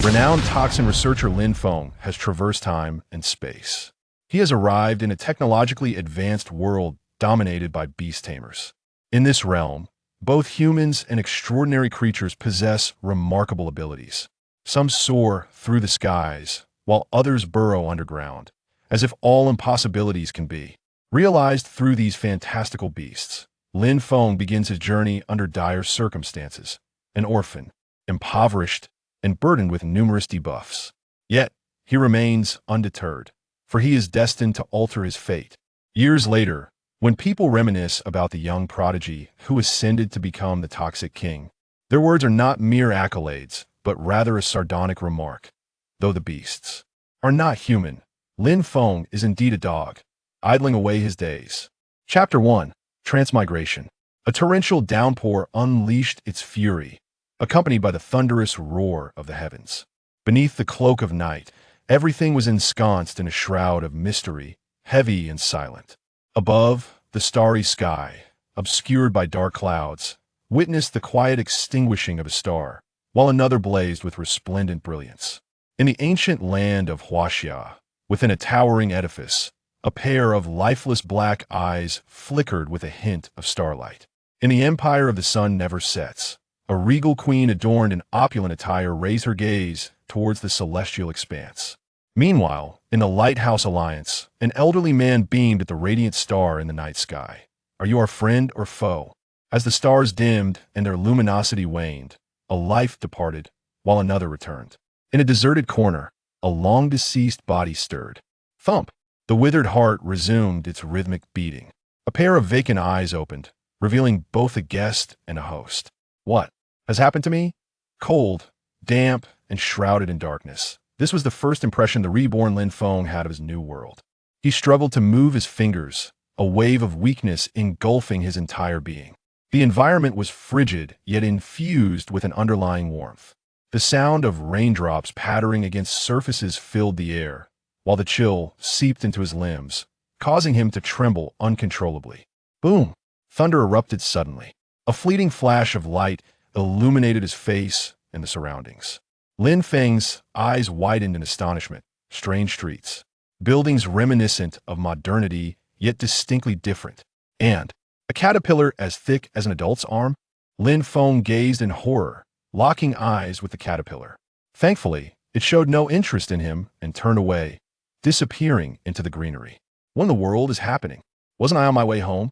Renowned toxin researcher Lin Feng has traversed time and space. He has arrived in a technologically advanced world dominated by beast tamers. In this realm, both humans and extraordinary creatures possess remarkable abilities. Some soar through the skies, while others burrow underground, as if all impossibilities can be realized through these fantastical beasts. Lin Feng begins his journey under dire circumstances, an orphan, impoverished, and burdened with numerous debuffs. Yet, he remains undeterred, for he is destined to alter his fate. Years later, when people reminisce about the young prodigy who ascended to become the toxic king, their words are not mere accolades, but rather a sardonic remark. Though the beasts are not human, Lin Feng is indeed a dog, idling away his days. Chapter 1. Transmigration. A torrential downpour unleashed its fury, accompanied by the thunderous roar of the heavens. Beneath the cloak of night, everything was ensconced in a shroud of mystery, heavy and silent. Above, the starry sky, obscured by dark clouds, witnessed the quiet extinguishing of a star, while another blazed with resplendent brilliance. In the ancient land of Huaxia, within a towering edifice, a pair of lifeless black eyes flickered with a hint of starlight. In the empire of the sun never sets, a regal queen adorned in opulent attire raised her gaze towards the celestial expanse. Meanwhile, in the Lighthouse Alliance, an elderly man beamed at the radiant star in the night sky. Are you our friend or foe? As the stars dimmed and their luminosity waned, a life departed, while another returned. In a deserted corner, a long-deceased body stirred. Thump! The withered heart resumed its rhythmic beating. A pair of vacant eyes opened, revealing both a guest and a host. What has happened to me? Cold, damp, and shrouded in darkness. This was the first impression the reborn Lin Feng had of his new world. He struggled to move his fingers, a wave of weakness engulfing his entire being. The environment was frigid, yet infused with an underlying warmth. The sound of raindrops pattering against surfaces filled the air, while the chill seeped into his limbs, causing him to tremble uncontrollably. Boom! Thunder erupted suddenly. A fleeting flash of light illuminated his face and the surroundings. Lin Feng's eyes widened in astonishment. Strange streets, buildings reminiscent of modernity, yet distinctly different, and a caterpillar as thick as an adult's arm. Lin Feng gazed in horror, locking eyes with the caterpillar. Thankfully, it showed no interest in him and turned away, disappearing into the greenery. What in the world is happening? Wasn't I on my way home?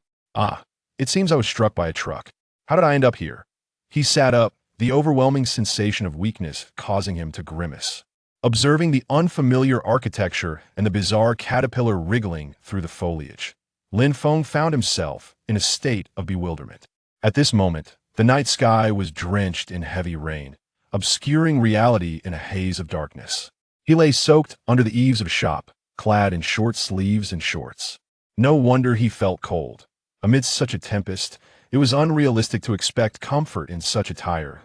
It seems I was struck by a truck. How did I end up here? He sat up, the overwhelming sensation of weakness causing him to grimace. Observing the unfamiliar architecture and the bizarre caterpillar wriggling through the foliage, Lin Feng found himself in a state of bewilderment. At this moment, the night sky was drenched in heavy rain, obscuring reality in a haze of darkness. He lay soaked under the eaves of a shop, clad in short sleeves and shorts. No wonder he felt cold. Amidst such a tempest, it was unrealistic to expect comfort in such attire.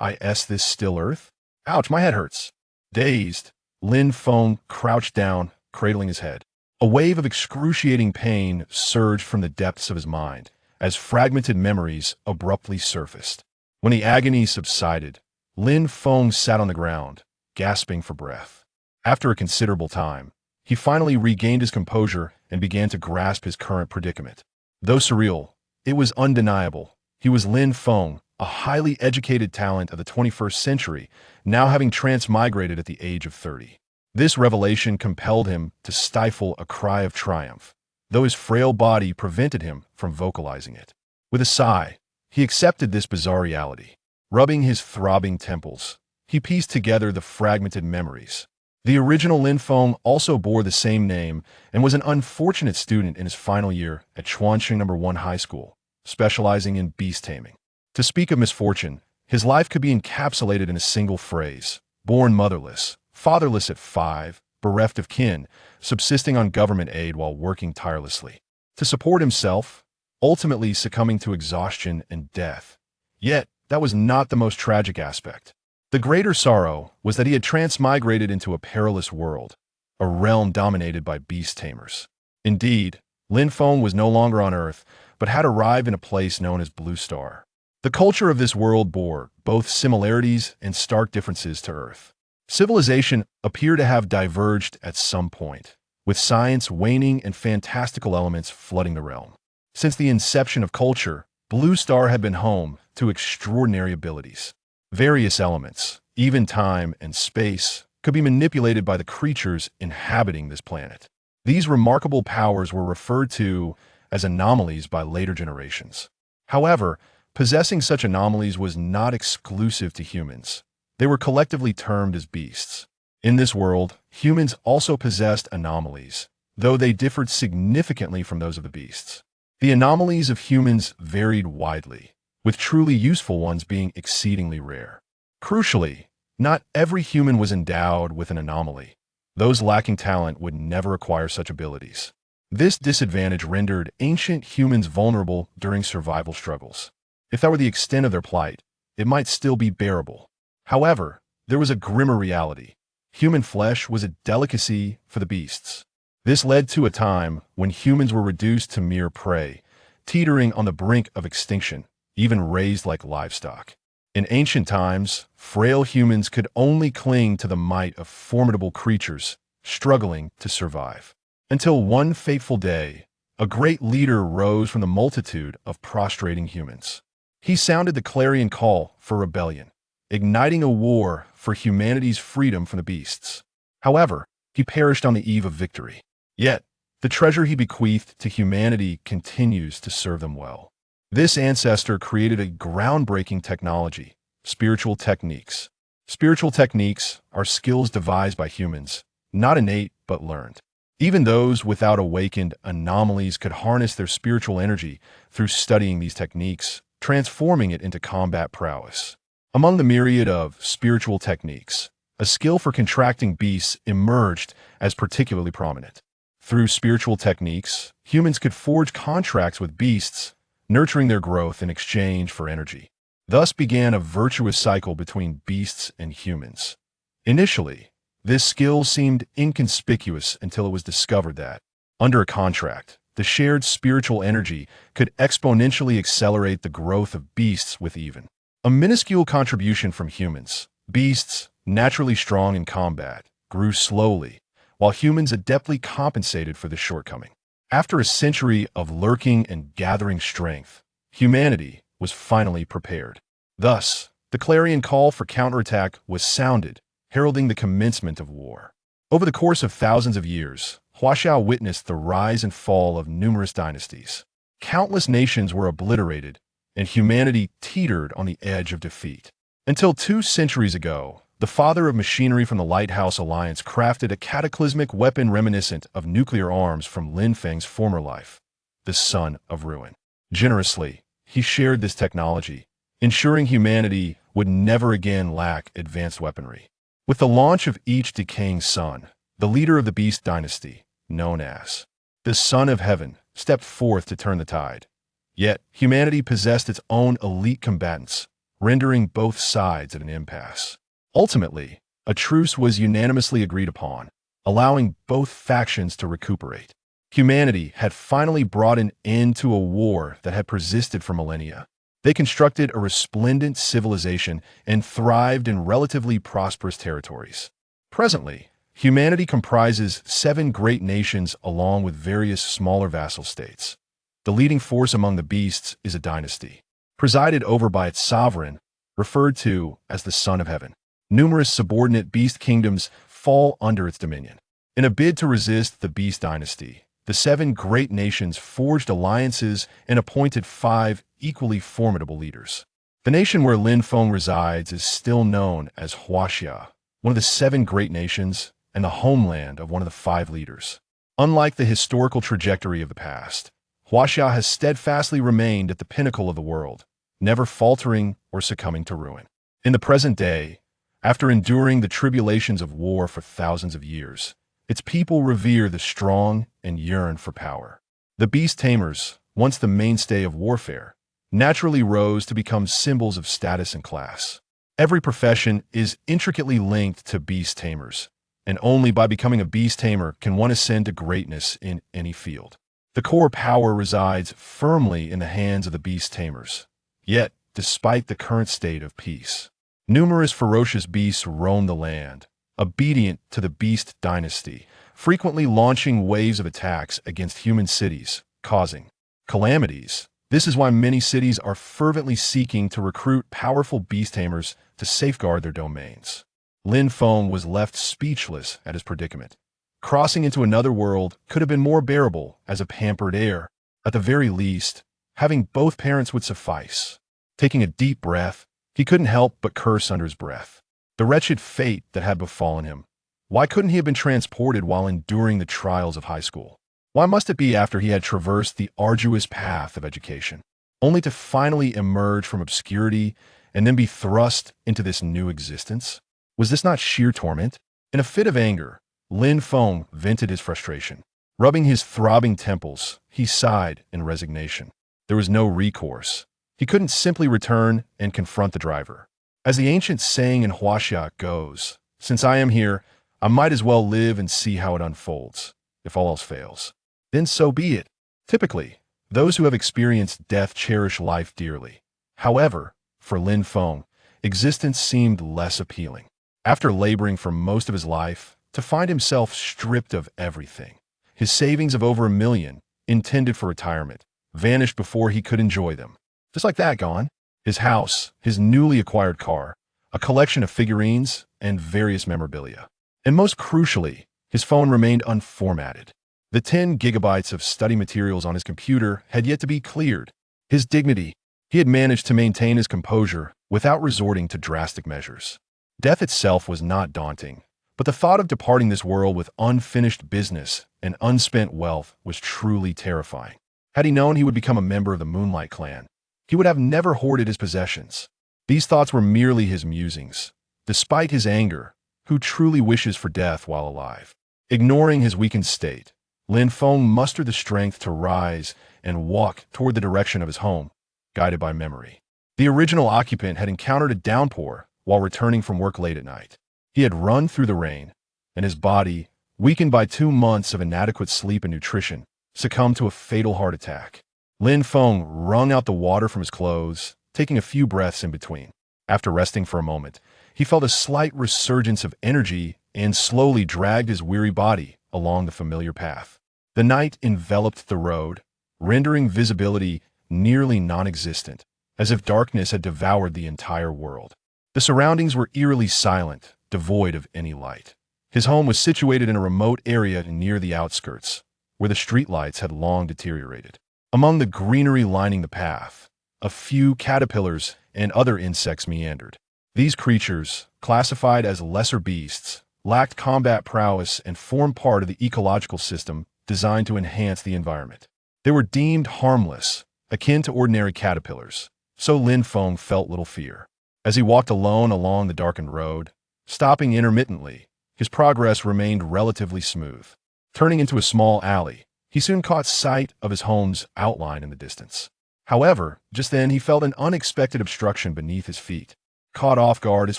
Is this still Earth? Ouch, my head hurts. Dazed, Lin Feng crouched down, cradling his head. A wave of excruciating pain surged from the depths of his mind as fragmented memories abruptly surfaced. When the agony subsided, Lin Feng sat on the ground, gasping for breath. After a considerable time, he finally regained his composure and began to grasp his current predicament. Though surreal, it was undeniable. He was Lin Feng, a highly educated talent of the 21st century, now having transmigrated at the age of 30. This revelation compelled him to stifle a cry of triumph, though his frail body prevented him from vocalizing it. With a sigh, he accepted this bizarre reality. Rubbing his throbbing temples, he pieced together the fragmented memories. The original Lin Feng also bore the same name and was an unfortunate student in his final year at Chuanqing No. 1 High School, specializing in beast taming. To speak of misfortune, his life could be encapsulated in a single phrase: born motherless, fatherless at 5, bereft of kin, subsisting on government aid while working tirelessly to support himself, ultimately succumbing to exhaustion and death. Yet, that was not the most tragic aspect. The greater sorrow was that he had transmigrated into a perilous world, a realm dominated by beast tamers. Indeed, Lin Feng was no longer on Earth, but had arrived in a place known as Blue Star. The culture of this world bore both similarities and stark differences to Earth. Civilization appear to have diverged at some point, with science waning and fantastical elements flooding the realm. Since the inception of culture, Blue Star had been home to extraordinary abilities. Various elements, even time and space, could be manipulated by the creatures inhabiting this planet. These remarkable powers were referred to as anomalies by later generations. However, possessing such anomalies was not exclusive to humans. They were collectively termed as beasts. In this world, humans also possessed anomalies, though they differed significantly from those of the beasts. The anomalies of humans varied widely, with truly useful ones being exceedingly rare. Crucially, not every human was endowed with an anomaly. Those lacking talent would never acquire such abilities. This disadvantage rendered ancient humans vulnerable during survival struggles. If that were the extent of their plight, it might still be bearable. However, there was a grimmer reality. Human flesh was a delicacy for the beasts. This led to a time when humans were reduced to mere prey, teetering on the brink of extinction, even raised like livestock. In ancient times, frail humans could only cling to the might of formidable creatures, struggling to survive. Until one fateful day, a great leader rose from the multitude of prostrating humans. He sounded the clarion call for rebellion, igniting a war for humanity's freedom from the beasts. However, he perished on the eve of victory. Yet, the treasure he bequeathed to humanity continues to serve them well. This ancestor created a groundbreaking technology, spiritual techniques. Spiritual techniques are skills devised by humans, not innate but learned. Even those without awakened anomalies could harness their spiritual energy through studying these techniques, transforming it into combat prowess. Among the myriad of spiritual techniques, a skill for contracting beasts emerged as particularly prominent. Through spiritual techniques, humans could forge contracts with beasts, nurturing their growth in exchange for energy. Thus began a virtuous cycle between beasts and humans. Initially, this skill seemed inconspicuous until it was discovered that, under a contract, the shared spiritual energy could exponentially accelerate the growth of beasts with even a minuscule contribution from humans. Beasts, naturally strong in combat, grew slowly, while humans adeptly compensated for this shortcoming. After a century of lurking and gathering strength, humanity was finally prepared. Thus, the clarion call for counterattack was sounded, heralding the commencement of war. Over the course of thousands of years, Huaxiao witnessed the rise and fall of numerous dynasties. Countless nations were obliterated, and humanity teetered on the edge of defeat. Until 2 centuries ago, the father of machinery from the Lighthouse Alliance crafted a cataclysmic weapon reminiscent of nuclear arms from Lin Feng's former life, the Son of Ruin. Generously, he shared this technology, ensuring humanity would never again lack advanced weaponry. With the launch of each decaying sun, the leader of the Beast dynasty, known as the Son of Heaven, stepped forth to turn the tide. Yet, humanity possessed its own elite combatants, rendering both sides at an impasse. Ultimately, a truce was unanimously agreed upon, allowing both factions to recuperate. Humanity had finally brought an end to a war that had persisted for millennia. They constructed a resplendent civilization and thrived in relatively prosperous territories. Presently, humanity comprises 7 great nations along with various smaller vassal states. The leading force among the beasts is a dynasty, presided over by its sovereign, referred to as the Son of Heaven. Numerous subordinate beast kingdoms fall under its dominion. In a bid to resist the Beast dynasty, the 7 great nations forged alliances and appointed 5 equally formidable leaders. The nation where Lin Feng resides is still known as Huaxia, one of the 7 great nations and the homeland of one of the 5 leaders. Unlike the historical trajectory of the past, Huaxia has steadfastly remained at the pinnacle of the world, never faltering or succumbing to ruin. In the present day, after enduring the tribulations of war for thousands of years, its people revere the strong and yearn for power. The beast tamers, once the mainstay of warfare, naturally rose to become symbols of status and class. Every profession is intricately linked to beast tamers, and only by becoming a beast tamer can one ascend to greatness in any field. The core power resides firmly in the hands of the beast tamers. Yet, despite the current state of peace, numerous ferocious beasts roam the land, obedient to the beast dynasty, frequently launching waves of attacks against human cities, causing calamities. This is why many cities are fervently seeking to recruit powerful beast tamers to safeguard their domains. Lin Feng was left speechless at his predicament. Crossing into another world could have been more bearable as a pampered heir. At the very least, having both parents would suffice. Taking a deep breath, he couldn't help but curse under his breath. The wretched fate that had befallen him. Why couldn't he have been transported while enduring the trials of high school? Why must it be after he had traversed the arduous path of education, only to finally emerge from obscurity and then be thrust into this new existence? Was this not sheer torment? In a fit of anger, Lin Feng vented his frustration. Rubbing his throbbing temples, he sighed in resignation. There was no recourse. He couldn't simply return and confront the driver. As the ancient saying in Huaxia goes, since I am here, I might as well live and see how it unfolds. If all else fails, then so be it. Typically, those who have experienced death cherish life dearly. However, for Lin Feng, existence seemed less appealing. After laboring for most of his life, to find himself stripped of everything. His savings of over $1 million, intended for retirement, vanished before he could enjoy them. Just like that, gone. His house, his newly acquired car, a collection of figurines, and various memorabilia. And most crucially, his phone remained unformatted. The 10 gigabytes of study materials on his computer had yet to be cleared. His dignity. He had managed to maintain his composure without resorting to drastic measures. Death itself was not daunting. But the thought of departing this world with unfinished business and unspent wealth was truly terrifying. Had he known he would become a member of the Moonlight Clan, he would have never hoarded his possessions. These thoughts were merely his musings. Despite his anger, who truly wishes for death while alive? Ignoring his weakened state, Lin Feng mustered the strength to rise and walk toward the direction of his home, guided by memory. The original occupant had encountered a downpour while returning from work late at night. He had run through the rain, and his body, weakened by 2 months of inadequate sleep and nutrition, succumbed to a fatal heart attack. Lin Feng wrung out the water from his clothes, taking a few breaths in between. After resting for a moment, he felt a slight resurgence of energy and slowly dragged his weary body along the familiar path. The night enveloped the road, rendering visibility nearly non-existent, as if darkness had devoured the entire world. The surroundings were eerily silent, devoid of any light. His home was situated in a remote area near the outskirts, where the streetlights had long deteriorated. Among the greenery lining the path, a few caterpillars and other insects meandered. These creatures, classified as lesser beasts, lacked combat prowess and formed part of the ecological system designed to enhance the environment. They were deemed harmless, akin to ordinary caterpillars, so Lin Feng felt little fear. As he walked alone along the darkened road, stopping intermittently, his progress remained relatively smooth. Turning into a small alley, he soon caught sight of his home's outline in the distance. However, just then he felt an unexpected obstruction beneath his feet. Caught off guard, his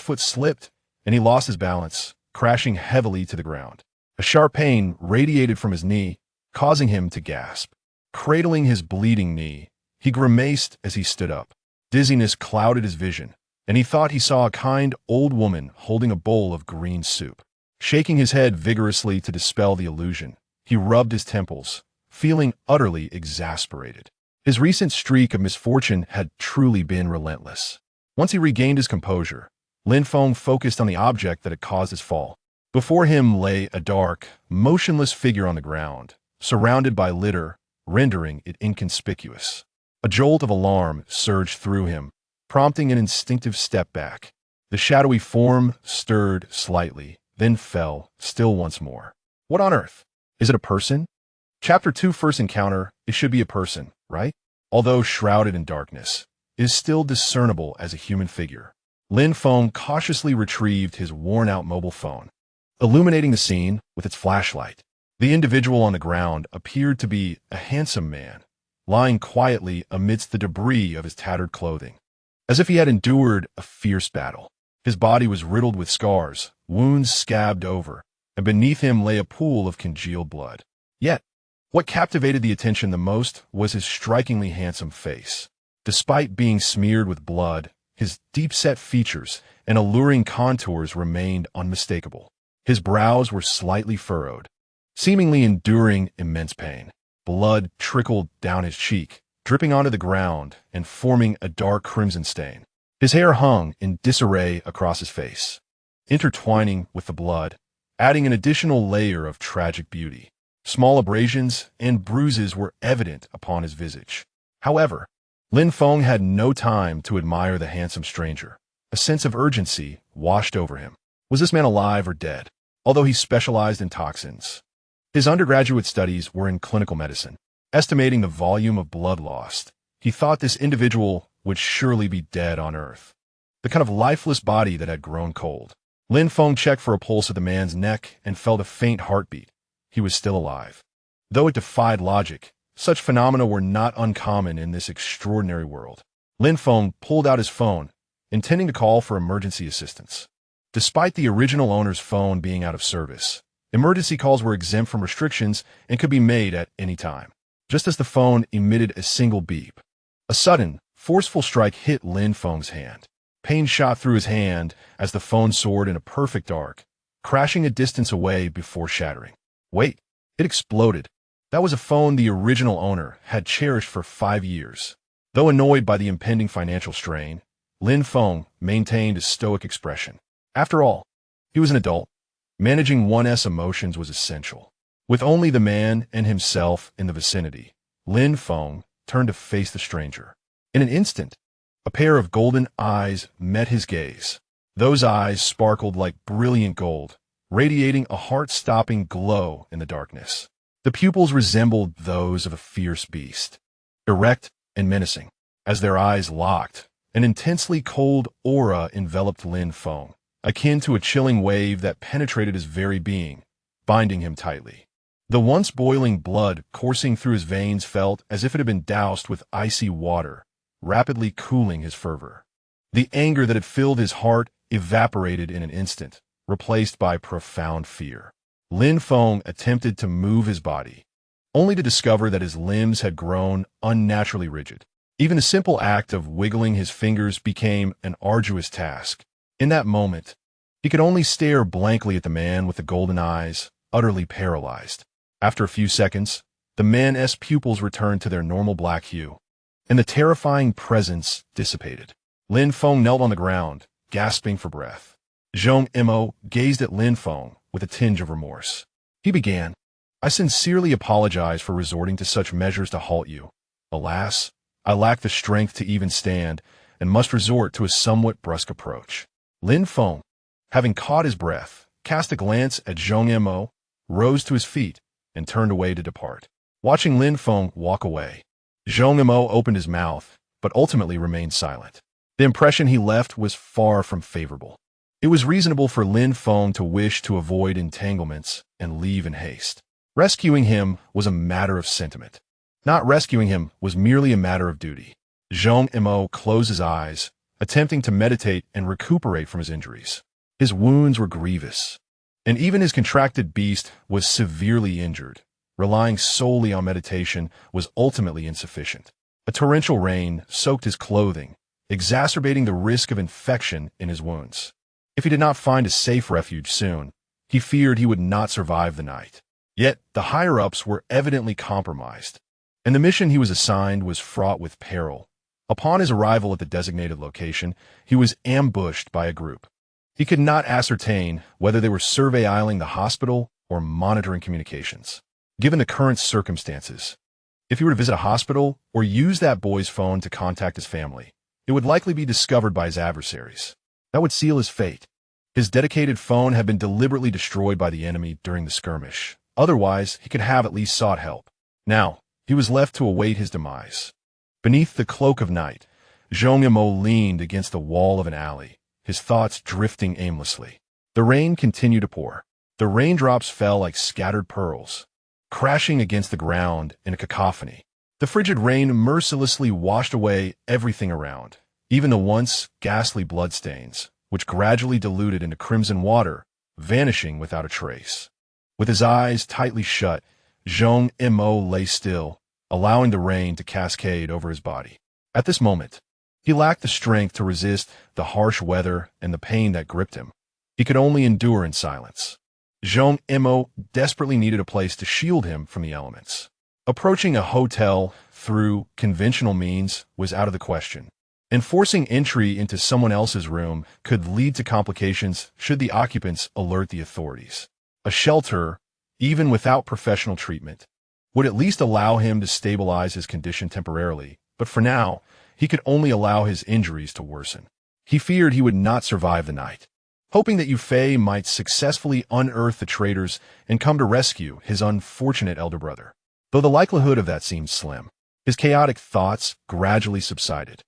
foot slipped, and he lost his balance, crashing heavily to the ground. A sharp pain radiated from his knee, causing him to gasp. Cradling his bleeding knee, he grimaced as he stood up. Dizziness clouded his vision, and he thought he saw a kind old woman holding a bowl of green soup. Shaking his head vigorously to dispel the illusion, he rubbed his temples, feeling utterly exasperated. His recent streak of misfortune had truly been relentless. Once he regained his composure, Lin Feng focused on the object that had caused his fall. Before him lay a dark, motionless figure on the ground, surrounded by litter, rendering it inconspicuous. A jolt of alarm surged through him, prompting an instinctive step back. The shadowy form stirred slightly, then fell, still once more. What on earth? Is it a person? Chapter 2 First encounter, it should be a person, right? Although shrouded in darkness, it is still discernible as a human figure. Lin Feng cautiously retrieved his worn-out mobile phone, illuminating the scene with its flashlight. The individual on the ground appeared to be a handsome man, lying quietly amidst the debris of his tattered clothing, as if he had endured a fierce battle. His body was riddled with scars, wounds scabbed over, and beneath him lay a pool of congealed blood. Yet, what captivated the attention the most was his strikingly handsome face. Despite being smeared with blood, his deep-set features and alluring contours remained unmistakable. His brows were slightly furrowed, seemingly enduring immense pain. Blood trickled down his cheek, dripping onto the ground and forming a dark crimson stain. His hair hung in disarray across his face, intertwining with the blood, adding an additional layer of tragic beauty. Small abrasions and bruises were evident upon his visage. However, Lin Feng had no time to admire the handsome stranger. A sense of urgency washed over him. Was this man alive or dead? Although he specialized in toxins, his undergraduate studies were in clinical medicine. Estimating the volume of blood lost, he thought this individual would surely be dead on Earth. The kind of lifeless body that had grown cold. Lin Feng checked for a pulse at the man's neck and felt a faint heartbeat. He was still alive. Though it defied logic, such phenomena were not uncommon in this extraordinary world. Lin Feng pulled out his phone, intending to call for emergency assistance. Despite the original owner's phone being out of service, emergency calls were exempt from restrictions and could be made at any time. Just as the phone emitted a single beep, a sudden, forceful strike hit Lin Feng's hand. Pain shot through his hand as the phone soared in a perfect arc, crashing a distance away before shattering. Wait, it exploded. That was a phone the original owner had cherished for 5 years. Though annoyed by the impending financial strain, Lin Feng maintained a stoic expression. After all, he was an adult. Managing one's emotions was essential. With only the man and himself in the vicinity, Lin Feng turned to face the stranger. In an instant, a pair of golden eyes met his gaze. Those eyes sparkled like brilliant gold, radiating a heart-stopping glow in the darkness. The pupils resembled those of a fierce beast, erect and menacing. As their eyes locked, an intensely cold aura enveloped Lin Feng, akin to a chilling wave that penetrated his very being, binding him tightly. The once boiling blood coursing through his veins felt as if it had been doused with icy water, rapidly cooling his fervor. The anger that had filled his heart evaporated in an instant, replaced by profound fear. Lin Feng attempted to move his body, only to discover that his limbs had grown unnaturally rigid. Even the simple act of wiggling his fingers became an arduous task. In that moment, he could only stare blankly at the man with the golden eyes, utterly paralyzed. After a few seconds, the man's pupils returned to their normal black hue, and the terrifying presence dissipated. Lin Feng knelt on the ground, gasping for breath. Zhong Imo gazed at Lin Feng with a tinge of remorse. He began, "I sincerely apologize for resorting to such measures to halt you. Alas, I lack the strength to even stand and must resort to a somewhat brusque approach." Lin Feng, having caught his breath, cast a glance at Zhong Imo, rose to his feet, and turned away to depart. Watching Lin Feng walk away, Zhong Imo opened his mouth, but ultimately remained silent. The impression he left was far from favorable. It was reasonable for Lin Feng to wish to avoid entanglements and leave in haste. Rescuing him was a matter of sentiment. Not rescuing him was merely a matter of duty. Zhong Imo closed his eyes, attempting to meditate and recuperate from his injuries. His wounds were grievous, and even his contracted beast was severely injured. Relying solely on meditation was ultimately insufficient. A torrential rain soaked his clothing, exacerbating the risk of infection in his wounds. If he did not find a safe refuge soon, he feared he would not survive the night. Yet the higher-ups were evidently compromised, and the mission he was assigned was fraught with peril. Upon his arrival at the designated location, he was ambushed by a group. He could not ascertain whether they were surveilling the hospital or monitoring communications. Given the current circumstances, if he were to visit a hospital or use that boy's phone to contact his family, it would likely be discovered by his adversaries. That would seal his fate. His dedicated phone had been deliberately destroyed by the enemy during the skirmish. Otherwise, he could have at least sought help. Now, he was left to await his demise. Beneath the cloak of night, Zhong Imo leaned against the wall of an alley, his thoughts drifting aimlessly. The rain continued to pour. The raindrops fell like scattered pearls, crashing against the ground in a cacophony. The frigid rain mercilessly washed away everything around, even the once ghastly bloodstains, which gradually diluted into crimson water, vanishing without a trace. With his eyes tightly shut, Zhong Imo lay still, allowing the rain to cascade over his body. At this moment, he lacked the strength to resist the harsh weather and the pain that gripped him. He could only endure in silence. Zhong Mo desperately needed a place to shield him from the elements. Approaching a hotel through conventional means was out of the question. Enforcing entry into someone else's room could lead to complications should the occupants alert the authorities. A shelter, even without professional treatment, would at least allow him to stabilize his condition temporarily, but for now, he could only allow his injuries to worsen. He feared he would not survive the night. Hoping that Yu Fei might successfully unearth the traitors and come to rescue his unfortunate elder brother. Though the likelihood of that seemed slim, his chaotic thoughts gradually subsided.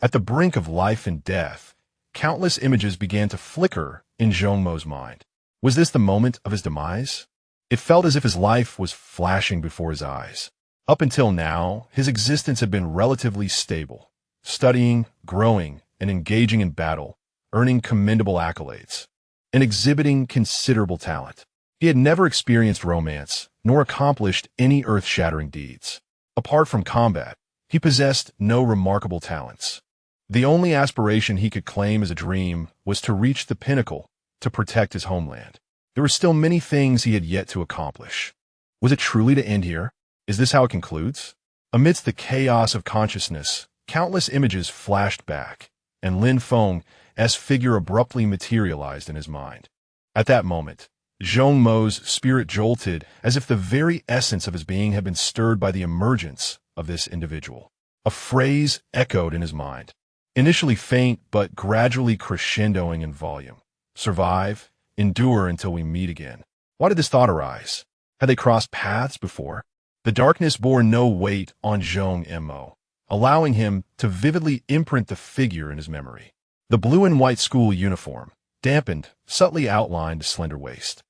At the brink of life and death, countless images began to flicker in Zhong Mo's mind. Was this the moment of his demise? It felt as if his life was flashing before his eyes. Up until now, his existence had been relatively stable, studying, growing, and engaging in battle, earning commendable accolades, and exhibiting considerable talent. He had never experienced romance, nor accomplished any earth-shattering deeds. Apart from combat, he possessed no remarkable talents. The only aspiration he could claim as a dream was to reach the pinnacle, to protect his homeland. There were still many things he had yet to accomplish. Was it truly to end here? Is this how it concludes? Amidst the chaos of consciousness, countless images flashed back, and Lin Feng's figure abruptly materialized in his mind. At that moment, Zhong Mo's spirit jolted as if the very essence of his being had been stirred by the emergence of this individual. A phrase echoed in his mind, initially faint but gradually crescendoing in volume. Survive, endure until we meet again. Why did this thought arise? Had they crossed paths before? The darkness bore no weight on Zhong Mo, allowing him to vividly imprint the figure in his memory. The blue and white school uniform, dampened, subtly outlined his slender waist.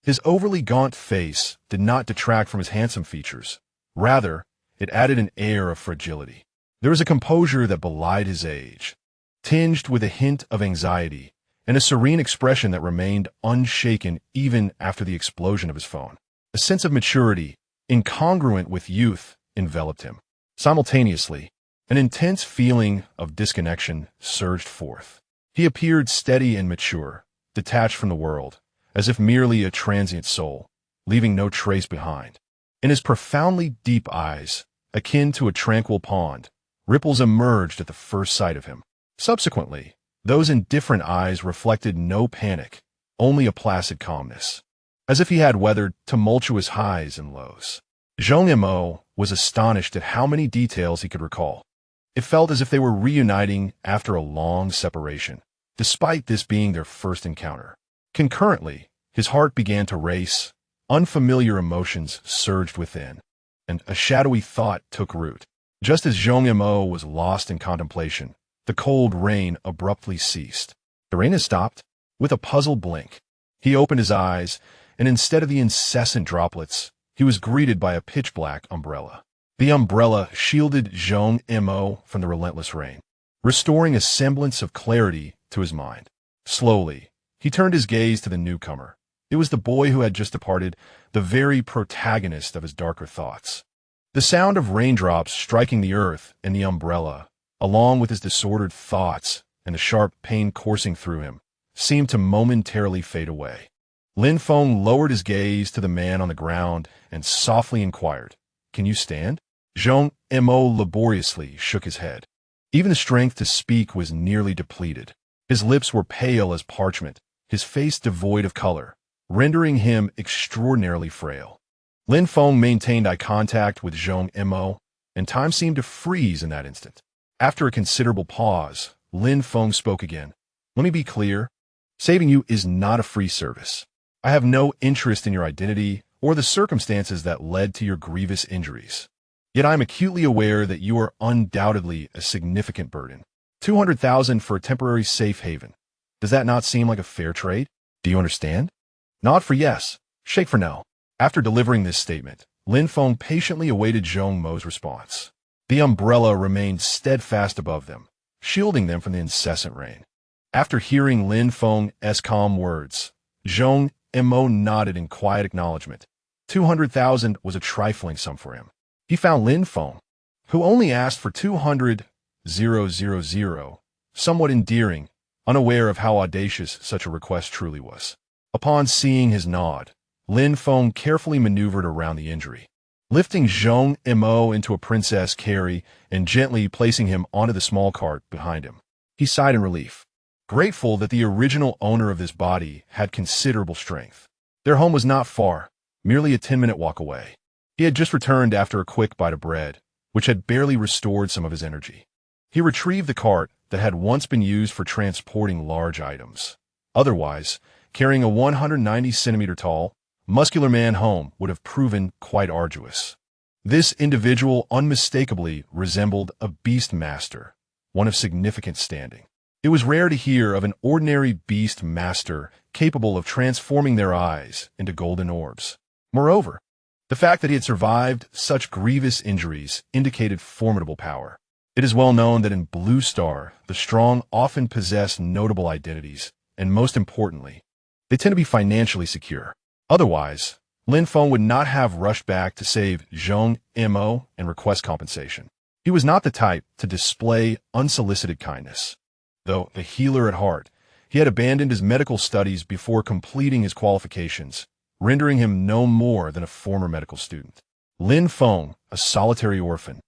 His overly gaunt face did not detract from his handsome features. Rather, it added an air of fragility. There was a composure that belied his age, tinged with a hint of anxiety, and a serene expression that remained unshaken even after the explosion of his phone. A sense of maturity, incongruent with youth, enveloped him. Simultaneously, an intense feeling of disconnection surged forth. He appeared steady and mature, detached from the world, as if merely a transient soul, leaving no trace behind. In his profoundly deep eyes, akin to a tranquil pond, ripples emerged at the first sight of him. Subsequently, those indifferent eyes reflected no panic, only a placid calmness, as if he had weathered tumultuous highs and lows. Zhong Mo was astonished at how many details he could recall. It felt as if they were reuniting after a long separation, despite this being their first encounter. Concurrently, his heart began to race, unfamiliar emotions surged within, and a shadowy thought took root. Just as Zhong Mo was lost in contemplation, the cold rain abruptly ceased. The rain had stopped. With a puzzled blink, he opened his eyes, and instead of the incessant droplets, he was greeted by a pitch-black umbrella. The umbrella shielded Zhong Mo from the relentless rain, restoring a semblance of clarity to his mind. Slowly, he turned his gaze to the newcomer. It was the boy who had just departed, the very protagonist of his darker thoughts. The sound of raindrops striking the earth and the umbrella, along with his disordered thoughts and the sharp pain coursing through him, seemed to momentarily fade away. Lin Feng lowered his gaze to the man on the ground and softly inquired, "Can you stand?" Zhong Mo laboriously shook his head. Even the strength to speak was nearly depleted. His lips were pale as parchment, his face devoid of color, rendering him extraordinarily frail. Lin Feng maintained eye contact with Zhong Mo, and time seemed to freeze in that instant. After a considerable pause, Lin Feng spoke again. "Let me be clear. Saving you is not a free service. I have no interest in your identity or the circumstances that led to your grievous injuries. Yet I am acutely aware that you are undoubtedly a significant burden. 200,000 for a temporary safe haven. Does that not seem like a fair trade? Do you understand?" Nod for yes, shake for no. After delivering this statement, Lin Feng patiently awaited Zhong Mo's response. The umbrella remained steadfast above them, shielding them from the incessant rain. After hearing Lin Feng's calm words, Zhong Mo nodded in quiet acknowledgement. 200,000 was a trifling sum for him. He found Lin Feng, who only asked for 200,000, somewhat endearing, unaware of how audacious such a request truly was. Upon seeing his nod, Lin Feng carefully maneuvered around the injury, lifting Zhong Mo into a princess carry and gently placing him onto the small cart behind him. He sighed in relief, grateful that the original owner of this body had considerable strength. Their home was not far, merely a 10-minute walk away. He had just returned after a quick bite of bread, which had barely restored some of his energy. He retrieved the cart that had once been used for transporting large items. Otherwise, carrying a 190-centimeter-tall, muscular man home would have proven quite arduous. This individual unmistakably resembled a beast master, one of significant standing. It was rare to hear of an ordinary beast master capable of transforming their eyes into golden orbs. Moreover, the fact that he had survived such grievous injuries indicated formidable power. It is well known that in Blue Star, the strong often possess notable identities, and most importantly, they tend to be financially secure. Otherwise, Lin Feng would not have rushed back to save Zhong Mo and request compensation. He was not the type to display unsolicited kindness. Though a healer at heart, he had abandoned his medical studies before completing his qualifications, rendering him no more than a former medical student. Lin Feng, a solitary orphan,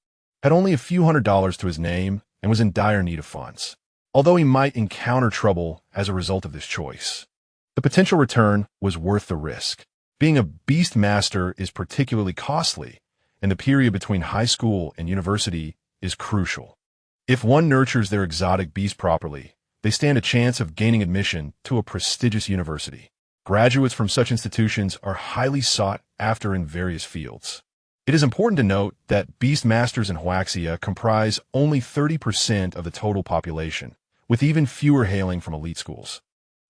had only a few $100s to his name and was in dire need of funds. Although he might encounter trouble as a result of this choice, the potential return was worth the risk. Being a beast master is particularly costly, and the period between high school and university is crucial. If one nurtures their exotic beast properly, they stand a chance of gaining admission to a prestigious university. Graduates from such institutions are highly sought after in various fields. It is important to note that beast masters in Huaxia comprise only 30% of the total population, with even fewer hailing from elite schools.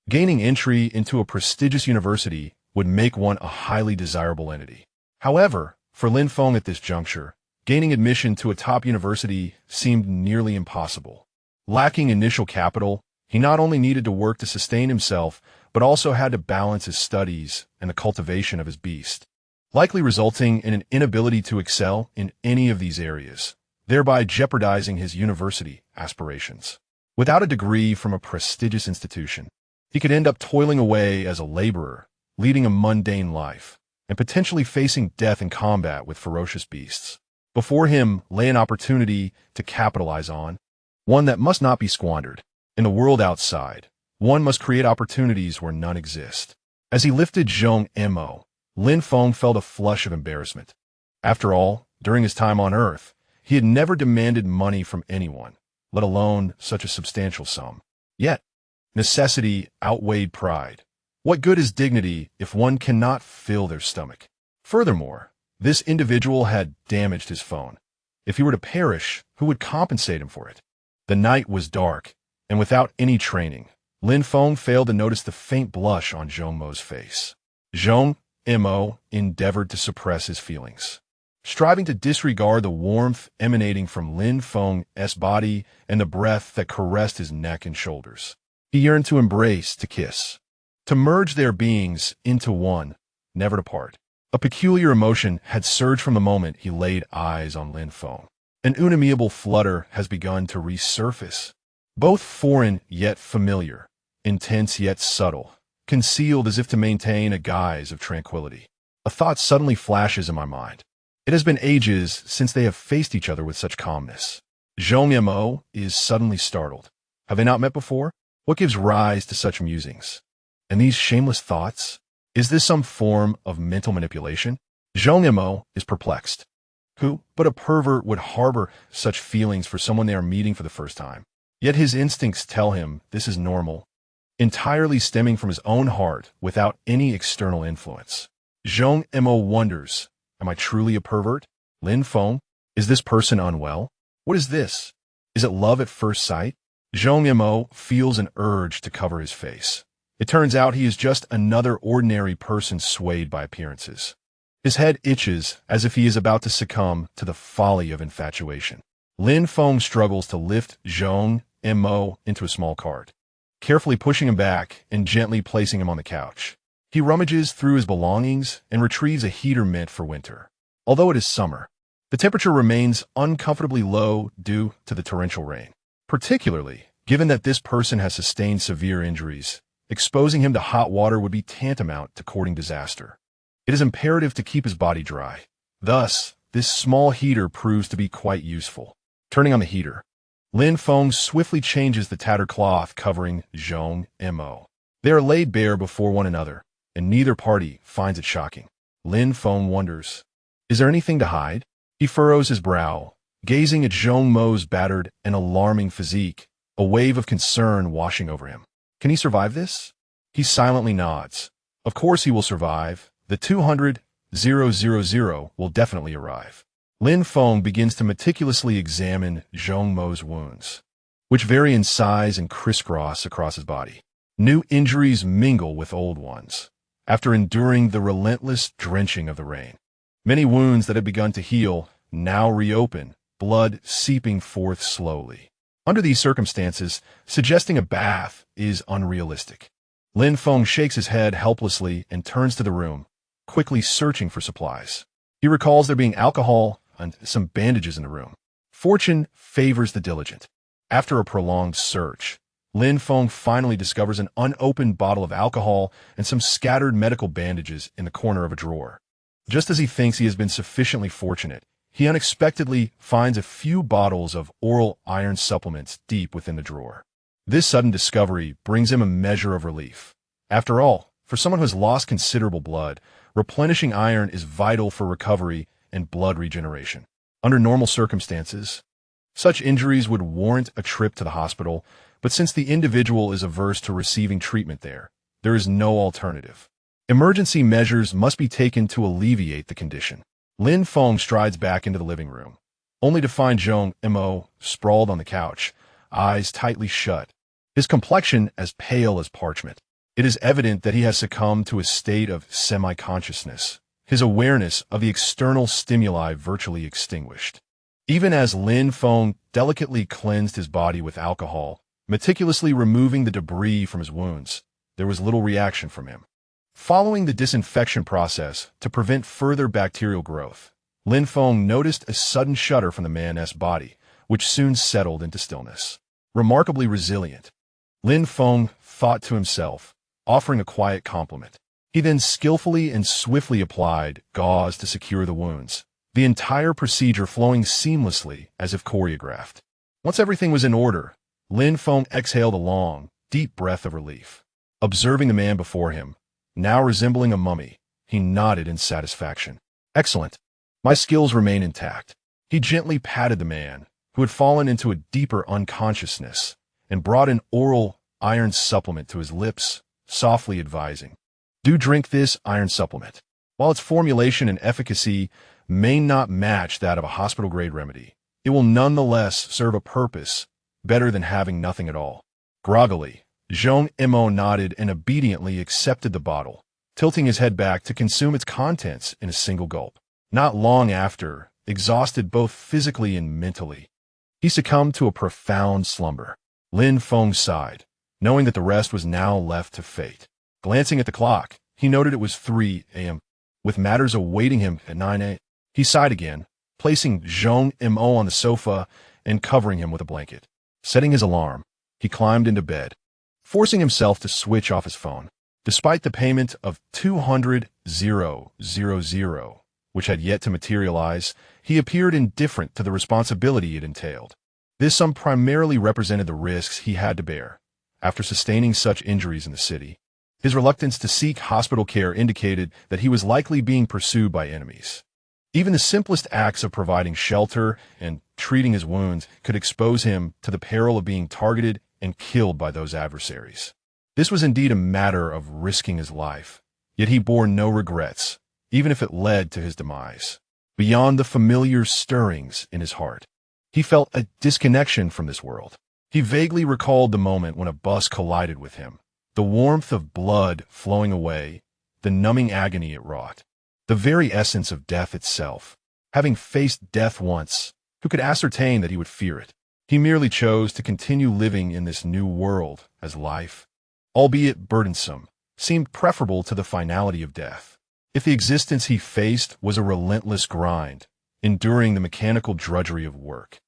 Gaining entry into a prestigious university would make one a highly desirable entity. However, for Lin Feng at this juncture, gaining admission to a top university seemed nearly impossible. Lacking initial capital, he not only needed to work to sustain himself, but also had to balance his studies and the cultivation of his beast, likely resulting in an inability to excel in any of these areas, thereby jeopardizing his university aspirations. Without a degree from a prestigious institution, he could end up toiling away as a laborer, leading a mundane life, and potentially facing death in combat with ferocious beasts. Before him lay an opportunity to capitalize on, one that must not be squandered. In the world outside, one must create opportunities where none exist. As he lifted Zhong Mo, Lin Feng felt a flush of embarrassment. After all, during his time on Earth, he had never demanded money from anyone, let alone such a substantial sum. Yet, necessity outweighed pride. What good is dignity if one cannot fill their stomach? Furthermore, this individual had damaged his phone. If he were to perish, who would compensate him for it? The night was dark, and without any training, Lin Feng failed to notice the faint blush on Zhong Mo's face. Zhong Mo endeavored to suppress his feelings, striving to disregard the warmth emanating from Lin Feng's body and the breath that caressed his neck and shoulders. He yearned to embrace, to kiss, to merge their beings into one, never to part. A peculiar emotion had surged from the moment he laid eyes on Lin Feng. An unamiable flutter has begun to resurface, both foreign yet familiar, intense yet subtle, concealed as if to maintain a guise of tranquility. A thought suddenly flashes in my mind. It has been ages since they have faced each other with such calmness. Zhong Mo is suddenly startled. Have they not met before? What gives rise to such musings? And these shameless thoughts? Is this some form of mental manipulation? Zhong Mo is perplexed. Who but a pervert would harbor such feelings for someone they are meeting for the first time? Yet his instincts tell him this is normal, entirely stemming from his own heart without any external influence. Zhong Mo wonders, am I truly a pervert? Lin Feng? Is this person unwell? What is this? Is it love at first sight? Zhong Mo feels an urge to cover his face. It turns out he is just another ordinary person swayed by appearances. His head itches as if he is about to succumb to the folly of infatuation. Lin Feng struggles to lift Zhong Mo into a small cart, carefully pushing him back and gently placing him on the couch. He rummages through his belongings and retrieves a heater meant for winter. Although it is summer, the temperature remains uncomfortably low due to the torrential rain. Particularly, given that this person has sustained severe injuries, Exposing him to hot water would be tantamount to courting disaster. It is imperative to keep his body dry. Thus, this small heater proves to be quite useful. Turning on the heater, Lin Feng swiftly changes the tattered cloth covering Zhong Mo. They are laid bare before one another, and neither party finds it shocking. Lin Feng wonders, is there anything to hide? He furrows his brow, gazing at Zhong Mo's battered and alarming physique, a wave of concern washing over him. Can he survive this? He silently nods. Of course he will survive. The 200,000 will definitely arrive. Lin Feng begins to meticulously examine Zhong Mo's wounds, which vary in size and crisscross across his body. New injuries mingle with old ones, after enduring the relentless drenching of the rain. Many wounds that had begun to heal now reopen, blood seeping forth slowly. Under these circumstances, suggesting a bath is unrealistic. Lin Feng shakes his head helplessly and turns to the room, quickly searching for supplies. He recalls there being alcohol and some bandages in the room. Fortune favors the diligent. After a prolonged search, Lin Feng finally discovers an unopened bottle of alcohol and some scattered medical bandages in the corner of a drawer. Just as he thinks he has been sufficiently fortunate, he unexpectedly finds a few bottles of oral iron supplements deep within the drawer. This sudden discovery brings him a measure of relief. After all, for someone who has lost considerable blood, replenishing iron is vital for recovery and blood regeneration. Under normal circumstances, such injuries would warrant a trip to the hospital, but since the individual is averse to receiving treatment there is no alternative. Emergency measures must be taken to alleviate the condition. Lin Feng strides back into the living room, only to find Zhong Mo sprawled on the couch, eyes tightly shut, his complexion as pale as parchment. It is evident that he has succumbed to a state of semi-consciousness, his awareness of the external stimuli virtually extinguished. Even as Lin Feng delicately cleansed his body with alcohol, meticulously removing the debris from his wounds, there was little reaction from him. Following the disinfection process to prevent further bacterial growth, Lin Feng noticed a sudden shudder from the man's body, which soon settled into stillness. Remarkably resilient, Lin Feng thought to himself, offering a quiet compliment. He then skillfully and swiftly applied gauze to secure the wounds, the entire procedure flowing seamlessly as if choreographed. Once everything was in order, Lin Feng exhaled a long, deep breath of relief. Observing the man before him, now resembling a mummy, he nodded in satisfaction. Excellent. My skills remain intact. He gently patted the man, who had fallen into a deeper unconsciousness, and brought an oral iron supplement to his lips, softly advising, do drink this iron supplement. While its formulation and efficacy may not match that of a hospital-grade remedy, it will nonetheless serve a purpose better than having nothing at all. Groggily, Zhong Mo nodded and obediently accepted the bottle, tilting his head back to consume its contents in a single gulp. Not long after, exhausted both physically and mentally, he succumbed to a profound slumber. Lin Feng sighed, knowing that the rest was now left to fate. Glancing at the clock, he noted it was 3 a.m., with matters awaiting him at 9 a.m. He sighed again, placing Zhong Mo on the sofa and covering him with a blanket. Setting his alarm, he climbed into bed, forcing himself to switch off his phone. Despite the payment of 200,000, which had yet to materialize, he appeared indifferent to the responsibility it entailed. This sum primarily represented the risks he had to bear after sustaining such injuries in the city. His reluctance to seek hospital care indicated that he was likely being pursued by enemies. Even the simplest acts of providing shelter and treating his wounds could expose him to the peril of being targeted and killed by those adversaries. This was indeed a matter of risking his life, yet he bore no regrets, even if it led to his demise. Beyond the familiar stirrings in his heart, he felt a disconnection from this world. He vaguely recalled the moment when a bus collided with him, the warmth of blood flowing away, the numbing agony it wrought, the very essence of death itself. Having faced death once, who could ascertain that he would fear it? He merely chose to continue living in this new world as life, albeit burdensome, seemed preferable to the finality of death. If the existence he faced was a relentless grind, enduring the mechanical drudgery of work,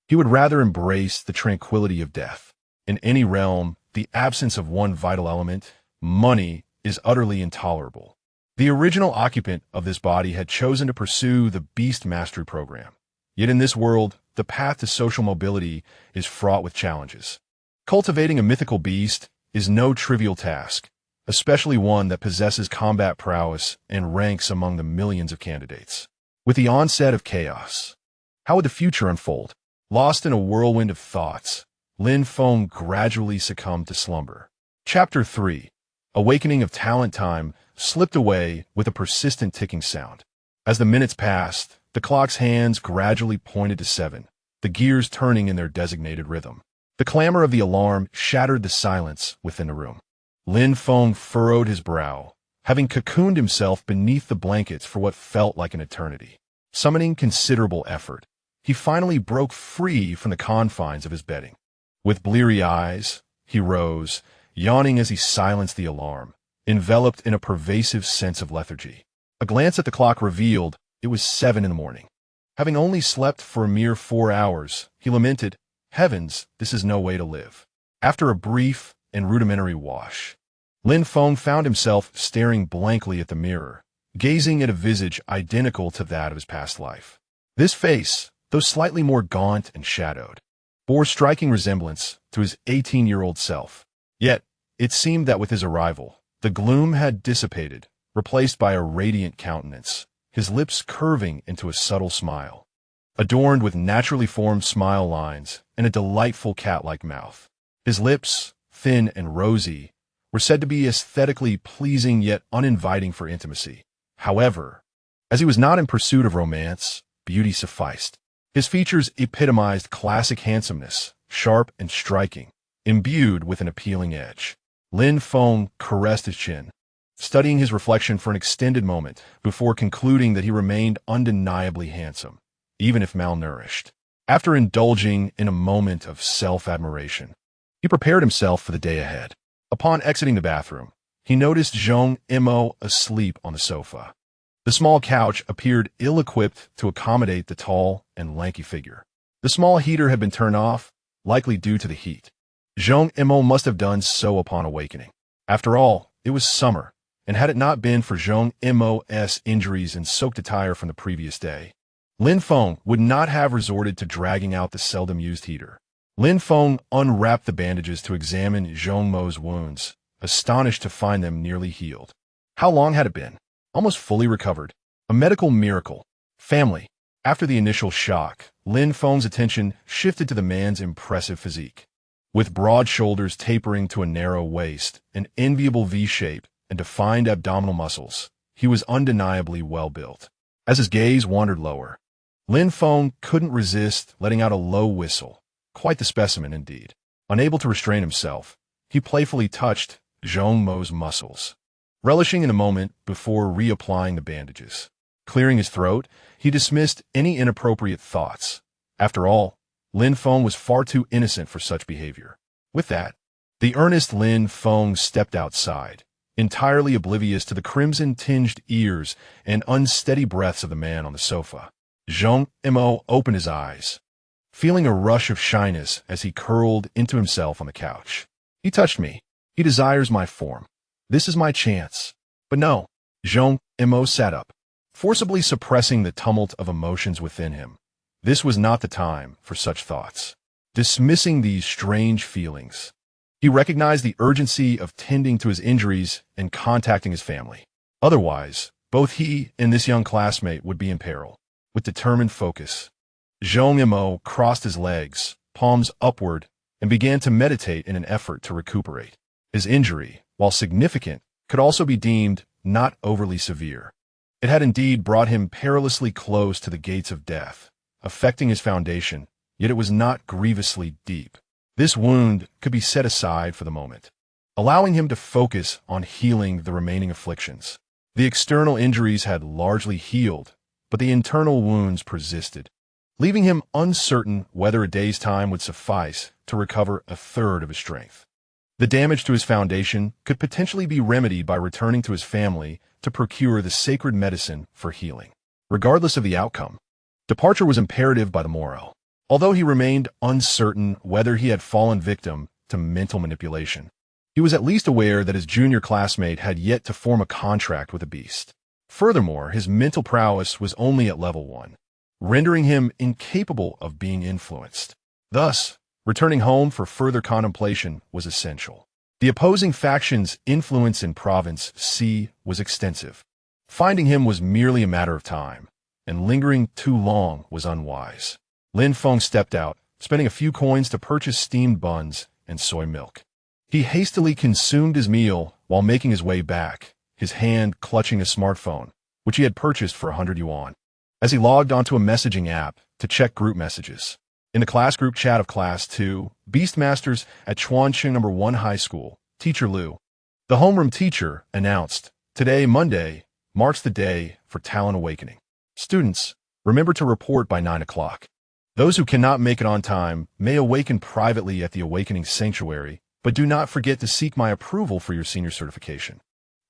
he would rather embrace the tranquility of death. In any realm, the absence of one vital element money is utterly intolerable. The original occupant of this body had chosen to pursue the beast mastery program. Yet in this world, the path to social mobility is fraught with challenges. Cultivating a mythical beast is no trivial task, especially one that possesses combat prowess and ranks among the millions of candidates. With the onset of chaos, how would the future unfold? Lost in a whirlwind of thoughts, Lin Feng gradually succumbed to slumber. Chapter 3. Awakening of Talent Time slipped away with a persistent ticking sound. As the minutes passed, the clock's hands gradually pointed to 7, the gears turning in their designated rhythm. The clamor of the alarm shattered the silence within the room. Lin Feng furrowed his brow, having cocooned himself beneath the blankets for what felt like an eternity. Summoning considerable effort, he finally broke free from the confines of his bedding. With bleary eyes, he rose, yawning as he silenced the alarm, enveloped in a pervasive sense of lethargy. A glance at the clock revealed it was 7 in the morning. Having only slept for a mere 4 hours, he lamented, "Heavens, this is no way to live." After a brief and rudimentary wash, Lin Feng found himself staring blankly at the mirror, gazing at a visage identical to that of his past life. This face, though slightly more gaunt and shadowed, bore striking resemblance to his 18-year-old self. Yet, it seemed that with his arrival, the gloom had dissipated, replaced by a radiant countenance, his lips curving into a subtle smile, adorned with naturally formed smile lines and a delightful cat-like mouth. His lips, thin and rosy, were said to be aesthetically pleasing yet uninviting for intimacy. However, as he was not in pursuit of romance, beauty sufficed. His features epitomized classic handsomeness, sharp and striking, imbued with an appealing edge. Lin Feng caressed his chin, studying his reflection for an extended moment before concluding that he remained undeniably handsome, even if malnourished. After indulging in a moment of self-admiration, he prepared himself for the day ahead. Upon exiting the bathroom, he noticed Zhong Imo asleep on the sofa. The small couch appeared ill-equipped to accommodate the tall and lanky figure. The small heater had been turned off, likely due to the heat. Zhong Imo must have done so upon awakening. After all, it was summer, and had it not been for Zhong Imo's injuries and soaked attire from the previous day, Lin Feng would not have resorted to dragging out the seldom-used heater. Lin Feng unwrapped the bandages to examine Zhong Mo's wounds, astonished to find them nearly healed. How long had it been? Almost fully recovered. A medical miracle. Family. After the initial shock, Lin Feng's attention shifted to the man's impressive physique. With broad shoulders tapering to a narrow waist, an enviable V-shape, and defined abdominal muscles, he was undeniably well-built. As his gaze wandered lower, Lin Feng couldn't resist letting out a low whistle. Quite the specimen indeed. Unable to restrain himself, he playfully touched Zhong Mo's muscles, relishing in a moment before reapplying the bandages. Clearing his throat, he dismissed any inappropriate thoughts. After all, Lin Feng was far too innocent for such behavior. With that, the earnest Lin Feng stepped outside, entirely oblivious to the crimson-tinged ears and unsteady breaths of the man on the sofa. Zhong Imo opened his eyes, feeling a rush of shyness as he curled into himself on the couch. He touched me. He desires my form. This is my chance. But no. Zhong Imo sat up, forcibly suppressing the tumult of emotions within him. This was not the time for such thoughts. Dismissing these strange feelings, he recognized the urgency of tending to his injuries and contacting his family. Otherwise, both he and this young classmate would be in peril. With determined focus, Zhong Imo crossed his legs, palms upward, and began to meditate in an effort to recuperate. His injury, while significant, could also be deemed not overly severe. It had indeed brought him perilously close to the gates of death, affecting his foundation, yet it was not grievously deep. This wound could be set aside for the moment, allowing him to focus on healing the remaining afflictions. The external injuries had largely healed, but the internal wounds persisted, leaving him uncertain whether a day's time would suffice to recover a third of his strength. The damage to his foundation could potentially be remedied by returning to his family to procure the sacred medicine for healing. Regardless of the outcome, departure was imperative by the morrow. Although he remained uncertain whether he had fallen victim to mental manipulation, He was at least aware that his junior classmate had yet to form a contract with a beast. Furthermore, his mental prowess was only at level 1, rendering him incapable of being influenced. Thus, returning home for further contemplation was essential. The opposing faction's influence in Province C was extensive. Finding him was merely a matter of time, and lingering too long was unwise. Lin Feng stepped out, spending a few coins to purchase steamed buns and soy milk. He hastily consumed his meal while making his way back, his hand clutching a smartphone, which he had purchased for 100 yuan. As he logged onto a messaging app to check group messages. In the class group chat of Class 2, Beastmasters at Chuanqing No. 1 High School, Teacher Liu, the homeroom teacher, announced, "Today, Monday, marks the day for Talent Awakening. Students, remember to report by 9 o'clock. Those who cannot make it on time may awaken privately at the Awakening Sanctuary, but do not forget to seek my approval for your senior certification."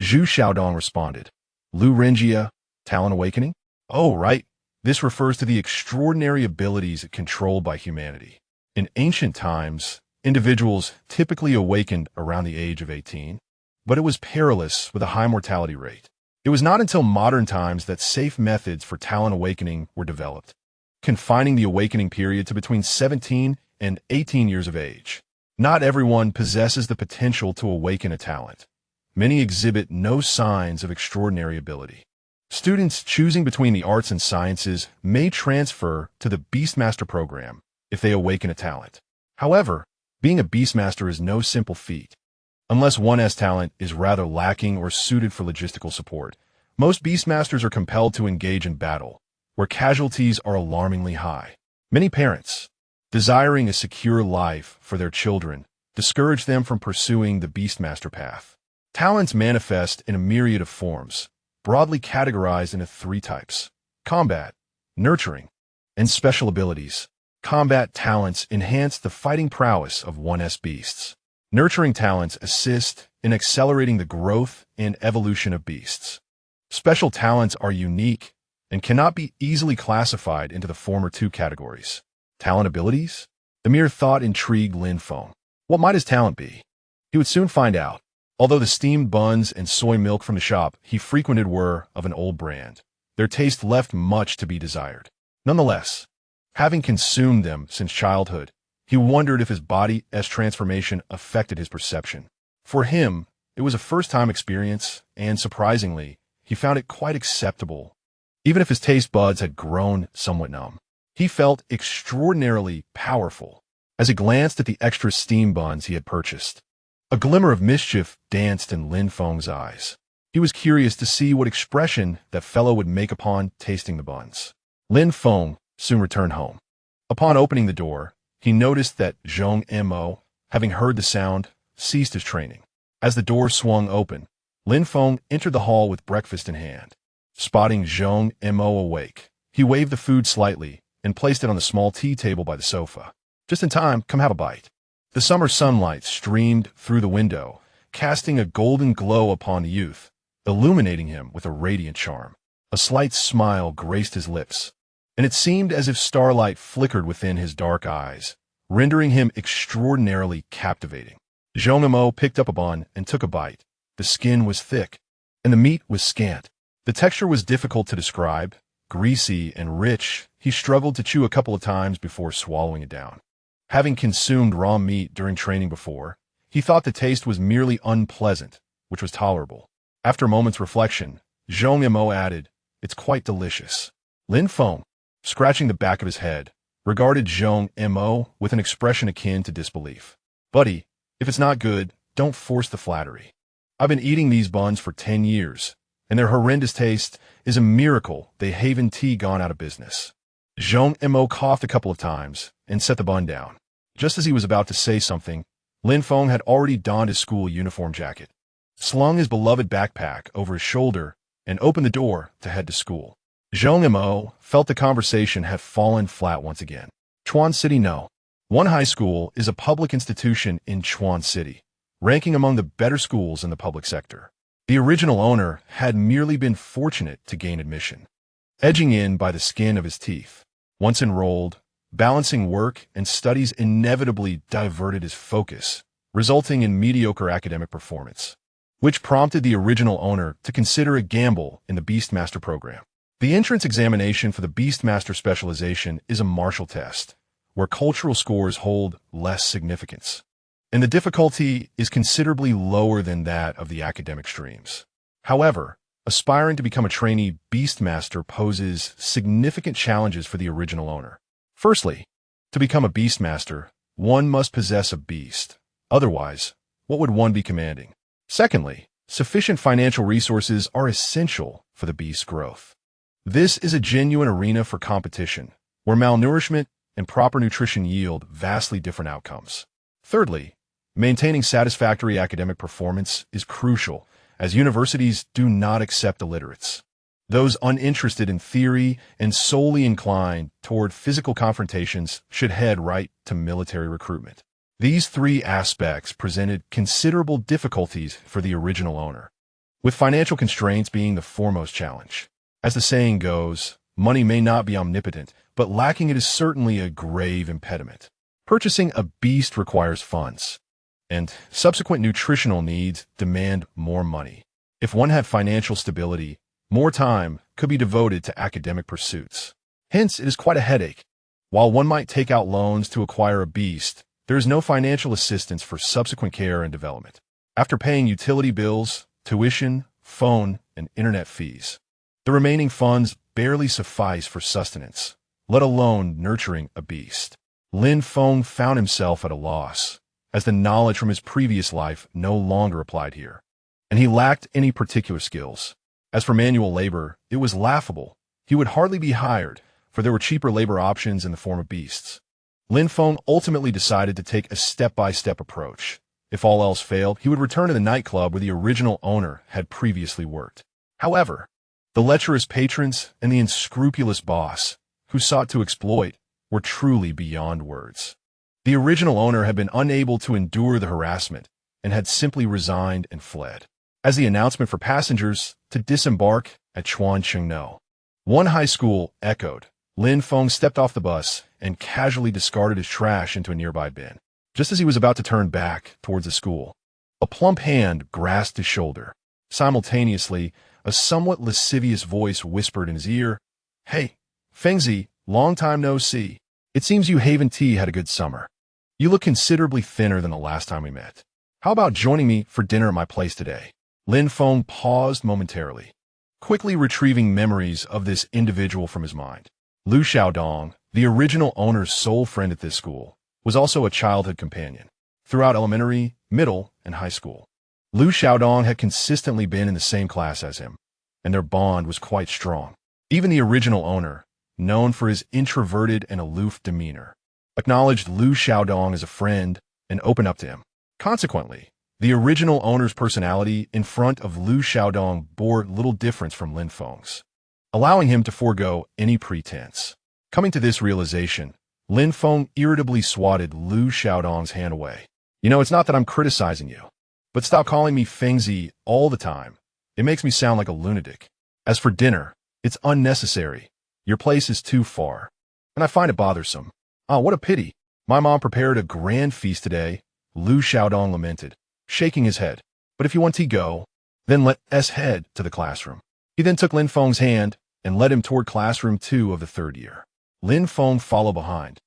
Zhu Xiaodong responded, "Lu Renjia, Talent Awakening? Oh, right. This refers to the extraordinary abilities controlled by humanity. In ancient times, individuals typically awakened around the age of 18, but it was perilous with a high mortality rate. It was not until modern times that safe methods for talent awakening were developed, confining the awakening period to between 17 and 18 years of age. Not everyone possesses the potential to awaken a talent. Many exhibit no signs of extraordinary ability. Students choosing between the arts and sciences may transfer to the Beastmaster program if they awaken a talent. However, being a Beastmaster is no simple feat. Unless one's talent is rather lacking or suited for logistical support, most Beastmasters are compelled to engage in battle, where casualties are alarmingly high. Many parents, desiring a secure life for their children, discourage them from pursuing the Beastmaster path. Talents manifest in a myriad of forms, broadly categorized into 3 types: combat, nurturing, and special abilities. Combat talents enhance the fighting prowess of one's beasts. Nurturing talents assist in accelerating the growth and evolution of beasts. Special talents are unique and cannot be easily classified into the former 2 categories. Talent abilities? The mere thought intrigued Lin Feng. What might his talent be? He would soon find out. Although the steamed buns and soy milk from the shop he frequented were of an old brand, their taste left much to be desired. Nonetheless, having consumed them since childhood, he wondered if his body's transformation affected his perception. For him, it was a first-time experience, and surprisingly, he found it quite acceptable. Even if his taste buds had grown somewhat numb, he felt extraordinarily powerful as he glanced at the extra steam buns he had purchased. A glimmer of mischief danced in Lin Feng's eyes. He was curious to see what expression that fellow would make upon tasting the buns. Lin Feng soon returned home. Upon opening the door, he noticed that Zhong Mo, having heard the sound, ceased his training. As the door swung open, Lin Feng entered the hall with breakfast in hand. Spotting Zhong Mo awake, he waved the food slightly and placed it on the small tea table by the sofa. "Just in time, come have a bite." The summer sunlight streamed through the window, casting a golden glow upon the youth, illuminating him with a radiant charm. A slight smile graced his lips, and it seemed as if starlight flickered within his dark eyes, rendering him extraordinarily captivating. Zhong Mo picked up a bun and took a bite. The skin was thick, and the meat was scant. The texture was difficult to describe, greasy and rich. He struggled to chew a couple of times before swallowing it down. Having consumed raw meat during training before, he thought the taste was merely unpleasant, which was tolerable. After a moment's reflection, Zhong Mo added, "It's quite delicious." Lin Feng, scratching the back of his head, regarded Zhong Mo with an expression akin to disbelief. "Buddy, if it's not good, don't force the flattery. I've been eating these buns for 10 years, and their horrendous taste is a miracle they haven't gone out of business." Zhong Mo coughed a couple of times and set the bun down. Just as he was about to say something, Lin Feng had already donned his school uniform jacket, slung his beloved backpack over his shoulder, and opened the door to head to school. Zhong Mo felt the conversation had fallen flat once again. Chuan City No. 1 High School is a public institution in Chuan City, ranking among the better schools in the public sector. The original owner had merely been fortunate to gain admission, edging in by the skin of his teeth. Once enrolled, balancing work and studies inevitably diverted his focus, resulting in mediocre academic performance, which prompted the original owner to consider a gamble in the Beastmaster program. The entrance examination for the Beastmaster specialization is a martial test, where cultural scores hold less significance, and the difficulty is considerably lower than that of the academic streams. However, aspiring to become a trainee Beastmaster poses significant challenges for the original owner. Firstly, to become a Beastmaster, one must possess a beast. Otherwise, what would one be commanding? Secondly, sufficient financial resources are essential for the beast's growth. This is a genuine arena for competition, where malnourishment and proper nutrition yield vastly different outcomes. Thirdly, maintaining satisfactory academic performance is crucial, as universities do not accept illiterates. Those uninterested in theory and solely inclined toward physical confrontations should head right to military recruitment. These three aspects presented considerable difficulties for the original owner, with financial constraints being the foremost challenge. As the saying goes, money may not be omnipotent, but lacking it is certainly a grave impediment. Purchasing a beast requires funds, and subsequent nutritional needs demand more money. If one had financial stability, more time could be devoted to academic pursuits. Hence, it is quite a headache. While one might take out loans to acquire a beast, there is no financial assistance for subsequent care and development. After paying utility bills, tuition, phone, and internet fees, the remaining funds barely suffice for sustenance, let alone nurturing a beast. Lin Feng found himself at a loss, as the knowledge from his previous life no longer applied here, and he lacked any particular skills. As for manual labor, it was laughable. He would hardly be hired, for there were cheaper labor options in the form of beasts. Lin Feng ultimately decided to take a step-by-step approach. If all else failed, he would return to the nightclub where the original owner had previously worked. However, the lecherous patrons and the unscrupulous boss, who sought to exploit, were truly beyond words. The original owner had been unable to endure the harassment and had simply resigned and fled. As the announcement for passengers to disembark at Chuanchengno, one high school echoed, Lin Feng stepped off the bus and casually discarded his trash into a nearby bin. Just as he was about to turn back towards the school, a plump hand grasped his shoulder. Simultaneously, a somewhat lascivious voice whispered in his ear, "Hey, Fengzi, long time no see. It seems you Haven Tea had a good summer. You look considerably thinner than the last time we met. How about joining me for dinner at my place today?" Lin Feng paused momentarily, quickly retrieving memories of this individual from his mind. Lu Xiaodong, the original owner's sole friend at this school, was also a childhood companion. Throughout elementary, middle, and high school, Lu Xiaodong had consistently been in the same class as him, and their bond was quite strong. Even the original owner, known for his introverted and aloof demeanor, acknowledged Lu Xiaodong as a friend and opened up to him. Consequently, the original owner's personality in front of Lu Xiaodong bore little difference from Lin Feng's, allowing him to forego any pretense. Coming to this realization, Lin Feng irritably swatted Lu Xiaodong's hand away. "You know, it's not that I'm criticizing you, but stop calling me Fengzi all the time. It makes me sound like a lunatic. As for dinner, it's unnecessary. Your place is too far, and I find it bothersome." "Ah, what a pity. My mom prepared a grand feast today," Lu Xiaodong lamented, shaking his head. "But if you want to go, then let us head to the classroom." He then took Lin Feng's hand and led him toward classroom 2 of the 3rd year. Lin Feng followed behind,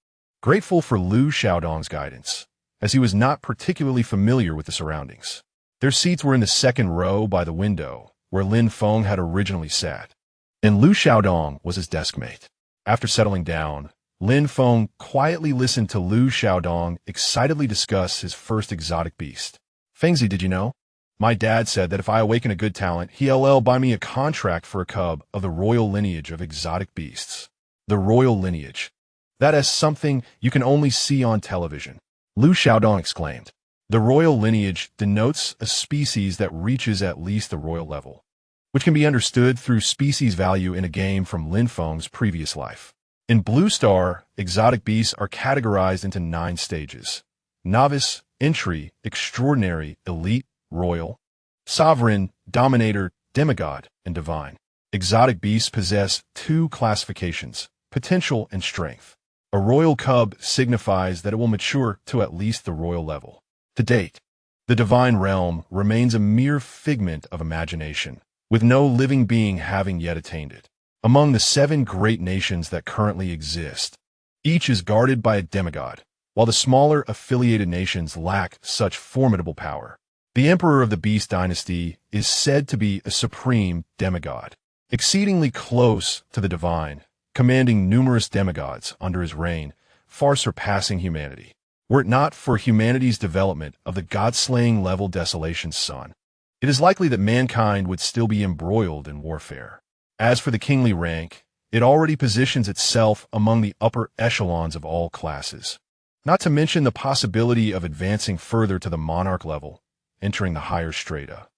grateful for Lu Xiaodong's guidance, as he was not particularly familiar with the surroundings. Their seats were in the 2nd row by the window, where Lin Feng had originally sat, and Lu Xiaodong was his deskmate. After settling down, Lin Feng quietly listened to Lu Xiaodong excitedly discuss his first exotic beast. "Fengzi, did you know? My dad said that if I awaken a good talent, he'll buy me a contract for a cub of the royal lineage of exotic beasts." The royal lineage. That is something you can only see on television, Lu Xiaodong exclaimed. The royal lineage denotes a species that reaches at least the royal level, which can be understood through species value in a game from Lin Feng's previous life. In Blue Star, exotic beasts are categorized into 9 stages: novice, entry, extraordinary, elite, royal, sovereign, dominator, demigod, and divine. Exotic beasts possess 2 classifications: potential and strength. A royal cub signifies that it will mature to at least the royal level. To date, the divine realm remains a mere figment of imagination, with no living being having yet attained it. Among the 7 great nations that currently exist, each is guarded by a demigod, while the smaller affiliated nations lack such formidable power. The emperor of the Beast dynasty is said to be a supreme demigod, exceedingly close to the divine, commanding numerous demigods under his reign, far surpassing humanity. Were it not for humanity's development of the god-slaying level Desolation's son, it is likely that mankind would still be embroiled in warfare. As for the kingly rank, it already positions itself among the upper echelons of all classes, not to mention the possibility of advancing further to the monarch level, entering the higher strata.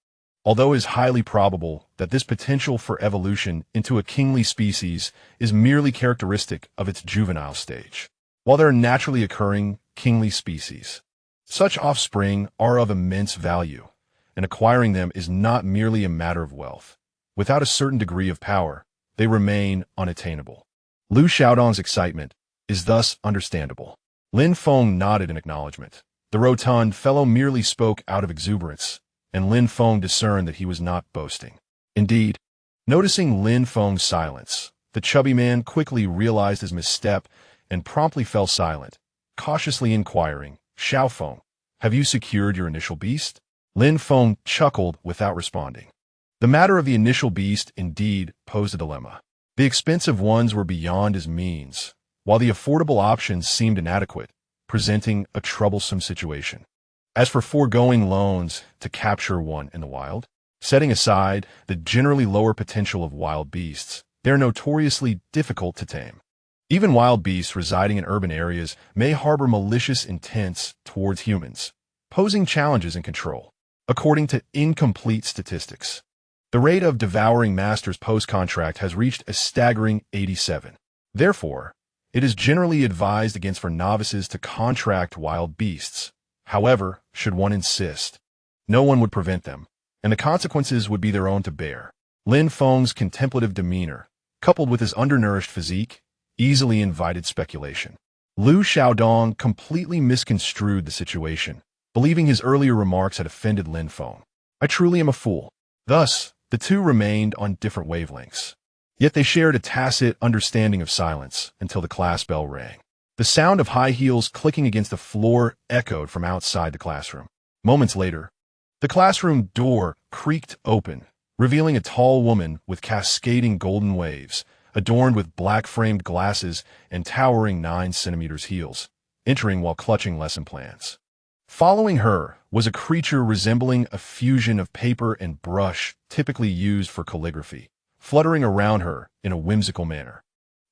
Although it is highly probable that this potential for evolution into a kingly species is merely characteristic of its juvenile stage. While there are naturally occurring kingly species, such offspring are of immense value, and acquiring them is not merely a matter of wealth. Without a certain degree of power, they remain unattainable. Lu Xiaodong's excitement is thus understandable. Lin Feng nodded in acknowledgement. The rotund fellow merely spoke out of exuberance, and Lin Feng discerned that he was not boasting. Indeed, noticing Lin Feng's silence, the chubby man quickly realized his misstep and promptly fell silent, cautiously inquiring, "Xiao Feng, have you secured your initial beast?" Lin Feng chuckled without responding. The matter of the initial beast indeed posed a dilemma. The expensive ones were beyond his means, while the affordable options seemed inadequate, presenting a troublesome situation. As for foregoing loans to capture one in the wild, setting aside the generally lower potential of wild beasts, they are notoriously difficult to tame. Even wild beasts residing in urban areas may harbor malicious intents towards humans, posing challenges in control. According to incomplete statistics, the rate of devouring masters post-contract has reached a staggering 87. Therefore, it is generally advised against for novices to contract wild beasts. However, should one insist, no one would prevent them, and the consequences would be their own to bear. Lin Feng's contemplative demeanor, coupled with his undernourished physique, easily invited speculation. Lu Xiaodong completely misconstrued the situation, believing his earlier remarks had offended Lin Feng. "I truly am a fool." Thus, the two remained on different wavelengths. Yet they shared a tacit understanding of silence until the class bell rang. The sound of high heels clicking against the floor echoed from outside the classroom. Moments later, the classroom door creaked open, revealing a tall woman with cascading golden waves, adorned with black-framed glasses and towering 9 centimeters heels, entering while clutching lesson plans. Following her was a creature resembling a fusion of paper and brush typically used for calligraphy, fluttering around her in a whimsical manner.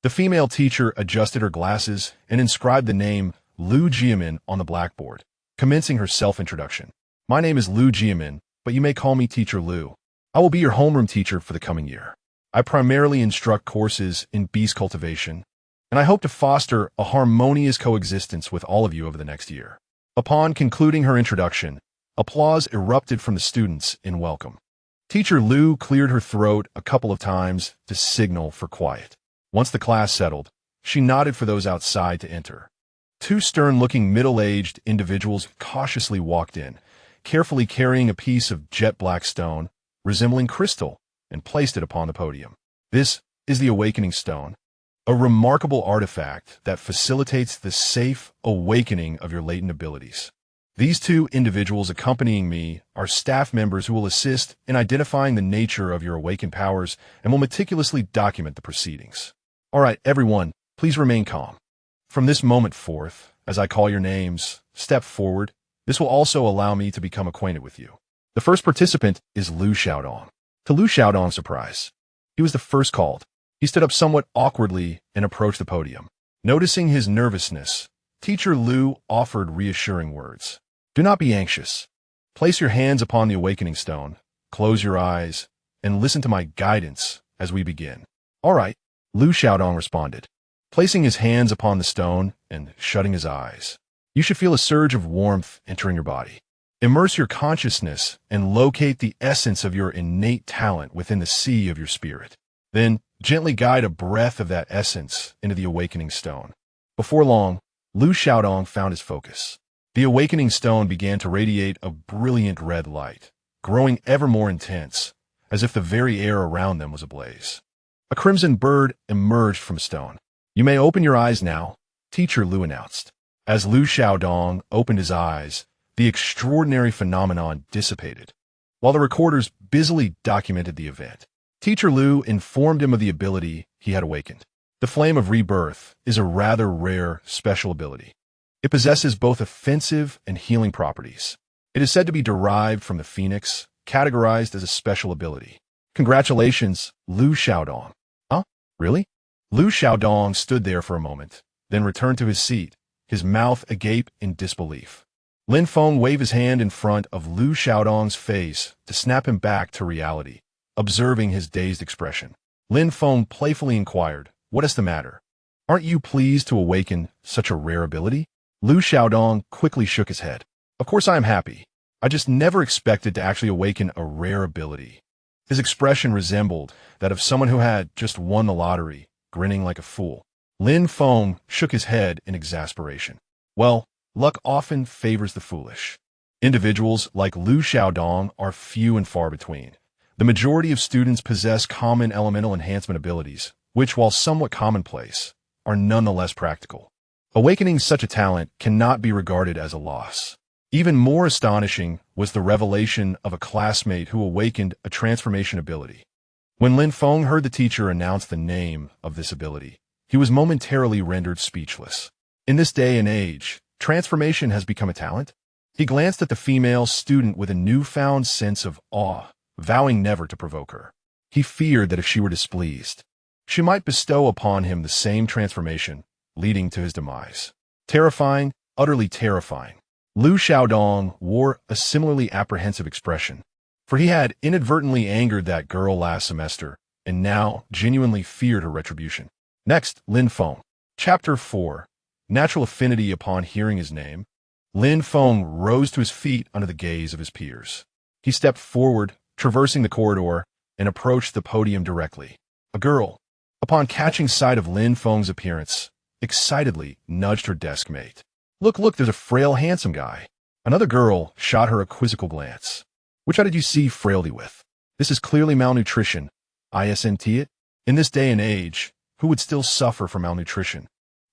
The female teacher adjusted her glasses and inscribed the name Lu Jiamin on the blackboard, commencing her self-introduction. "My name is Lu Jiamin, but you may call me Teacher Lu. I will be your homeroom teacher for the coming year. I primarily instruct courses in beast cultivation, and I hope to foster a harmonious coexistence with all of you over the next year." Upon concluding her introduction, applause erupted from the students in welcome. Teacher Lu cleared her throat a couple of times to signal for quiet. Once the class settled, she nodded for those outside to enter. 2 stern-looking middle-aged individuals cautiously walked in, carefully carrying a piece of jet-black stone, resembling crystal, and placed it upon the podium. "This is the Awakening Stone, a remarkable artifact that facilitates the safe awakening of your latent abilities. These 2 individuals accompanying me are staff members who will assist in identifying the nature of your awakened powers and will meticulously document the proceedings. All right, everyone, please remain calm. From this moment forth, as I call your names, step forward. This will also allow me to become acquainted with you." The first participant is Lu Xiaodong. To Lu Xiaodong's surprise, he was the first called. He stood up somewhat awkwardly and approached the podium. Noticing his nervousness, Teacher Lu offered reassuring words. "Do not be anxious. Place your hands upon the Awakening Stone, close your eyes, and listen to my guidance as we begin." "All right," Lu Xiaodong responded, placing his hands upon the stone and shutting his eyes. "You should feel a surge of warmth entering your body. Immerse your consciousness and locate the essence of your innate talent within the sea of your spirit. Then, gently guide a breath of that essence into the Awakening Stone." Before long, Lu Xiaodong found his focus. The awakening stone began to radiate a brilliant red light, growing ever more intense, as if the very air around them was ablaze. A crimson bird emerged from stone. "You may open your eyes now," Teacher Lu announced. As Lu Xiaodong opened his eyes, the extraordinary phenomenon dissipated. While the recorders busily documented the event, Teacher Lu informed him of the ability he had awakened. The Flame of Rebirth is a rather rare special ability. It possesses both offensive and healing properties. It is said to be derived from the phoenix, categorized as a special ability. "Congratulations, Lu Xiaodong." "Huh? Really?" Lu Xiaodong stood there for a moment, then returned to his seat, his mouth agape in disbelief. Lin Feng waved his hand in front of Lu Xiaodong's face to snap him back to reality, observing his dazed expression. Lin Feng playfully inquired, "What is the matter? Aren't you pleased to awaken such a rare ability?" Lu Xiaodong quickly shook his head. "Of course I am happy. I just never expected to actually awaken a rare ability." His expression resembled that of someone who had just won the lottery, grinning like a fool. Lin Feng shook his head in exasperation. "Well, luck often favors the foolish. Individuals like Lu Xiaodong are few and far between. The majority of students possess common elemental enhancement abilities, which, while somewhat commonplace, are nonetheless practical. Awakening such a talent cannot be regarded as a loss." Even more astonishing was the revelation of a classmate who awakened a transformation ability. When Lin Feng heard the teacher announce the name of this ability, he was momentarily rendered speechless. In this day and age, transformation has become a talent? He glanced at the female student with a newfound sense of awe, vowing never to provoke her. He feared that if she were displeased, she might bestow upon him the same transformation, leading to his demise. Terrifying, utterly terrifying. Lu Xiaodong wore a similarly apprehensive expression, for he had inadvertently angered that girl last semester, and now genuinely feared her retribution. Next, Lin Feng. Chapter 4. Natural Affinity. Upon hearing his name, Lin Feng rose to his feet under the gaze of his peers. He stepped forward, traversing the corridor, and approached the podium directly. A girl, upon catching sight of Lin Feng's appearance, excitedly nudged her desk mate. Look, there's a frail, handsome guy." Another girl shot her a quizzical glance. "Which eye did you see frailty with? This is clearly malnutrition. Isn't it? In this day and age, who would still suffer from malnutrition?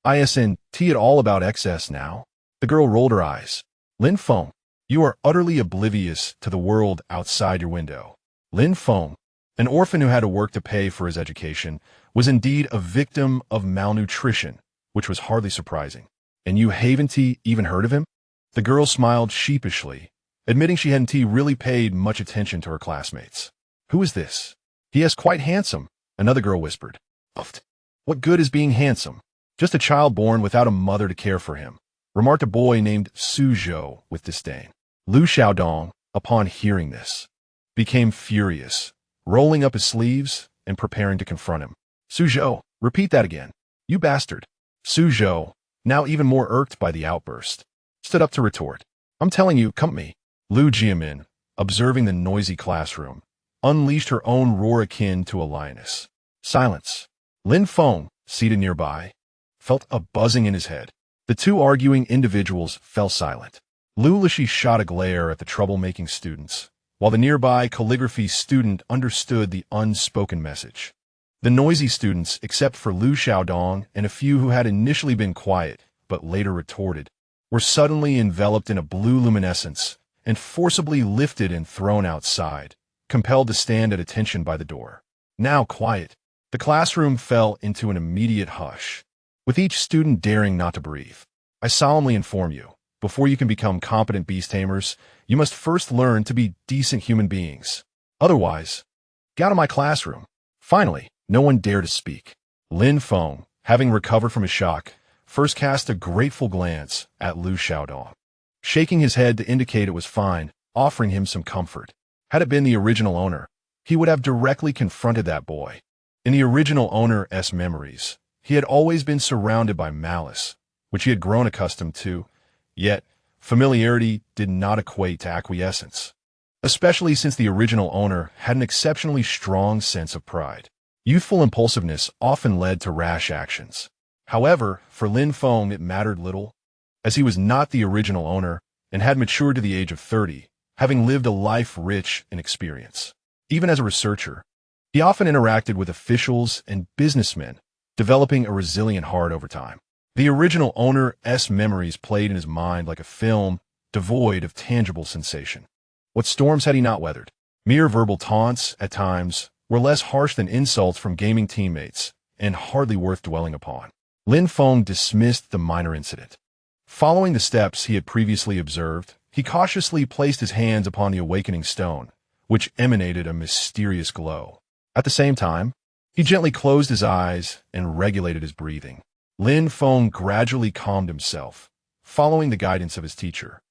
Isn't it all about excess now?" The girl rolled her eyes. "Lin Feng, you are utterly oblivious to the world outside your window." Lin Feng, an orphan who had to work to pay for his education, was indeed a victim of malnutrition, which was hardly surprising. "And you haven't even heard of him?" The girl smiled sheepishly, admitting she hadn't really paid much attention to her classmates. "Who is this?" "He is quite handsome," another girl whispered. "Uft. What good is being handsome? Just a child born without a mother to care for him," remarked a boy named Suzhou with disdain. Lu Xiaodong, upon hearing this, became furious, rolling up his sleeves and preparing to confront him. "Suzhou, repeat that again. You bastard." Suzhou, now even more irked by the outburst, stood up to retort. "I'm telling you, come at me." Lu Jiamin, observing the noisy classroom, unleashed her own roar akin to a lioness. Silence. Lin Feng, seated nearby, felt a buzzing in his head. The two arguing individuals fell silent. Lu Lishi shot a glare at the troublemaking students, while the nearby calligraphy student understood the unspoken message. The noisy students, except for Lu Xiaodong and a few who had initially been quiet but later retorted, were suddenly enveloped in a blue luminescence and forcibly lifted and thrown outside, compelled to stand at attention by the door. Now quiet. The classroom fell into an immediate hush, with each student daring not to breathe. "I solemnly inform you, before you can become competent beast tamers, you must first learn to be decent human beings. Otherwise, get out of my classroom." Finally, no one dared to speak. Lin Feng, having recovered from his shock, first cast a grateful glance at Lu Xiaodong, shaking his head to indicate it was fine, offering him some comfort. Had it been the original owner, he would have directly confronted that boy. In the original owner's memories, he had always been surrounded by malice, which he had grown accustomed to, yet familiarity did not equate to acquiescence, especially since the original owner had an exceptionally strong sense of pride. Youthful impulsiveness often led to rash actions. However, for Lin Feng it mattered little. as he was not the original owner and had matured to the age of 30, having lived a life rich in experience. Even as a researcher, he often interacted with officials and businessmen, developing a resilient heart over time. The original owner's memories played in his mind like a film, devoid of tangible sensation. What storms had he not weathered? Mere verbal taunts, at times, were less harsh than insults from gaming teammates, and hardly worth dwelling upon. Lin Feng dismissed the minor incident. Following the steps he had previously observed, he cautiously placed his hands upon the awakening stone, which emanated a mysterious glow. At the same time, he gently closed his eyes and regulated his breathing. Lin Feng gradually calmed himself, following the guidance of his teacher,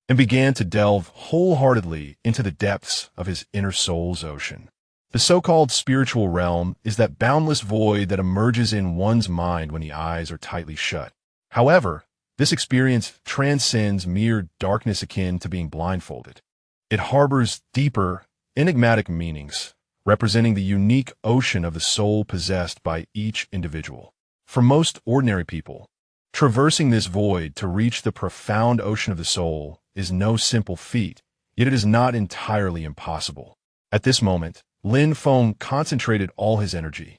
and began to delve wholeheartedly into the depths of his inner soul's ocean. The so-called spiritual realm is that boundless void that emerges in one's mind when the eyes are tightly shut. However, this experience transcends mere darkness akin to being blindfolded. It harbors deeper, enigmatic meanings, representing the unique ocean of the soul possessed by each individual. For most ordinary people, traversing this void to reach the profound ocean of the soul is no simple feat, yet it is not entirely impossible. At this moment, Lin Feng concentrated all his energy,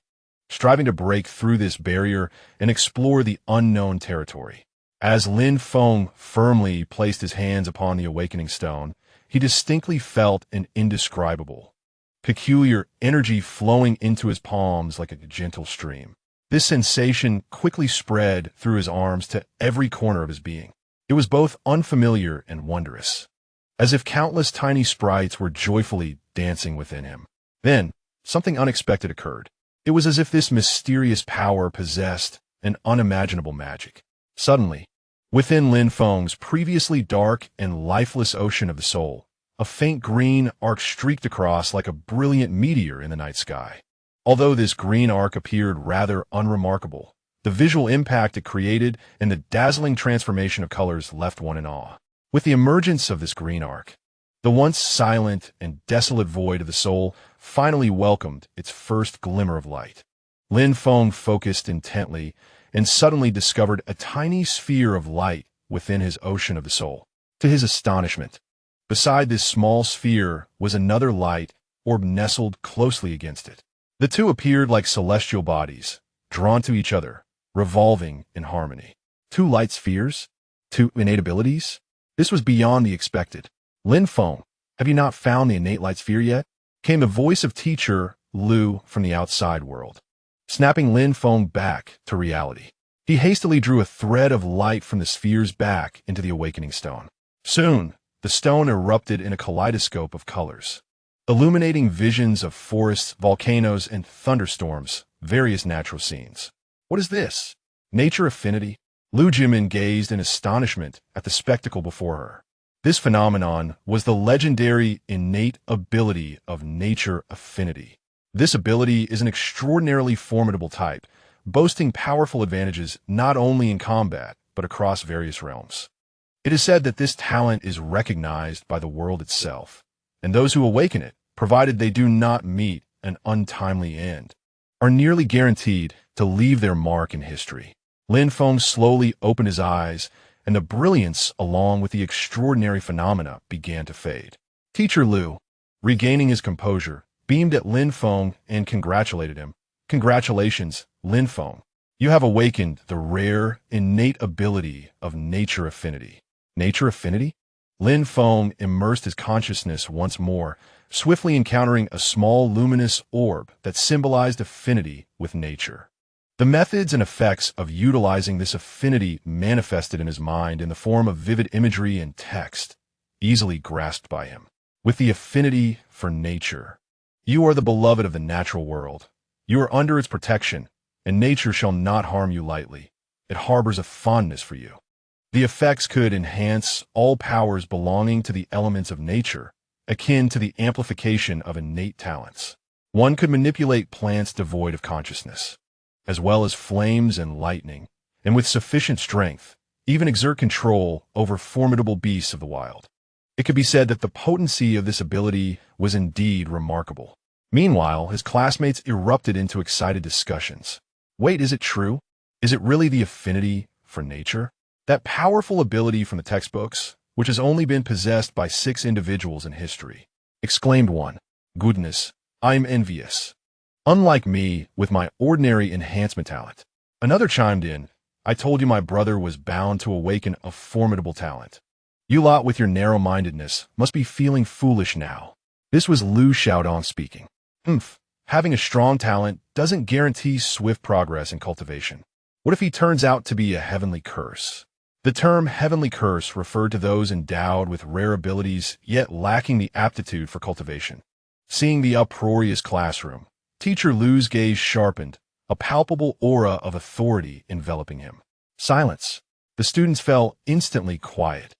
striving to break through this barrier and explore the unknown territory. As Lin Feng firmly placed his hands upon the awakening stone, he distinctly felt an indescribable, peculiar energy flowing into his palms like a gentle stream. This sensation quickly spread through his arms to every corner of his being. It was both unfamiliar and wondrous, as if countless tiny sprites were joyfully dancing within him. Then, something unexpected occurred. It was as if this mysterious power possessed an unimaginable magic. Suddenly, within Lin Feng's previously dark and lifeless ocean of the soul, a faint green arc streaked across like a brilliant meteor in the night sky. Although this green arc appeared rather unremarkable, the visual impact it created and the dazzling transformation of colors left one in awe. With the emergence of this green arc, the once silent and desolate void of the soul finally welcomed its first glimmer of light. Lin Feng focused intently and suddenly discovered a tiny sphere of light within his ocean of the soul. To his astonishment, beside this small sphere was another light orb nestled closely against it. The two appeared like celestial bodies, drawn to each other, revolving in harmony. Two light spheres? Two innate abilities? This was beyond the expected. Lin Feng, have you not found the innate light sphere yet? Came the voice of teacher Lu from the outside world, snapping Lin Feng back to reality. He hastily drew a thread of light from the sphere's back into the awakening stone. Soon, the stone erupted in a kaleidoscope of colors, illuminating visions of forests, volcanoes, and thunderstorms, various natural scenes. What is this? Nature affinity? Lu Jimin gazed in astonishment at the spectacle before her. This phenomenon was the legendary innate ability of nature affinity. This ability is an extraordinarily formidable type, boasting powerful advantages not only in combat, but across various realms. It is said that this talent is recognized by the world itself, and those who awaken it, provided they do not meet an untimely end, are nearly guaranteed to leave their mark in history. Lin Feng slowly opened his eyes, and the brilliance along with the extraordinary phenomena began to fade. Teacher Lu, regaining his composure, beamed at Lin Feng and congratulated him. Congratulations, Lin Feng. You have awakened the rare, innate ability of nature affinity. Nature affinity? Lin Feng immersed his consciousness once more, swiftly encountering a small luminous orb that symbolized affinity with nature. The methods and effects of utilizing this affinity manifested in his mind in the form of vivid imagery and text, easily grasped by him. With the affinity for nature, you are the beloved of the natural world. You are under its protection, and nature shall not harm you lightly. It harbors a fondness for you. The effects could enhance all powers belonging to the elements of nature, akin to the amplification of innate talents. One could manipulate plants devoid of consciousness, as well as flames and lightning, and with sufficient strength, even exert control over formidable beasts of the wild. It could be said that the potency of this ability was indeed remarkable. Meanwhile, his classmates erupted into excited discussions. Wait, is it true? Is it really the affinity for nature? That powerful ability from the textbooks, which has only been possessed by 6 individuals in history. Exclaimed one. Goodness, I'm envious. Unlike me, with my ordinary enhancement talent. Another chimed in. I told you my brother was bound to awaken a formidable talent. You lot with your narrow-mindedness must be feeling foolish now. This was Lu Xiaodong speaking. Having a strong talent doesn't guarantee swift progress in cultivation. What if he turns out to be a heavenly curse? The term heavenly curse referred to those endowed with rare abilities yet lacking the aptitude for cultivation. Seeing the uproarious classroom, Teacher Lu's gaze sharpened, a palpable aura of authority enveloping him. Silence. The students fell instantly quiet.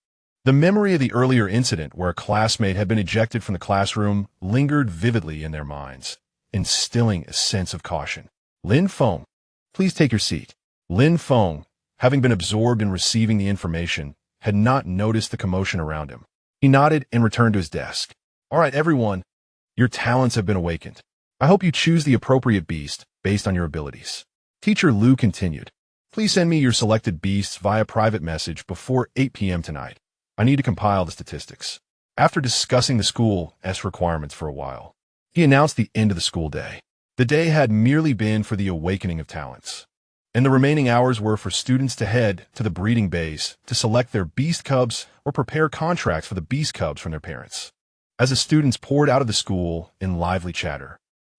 The memory of the earlier incident where a classmate had been ejected from the classroom lingered vividly in their minds, instilling a sense of caution. Lin Feng, please take your seat. Lin Feng, having been absorbed in receiving the information, had not noticed the commotion around him. He nodded and returned to his desk. All right, everyone, your talents have been awakened. I hope you choose the appropriate beast based on your abilities. Teacher Lu continued. Please send me your selected beasts via private message before 8 p.m. tonight. I need to compile the statistics. After discussing the school's requirements for a while, he announced the end of the school day. The day had merely been for the awakening of talents, and the remaining hours were for students to head to the breeding bays to select their beast cubs or prepare contracts for the beast cubs from their parents. As the students poured out of the school in lively chatter,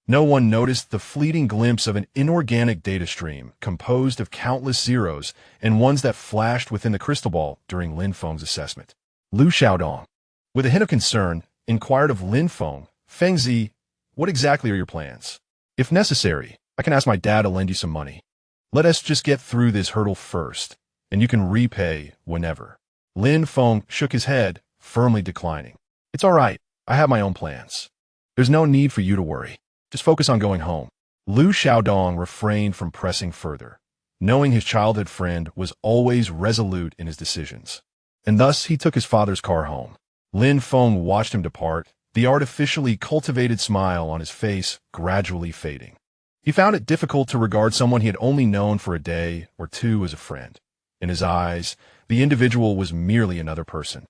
no one noticed the fleeting glimpse of an inorganic data stream composed of countless zeros and ones that flashed within the crystal ball during Lin Feng's assessment. Lu Xiaodong, with a hint of concern, inquired of Lin Feng, Fengzi, what exactly are your plans? If necessary, I can ask my dad to lend you some money. Let us just get through this hurdle first, and you can repay whenever. Lin Feng shook his head, firmly declining. It's all right, I have my own plans. There's no need for you to worry. Just focus on going home. Lu Xiaodong refrained from pressing further, knowing his childhood friend was always resolute in his decisions. And thus he took his father's car home. Lin Feng watched him depart, the artificially cultivated smile on his face gradually fading. He found it difficult to regard someone he had only known for a day or two as a friend. In his eyes, the individual was merely another person.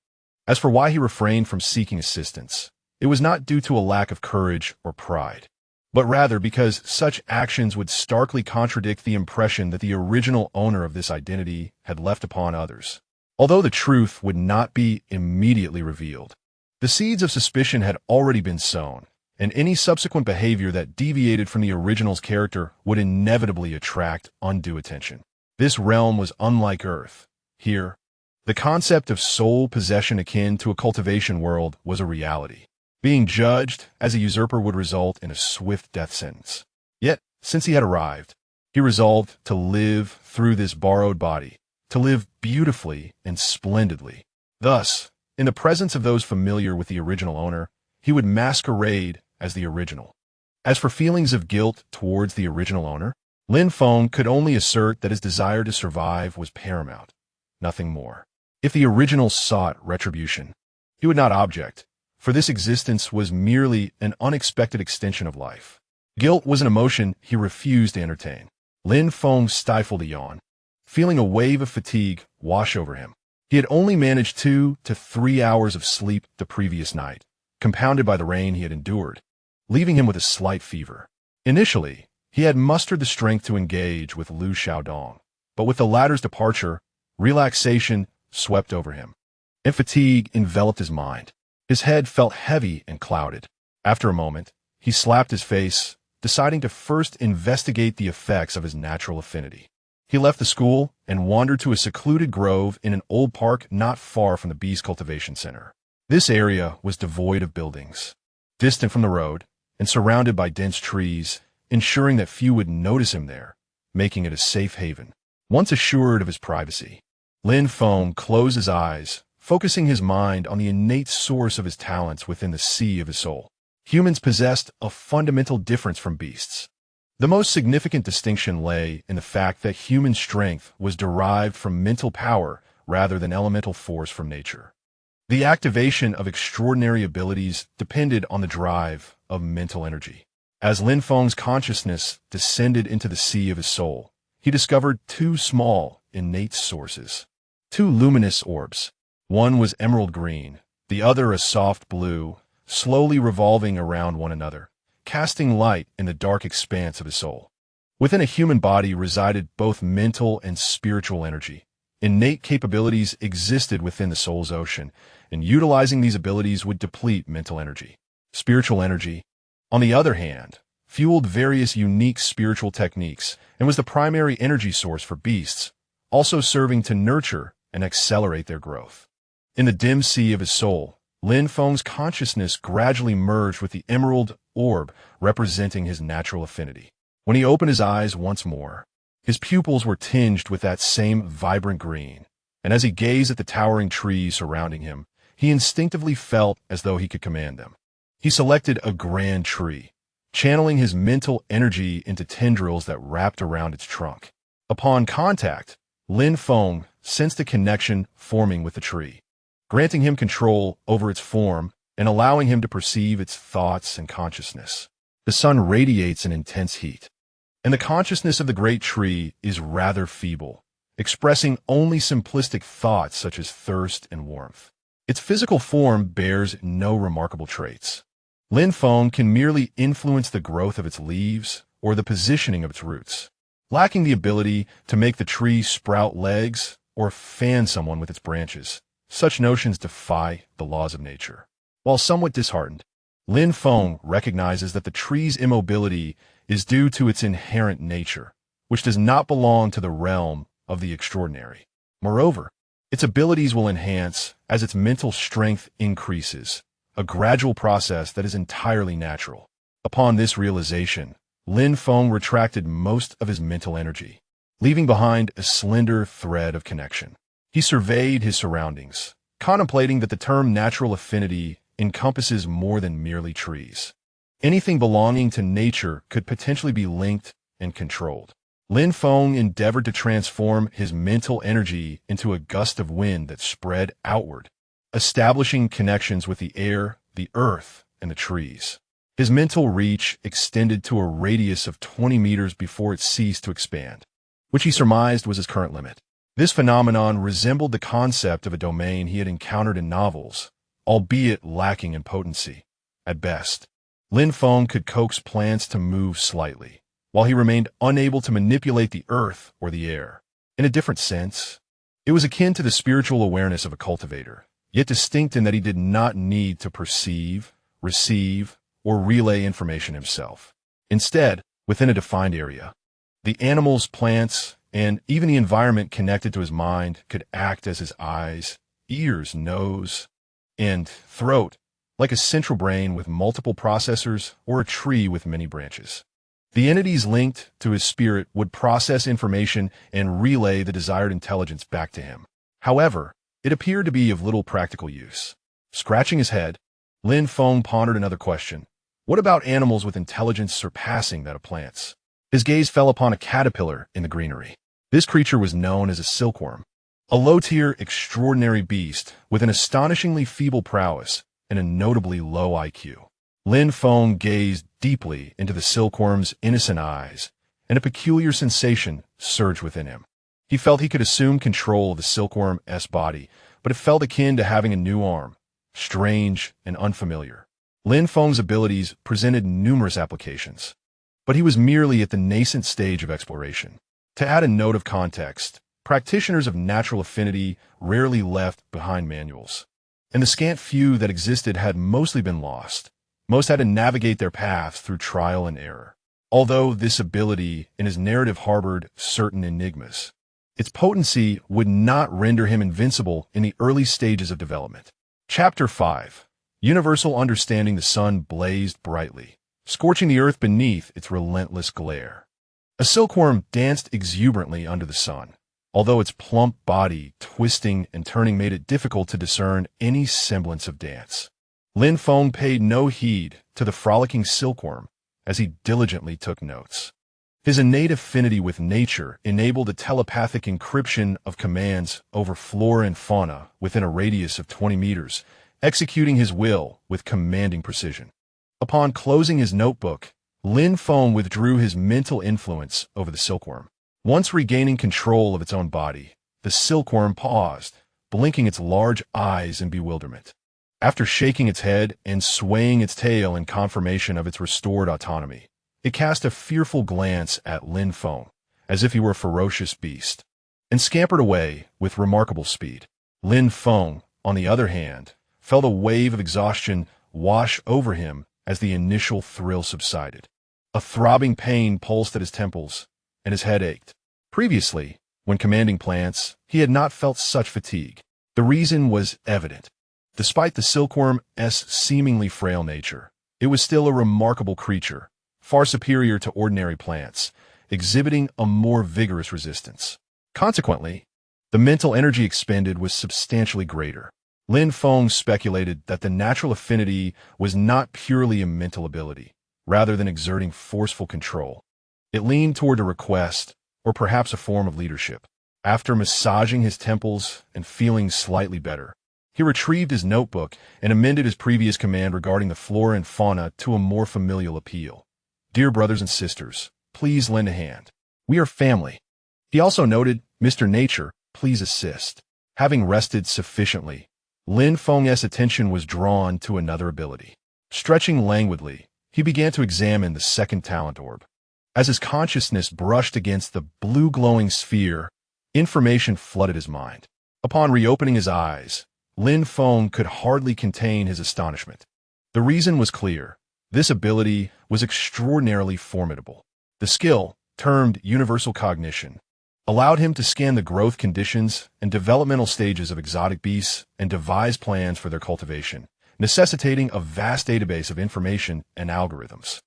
As for why he refrained from seeking assistance, it was not due to a lack of courage or pride, but rather because such actions would starkly contradict the impression that the original owner of this identity had left upon others. Although the truth would not be immediately revealed, the seeds of suspicion had already been sown, and any subsequent behavior that deviated from the original's character would inevitably attract undue attention. This realm was unlike Earth. Here, the concept of soul possession akin to a cultivation world was a reality. Being judged as a usurper would result in a swift death sentence. Yet, since he had arrived, he resolved to live through this borrowed body, to live beautifully and splendidly. Thus, in the presence of those familiar with the original owner, he would masquerade as the original. As for feelings of guilt towards the original owner, Lin Feng could only assert that his desire to survive was paramount, nothing more. If the original sought retribution, he would not object, for this existence was merely an unexpected extension of life. Guilt was an emotion he refused to entertain. Lin Feng stifled a yawn, feeling a wave of fatigue wash over him. He had only managed 2 to 3 hours of sleep the previous night, compounded by the rain he had endured, leaving him with a slight fever. Initially, he had mustered the strength to engage with Lu Xiaodong, but with the latter's departure, relaxation swept over him, and fatigue enveloped his mind. His head felt heavy and clouded. After a moment, he slapped his face, deciding to first investigate the effects of his natural affinity. He left the school and wandered to a secluded grove in an old park not far from the beast cultivation center. This area was devoid of buildings, distant from the road, and surrounded by dense trees, ensuring that few would notice him there, making it a safe haven. Once assured of his privacy, Lin Feng closed his eyes, focusing his mind on the innate source of his talents within the sea of his soul. Humans possessed a fundamental difference from beasts. The most significant distinction lay in the fact that human strength was derived from mental power rather than elemental force from nature. The activation of extraordinary abilities depended on the drive of mental energy. As Lin Feng's consciousness descended into the sea of his soul, he discovered 2 small, innate sources. two luminous orbs. One was emerald green, the other a soft blue, slowly revolving around one another, casting light in the dark expanse of his soul. Within a human body resided both mental and spiritual energy. Innate capabilities existed within the soul's ocean, and utilizing these abilities would deplete mental energy. Spiritual energy, on the other hand, fueled various unique spiritual techniques and was the primary energy source for beasts, also serving to nurture and accelerate their growth. In the dim sea of his soul, Lin Feng's consciousness gradually merged with the emerald orb representing his natural affinity. When he opened his eyes once more, his pupils were tinged with that same vibrant green, and as he gazed at the towering trees surrounding him, he instinctively felt as though he could command them. He selected a grand tree, channeling his mental energy into tendrils that wrapped around its trunk. Upon contact, Lin Feng sensed a connection forming with the tree, granting him control over its form and allowing him to perceive its thoughts and consciousness. The sun radiates an intense heat, and the consciousness of the great tree is rather feeble, expressing only simplistic thoughts such as thirst and warmth. Its physical form bears no remarkable traits. Lin Feng can merely influence the growth of its leaves or the positioning of its roots, lacking the ability to make the tree sprout legs or fan someone with its branches. Such notions defy the laws of nature. While somewhat disheartened, Lin Feng recognizes that the tree's immobility is due to its inherent nature, which does not belong to the realm of the extraordinary. Moreover, its abilities will enhance as its mental strength increases, a gradual process that is entirely natural. Upon this realization, Lin Feng retracted most of his mental energy, leaving behind a slender thread of connection. He surveyed his surroundings, contemplating that the term natural affinity encompasses more than merely trees. Anything belonging to nature could potentially be linked and controlled. Lin Feng endeavored to transform his mental energy into a gust of wind that spread outward, establishing connections with the air, the earth, and the trees. His mental reach extended to a radius of 20 meters before it ceased to expand, which he surmised was his current limit. This phenomenon resembled the concept of a domain he had encountered in novels, albeit lacking in potency. At best, Lin Feng could coax plants to move slightly, while he remained unable to manipulate the earth or the air. In a different sense, it was akin to the spiritual awareness of a cultivator, yet distinct in that he did not need to perceive, receive, or relay information himself. Instead, within a defined area, the animals, plants, and even the environment connected to his mind could act as his eyes, ears, nose, and throat, like a central brain with multiple processors or a tree with many branches. The entities linked to his spirit would process information and relay the desired intelligence back to him. However, it appeared to be of little practical use. Scratching his head, Lin Feng pondered another question. What about animals with intelligence surpassing that of plants? His gaze fell upon a caterpillar in the greenery. This creature was known as a silkworm, a low-tier, extraordinary beast with an astonishingly feeble prowess and a notably low IQ. Lin Feng gazed deeply into the silkworm's innocent eyes, and a peculiar sensation surged within him. He felt he could assume control of the silkworm's body, but it felt akin to having a new arm, strange and unfamiliar. Lin Feng's abilities presented numerous applications, but he was merely at the nascent stage of exploration. To add a note of context, practitioners of natural affinity rarely left behind manuals, and the scant few that existed had mostly been lost. Most had to navigate their paths through trial and error. Although this ability in his narrative harbored certain enigmas, its potency would not render him invincible in the early stages of development. Chapter 5. Universal understanding. The sun blazed brightly, scorching the earth beneath its relentless glare. A silkworm danced exuberantly under the sun, although its plump body twisting and turning made it difficult to discern any semblance of dance. Lin Feng paid no heed to the frolicking silkworm as he diligently took notes. His innate affinity with nature enabled a telepathic encryption of commands over flora and fauna within a radius of 20 meters, executing his will with commanding precision. Upon closing his notebook, Lin Feng withdrew his mental influence over the silkworm. Once regaining control of its own body, the silkworm paused, blinking its large eyes in bewilderment. After shaking its head and swaying its tail in confirmation of its restored autonomy, it cast a fearful glance at Lin Feng, as if he were a ferocious beast, and scampered away with remarkable speed. Lin Feng, on the other hand, felt a wave of exhaustion wash over him as the initial thrill subsided. A throbbing pain pulsed at his temples, and his head ached. Previously, when commanding plants, he had not felt such fatigue. The reason was evident. Despite the silkworm's seemingly frail nature, it was still a remarkable creature, far superior to ordinary plants, exhibiting a more vigorous resistance. Consequently, the mental energy expended was substantially greater. Lin Feng speculated that the natural affinity was not purely a mental ability, rather than exerting forceful control. It leaned toward a request, or perhaps a form of leadership. After massaging his temples and feeling slightly better, he retrieved his notebook and amended his previous command regarding the flora and fauna to a more familial appeal. "Dear brothers and sisters, please lend a hand. We are family." He also noted, "Mr. Nature, please assist." Having rested sufficiently, Lin Feng's attention was drawn to another ability. Stretching languidly, he began to examine the second talent orb. As his consciousness brushed against the blue glowing sphere, information flooded his mind. Upon reopening his eyes, Lin Feng could hardly contain his astonishment. The reason was clear. This ability was extraordinarily formidable. The skill, termed universal cognition, allowed him to scan the growth conditions and developmental stages of exotic beasts and devise plans for their cultivation, necessitating a vast database of information and algorithms.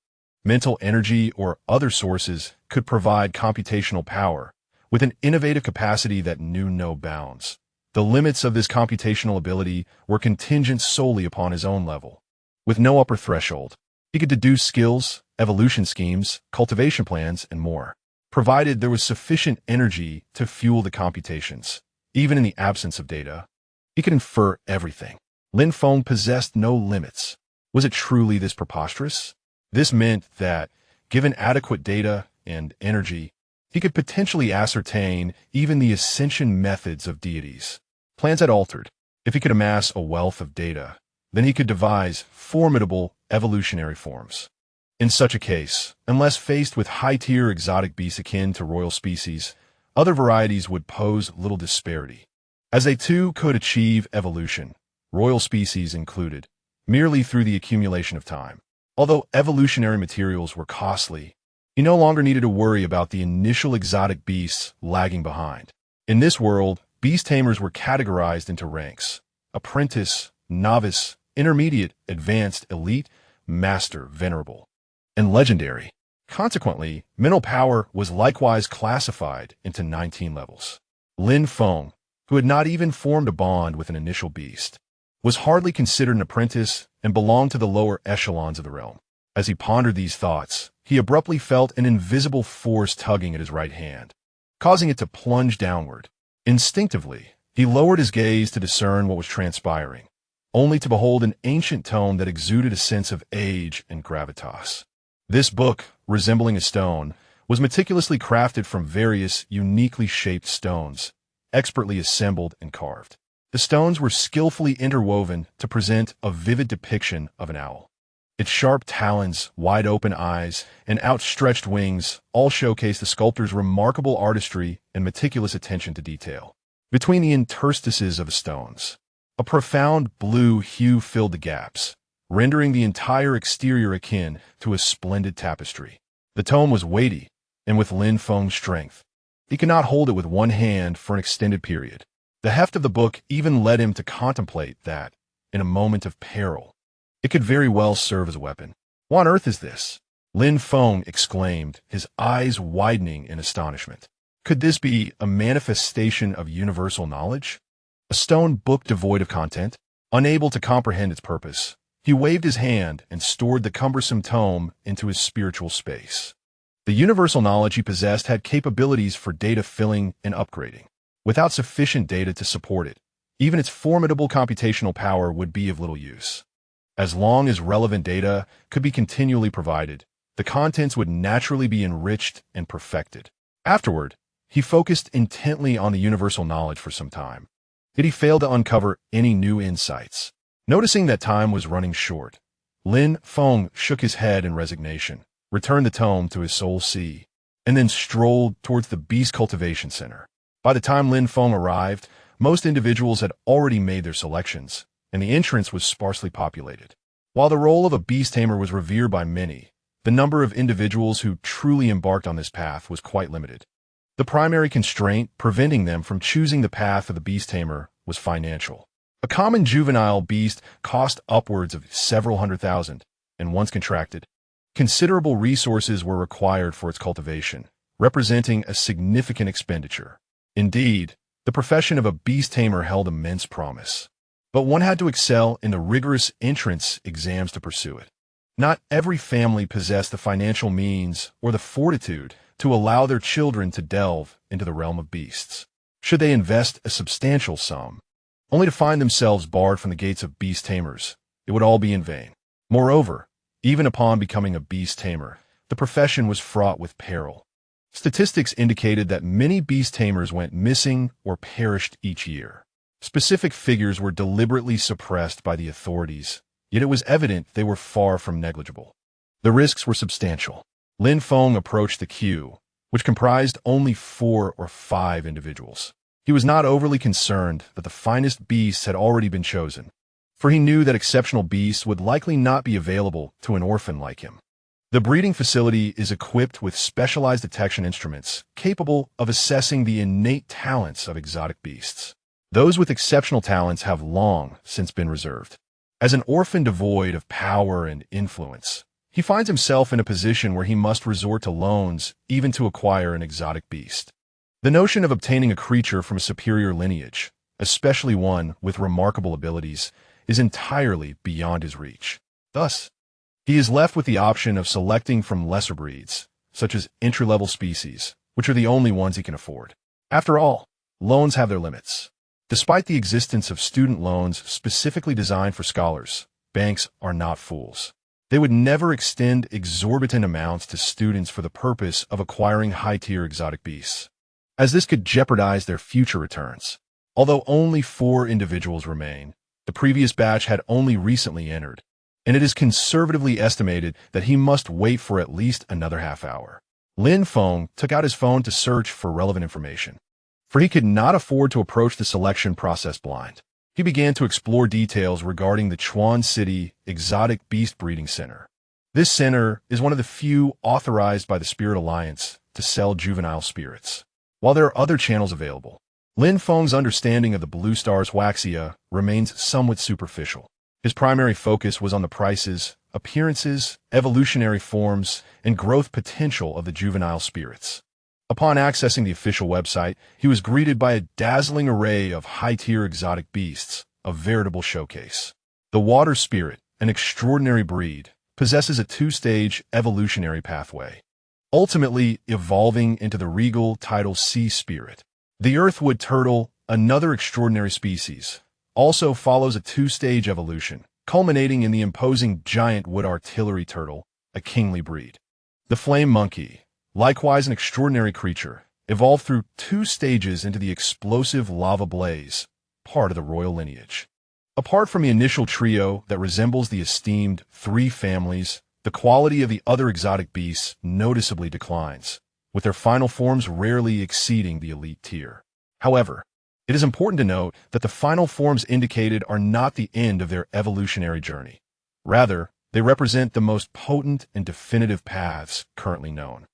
Mental energy or other sources could provide computational power with an innovative capacity that knew no bounds. The limits of this computational ability were contingent solely upon his own level. With no upper threshold, he could deduce skills, evolution schemes, cultivation plans, and more, provided there was sufficient energy to fuel the computations. Even in the absence of data, he could infer everything. Lin Feng possessed no limits. Was it truly this preposterous? This meant that, given adequate data and energy, he could potentially ascertain even the ascension methods of deities. Plans had altered. If he could amass a wealth of data, then he could devise formidable evolutionary forms. In such a case, unless faced with high-tier exotic beasts akin to royal species, other varieties would pose little disparity, as they too could achieve evolution, royal species included, merely through the accumulation of time. Although evolutionary materials were costly, he no longer needed to worry about the initial exotic beasts lagging behind. In this world, beast tamers were categorized into ranks: apprentice, novice, intermediate, advanced, elite, master, venerable, and legendary. Consequently, mental power was likewise classified into 19 levels. Lin Feng, who had not even formed a bond with an initial beast, was hardly considered an apprentice and belonged to the lower echelons of the realm. As he pondered these thoughts, he abruptly felt an invisible force tugging at his right hand, causing it to plunge downward. Instinctively, he lowered his gaze to discern what was transpiring, only to behold an ancient tome that exuded a sense of age and gravitas. This book, resembling a stone, was meticulously crafted from various uniquely shaped stones, expertly assembled and carved. The stones were skillfully interwoven to present a vivid depiction of an owl. Its sharp talons, wide-open eyes, and outstretched wings all showcase the sculptor's remarkable artistry and meticulous attention to detail. Between the interstices of the stones, a profound blue hue filled the gaps, rendering the entire exterior akin to a splendid tapestry. The tome was weighty, and with Lin Feng's strength, he could not hold it with one hand for an extended period. The heft of the book even led him to contemplate that, in a moment of peril, it could very well serve as a weapon. "What on earth is this?" Lin Feng exclaimed, his eyes widening in astonishment. Could this be a manifestation of universal knowledge? A stone book devoid of content? Unable to comprehend its purpose, he waved his hand and stored the cumbersome tome into his spiritual space. The universal knowledge he possessed had capabilities for data filling and upgrading. Without sufficient data to support it, even its formidable computational power would be of little use. As long as relevant data could be continually provided, the contents would naturally be enriched and perfected. Afterward, He focused intently on the universal knowledge for some time, yet he failed to uncover any new insights. Noticing that time was running short, Lin Feng shook his head in resignation, returned the tome to his soul sea, and then strolled towards the Beast Cultivation Center. By the time Lin Feng arrived, most individuals had already made their selections, and the entrance was sparsely populated. While the role of a beast tamer was revered by many, the number of individuals who truly embarked on this path was quite limited. The primary constraint preventing them from choosing the path of the beast tamer was financial. A common juvenile beast cost upwards of several $100,000, and once contracted, considerable resources were required for its cultivation, representing a significant expenditure. Indeed, the profession of a beast tamer held immense promise, but one had to excel in the rigorous entrance exams to pursue it. Not every family possessed the financial means or the fortitude to allow their children to delve into the realm of beasts. Should they invest a substantial sum, only to find themselves barred from the gates of beast tamers, it would all be in vain. Moreover, even upon becoming a beast tamer, the profession was fraught with peril. Statistics indicated that many beast tamers went missing or perished each year. Specific figures were deliberately suppressed by the authorities, yet it was evident they were far from negligible. The risks were substantial. Lin Feng approached the queue, which comprised only 4 or 5 individuals. He was not overly concerned that the finest beasts had already been chosen, for he knew that exceptional beasts would likely not be available to an orphan like him. The breeding facility is equipped with specialized detection instruments capable of assessing the innate talents of exotic beasts. Those with exceptional talents have long since been reserved. As an orphan devoid of power and influence, he finds himself in a position where he must resort to loans even to acquire an exotic beast. The notion of obtaining a creature from a superior lineage, especially one with remarkable abilities, is entirely beyond his reach. Thus, he is left with the option of selecting from lesser breeds, such as entry-level species, which are the only ones he can afford. After all, loans have their limits. Despite the existence of student loans specifically designed for scholars, banks are not fools. They would never extend exorbitant amounts to students for the purpose of acquiring high-tier exotic beasts, as this could jeopardize their future returns. Although only 4 individuals remain, the previous batch had only recently entered, and it is conservatively estimated that he must wait for at least another half hour. Lin Feng took out his phone to search for relevant information, for he could not afford to approach the selection process blind. He began to explore details regarding the Chuan City Exotic Beast Breeding Center. This center is one of the few authorized by the Spirit Alliance to sell juvenile spirits. While there are other channels available, Lin Feng's understanding of the Blue Star's waxia remains somewhat superficial. His primary focus was on the prices, appearances, evolutionary forms, and growth potential of the juvenile spirits. Upon accessing the official website, he was greeted by a dazzling array of high-tier exotic beasts, a veritable showcase. The water spirit, an extraordinary breed, possesses a 2-stage evolutionary pathway, ultimately evolving into the regal tidal sea spirit. The earthwood turtle, another extraordinary species, also follows a 2-stage evolution, culminating in the imposing giant wood artillery turtle, a kingly breed. The flame monkey, likewise an extraordinary creature, evolved through 2 stages into the explosive lava blaze, part of the royal lineage. Apart from the initial trio that resembles the esteemed 3 families, the quality of the other exotic beasts noticeably declines, with their final forms rarely exceeding the elite tier. However, it is important to note that the final forms indicated are not the end of their evolutionary journey. Rather, they represent the most potent and definitive paths currently known.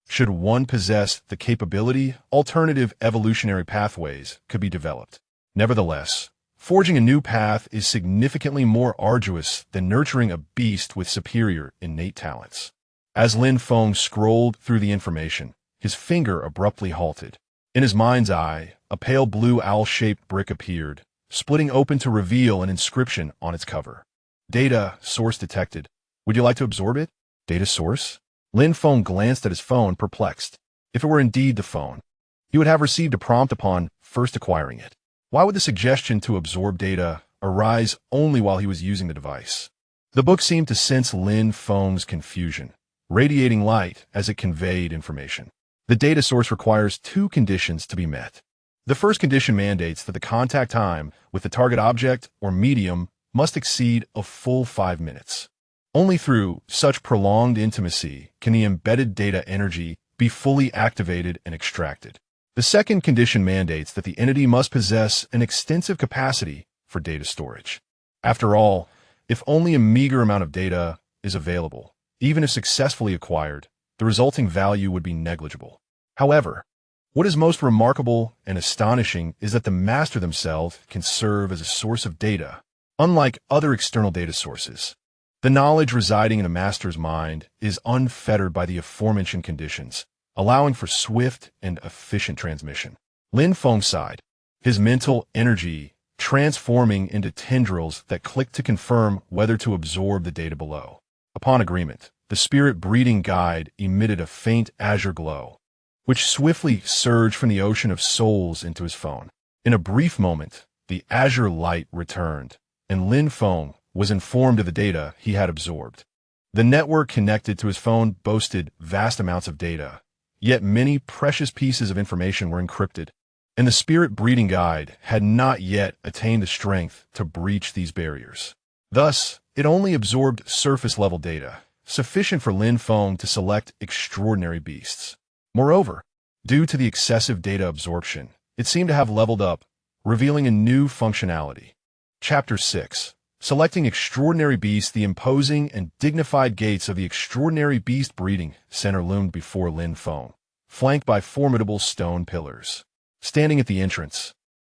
Should one possess the capability, alternative evolutionary pathways could be developed. Nevertheless, forging a new path is significantly more arduous than nurturing a beast with superior innate talents. As Lin Feng scrolled through the information, his finger abruptly halted. In his mind's eye, a pale blue owl-shaped brick appeared, splitting open to reveal an inscription on its cover. Data source detected. Would you like to absorb it? Data source? Lin Feng glanced at his phone, perplexed. If it were indeed the phone, he would have received a prompt upon first acquiring it. Why would the suggestion to absorb data arise only while he was using the device? The book seemed to sense Lin Feng's confusion, radiating light as it conveyed information. The data source requires two conditions to be met. The first condition mandates that the contact time with the target object or medium must exceed a full 5 minutes. Only through such prolonged intimacy can the embedded data energy be fully activated and extracted. The second condition mandates that the entity must possess an extensive capacity for data storage. After all, if only a meager amount of data is available, even if successfully acquired, the resulting value would be negligible. However, what is most remarkable and astonishing is that the master themselves can serve as a source of data, unlike other external data sources. The knowledge residing in a master's mind is unfettered by the aforementioned conditions, allowing for swift and efficient transmission. Lin Feng sighed, his mental energy transforming into tendrils that clicked to confirm whether to absorb the data below. Upon agreement, the spirit breeding guide emitted a faint azure glow, which swiftly surged from the ocean of souls into his phone. In a brief moment, the azure light returned, and Lin Feng was informed of the data he had absorbed. The network connected to his phone boasted vast amounts of data, yet many precious pieces of information were encrypted, and the spirit breeding guide had not yet attained the strength to breach these barriers. Thus, it only absorbed surface-level data, sufficient for Lin Feng to select extraordinary beasts. Moreover, due to the excessive data absorption, it seemed to have leveled up, revealing a new functionality. Chapter 6. Selecting Extraordinary Beasts. The imposing and dignified gates of the Extraordinary Beast Breeding Center loomed before Lin Feng, flanked by formidable stone pillars. Standing at the entrance,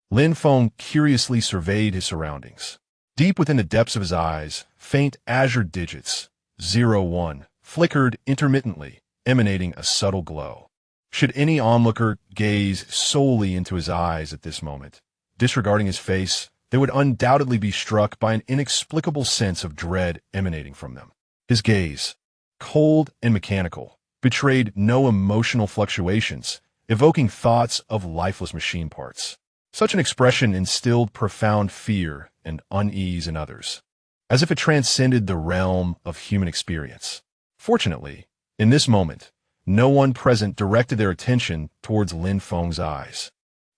Lin Feng curiously surveyed his surroundings. Deep within the depths of his eyes, faint azure digits, 01, flickered intermittently, emanating a subtle glow. Should any onlooker gaze solely into his eyes at this moment, disregarding his face, they would undoubtedly be struck by an inexplicable sense of dread emanating from them. His gaze, cold and mechanical, betrayed no emotional fluctuations, evoking thoughts of lifeless machine parts. Such an expression instilled profound fear and unease in others, as if it transcended the realm of human experience. Fortunately, in this moment, no one present directed their attention towards Lin Feng's eyes.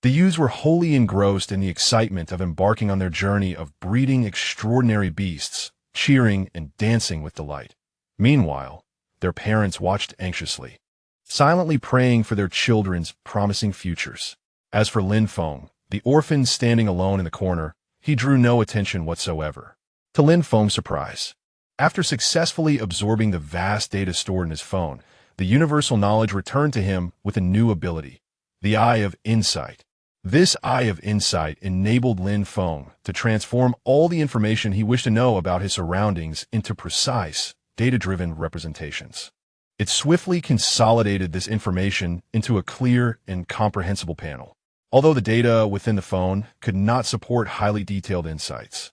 The youths were wholly engrossed in the excitement of embarking on their journey of breeding extraordinary beasts, cheering and dancing with delight. Meanwhile, their parents watched anxiously, silently praying for their children's promising futures. As for Lin Feng, the orphan standing alone in the corner, he drew no attention whatsoever. To Lin Feng's surprise, after successfully absorbing the vast data stored in his phone, the universal knowledge returned to him with a new ability, the Eye of Insight. This Eye of Insight enabled Lin Feng to transform all the information he wished to know about his surroundings into precise, data-driven representations. It swiftly consolidated this information into a clear and comprehensible panel, although the data within the phone could not support highly detailed insights.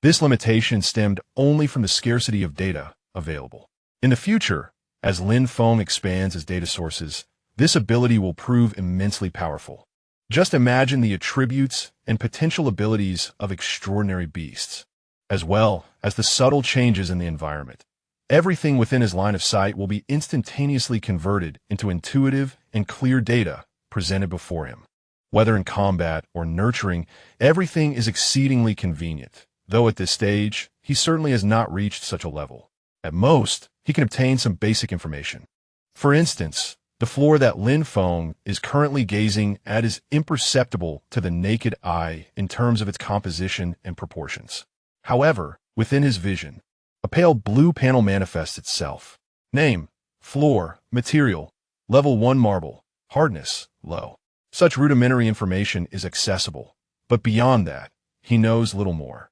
This limitation stemmed only from the scarcity of data available. In the future, as Lin Feng expands his data sources, this ability will prove immensely powerful. Just imagine the attributes and potential abilities of extraordinary beasts, as well as the subtle changes in the environment. Everything within his line of sight will be instantaneously converted into intuitive and clear data presented before him. Whether in combat or nurturing, everything is exceedingly convenient, though at this stage, he certainly has not reached such a level. At most, he can obtain some basic information. For instance, the floor that Lin Feng is currently gazing at is imperceptible to the naked eye in terms of its composition and proportions. However, within his vision, a pale blue panel manifests itself. Name, floor, material, level 1 marble, hardness, low. Such rudimentary information is accessible, but beyond that, he knows little more.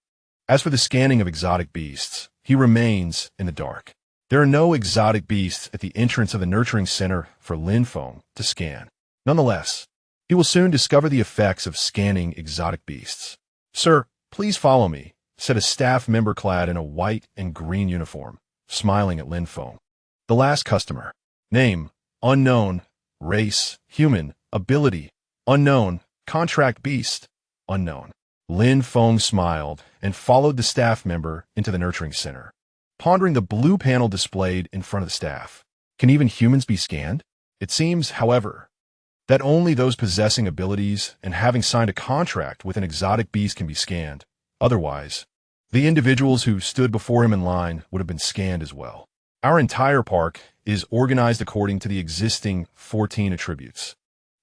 As for the scanning of exotic beasts, he remains in the dark. There are no exotic beasts at the entrance of the nurturing center for Lin Feng to scan. Nonetheless, he will soon discover the effects of scanning exotic beasts. "Sir, please follow me," said a staff member clad in a white and green uniform, smiling at Lin Feng. The last customer. Name, unknown. Race, human. Ability, unknown. Contract beast, unknown. Lin Feng smiled and followed the staff member into the nurturing center, pondering the blue panel displayed in front of the staff. Can even humans be scanned? It seems, however, that only those possessing abilities and having signed a contract with an exotic beast can be scanned. Otherwise, the individuals who stood before him in line would have been scanned as well. Our entire park is organized according to the existing 14 attributes.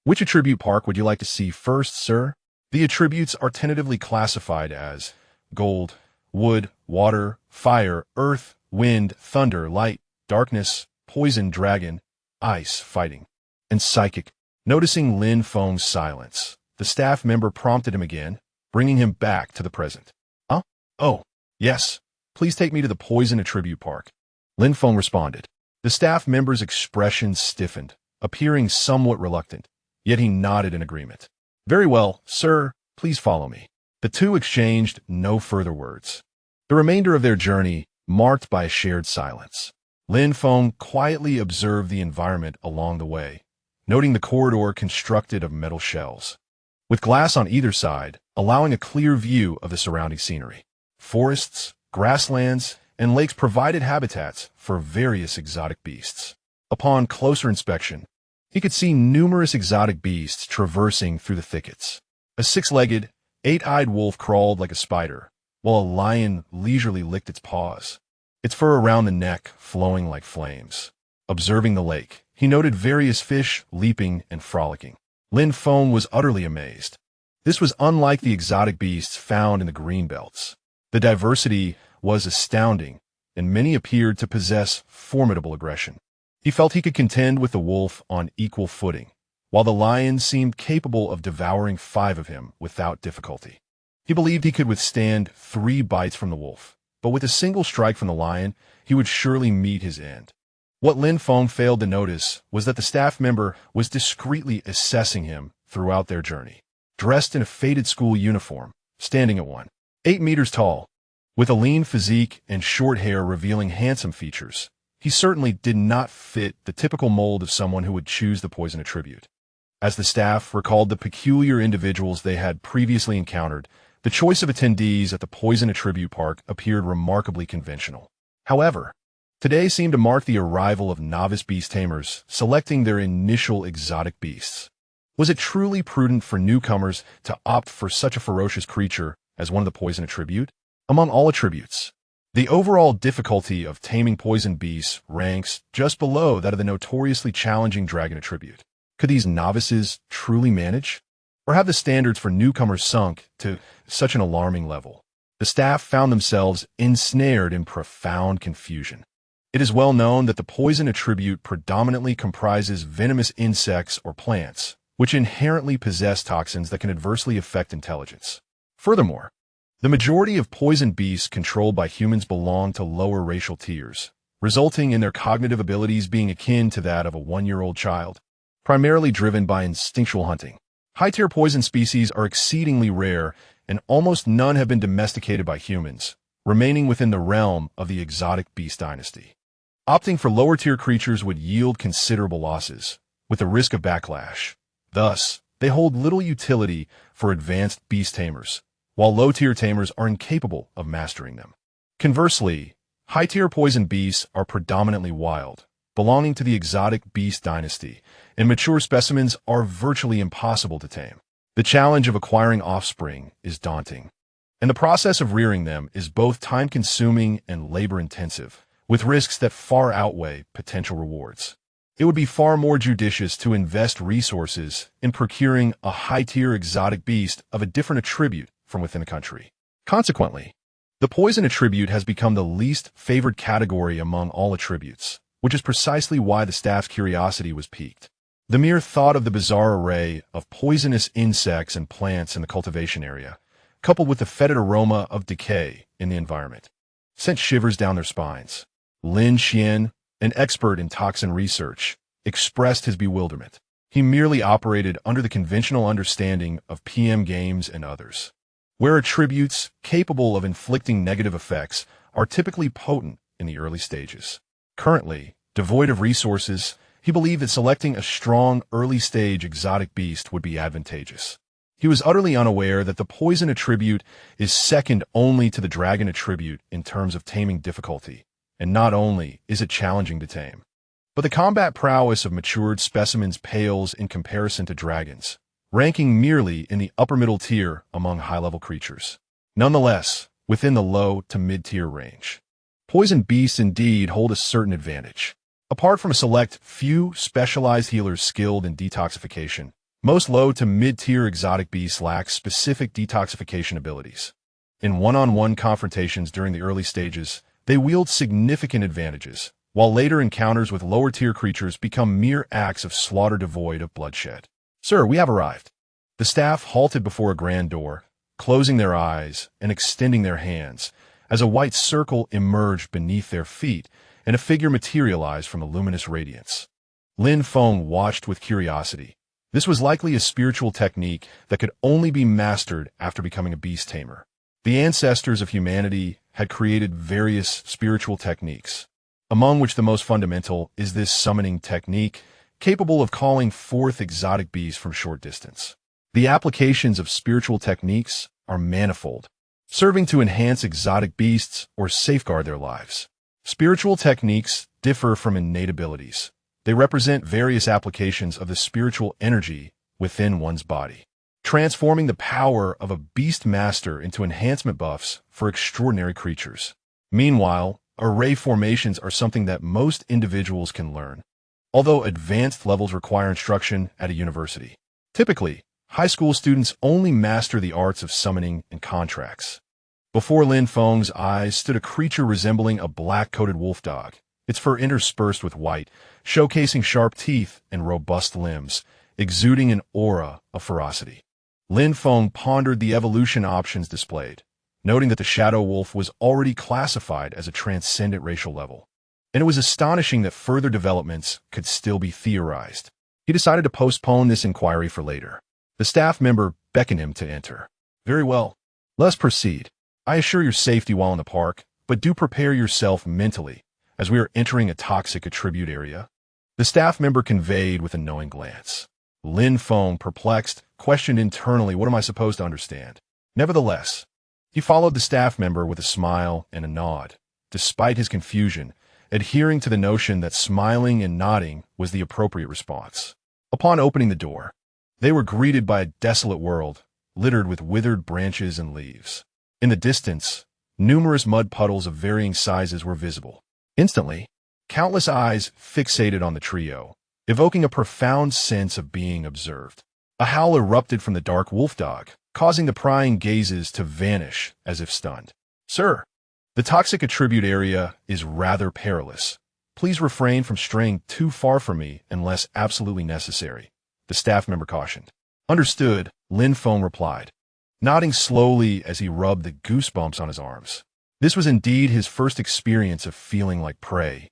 Which attribute park would you like to see first, sir? The attributes are tentatively classified as gold, wood, water, fire, earth, wind, thunder, light, darkness, poison, dragon, ice, fighting, and psychic. Noticing Lin Feng's silence, the staff member prompted him again, bringing him back to the present. Huh? Oh, yes. Please take me to the poison attribute park. Lin Feng responded. The staff member's expression stiffened, appearing somewhat reluctant, yet he nodded in agreement. Very well, sir, please follow me. The two exchanged no further words. The remainder of their journey marked by a shared silence. Lin Feng quietly observed the environment along the way, noting the corridor constructed of metal shells, with glass on either side, allowing a clear view of the surrounding scenery. Forests, grasslands, and lakes provided habitats for various exotic beasts. Upon closer inspection, he could see numerous exotic beasts traversing through the thickets. A six-legged, eight-eyed wolf crawled like a spider, while a lion leisurely licked its paws, its fur around the neck flowing like flames. Observing the lake, he noted various fish leaping and frolicking. Lin Feng was utterly amazed. This was unlike the exotic beasts found in the green belts. The diversity was astounding, and many appeared to possess formidable aggression. He felt he could contend with the wolf on equal footing, while the lion seemed capable of devouring 5 of him without difficulty. He believed he could withstand 3 bites from the wolf, but with a single strike from the lion, he would surely meet his end. What Lin Feng failed to notice was that the staff member was discreetly assessing him throughout their journey. Dressed in a faded school uniform, standing at 1.8 meters tall, with a lean physique and short hair revealing handsome features, he certainly did not fit the typical mold of someone who would choose the poison attribute. As the staff recalled the peculiar individuals they had previously encountered, the choice of attendees at the poison attribute park appeared remarkably conventional. However, today seemed to mark the arrival of novice beast tamers selecting their initial exotic beasts. Was it truly prudent for newcomers to opt for such a ferocious creature as one of the poison attribute? Among all attributes, the overall difficulty of taming poison beasts ranks just below that of the notoriously challenging dragon attribute. Could these novices truly manage? Or have the standards for newcomers sunk to such an alarming level? The staff found themselves ensnared in profound confusion. It is well known that the poison attribute predominantly comprises venomous insects or plants, which inherently possess toxins that can adversely affect intelligence. Furthermore, the majority of poison beasts controlled by humans belong to lower racial tiers, resulting in their cognitive abilities being akin to that of a 1-year-old child, primarily driven by instinctual hunting. High-tier poison species are exceedingly rare, and almost none have been domesticated by humans, remaining within the realm of the exotic beast dynasty. Opting for lower-tier creatures would yield considerable losses, with the risk of backlash. Thus, they hold little utility for advanced beast tamers, while low-tier tamers are incapable of mastering them. Conversely, high-tier poison beasts are predominantly wild, belonging to the exotic beast dynasty, and mature specimens are virtually impossible to tame. The challenge of acquiring offspring is daunting, and the process of rearing them is both time-consuming and labor-intensive, with risks that far outweigh potential rewards. It would be far more judicious to invest resources in procuring a high-tier exotic beast of a different attribute from within a country. Consequently, the poison attribute has become the least favored category among all attributes, which is precisely why the staff's curiosity was piqued. The mere thought of the bizarre array of poisonous insects and plants in the cultivation area, coupled with the fetid aroma of decay in the environment, sent shivers down their spines. Lin Xian, an expert in toxin research, expressed his bewilderment. He merely operated under the conventional understanding of PM games and others, where attributes capable of inflicting negative effects are typically potent in the early stages. Currently, devoid of resources, he believed that selecting a strong early-stage exotic beast would be advantageous. He was utterly unaware that the poison attribute is second only to the dragon attribute in terms of taming difficulty, and not only is it challenging to tame, But the combat prowess of matured specimens pales in comparison to dragons, ranking merely in the upper middle tier among high-level creatures. Nonetheless, within the low to mid-tier range, poison beasts indeed hold a certain advantage. Apart from a select few specialized healers skilled in detoxification, most low to mid-tier exotic beasts lack specific detoxification abilities. In one-on-one confrontations during the early stages, they wield significant advantages, while later encounters with lower-tier creatures become mere acts of slaughter devoid of bloodshed. "Sir, we have arrived." The staff halted before a grand door, closing their eyes and extending their hands, as a white circle emerged beneath their feet and a figure materialized from a luminous radiance. Lin Feng watched with curiosity. This was likely a spiritual technique that could only be mastered after becoming a beast tamer. The ancestors of humanity had created various spiritual techniques, among which the most fundamental is this summoning technique, capable of calling forth exotic beasts from short distance. The applications of spiritual techniques are manifold, serving to enhance exotic beasts or safeguard their lives. Spiritual techniques differ from innate abilities. They represent various applications of the spiritual energy within one's body, transforming the power of a beast master into enhancement buffs for extraordinary creatures. Meanwhile, array formations are something that most individuals can learn, although advanced levels require instruction at a university. Typically, high school students only master the arts of summoning and contracts. Before Lin Feng's eyes stood a creature resembling a black-coated wolf dog, its fur interspersed with white, showcasing sharp teeth and robust limbs, exuding an aura of ferocity. Lin Feng pondered the evolution options displayed, noting that the shadow wolf was already classified as a transcendent racial level, and it was astonishing that further developments could still be theorized. He decided to postpone this inquiry for later. The staff member beckoned him to enter. "Very well. Let us proceed. I assure your safety while in the park, but do prepare yourself mentally, as we are entering a toxic attribute area." The staff member conveyed with a knowing glance. Lin Feng, perplexed, questioned internally, "What am I supposed to understand?" Nevertheless, he followed the staff member with a smile and a nod, despite his confusion, adhering to the notion that smiling and nodding was the appropriate response. Upon opening the door, they were greeted by a desolate world, littered with withered branches and leaves. In the distance, numerous mud puddles of varying sizes were visible. Instantly, countless eyes fixated on the trio, evoking a profound sense of being observed. A howl erupted from the dark wolf dog, causing the prying gazes to vanish as if stunned. "Sir, the toxic attribute area is rather perilous. Please refrain from straying too far from me unless absolutely necessary," the staff member cautioned. "Understood," Lin Feng replied, nodding slowly as he rubbed the goosebumps on his arms. This was indeed his first experience of feeling like prey,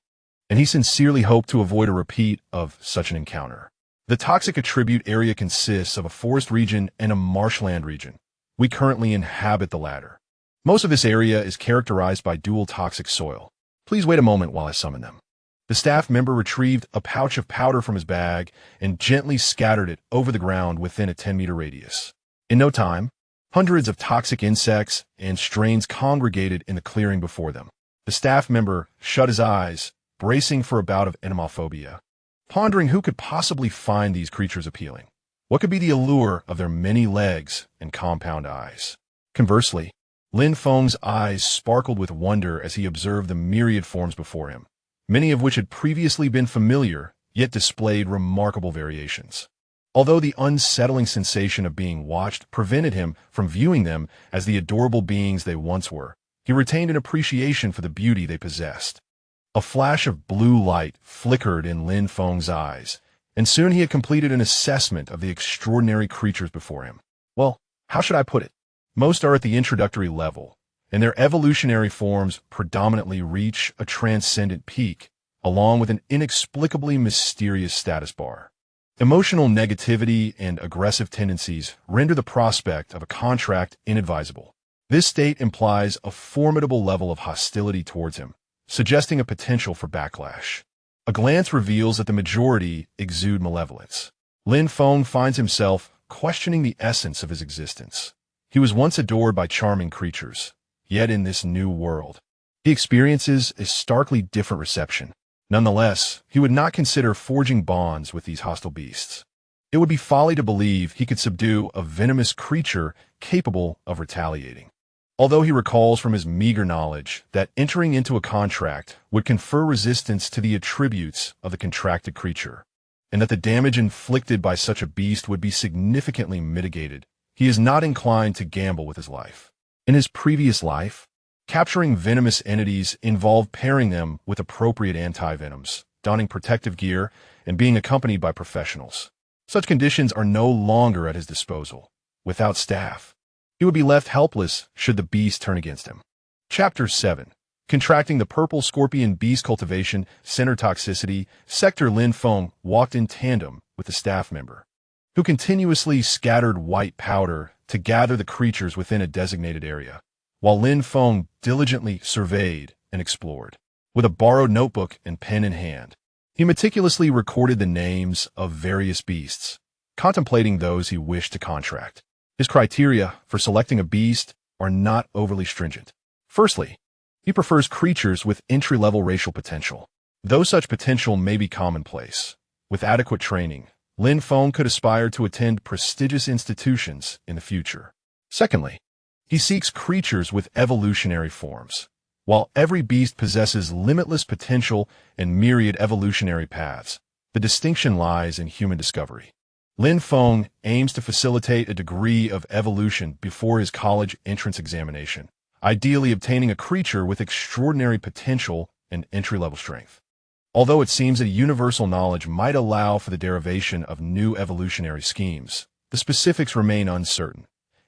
and he sincerely hoped to avoid a repeat of such an encounter. The toxic attribute area consists of a forest region and a marshland region. We currently inhabit the latter. Most of this area is characterized by dual toxic soil. Please wait a moment while I summon them." The staff member retrieved a pouch of powder from his bag and gently scattered it over the ground within a 10-meter radius. In no time, hundreds of toxic insects and strains congregated in the clearing before them. The staff member shut his eyes, bracing for a bout of entomophobia, pondering who could possibly find these creatures appealing. What could be the allure of their many legs and compound eyes? Conversely, Lin Feng's eyes sparkled with wonder as he observed the myriad forms before him, many of which had previously been familiar, yet displayed remarkable variations. Although the unsettling sensation of being watched prevented him from viewing them as the adorable beings they once were, he retained an appreciation for the beauty they possessed. A flash of blue light flickered in Lin Feng's eyes, and soon he had completed an assessment of the extraordinary creatures before him. Well, how should I put it? Most are at the introductory level, and their evolutionary forms predominantly reach a transcendent peak, along with an inexplicably mysterious status bar. Emotional negativity and aggressive tendencies render the prospect of a contract inadvisable. This state implies a formidable level of hostility towards him, suggesting a potential for backlash. A glance reveals that the majority exude malevolence. Lin Feng finds himself questioning the essence of his existence. He was once adored by charming creatures, yet in this new world, he experiences a starkly different reception. Nonetheless, he would not consider forging bonds with these hostile beasts. It would be folly to believe he could subdue a venomous creature capable of retaliating. Although he recalls from his meager knowledge that entering into a contract would confer resistance to the attributes of the contracted creature, and that the damage inflicted by such a beast would be significantly mitigated, he is not inclined to gamble with his life. In his previous life, capturing venomous entities involved pairing them with appropriate anti-venoms, donning protective gear, and being accompanied by professionals. Such conditions are no longer at his disposal. Without staff, he would be left helpless should the beast turn against him. Chapter 7. Contracting the Purple Scorpion Beast Cultivation Center Toxicity, Sector Lin Feng walked in tandem with the staff member, who continuously scattered white powder to gather the creatures within a designated area, while Lin Feng diligently surveyed and explored. With a borrowed notebook and pen in hand, he meticulously recorded the names of various beasts, contemplating those he wished to contract. His criteria for selecting a beast are not overly stringent. Firstly, he prefers creatures with entry-level racial potential. Though such potential may be commonplace, with adequate training, Lin Feng could aspire to attend prestigious institutions in the future. Secondly, he seeks creatures with evolutionary forms. While every beast possesses limitless potential and myriad evolutionary paths, the distinction lies in human discovery. Lin Feng aims to facilitate a degree of evolution before his college entrance examination, ideally obtaining a creature with extraordinary potential and entry-level strength. Although it seems that universal knowledge might allow for the derivation of new evolutionary schemes, the specifics remain uncertain.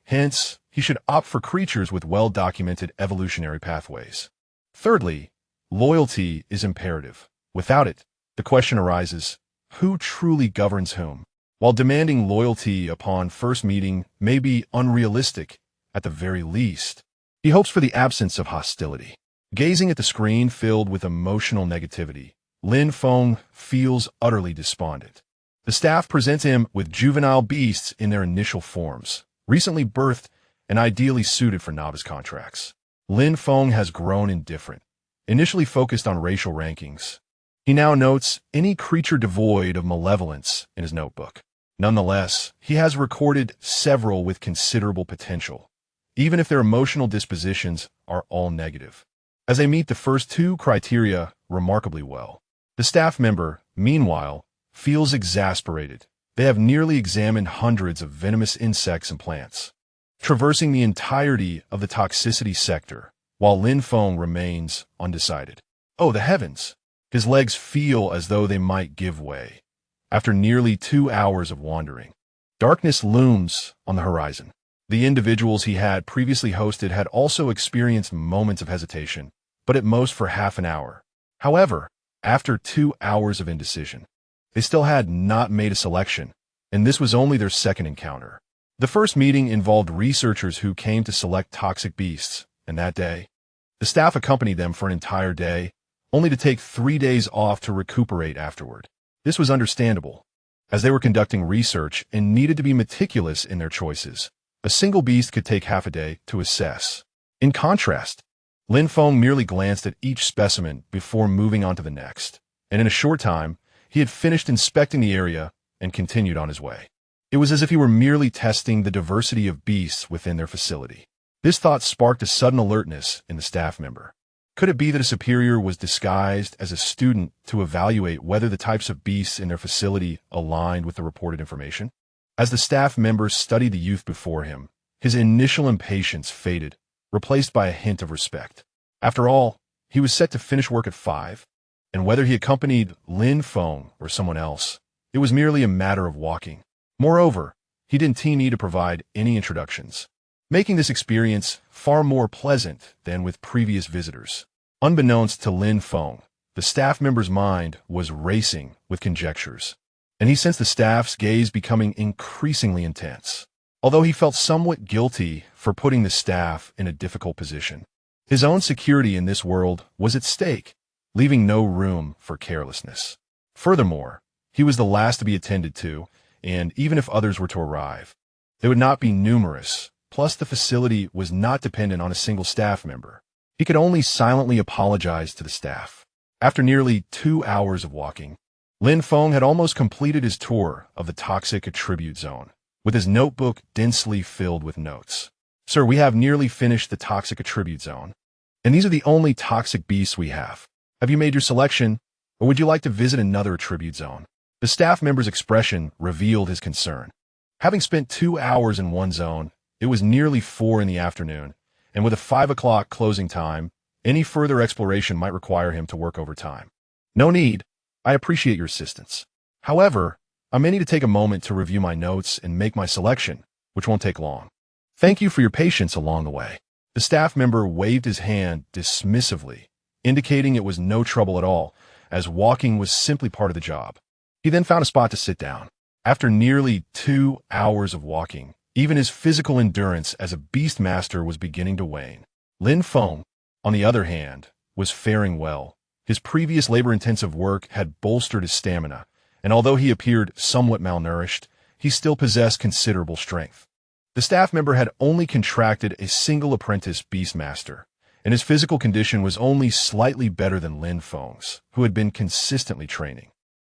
Hence, he should opt for creatures with well-documented evolutionary pathways. Thirdly, loyalty is imperative. Without it, the question arises, who truly governs whom? While demanding loyalty upon first meeting may be unrealistic, at the very least, he hopes for the absence of hostility. Gazing at the screen filled with emotional negativity, Lin Feng feels utterly despondent. The staff presents him with juvenile beasts in their initial forms, recently birthed and ideally suited for novice contracts. Lin Feng has grown indifferent, initially focused on racial rankings. He now notes any creature devoid of malevolence in his notebook. Nonetheless, he has recorded several with considerable potential, even if their emotional dispositions are all negative, as they meet the first two criteria remarkably well. The staff member, meanwhile, feels exasperated. They have nearly examined hundreds of venomous insects and plants, traversing the entirety of the toxicity sector, while Lin Feng remains undecided. Oh, the heavens! His legs feel as though they might give way. After nearly 2 hours of wandering, darkness looms on the horizon. The individuals he had previously hosted had also experienced moments of hesitation, but at most for half an hour. However, after 2 hours of indecision, they still had not made a selection, and this was only their second encounter. The first meeting involved researchers who came to select toxic beasts, and that day, the staff accompanied them for an entire day, only to take 3 days off to recuperate afterward. This was understandable, as they were conducting research and needed to be meticulous in their choices. A single beast could take half a day to assess. In contrast, Lin Feng merely glanced at each specimen before moving on to the next, and in a short time, he had finished inspecting the area and continued on his way. It was as if he were merely testing the diversity of beasts within their facility. This thought sparked a sudden alertness in the staff member. Could it be that a superior was disguised as a student to evaluate whether the types of beasts in their facility aligned with the reported information? As the staff member studied the youth before him, his initial impatience faded, replaced by a hint of respect. After all, he was set to finish work at 5, and whether he accompanied Lin Feng or someone else, it was merely a matter of walking. Moreover, he didn't need to provide any introductions, making this experience far more pleasant than with previous visitors. Unbeknownst to Lin Feng, the staff member's mind was racing with conjectures, and he sensed the staff's gaze becoming increasingly intense. Although he felt somewhat guilty for putting the staff in a difficult position, his own security in this world was at stake, leaving no room for carelessness. Furthermore, he was the last to be attended to, and even if others were to arrive, they would not be numerous. Plus, the facility was not dependent on a single staff member. He could only silently apologize to the staff. After nearly 2 hours of walking, Lin Feng had almost completed his tour of the toxic attribute zone, with his notebook densely filled with notes. Sir, we have nearly finished the toxic attribute zone, and these are the only toxic beasts we have. Have you made your selection, or would you like to visit another attribute zone? The staff member's expression revealed his concern. Having spent 2 hours in one zone, it was nearly 4 in the afternoon, and with a 5 o'clock closing time, any further exploration might require him to work overtime. No need. I appreciate your assistance. However, I may need to take a moment to review my notes and make my selection, which won't take long. Thank you for your patience along the way. The staff member waved his hand dismissively, indicating it was no trouble at all, as walking was simply part of the job. He then found a spot to sit down. After nearly 2 hours of walking, even his physical endurance as a beast master was beginning to wane. Lin Feng, on the other hand, was faring well. His previous labor-intensive work had bolstered his stamina, and although he appeared somewhat malnourished, he still possessed considerable strength. The staff member had only contracted a single apprentice beastmaster, and his physical condition was only slightly better than Lin Feng's, who had been consistently training.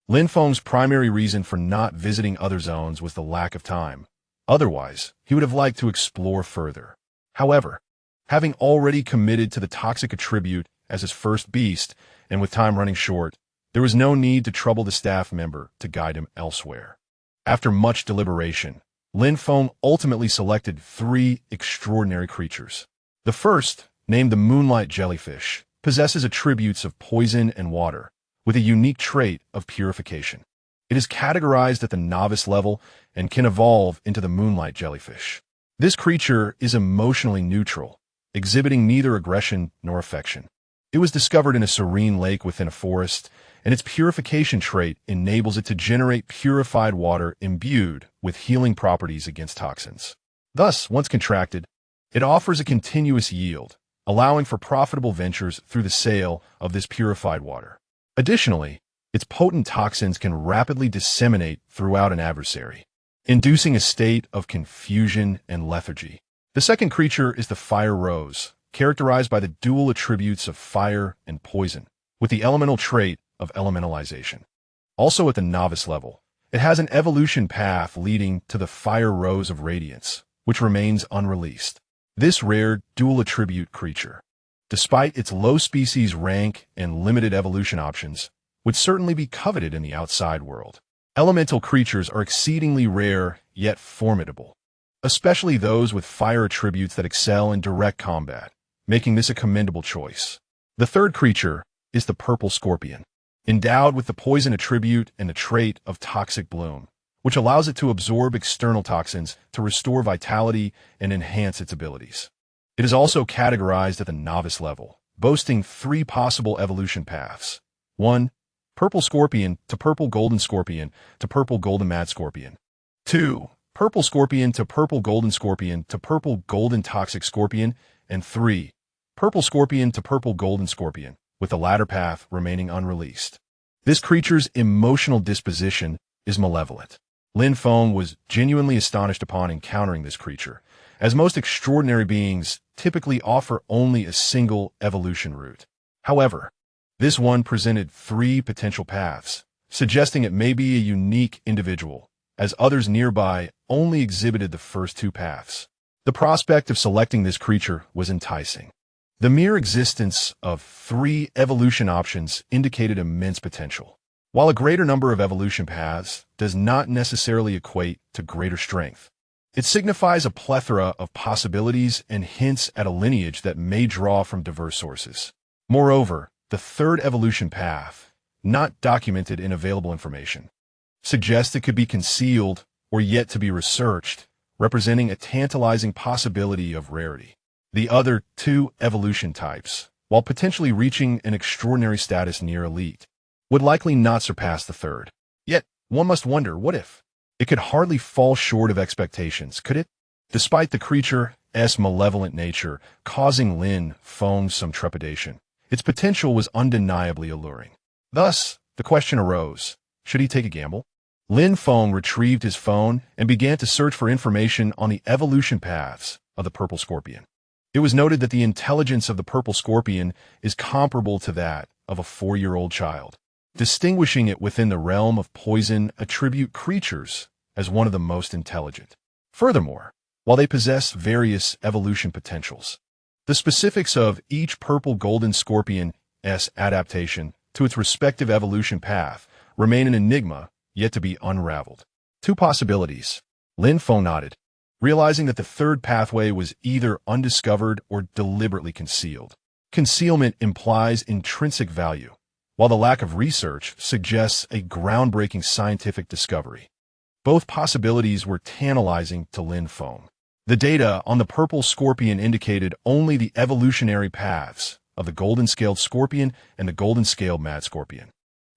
Lin Feng's primary reason for not visiting other zones was the lack of time. Otherwise, he would have liked to explore further. However, having already committed to the toxic attribute as his first beast, and with time running short, there was no need to trouble the staff member to guide him elsewhere. After much deliberation, Lin Feng ultimately selected 3 extraordinary creatures. The first, named the moonlight jellyfish, possesses attributes of poison and water, with a unique trait of purification. It is categorized at the novice level and can evolve into the moonlight jellyfish. This creature is emotionally neutral, exhibiting neither aggression nor affection. It was discovered in a serene lake within a forest, and its purification trait enables it to generate purified water imbued with healing properties against toxins. Thus, once contracted, it offers a continuous yield, allowing for profitable ventures through the sale of this purified water. Additionally, its potent toxins can rapidly disseminate throughout an adversary, inducing a state of confusion and lethargy. The second creature is the fire rose, characterized by the dual attributes of fire and poison, with the elemental trait of elementalization. Also at the novice level, it has an evolution path leading to the fire rose of radiance, which remains unreleased. This rare dual attribute creature, despite its low species rank and limited evolution options, would certainly be coveted in the outside world. Elemental creatures are exceedingly rare yet formidable, especially those with fire attributes that excel in direct combat, making this a commendable choice. The third creature is the purple scorpion, endowed with the poison attribute and the trait of toxic bloom, which allows it to absorb external toxins to restore vitality and enhance its abilities. It is also categorized at the novice level, boasting 3 possible evolution paths. 1. Purple scorpion to purple golden scorpion to purple golden mad scorpion. 2. Purple scorpion to purple golden scorpion to purple golden toxic scorpion. And 3. Purple scorpion to purple golden scorpion, with the latter path remaining unreleased. This creature's emotional disposition is malevolent. Lin Feng was genuinely astonished upon encountering this creature, as most extraordinary beings typically offer only a single evolution route. However, this one presented 3 potential paths, suggesting it may be a unique individual, as others nearby only exhibited the first 2 paths. The prospect of selecting this creature was enticing. The mere existence of 3 evolution options indicated immense potential. While a greater number of evolution paths does not necessarily equate to greater strength, it signifies a plethora of possibilities and hints at a lineage that may draw from diverse sources. Moreover, the third evolution path, not documented in available information, suggests it could be concealed or yet to be researched, representing a tantalizing possibility of rarity. The other 2 evolution types, while potentially reaching an extraordinary status near elite, would likely not surpass the third. Yet, one must wonder, what if? It could hardly fall short of expectations, could it? Despite the creature's malevolent nature causing Lin Feng some trepidation, its potential was undeniably alluring. Thus, the question arose, should he take a gamble? Lin Feng retrieved his phone and began to search for information on the evolution paths of the purple scorpion. It was noted that the intelligence of the purple scorpion is comparable to that of a 4-year-old child, distinguishing it within the realm of poison attribute creatures as one of the most intelligent. Furthermore, while they possess various evolution potentials, the specifics of each purple golden scorpion's adaptation to its respective evolution path remain an enigma yet to be unraveled. 2 possibilities. Lin Feng nodded, realizing that the third pathway was either undiscovered or deliberately concealed. Concealment implies intrinsic value, while the lack of research suggests a groundbreaking scientific discovery. Both possibilities were tantalizing to Lin Feng. The data on the purple scorpion indicated only the evolutionary paths of the golden-scaled scorpion and the golden-scaled mad scorpion,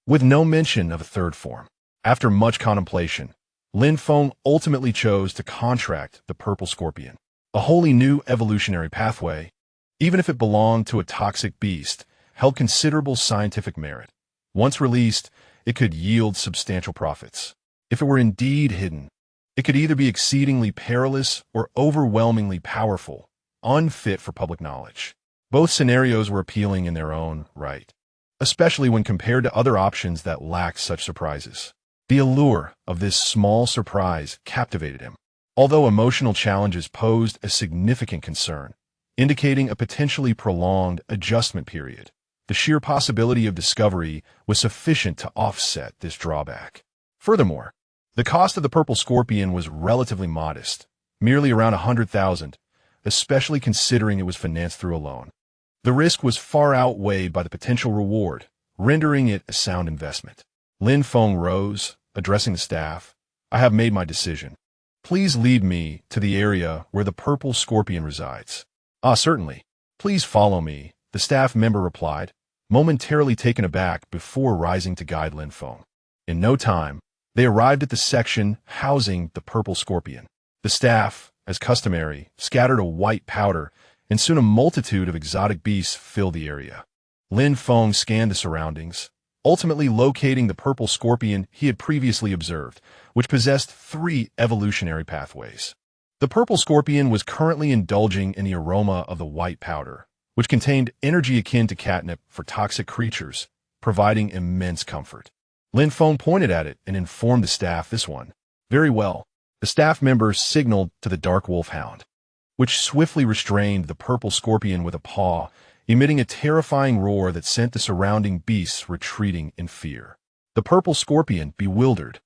with no mention of a third form. After much contemplation, Lin Feng ultimately chose to contract the purple scorpion, a wholly new evolutionary pathway. Even if it belonged to a toxic beast, held considerable scientific merit. Once released, it could yield substantial profits. If it were indeed hidden, it could either be exceedingly perilous or overwhelmingly powerful, unfit for public knowledge. Both scenarios were appealing in their own right, especially when compared to other options that lacked such surprises. The allure of this small surprise captivated him, although emotional challenges posed a significant concern, indicating a potentially prolonged adjustment period. The sheer possibility of discovery was sufficient to offset this drawback. Furthermore, the cost of the purple scorpion was relatively modest, merely around 100,000, especially considering it was financed through a loan. The risk was far outweighed by the potential reward, rendering it a sound investment. Lin Feng rose, addressing the staff. I have made my decision. Please lead me to the area where the purple scorpion resides. Certainly. Please follow me, the staff member replied, momentarily taken aback before rising to guide Lin Feng. In no time, they arrived at the section housing the purple scorpion. The staff, as customary, scattered a white powder, and soon a multitude of exotic beasts filled the area. Lin Feng scanned the surroundings, ultimately locating the purple scorpion he had previously observed, which possessed 3 evolutionary pathways. The purple scorpion was currently indulging in the aroma of the white powder, which contained energy akin to catnip for toxic creatures, providing immense comfort. Lin Feng pointed at it and informed the staff this one. Very well. The staff member signaled to the dark wolfhound, which swiftly restrained the purple scorpion with a paw, emitting a terrifying roar that sent the surrounding beasts retreating in fear. The purple scorpion, bewildered,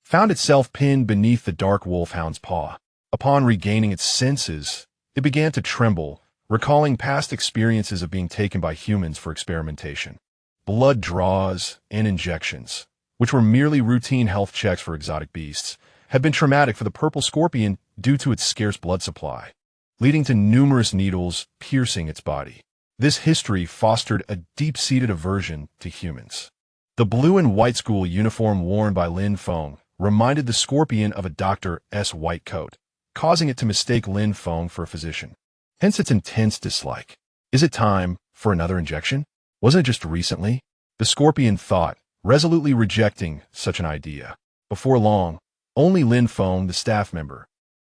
found itself pinned beneath the dark wolfhound's paw. Upon regaining its senses, it began to tremble, recalling past experiences of being taken by humans for experimentation. Blood draws and injections, which were merely routine health checks for exotic beasts, had been traumatic for the purple scorpion due to its scarce blood supply, leading to numerous needles piercing its body. This history fostered a deep-seated aversion to humans. The blue and white school uniform worn by Lin Feng reminded the scorpion of a doctor's white coat, causing it to mistake Lin Feng for a physician. Hence its intense dislike. Is it time for another injection? Wasn't it just recently? The scorpion thought, resolutely rejecting such an idea. Before long, only Lin Feng, the staff member,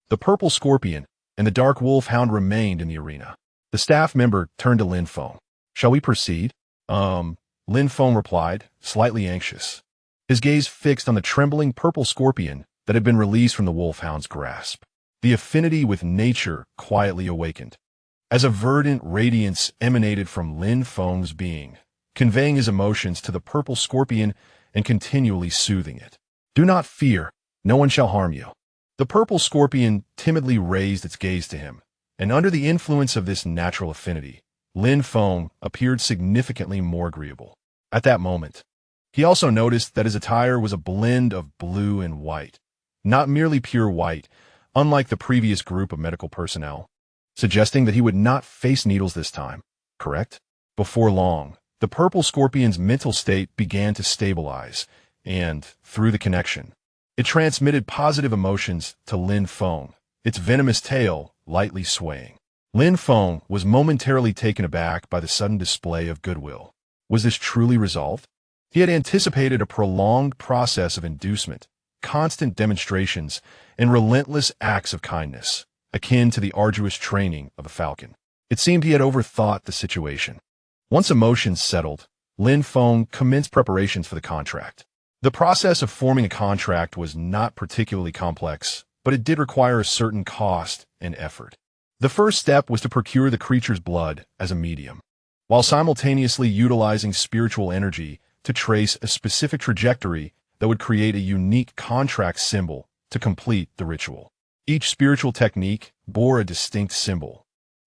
the purple scorpion, and the dark wolfhound remained in the arena. The staff member turned to Lin Feng. Shall we proceed? Lin Feng replied, slightly anxious, his gaze fixed on the trembling purple scorpion that had been released from the wolfhound's grasp. The affinity with nature quietly awakened, as a verdant radiance emanated from Lin Feng's being, conveying his emotions to the purple scorpion and continually soothing it. Do not fear, no one shall harm you. The purple scorpion timidly raised its gaze to him, and under the influence of this natural affinity, Lin Feng appeared significantly more agreeable. At that moment, he also noticed that his attire was a blend of blue and white, not merely pure white, unlike the previous group of medical personnel, suggesting that he would not face needles this time, correct? Before long, the purple scorpion's mental state began to stabilize, and, through the connection, it transmitted positive emotions to Lin Feng, its venomous tail lightly swaying. Lin Feng was momentarily taken aback by the sudden display of goodwill. Was this truly resolved? He had anticipated a prolonged process of inducement, constant demonstrations, and relentless acts of kindness, akin to the arduous training of a falcon. It seemed he had overthought the situation. Once emotions settled, Lin Feng commenced preparations for the contract. The process of forming a contract was not particularly complex, but it did require a certain cost and effort. The first step was to procure the creature's blood as a medium, while simultaneously utilizing spiritual energy to trace a specific trajectory that would create a unique contract symbol to complete the ritual. Each spiritual technique bore a distinct symbol,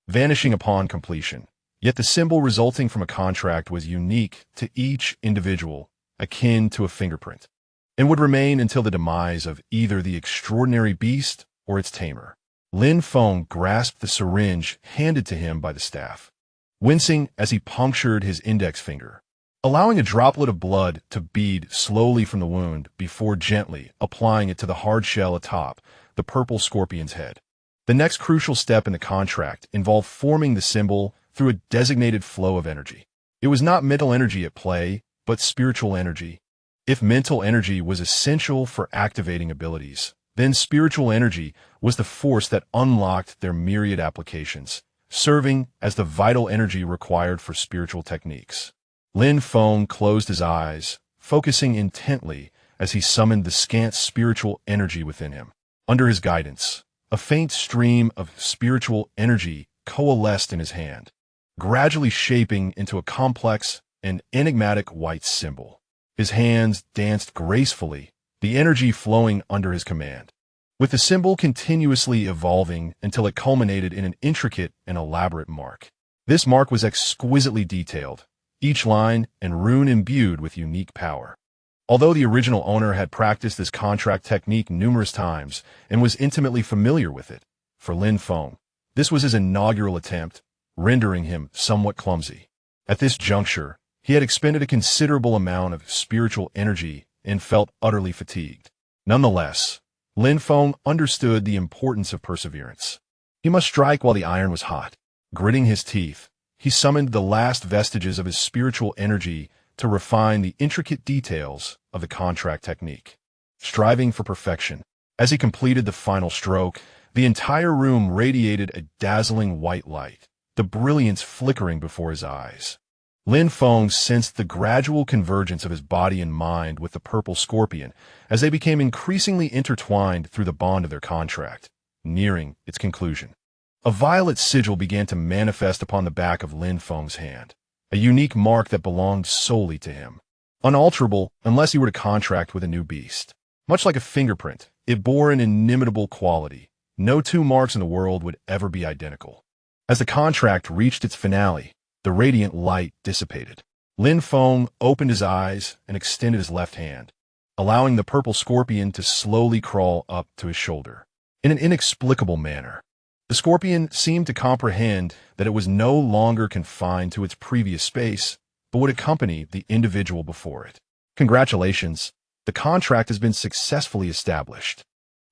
vanishing upon completion. Yet the symbol resulting from a contract was unique to each individual, akin to a fingerprint, and would remain until the demise of either the extraordinary beast or its tamer. Lin Feng grasped the syringe handed to him by the staff, wincing as he punctured his index finger, allowing a droplet of blood to bead slowly from the wound before gently applying it to the hard shell atop the purple scorpion's head. The next crucial step in the contract involved forming the symbol through a designated flow of energy. It was not mental energy at play, but spiritual energy. If mental energy was essential for activating abilities, then spiritual energy was the force that unlocked their myriad applications, serving as the vital energy required for spiritual techniques. Lin Feng closed his eyes, focusing intently as he summoned the scant spiritual energy within him. Under his guidance, a faint stream of spiritual energy coalesced in his hand, gradually shaping into a complex and enigmatic white symbol. His hands danced gracefully, the energy flowing under his command, with the symbol continuously evolving until it culminated in an intricate and elaborate mark. This mark was exquisitely detailed, each line and rune imbued with unique power. Although the original owner had practiced this contract technique numerous times and was intimately familiar with it, for Lin Feng, this was his inaugural attempt, rendering him somewhat clumsy. At this juncture, he had expended a considerable amount of spiritual energy and felt utterly fatigued. Nonetheless, Lin Feng understood the importance of perseverance. He must strike while the iron was hot. Gritting his teeth, he summoned the last vestiges of his spiritual energy to refine the intricate details of the contract technique, striving for perfection. As he completed the final stroke, the entire room radiated a dazzling white light, the brilliance flickering before his eyes. Lin Feng sensed the gradual convergence of his body and mind with the purple scorpion as they became increasingly intertwined through the bond of their contract, nearing its conclusion. A violet sigil began to manifest upon the back of Lin Feng's hand, a unique mark that belonged solely to him, unalterable unless he were to contract with a new beast. Much like a fingerprint, it bore an inimitable quality. No two marks in the world would ever be identical. As the contract reached its finale, the radiant light dissipated. Lin Feng opened his eyes and extended his left hand, allowing the purple scorpion to slowly crawl up to his shoulder. In an inexplicable manner, the scorpion seemed to comprehend that it was no longer confined to its previous space, but would accompany the individual before it. Congratulations, the contract has been successfully established.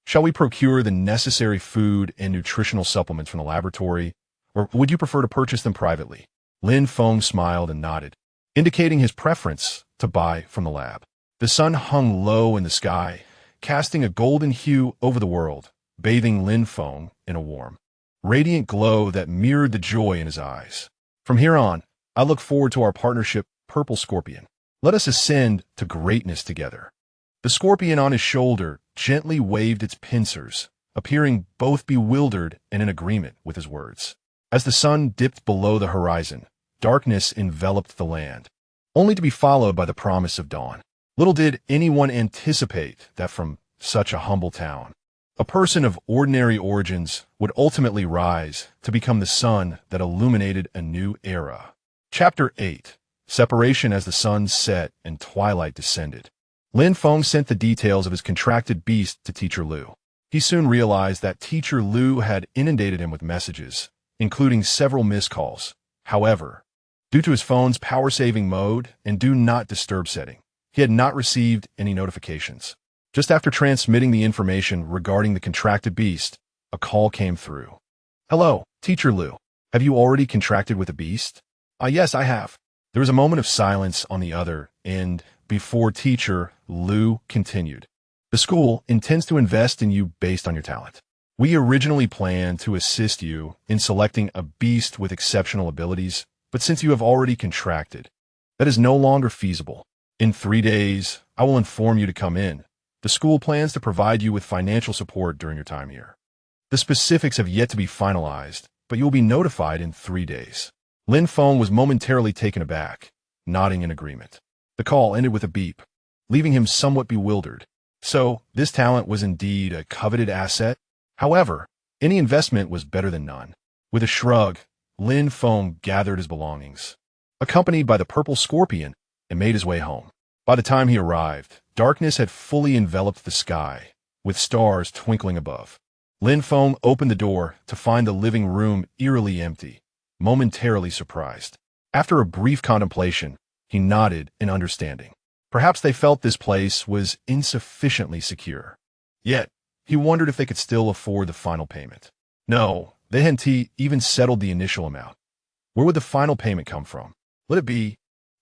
Shall we procure the necessary food and nutritional supplements from the laboratory, or would you prefer to purchase them privately? Lin Feng smiled and nodded, indicating his preference to buy from the lab. The sun hung low in the sky, casting a golden hue over the world, bathing Lin Feng in a warm, radiant glow that mirrored the joy in his eyes. From here on, I look forward to our partnership, Purple Scorpion. Let us ascend to greatness together. The scorpion on his shoulder gently waved its pincers, appearing both bewildered and in agreement with his words. As the sun dipped below the horizon, darkness enveloped the land, only to be followed by the promise of dawn. Little did anyone anticipate that from such a humble town, a person of ordinary origins would ultimately rise to become the sun that illuminated a new era. Chapter 8. Separation as the sun set and twilight descended. Lin Feng sent the details of his contracted beast to Teacher Lu. He soon realized that Teacher Lu had inundated him with messages, including several missed calls. However, due to his phone's power-saving mode and do not disturb setting, he had not received any notifications. Just after transmitting the information regarding the contracted beast, a call came through. Hello, Teacher Lu. Have you already contracted with a beast? Yes, I have. There was a moment of silence on the other end before Teacher Lu continued. The school intends to invest in you based on your talent. We originally planned to assist you in selecting a beast with exceptional abilities, but since you have already contracted, That is no longer feasible. In 3 days, I will inform you to come in. The school plans to provide you with financial support during your time here. The specifics have yet to be finalized, but you will be notified in 3 days. Lin Feng was momentarily taken aback, nodding in agreement. The call ended with a beep, leaving him somewhat bewildered. So, this talent was indeed a coveted asset? However, any investment was better than none. With a shrug, Lin Feng gathered his belongings, accompanied by the purple scorpion, and made his way home. By the time he arrived, darkness had fully enveloped the sky, with stars twinkling above. Lin Feng opened the door to find the living room eerily empty, momentarily surprised. After a brief contemplation, he nodded in understanding. Perhaps they felt this place was insufficiently secure. Yet, he wondered if they could still afford the final payment. No, they hadn't even settled the initial amount. Where would the final payment come from? Let it be.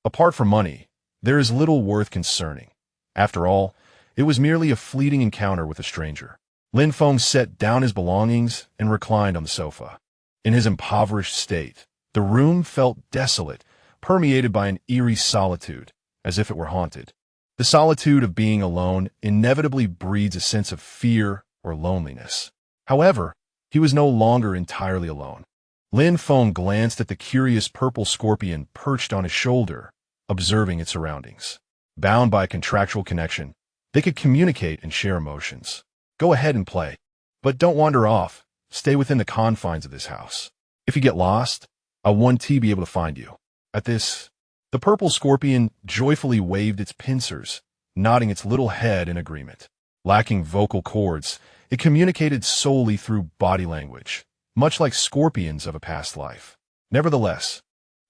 Apart from money, there is little worth concerning. After all, it was merely a fleeting encounter with a stranger. Lin Feng set down his belongings and reclined on the sofa. In his impoverished state, the room felt desolate, permeated by an eerie solitude, as if it were haunted. The solitude of being alone inevitably breeds a sense of fear or loneliness. However, he was no longer entirely alone. Lin Feng glanced at the curious purple scorpion perched on his shoulder, observing its surroundings. Bound by a contractual connection, they could communicate and share emotions. Go ahead and play, but don't wander off. Stay within the confines of this house. If you get lost, I want to be able to find you. At this, the purple scorpion joyfully waved its pincers, nodding its little head in agreement. Lacking vocal cords, it communicated solely through body language, much like scorpions of a past life. Nevertheless,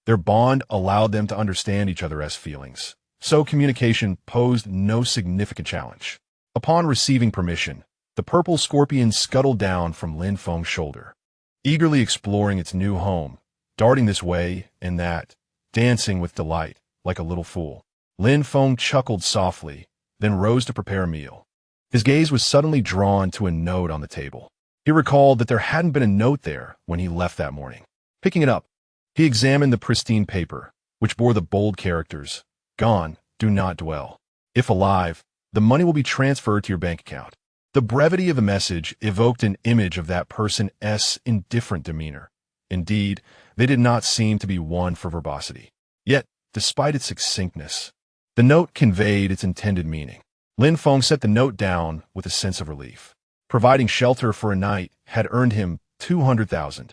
their bond allowed them to understand each other as feelings, so communication posed no significant challenge. Upon receiving permission, the purple scorpion scuttled down from Lin Feng's shoulder, eagerly exploring its new home, darting this way and that, dancing with delight, like a little fool. Lin Feng chuckled softly, then rose to prepare a meal. His gaze was suddenly drawn to a note on the table. He recalled that there hadn't been a note there when he left that morning. Picking it up, he examined the pristine paper, which bore the bold characters, "Gone, do not dwell. If alive, the money will be transferred to your bank account." The brevity of the message evoked an image of that person's indifferent demeanor. Indeed, they did not seem to be one for verbosity. Yet, despite its succinctness, the note conveyed its intended meaning. Lin Feng set the note down with a sense of relief. Providing shelter for a night had earned him 200,000,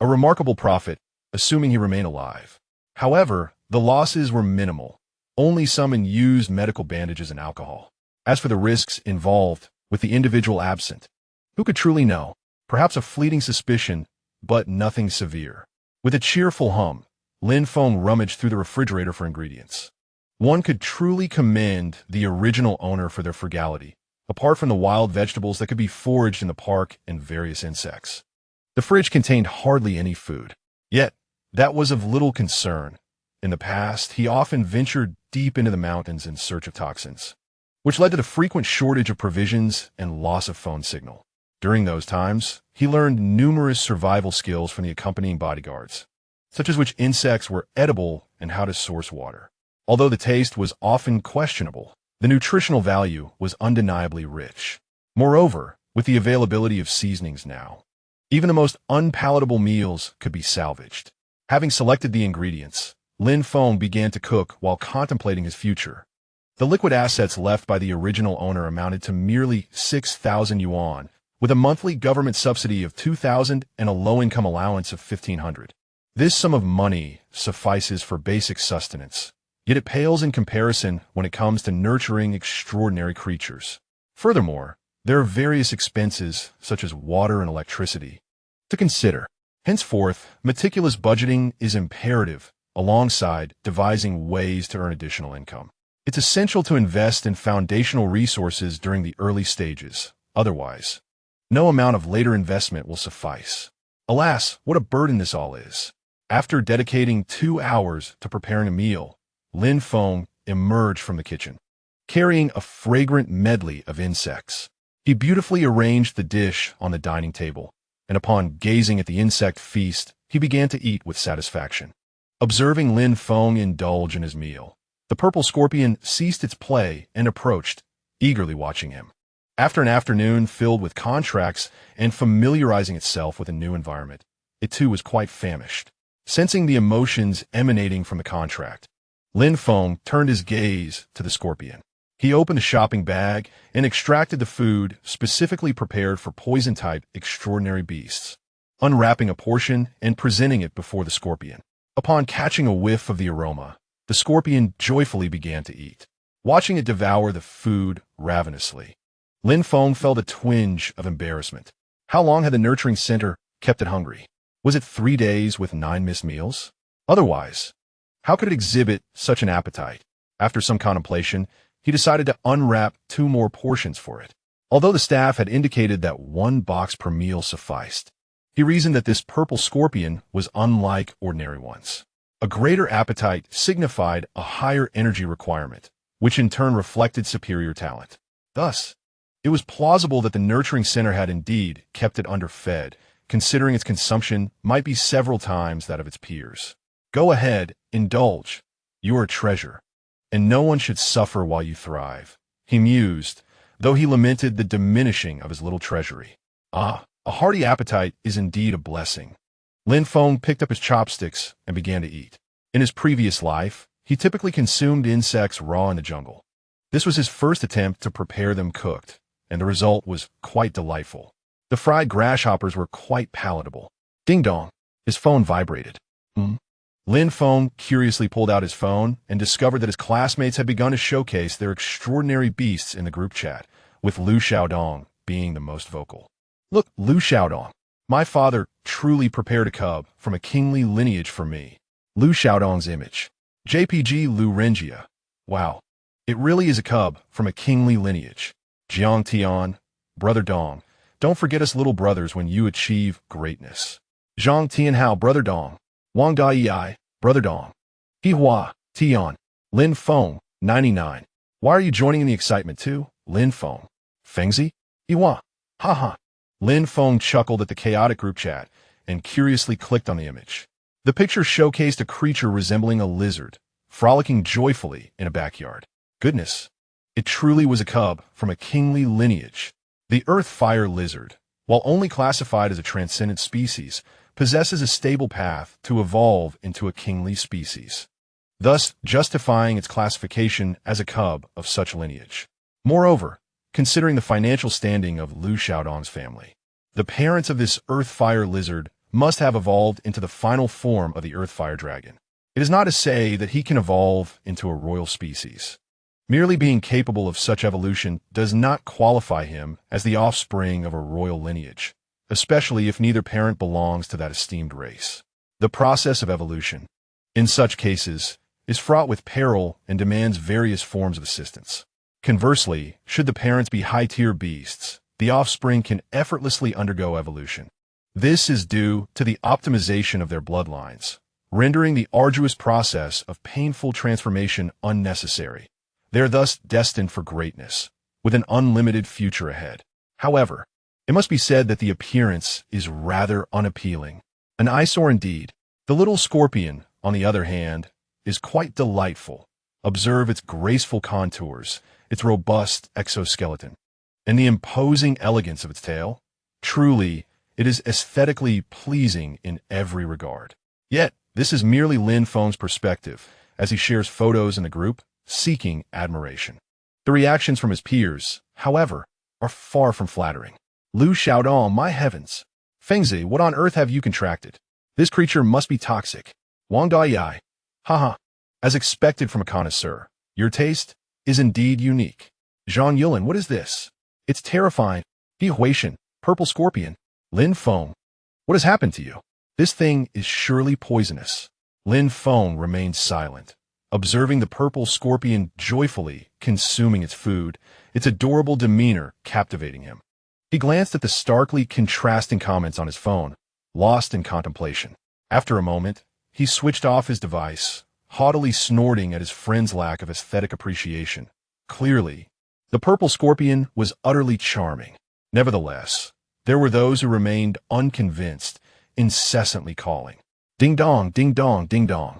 a remarkable profit, assuming he remained alive. However, the losses were minimal, only some in used medical bandages and alcohol. As for the risks involved, with the individual absent, who could truly know? Perhaps a fleeting suspicion, but nothing severe. With a cheerful hum, Lin Feng rummaged through the refrigerator for ingredients. One could truly commend the original owner for their frugality, apart from the wild vegetables that could be foraged in the park and various insects. The fridge contained hardly any food. Yet, that was of little concern. In the past, he often ventured deep into the mountains in search of toxins, which led to the frequent shortage of provisions and loss of phone signal. During those times, he learned numerous survival skills from the accompanying bodyguards, such as which insects were edible and how to source water. Although the taste was often questionable, the nutritional value was undeniably rich. Moreover, with the availability of seasonings now, even the most unpalatable meals could be salvaged. Having selected the ingredients, Lin Feng began to cook while contemplating his future. The liquid assets left by the original owner amounted to merely 6,000 yuan, with a monthly government subsidy of 2,000 and a low-income allowance of 1,500. This sum of money suffices for basic sustenance, yet it pales in comparison when it comes to nurturing extraordinary creatures. Furthermore, there are various expenses, such as water and electricity, to consider. Henceforth, meticulous budgeting is imperative, alongside devising ways to earn additional income. It's essential to invest in foundational resources during the early stages. Otherwise, no amount of later investment will suffice. Alas, what a burden this all is. After dedicating 2 hours to preparing a meal, Lin Feng emerged from the kitchen, carrying a fragrant medley of insects. He beautifully arranged the dish on the dining table, and upon gazing at the insect feast, he began to eat with satisfaction. Observing Lin Feng indulge in his meal, the purple scorpion ceased its play and approached, eagerly watching him. After an afternoon filled with contracts and familiarizing itself with a new environment, it too was quite famished. Sensing the emotions emanating from the contract, Lin Feng turned his gaze to the scorpion. He opened the shopping bag and extracted the food specifically prepared for poison-type extraordinary beasts, unwrapping a portion and presenting it before the scorpion. Upon catching a whiff of the aroma, the scorpion joyfully began to eat. Watching it devour the food ravenously, Lin Feng felt a twinge of embarrassment. How long had the nurturing center kept it hungry? Was it 3 days with 9 missed meals? Otherwise, how could it exhibit such an appetite? After some contemplation, he decided to unwrap 2 more portions for it. Although the staff had indicated that 1 box per meal sufficed, he reasoned that this purple scorpion was unlike ordinary ones. A greater appetite signified a higher energy requirement, which in turn reflected superior talent. Thus, it was plausible that the nurturing center had indeed kept it underfed, considering its consumption might be several times that of its peers. Go ahead, indulge. You are a treasure, and no one should suffer while you thrive, he mused, though he lamented the diminishing of his little treasury. Ah, a hearty appetite is indeed a blessing. Lin Feng picked up his chopsticks and began to eat. In his previous life, he typically consumed insects raw in the jungle. This was his first attempt to prepare them cooked, and the result was quite delightful. The fried grasshoppers were quite palatable. Ding dong, his phone vibrated. Lin Feng curiously pulled out his phone and discovered that his classmates had begun to showcase their extraordinary beasts in the group chat, with Lu Xiaodong being the most vocal. Look, Lu Xiaodong, my father truly prepared a cub from a kingly lineage for me. Lu Xiaodong's image. JPG Lu Renjia. Wow, it really is a cub from a kingly lineage. Jiang Tian, Brother Dong, don't forget us little brothers when you achieve greatness. Zhang Tianhao, Brother Dong. Wang Dai, Brother Dong. Hihua, Tian. Lin Feng, 99. Why are you joining in the excitement too? Lin Feng. Fengzi? Iwa. Haha. Lin Feng chuckled at the chaotic group chat and curiously clicked on the image. The picture showcased a creature resembling a lizard, frolicking joyfully in a backyard. Goodness, it truly was a cub from a kingly lineage. The earth-fire lizard, while only classified as a transcendent species, possesses a stable path to evolve into a kingly species, thus justifying its classification as a cub of such lineage. Moreover, considering the financial standing of Lu Xiaodong's family, the parents of this earth-fire lizard must have evolved into the final form of the earth-fire dragon. It is not to say that he can evolve into a royal species. Merely being capable of such evolution does not qualify him as the offspring of a royal lineage, especially if neither parent belongs to that esteemed race. The process of evolution, in such cases, is fraught with peril and demands various forms of assistance. Conversely, should the parents be high-tier beasts, the offspring can effortlessly undergo evolution. This is due to the optimization of their bloodlines, rendering the arduous process of painful transformation unnecessary. They are thus destined for greatness, with an unlimited future ahead. However, it must be said that the appearance is rather unappealing. An eyesore indeed. The little scorpion, on the other hand, is quite delightful. Observe its graceful contours, its robust exoskeleton, and the imposing elegance of its tail. Truly, it is aesthetically pleasing in every regard. Yet, this is merely Lin Feng's perspective, as he shares photos in the group, seeking admiration. The reactions from his peers, however, are far from flattering. Lu Xiaodong, my heavens! Fengzi, what on earth have you contracted? This creature must be toxic. Wang Dai. Haha. As expected from a connoisseur, your taste is indeed unique. Zhang Yulin, what is this? It's terrifying. He Huaishan, purple scorpion. Lin Feng, what has happened to you? This thing is surely poisonous. Lin Feng remained silent, observing the purple scorpion joyfully consuming its food, its adorable demeanor captivating him. He glanced at the starkly contrasting comments on his phone, lost in contemplation. After a moment, he switched off his device, haughtily snorting at his friend's lack of aesthetic appreciation. Clearly, the purple scorpion was utterly charming. Nevertheless, there were those who remained unconvinced, incessantly calling. Ding dong, ding dong, ding dong.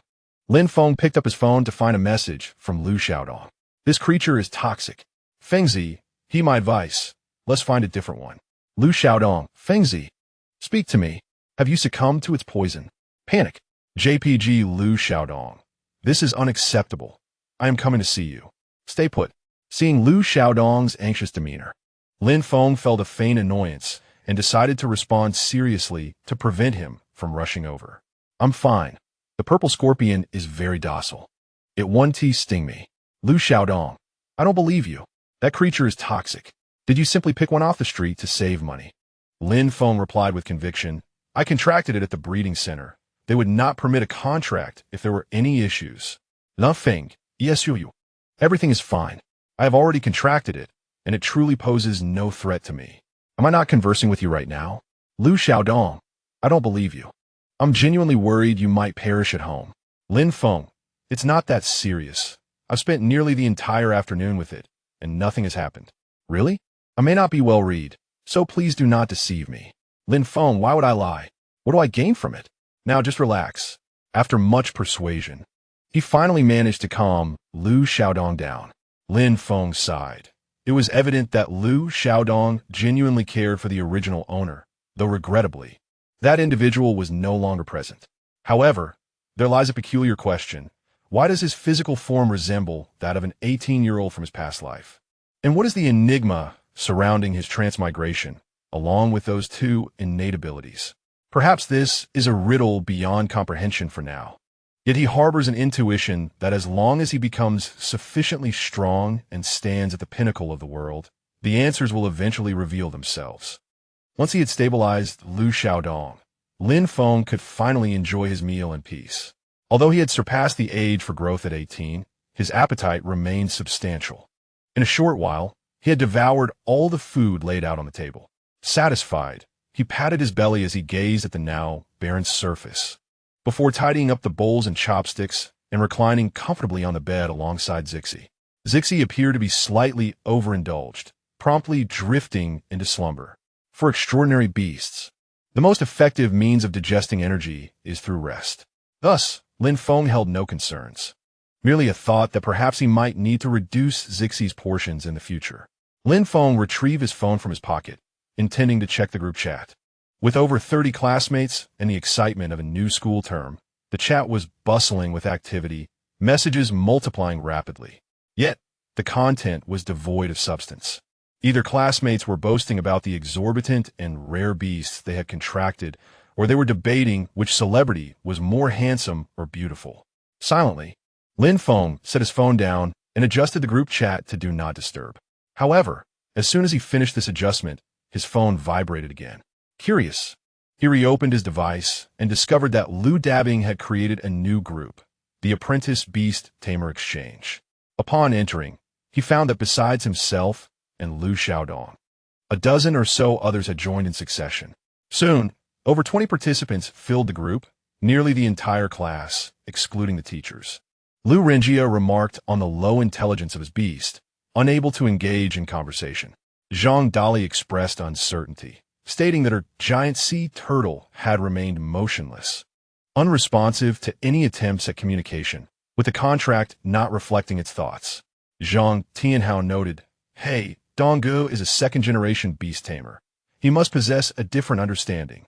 Lin Feng picked up his phone to find a message from Lu Xiaodong. This creature is toxic. Fengzi, heed my advice. Let's find a different one. Lu Xiaodong, Fengzi, speak to me. Have you succumbed to its poison? Panic. JPG Lu Xiaodong. This is unacceptable. I am coming to see you. Stay put. Seeing Lu Xiaodong's anxious demeanor, Lin Feng felt a faint annoyance and decided to respond seriously to prevent him from rushing over. I'm fine. The purple scorpion is very docile. It won't sting me. Lu Xiaodong, I don't believe you. That creature is toxic. Did you simply pick one off the street to save money? Lin Feng replied with conviction. I contracted it at the breeding center. They would not permit a contract if there were any issues. Lin Feng, yes you. Everything is fine. I have already contracted it, and it truly poses no threat to me. Am I not conversing with you right now? Lu Xiaodong, I don't believe you. I'm genuinely worried you might perish at home. Lin Feng, it's not that serious. I've spent nearly the entire afternoon with it, and nothing has happened. Really? I may not be well read, so please do not deceive me. Lin Feng, why would I lie? What do I gain from it? Now just relax. After much persuasion, he finally managed to calm Lu Xiaodong down. Lin Feng sighed. It was evident that Lu Xiaodong genuinely cared for the original owner, though regrettably, that individual was no longer present. However, there lies a peculiar question. Why does his physical form resemble that of an 18-year-old from his past life? And what is the enigma surrounding his transmigration, along with those two innate abilities? Perhaps this is a riddle beyond comprehension for now. Yet he harbors an intuition that as long as he becomes sufficiently strong and stands at the pinnacle of the world, the answers will eventually reveal themselves. Once he had stabilized Lu Xiaodong, Lin Feng could finally enjoy his meal in peace. Although he had surpassed the age for growth at 18, his appetite remained substantial. In a short while, he had devoured all the food laid out on the table. Satisfied, he patted his belly as he gazed at the now barren surface, before tidying up the bowls and chopsticks and reclining comfortably on the bed alongside Zixi. Zixi appeared to be slightly overindulged, promptly drifting into slumber. For extraordinary beasts, the most effective means of digesting energy is through rest. Thus, Lin Feng held no concerns, merely a thought that perhaps he might need to reduce Zixi's portions in the future. Lin Feng retrieved his phone from his pocket, intending to check the group chat. With over 30 classmates and the excitement of a new school term, the chat was bustling with activity, messages multiplying rapidly. Yet, the content was devoid of substance. Either classmates were boasting about the exorbitant and rare beasts they had contracted, or they were debating which celebrity was more handsome or beautiful. Silently, Lin Feng set his phone down and adjusted the group chat to do not disturb. However, as soon as he finished this adjustment, his phone vibrated again. Curious, he reopened his device and discovered that Lu Dabbing had created a new group, the Apprentice Beast Tamer Exchange. Upon entering, he found that besides himself and Lu Xiaodong, a dozen or so others had joined in succession. Soon, over 20 participants filled the group, nearly the entire class, excluding the teachers. Lu Renjia remarked on the low intelligence of his beast, unable to engage in conversation. Zhang Dali expressed uncertainty, stating that her giant sea turtle had remained motionless, unresponsive to any attempts at communication, with the contract not reflecting its thoughts. Zhang Tianhao noted, "Hey, Donggu is a second-generation beast tamer. He must possess a different understanding."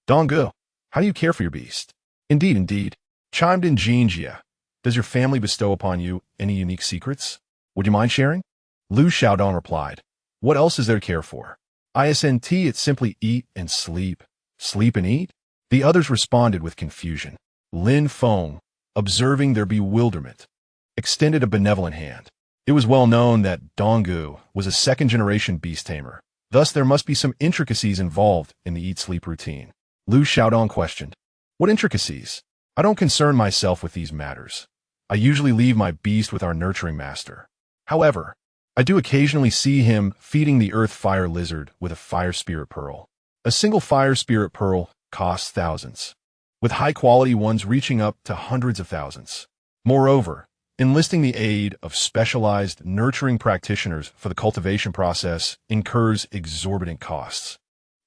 "Donggu, how do you care for your beast?" Indeed, chimed in Jinjia. "Does your family bestow upon you any unique secrets? Would you mind sharing?" Lu Xiaodong replied, "What else is there to care for? Isn't it simply eat and sleep, sleep and eat?" The others responded with confusion. Lin Feng, observing their bewilderment, extended a benevolent hand. It was well known that Donggu was a second-generation beast tamer. Thus, there must be some intricacies involved in the eat-sleep routine. Lu Xiaodong questioned, "What intricacies? I don't concern myself with these matters. I usually leave my beast with our nurturing master. However, I do occasionally see him feeding the earth fire lizard with a fire spirit pearl. A single fire spirit pearl costs thousands, with high-quality ones reaching up to hundreds of thousands. Moreover, enlisting the aid of specialized nurturing practitioners for the cultivation process incurs exorbitant costs,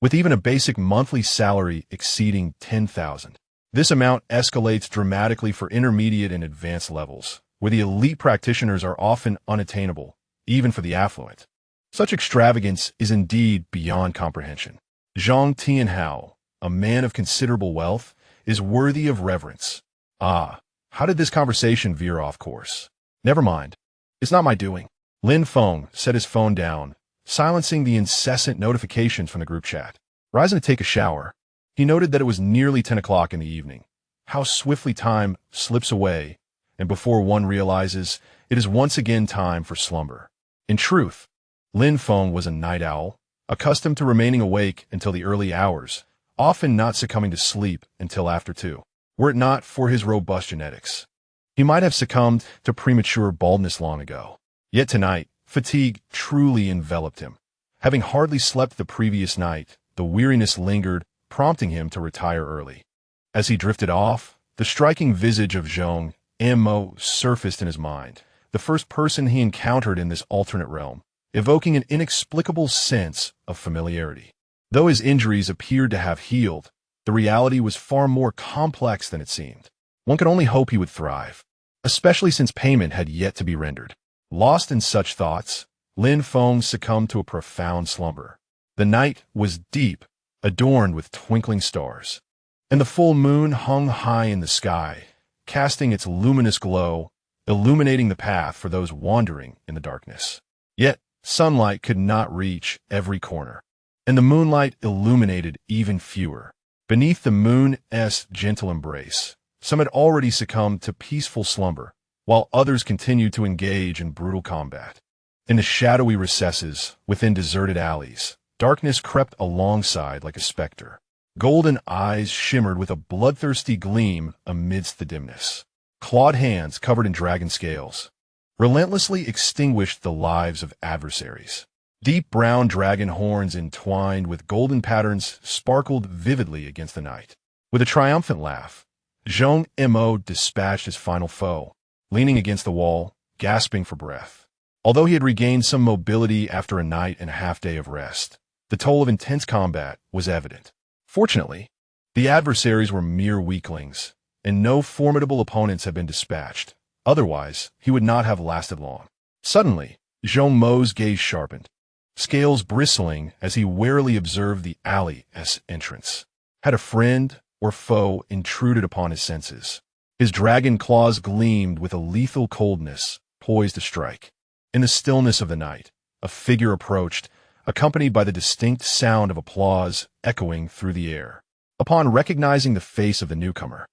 with even a basic monthly salary exceeding 10,000. This amount escalates dramatically for intermediate and advanced levels, where the elite practitioners are often unattainable, even for the affluent. Such extravagance is indeed beyond comprehension. Zhang Tianhao, a man of considerable wealth, is worthy of reverence. Ah, how did this conversation veer off course? Never mind. It's not my doing. Lin Feng set his phone down, silencing the incessant notifications from the group chat. Rising to take a shower, he noted that it was nearly 10 o'clock in the evening. How swiftly time slips away, and before one realizes, it is once again time for slumber. In truth, Lin Feng was a night owl, accustomed to remaining awake until the early hours, often not succumbing to sleep until after 2. Were it not for his robust genetics, he might have succumbed to premature baldness long ago. Yet tonight, fatigue truly enveloped him. Having hardly slept the previous night, the weariness lingered, prompting him to retire early. As he drifted off, the striking visage of Zhong Mo surfaced in his mind, the first person he encountered in this alternate realm, evoking an inexplicable sense of familiarity. Though his injuries appeared to have healed, the reality was far more complex than it seemed. One could only hope he would thrive, especially since payment had yet to be rendered. Lost in such thoughts, Lin Feng succumbed to a profound slumber. The night was deep, adorned with twinkling stars, and the full moon hung high in the sky, casting its luminous glow, illuminating the path for those wandering in the darkness. Yet, sunlight could not reach every corner, and the moonlight illuminated even fewer. Beneath the moon's gentle embrace, some had already succumbed to peaceful slumber, while others continued to engage in brutal combat. In the shadowy recesses, within deserted alleys, darkness crept alongside like a specter. Golden eyes shimmered with a bloodthirsty gleam amidst the dimness. Clawed hands covered in dragon scales relentlessly extinguished the lives of adversaries. Deep brown dragon horns entwined with golden patterns sparkled vividly against the night. With a triumphant laugh, Zhong Mo dispatched his final foe, leaning against the wall, gasping for breath. Although he had regained some mobility after a night and a half day of rest, the toll of intense combat was evident. Fortunately, the adversaries were mere weaklings, and no formidable opponents had been dispatched. Otherwise, he would not have lasted long. Suddenly, Zhong Mo's gaze sharpened, scales bristling as he warily observed the alley's entrance. Had a friend or foe intruded upon his senses? His dragon claws gleamed with a lethal coldness, poised to strike. In the stillness of the night, a figure approached, accompanied by the distinct sound of applause echoing through the air. Upon recognizing the face of the newcomer,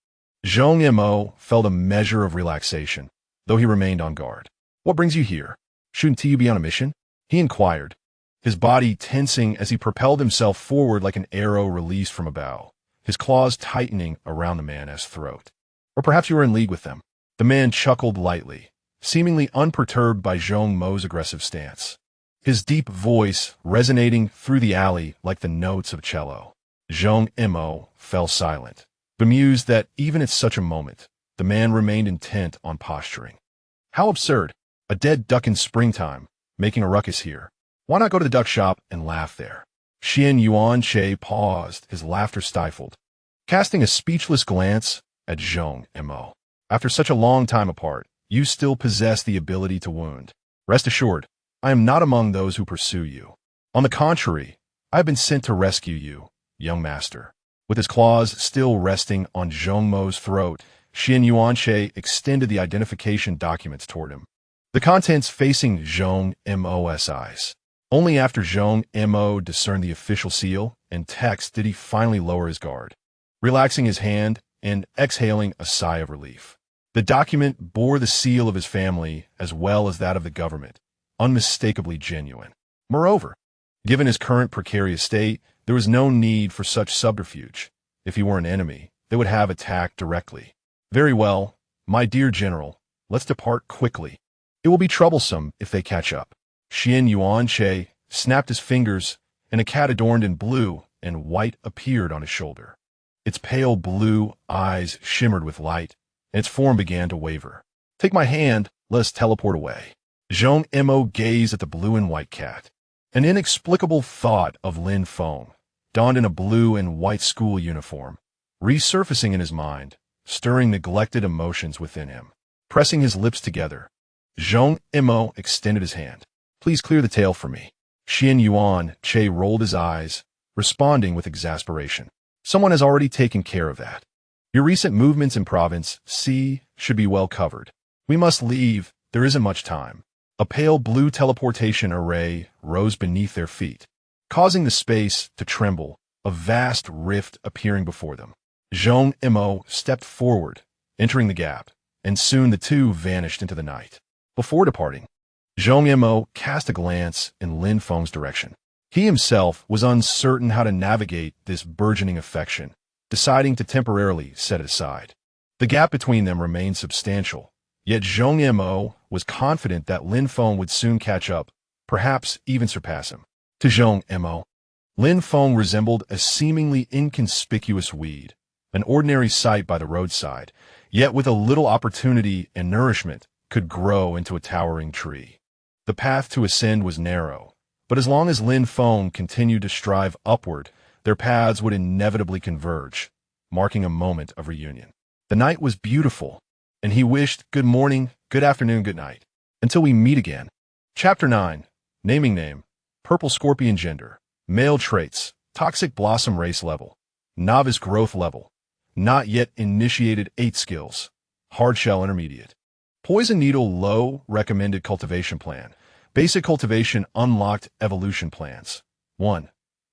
Zhong Mo felt a measure of relaxation, though he remained on guard. "What brings you here? Shouldn't you be on a mission?" he inquired, his body tensing as he propelled himself forward like an arrow released from a bow, his claws tightening around the man's throat. "Or perhaps you were in league with them." The man chuckled lightly, seemingly unperturbed by Zhong Mo's aggressive stance, his deep voice resonating through the alley like the notes of a cello. Zhong Mo fell silent, bemused that even at such a moment, the man remained intent on posturing. How absurd! A dead duck in springtime, making a ruckus here. Why not go to the duck shop and laugh there? Xian Yuanche paused, his laughter stifled, casting a speechless glance at Zhong Mo. "After such a long time apart, you still possess the ability to wound. Rest assured, I am not among those who pursue you. On the contrary, I have been sent to rescue you, young master." With his claws still resting on Zhong Mo's throat, Xian Yuanche extended the identification documents toward him, the contents facing Zhong Mo's eyes. Only after Zhong Mo discerned the official seal and text did he finally lower his guard, relaxing his hand and exhaling a sigh of relief. The document bore the seal of his family as well as that of the government, unmistakably genuine. Moreover, given his current precarious state, there was no need for such subterfuge. If he were an enemy, they would have attacked directly. "Very well, my dear general, let's depart quickly. It will be troublesome if they catch up." Xian Yuanche snapped his fingers, and a cat adorned in blue and white appeared on his shoulder. Its pale blue eyes shimmered with light, and its form began to waver. "Take my hand, let us teleport away." Zhong Mo gazed at the blue and white cat. An inexplicable thought of Lin Feng, donned in a blue and white school uniform, resurfacing in his mind, stirring neglected emotions within him. Pressing his lips together, Zhong Imo extended his hand. Please clear the tail for me. Xian Yuan Che rolled his eyes, responding with exasperation. Someone has already taken care of that. Your recent movements in Province C should be well covered. We must leave, there isn't much time. A pale blue teleportation array rose beneath their feet, causing the space to tremble, a vast rift appearing before them. Zhong Imo stepped forward, entering the gap, and soon the two vanished into the night. Before departing, Zhong Imo cast a glance in Lin Feng's direction. He himself was uncertain how to navigate this burgeoning affection, deciding to temporarily set it aside. The gap between them remained substantial, yet Zhong Imo was confident that Lin Feng would soon catch up, perhaps even surpass him. To Zhong Imo, Lin Feng resembled a seemingly inconspicuous weed, an ordinary sight by the roadside, yet with a little opportunity and nourishment could grow into a towering tree. The path to ascend was narrow, but as long as Lin Feng continued to strive upward, their paths would inevitably converge, marking a moment of reunion. The night was beautiful, and he wished good morning, good afternoon, good night. Until we meet again. Chapter 9. Naming name. Purple Scorpion gender. Male traits. Toxic Blossom race level. Novice growth level. Not yet initiated 8 skills. Hardshell intermediate. Poison Needle low recommended cultivation plan. Basic cultivation unlocked evolution plans. 1.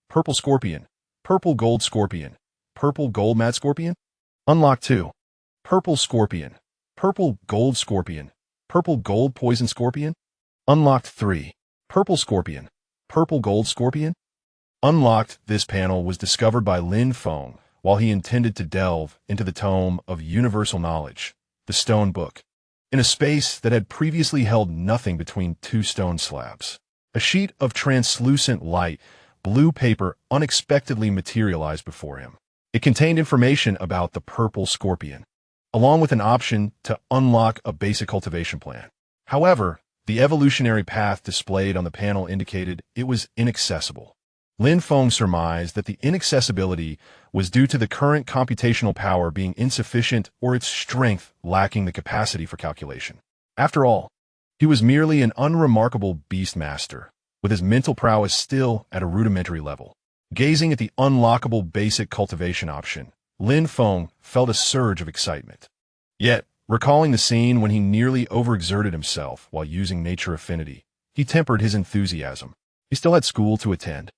Purple Scorpion. Purple Gold Scorpion. Purple Gold Matte Scorpion. Unlocked 2. Purple Scorpion. Purple Gold Scorpion. Purple Gold Poison Scorpion. Unlocked 3. Purple Scorpion. Purple Gold Scorpion. Unlocked. This panel was discovered by Lin Feng while he intended to delve into the tome of universal knowledge, the stone book, in a space that had previously held nothing between 2 stone slabs. A sheet of translucent light blue paper unexpectedly materialized before him. It contained information about the purple scorpion, along with an option to unlock a basic cultivation plan. However, the evolutionary path displayed on the panel indicated it was inaccessible. Lin Feng surmised that the inaccessibility was due to the current computational power being insufficient or its strength lacking the capacity for calculation. After all, he was merely an unremarkable beast master, with his mental prowess still at a rudimentary level. Gazing at the unlockable basic cultivation option, Lin Feng felt a surge of excitement. Yet, recalling the scene when he nearly overexerted himself while using nature affinity, he tempered his enthusiasm. He still had school to attend,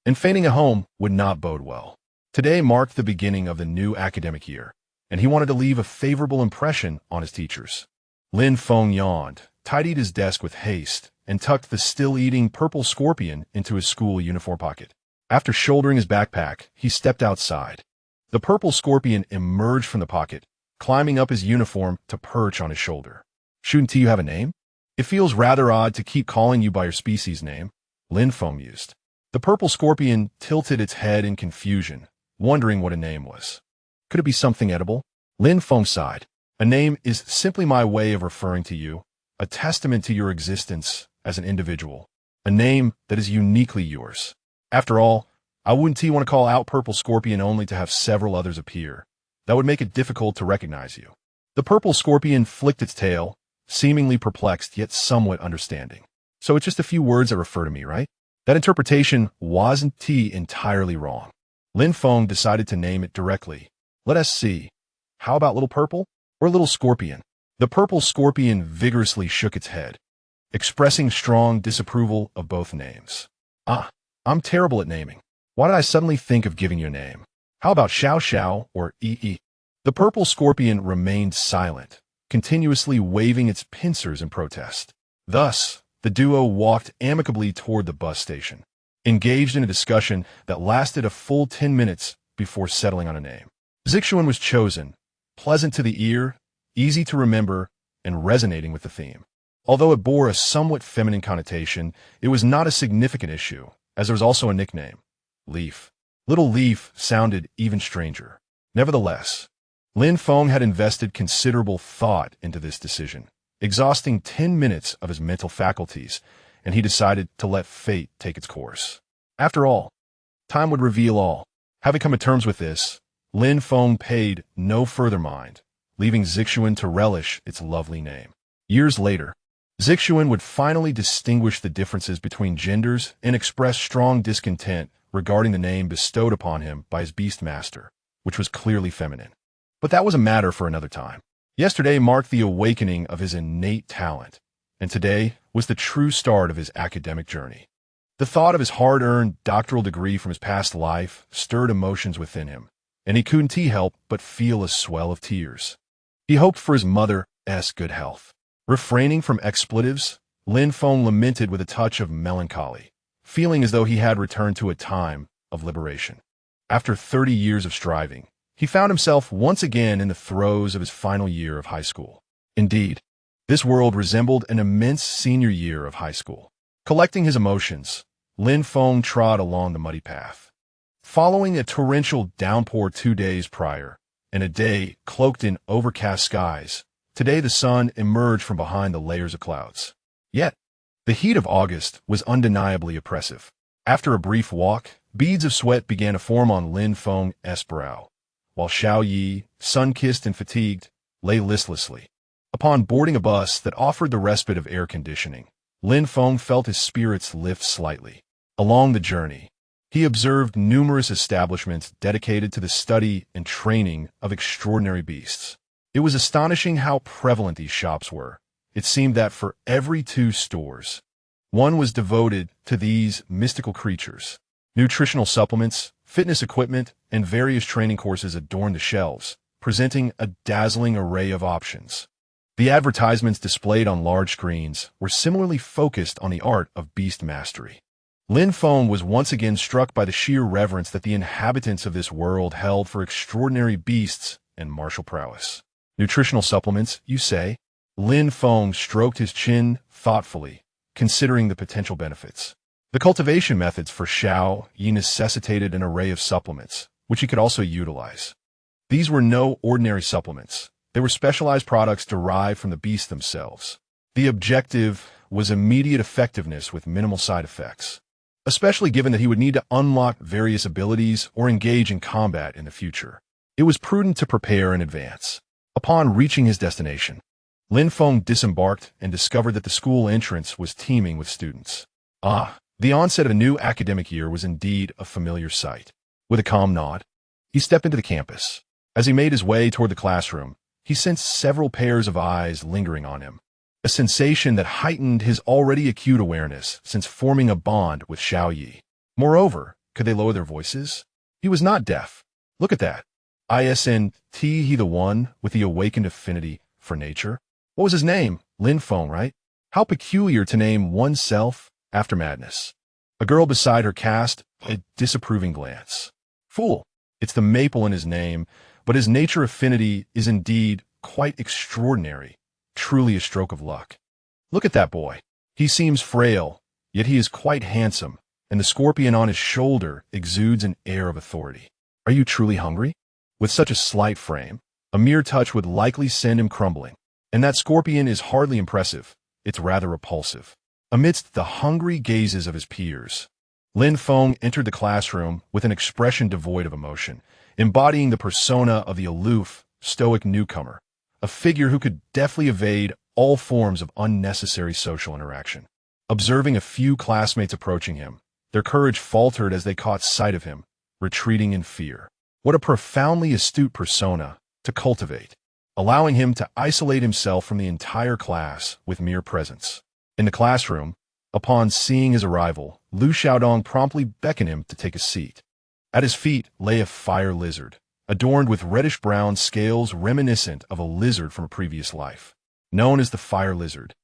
and feigning at home would not bode well. Today marked the beginning of the new academic year, and he wanted to leave a favorable impression on his teachers. Lin Feng yawned, tidied his desk with haste, and tucked the still-eating purple scorpion into his school uniform pocket. After shouldering his backpack, he stepped outside. The purple scorpion emerged from the pocket, climbing up his uniform to perch on his shoulder. Shouldn't you have a name? It feels rather odd to keep calling you by your species name, Lin Feng mused. The purple scorpion tilted its head in confusion, wondering what a name was. Could it be something edible? Lin Feng sighed. A name is simply my way of referring to you, a testament to your existence as an individual, a name that is uniquely yours. After all, I wouldn't want to call out Purple Scorpion only to have several others appear. That would make it difficult to recognize you. The purple scorpion flicked its tail, seemingly perplexed yet somewhat understanding. So it's just a few words that refer to me, right? That interpretation wasn't entirely wrong. Lin Feng decided to name it directly. Let us see. How about Little Purple or Little Scorpion? The purple scorpion vigorously shook its head, expressing strong disapproval of both names. I'm terrible at naming. Why did I suddenly think of giving you a name? How about Xiao Xiao or Yi? The purple scorpion remained silent, continuously waving its pincers in protest. Thus, the duo walked amicably toward the bus station, engaged in a discussion that lasted a full 10 minutes before settling on a name. Zixuan was chosen, pleasant to the ear, easy to remember, and resonating with the theme. Although it bore a somewhat feminine connotation, it was not a significant issue, as there was also a nickname, Leaf. Little Leaf sounded even stranger. Nevertheless, Lin Feng had invested considerable thought into this decision, exhausting 10 minutes of his mental faculties, and he decided to let fate take its course. After all, time would reveal all. Having come to terms with this, Lin Feng paid no further mind, leaving Zixuan to relish its lovely name. Years later, Zixuan would finally distinguish the differences between genders and express strong discontent regarding the name bestowed upon him by his beast master, which was clearly feminine. But that was a matter for another time. Yesterday marked the awakening of his innate talent, and today was the true start of his academic journey. The thought of his hard-earned doctoral degree from his past life stirred emotions within him, and he couldn't help but feel a swell of tears. He hoped for his mother's good health. Refraining from expletives, Lin Feng lamented with a touch of melancholy, feeling as though he had returned to a time of liberation. After 30 years of striving, he found himself once again in the throes of his final year of high school. Indeed, this world resembled an immense senior year of high school. Collecting his emotions, Lin Feng trod along the muddy path. Following a torrential downpour 2 days prior, and a day cloaked in overcast skies, today the sun emerged from behind the layers of clouds. Yet, the heat of August was undeniably oppressive. After a brief walk, beads of sweat began to form on Lin Feng's brow, while Xiao Yi, sun-kissed and fatigued, lay listlessly. Upon boarding a bus that offered the respite of air conditioning, Lin Feng felt his spirits lift slightly. Along the journey, he observed numerous establishments dedicated to the study and training of extraordinary beasts. It was astonishing how prevalent these shops were. It seemed that for every 2 stores, one was devoted to these mystical creatures. Nutritional supplements, fitness equipment, and various training courses adorned the shelves, presenting a dazzling array of options. The advertisements displayed on large screens were similarly focused on the art of beast mastery. Lin Feng was once again struck by the sheer reverence that the inhabitants of this world held for extraordinary beasts and martial prowess. Nutritional supplements, you say? Lin Feng stroked his chin thoughtfully, considering the potential benefits. The cultivation methods for Xiao Yi necessitated an array of supplements, which he could also utilize. These were no ordinary supplements. They were specialized products derived from the beasts themselves. The objective was immediate effectiveness with minimal side effects, especially given that he would need to unlock various abilities or engage in combat in the future. It was prudent to prepare in advance. Upon reaching his destination, Lin Feng disembarked and discovered that the school entrance was teeming with students. The onset of a new academic year was indeed a familiar sight. With a calm nod, he stepped into the campus. As he made his way toward the classroom, he sensed several pairs of eyes lingering on him, a sensation that heightened his already acute awareness since forming a bond with Xiao Yi. Moreover, could they lower their voices? He was not deaf. Look at that. Isn't he the one with the awakened affinity for nature? What was his name? Lin Feng, right? How peculiar to name oneself after madness. A girl beside her cast a disapproving glance. Fool, it's the maple in his name, but his nature affinity is indeed quite extraordinary, truly a stroke of luck. Look at that boy. He seems frail, yet he is quite handsome, and the scorpion on his shoulder exudes an air of authority. Are you truly hungry? With such a slight frame, a mere touch would likely send him crumbling. And that scorpion is hardly impressive, it's rather repulsive. Amidst the hungry gazes of his peers, Lin Feng entered the classroom with an expression devoid of emotion, embodying the persona of the aloof, stoic newcomer, a figure who could deftly evade all forms of unnecessary social interaction. Observing a few classmates approaching him, their courage faltered as they caught sight of him, retreating in fear. What a profoundly astute persona to cultivate, allowing him to isolate himself from the entire class with mere presence. In the classroom, upon seeing his arrival, Lu Xiaodong promptly beckoned him to take a seat. At his feet lay a fire lizard, adorned with reddish-brown scales reminiscent of a lizard from a previous life. Known as the fire lizard,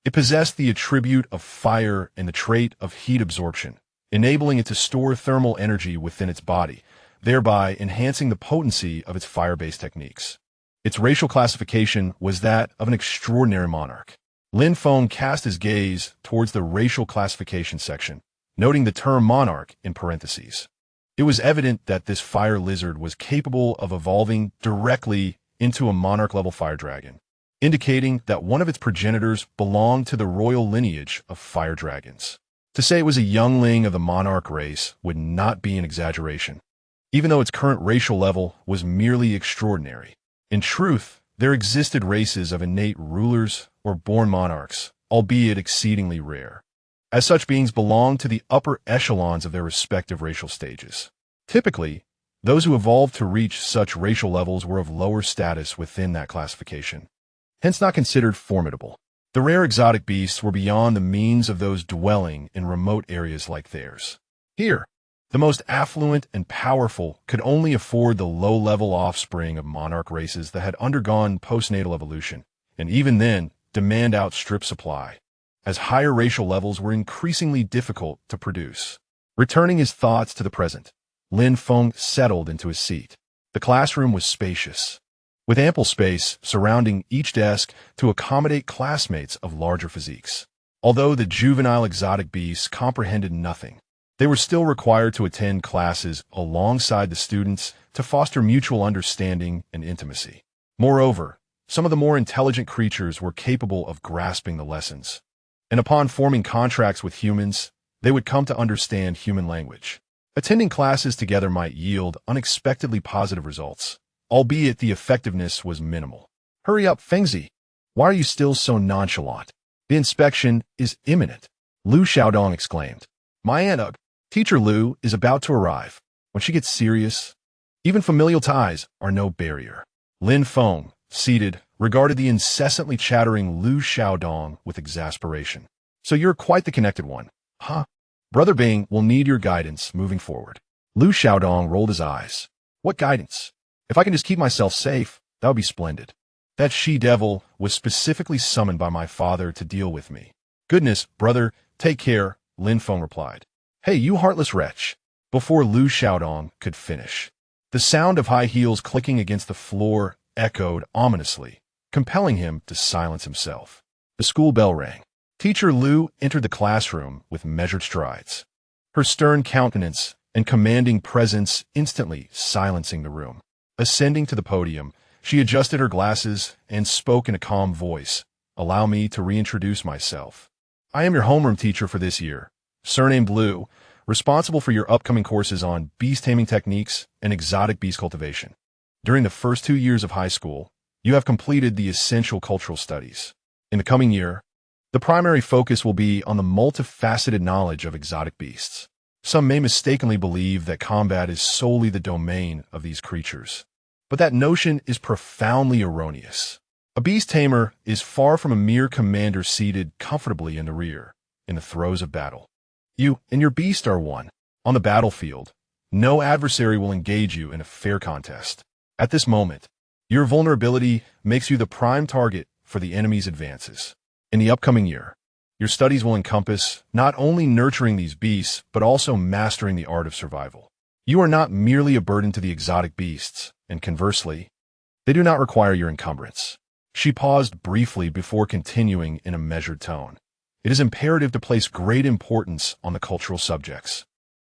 it possessed the attribute of fire and the trait of heat absorption, enabling it to store thermal energy within its body, thereby enhancing the potency of its fire-based techniques. Its racial classification was that of an extraordinary monarch. Lin Feng cast his gaze towards the racial classification section, noting the term monarch in parentheses. It was evident that this fire lizard was capable of evolving directly into a monarch-level fire dragon, indicating that one of its progenitors belonged to the royal lineage of fire dragons. To say it was a youngling of the monarch race would not be an exaggeration. even though its current racial level was merely extraordinary. In truth, there existed races of innate rulers or born monarchs, albeit exceedingly rare. As such beings belonged to the upper echelons of their respective racial stages. Typically, those who evolved to reach such racial levels were of lower status within that classification, hence not considered formidable. The rare exotic beasts were beyond the means of those dwelling in remote areas like theirs. Here, the most affluent and powerful could only afford the low-level offspring of monarch races that had undergone postnatal evolution, and even then, demand outstripped supply, as higher racial levels were increasingly difficult to produce. Returning his thoughts to the present, Lin Feng settled into his seat. The classroom was spacious, with ample space surrounding each desk to accommodate classmates of larger physiques. Although the juvenile exotic beasts comprehended nothing, they were still required to attend classes alongside the students to foster mutual understanding and intimacy. Moreover, some of the more intelligent creatures were capable of grasping the lessons, and upon forming contracts with humans, they would come to understand human language. Attending classes together might yield unexpectedly positive results, albeit the effectiveness was minimal. Hurry up, Fengzi. Why are you still so nonchalant? The inspection is imminent, Lu Xiaodong exclaimed. My Aunt Teacher Lu is about to arrive. When she gets serious, even familial ties are no barrier. Lin Feng, seated, regarded the incessantly chattering Lu Xiaodong with exasperation. So you're quite the connected one, huh? Brother Bing will need your guidance moving forward. Lu Xiaodong rolled his eyes. What guidance? If I can just keep myself safe, that would be splendid. That she-devil was specifically summoned by my father to deal with me. Goodness, brother, take care, Lin Feng replied. Hey, you heartless wretch. Before Lu Xiaodong could finish, the sound of high heels clicking against the floor echoed ominously, compelling him to silence himself. The school bell rang. Teacher Lu entered the classroom with measured strides, her stern countenance and commanding presence instantly silencing the room. Ascending to the podium, she adjusted her glasses and spoke in a calm voice. Allow me to reintroduce myself. I am your homeroom teacher for this year, surnamed Lu, responsible for your upcoming courses on beast taming techniques and exotic beast cultivation. During the first 2 years of high school, you have completed the essential cultural studies. In the coming year, the primary focus will be on the multifaceted knowledge of exotic beasts. Some may mistakenly believe that combat is solely the domain of these creatures, but that notion is profoundly erroneous. A beast tamer is far from a mere commander seated comfortably in the rear, in the throes of battle. You and your beast are one. On the battlefield, no adversary will engage you in a fair contest. At this moment, your vulnerability makes you the prime target for the enemy's advances. In the upcoming year, your studies will encompass not only nurturing these beasts, but also mastering the art of survival. You are not merely a burden to the exotic beasts, and conversely, they do not require your encumbrance. She paused briefly before continuing in a measured tone. It is imperative to place great importance on the cultural subjects.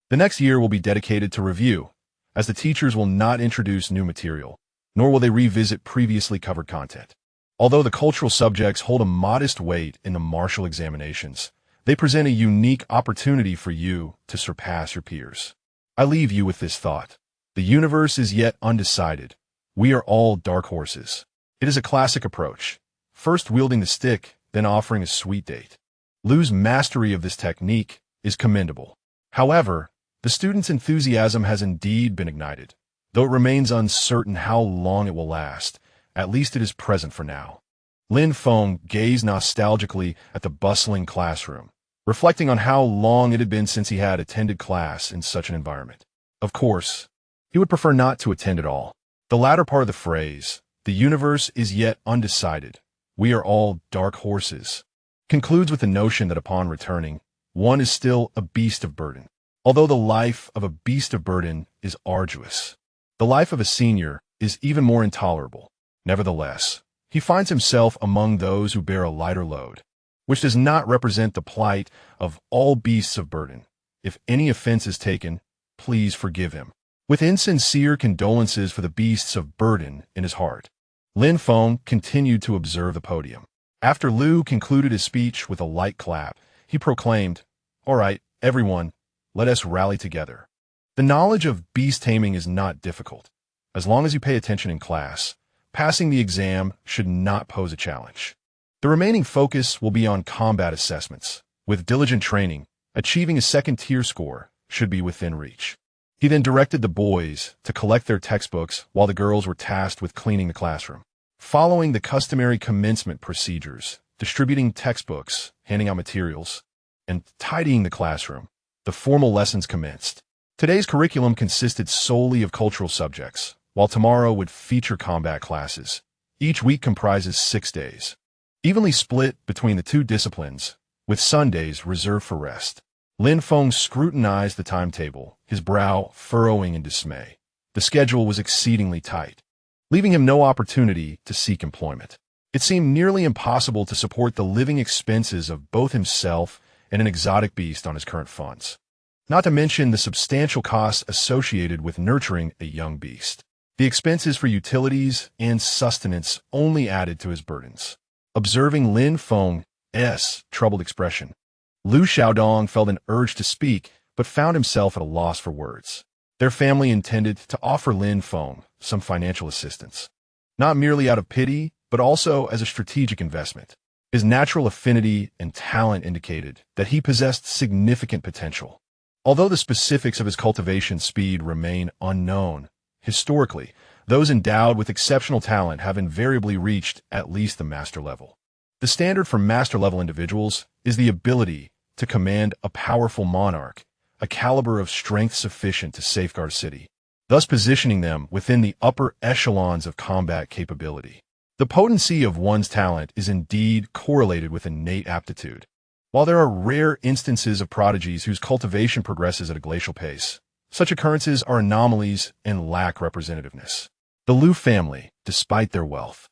The next year will be dedicated to review, as the teachers will not introduce new material, nor will they revisit previously covered content. Although the cultural subjects hold a modest weight in the martial examinations, they present a unique opportunity for you to surpass your peers. I leave you with this thought. The universe is yet undecided. We are all dark horses. It is a classic approach, first wielding the stick, then offering a sweet date. Lu's mastery of this technique is commendable. However, the student's enthusiasm has indeed been ignited. Though it remains uncertain how long it will last, at least it is present for now. Lin Feng gazed nostalgically at the bustling classroom, reflecting on how long it had been since he had attended class in such an environment. Of course, he would prefer not to attend at all. The latter part of the phrase, the universe is yet undecided, we are all dark horses, concludes with the notion that upon returning, one is still a beast of burden. Although the life of a beast of burden is arduous, the life of a senior is even more intolerable. Nevertheless, he finds himself among those who bear a lighter load, which does not represent the plight of all beasts of burden. If any offense is taken, please forgive him. With insincere condolences for the beasts of burden in his heart, Lin Feng continued to observe the podium. After Lu concluded his speech with a light clap, he proclaimed, "All right, everyone, let us rally together. The knowledge of beast taming is not difficult. As long as you pay attention in class, passing the exam should not pose a challenge. The remaining focus will be on combat assessments. With diligent training, achieving a second-tier score should be within reach. He then directed the boys to collect their textbooks while the girls were tasked with cleaning the classroom. Following the customary commencement procedures, distributing textbooks, handing out materials, and tidying the classroom, the formal lessons commenced. Today's curriculum consisted solely of cultural subjects, while tomorrow would feature combat classes. Each week comprises 6 days, evenly split between the two disciplines, with Sundays reserved for rest. Lin Feng scrutinized the timetable, his brow furrowing in dismay. The schedule was exceedingly tight, leaving him no opportunity to seek employment. It seemed nearly impossible to support the living expenses of both himself and an exotic beast on his current funds, not to mention the substantial costs associated with nurturing a young beast. The expenses for utilities and sustenance only added to his burdens. Observing Lin Feng's troubled expression, Lu Xiaodong felt an urge to speak, but found himself at a loss for words. Their family intended to offer Lin Feng some financial assistance, not merely out of pity, but also as a strategic investment. His natural affinity and talent indicated that he possessed significant potential. Although the specifics of his cultivation speed remain unknown, historically, those endowed with exceptional talent have invariably reached at least the master level. The standard for master-level individuals is the ability to command a powerful monarch, a caliber of strength sufficient to safeguard a city, thus positioning them within the upper echelons of combat capability. The potency of one's talent is indeed correlated with innate aptitude. While there are rare instances of prodigies whose cultivation progresses at a glacial pace, such occurrences are anomalies and lack representativeness. The Liu family, despite their wealth,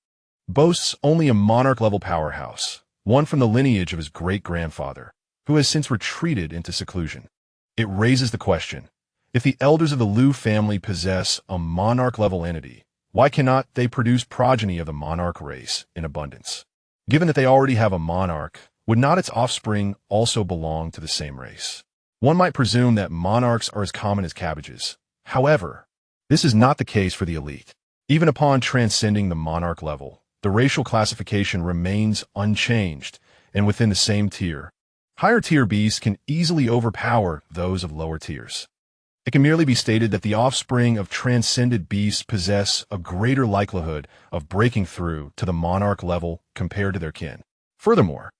boasts only a monarch-level powerhouse, one from the lineage of his great-grandfather, who has since retreated into seclusion. It raises the question, if the elders of the Liu family possess a monarch-level entity, why cannot they produce progeny of the monarch race in abundance? Given that they already have a monarch, would not its offspring also belong to the same race? One might presume that monarchs are as common as cabbages. However, this is not the case for the elite. Even upon transcending the monarch level, the racial classification remains unchanged and within the same tier. Higher-tier beasts can easily overpower those of lower tiers. It can merely be stated that the offspring of transcended beasts possess a greater likelihood of breaking through to the monarch level compared to their kin. Furthermore,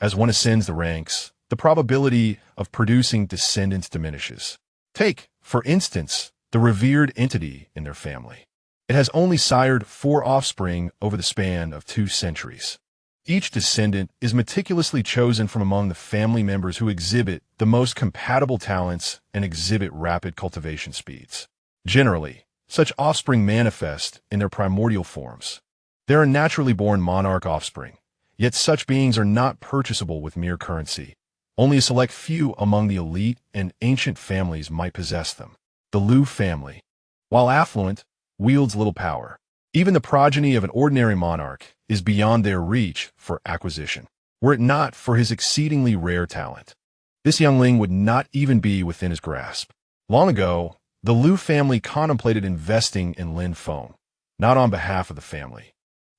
as one ascends the ranks, the probability of producing descendants diminishes. Take, for instance, the revered entity in their family. It has only sired 4 offspring over the span of 2 centuries. Each descendant is meticulously chosen from among the family members who exhibit the most compatible talents and exhibit rapid cultivation speeds. Generally, such offspring manifest in their primordial forms. There are naturally born monarch offspring, yet such beings are not purchasable with mere currency. Only a select few among the elite and ancient families might possess them. The Liu family, while affluent, wields little power. Even the progeny of an ordinary monarch is beyond their reach for acquisition, were it not for his exceedingly rare talent. This youngling would not even be within his grasp. Long ago, the Liu family contemplated investing in Lin Feng, not on behalf of the family,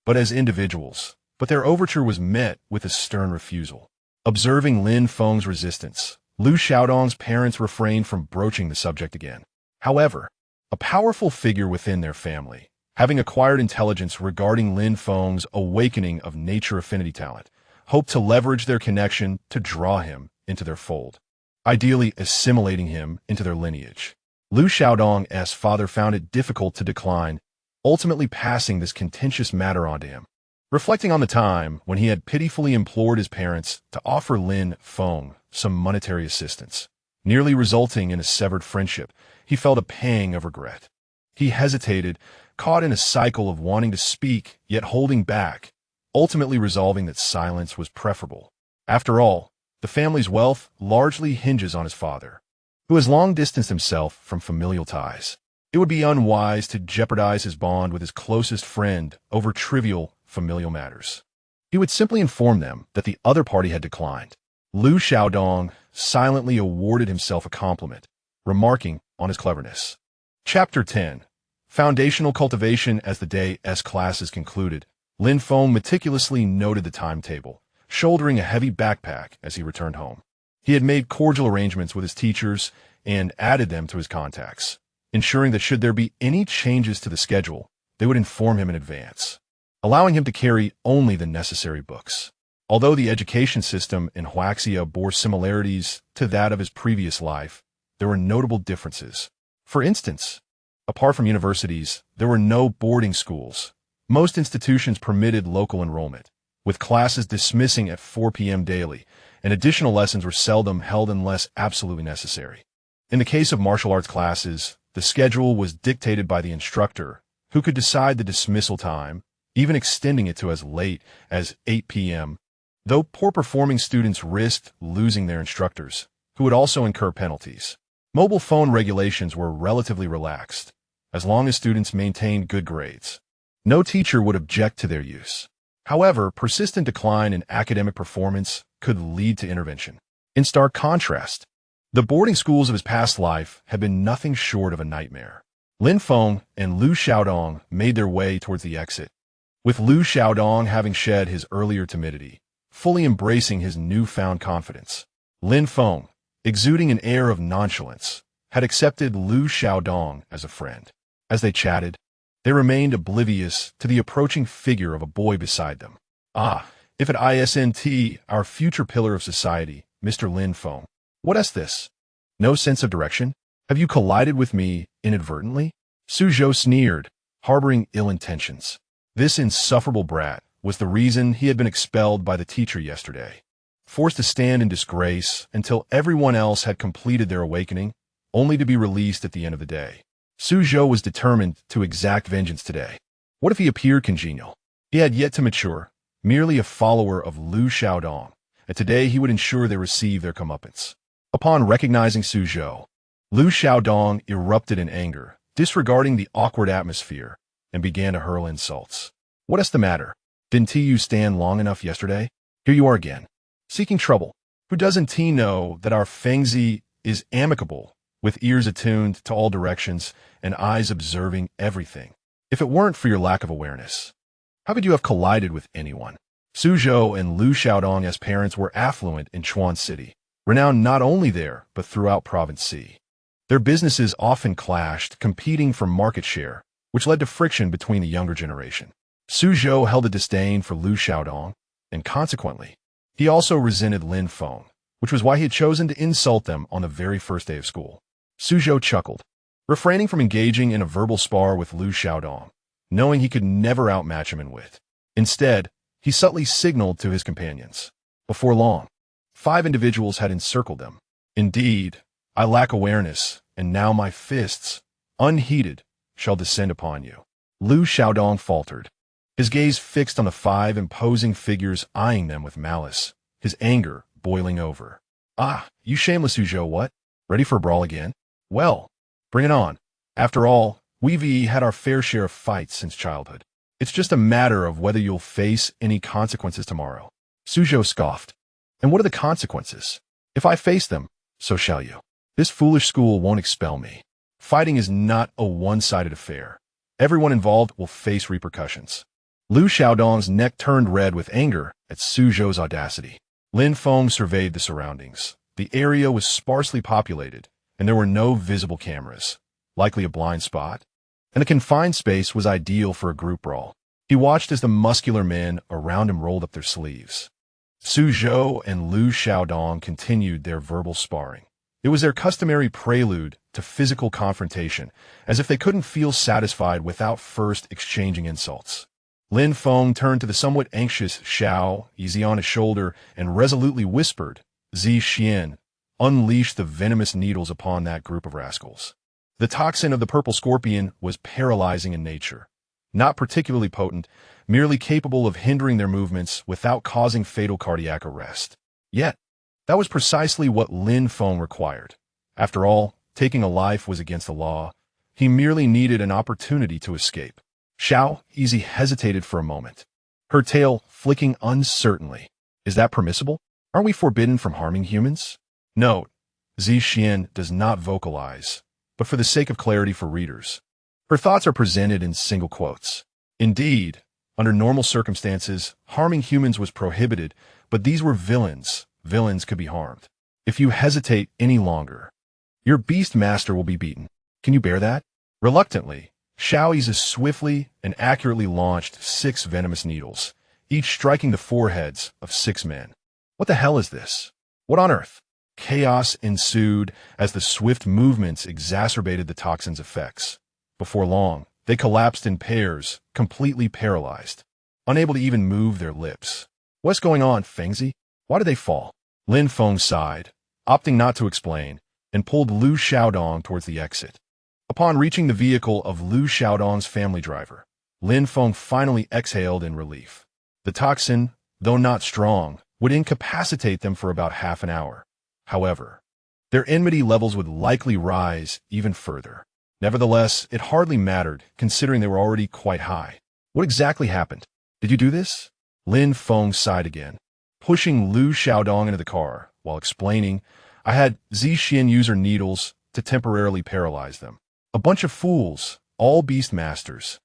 but as individuals. But their overture was met with a stern refusal. Observing Lin Feng's resistance, Lu Xiaodong's parents refrained from broaching the subject again. However, a powerful figure within their family, having acquired intelligence regarding Lin Feng's awakening of nature affinity talent, hoped to leverage their connection to draw him into their fold, ideally assimilating him into their lineage. Lu Xiaodong's father found it difficult to decline, ultimately passing this contentious matter on to him. Reflecting on the time when he had pitifully implored his parents to offer Lin Feng some monetary assistance, nearly resulting in a severed friendship, he felt a pang of regret. He hesitated, caught in a cycle of wanting to speak yet holding back, ultimately resolving that silence was preferable. After all, the family's wealth largely hinges on his father, who has long distanced himself from familial ties. It would be unwise to jeopardize his bond with his closest friend over trivial familial matters. He would simply inform them that the other party had declined. Lu Xiaodong silently awarded himself a compliment, remarking, on his cleverness. Chapter 10. Foundational Cultivation. As the day's classes concluded, Lin Feng meticulously noted the timetable, shouldering a heavy backpack as he returned home. He had made cordial arrangements with his teachers and added them to his contacts, ensuring that should there be any changes to the schedule, they would inform him in advance, allowing him to carry only the necessary books. Although the education system in Huaxia bore similarities to that of his previous life, there were notable differences. For instance, apart from universities, there were no boarding schools. Most institutions permitted local enrollment, with classes dismissing at 4 p.m. daily, and additional lessons were seldom held unless absolutely necessary. In the case of martial arts classes, the schedule was dictated by the instructor, who could decide the dismissal time, even extending it to as late as 8 p.m., though poor-performing students risked losing their instructors, who would also incur penalties. Mobile phone regulations were relatively relaxed, as long as students maintained good grades. No teacher would object to their use. However, persistent decline in academic performance could lead to intervention. In stark contrast, the boarding schools of his past life had been nothing short of a nightmare. Lin Feng and Lu Xiaodong made their way towards the exit, with Lu Xiaodong having shed his earlier timidity, fully embracing his newfound confidence. Lin Feng, exuding an air of nonchalance, had accepted Lu Xiaodong as a friend. As they chatted, they remained oblivious to the approaching figure of a boy beside them. "Ah, if at ISNT, our future pillar of society, Mr. Lin Feng. What's this? No sense of direction? Have you collided with me inadvertently?" Suzhou sneered, harboring ill intentions. This insufferable brat was the reason he had been expelled by the teacher yesterday. Forced to stand in disgrace until everyone else had completed their awakening, only to be released at the end of the day. Suzhou was determined to exact vengeance today. What if he appeared congenial? He had yet to mature, merely a follower of Lu Xiaodong, and today he would ensure they receive their comeuppance. Upon recognizing Suzhou, Lu Xiaodong erupted in anger, disregarding the awkward atmosphere, and began to hurl insults. "What's the matter? Didn't you stand long enough yesterday? Here you are again, seeking trouble. Who doesn't know that our Fengzi is amicable, with ears attuned to all directions and eyes observing everything? If it weren't for your lack of awareness, how could you have collided with anyone?" Suzhou and Lu Xiaodong as parents were affluent in Chuan City, renowned not only there but throughout Province C. Their businesses often clashed, competing for market share, which led to friction between the younger generation. Suzhou held a disdain for Lu Xiaodong, and consequently, he also resented Lin Feng, which was why he had chosen to insult them on the very first day of school. Suzhou chuckled, refraining from engaging in a verbal spar with Lu Xiaodong, knowing he could never outmatch him in wit. Instead, he subtly signaled to his companions. Before long, 5 individuals had encircled them. "Indeed, I lack awareness, and now my fists, unheeded, shall descend upon you." Lu Xiaodong faltered, his gaze fixed on the 5 imposing figures eyeing them with malice, his anger boiling over. "Ah, you shameless Suzhou, what? Ready for a brawl again? Well, bring it on. After all, we've had our fair share of fights since childhood. It's just a matter of whether you'll face any consequences tomorrow." Suzhou scoffed. "And what are the consequences? If I face them, so shall you. This foolish school won't expel me. Fighting is not a one-sided affair. Everyone involved will face repercussions." Lu Xiaodong's neck turned red with anger at Suzhou's audacity. Lin Feng surveyed the surroundings. The area was sparsely populated, and there were no visible cameras, likely a blind spot, and the confined space was ideal for a group brawl. He watched as the muscular men around him rolled up their sleeves. Suzhou and Lu Xiaodong continued their verbal sparring. It was their customary prelude to physical confrontation, as if they couldn't feel satisfied without first exchanging insults. Lin Feng turned to the somewhat anxious Xiao, easy on his shoulder, and resolutely whispered, "Zi Xian, unleash the venomous needles upon that group of rascals." The toxin of the purple scorpion was paralyzing in nature, not particularly potent, merely capable of hindering their movements without causing fatal cardiac arrest. Yet, that was precisely what Lin Feng required. After all, taking a life was against the law. He merely needed an opportunity to escape. Xiao Easy hesitated for a moment, her tail flicking uncertainly. "Is that permissible? Aren't we forbidden from harming humans?" Note: Zi Xian does not vocalize, but for the sake of clarity for readers, her thoughts are presented in single quotes. Indeed, under normal circumstances, harming humans was prohibited, but these were villains. Villains could be harmed. If you hesitate any longer, your beast master will be beaten. Can you bear that? Reluctantly, Xiaoyi's swiftly and accurately launched 6 venomous needles, each striking the foreheads of 6 men. What the hell is this? What on earth? Chaos ensued as the swift movements exacerbated the toxin's effects. Before long, they collapsed in pairs, completely paralyzed, unable to even move their lips. What's going on, Fengzi? Why did they fall? Lin Feng sighed, opting not to explain, and pulled Lu Xiaodong towards the exit. Upon reaching the vehicle of Lu Xiaodong's family driver, Lin Feng finally exhaled in relief. The toxin, though not strong, would incapacitate them for about half an hour. However, their enmity levels would likely rise even further. Nevertheless, it hardly mattered, considering they were already quite high. What exactly happened? Did you do this? Lin Feng sighed again, pushing Lu Xiaodong into the car, while explaining, I had Zixin use her needles to temporarily paralyze them. A bunch of fools, all beast masters.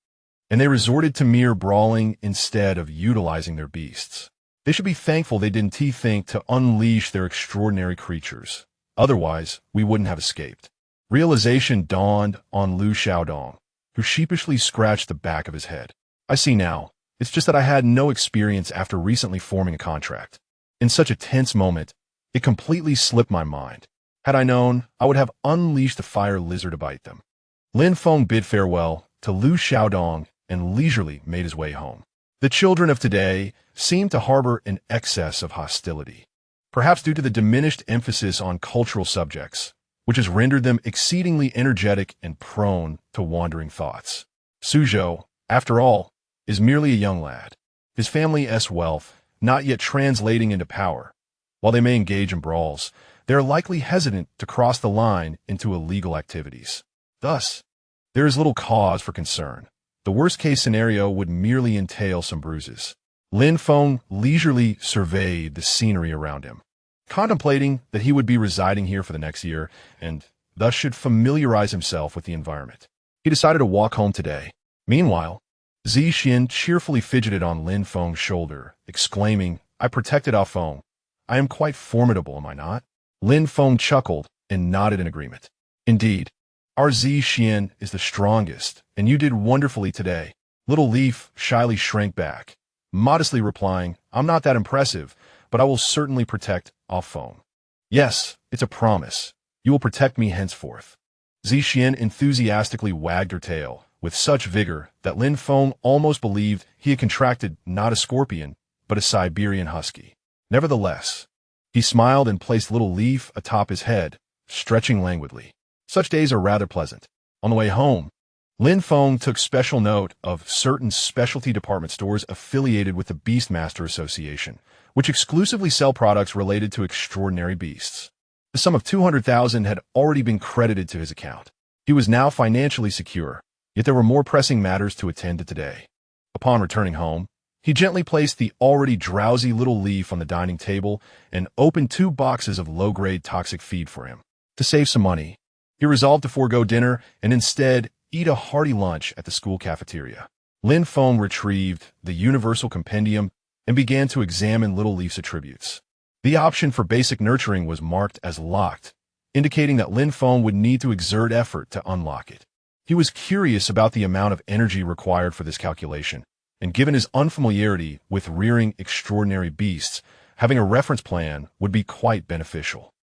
And they resorted to mere brawling instead of utilizing their beasts. They should be thankful they didn't think to unleash their extraordinary creatures. Otherwise, we wouldn't have escaped. Realization dawned on Lu Xiaodong, who sheepishly scratched the back of his head. I see now. It's just that I had no experience after recently forming a contract. In such a tense moment, it completely slipped my mind. Had I known, I would have unleashed the fire lizard to bite them. Lin Feng bid farewell to Lu Xiaodong and leisurely made his way home. The children of today seem to harbor an excess of hostility, perhaps due to the diminished emphasis on cultural subjects, which has rendered them exceedingly energetic and prone to wandering thoughts. Suzhou, after all, is merely a young lad, his family's wealth not yet translating into power. While they may engage in brawls, they are likely hesitant to cross the line into illegal activities. Thus, there is little cause for concern. The worst-case scenario would merely entail some bruises. Lin Feng leisurely surveyed the scenery around him, contemplating that he would be residing here for the next year and thus should familiarize himself with the environment. He decided to walk home today. Meanwhile, Zixin cheerfully fidgeted on Lin Feng's shoulder, exclaiming, I protected Ah Feng. I am quite formidable, am I not? Lin Feng chuckled and nodded in agreement. Indeed, our Zixin is the strongest, and you did wonderfully today. Little Leaf shyly shrank back, modestly replying, I'm not that impressive, but I will certainly protect Ah Feng. Yes, it's a promise. You will protect me henceforth. Zixin enthusiastically wagged her tail, with such vigor that Lin Feng almost believed he had contracted not a scorpion, but a Siberian husky. Nevertheless, he smiled and placed Little Leaf atop his head, stretching languidly. Such days are rather pleasant. On the way home, Lin Feng took special note of certain specialty department stores affiliated with the Beastmaster Association, which exclusively sell products related to extraordinary beasts. The sum of 200,000 had already been credited to his account. He was now financially secure, yet there were more pressing matters to attend to today. Upon returning home, he gently placed the already drowsy Little Leaf on the dining table and opened 2 boxes of low-grade toxic feed for him. To save some money, he resolved to forego dinner and instead eat a hearty lunch at the school cafeteria. Lin Feng retrieved the Universal Compendium and began to examine Little Leaf's attributes. The option for basic nurturing was marked as locked, indicating that Lin Feng would need to exert effort to unlock it. He was curious about the amount of energy required for this calculation, and given his unfamiliarity with rearing extraordinary beasts, having a reference plan would be quite beneficial.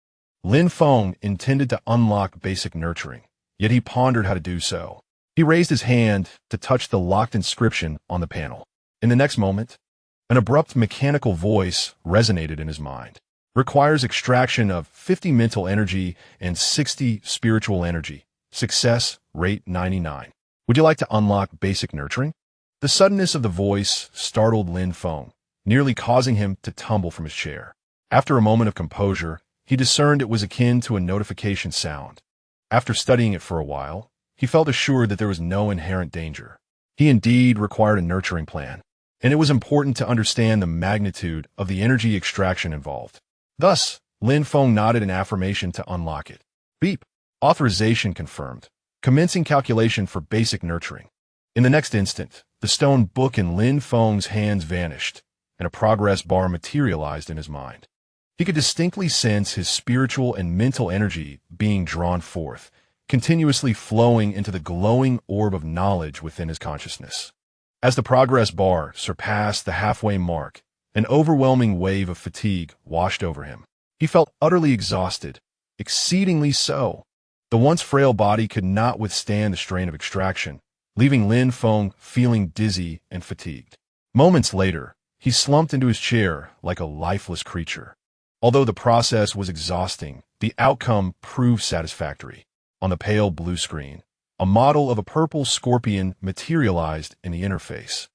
Lin Feng intended to unlock basic nurturing, yet he pondered how to do so. He raised his hand to touch the locked inscription on the panel. In the next moment, an abrupt mechanical voice resonated in his mind. Requires extraction of 50 mental energy and 60 spiritual energy. Success rate 99. Would you like to unlock basic nurturing? The suddenness of the voice startled Lin Feng, nearly causing him to tumble from his chair. After a moment of composure, he discerned it was akin to a notification sound. After studying it for a while, he felt assured that there was no inherent danger. He indeed required a nurturing plan, and it was important to understand the magnitude of the energy extraction involved. Thus, Lin Feng nodded in affirmation to unlock it. Beep! Authorization confirmed. Commencing calculation for basic nurturing. In the next instant, the stone book in Lin Feng's hands vanished, and a progress bar materialized in his mind. He could distinctly sense his spiritual and mental energy being drawn forth, continuously flowing into the glowing orb of knowledge within his consciousness. As the progress bar surpassed the halfway mark, an overwhelming wave of fatigue washed over him. He felt utterly exhausted, exceedingly so. The once frail body could not withstand the strain of extraction, leaving Lin Feng feeling dizzy and fatigued. Moments later, he slumped into his chair like a lifeless creature. Although the process was exhausting, the outcome proved satisfactory. On the pale blue screen, a model of a purple scorpion materialized in the interface,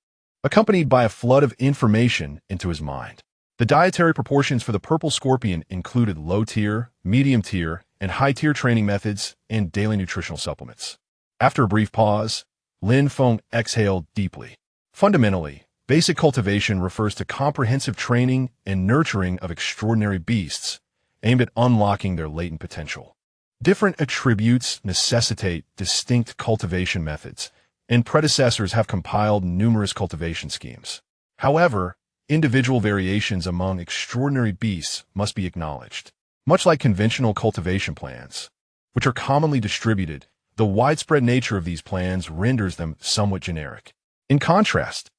accompanied by a flood of information into his mind. The dietary proportions for the purple scorpion included low-tier, medium-tier, and high-tier training methods and daily nutritional supplements. After a brief pause, Lin Feng exhaled deeply. Fundamentally, basic cultivation refers to comprehensive training and nurturing of extraordinary beasts, aimed at unlocking their latent potential. Different attributes necessitate distinct cultivation methods, and predecessors have compiled numerous cultivation schemes. However, individual variations among extraordinary beasts must be acknowledged. Much like conventional cultivation plans, which are commonly distributed, the widespread nature of these plans renders them somewhat generic. In contrast,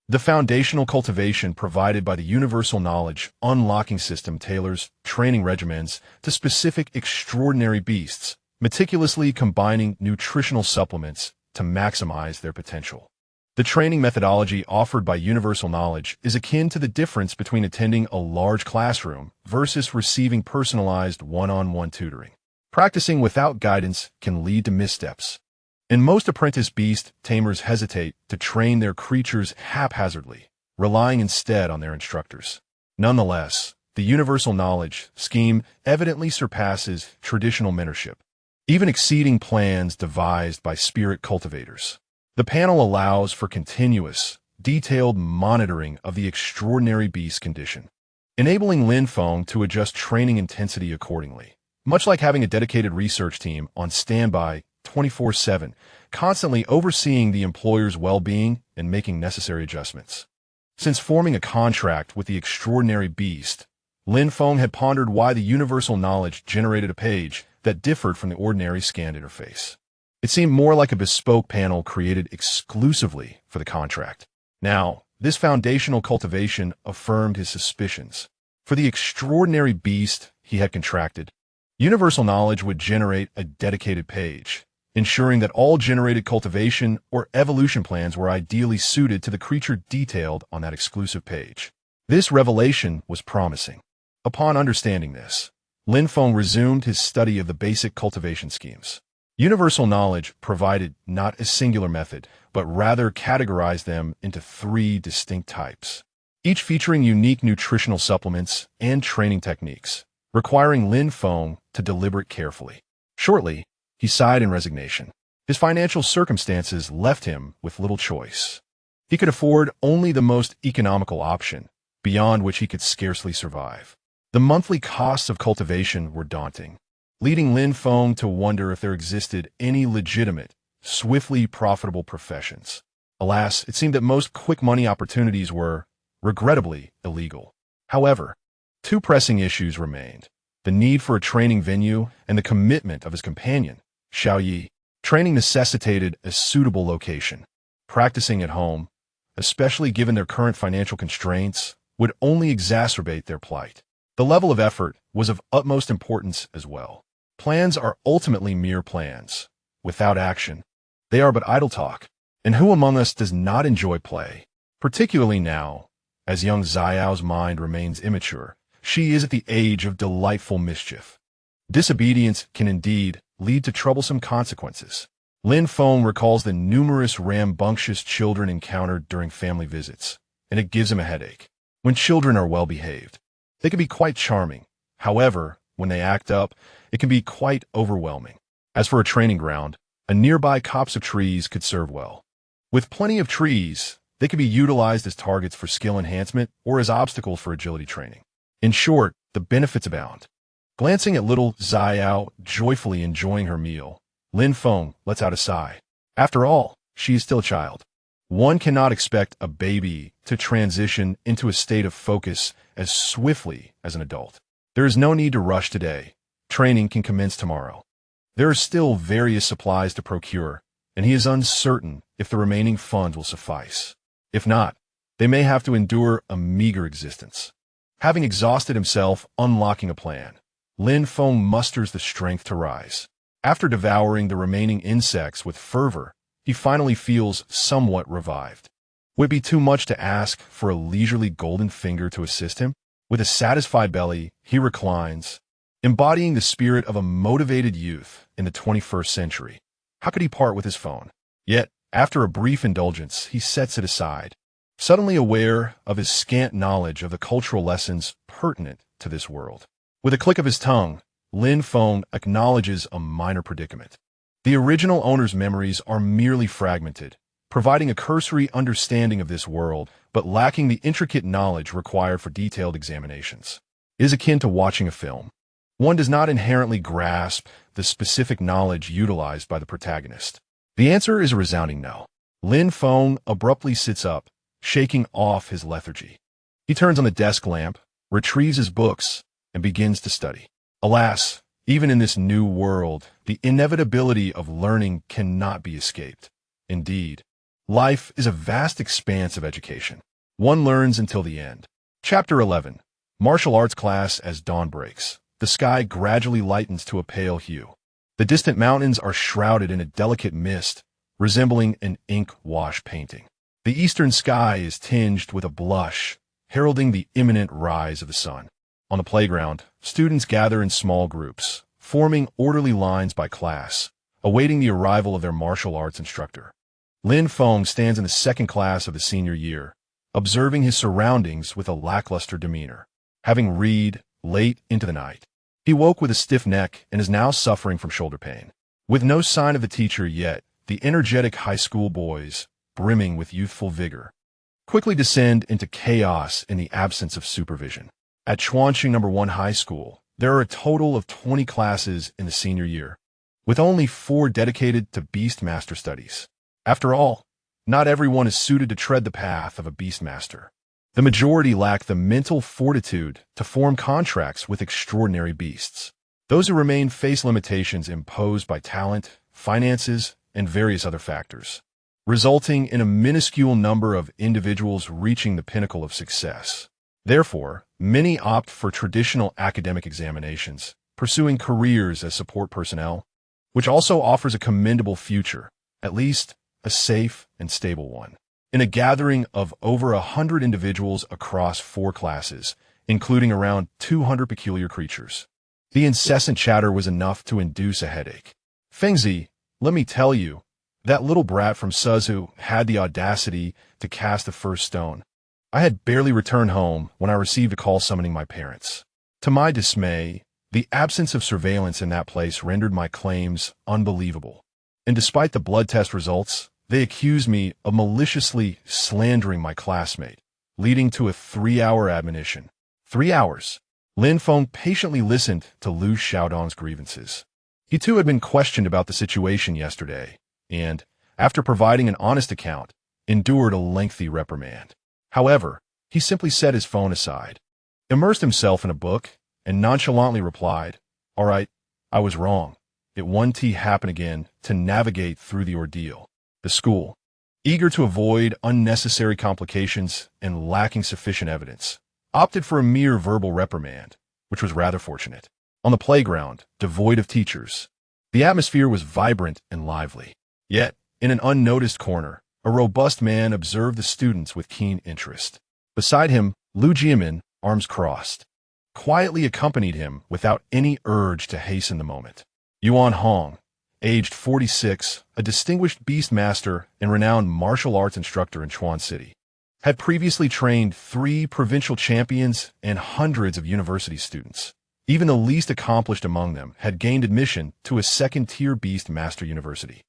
the foundational cultivation provided by the universal knowledge unlocking system tailors training regimens to specific extraordinary beasts, meticulously combining nutritional supplements to maximize their potential. The training methodology offered by universal knowledge is akin to the difference between attending a large classroom versus receiving personalized one-on-one tutoring. Practicing without guidance can lead to missteps. And most apprentice beast tamers hesitate to train their creatures haphazardly, relying instead on their instructors. Nonetheless, the universal knowledge scheme evidently surpasses traditional mentorship, even exceeding plans devised by spirit cultivators. The panel allows for continuous, detailed monitoring of the extraordinary beast condition, enabling Lin Feng to adjust training intensity accordingly. Much like having a dedicated research team on standby 24/7, constantly overseeing the employer's well-being and making necessary adjustments. Since forming a contract with the extraordinary beast, Lin Feng had pondered why the universal knowledge generated a page that differed from the ordinary scanned interface. It seemed more like a bespoke panel created exclusively for the contract. Now, this foundational cultivation affirmed his suspicions. For the extraordinary beast he had contracted, universal knowledge would generate a dedicated page, ensuring that all generated cultivation or evolution plans were ideally suited to the creature detailed on that exclusive page. This revelation was promising. Upon understanding this, Lin Feng resumed his study of the basic cultivation schemes. Universal knowledge provided not a singular method, but rather categorized them into 3 distinct types, each featuring unique nutritional supplements and training techniques, requiring Lin Feng to deliberate carefully. Shortly, he sighed in resignation. His financial circumstances left him with little choice. He could afford only the most economical option, beyond which he could scarcely survive. The monthly costs of cultivation were daunting, leading Lin Feng to wonder if there existed any legitimate, swiftly profitable professions. Alas, it seemed that most quick money opportunities were, regrettably, illegal. However, 2 pressing issues remained: the need for a training venue and the commitment of his companion, Xiaoyi. Training necessitated a suitable location. Practicing at home, especially given their current financial constraints, would only exacerbate their plight. The level of effort was of utmost importance as well. Plans are ultimately mere plans. Without action, they are but idle talk. And who among us does not enjoy play? Particularly now, as young Xiao's mind remains immature, she is at the age of delightful mischief. Disobedience can indeed lead to troublesome consequences. Lin Feng recalls the numerous rambunctious children encountered during family visits, and it gives him a headache. When children are well behaved, they can be quite charming. However, when they act up, it can be quite overwhelming. As for a training ground, a nearby copse of trees could serve well. With plenty of trees, they can be utilized as targets for skill enhancement or as obstacles for agility training. In short, the benefits abound. Glancing at little Xiao joyfully enjoying her meal, Lin Feng lets out a sigh. After all, she is still a child. One cannot expect a baby to transition into a state of focus as swiftly as an adult. There is no need to rush today. Training can commence tomorrow. There are still various supplies to procure, and he is uncertain if the remaining funds will suffice. If not, they may have to endure a meager existence. Having exhausted himself unlocking a plan, Lin Feng musters the strength to rise. After devouring the remaining insects with fervor, he finally feels somewhat revived. Would it be too much to ask for a leisurely golden finger to assist him? With a satisfied belly, he reclines, embodying the spirit of a motivated youth in the 21st century. How could he part with his phone? Yet, after a brief indulgence, he sets it aside, suddenly aware of his scant knowledge of the cultural lessons pertinent to this world. With a click of his tongue, Lin Feng acknowledges a minor predicament. The original owner's memories are merely fragmented, providing a cursory understanding of this world, but lacking the intricate knowledge required for detailed examinations. It is akin to watching a film. One does not inherently grasp the specific knowledge utilized by the protagonist. The answer is a resounding no. Lin Feng abruptly sits up, shaking off his lethargy. He turns on the desk lamp, retrieves his books, and begins to study. Alas, even in this new world, the inevitability of learning cannot be escaped. Indeed, life is a vast expanse of education. One learns until the end. Chapter 11. Martial arts class. As dawn breaks, the sky gradually lightens to a pale hue. The distant mountains are shrouded in a delicate mist, resembling an ink-wash painting. The eastern sky is tinged with a blush, heralding the imminent rise of the sun. On the playground, students gather in small groups, forming orderly lines by class, awaiting the arrival of their martial arts instructor. Lin Feng stands in the second class of the senior year, observing his surroundings with a lackluster demeanor. Having read late into the night, he woke with a stiff neck and is now suffering from shoulder pain. With no sign of the teacher yet, the energetic high school boys, brimming with youthful vigor, quickly descend into chaos in the absence of supervision. At Chuanqing No. 1 High School, there are a total of 20 classes in the senior year, with only 4 dedicated to beastmaster studies. After all, not everyone is suited to tread the path of a beastmaster. The majority lack the mental fortitude to form contracts with extraordinary beasts. Those who remain face limitations imposed by talent, finances, and various other factors, resulting in a minuscule number of individuals reaching the pinnacle of success. Therefore, many opt for traditional academic examinations, pursuing careers as support personnel, which also offers a commendable future, at least a safe and stable one. In a gathering of over 100 individuals across 4 classes, including around 200 peculiar creatures, the incessant chatter was enough to induce a headache. Fengzi, let me tell you, that little brat from Suzhou had the audacity to cast the first stone. I had barely returned home when I received a call summoning my parents. To my dismay, the absence of surveillance in that place rendered my claims unbelievable. And despite the blood test results, they accused me of maliciously slandering my classmate, leading to a 3-hour admonition. 3 hours. Lin Feng patiently listened to Liu Xiaodong's grievances. He too had been questioned about the situation yesterday, and, after providing an honest account, endured a lengthy reprimand. However, he simply set his phone aside, immersed himself in a book, and nonchalantly replied, "All right, I was wrong. It won't happen again," to navigate through the ordeal. The school, eager to avoid unnecessary complications and lacking sufficient evidence, opted for a mere verbal reprimand, which was rather fortunate. On the playground, devoid of teachers, the atmosphere was vibrant and lively. Yet, in an unnoticed corner, a robust man observed the students with keen interest. Beside him, Lu Jiamin, arms crossed, quietly accompanied him without any urge to hasten the moment. Yuan Hong, aged 46, a distinguished beastmaster and renowned martial arts instructor in Chuan City, had previously trained 3 provincial champions and hundreds of university students. Even the least accomplished among them had gained admission to a second-tier beastmaster university.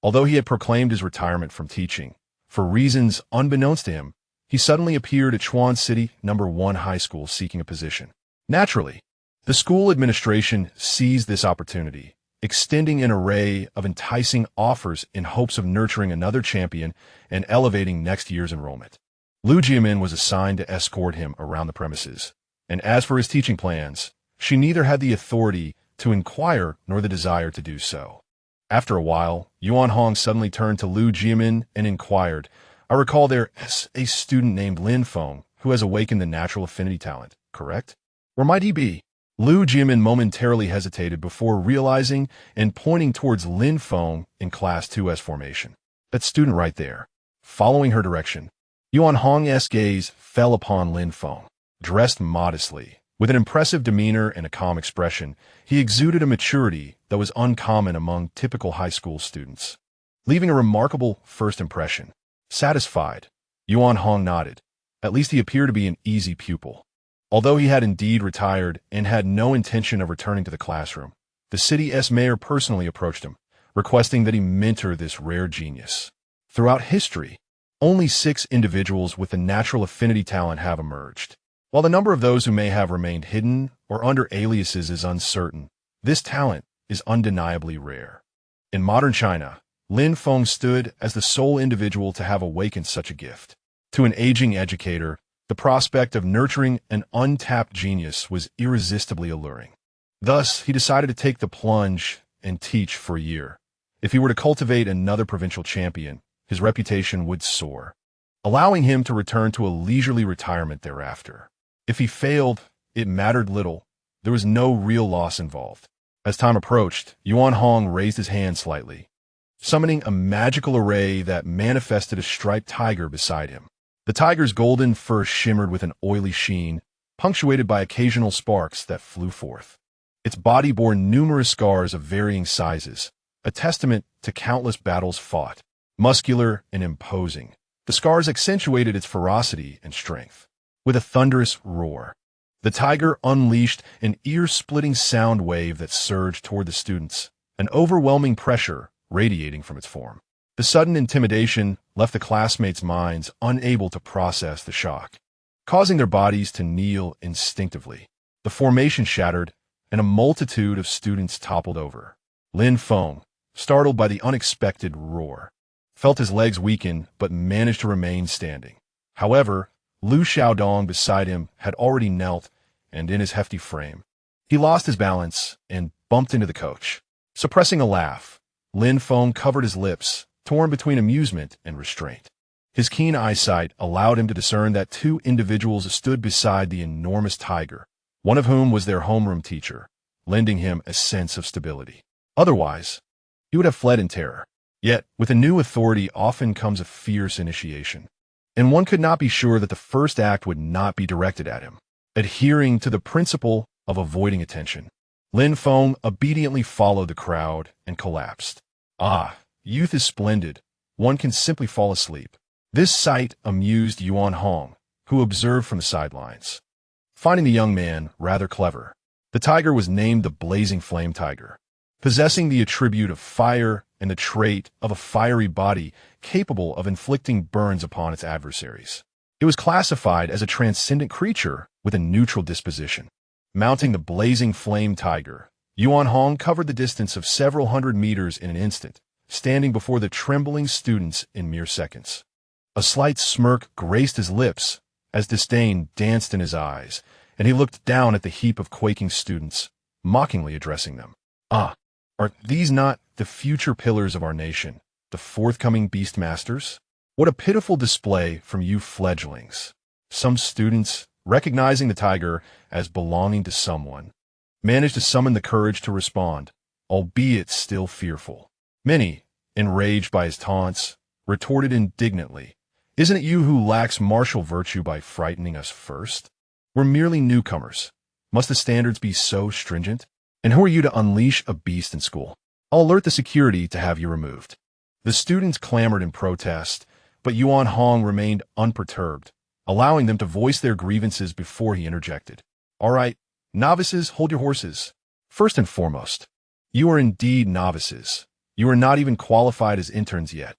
Although he had proclaimed his retirement from teaching, for reasons unbeknownst to him, he suddenly appeared at Chuan City No. 1 High School seeking a position. Naturally, The school administration seized this opportunity, extending an array of enticing offers in hopes of nurturing another champion and elevating next year's enrollment. Lu Jiamin was assigned to escort him around the premises, and as for his teaching plans, she neither had the authority to inquire nor the desire to do so. After a while, Yuan Hong suddenly turned to Lu Jiamin and inquired, "I recall there is a student named Lin Feng who has awakened the natural affinity talent, correct? Or might he be?" Lu Jiamin momentarily hesitated before realizing and pointing towards Lin Feng in Class 2S formation. That student right there. Following her direction, Yuan Hong's gaze fell upon Lin Feng. Dressed modestly, with an impressive demeanor and a calm expression, he exuded a maturity that was uncommon among typical high school students, leaving a remarkable first impression. Satisfied, Yuan Hong nodded. At least he appeared to be an easy pupil. Although he had indeed retired and had no intention of returning to the classroom, the city's mayor personally approached him, requesting that he mentor this rare genius. Throughout history, only 6 individuals with the natural affinity talent have emerged. While the number of those who may have remained hidden or under aliases is uncertain, this talent is undeniably rare. In modern China, Lin Feng stood as the sole individual to have awakened such a gift. To an aging educator, the prospect of nurturing an untapped genius was irresistibly alluring. Thus, he decided to take the plunge and teach for a year. If he were to cultivate another provincial champion, his reputation would soar, allowing him to return to a leisurely retirement thereafter. If he failed, it mattered little. There was no real loss involved. As time approached, Yuan Hong raised his hand slightly, summoning a magical array that manifested a striped tiger beside him. The tiger's golden fur shimmered with an oily sheen, punctuated by occasional sparks that flew forth. Its body bore numerous scars of varying sizes, a testament to countless battles fought. Muscular and imposing, the scars accentuated its ferocity and strength. With a thunderous roar, the tiger unleashed an ear-splitting sound wave that surged toward the students, an overwhelming pressure radiating from its form. The sudden intimidation left the classmates' minds unable to process the shock, causing their bodies to kneel instinctively. The formation shattered, and a multitude of students toppled over. Lin Feng, startled by the unexpected roar, felt his legs weaken but managed to remain standing. However, Lu Xiaodong beside him had already knelt, and in his hefty frame, he lost his balance and bumped into the coach. Suppressing a laugh, Lin Feng covered his lips, torn between amusement and restraint. His keen eyesight allowed him to discern that 2 individuals stood beside the enormous tiger, one of whom was their homeroom teacher, lending him a sense of stability. Otherwise, he would have fled in terror. Yet, with a new authority often comes a fierce initiation, and one could not be sure that the first act would not be directed at him. Adhering to the principle of avoiding attention, Lin Feng obediently followed the crowd and collapsed. Ah, youth is splendid. One can simply fall asleep. This sight amused Yuan Hong, who observed from the sidelines, finding the young man rather clever. The tiger was named the Blazing Flame Tiger, possessing the attribute of fire and the trait of a fiery body capable of inflicting burns upon its adversaries. It was classified as a transcendent creature with a neutral disposition. Mounting the Blazing Flame Tiger, Yuan Hong covered the distance of several hundred meters in an instant, standing before the trembling students in mere seconds. A slight smirk graced his lips as disdain danced in his eyes, and he looked down at the heap of quaking students, mockingly addressing them. "Ah, are these not the future pillars of our nation, the forthcoming beast masters? What a pitiful display from you fledglings." Some students, recognizing the tiger as belonging to someone, managed to summon the courage to respond, albeit still fearful. Many, enraged by his taunts, retorted indignantly, "Isn't it you who lacks martial virtue by frightening us first? We're merely newcomers. Must the standards be so stringent? And who are you to unleash a beast in school? I'll alert the security to have you removed." The students clamored in protest, but Yuan Hong remained unperturbed, allowing them to voice their grievances before he interjected. "All right, novices, hold your horses. First and foremost, you are indeed novices. You are not even qualified as interns yet.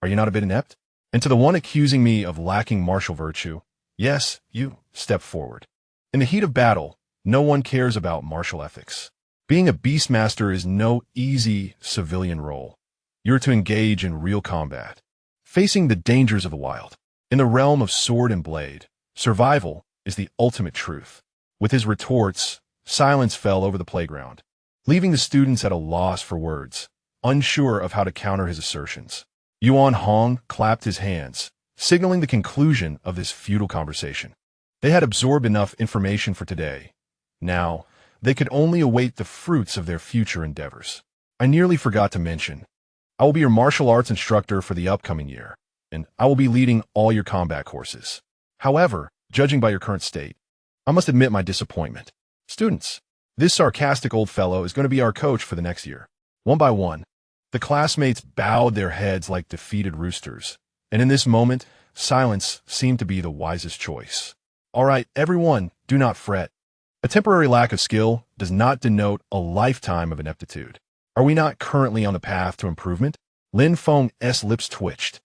Are you not a bit inept? And to the one accusing me of lacking martial virtue, yes, you step forward." In the heat of battle, no one cares about martial ethics. Being a beastmaster is no easy civilian role. You're to engage in real combat, facing the dangers of the wild. In the realm of sword and blade, survival is the ultimate truth. With his retorts, silence fell over the playground, leaving the students at a loss for words, unsure of how to counter his assertions. Yuan Hong clapped his hands, signaling the conclusion of this futile conversation. They had absorbed enough information for today. Now, they could only await the fruits of their future endeavors. I nearly forgot to mention, I will be your martial arts instructor for the upcoming year, and I will be leading all your combat courses. However, judging by your current state, I must admit my disappointment. Students, this sarcastic old fellow is going to be our coach for the next year. One by one, the classmates bowed their heads like defeated roosters, and in this moment, silence seemed to be the wisest choice. All right, everyone, do not fret. A temporary lack of skill does not denote a lifetime of ineptitude. Are we not currently on the path to improvement? Lin Feng's lips twitched.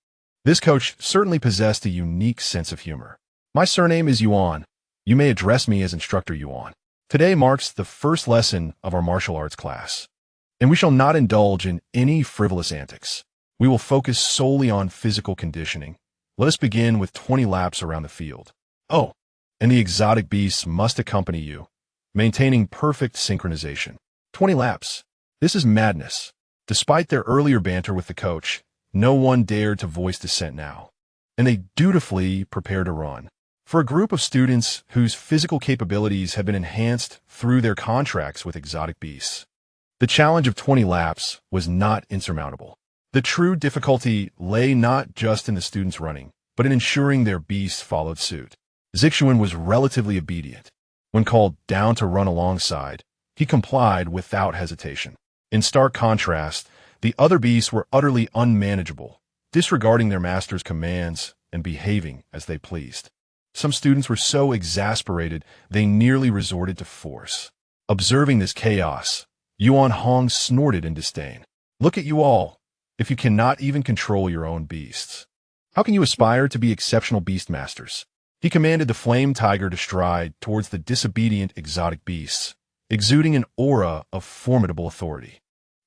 This coach certainly possessed a unique sense of humor. My surname is Yuan. You may address me as Instructor Yuan. Today marks the first lesson of our martial arts class, and we shall not indulge in any frivolous antics. We will focus solely on physical conditioning. Let us begin with 20 laps around the field. Oh, and the exotic beasts must accompany you, maintaining perfect synchronization. 20 laps. This is madness. Despite their earlier banter with the coach, no one dared to voice dissent now, and they dutifully prepared to run. For a group of students whose physical capabilities have been enhanced through their contracts with exotic beasts, the challenge of 20 laps was not insurmountable. The true difficulty lay not just in the students running, but in ensuring their beasts followed suit. Zixuan was relatively obedient. When called down to run alongside, he complied without hesitation. In stark contrast, the other beasts were utterly unmanageable, disregarding their master's commands and behaving as they pleased. Some students were so exasperated they nearly resorted to force. Observing this chaos, Yuan Hong snorted in disdain. Look at you all. If you cannot even control your own beasts, how can you aspire to be exceptional beastmasters? He commanded the flame tiger to stride towards the disobedient exotic beasts, exuding an aura of formidable authority.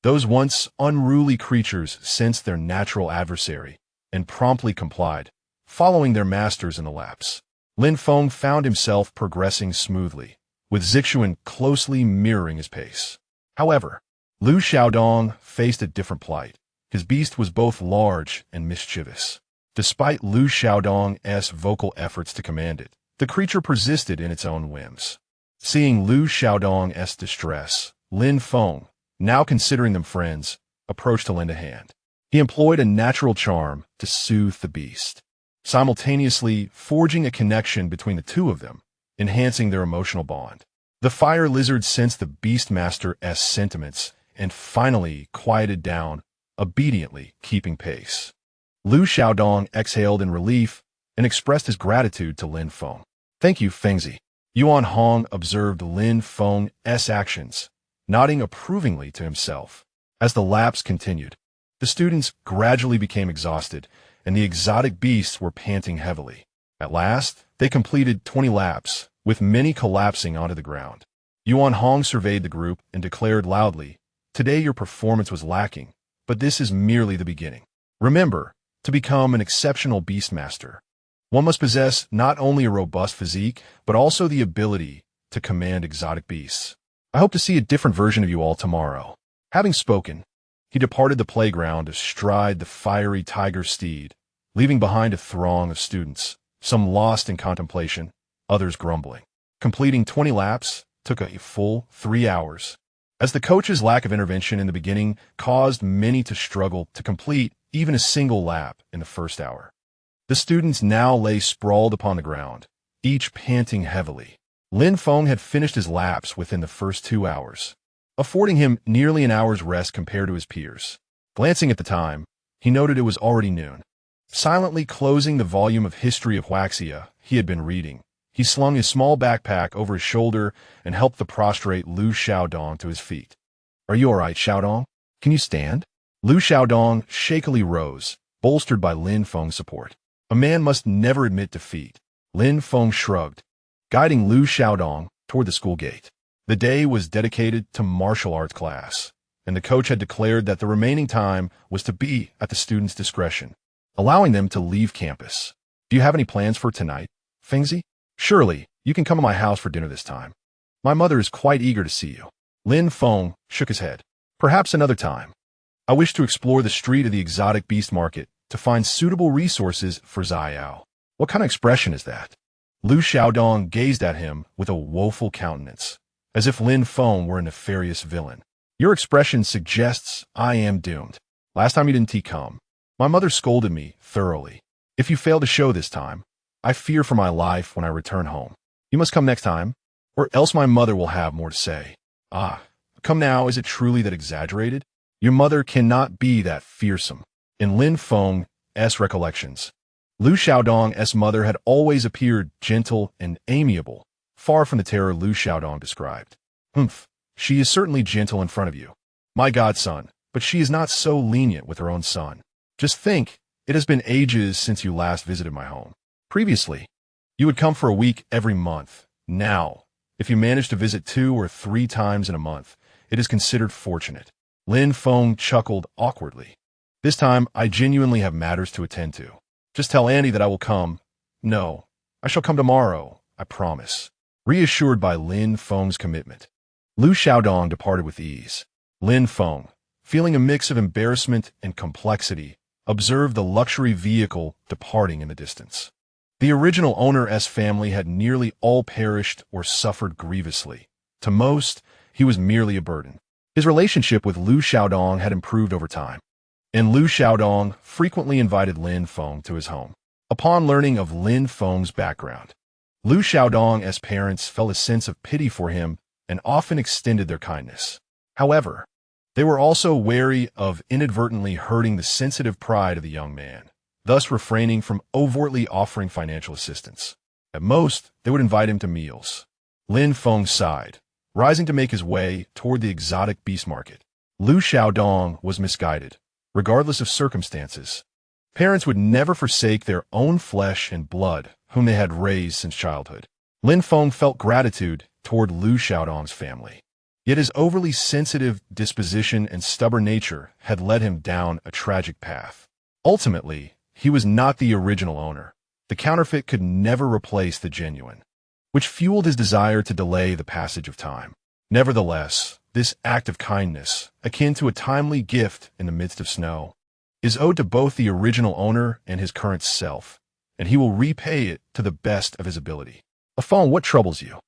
Those once unruly creatures sensed their natural adversary and promptly complied, following their masters in the laps. Lin Feng found himself progressing smoothly, with Zixuan closely mirroring his pace. However, Lu Xiaodong faced a different plight. His beast was both large and mischievous. Despite Lu Xiaodong's vocal efforts to command it, the creature persisted in its own whims. Seeing Lu Xiaodong's distress, Lin Feng, now considering them friends, approached to lend a hand. He employed a natural charm to soothe the beast, simultaneously forging a connection between the two of them, enhancing their emotional bond. The fire lizard sensed the beastmaster's sentiments and finally quieted down, obediently keeping pace. Lu Xiaodong exhaled in relief and expressed his gratitude to Lin Feng. Thank you, Fengzi. Yuan Hong observed Lin Feng's actions, nodding approvingly to himself. As the laps continued, the students gradually became exhausted, and the exotic beasts were panting heavily. At last, they completed 20 laps, with many collapsing onto the ground. Yuan Hong surveyed the group and declared loudly, "Today your performance was lacking, but this is merely the beginning. Remember, to become an exceptional beastmaster, one must possess not only a robust physique, but also the ability to command exotic beasts. I hope to see a different version of you all tomorrow." Having spoken, he departed the playground to stride the fiery tiger steed, leaving behind a throng of students, some lost in contemplation, others grumbling. Completing 20 laps took a full 3 hours, as the coach's lack of intervention in the beginning caused many to struggle to complete even a single lap in the first hour. The students now lay sprawled upon the ground, each panting heavily. Lin Feng had finished his laps within the first 2 hours, affording him nearly an hour's rest compared to his peers. Glancing at the time, he noted it was already noon. Silently closing the volume of History of Huaxia he had been reading, he slung his small backpack over his shoulder and helped the prostrate Lu Xiaodong to his feet. "Are you all right, Xiaodong? Can you stand?" Lu Xiaodong shakily rose, bolstered by Lin Feng's support. A man must never admit defeat. Lin Feng shrugged, guiding Lu Xiaodong toward the school gate. The day was dedicated to martial arts class, and the coach had declared that the remaining time was to be at the students' discretion, allowing them to leave campus. Do you have any plans for tonight, Fengzi? Surely, you can come to my house for dinner this time. My mother is quite eager to see you. Lin Feng shook his head. Perhaps another time. I wish to explore the street of the exotic beast market to find suitable resources for Xiao. What kind of expression is that? Lu Xiaodong gazed at him with a woeful countenance, as if Lin Feng were a nefarious villain. Your expression suggests I am doomed. Last time you didn't come. My mother scolded me thoroughly. If you fail to show this time, I fear for my life when I return home. You must come next time, or else my mother will have more to say. Ah, come now, is it truly that exaggerated? Your mother cannot be that fearsome. In Lin Feng's recollections, Lu Xiaodong's mother had always appeared gentle and amiable, far from the terror Lu Xiaodong described. She is certainly gentle in front of you, my godson, but she is not so lenient with her own son. Just think, it has been ages since you last visited my home. Previously, you would come for a week every month. Now, if you manage to visit 2 or 3 times in a month, it is considered fortunate. Lin Feng chuckled awkwardly. This time, I genuinely have matters to attend to. Just tell Andy that I will come. No, I shall come tomorrow, I promise. Reassured by Lin Feng's commitment, Lu Xiaodong departed with ease. Lin Feng, feeling a mix of embarrassment and complexity, observed the luxury vehicle departing in the distance. The original owner's family had nearly all perished or suffered grievously. To most, he was merely a burden. His relationship with Lu Xiaodong had improved over time, and Lu Xiaodong frequently invited Lin Feng to his home. Upon learning of Lin Feng's background, Lu Xiaodong's parents felt a sense of pity for him and often extended their kindness. However, they were also wary of inadvertently hurting the sensitive pride of the young man, thus refraining from overtly offering financial assistance. At most, they would invite him to meals. Lin Feng sighed, rising to make his way toward the exotic beast market. Lu Xiaodong was misguided, regardless of circumstances. Parents would never forsake their own flesh and blood, whom they had raised since childhood. Lin Feng felt gratitude toward Lu Xiaodong's family. Yet his overly sensitive disposition and stubborn nature had led him down a tragic path. Ultimately, he was not the original owner. The counterfeit could never replace the genuine, which fueled his desire to delay the passage of time. Nevertheless, this act of kindness, akin to a timely gift in the midst of snow, is owed to both the original owner and his current self, and he will repay it to the best of his ability. Afon, what troubles you?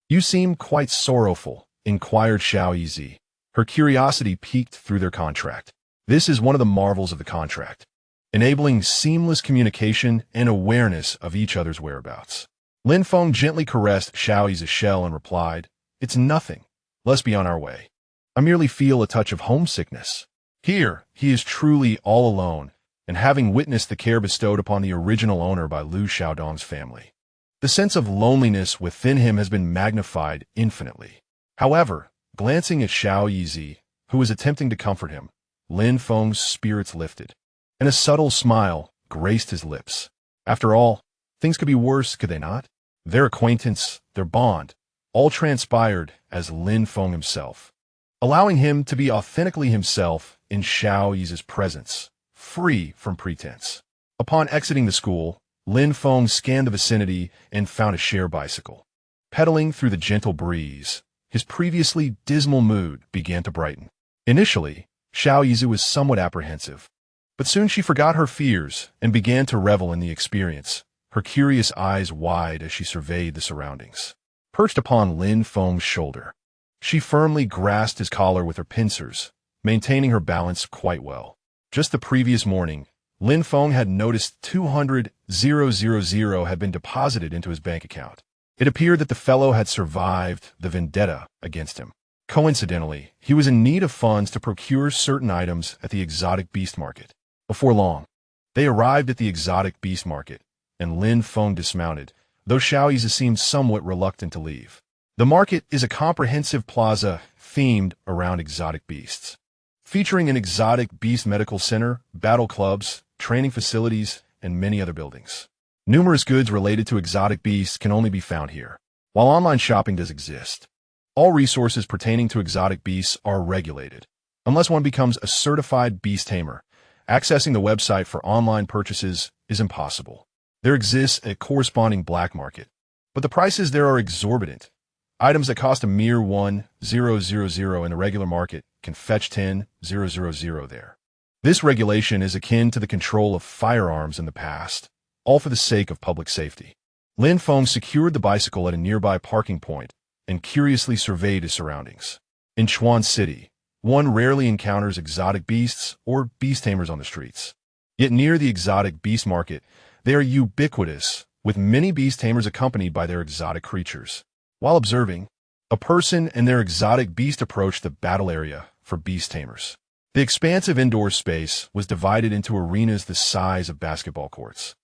You seem quite sorrowful, inquired Xiao Yizi. Her curiosity piqued through their contract. This is one of the marvels of the contract, enabling seamless communication and awareness of each other's whereabouts. Lin Feng gently caressed Xiao Yi's shell and replied, It's nothing. Let's be on our way. I merely feel a touch of homesickness. Here, he is truly all alone, and having witnessed the care bestowed upon the original owner by Lu Xiaodong's family, the sense of loneliness within him has been magnified infinitely. However, glancing at Xiao Yizi, who was attempting to comfort him, Lin Feng's spirits lifted, and a subtle smile graced his lips. After all, things could be worse, could they not? Their acquaintance, their bond, all transpired as Lin Feng himself, allowing him to be authentically himself in Xiao Yi's presence, free from pretense. Upon exiting the school, Lin Feng scanned the vicinity and found a share bicycle. Pedaling through the gentle breeze, his previously dismal mood began to brighten. Initially, Xiao Yizi was somewhat apprehensive, but soon she forgot her fears and began to revel in the experience, her curious eyes wide as she surveyed the surroundings. Perched upon Lin Feng's shoulder, she firmly grasped his collar with her pincers, maintaining her balance quite well. Just the previous morning, Lin Feng had noticed 200,000 had been deposited into his bank account. It appeared that the fellow had survived the vendetta against him. Coincidentally, he was in need of funds to procure certain items at the exotic beast market. Before long, they arrived at the exotic beast market, and Lin Feng dismounted, though Xiao Yizi seemed somewhat reluctant to leave. The market is a comprehensive plaza themed around exotic beasts, featuring an exotic beast medical center, battle clubs, training facilities, and many other buildings. Numerous goods related to exotic beasts can only be found here. While online shopping does exist, all resources pertaining to exotic beasts are regulated. Unless one becomes a certified beast tamer, accessing the website for online purchases is impossible. There exists a corresponding black market, but the prices there are exorbitant. Items that cost a mere 1,000 in the regular market can fetch 10,000 there. This regulation is akin to the control of firearms in the past, all for the sake of public safety. Lin Feng secured the bicycle at a nearby parking point and curiously surveyed his surroundings. In Chuan City, one rarely encounters exotic beasts or beast tamers on the streets. Yet near the exotic beast market, they are ubiquitous, with many beast tamers accompanied by their exotic creatures. While observing, a person and their exotic beast approached the battle area for beast tamers. The expansive indoor space was divided into arenas the size of basketball courts,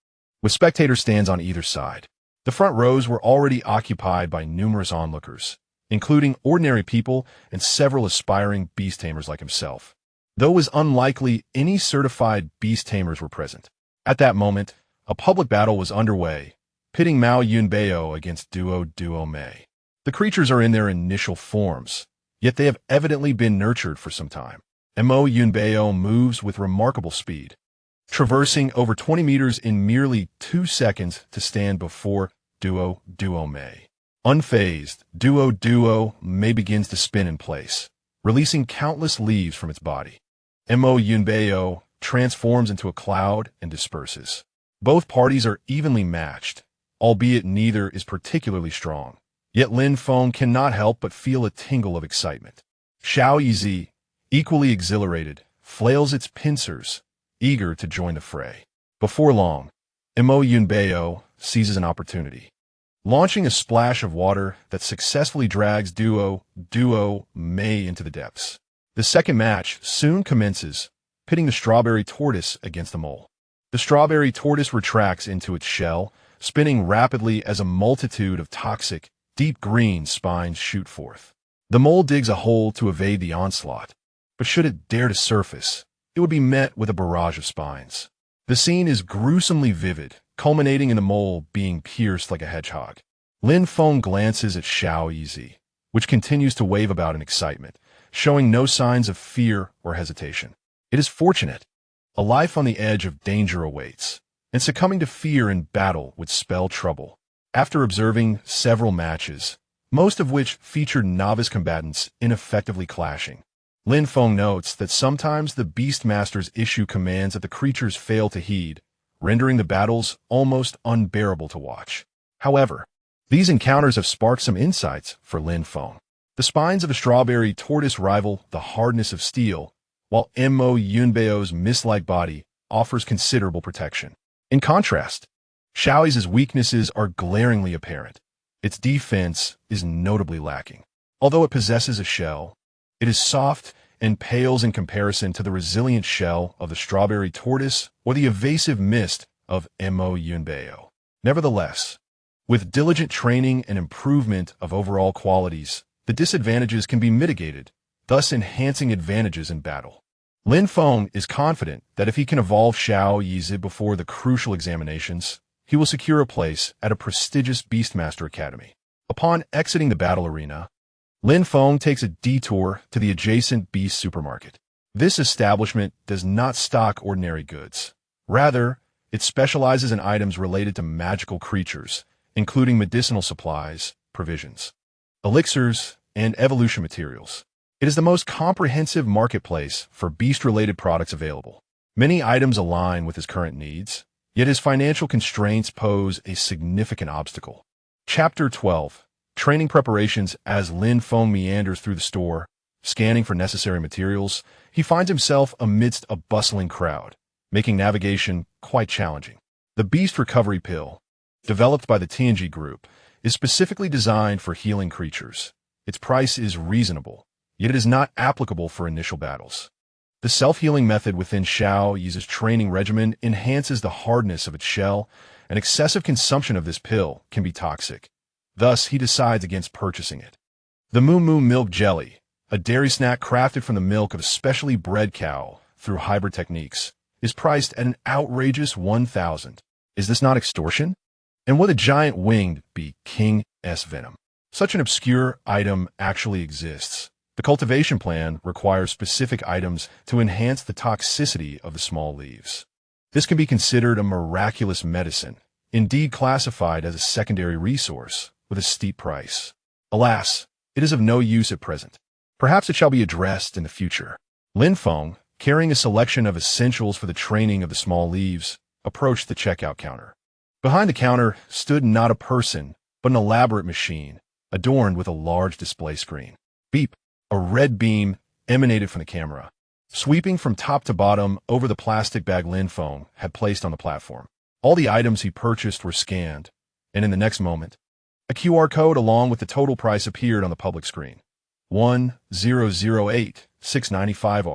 with spectator stands on either side. The front rows were already occupied by numerous onlookers, including ordinary people and several aspiring beast tamers like himself. Though it was unlikely any certified beast tamers were present. At that moment, a public battle was underway, pitting Mao Yunbei against Duo Mei. The creatures are in their initial forms, yet they have evidently been nurtured for some time. Mo Yunbei moves with remarkable speed, traversing over 20 meters in merely 2 seconds to stand before Duo Mei. Unfazed, Duo Mei begins to spin in place, releasing countless leaves from its body. Mo Yunbei transforms into a cloud and disperses. Both parties are evenly matched, albeit neither is particularly strong. Yet Lin Feng cannot help but feel a tingle of excitement. Xiao Yizi, equally exhilarated, flails its pincers, eager to join the fray. Before long, Mo Yunbei seizes an opportunity, launching a splash of water that successfully drags Duo Mei into the depths. The second match soon commences, pitting the strawberry tortoise against the mole. The strawberry tortoise retracts into its shell, spinning rapidly as a multitude of toxic, deep green spines shoot forth. The mole digs a hole to evade the onslaught, but should it dare to surface, it would be met with a barrage of spines. The scene is gruesomely vivid, culminating in the mole being pierced like a hedgehog. Lin Feng glances at Xiao Yizi, which continues to wave about in excitement, showing no signs of fear or hesitation. It is fortunate. A life on the edge of danger awaits, and succumbing to fear in battle would spell trouble. After observing several matches, most of which featured novice combatants ineffectively clashing, Lin Feng notes that sometimes the Beastmasters issue commands that the creatures fail to heed, rendering the battles almost unbearable to watch. However, these encounters have sparked some insights for Lin Feng. The spines of a strawberry tortoise rival the hardness of steel, while Mo Yunbei's mist-like body offers considerable protection. In contrast, Xiaoyi's weaknesses are glaringly apparent. Its defense is notably lacking. Although it possesses a shell, it is soft and pales in comparison to the resilient shell of the strawberry tortoise or the evasive mist of Mo Yunbei. Nevertheless, with diligent training and improvement of overall qualities, the disadvantages can be mitigated, thus enhancing advantages in battle. Lin Feng is confident that if he can evolve Xiao Yizi before the crucial examinations, he will secure a place at a prestigious Beastmaster Academy. Upon exiting the battle arena, Lin Feng takes a detour to the adjacent beast supermarket. This establishment does not stock ordinary goods. Rather, it specializes in items related to magical creatures, including medicinal supplies, provisions, elixirs, and evolution materials. It is the most comprehensive marketplace for beast-related products available. Many items align with his current needs, yet his financial constraints pose a significant obstacle. Chapter 12. Training preparations. As Lin Feng meanders through the store, scanning for necessary materials, he finds himself amidst a bustling crowd, making navigation quite challenging. The Beast Recovery Pill, developed by the Clingy group, is specifically designed for healing creatures. Its price is reasonable, yet it is not applicable for initial battles. The self-healing method within Xiao Yi's training regimen enhances the hardness of its shell, and excessive consumption of this pill can be toxic. Thus, he decides against purchasing it. The Moo Moo Milk Jelly, a dairy snack crafted from the milk of a specially bred cow through hybrid techniques, is priced at an outrageous 1,000. Is this not extortion? And would a giant winged be King's venom? Such an obscure item actually exists. The cultivation plan requires specific items to enhance the toxicity of the small leaves. This can be considered a miraculous medicine, indeed classified as a secondary resource with a steep price. Alas, it is of no use at present. Perhaps it shall be addressed in the future. Lin Feng, carrying a selection of essentials for the training of the small leaves, approached the checkout counter. Behind the counter stood not a person, but an elaborate machine, adorned with a large display screen. Beep! A red beam emanated from the camera, sweeping from top to bottom over the plastic bag Lin Feng had placed on the platform. All the items he purchased were scanned, and in the next moment, a QR code along with the total price appeared on the public screen. 1008,695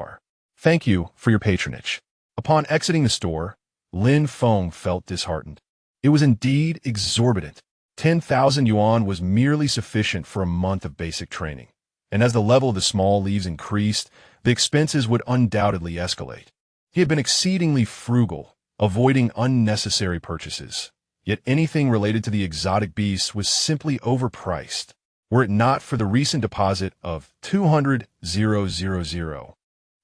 Thank you for your patronage. Upon exiting the store, Lin Feng felt disheartened. It was indeed exorbitant. 10,000 yuan was merely sufficient for a month of basic training, and as the level of the small leaves increased, the expenses would undoubtedly escalate. He had been exceedingly frugal, avoiding unnecessary purchases, yet anything related to the exotic beasts was simply overpriced, were it not for the recent deposit of 200,000.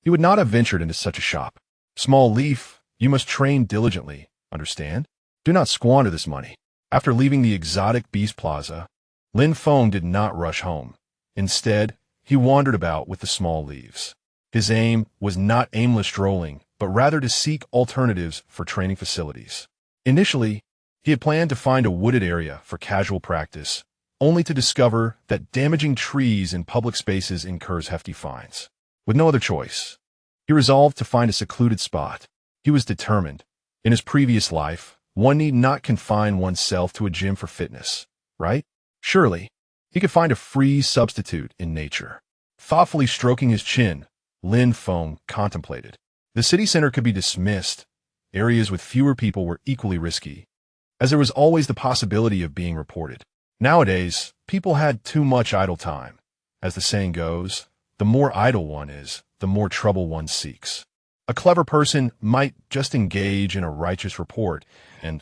He would not have ventured into such a shop. Small leaf, you must train diligently, understand? Do not squander this money. After leaving the exotic beast plaza, Lin Feng did not rush home. Instead, he wandered about with the small leaves. His aim was not aimless strolling, but rather to seek alternatives for training facilities. Initially, he had planned to find a wooded area for casual practice, only to discover that damaging trees in public spaces incurs hefty fines. With no other choice, he resolved to find a secluded spot. He was determined. In his previous life, one need not confine oneself to a gym for fitness, right? Surely, he could find a free substitute in nature. Thoughtfully stroking his chin, Lin Feng contemplated. The city center could be dismissed. Areas with fewer people were equally risky, as there was always the possibility of being reported. Nowadays, people had too much idle time. As the saying goes, the more idle one is, the more trouble one seeks. A clever person might just engage in a righteous report, and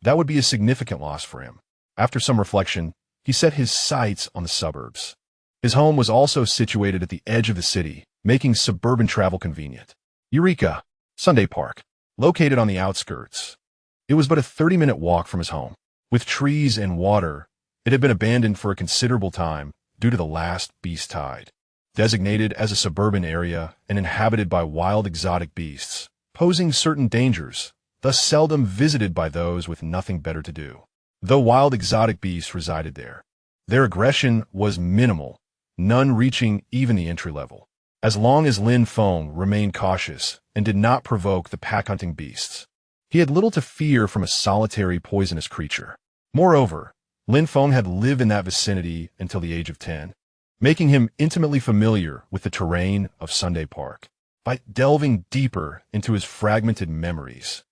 that would be a significant loss for him. After some reflection, he set his sights on the suburbs. His home was also situated at the edge of the city, making suburban travel convenient. Eureka! Sunday Park, located on the outskirts. It was but a 30-minute walk from his home. With trees and water, it had been abandoned for a considerable time due to the last beast tide. Designated as a suburban area and inhabited by wild exotic beasts, posing certain dangers, thus seldom visited by those with nothing better to do. Though wild exotic beasts resided there, their aggression was minimal, none reaching even the entry level. As long as Lin Feng remained cautious and did not provoke the pack-hunting beasts, he had little to fear from a solitary poisonous creature. Moreover, Lin Feng had lived in that vicinity until the age of 10, making him intimately familiar with the terrain of Sunday Park. By delving deeper into his fragmented memories,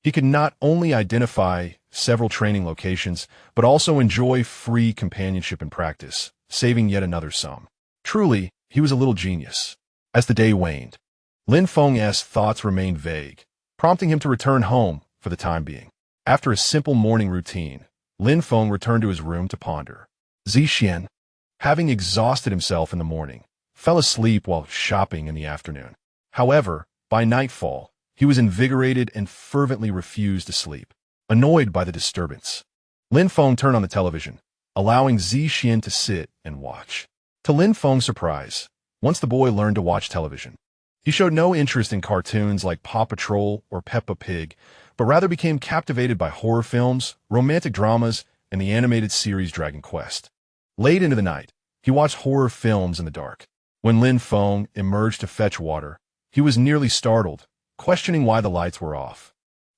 he could not only identify several training locations, but also enjoy free companionship and practice, saving yet another sum. Truly, he was a little genius. As the day waned, Lin Feng's thoughts remained vague, prompting him to return home for the time being. After a simple morning routine, Lin Feng returned to his room to ponder. Zixian, having exhausted himself in the morning, fell asleep while shopping in the afternoon. However, by nightfall, he was invigorated and fervently refused to sleep. Annoyed by the disturbance, Lin Feng turned on the television, allowing Zixian to sit and watch. To Lin Feng's surprise, once the boy learned to watch television, he showed no interest in cartoons like Paw Patrol or Peppa Pig, but rather became captivated by horror films, romantic dramas, and the animated series Dragon Quest. Late into the night, he watched horror films in the dark. When Lin Feng emerged to fetch water, he was nearly startled, questioning why the lights were off.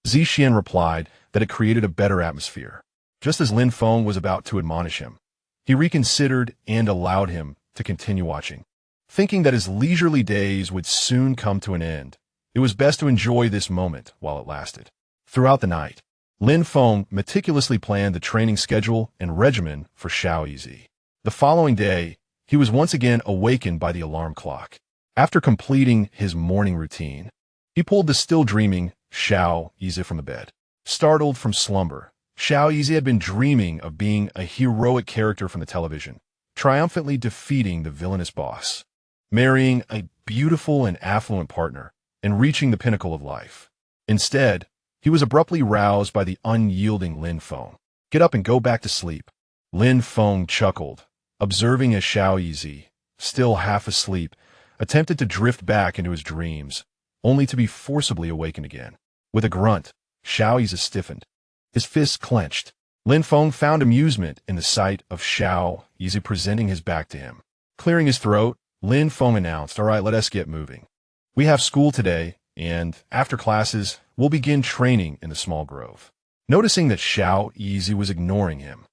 Zixian replied that it created a better atmosphere. Just as Lin Feng was about to admonish him, he reconsidered and allowed him to continue watching. Thinking that his leisurely days would soon come to an end, it was best to enjoy this moment while it lasted. Throughout the night, Lin Feng meticulously planned the training schedule and regimen for Xiao Yizi. The following day, he was once again awakened by the alarm clock. After completing his morning routine, he pulled the still dreaming Xiao Yizi from the bed. Startled from slumber, Xiao Yizi had been dreaming of being a heroic character from the television, triumphantly defeating the villainous boss, marrying a beautiful and affluent partner, and reaching the pinnacle of life. Instead, he was abruptly roused by the unyielding Lin Feng. "Get up and go back to sleep." Lin Feng chuckled, observing as Xiao Yizi, still half asleep, attempted to drift back into his dreams, only to be forcibly awakened again. With a grunt, Xiao Yizi stiffened, his fists clenched. Lin Feng found amusement in the sight of Xiao Yizi presenting his back to him. Clearing his throat, Lin Feng announced, "All right, let us get moving. We have school today, and after classes, we'll begin training in the small grove." Noticing that Xiao Yizi was ignoring him,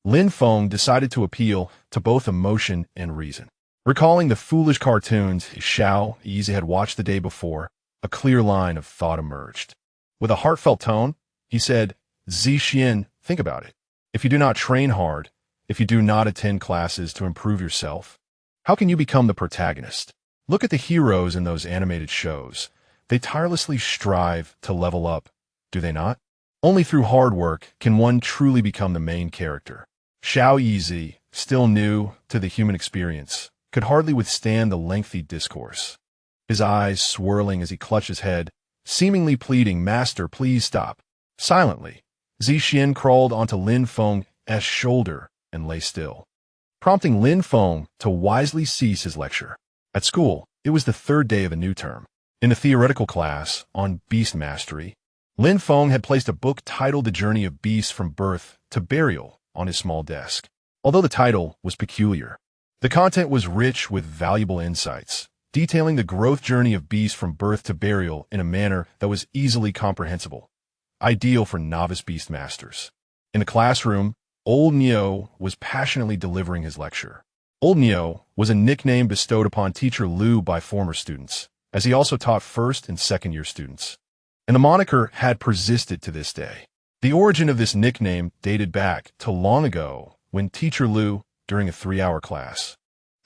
Lin Feng decided to appeal to both emotion and reason. Recalling the foolish cartoons Xiao Yizi had watched the day before, a clear line of thought emerged. With a heartfelt tone, he said, "Zixian, think about it. If you do not train hard, if you do not attend classes to improve yourself, how can you become the protagonist? Look at the heroes in those animated shows. They tirelessly strive to level up, do they not? Only through hard work can one truly become the main character." Xiao Yizi, still new to the human experience, could hardly withstand the lengthy discourse. His eyes swirling as he clutched his head, seemingly pleading, "Master, please stop." Silently, Zixian crawled onto Lin Feng's shoulder and lay still, prompting Lin Feng to wisely cease his lecture. At school, it was the third day of a new term. In the theoretical class on beast mastery, Lin Feng had placed a book titled The Journey of Beasts from Birth to Burial on his small desk. Although the title was peculiar, the content was rich with valuable insights, detailing the growth journey of beasts from birth to burial in a manner that was easily comprehensible, ideal for novice beast masters. In the classroom, Old Neo was passionately delivering his lecture. Old Neo was a nickname bestowed upon Teacher Liu by former students, as he also taught first and second-year students. And the moniker had persisted to this day. The origin of this nickname dated back to long ago when Teacher Liu, during a 3-hour class,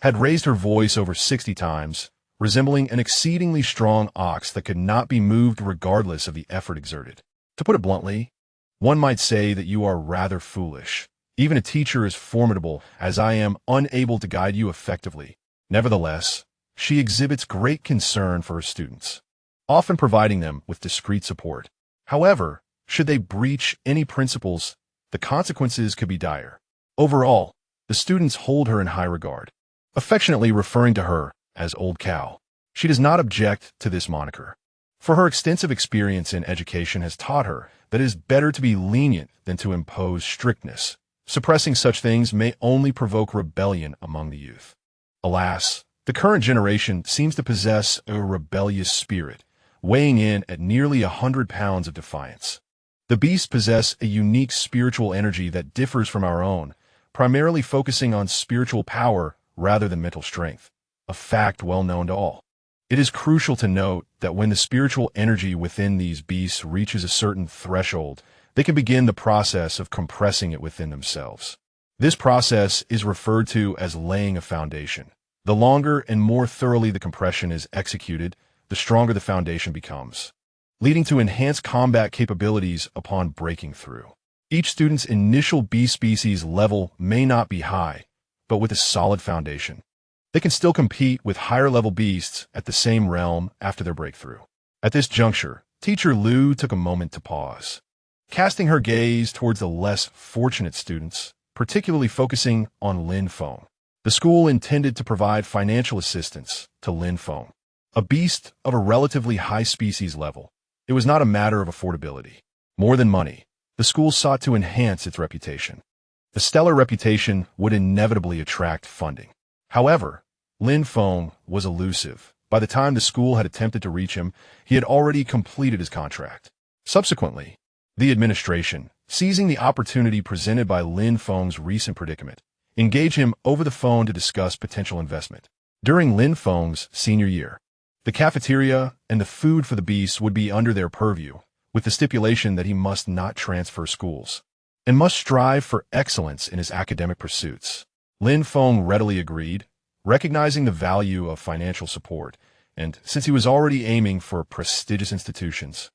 had raised her voice over 60 times, resembling an exceedingly strong ox that could not be moved regardless of the effort exerted. To put it bluntly, one might say that you are rather foolish. Even a teacher as formidable as I am unable to guide you effectively. Nevertheless, she exhibits great concern for her students, often providing them with discreet support. However, should they breach any principles, the consequences could be dire. Overall, the students hold her in high regard, affectionately referring to her as Old Cow. She does not object to this moniker, for her extensive experience in education has taught her that it is better to be lenient than to impose strictness. Suppressing such things may only provoke rebellion among the youth. Alas, the current generation seems to possess a rebellious spirit, weighing in at nearly 100 pounds of defiance. The beasts possess a unique spiritual energy that differs from our own, primarily focusing on spiritual power rather than mental strength, a fact well known to all. It is crucial to note that when the spiritual energy within these beasts reaches a certain threshold, they can begin the process of compressing it within themselves. This process is referred to as laying a foundation. The longer and more thoroughly the compression is executed, the stronger the foundation becomes, leading to enhanced combat capabilities upon breaking through. Each student's initial beast species level may not be high, but with a solid foundation, they can still compete with higher-level beasts at the same realm after their breakthrough. At this juncture, Teacher Liu took a moment to pause, casting her gaze towards the less fortunate students, particularly focusing on Lin Feng. The school intended to provide financial assistance to Lin Feng, a beast of a relatively high species level. It was not a matter of affordability. More than money, the school sought to enhance its reputation. The stellar reputation would inevitably attract funding. However, Lin Feng was elusive. By the time the school had attempted to reach him, he had already completed his contract. Subsequently, the administration, seizing the opportunity presented by Lin Feng's recent predicament, engaged him over the phone to discuss potential investment. During Lin Feng's senior year, the cafeteria and the food for the beasts would be under their purview, with the stipulation that he must not transfer schools and must strive for excellence in his academic pursuits. Lin Feng readily agreed, recognizing the value of financial support, and since he was already aiming for prestigious institutions,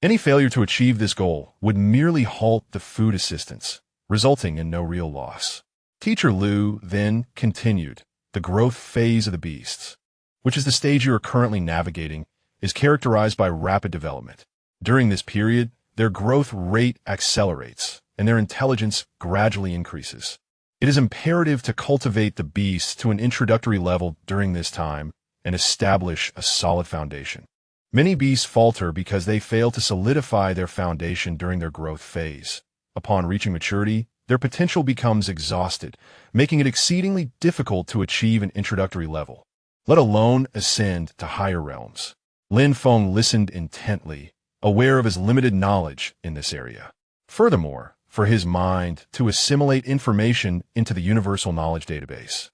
Any failure to achieve this goal would merely halt the food assistance, resulting in no real loss. Teacher Lu then continued. The growth phase of the beasts, which is the stage you are currently navigating, is characterized by rapid development. During this period, their growth rate accelerates, and their intelligence gradually increases. It is imperative to cultivate the beasts to an introductory level during this time and establish a solid foundation. Many beasts falter because they fail to solidify their foundation during their growth phase. Upon reaching maturity, their potential becomes exhausted, making it exceedingly difficult to achieve an introductory level, let alone ascend to higher realms. Lin Feng listened intently, aware of his limited knowledge in this area. Furthermore, for his mind to assimilate information into the universal knowledge database,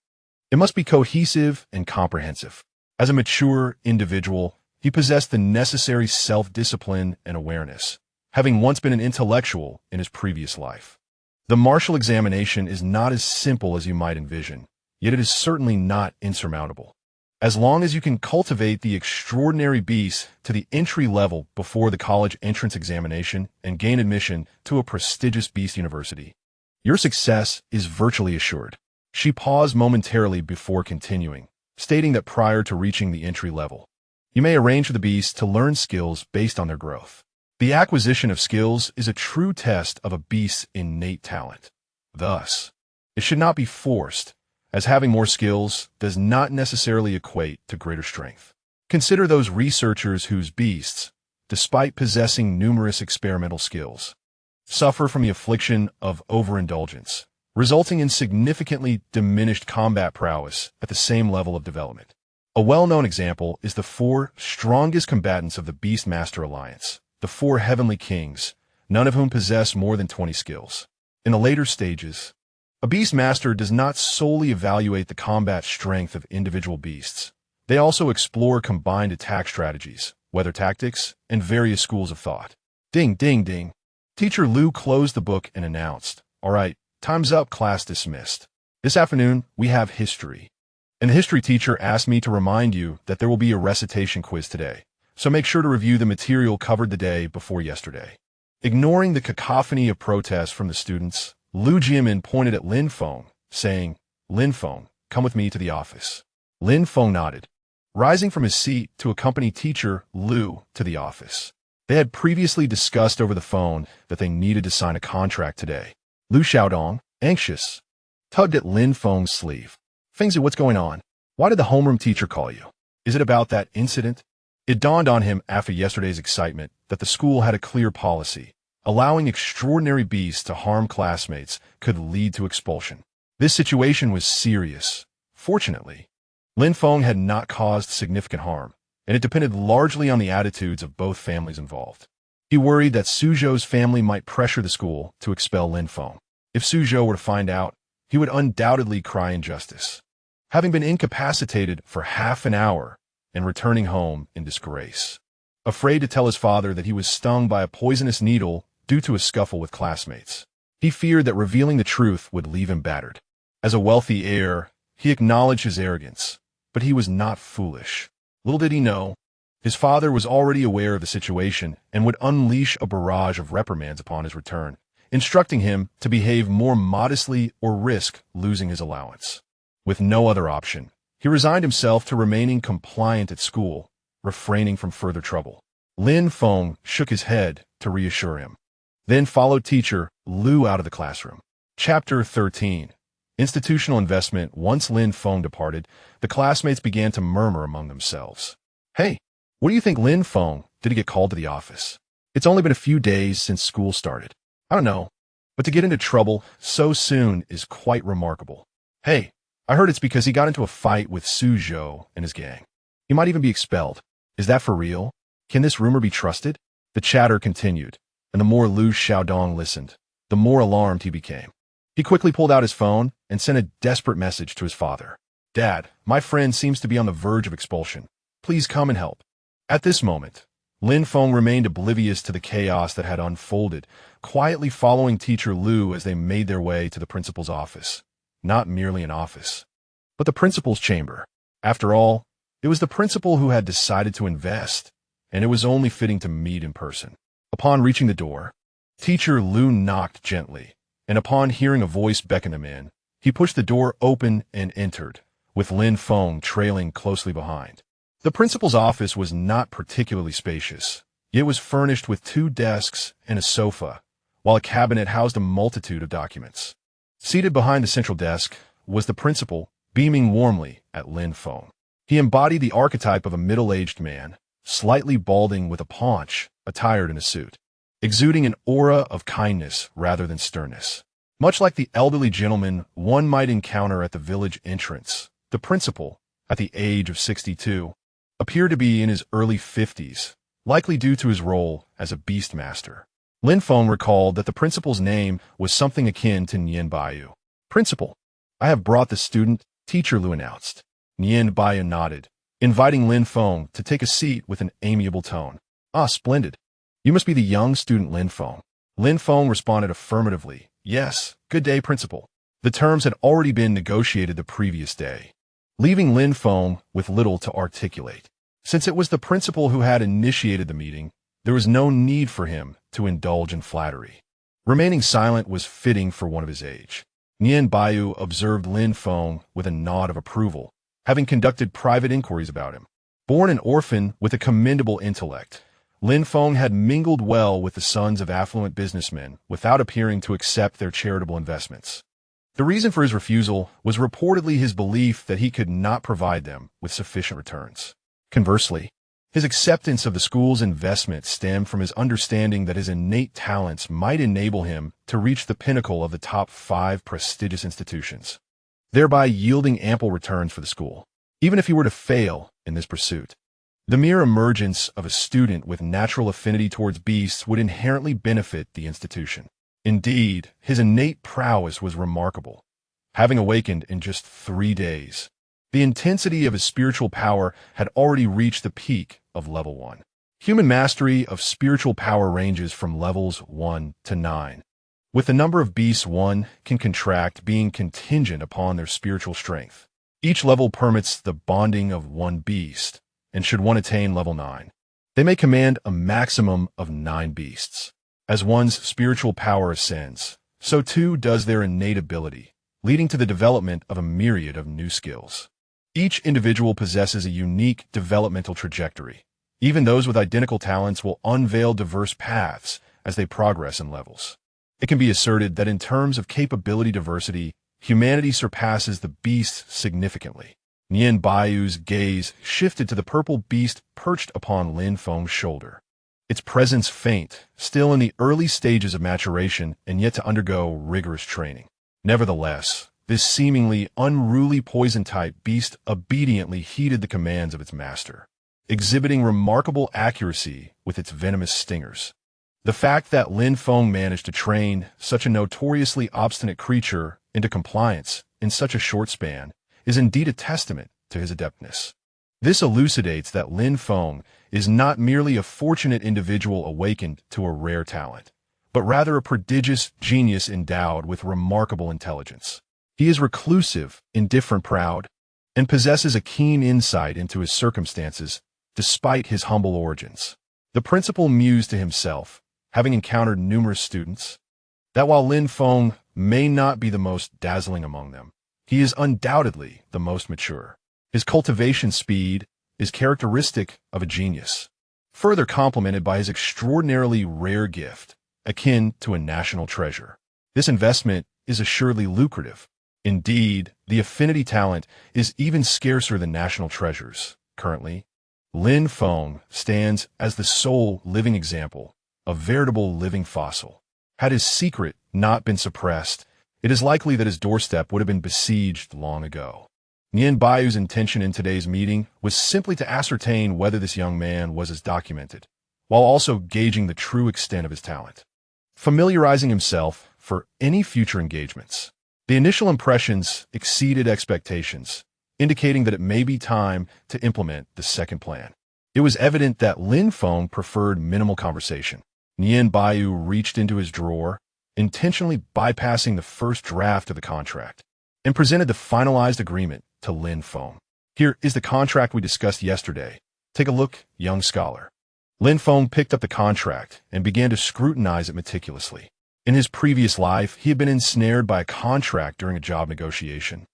it must be cohesive and comprehensive. As a mature individual, he possessed the necessary self-discipline and awareness, having once been an intellectual in his previous life. The martial examination is not as simple as you might envision, yet it is certainly not insurmountable. As long as you can cultivate the extraordinary beasts to the entry level before the college entrance examination and gain admission to a prestigious beast university, your success is virtually assured. She paused momentarily before continuing, stating that prior to reaching the entry level, you may arrange for the beasts to learn skills based on their growth. The acquisition of skills is a true test of a beast's innate talent. Thus, it should not be forced, as having more skills does not necessarily equate to greater strength. Consider those researchers whose beasts, despite possessing numerous experimental skills, suffer from the affliction of overindulgence, resulting in significantly diminished combat prowess at the same level of development. A well-known example is the 4 strongest combatants of the Beastmaster Alliance, the 4 Heavenly Kings, none of whom possess more than 20 skills. In the later stages, a Beastmaster does not solely evaluate the combat strength of individual beasts. They also explore combined attack strategies, weather tactics, and various schools of thought. Ding, ding, ding. Teacher Lu closed the book and announced, "All right, time's up, class dismissed. This afternoon, we have history. And the history teacher asked me to remind you that there will be a recitation quiz today, so make sure to review the material covered the day before yesterday." Ignoring the cacophony of protests from the students, Lu Jiamin pointed at Lin Feng, saying, "Lin Feng, come with me to the office." Lin Feng nodded, rising from his seat to accompany teacher Lu to the office. They had previously discussed over the phone that they needed to sign a contract today. Lu Xiaodong, anxious, tugged at Lin Feng's sleeve. "Fengzi, what's going on? Why did the homeroom teacher call you? Is it about that incident?" It dawned on him after yesterday's excitement that the school had a clear policy. Allowing extraordinary beasts to harm classmates could lead to expulsion. This situation was serious. Fortunately, Lin Feng had not caused significant harm, and it depended largely on the attitudes of both families involved. He worried that Suzhou's family might pressure the school to expel Lin Feng. If Suzhou were to find out, he would undoubtedly cry injustice, having been incapacitated for half an hour and returning home in disgrace. Afraid to tell his father that he was stung by a poisonous needle due to a scuffle with classmates, he feared that revealing the truth would leave him battered. As a wealthy heir, he acknowledged his arrogance, but he was not foolish. Little did he know, his father was already aware of the situation and would unleash a barrage of reprimands upon his return, instructing him to behave more modestly or risk losing his allowance. With no other option, he resigned himself to remaining compliant at school, refraining from further trouble. Lin Feng shook his head to reassure him, then followed teacher Lu out of the classroom. Chapter 13. Institutional investment. Once Lin Feng departed, the classmates began to murmur among themselves. "Hey, what do you think Lin Feng did he get called to the office? It's only been a few days since school started. I don't know, but to get into trouble so soon is quite remarkable. Hey, I heard it's because he got into a fight with Suzhou and his gang. He might even be expelled. Is that for real? Can this rumor be trusted?" The chatter continued, and the more Lu Xiaodong listened, the more alarmed he became. He quickly pulled out his phone and sent a desperate message to his father. "Dad, my friend seems to be on the verge of expulsion. Please come and help." At this moment, Lin Feng remained oblivious to the chaos that had unfolded, quietly following teacher Lu as they made their way to the principal's office. Not merely an office, but the principal's chamber. After all, it was the principal who had decided to invest, and it was only fitting to meet in person. Upon reaching the door, teacher Lu knocked gently, and upon hearing a voice beckon him in, he pushed the door open and entered, with Lin Feng trailing closely behind. The principal's office was not particularly spacious. It was furnished with 2 desks and a sofa, while a cabinet housed a multitude of documents. Seated behind the central desk was the principal, beaming warmly at Lin Feng. He embodied the archetype of a middle-aged man, slightly balding with a paunch, attired in a suit, exuding an aura of kindness rather than sternness. Much like the elderly gentleman one might encounter at the village entrance, the principal, at the age of 62, appeared to be in his early 50s, likely due to his role as a beast master. Lin Feng recalled that the principal's name was something akin to Nian Baiyu. "Principal, I have brought the student," teacher Lu announced. Nian Baiyu nodded, inviting Lin Feng to take a seat with an amiable tone. "Ah, splendid. You must be the young student Lin Feng." Lin Feng responded affirmatively. "Yes, good day, principal." The terms had already been negotiated the previous day, leaving Lin Feng with little to articulate. Since it was the principal who had initiated the meeting, there was no need for him to indulge in flattery. Remaining silent was fitting for one of his age. Nian Baiyu observed Lin Feng with a nod of approval, having conducted private inquiries about him. Born an orphan with a commendable intellect, Lin Feng had mingled well with the sons of affluent businessmen without appearing to accept their charitable investments. The reason for his refusal was reportedly his belief that he could not provide them with sufficient returns. Conversely, his acceptance of the school's investment stemmed from his understanding that his innate talents might enable him to reach the pinnacle of the top 5 prestigious institutions, thereby yielding ample returns for the school, even if he were to fail in this pursuit. The mere emergence of a student with natural affinity towards beasts would inherently benefit the institution. Indeed, his innate prowess was remarkable, having awakened in just 3 days. The intensity of his spiritual power had already reached the peak of level 1. Human mastery of spiritual power ranges from levels 1 to 9, with the number of beasts one can contract being contingent upon their spiritual strength. Each level permits the bonding of 1 beast, and should one attain level 9, they may command a maximum of 9 beasts. As one's spiritual power ascends, so too does their innate ability, leading to the development of a myriad of new skills. Each individual possesses a unique developmental trajectory. Even those with identical talents will unveil diverse paths as they progress in levels. It can be asserted that in terms of capability diversity, humanity surpasses the beasts significantly. Nian Baiyu's gaze shifted to the purple beast perched upon Lin Feng's shoulder. Its presence faint, still in the early stages of maturation and yet to undergo rigorous training. Nevertheless, this seemingly unruly poison-type beast obediently heeded the commands of its master, exhibiting remarkable accuracy with its venomous stingers. The fact that Lin Feng managed to train such a notoriously obstinate creature into compliance in such a short span is indeed a testament to his adeptness. This elucidates that Lin Feng is not merely a fortunate individual awakened to a rare talent, but rather a prodigious genius endowed with remarkable intelligence. He is reclusive, indifferent, proud, and possesses a keen insight into his circumstances, despite his humble origins. The principal mused to himself, having encountered numerous students, that while Lin Feng may not be the most dazzling among them, he is undoubtedly the most mature. His cultivation speed is characteristic of a genius, further complemented by his extraordinarily rare gift, akin to a national treasure. This investment is assuredly lucrative. Indeed, the affinity talent is even scarcer than national treasures. Currently, Lin Feng stands as the sole living example, a veritable living fossil. Had his secret not been suppressed, it is likely that his doorstep would have been besieged long ago. Nian Baiyu's intention in today's meeting was simply to ascertain whether this young man was as documented, while also gauging the true extent of his talent, familiarizing himself for any future engagements. The initial impressions exceeded expectations, indicating that it may be time to implement the second plan. It was evident that Lin Feng preferred minimal conversation. Nian Baiyu reached into his drawer, intentionally bypassing the first draft of the contract, and presented the finalized agreement to Lin Feng. "Here is the contract we discussed yesterday. Take a look, young scholar." Lin Feng picked up the contract and began to scrutinize it meticulously. In his previous life, he had been ensnared by a contract during a job negotiation,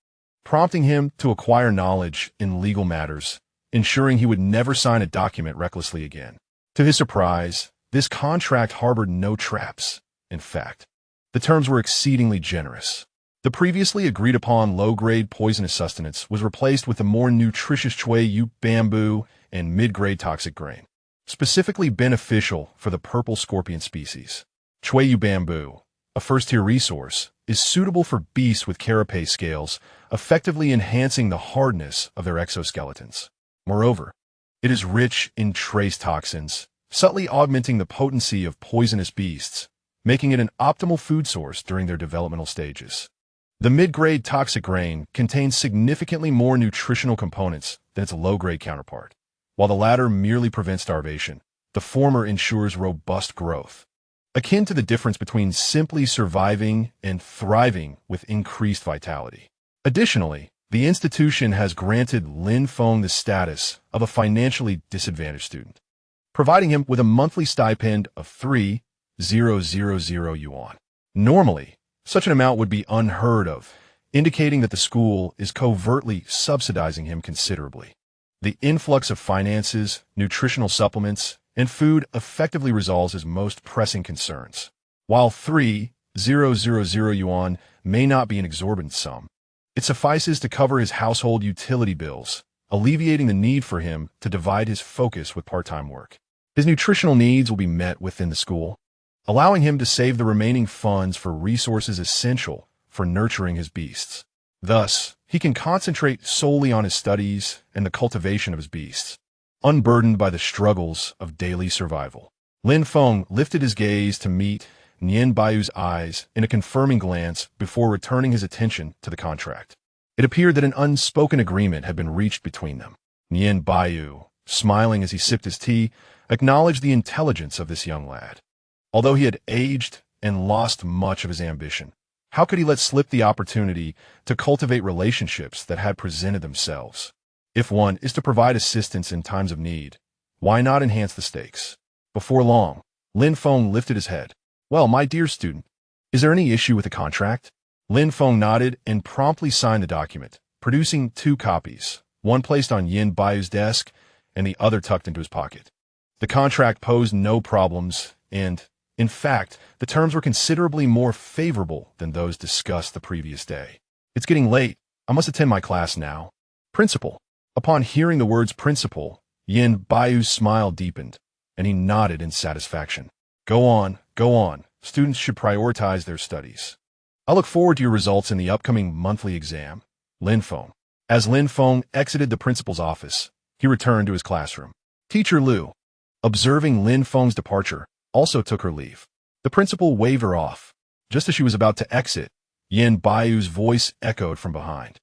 prompting him to acquire knowledge in legal matters, ensuring he would never sign a document recklessly again. To his surprise, this contract harbored no traps. In fact, the terms were exceedingly generous. The previously agreed-upon low-grade poisonous sustenance was replaced with a more nutritious Chui bamboo and mid-grade toxic grain, specifically beneficial for the purple scorpion species. Chui bamboo, a first-tier resource, is suitable for beasts with carapace scales, effectively enhancing the hardness of their exoskeletons. Moreover, it is rich in trace toxins, subtly augmenting the potency of poisonous beasts, making it an optimal food source during their developmental stages. The mid-grade toxic grain contains significantly more nutritional components than its low-grade counterpart. While the latter merely prevents starvation, the former ensures robust growth, akin to the difference between simply surviving and thriving with increased vitality. Additionally, the institution has granted Lin Feng the status of a financially disadvantaged student, providing him with a monthly stipend of 3,000 yuan. Normally, such an amount would be unheard of, indicating that the school is covertly subsidizing him considerably. The influx of finances, nutritional supplements, and food effectively resolves his most pressing concerns. While 3,000 yuan may not be an exorbitant sum, it suffices to cover his household utility bills, alleviating the need for him to divide his focus with part-time work. His nutritional needs will be met within the school, allowing him to save the remaining funds for resources essential for nurturing his beasts. Thus, he can concentrate solely on his studies and the cultivation of his beasts, unburdened by the struggles of daily survival. Lin Feng lifted his gaze to meet Nian Baiu's eyes in a confirming glance before returning his attention to the contract. It appeared that an unspoken agreement had been reached between them. Nian Baiu, smiling as he sipped his tea, acknowledged the intelligence of this young lad. Although he had aged and lost much of his ambition, how could he let slip the opportunity to cultivate relationships that had presented themselves? If one is to provide assistance in times of need, why not enhance the stakes? Before long, Lin Feng lifted his head. "Well, my dear student, is there any issue with the contract?" Lin Feng nodded and promptly signed the document, producing 2 copies, one placed on Yin Baiu's desk and the other tucked into his pocket. The contract posed no problems, and, in fact, the terms were considerably more favorable than those discussed the previous day. "It's getting late. I must attend my class now." "Principal." Upon hearing the words principal, Yin Baiu's smile deepened, and he nodded in satisfaction. Go on. Students should prioritize their studies. I look forward to your results in the upcoming monthly exam." Lin Feng. As Lin Feng exited the principal's office, he returned to his classroom. Teacher Liu, observing Lin Feng's departure, also took her leave. The principal waved her off. Just as she was about to exit, Yin Baiu's voice echoed from behind.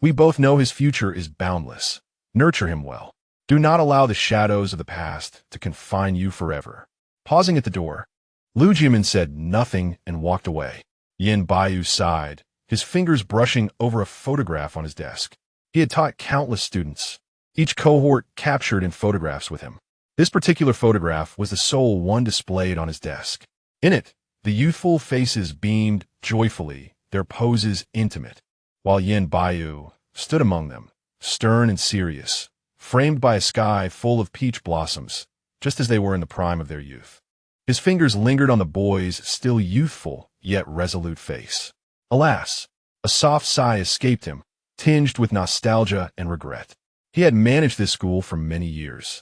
"We both know his future is boundless. Nurture him well. Do not allow the shadows of the past to confine you forever." Pausing at the door, Lu Jimin said nothing and walked away. Yin Baiu sighed, his fingers brushing over a photograph on his desk. He had taught countless students, each cohort captured in photographs with him. This particular photograph was the sole one displayed on his desk. In it, the youthful faces beamed joyfully, their poses intimate, while Yin Baiu stood among them, stern and serious, framed by a sky full of peach blossoms, just as they were in the prime of their youth. His fingers lingered on the boy's still youthful yet resolute face. Alas, a soft sigh escaped him, tinged with nostalgia and regret. He had managed this school for many years,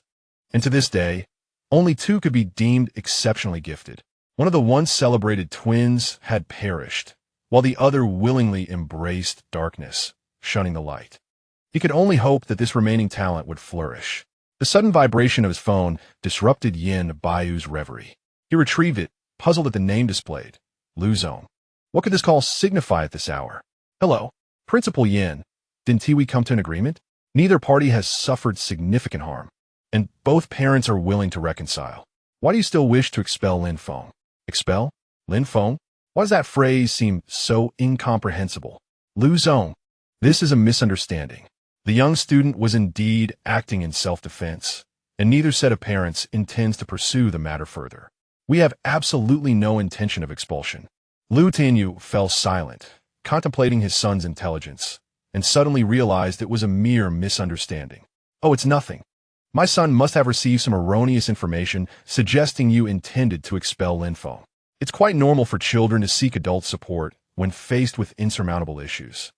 and to this day, only 2 could be deemed exceptionally gifted. One of the once celebrated twins had perished, while the other willingly embraced darkness, shunning the light. He could only hope that this remaining talent would flourish. The sudden vibration of his phone disrupted Yin Baiu's reverie. He retrieved it, puzzled at the name displayed. Lu Zong. What could this call signify at this hour? "Hello, Principal Yin. Didn't we come to an agreement? Neither party has suffered significant harm, and both parents are willing to reconcile. Why do you still wish to expel Lin Feng?" "Expel? Lin Feng? Why does that phrase seem so incomprehensible?" "Lu Zong, this is a misunderstanding. The young student was indeed acting in self-defense, and neither set of parents intends to pursue the matter further. We have absolutely no intention of expulsion. Lu Tianyu fell silent, contemplating his son's intelligence, and suddenly realized it was a mere misunderstanding. Oh, it's nothing. My son must have received some erroneous information suggesting you intended to expel Lin Feng. It's quite normal for children to seek adult support when faced with insurmountable issues.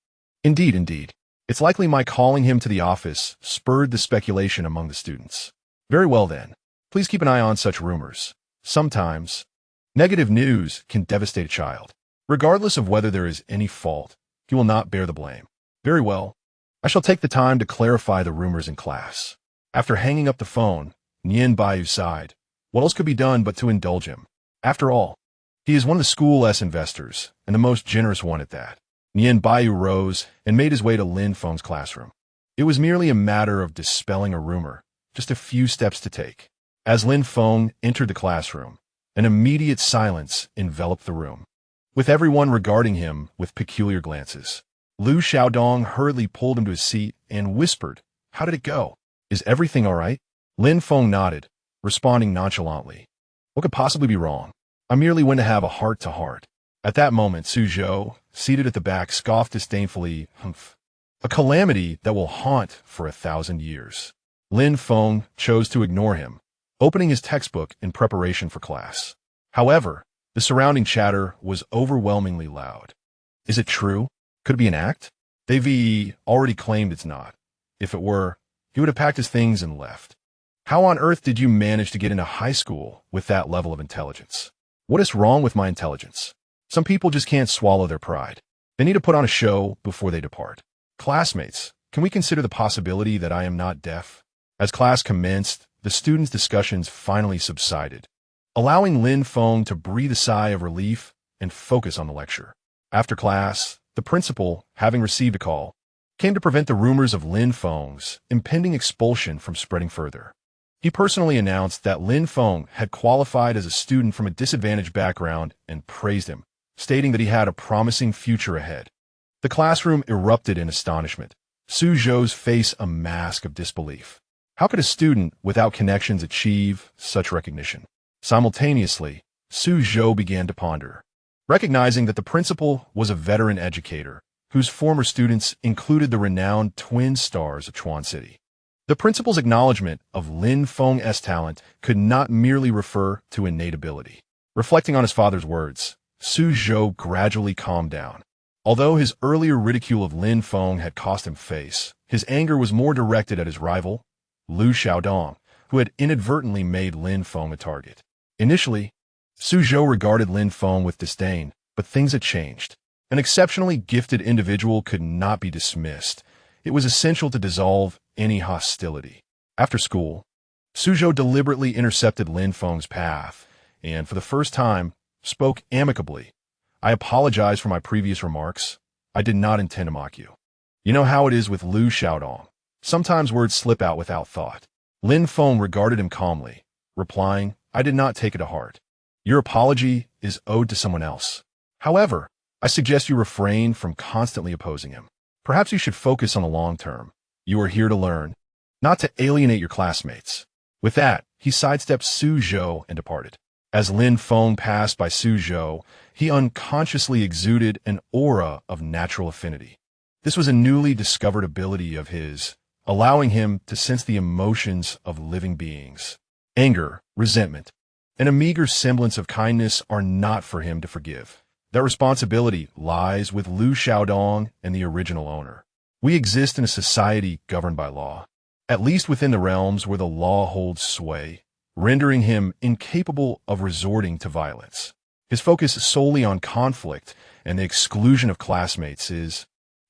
Indeed. It's likely my calling him to the office spurred the speculation among the students. Very well then. Please keep an eye on such rumors. Sometimes, negative news can devastate a child. Regardless of whether there is any fault, he will not bear the blame. Very well. I shall take the time to clarify the rumors in class. After hanging up the phone, Nian Baiyu sighed. What else could be done but to indulge him? After all, he is one of the school's investors, and the most generous one at that. Nian Baiyu rose and made his way to Lin Feng's classroom. It was merely a matter of dispelling a rumor, just a few steps to take. As Lin Feng entered the classroom, an immediate silence enveloped the room, with everyone regarding him with peculiar glances. Lu Xiaodong hurriedly pulled him to his seat and whispered, "How did it go? Is everything all right?" Lin Feng nodded, responding nonchalantly. "What could possibly be wrong? I merely went to have a heart-to-heart." At that moment, Su Zhou, seated at the back, scoffed disdainfully, "Humph. A calamity that will haunt for 1,000 years." Lin Feng chose to ignore him, opening his textbook in preparation for class. However, the surrounding chatter was overwhelmingly loud. Is it true? Could it be an act? Davy already claimed it's not. If it were, he would have packed his things and left. How on earth did you manage to get into high school with that level of intelligence? What is wrong with my intelligence? Some people just can't swallow their pride. They need to put on a show before they depart. Classmates, can we consider the possibility that I am not deaf? As class commenced, the students' discussions finally subsided, allowing Lin Feng to breathe a sigh of relief and focus on the lecture. After class, the principal, having received a call, came to prevent the rumors of Lin Feng's impending expulsion from spreading further. He personally announced that Lin Feng had qualified as a student from a disadvantaged background and praised him, stating that he had a promising future ahead. The classroom erupted in astonishment, Su Zhou's face a mask of disbelief. How could a student without connections achieve such recognition? Simultaneously, Su Zhou began to ponder, recognizing that the principal was a veteran educator whose former students included the renowned twin stars of Chuan City. The principal's acknowledgement of Lin Feng's talent could not merely refer to innate ability. Reflecting on his father's words, Su Zhou gradually calmed down. Although his earlier ridicule of Lin Feng had cost him face, his anger was more directed at his rival, Lu Xiaodong, who had inadvertently made Lin Feng a target. Initially, Su Zhou regarded Lin Feng with disdain, but things had changed. An exceptionally gifted individual could not be dismissed. It was essential to dissolve any hostility. After school, Su Zhou deliberately intercepted Lin Feng's path, and for the first time, spoke amicably. "I apologize for my previous remarks. I did not intend to mock you. You know how it is with Lu Xiaodong. Sometimes words slip out without thought." Lin Feng regarded him calmly, replying, "I did not take it to heart. Your apology is owed to someone else. However, I suggest you refrain from constantly opposing him. Perhaps you should focus on the long term. You are here to learn, not to alienate your classmates." With that, he sidestepped Su Zhou and departed. As Lin Feng passed by Su Zhou, he unconsciously exuded an aura of natural affinity. This was a newly discovered ability of his, allowing him to sense the emotions of living beings. Anger, resentment, and a meager semblance of kindness are not for him to forgive. That responsibility lies with Lu Xiaodong and the original owner. We exist in a society governed by law, at least within the realms where the law holds sway, rendering him incapable of resorting to violence. His focus solely on conflict and the exclusion of classmates is,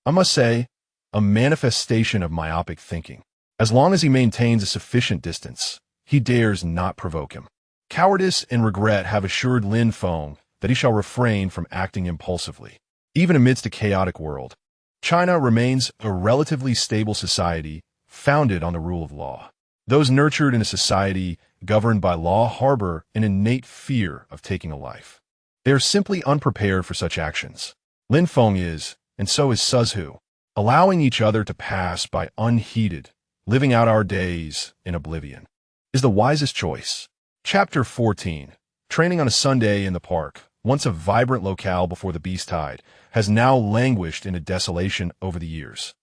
I must say, a manifestation of myopic thinking. As long as he maintains a sufficient distance, he dares not provoke him. Cowardice and regret have assured Lin Feng that he shall refrain from acting impulsively. Even amidst a chaotic world, China remains a relatively stable society founded on the rule of law. Those nurtured in a society governed by law harbor an innate fear of taking a life. They are simply unprepared for such actions. Lin Feng is, and so is Suzhu, allowing each other to pass by unheeded, living out our days in oblivion. is the wisest choice. Chapter 14. Training on a Sunday in the park, once a vibrant locale before the beast tide, has now languished into desolation over the years.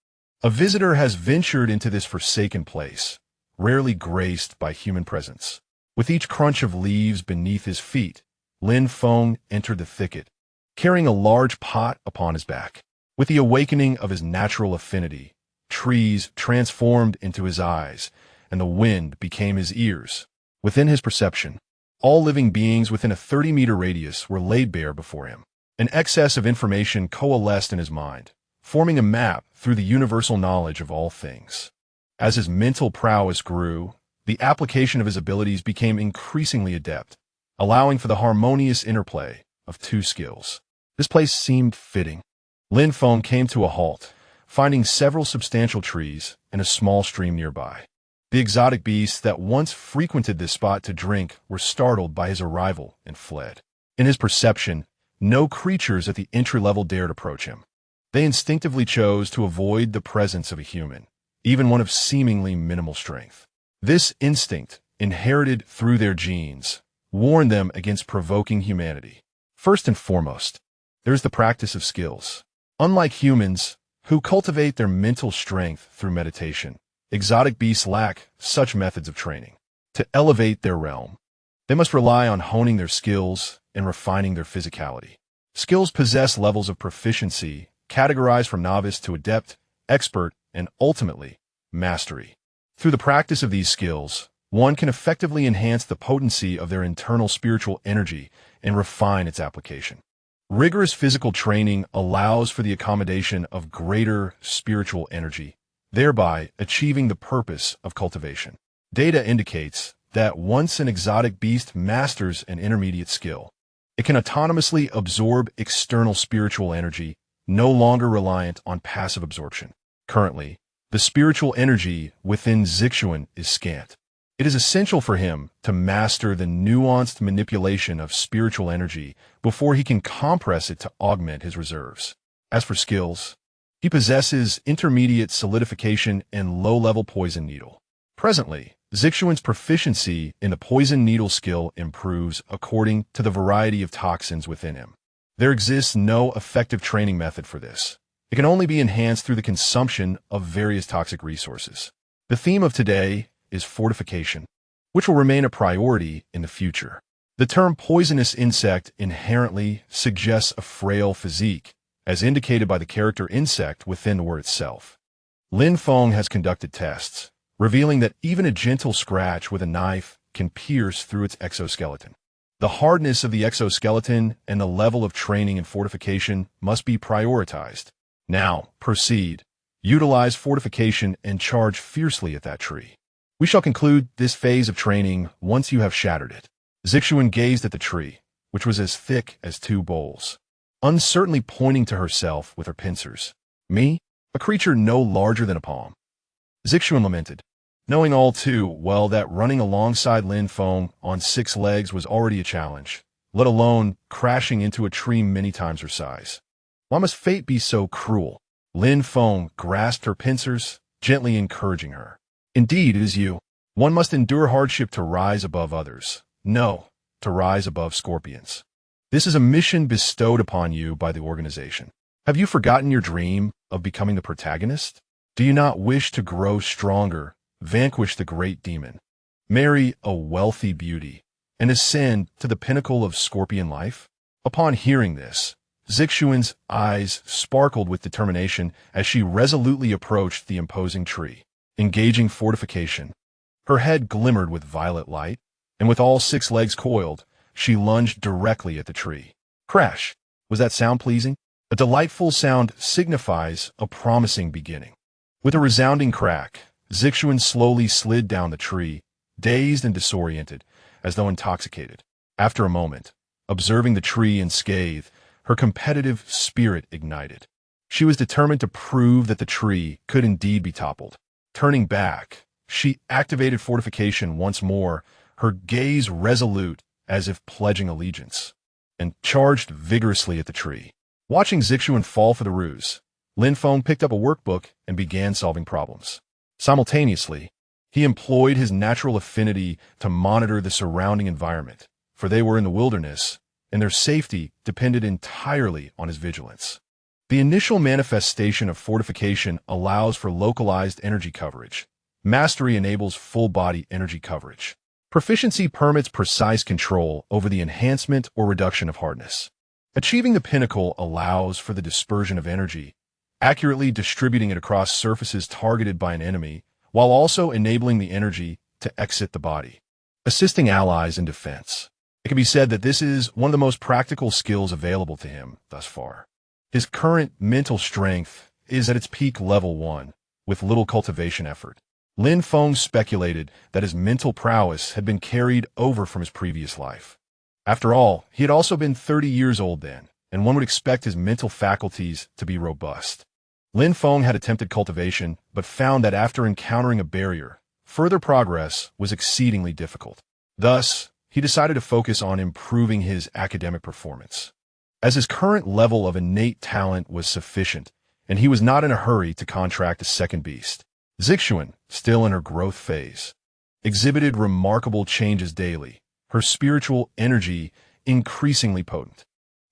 A visitor has ventured into this forsaken place, rarely graced by human presence. With each crunch of leaves beneath his feet, Lin Feng entered the thicket, carrying a large pot upon his back. With the awakening of his natural affinity, trees transformed into his eyes, and the wind became his ears. Within his perception, all living beings within a 30-meter radius were laid bare before him. An excess of information coalesced in his mind, forming a map through the universal knowledge of all things. As his mental prowess grew, the application of his abilities became increasingly adept, allowing for the harmonious interplay of two skills. This place seemed fitting. Lin Feng came to a halt, finding several substantial trees and a small stream nearby. The exotic beasts that once frequented this spot to drink were startled by his arrival and fled. In his perception, no creatures at the entry level dared approach him. They instinctively chose to avoid the presence of a human, even one of seemingly minimal strength. This instinct, inherited through their genes, warned them against provoking humanity. First and foremost, there's the practice of skills. Unlike humans, who cultivate their mental strength through meditation, exotic beasts lack such methods of training. To elevate their realm, they must rely on honing their skills and refining their physicality. Skills possess levels of proficiency, categorized from novice to adept, expert, and ultimately, mastery. Through the practice of these skills, one can effectively enhance the potency of their internal spiritual energy and refine its application. Rigorous physical training allows for the accommodation of greater spiritual energy, thereby achieving the purpose of cultivation. Data indicates that once an exotic beast masters an intermediate skill, it can autonomously absorb external spiritual energy, no longer reliant on passive absorption. Currently, the spiritual energy within Zixuan is scant. It is essential for him to master the nuanced manipulation of spiritual energy before he can compress it to augment his reserves. As for skills, he possesses intermediate solidification and low-level poison needle. Presently, Zixuan's proficiency in the poison needle skill improves according to the variety of toxins within him. There exists no effective training method for this. It can only be enhanced through the consumption of various toxic resources. The theme of today is fortification, which will remain a priority in the future. The term poisonous insect inherently suggests a frail physique, as indicated by the character insect within the word itself. Lin Feng has conducted tests, revealing that even a gentle scratch with a knife can pierce through its exoskeleton. The hardness of the exoskeleton and the level of training and fortification must be prioritized. Now, proceed. Utilize fortification and charge fiercely at that tree. We shall conclude this phase of training once you have shattered it. Zixuan gazed at the tree, which was as thick as two bowls, uncertainly pointing to herself with her pincers. Me? A creature no larger than a palm. Zixuan lamented, knowing all too well that running alongside Lin Feng on 6 legs was already a challenge, let alone crashing into a tree many times her size. Why must fate be so cruel? Lin Feng grasped her pincers, gently encouraging her. Indeed, it is you. One must endure hardship to rise above others. No, to rise above scorpions. This is a mission bestowed upon you by the organization. Have you forgotten your dream of becoming the protagonist? Do you not wish to grow stronger, vanquish the great demon, marry a wealthy beauty, and ascend to the pinnacle of scorpion life? Upon hearing this, Zixuan's eyes sparkled with determination as she resolutely approached the imposing tree. Engaging fortification, her head glimmered with violet light, and with all 6 legs coiled, she lunged directly at the tree. Crash! Was that sound pleasing? A delightful sound signifies a promising beginning. With a resounding crack, Zixuan slowly slid down the tree, dazed and disoriented, as though intoxicated. After a moment, observing the tree unscathed, her competitive spirit ignited. She was determined to prove that the tree could indeed be toppled. Turning back, she activated fortification once more, her gaze resolute as if pledging allegiance, and charged vigorously at the tree. Watching Zixuan fall for the ruse, Lin Feng picked up a workbook and began solving problems. Simultaneously, He employed his natural affinity to monitor the surrounding environment, for they were in the wilderness, and their safety depended entirely on his vigilance. The initial manifestation of fortification allows for localized energy coverage. Mastery enables full-body energy coverage. Proficiency permits precise control over the enhancement or reduction of hardness. Achieving the pinnacle allows for the dispersion of energy, accurately distributing it across surfaces targeted by an enemy, while also enabling the energy to exit the body. Assisting allies in defense. It can be said that this is one of the most practical skills available to him thus far. His current mental strength is at its peak level 1, with little cultivation effort. Lin Feng speculated that his mental prowess had been carried over from his previous life. After all, he had also been 30 years old then, and one would expect his mental faculties to be robust. Lin Feng had attempted cultivation, but found that after encountering a barrier, further progress was exceedingly difficult. Thus, he decided to focus on improving his academic performance. As his current level of innate talent was sufficient, and he was not in a hurry to contract a second beast, Zixuan, still in her growth phase, exhibited remarkable changes daily, her spiritual energy increasingly potent.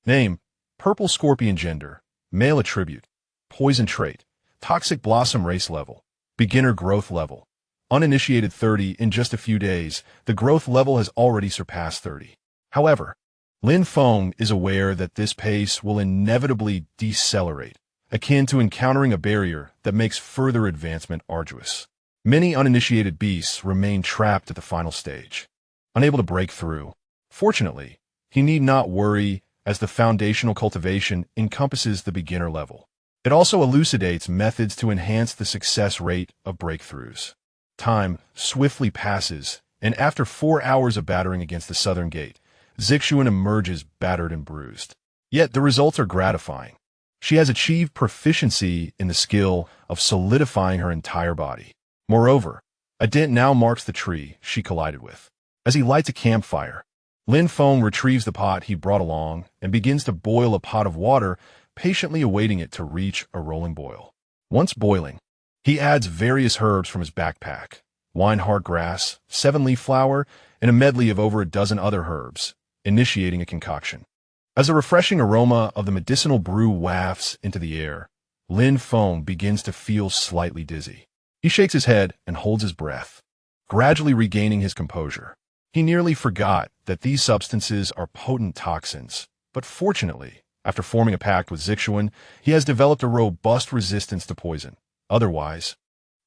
Name: Purple Scorpion Gender, Male Attribute, Poison Trait, Toxic Blossom Race Level, Beginner Growth Level. Uninitiated 30. In just a few days, the growth level has already surpassed 30. However, Lin Feng is aware that this pace will inevitably decelerate, akin to encountering a barrier that makes further advancement arduous. Many uninitiated beasts remain trapped at the final stage, unable to break through. Fortunately, he need not worry, as the foundational cultivation encompasses the beginner level. It also elucidates methods to enhance the success rate of breakthroughs. Time swiftly passes, and after 4 hours of battering against the southern gate, Zixuan emerges battered and bruised. Yet the results are gratifying. She has achieved proficiency in the skill of solidifying her entire body. Moreover, a dent now marks the tree she collided with. As he lights a campfire, Lin Feng retrieves the pot he brought along and begins to boil a pot of water, patiently awaiting it to reach a rolling boil. Once boiling, he adds various herbs from his backpack: wine-heart grass, 7-leaf flower, and a medley of over a dozen other herbs, initiating a concoction. As a refreshing aroma of the medicinal brew wafts into the air, Lin Feng begins to feel slightly dizzy. He shakes his head and holds his breath, gradually regaining his composure. He nearly forgot that these substances are potent toxins, but fortunately, after forming a pact with Zixuan, he has developed a robust resistance to poison. Otherwise,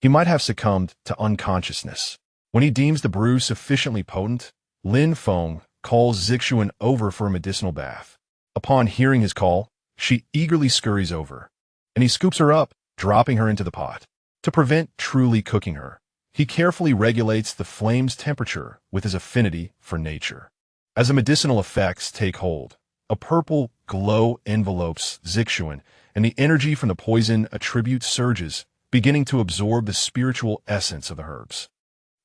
he might have succumbed to unconsciousness. When he deems the brew sufficiently potent, Lin Feng calls Zixuan over for a medicinal bath. Upon hearing his call, she eagerly scurries over, and he scoops her up, dropping her into the pot. To prevent truly cooking her, he carefully regulates the flame's temperature with his affinity for nature. As the medicinal effects take hold, a purple glow envelopes Zixuan, and the energy from the poison attribute surges, beginning to absorb the spiritual essence of the herbs.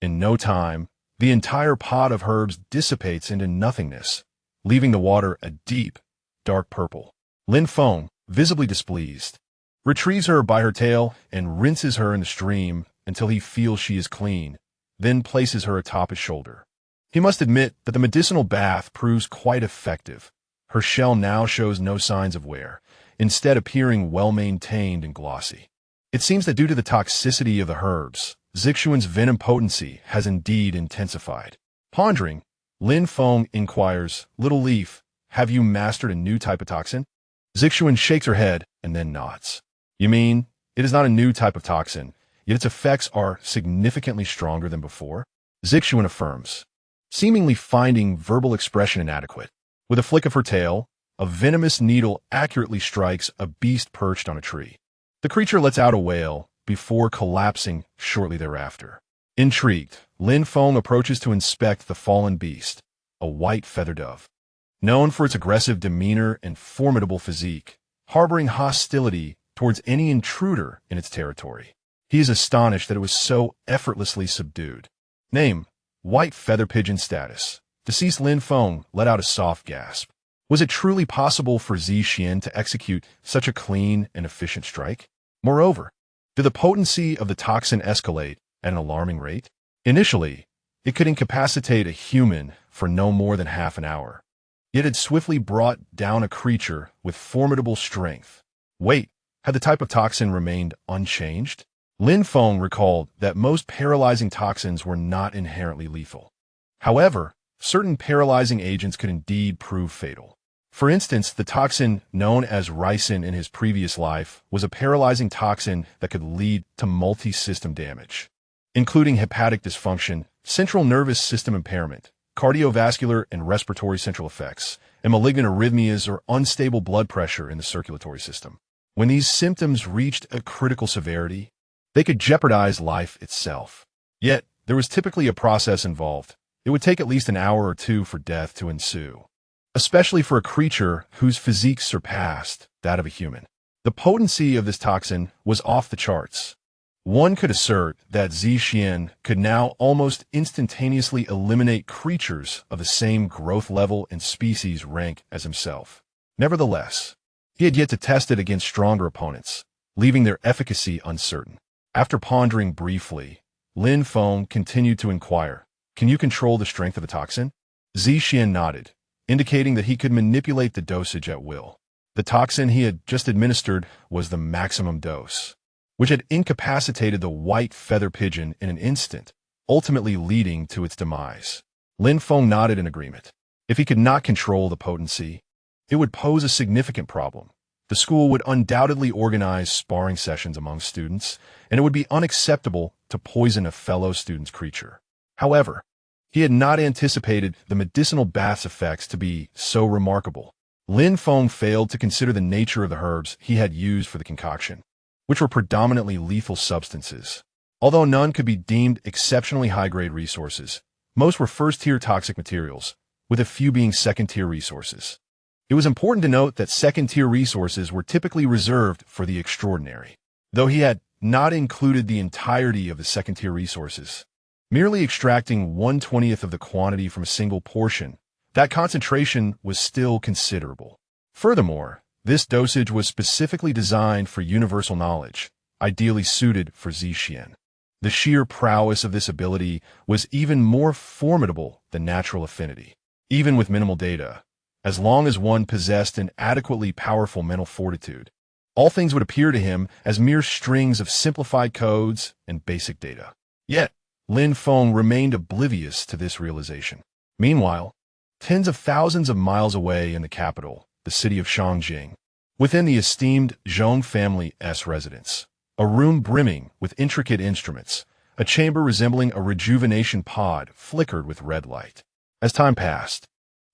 In no time, the entire pot of herbs dissipates into nothingness, leaving the water a deep, dark purple. Lin Feng, visibly displeased, retrieves her by her tail and rinses her in the stream until he feels she is clean, then places her atop his shoulder. He must admit that the medicinal bath proves quite effective. Her shell now shows no signs of wear, instead appearing well-maintained and glossy. It seems that due to the toxicity of the herbs, Zixuan's venom potency has indeed intensified. Pondering, Lin Feng inquires, "Little Leaf, have you mastered a new type of toxin?" Zixuan shakes her head and then nods. "You mean, it is not a new type of toxin, yet its effects are significantly stronger than before?" Zixuan affirms, seemingly finding verbal expression inadequate. With a flick of her tail, a venomous needle accurately strikes a beast perched on a tree. The creature lets out a wail before collapsing shortly thereafter. Intrigued, Lin Feng approaches to inspect the fallen beast, a white feather dove. Known for its aggressive demeanor and formidable physique, harboring hostility towards any intruder in its territory, he is astonished that it was so effortlessly subdued. Name: White Feather Pigeon. Status: deceased. Lin Feng let out a soft gasp. Was it truly possible for Zixuan to execute such a clean and efficient strike? Moreover, did the potency of the toxin escalate at an alarming rate? Initially, it could incapacitate a human for no more than half an hour. Yet it swiftly brought down a creature with formidable strength. Wait, had the type of toxin remained unchanged? Lin Feng recalled that most paralyzing toxins were not inherently lethal. However, certain paralyzing agents could indeed prove fatal. For instance, the toxin known as ricin in his previous life was a paralyzing toxin that could lead to multi-system damage, including hepatic dysfunction, central nervous system impairment, cardiovascular and respiratory central effects, and malignant arrhythmias or unstable blood pressure in the circulatory system. When these symptoms reached a critical severity, they could jeopardize life itself. Yet, there was typically a process involved. It would take at least an hour or two for death to ensue, especially for a creature whose physique surpassed that of a human. The potency of this toxin was off the charts. One could assert that Xian could now almost instantaneously eliminate creatures of the same growth level and species rank as himself. Nevertheless, he had yet to test it against stronger opponents, leaving their efficacy uncertain. After pondering briefly, Lin Feng continued to inquire, "Can you control the strength of a toxin?" Xian nodded, indicating that he could manipulate the dosage at will. The toxin he had just administered was the maximum dose, which had incapacitated the white feather pigeon in an instant, ultimately leading to its demise. Lin Feng nodded in agreement. If he could not control the potency, it would pose a significant problem. The school would undoubtedly organize sparring sessions among students, and it would be unacceptable to poison a fellow student's creature. However, he had not anticipated the medicinal bath's effects to be so remarkable. Lin Feng failed to consider the nature of the herbs he had used for the concoction, which were predominantly lethal substances. Although none could be deemed exceptionally high-grade resources, most were first-tier toxic materials, with a few being second-tier resources. It was important to note that second-tier resources were typically reserved for the extraordinary. Though he had not included the entirety of the second-tier resources, merely extracting 1/20th of the quantity from a single portion, that concentration was still considerable. Furthermore, this dosage was specifically designed for universal knowledge, ideally suited for Xian. The sheer prowess of this ability was even more formidable than natural affinity. Even with minimal data, as long as one possessed an adequately powerful mental fortitude, all things would appear to him as mere strings of simplified codes and basic data. Yet, Lin Feng remained oblivious to this realization. Meanwhile, tens of thousands of miles away in the capital, the city of Shangjing, within the esteemed Zhong family's residence, a room brimming with intricate instruments, a chamber resembling a rejuvenation pod flickered with red light. As time passed,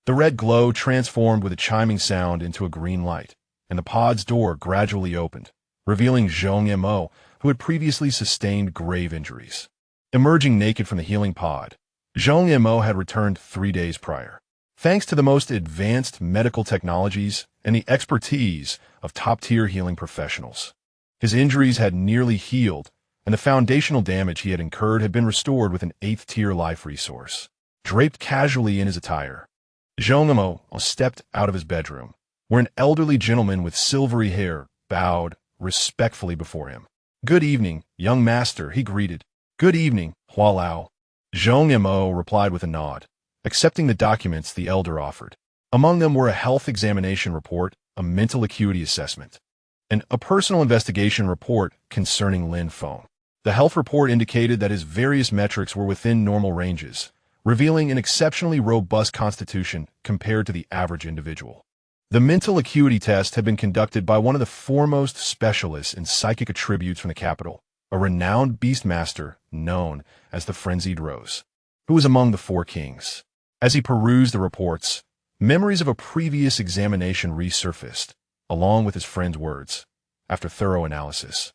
the red glow transformed with a chiming sound into a green light, and the pod's door gradually opened, revealing Zhong Mo, who had previously sustained grave injuries. Emerging naked from the healing pod, Zhong Mo had returned 3 days prior. Thanks to the most advanced medical technologies and the expertise of top-tier healing professionals, his injuries had nearly healed, and the foundational damage he had incurred had been restored with an 8th-tier life resource. Draped casually in his attire, Zhong Mo stepped out of his bedroom, where an elderly gentleman with silvery hair bowed respectfully before him. "Good evening, young master," he greeted. "Good evening, Hua Lao." Zhong Mo replied with a nod, accepting the documents the elder offered. Among them were a health examination report, a mental acuity assessment, and a personal investigation report concerning Lin Feng. The health report indicated that his various metrics were within normal ranges, revealing an exceptionally robust constitution compared to the average individual. The mental acuity test had been conducted by one of the foremost specialists in psychic attributes from the capital, a renowned beastmaster known as the Frenzied Rose, who was among the 4 kings. As he perused the reports, memories of a previous examination resurfaced, along with his friend's words. After thorough analysis,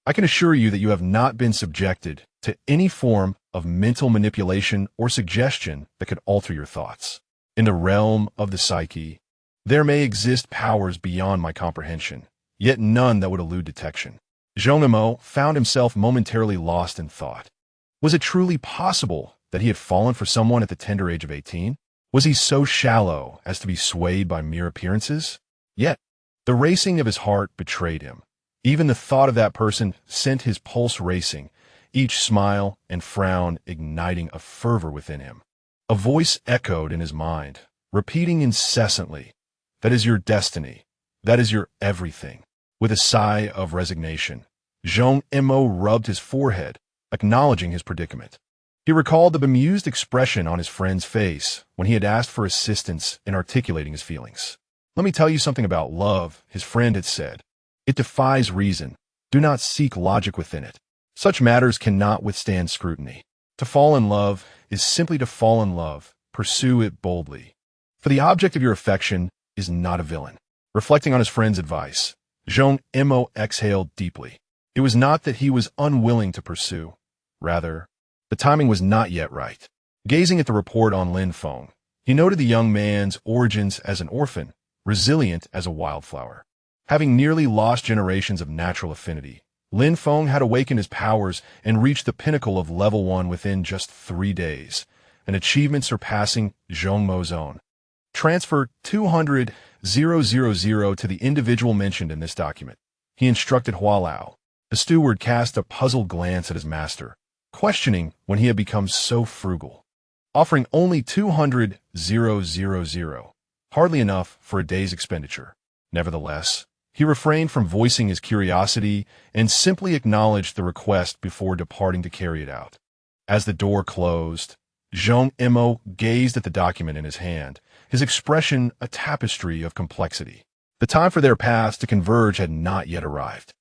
"I can assure you that you have not been subjected to any form of mental manipulation or suggestion that could alter your thoughts. In the realm of the psyche, there may exist powers beyond my comprehension, yet none that would elude detection." Zhong Mo found himself momentarily lost in thought. Was it truly possible that he had fallen for someone at the tender age of 18? Was he so shallow as to be swayed by mere appearances? Yet, the racing of his heart betrayed him. Even the thought of that person sent his pulse racing, each smile and frown igniting a fervor within him. A voice echoed in his mind, repeating incessantly, "That is your destiny. That is your everything." With a sigh of resignation, Zhong Emo rubbed his forehead, acknowledging his predicament. He recalled the bemused expression on his friend's face when he had asked for assistance in articulating his feelings. "Let me tell you something about love," his friend had said. "It defies reason. Do not seek logic within it. Such matters cannot withstand scrutiny. To fall in love is simply to fall in love. Pursue it boldly. For the object of your affection is not a villain." Reflecting on his friend's advice, Zhong Emo exhaled deeply. It was not that he was unwilling to pursue. Rather, the timing was not yet right. Gazing at the report on Lin Feng, he noted the young man's origins as an orphan, resilient as a wildflower. Having nearly lost generations of natural affinity, Lin Feng had awakened his powers and reached the pinnacle of level 1 within just 3 days, an achievement surpassing Zhong Mo's own. Transfer 200,000 to the individual mentioned in this document, he instructed Hua Lao. The steward cast a puzzled glance at his master, questioning when he had become so frugal. Offering only 200,000, hardly enough for a day's expenditure. Nevertheless, he refrained from voicing his curiosity and simply acknowledged the request before departing to carry it out. As the door closed, Zhong Emo gazed at the document in his hand, his expression a tapestry of complexity. The time for their paths to converge had not yet arrived.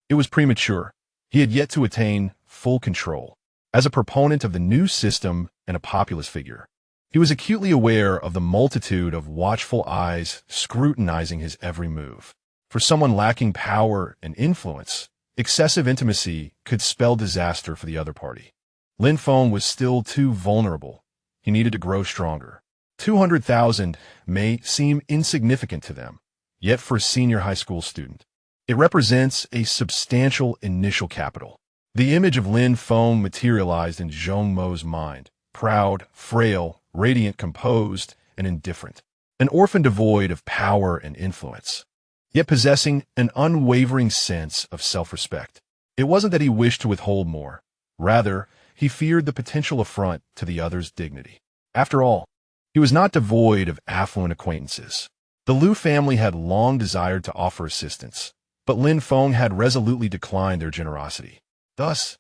It was premature. He had yet to attain full control. As a proponent of the new system and a populist figure, he was acutely aware of the multitude of watchful eyes scrutinizing his every move. For someone lacking power and influence, excessive intimacy could spell disaster for the other party. Lin Feng was still too vulnerable. He needed to grow stronger. 200,000 may seem insignificant to them, yet for a senior high school student, it represents a substantial initial capital. The image of Lin Feng materialized in Zhong Mo's mind, proud, frail, radiant, composed, and indifferent. An orphan devoid of power and influence, yet possessing an unwavering sense of self-respect. It wasn't that he wished to withhold more. Rather, he feared the potential affront to the other's dignity. After all, he was not devoid of affluent acquaintances. The Liu family had long desired to offer assistance, but Lin Feng had resolutely declined their generosity. Thus,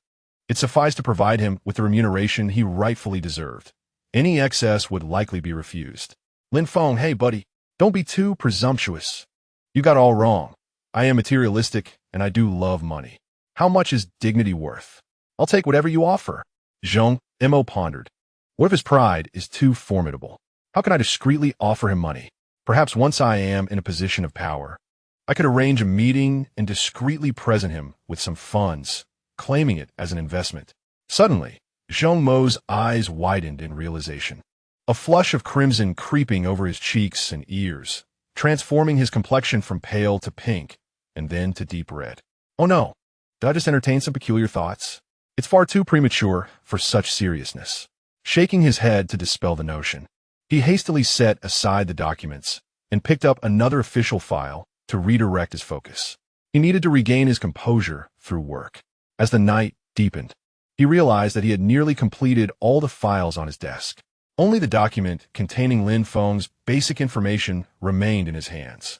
it sufficed to provide him with the remuneration he rightfully deserved. Any excess would likely be refused. "Lin Feng, hey buddy, don't be too presumptuous. You got all wrong. I am materialistic, and I do love money. How much is dignity worth? I'll take whatever you offer." Zhong Emo pondered. What if his pride is too formidable? How can I discreetly offer him money? Perhaps once I am in a position of power, I could arrange a meeting and discreetly present him with some funds, claiming it as an investment. Suddenly, Zhong Mo's eyes widened in realization. A flush of crimson creeping over his cheeks and ears, transforming his complexion from pale to pink, and then to deep red. Oh no, did I just entertain some peculiar thoughts? It's far too premature for such seriousness. Shaking his head to dispel the notion, he hastily set aside the documents and picked up another official file to redirect his focus. He needed to regain his composure through work. As the night deepened, he realized that he had nearly completed all the files on his desk. Only the document containing Lin Feng's basic information remained in his hands.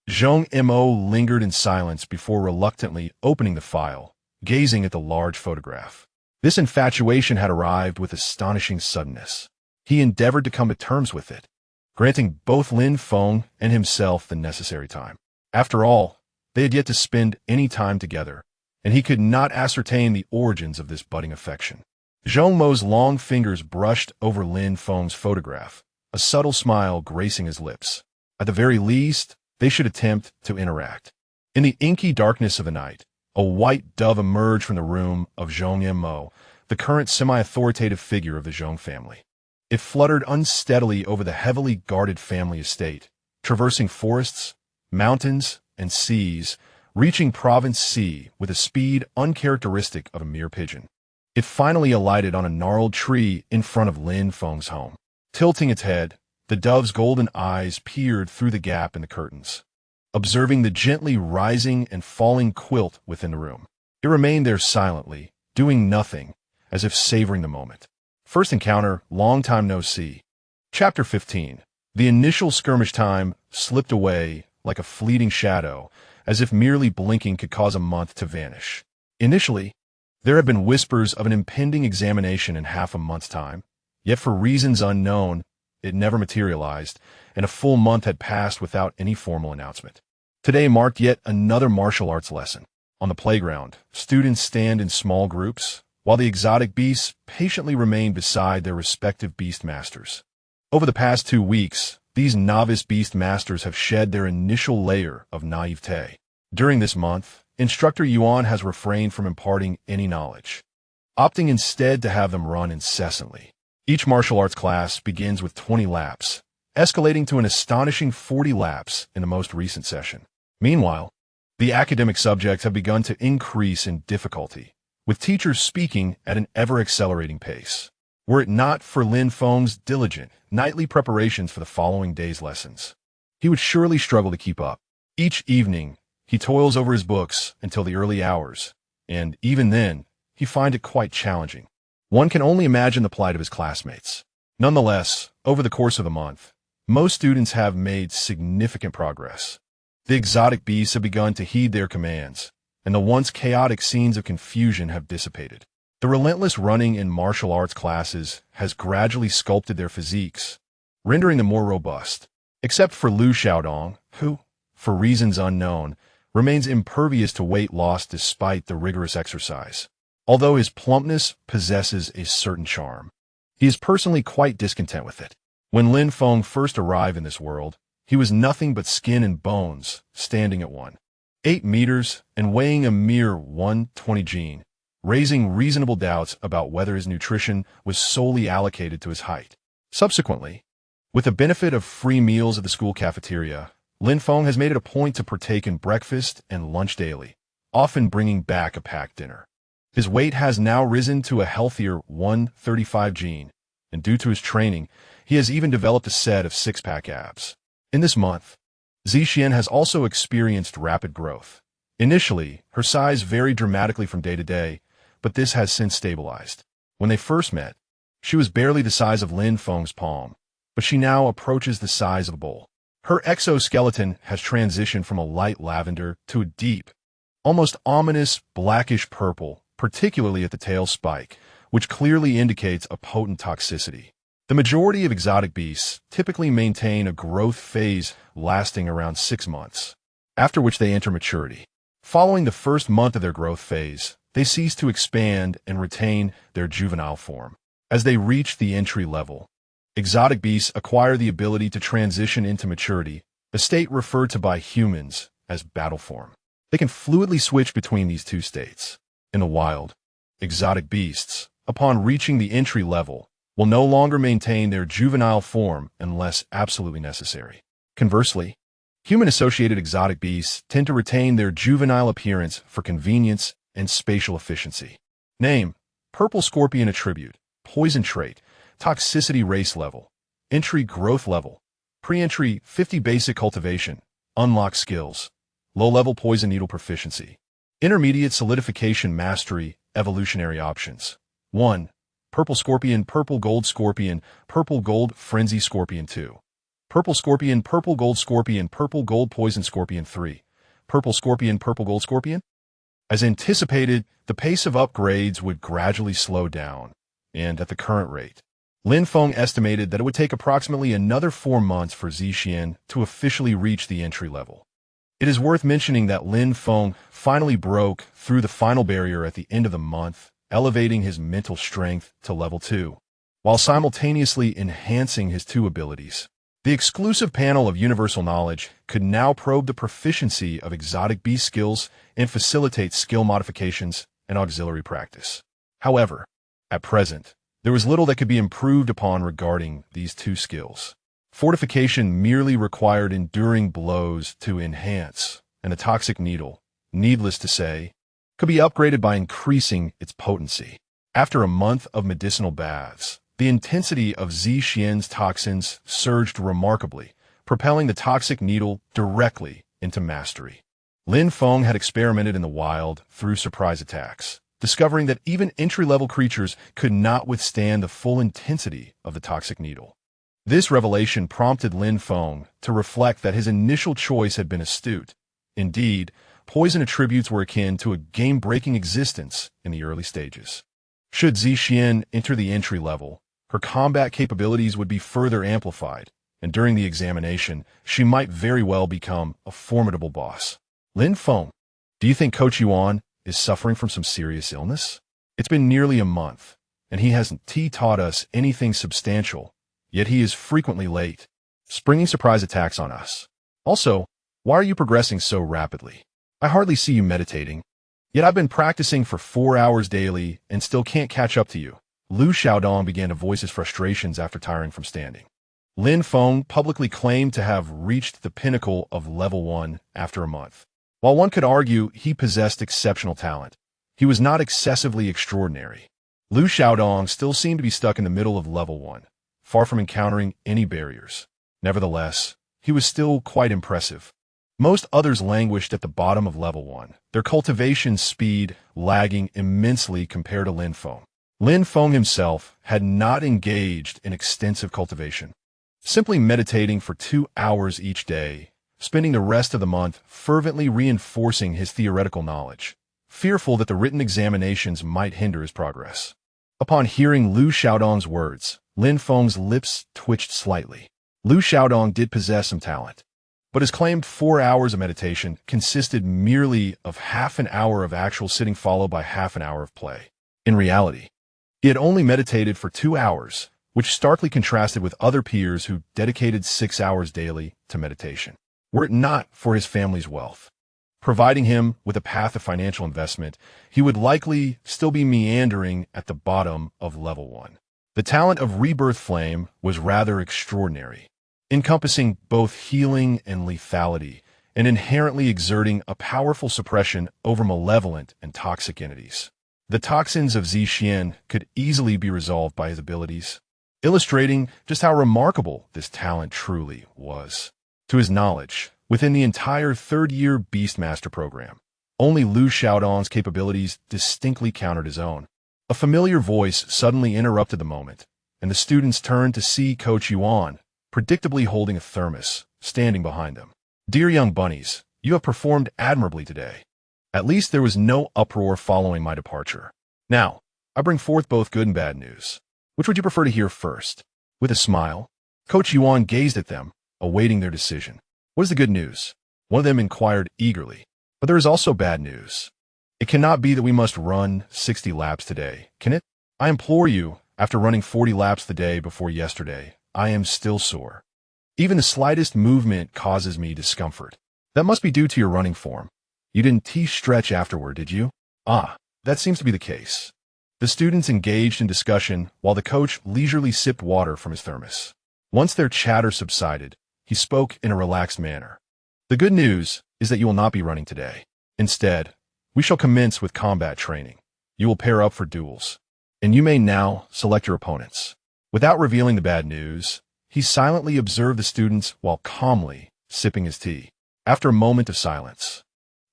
Zhong Emo lingered in silence before reluctantly opening the file, gazing at the large photograph. This infatuation had arrived with astonishing suddenness. He endeavored to come to terms with it, granting both Lin Feng and himself the necessary time. After all, they had yet to spend any time together, and he could not ascertain the origins of this budding affection. Zhong Mo's long fingers brushed over Lin Feng's photograph, a subtle smile gracing his lips. At the very least, they should attempt to interact. In the inky darkness of the night, a white dove emerged from the room of Zhong Mo, the current semi-authoritative figure of the Zhong family. It fluttered unsteadily over the heavily guarded family estate, traversing forests, mountains, and seas, reaching Province C with a speed uncharacteristic of a mere pigeon. It finally alighted on a gnarled tree in front of Lin Feng's home. Tilting its head, the dove's golden eyes peered through the gap in the curtains, observing the gently rising and falling quilt within the room. It remained there silently, doing nothing, as if savoring the moment. First encounter, long time no see. Chapter 15. The initial skirmish time slipped away like a fleeting shadow, as if merely blinking could cause a month to vanish. Initially, there had been whispers of an impending examination in half a month's time, yet for reasons unknown, it never materialized, and a full month had passed without any formal announcement. Today marked yet another martial arts lesson. On the playground, students stand in small groups, while the exotic beasts patiently remain beside their respective beast masters. Over the past 2 weeks, these novice beast masters have shed their initial layer of naivete. During this month, Instructor Yuan has refrained from imparting any knowledge, opting instead to have them run incessantly. Each martial arts class begins with 20 laps, escalating to an astonishing 40 laps in the most recent session. Meanwhile, the academic subjects have begun to increase in difficulty, with teachers speaking at an ever-accelerating pace. Were it not for Lin Feng's diligent, nightly preparations for the following day's lessons, he would surely struggle to keep up. Each evening, he toils over his books until the early hours, and even then, he finds it quite challenging. One can only imagine the plight of his classmates. Nonetheless, over the course of the month, most students have made significant progress. The exotic beasts have begun to heed their commands, and the once chaotic scenes of confusion have dissipated. The relentless running in martial arts classes has gradually sculpted their physiques, rendering them more robust, except for Liu Xiaodong, who, for reasons unknown, remains impervious to weight loss despite the rigorous exercise. Although his plumpness possesses a certain charm, he is personally quite discontent with it. When Lin Feng first arrived in this world, he was nothing but skin and bones, standing at 1.8 meters and weighing a mere 120 gene, raising reasonable doubts about whether his nutrition was solely allocated to his height. Subsequently, with the benefit of free meals at the school cafeteria, Lin Feng has made it a point to partake in breakfast and lunch daily, often bringing back a packed dinner. His weight has now risen to a healthier 135 gene, and due to his training, he has even developed a set of six-pack abs. In this month, Zixian has also experienced rapid growth. Initially, her size varied dramatically from day to day, but this has since stabilized. When they first met, she was barely the size of Lin Feng's palm, but she now approaches the size of a bowl. Her exoskeleton has transitioned from a light lavender to a deep, almost ominous blackish purple, particularly at the tail spike, which clearly indicates a potent toxicity. The majority of exotic beasts typically maintain a growth phase lasting around 6 months, after which they enter maturity. Following the first month of their growth phase, they cease to expand and retain their juvenile form. As they reach the entry level, exotic beasts acquire the ability to transition into maturity, a state referred to by humans as battle form. They can fluidly switch between these two states. In the wild, exotic beasts, upon reaching the entry level, will no longer maintain their juvenile form unless absolutely necessary. Conversely, human-associated exotic beasts tend to retain their juvenile appearance for convenience and spatial efficiency. Name: Purple Scorpion Attribute, Poison Trait, Toxicity Race Level, Entry Growth Level, Pre-Entry 50 Basic Cultivation, Unlock Skills, Low-Level Poison Needle Proficiency, Intermediate Solidification Mastery, Evolutionary Options. 1. Purple Scorpion, Purple Gold Scorpion, Purple Gold Frenzy Scorpion 2. Purple Scorpion, Purple Gold Scorpion, Purple Gold Poison Scorpion 3. Purple Scorpion, Purple Gold Scorpion. As anticipated, the pace of upgrades would gradually slow down, and at the current rate, Lin Feng estimated that it would take approximately another 4 months for Zixian to officially reach the entry level. It is worth mentioning that Lin Feng finally broke through the final barrier at the end of the month, elevating his mental strength to level 2, while simultaneously enhancing his 2 abilities. The exclusive panel of universal knowledge could now probe the proficiency of exotic beast skills and facilitate skill modifications and auxiliary practice. However, at present, there was little that could be improved upon regarding these 2 skills. Fortification merely required enduring blows to enhance, and the toxic needle, needless to say, could be upgraded by increasing its potency. After a month of medicinal baths, the intensity of Zixian's toxins surged remarkably, propelling the toxic needle directly into mastery. Lin Feng had experimented in the wild through surprise attacks, discovering that even entry-level creatures could not withstand the full intensity of the toxic needle. This revelation prompted Lin Feng to reflect that his initial choice had been astute. Indeed, poison attributes were akin to a game-breaking existence in the early stages. Should Zixin enter the entry level, her combat capabilities would be further amplified, and during the examination, she might very well become a formidable boss. Lin Feng, do you think Coach Yuan is suffering from some serious illness? It's been nearly a month, and he hasn't taught us anything substantial, yet he is frequently late, springing surprise attacks on us. Also, why are you progressing so rapidly? I hardly see you meditating. Yet I've been practicing for 4 hours daily and still can't catch up to you. Lu Xiaodong began to voice his frustrations after tiring from standing. Lin Feng publicly claimed to have reached the pinnacle of level 1 after a month. While one could argue he possessed exceptional talent, he was not excessively extraordinary. Lu Xiaodong still seemed to be stuck in the middle of level 1, far from encountering any barriers. Nevertheless, he was still quite impressive. Most others languished at the bottom of level 1, their cultivation speed lagging immensely compared to Lin Feng. Lin Feng himself had not engaged in extensive cultivation, simply meditating for 2 hours each day, spending the rest of the month fervently reinforcing his theoretical knowledge, fearful that the written examinations might hinder his progress. Upon hearing Lu Xiaodong's words, Lin Feng's lips twitched slightly. Lu Xiaodong did possess some talent, but his claimed 4 hours of meditation consisted merely of half an hour of actual sitting followed by half an hour of play. In reality, he had only meditated for 2 hours, which starkly contrasted with other peers who dedicated 6 hours daily to meditation. Were it not for his family's wealth, providing him with a path of financial investment, he would likely still be meandering at the bottom of level 1. The talent of Rebirth Flame was rather extraordinary, encompassing both healing and lethality, and inherently exerting a powerful suppression over malevolent and toxic entities. The toxins of Zixin could easily be resolved by his abilities, illustrating just how remarkable this talent truly was. To his knowledge, within the entire third-year Beastmaster program, only Lu Xiaodong's capabilities distinctly countered his own. A familiar voice suddenly interrupted the moment, and the students turned to see Coach Yuan, predictably holding a thermos, standing behind them. Dear young bunnies, you have performed admirably today. At least there was no uproar following my departure. Now, I bring forth both good and bad news. Which would you prefer to hear first? With a smile, Coach Yuan gazed at them, awaiting their decision. What is the good news? One of them inquired eagerly. But there is also bad news. It cannot be that we must run 60 laps today, can it? I implore you, after running 40 laps the day before yesterday, I am still sore. Even the slightest movement causes me discomfort. That must be due to your running form. You didn't stretch afterward, did you? Ah, that seems to be the case. The students engaged in discussion while the coach leisurely sipped water from his thermos. Once their chatter subsided, he spoke in a relaxed manner. The good news is that you will not be running today. Instead, we shall commence with combat training. You will pair up for duels, and you may now select your opponents. Without revealing the bad news, he silently observed the students while calmly sipping his tea. After a moment of silence,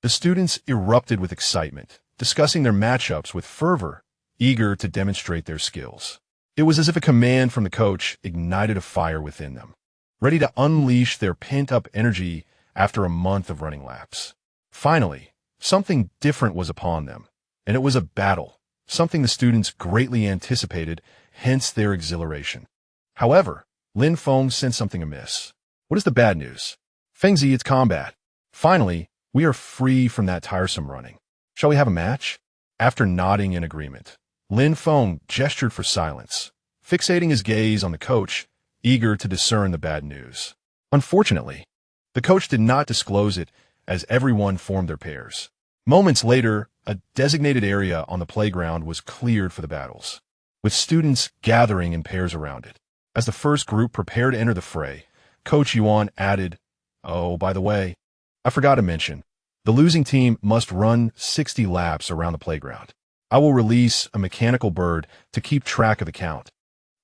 the students erupted with excitement, discussing their matchups with fervor, eager to demonstrate their skills. It was as if a command from the coach ignited a fire within them, ready to unleash their pent-up energy after a month of running laps. Finally, something different was upon them, and it was a battle, something the students greatly anticipated, hence their exhilaration. However, Lin Feng sensed something amiss. What is the bad news? Fengzi, it's combat. Finally, we are free from that tiresome running. Shall we have a match? After nodding in agreement, Lin Feng gestured for silence, fixating his gaze on the coach, eager to discern the bad news. Unfortunately, the coach did not disclose it as everyone formed their pairs. Moments later, a designated area on the playground was cleared for the battles, with students gathering in pairs around it. As the first group prepared to enter the fray, Coach Yuan added, "Oh, by the way, I forgot to mention, the losing team must run 60 laps around the playground. I will release a mechanical bird to keep track of the count,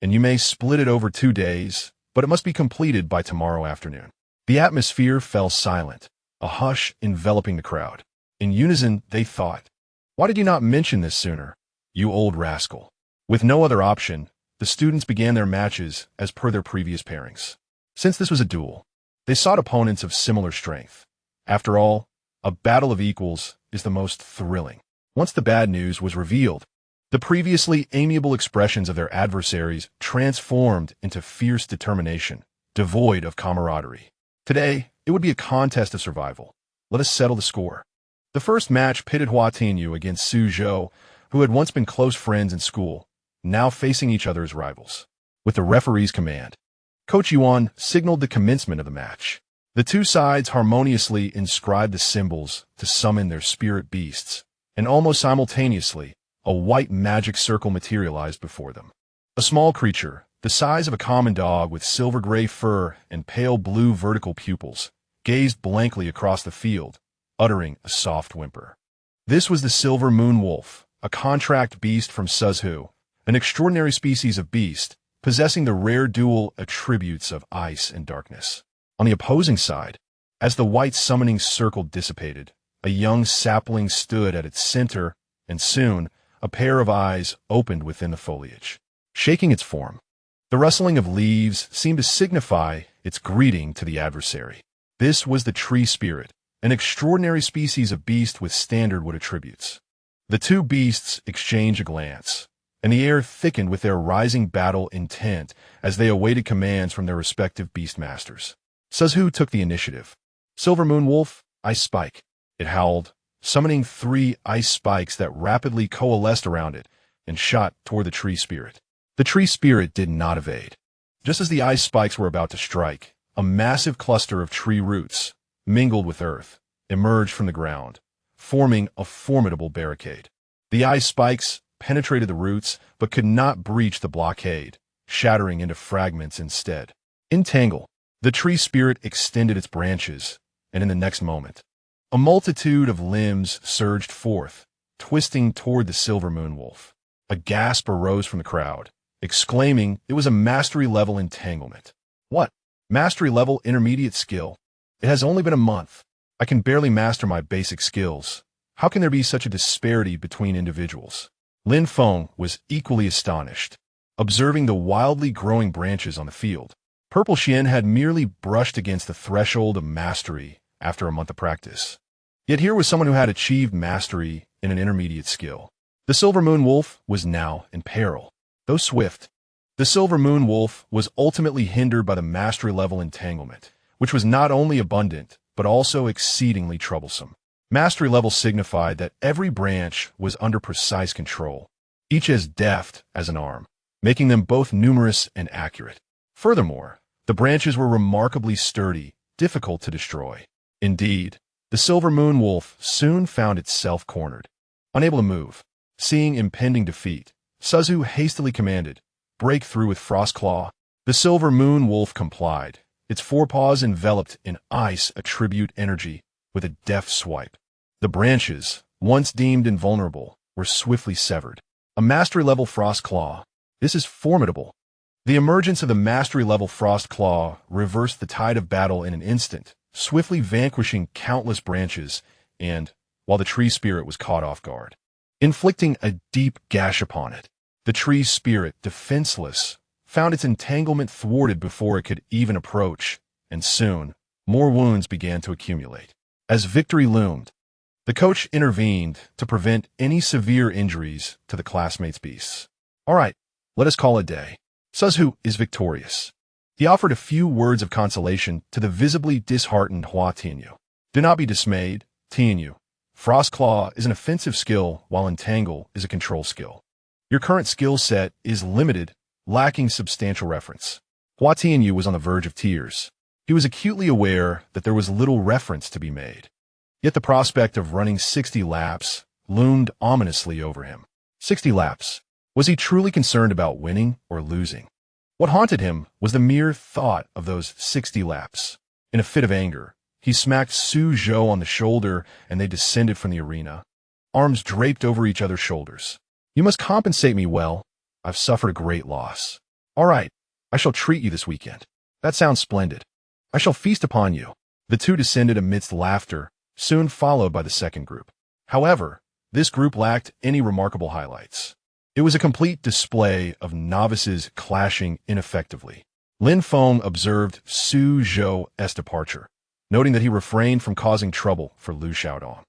and you may split it over 2 days, but it must be completed by tomorrow afternoon." The atmosphere fell silent, a hush enveloping the crowd. In unison, they thought, Why did you not mention this sooner, you old rascal? With no other option, the students began their matches as per their previous pairings. Since this was a duel, they sought opponents of similar strength. After all, a battle of equals is the most thrilling. Once the bad news was revealed, the previously amiable expressions of their adversaries transformed into fierce determination, devoid of camaraderie. Today, it would be a contest of survival. Let us settle the score. The first match pitted Hua Tianyu against Su Zhou, who had once been close friends in school, now facing each other as rivals. With the referee's command, Coach Yuan signaled the commencement of the match. The two sides harmoniously inscribed the symbols to summon their spirit beasts, and almost simultaneously, a white magic circle materialized before them. A small creature, the size of a common dog with silver-gray fur and pale blue vertical pupils, gazed blankly across the field, uttering a soft whimper. This was the silver moon wolf, a contract beast from Suzhou, an extraordinary species of beast, possessing the rare dual attributes of ice and darkness. On the opposing side, as the white summoning circle dissipated, a young sapling stood at its center, and soon, a pair of eyes opened within the foliage. Shaking its form, the rustling of leaves seemed to signify its greeting to the adversary. This was the tree spirit, an extraordinary species of beast with standardwood attributes. The two beasts exchanged a glance, and the air thickened with their rising battle intent as they awaited commands from their respective beast masters. Suzhou took the initiative. Silver Moon Wolf, Ice Spike. It howled, summoning 3 ice spikes that rapidly coalesced around it and shot toward the tree spirit. The tree spirit did not evade. Just as the ice spikes were about to strike, a massive cluster of tree roots, mingled with earth, emerged from the ground, forming a formidable barricade. The ice spikes penetrated the roots but could not breach the blockade, shattering into fragments instead. Entangle. The tree spirit extended its branches, and in the next moment, a multitude of limbs surged forth, twisting toward the silver moon wolf. A gasp arose from the crowd, exclaiming it was a mastery-level entanglement. What? Mastery-level intermediate skill? It has only been a month. I can barely master my basic skills. How can there be such a disparity between individuals? Lin Feng was equally astonished, observing the wildly growing branches on the field. Purple Xian had merely brushed against the threshold of mastery after a month of practice. Yet here was someone who had achieved mastery in an intermediate skill. The Silver Moon Wolf was now in peril. Though swift, the Silver Moon Wolf was ultimately hindered by the mastery-level entanglement, which was not only abundant, but also exceedingly troublesome. Mastery level signified that every branch was under precise control, each as deft as an arm, making them both numerous and accurate. Furthermore, the branches were remarkably sturdy, difficult to destroy. Indeed, the Silver Moon Wolf soon found itself cornered. Unable to move, seeing impending defeat, Suzhou hastily commanded, "Break through with Frost Claw." The Silver Moon Wolf complied, its forepaws enveloped in ice attribute energy with a deft swipe. The branches, once deemed invulnerable, were swiftly severed. A mastery-level Frost Claw. This is formidable. The emergence of the mastery-level Frost Claw reversed the tide of battle in an instant, swiftly vanquishing countless branches and, while the tree spirit was caught off guard, inflicting a deep gash upon it. The tree spirit, defenseless, found its entanglement thwarted before it could even approach, and soon, more wounds began to accumulate. As victory loomed, the coach intervened to prevent any severe injuries to the classmates' beasts. "All right, let us call it a day. Suzhou is victorious." He offered a few words of consolation to the visibly disheartened Hua Tianyu. "Do not be dismayed, Tianyu. Frost Claw is an offensive skill while Entangle is a control skill. Your current skill set is limited, lacking substantial reference." Hua Tianyu was on the verge of tears. He was acutely aware that there was little reference to be made. Yet the prospect of running 60 laps loomed ominously over him. 60 laps. Was he truly concerned about winning or losing? What haunted him was the mere thought of those 60 laps. In a fit of anger, he smacked Su Zhou on the shoulder and they descended from the arena, arms draped over each other's shoulders. "You must compensate me well. I've suffered a great loss. All right, I shall treat you this weekend." "That sounds splendid. I shall feast upon you." The two descended amidst laughter, soon followed by the second group. However, This group lacked any remarkable highlights. It was a complete display of novices clashing ineffectively. Lin Feng observed Su Zhou's departure, noting that he refrained from causing trouble for Lu Xiaodong.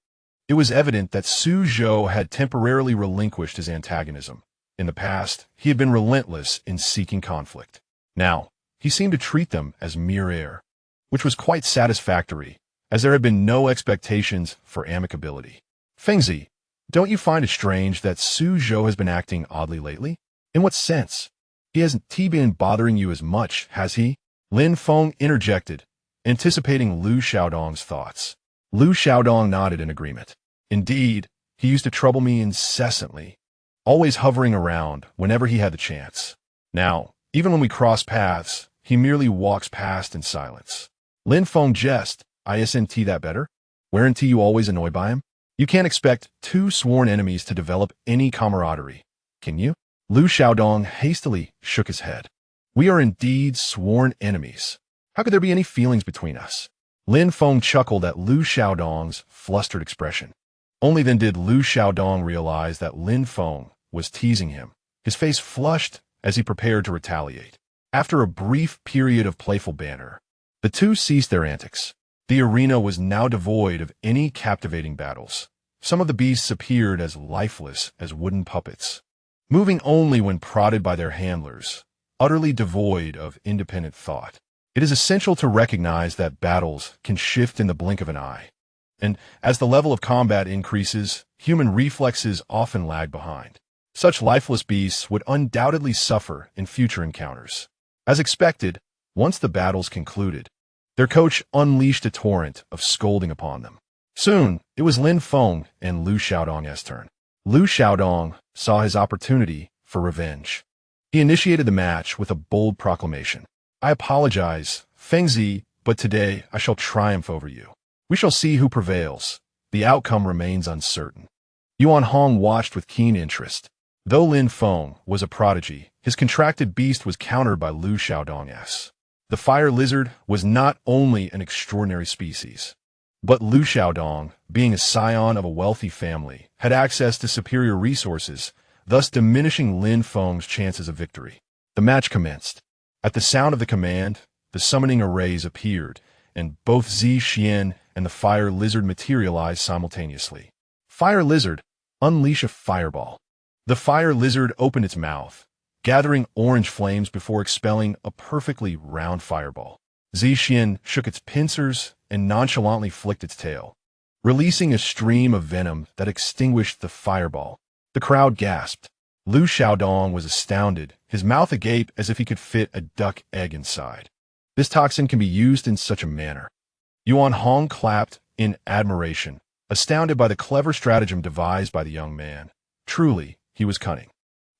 It was evident that Su Zhou had temporarily relinquished his antagonism. In the past, he had been relentless in seeking conflict. Now, he seemed to treat them as mere air, which was quite satisfactory, as there had been no expectations for amicability. Fengzi, don't you find it strange that Su Zhou has been acting oddly lately? In what sense? He hasn't been bothering you as much, has he? Lin Feng interjected, anticipating Lu Xiaodong's thoughts. Lu Xiaodong nodded in agreement. Indeed, he used to trouble me incessantly, always hovering around whenever he had the chance. Now, even when we cross paths, he merely walks past in silence. Lin Feng jest, isn't that better? Weren't you always annoyed by him? You can't expect two sworn enemies to develop any camaraderie, can you? Lu Xiaodong hastily shook his head. We are indeed sworn enemies. How could there be any feelings between us? Lin Feng chuckled at Lu Xiaodong's flustered expression. Only then did Lu Xiaodong realize that Lin Feng was teasing him. His face flushed as he prepared to retaliate. After a brief period of playful banter, the two ceased their antics. The arena was now devoid of any captivating battles. Some of the beasts appeared as lifeless as wooden puppets, moving only when prodded by their handlers, utterly devoid of independent thought. It is essential to recognize that battles can shift in the blink of an eye, and as the level of combat increases, human reflexes often lag behind. Such lifeless beasts would undoubtedly suffer in future encounters. As expected, once the battles concluded, their coach unleashed a torrent of scolding upon them. Soon, it was Lin Feng and Lu Xiaodong's turn. Lu Xiaodong saw his opportunity for revenge. He initiated the match with a bold proclamation. I apologize, Fengzi, but today I shall triumph over you. We shall see who prevails. The outcome remains uncertain. Yuan Hong watched with keen interest. Though Lin Feng was a prodigy, his contracted beast was countered by Lu Xiaodong's. The fire lizard was not only an extraordinary species, but Lu Xiaodong, being a scion of a wealthy family, had access to superior resources, thus diminishing Lin Feng's chances of victory. The match commenced. At the sound of the command, the summoning arrays appeared, and both Zi Xian and the fire lizard materialized simultaneously. Fire lizard, unleash a fireball. The fire lizard opened its mouth, gathering orange flames before expelling a perfectly round fireball. Zi Xian shook its pincers and nonchalantly flicked its tail, releasing a stream of venom that extinguished the fireball. The crowd gasped. Lu Xiaodong was astounded, his mouth agape as if he could fit a duck egg inside. This toxin can be used in such a manner. Yuan Hong clapped in admiration, astounded by the clever stratagem devised by the young man. Truly, he was cunning.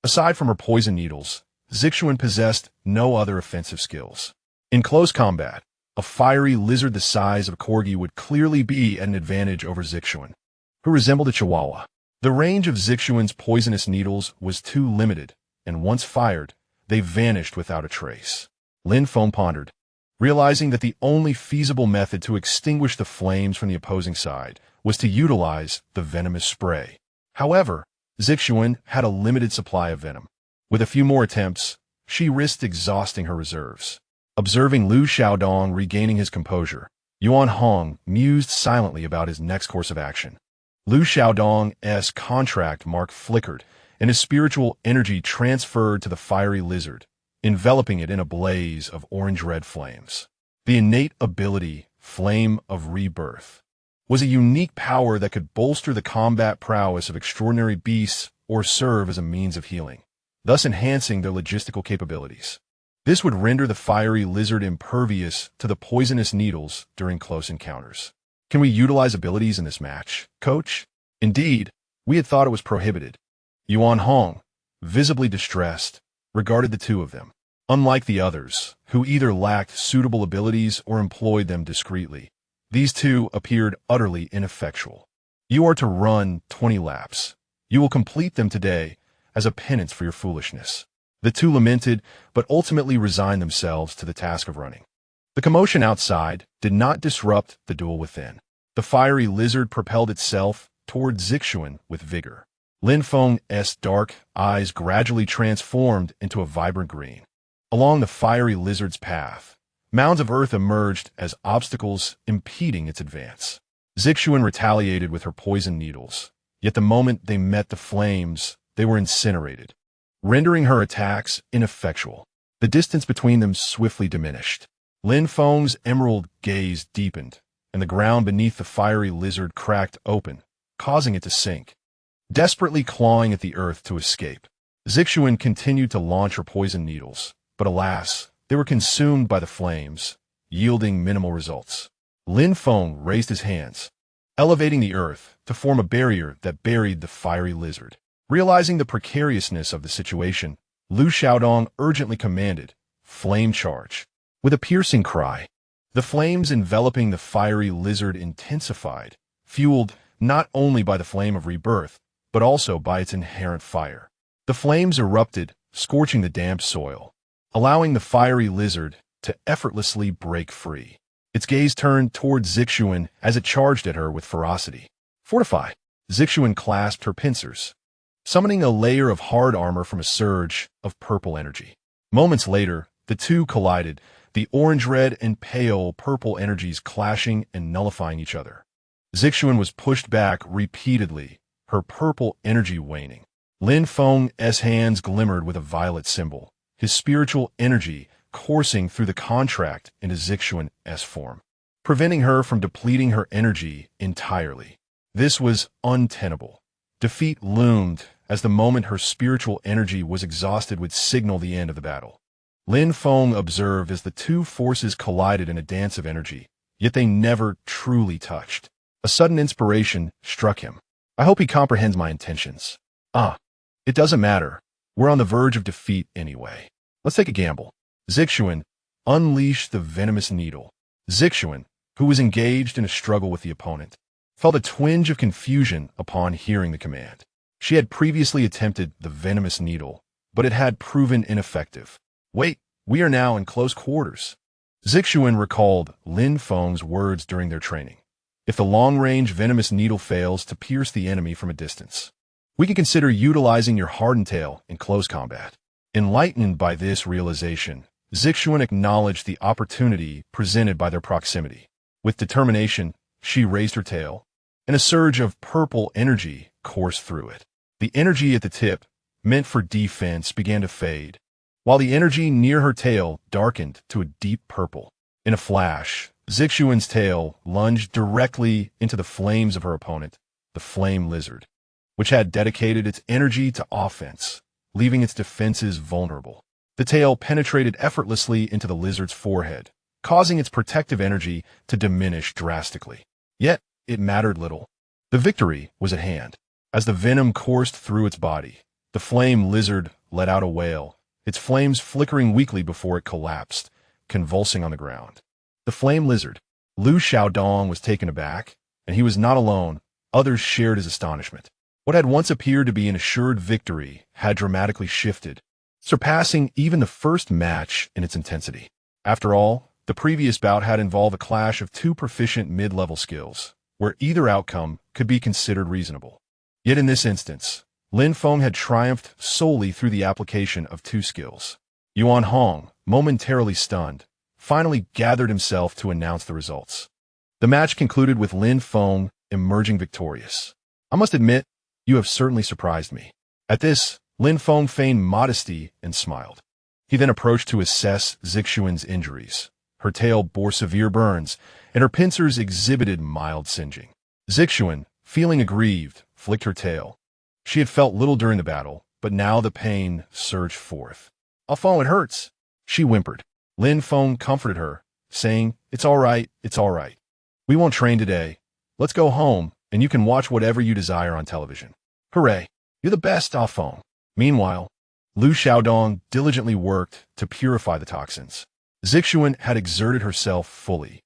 Aside from her poison needles, Zixuan possessed no other offensive skills. In close combat, a fiery lizard the size of a corgi would clearly be at an advantage over Zixuan, who resembled a chihuahua. The range of Zixuan's poisonous needles was too limited, and once fired, they vanished without a trace. Lin Feng pondered, realizing that the only feasible method to extinguish the flames from the opposing side was to utilize the venomous spray. However, Zixuan had a limited supply of venom. With a few more attempts, she risked exhausting her reserves. Observing Lu Xiaodong regaining his composure, Yuan Hong mused silently about his next course of action. Lu Xiaodong's contract mark flickered, and his spiritual energy transferred to the fiery lizard, enveloping it in a blaze of orange-red flames. The innate ability, Flame of Rebirth, was a unique power that could bolster the combat prowess of extraordinary beasts or serve as a means of healing, thus enhancing their logistical capabilities. This would render the fiery lizard impervious to the poisonous needles during close encounters. Can we utilize abilities in this match, coach? Indeed, we had thought it was prohibited. Yuan Hong, visibly distressed, regarded the two of them. Unlike the others, who either lacked suitable abilities or employed them discreetly, these two appeared utterly ineffectual. You are to run 20 laps. You will complete them today as a penance for your foolishness. The two lamented, but ultimately resigned themselves to the task of running. The commotion outside did not disrupt the duel within. The fiery lizard propelled itself toward Zixuan with vigor. Lin Feng's dark eyes gradually transformed into a vibrant green. Along the fiery lizard's path, mounds of earth emerged as obstacles impeding its advance. Zixuan retaliated with her poison needles, yet the moment they met the flames, they were incinerated, rendering her attacks ineffectual. The distance between them swiftly diminished. Lin Feng's emerald gaze deepened, and the ground beneath the fiery lizard cracked open, causing it to sink, desperately clawing at the earth to escape. Zixuan continued to launch her poison needles, but alas, they were consumed by the flames, yielding minimal results. Lin Feng raised his hands, elevating the earth to form a barrier that buried the fiery lizard. Realizing the precariousness of the situation, Lu Xiaodong urgently commanded, "Flame charge." With a piercing cry, the flames enveloping the fiery lizard intensified, fueled not only by the flame of rebirth, but also by its inherent fire. The flames erupted, scorching the damp soil, allowing the fiery lizard to effortlessly break free. Its gaze turned toward Zixuan as it charged at her with ferocity. "Fortify!" Zixuan clasped her pincers, summoning a layer of hard armor from a surge of purple energy. Moments later, the two collided, the orange-red and pale purple energies clashing and nullifying each other. Zixuan was pushed back repeatedly, her purple energy waning. Lin Feng's hands glimmered with a violet symbol, his spiritual energy coursing through the contract into Zixuan's form, preventing her from depleting her energy entirely. This was untenable. Defeat loomed as the moment her spiritual energy was exhausted would signal the end of the battle. Lin Feng observed as the two forces collided in a dance of energy, yet they never truly touched. A sudden inspiration struck him. I hope he comprehends my intentions. It doesn't matter. We're on the verge of defeat anyway. Let's take a gamble. Zixuan unleashed the venomous needle. Zixuan, who was engaged in a struggle with the opponent, felt a twinge of confusion upon hearing the command. She had previously attempted the venomous needle, but it had proven ineffective. Wait, we are now in close quarters. Zixuan recalled Lin Feng's words during their training. If the long-range venomous needle fails to pierce the enemy from a distance, we can consider utilizing your hardened tail in close combat. Enlightened by this realization, Zixuan acknowledged the opportunity presented by their proximity. With determination, she raised her tail, and a surge of purple energy coursed through it. The energy at the tip, meant for defense, began to fade, while the energy near her tail darkened to a deep purple. In a flash, Zixuan's tail lunged directly into the flames of her opponent, the flame lizard, which had dedicated its energy to offense, leaving its defenses vulnerable. The tail penetrated effortlessly into the lizard's forehead, causing its protective energy to diminish drastically. Yet, it mattered little. The victory was at hand. As the venom coursed through its body, the flame lizard let out a wail, its flames flickering weakly before it collapsed, convulsing on the ground. The flame lizard. Lu Xiaodong was taken aback, and he was not alone. Others shared his astonishment. What had once appeared to be an assured victory had dramatically shifted, surpassing even the first match in its intensity. After all, the previous bout had involved a clash of two proficient mid-level skills, where either outcome could be considered reasonable. Yet in this instance, Lin Feng had triumphed solely through the application of two skills. Yuan Hong, momentarily stunned, finally gathered himself to announce the results. The match concluded with Lin Feng emerging victorious. I must admit, you have certainly surprised me. At this, Lin Feng feigned modesty and smiled. He then approached to assess Zixuan's injuries. Her tail bore severe burns, and her pincers exhibited mild singeing. Zixuan, feeling aggrieved, flicked her tail. She had felt little during the battle, but now the pain surged forth. "Alphonse, it hurts," she whimpered. Lin Feng comforted her, saying, It's all right. We won't train today. Let's go home, and you can watch whatever you desire on television." "Hooray! You're the best, Alphonse." Meanwhile, Lu Xiaodong diligently worked to purify the toxins. Zixuan had exerted herself fully.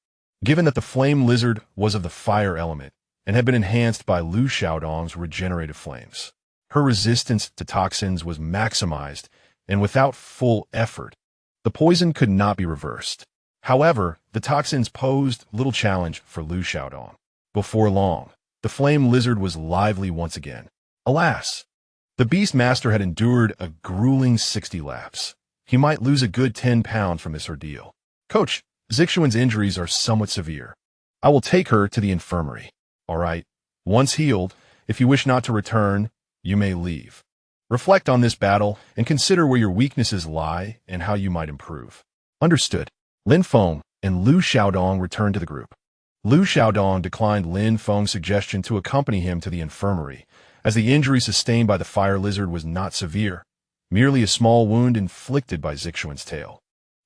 Given that the flame lizard was of the fire element and had been enhanced by Lu Xiaodong's regenerative flames, her resistance to toxins was maximized, and without full effort, the poison could not be reversed. However, the toxins posed little challenge for Lu Xiaodong. Before long, The flame lizard was lively once again. Alas! The beast master had endured a grueling 60 laps. He might lose a good 10 pounds from this ordeal. Coach, Zixuan's injuries are somewhat severe. I will take her to the infirmary. All right. Once healed, if you wish not to return, you may leave. Reflect on this battle and consider where your weaknesses lie and how you might improve. Understood. Lin Feng and Liu Xiaodong returned to the group. Liu Xiaodong declined Lin Feng's suggestion to accompany him to the infirmary, as the injury sustained by the fire lizard was not severe, merely a small wound inflicted by Zixuan's tail.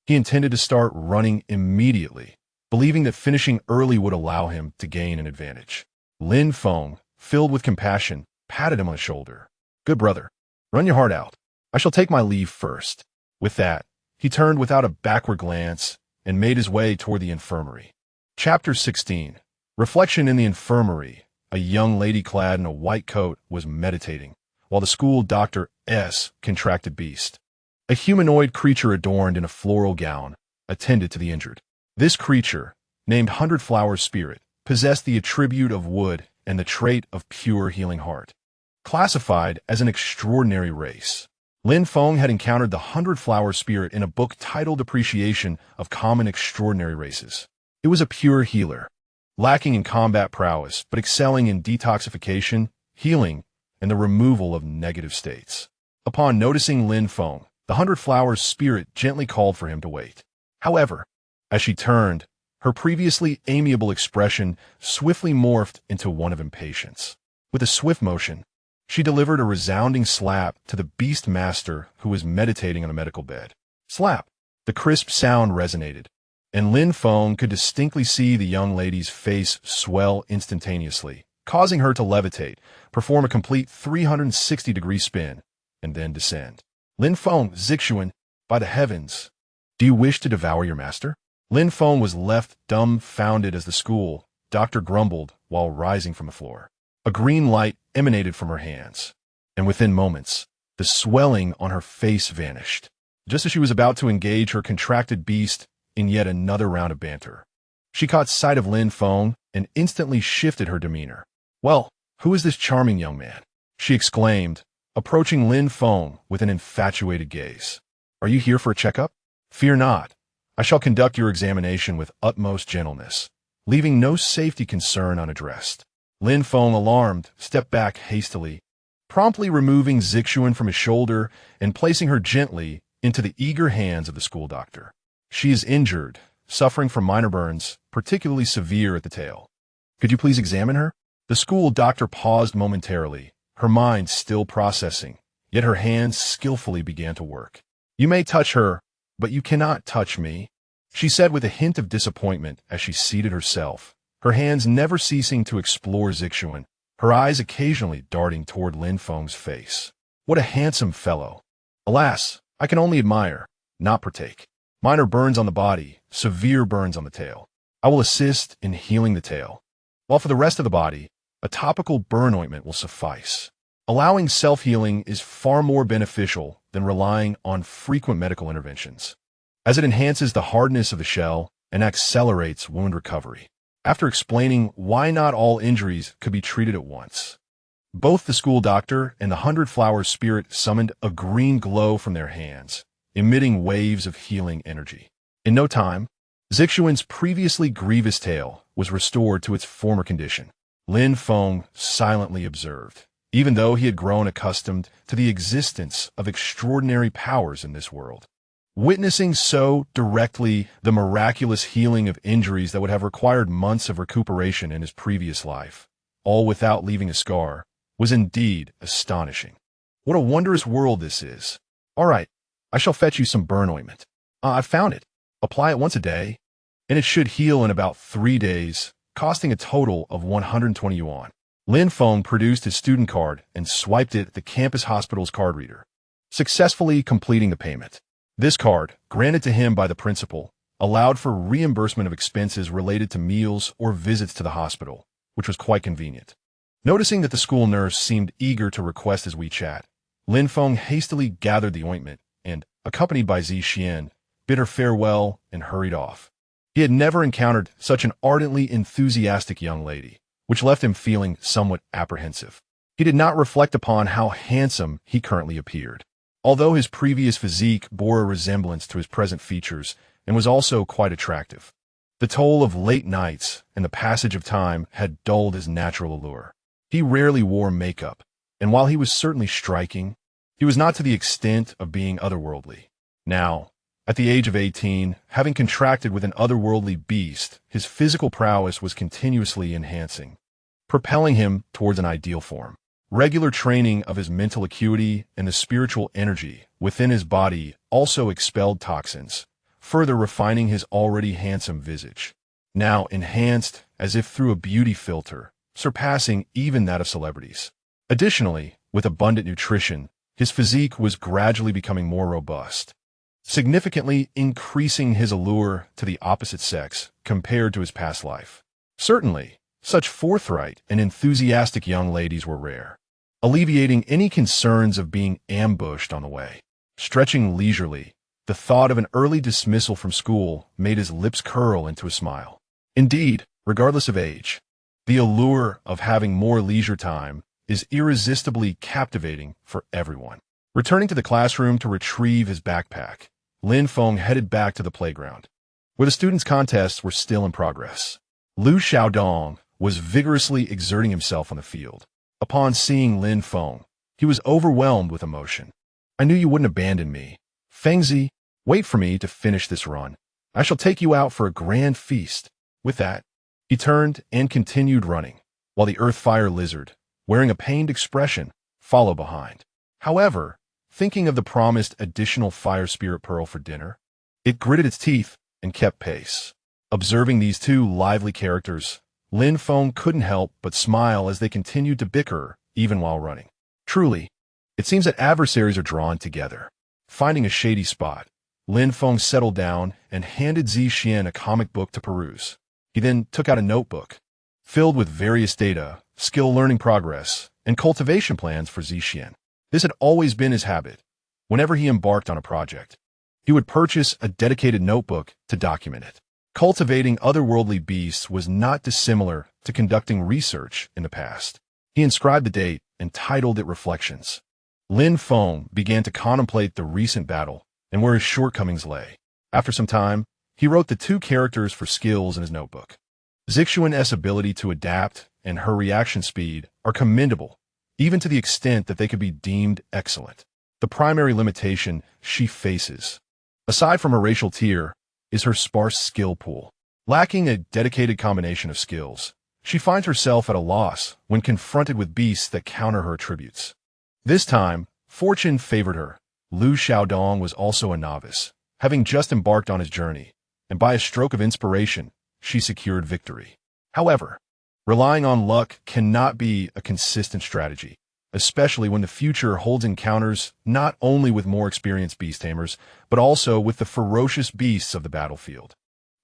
He intended to start running immediately, believing that finishing early would allow him to gain an advantage. Lin Feng, filled with compassion, patted him on the shoulder. Good brother, run your heart out. I shall take my leave first. With that, he turned without a backward glance and made his way toward the infirmary. Chapter 16. Reflection in the infirmary. A young lady clad in a white coat was meditating, while the school Dr. S. contracted beast. A humanoid creature adorned in a floral gown attended to the injured. This creature, named Hundred Flower Spirit, possessed the attribute of wood and the trait of pure healing heart. Classified as an extraordinary race, Lin Feng had encountered the Hundred Flower Spirit in a book titled Appreciation of Common Extraordinary Races. It was a pure healer, lacking in combat prowess, but excelling in detoxification, healing, and the removal of negative states. Upon noticing Lin Feng, the Hundred Flowers Spirit gently called for him to wait. However, as she turned, her previously amiable expression swiftly morphed into one of impatience. With a swift motion, she delivered a resounding slap to the beast master who was meditating on a medical bed. Slap! The crisp sound resonated, and Lin Feng could distinctly see the young lady's face swell instantaneously, causing her to levitate, perform a complete 360-degree spin, and then descend. Lin Feng, Zixuan, by the heavens, do you wish to devour your master? Lin Feng was left dumbfounded as the school doctor grumbled while rising from the floor. A green light emanated from her hands, and within moments, the swelling on her face vanished, just as she was about to engage her contracted beast in yet another round of banter. She caught sight of Lin Feng and instantly shifted her demeanor. Well, who is this charming young man? She exclaimed, approaching Lin Feng with an infatuated gaze. Are you here for a checkup? Fear not. I shall conduct your examination with utmost gentleness, leaving no safety concern unaddressed. Lin Feng, alarmed, stepped back hastily, promptly removing Zixuan from his shoulder and placing her gently into the eager hands of the school doctor. She is injured, suffering from minor burns, particularly severe at the tail. Could you please examine her? The school doctor paused momentarily, her mind still processing, yet her hands skillfully began to work. You may touch her, but you cannot touch me, she said with a hint of disappointment as she seated herself, her hands never ceasing to explore Zixuan, her eyes occasionally darting toward Lin Feng's face. What a handsome fellow! Alas, I can only admire, not partake. Minor burns on the body, severe burns on the tail. I will assist in healing the tail, while for the rest of the body, a topical burn ointment will suffice. Allowing self-healing is far more beneficial than relying on frequent medical interventions, as it enhances the hardness of the shell and accelerates wound recovery. After explaining why not all injuries could be treated at once, both the school doctor and the Hundred Flower Spirit summoned a green glow from their hands, emitting waves of healing energy. In no time, Zixuan's previously grievous tail was restored to its former condition. Lin Feng silently observed, even though he had grown accustomed to the existence of extraordinary powers in this world. Witnessing so directly the miraculous healing of injuries that would have required months of recuperation in his previous life, all without leaving a scar, was indeed astonishing. What a wondrous world this is. All right, I shall fetch you some burn ointment. I've found it. Apply it once a day, and it should heal in about 3 days, costing a total of 120 yuan. Lin Feng produced his student card and swiped it at the campus hospital's card reader, successfully completing the payment. This card, granted to him by the principal, allowed for reimbursement of expenses related to meals or visits to the hospital, which was quite convenient. Noticing that the school nurse seemed eager to request his WeChat, Lin Feng hastily gathered the ointment and, accompanied by Zi Xian, bid her farewell and hurried off. He had never encountered such an ardently enthusiastic young lady, which left him feeling somewhat apprehensive. He did not reflect upon how handsome he currently appeared. Although his previous physique bore a resemblance to his present features and was also quite attractive, the toll of late nights and the passage of time had dulled his natural allure. He rarely wore makeup, and while he was certainly striking, he was not to the extent of being otherworldly. Now, at the age of 18, having contracted with an otherworldly beast, his physical prowess was continuously enhancing, propelling him towards an ideal form. Regular training of his mental acuity and the spiritual energy within his body also expelled toxins, further refining his already handsome visage, now enhanced as if through a beauty filter, surpassing even that of celebrities. Additionally, with abundant nutrition, his physique was gradually becoming more robust, significantly increasing his allure to the opposite sex compared to his past life. Certainly, such forthright and enthusiastic young ladies were rare, alleviating any concerns of being ambushed on the way. Stretching leisurely, the thought of an early dismissal from school made his lips curl into a smile. Indeed, regardless of age, the allure of having more leisure time is irresistibly captivating for everyone. Returning to the classroom to retrieve his backpack, Lin Feng headed back to the playground, where the students' contests were still in progress. Liu Xiaodong was vigorously exerting himself on the field. Upon seeing Lin Feng, he was overwhelmed with emotion. "I knew you wouldn't abandon me. Fengzi, wait for me to finish this run. I shall take you out for a grand feast." With that, he turned and continued running, while the earth-fire lizard, wearing a pained expression, followed behind. However, thinking of the promised additional fire spirit pearl for dinner, it gritted its teeth and kept pace. Observing these two lively characters, Lin Feng couldn't help but smile as they continued to bicker even while running. Truly, it seems that adversaries are drawn together. Finding a shady spot, Lin Feng settled down and handed Zixian a comic book to peruse. He then took out a notebook, filled with various data, skill learning progress, and cultivation plans for Zixian. This had always been his habit. Whenever he embarked on a project, he would purchase a dedicated notebook to document it. Cultivating otherworldly beasts was not dissimilar to conducting research in the past. He inscribed the date and titled it Reflections. Lin Feng began to contemplate the recent battle and where his shortcomings lay. After some time, he wrote the two characters for skills in his notebook. Zixuan's ability to adapt and her reaction speed are commendable, even to the extent that they could be deemed excellent. The primary limitation she faces, aside from her racial tier, is her sparse skill pool. Lacking a dedicated combination of skills, she finds herself at a loss when confronted with beasts that counter her attributes. This time, fortune favored her. Liu Xiaodong was also a novice, having just embarked on his journey, and by a stroke of inspiration, she secured victory. However, relying on luck cannot be a consistent strategy, especially when the future holds encounters not only with more experienced beast tamers, but also with the ferocious beasts of the battlefield,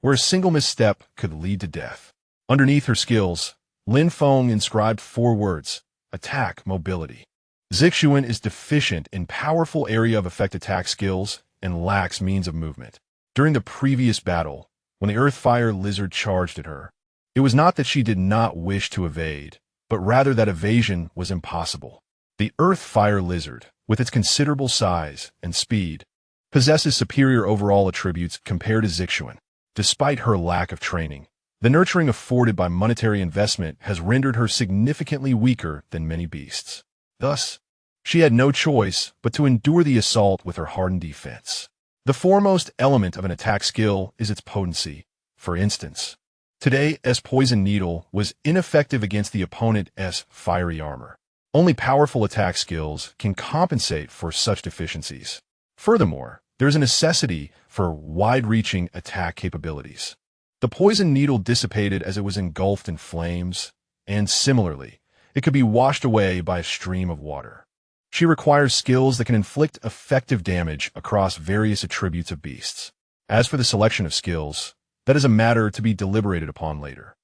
where a single misstep could lead to death. Underneath her skills, Lin Feng inscribed 4 words: attack mobility. Zixuan is deficient in powerful area of effect attack skills and lacks means of movement. During the previous battle, when the earth-fire lizard charged at her, it was not that she did not wish to evade, but rather that evasion was impossible. The earth-fire lizard, with its considerable size and speed, possesses superior overall attributes compared to Zixuan. Despite her lack of training, the nurturing afforded by monetary investment has rendered her significantly weaker than many beasts. Thus, she had no choice but to endure the assault with her hardened defense. The foremost element of an attack skill is its potency. For instance, today's poison needle was ineffective against the opponent's fiery armor. Only powerful attack skills can compensate for such deficiencies. Furthermore, there is a necessity for wide-reaching attack capabilities. The poison needle dissipated as it was engulfed in flames, and similarly, it could be washed away by a stream of water. She requires skills that can inflict effective damage across various attributes of beasts. As for the selection of skills, that is a matter to be deliberated upon later.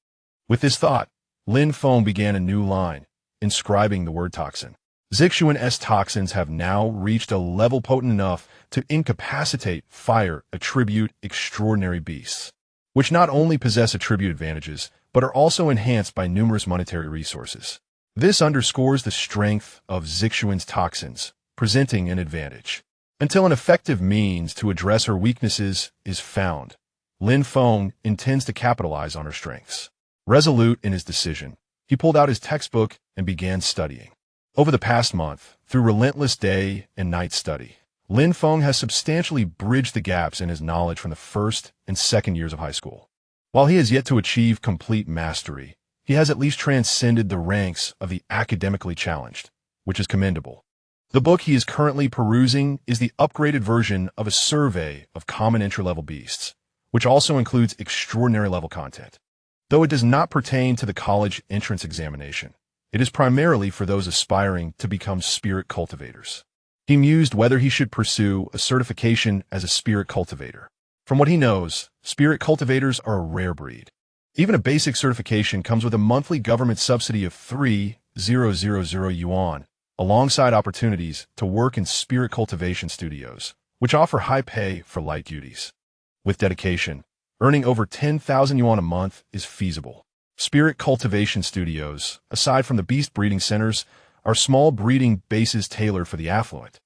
With this thought, Lin Feng began a new line, inscribing the word toxin. Zixuan's toxins have now reached a level potent enough to incapacitate fire attribute extraordinary beasts, which not only possess attribute advantages, but are also enhanced by numerous monetary resources. This underscores the strength of Zixuan's toxins, presenting an advantage. Until an effective means to address her weaknesses is found, Lin Feng intends to capitalize on her strengths. Resolute in his decision, he pulled out his textbook and began studying. Over the past month, through relentless day and night study, Lin Feng has substantially bridged the gaps in his knowledge from the first and second years of high school. While he has yet to achieve complete mastery, he has at least transcended the ranks of the academically challenged, which is commendable. The book he is currently perusing is the upgraded version of a survey of common entry-level beasts, which also includes extraordinary level content. Though it does not pertain to the college entrance examination, it is primarily for those aspiring to become spirit cultivators. He mused whether he should pursue a certification as a spirit cultivator. From what he knows, spirit cultivators are a rare breed. Even a basic certification comes with a monthly government subsidy of 3,000 yuan, alongside opportunities to work in spirit cultivation studios, which offer high pay for light duties. With dedication, earning over 10,000 yuan a month is feasible. Spirit cultivation studios, aside from the beast breeding centers, are small breeding bases tailored for the affluent,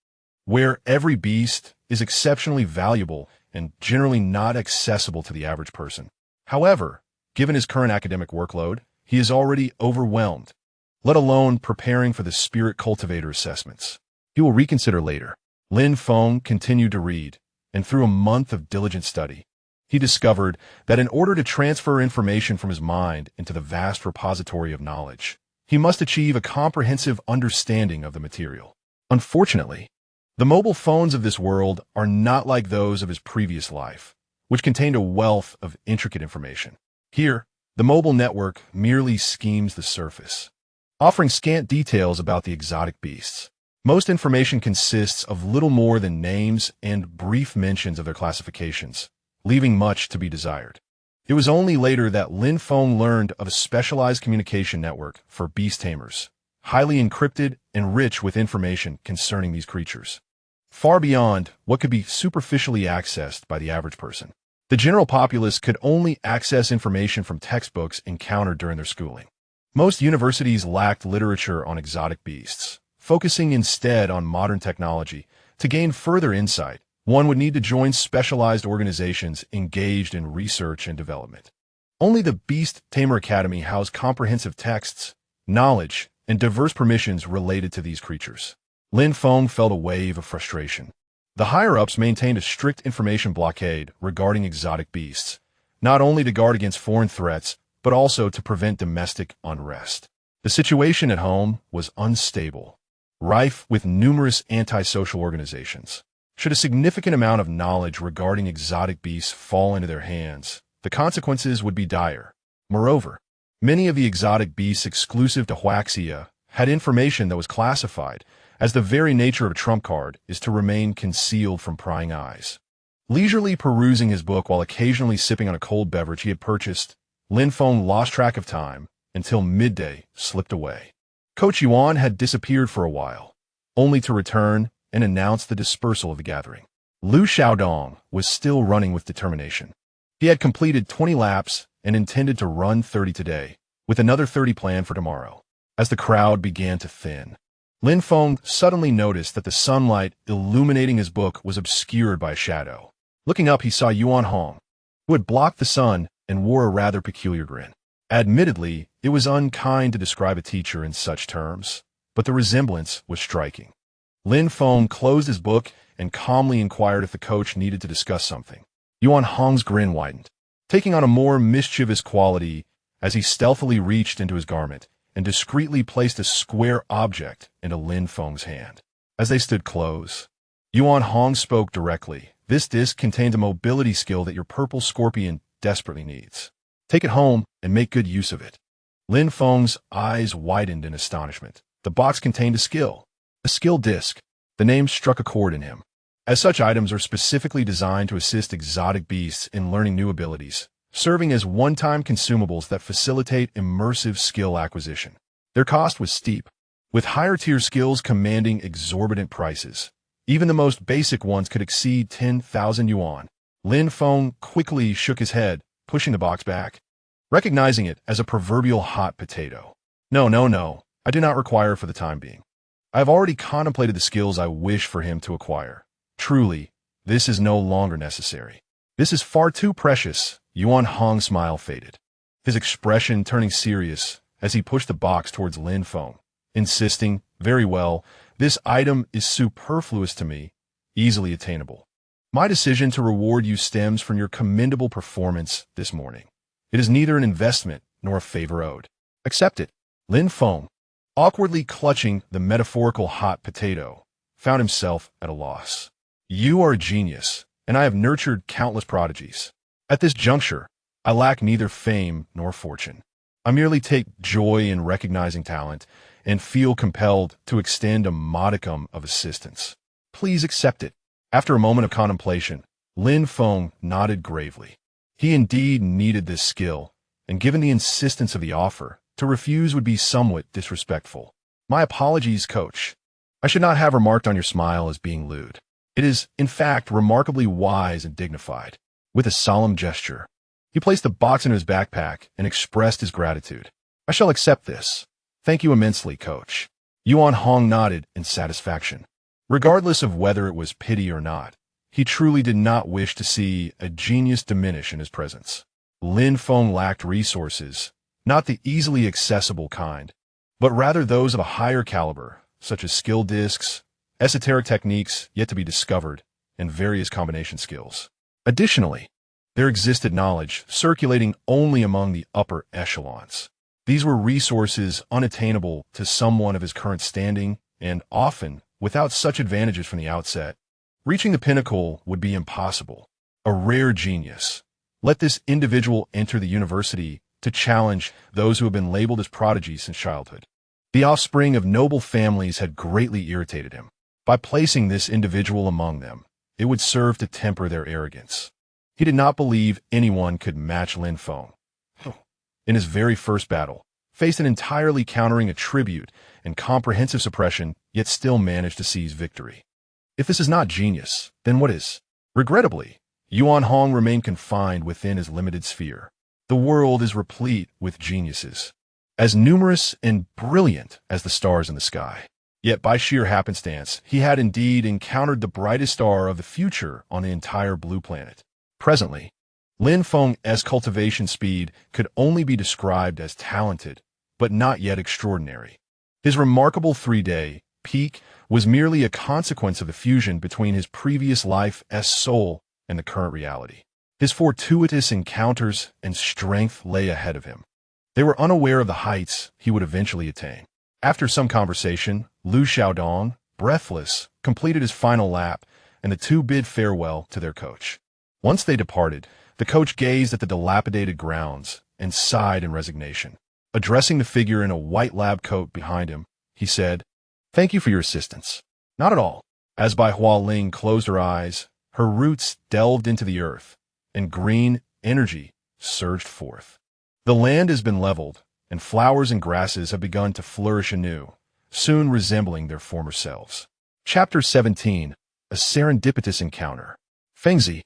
where every beast is exceptionally valuable and generally not accessible to the average person. However, given his current academic workload, he is already overwhelmed, let alone preparing for the spirit cultivator assessments. He will reconsider later. Lin Feng continued to read, and through a month of diligent study, he discovered that in order to transfer information from his mind into the vast repository of knowledge, he must achieve a comprehensive understanding of the material. Unfortunately, the mobile phones of this world are not like those of his previous life, which contained a wealth of intricate information. Here, the mobile network merely schemes the surface, offering scant details about the exotic beasts. Most information consists of little more than names and brief mentions of their classifications, leaving much to be desired. It was only later that Lin Feng learned of a specialized communication network for beast tamers, highly encrypted and rich with information concerning these creatures, far beyond what could be superficially accessed by the average person. The general populace could only access information from textbooks encountered during their schooling. Most universities lacked literature on exotic beasts. Focusing instead on modern technology, to gain further insight, one would need to join specialized organizations engaged in research and development. Only the Beast Tamer Academy housed comprehensive texts, knowledge, and diverse permissions related to these creatures. Lin Feng felt a wave of frustration. The higher-ups maintained a strict information blockade regarding exotic beasts, not only to guard against foreign threats, but also to prevent domestic unrest. The situation at home was unstable, rife with numerous antisocial organizations. Should a significant amount of knowledge regarding exotic beasts fall into their hands, the consequences would be dire. Moreover, many of the exotic beasts exclusive to Huaxia had information that was classified, as the very nature of a trump card is to remain concealed from prying eyes. Leisurely perusing his book while occasionally sipping on a cold beverage he had purchased, Lin Feng lost track of time until midday slipped away. Coach Yuan had disappeared for a while, only to return and announce the dispersal of the gathering. Lu Xiaodong was still running with determination. He had completed 20 laps and intended to run 30 today, with another 30 planned for tomorrow. As the crowd began to thin, Lin Feng suddenly noticed that the sunlight illuminating his book was obscured by a shadow. Looking up, he saw Yuan Hong, who had blocked the sun and wore a rather peculiar grin. Admittedly, it was unkind to describe a teacher in such terms, but the resemblance was striking. Lin Feng closed his book and calmly inquired if the coach needed to discuss something. Yuan Hong's grin widened, taking on a more mischievous quality as he stealthily reached into his garment and discreetly placed a square object into Lin Feng's hand. As they stood close, Yuan Hong spoke directly. This disc contains a mobility skill that your purple scorpion desperately needs. Take it home and make good use of it. Lin Feng's eyes widened in astonishment. The box contained a skill disc. The name struck a chord in him. As such items are specifically designed to assist exotic beasts in learning new abilities, serving as one-time consumables that facilitate immersive skill acquisition. Their cost was steep, with higher-tier skills commanding exorbitant prices. Even the most basic ones could exceed 10,000 yuan. Lin Feng quickly shook his head, pushing the box back. recognizing it as a proverbial hot potato. No, no, no, I do not require for the time being. I have already contemplated the skills I wish for him to acquire. Truly, this is no longer necessary. This is far too precious. Yuan Hong's smile faded, his expression turning serious as he pushed the box towards Lin Feng, insisting, very well, this item is superfluous to me, easily attainable. My decision to reward you stems from your commendable performance this morning. It is neither an investment nor a favor owed. Accept it. Lin Feng, awkwardly clutching the metaphorical hot potato, found himself at a loss. You are a genius, and I have nurtured countless prodigies. At this juncture, I lack neither fame nor fortune. I merely take joy in recognizing talent and feel compelled to extend a modicum of assistance. Please accept it. After a moment of contemplation, Lin Feng nodded gravely. He indeed needed this skill, and given the insistence of the offer, to refuse would be somewhat disrespectful. My apologies, coach. I should not have remarked on your smile as being lewd. It is, in fact, remarkably wise and dignified. With a solemn gesture, he placed the box in his backpack and expressed his gratitude. I shall accept this. Thank you immensely, coach. Yuan Hong nodded in satisfaction. Regardless of whether it was pity or not, he truly did not wish to see a genius diminish in his presence. Lin Feng lacked resources, not the easily accessible kind, but rather those of a higher caliber, such as skill discs, esoteric techniques yet to be discovered, and various combination skills. Additionally, there existed knowledge circulating only among the upper echelons. These were resources unattainable to someone of his current standing, and often, without such advantages from the outset, reaching the pinnacle would be impossible. A rare genius. Let this individual enter the university to challenge those who have been labeled as prodigies since childhood. The offspring of noble families had greatly irritated him. By placing this individual among them, it would serve to temper their arrogance. He did not believe anyone could match Lin Feng. In his very first battle, faced an entirely countering attribute and comprehensive suppression, yet still managed to seize victory. If this is not genius, then what is? Regrettably, Yuan Hong remained confined within his limited sphere. The world is replete with geniuses, as numerous and brilliant as the stars in the sky. Yet by sheer happenstance, he had indeed encountered the brightest star of the future on the entire blue planet. Presently, Lin Feng's cultivation speed could only be described as talented, but not yet extraordinary. His remarkable 3-day peak was merely a consequence of the fusion between his previous life's soul and the current reality. His fortuitous encounters and strength lay ahead of him. They were unaware of the heights he would eventually attain. After some conversation, Lu Xiaodong, breathless, completed his final lap, and the two bid farewell to their coach. Once they departed, the coach gazed at the dilapidated grounds and sighed in resignation. Addressing the figure in a white lab coat behind him, he said, "Thank you for your assistance." "Not at all." As Bai Hualing closed her eyes, her roots delved into the earth, and green energy surged forth. The land has been leveled, and flowers and grasses have begun to flourish anew, soon resembling their former selves. Chapter 17. A Serendipitous Encounter. "Fengzi,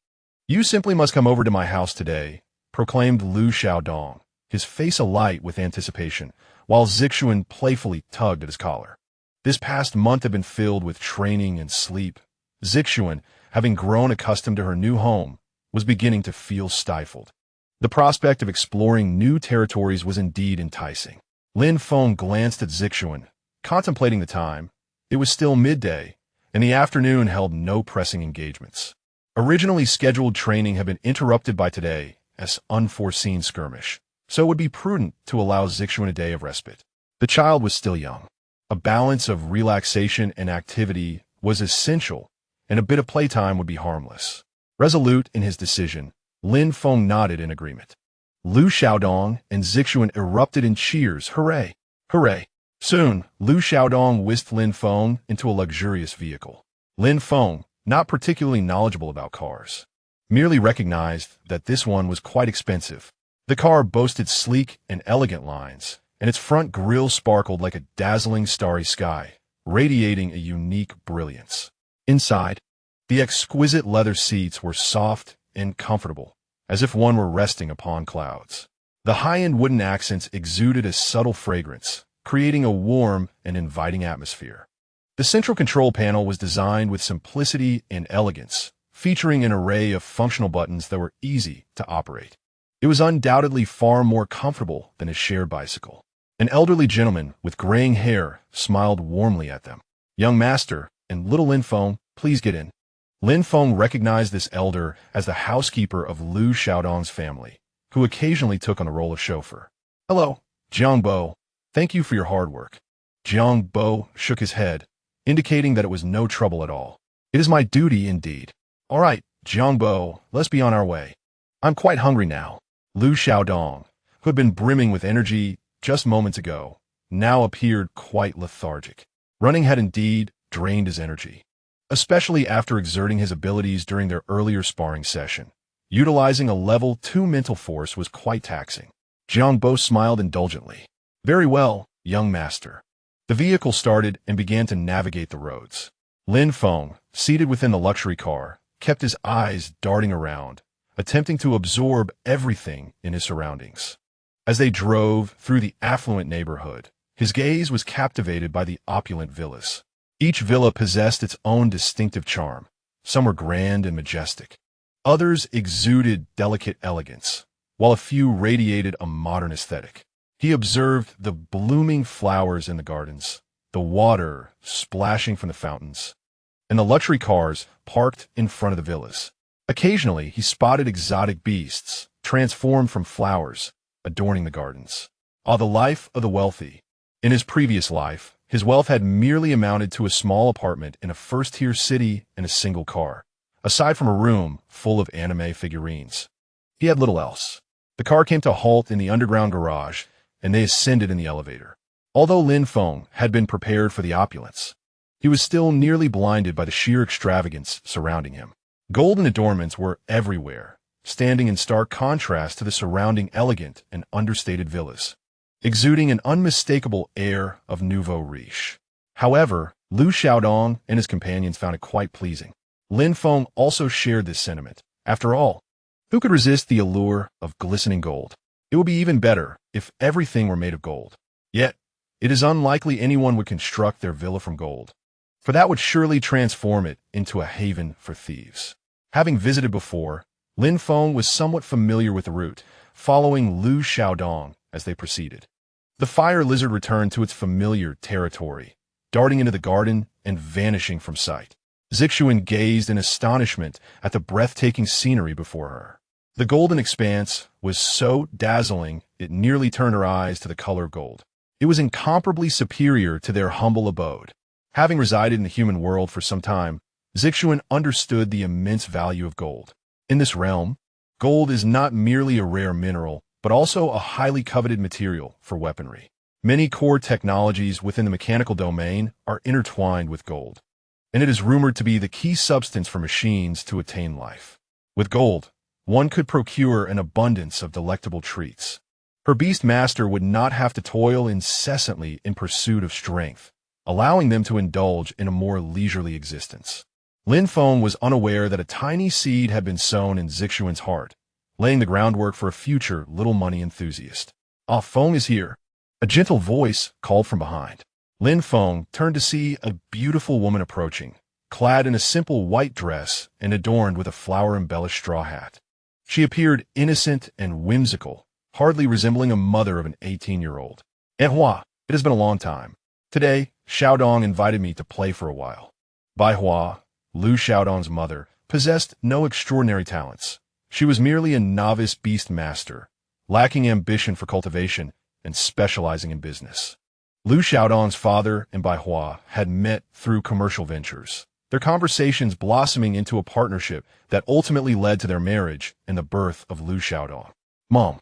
you simply must come over to my house today," proclaimed Lu Xiaodong, his face alight with anticipation, while Zixuan playfully tugged at his collar. This past month had been filled with training and sleep. Zixuan, having grown accustomed to her new home, was beginning to feel stifled. The prospect of exploring new territories was indeed enticing. Lin Feng glanced at Zixuan, contemplating the time. It was still midday, and the afternoon held no pressing engagements. Originally scheduled training had been interrupted by today's unforeseen skirmish, so it would be prudent to allow Zixuan a day of respite. The child was still young. A balance of relaxation and activity was essential, and a bit of playtime would be harmless. Resolute in his decision, Lin Feng nodded in agreement. Lu Xiaodong and Zixuan erupted in cheers. Hooray! Hooray! Soon, Lu Xiaodong whisked Lin Feng into a luxurious vehicle. Lin Feng, not particularly knowledgeable about cars, merely recognized that this one was quite expensive. The car boasted sleek and elegant lines, and its front grille sparkled like a dazzling starry sky, radiating a unique brilliance. Inside, the exquisite leather seats were soft and comfortable, as if one were resting upon clouds. The high-end wooden accents exuded a subtle fragrance, creating a warm and inviting atmosphere. The central control panel was designed with simplicity and elegance, featuring an array of functional buttons that were easy to operate. It was undoubtedly far more comfortable than a shared bicycle. An elderly gentleman with graying hair smiled warmly at them. "Young master and little Lin Feng, please get in." Lin Feng recognized this elder as the housekeeper of Lu Xiaodong's family, who occasionally took on the role of chauffeur. "Hello, Jiang Bo. Thank you for your hard work." Jiang Bo shook his head, indicating that it was no trouble at all. "It is my duty indeed." "All right, Jiang Bo, let's be on our way. I'm quite hungry now." Lu Xiaodong, who had been brimming with energy just moments ago, now appeared quite lethargic. Running had indeed drained his energy, especially after exerting his abilities during their earlier sparring session. Utilizing a level 2 mental force was quite taxing. Jiang Bo smiled indulgently. "Very well, young master." The vehicle started and began to navigate the roads. Lin Feng, seated within the luxury car, kept his eyes darting around, attempting to absorb everything in his surroundings. As they drove through the affluent neighborhood, his gaze was captivated by the opulent villas. Each villa possessed its own distinctive charm. Some were grand and majestic. Others exuded delicate elegance, while a few radiated a modern aesthetic. He observed the blooming flowers in the gardens, the water splashing from the fountains, and the luxury cars parked in front of the villas. Occasionally, he spotted exotic beasts, transformed from flowers, adorning the gardens. The life of the wealthy. In his previous life, his wealth had merely amounted to a small apartment in a first-tier city and a single car, aside from a room full of anime figurines. He had little else. The car came to a halt in the underground garage, and they ascended in the elevator. Although Lin Feng had been prepared for the opulence, he was still nearly blinded by the sheer extravagance surrounding him. Golden adornments were everywhere, standing in stark contrast to the surrounding elegant and understated villas, exuding an unmistakable air of nouveau riche. However, Lu Xiaodong and his companions found it quite pleasing. Lin Feng also shared this sentiment. After all, who could resist the allure of glistening gold? It would be even better if everything were made of gold. Yet, it is unlikely anyone would construct their villa from gold, for that would surely transform it into a haven for thieves. Having visited before, Lin Feng was somewhat familiar with the route, following Lu Xiaodong as they proceeded. The fire lizard returned to its familiar territory, darting into the garden and vanishing from sight. Zixuan gazed in astonishment at the breathtaking scenery before her. The golden expanse was so dazzling it nearly turned her eyes to the color of gold. It was incomparably superior to their humble abode. Having resided in the human world for some time, Zixuan understood the immense value of gold. In this realm, gold is not merely a rare mineral, but also a highly coveted material for weaponry. Many core technologies within the mechanical domain are intertwined with gold, and it is rumored to be the key substance for machines to attain life. With gold, one could procure an abundance of delectable treats. Her beast master would not have to toil incessantly in pursuit of strength, allowing them to indulge in a more leisurely existence. Lin Feng was unaware that a tiny seed had been sown in Zixuan's heart, laying the groundwork for a future little money enthusiast. "Ah, Feng is here," a gentle voice called from behind. Lin Feng turned to see a beautiful woman approaching, clad in a simple white dress and adorned with a flower-embellished straw hat. She appeared innocent and whimsical, hardly resembling a mother of an 18-year-old. "Hua, it has been a long time. Today, Xiaodong invited me to play for a while." Bai Hua, Lu Xiaodong's mother, possessed no extraordinary talents. She was merely a novice beast master, lacking ambition for cultivation and specializing in business. Lu Xiaodong's father and Bai Hua had met through commercial ventures, their conversations blossoming into a partnership that ultimately led to their marriage and the birth of Lu Xiaodong. "Mom,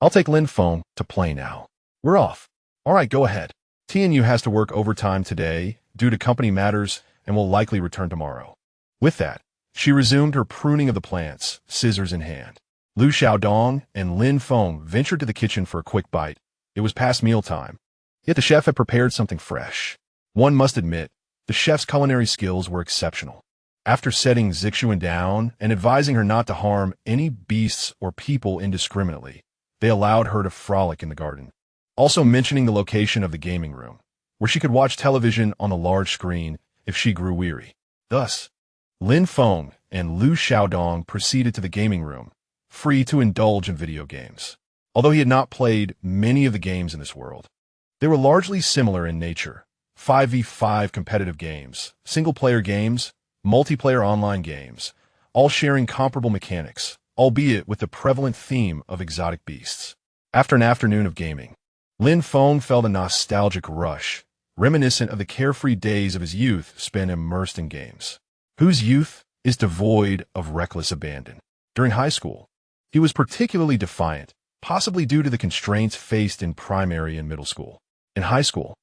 I'll take Lin Feng to play now. We're off." "All right, go ahead. Tianyu has to work overtime today due to company matters and will likely return tomorrow." With that, she resumed her pruning of the plants, scissors in hand. Lu Xiaodong and Lin Feng ventured to the kitchen for a quick bite. It was past mealtime, yet the chef had prepared something fresh. One must admit, the chef's culinary skills were exceptional. After setting Zixuan down and advising her not to harm any beasts or people indiscriminately, they allowed her to frolic in the garden, also mentioning the location of the gaming room, where she could watch television on a large screen if she grew weary. Thus, Lin Feng and Liu Xiaodong proceeded to the gaming room, free to indulge in video games. Although he had not played many of the games in this world, they were largely similar in nature. 5v5 competitive games, single-player games, multiplayer online games, all sharing comparable mechanics, albeit with the prevalent theme of exotic beasts. After an afternoon of gaming, Lin Feng felt a nostalgic rush, reminiscent of the carefree days of his youth spent immersed in games. Whose youth is devoid of reckless abandon? During high school, he was particularly defiant, possibly due to the constraints faced in primary and middle school. In high school,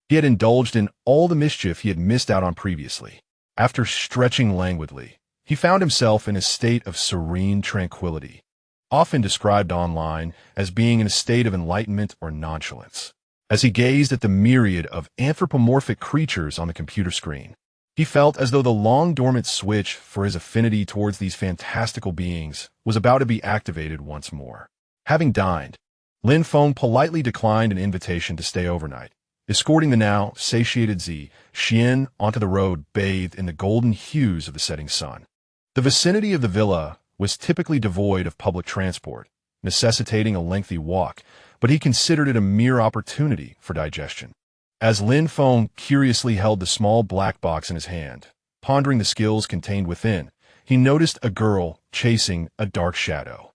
he had indulged in all the mischief he had missed out on previously. After stretching languidly, he found himself in a state of serene tranquility, often described online as being in a state of enlightenment or nonchalance. As he gazed at the myriad of anthropomorphic creatures on the computer screen, he felt as though the long-dormant switch for his affinity towards these fantastical beings was about to be activated once more. Having dined, Lin Feng politely declined an invitation to stay overnight, escorting the now satiated Xian onto the road bathed in the golden hues of the setting sun. The vicinity of the villa was typically devoid of public transport, necessitating a lengthy walk, but he considered it a mere opportunity for digestion. As Lin Feng curiously held the small black box in his hand, pondering the skills contained within, he noticed a girl chasing a dark shadow.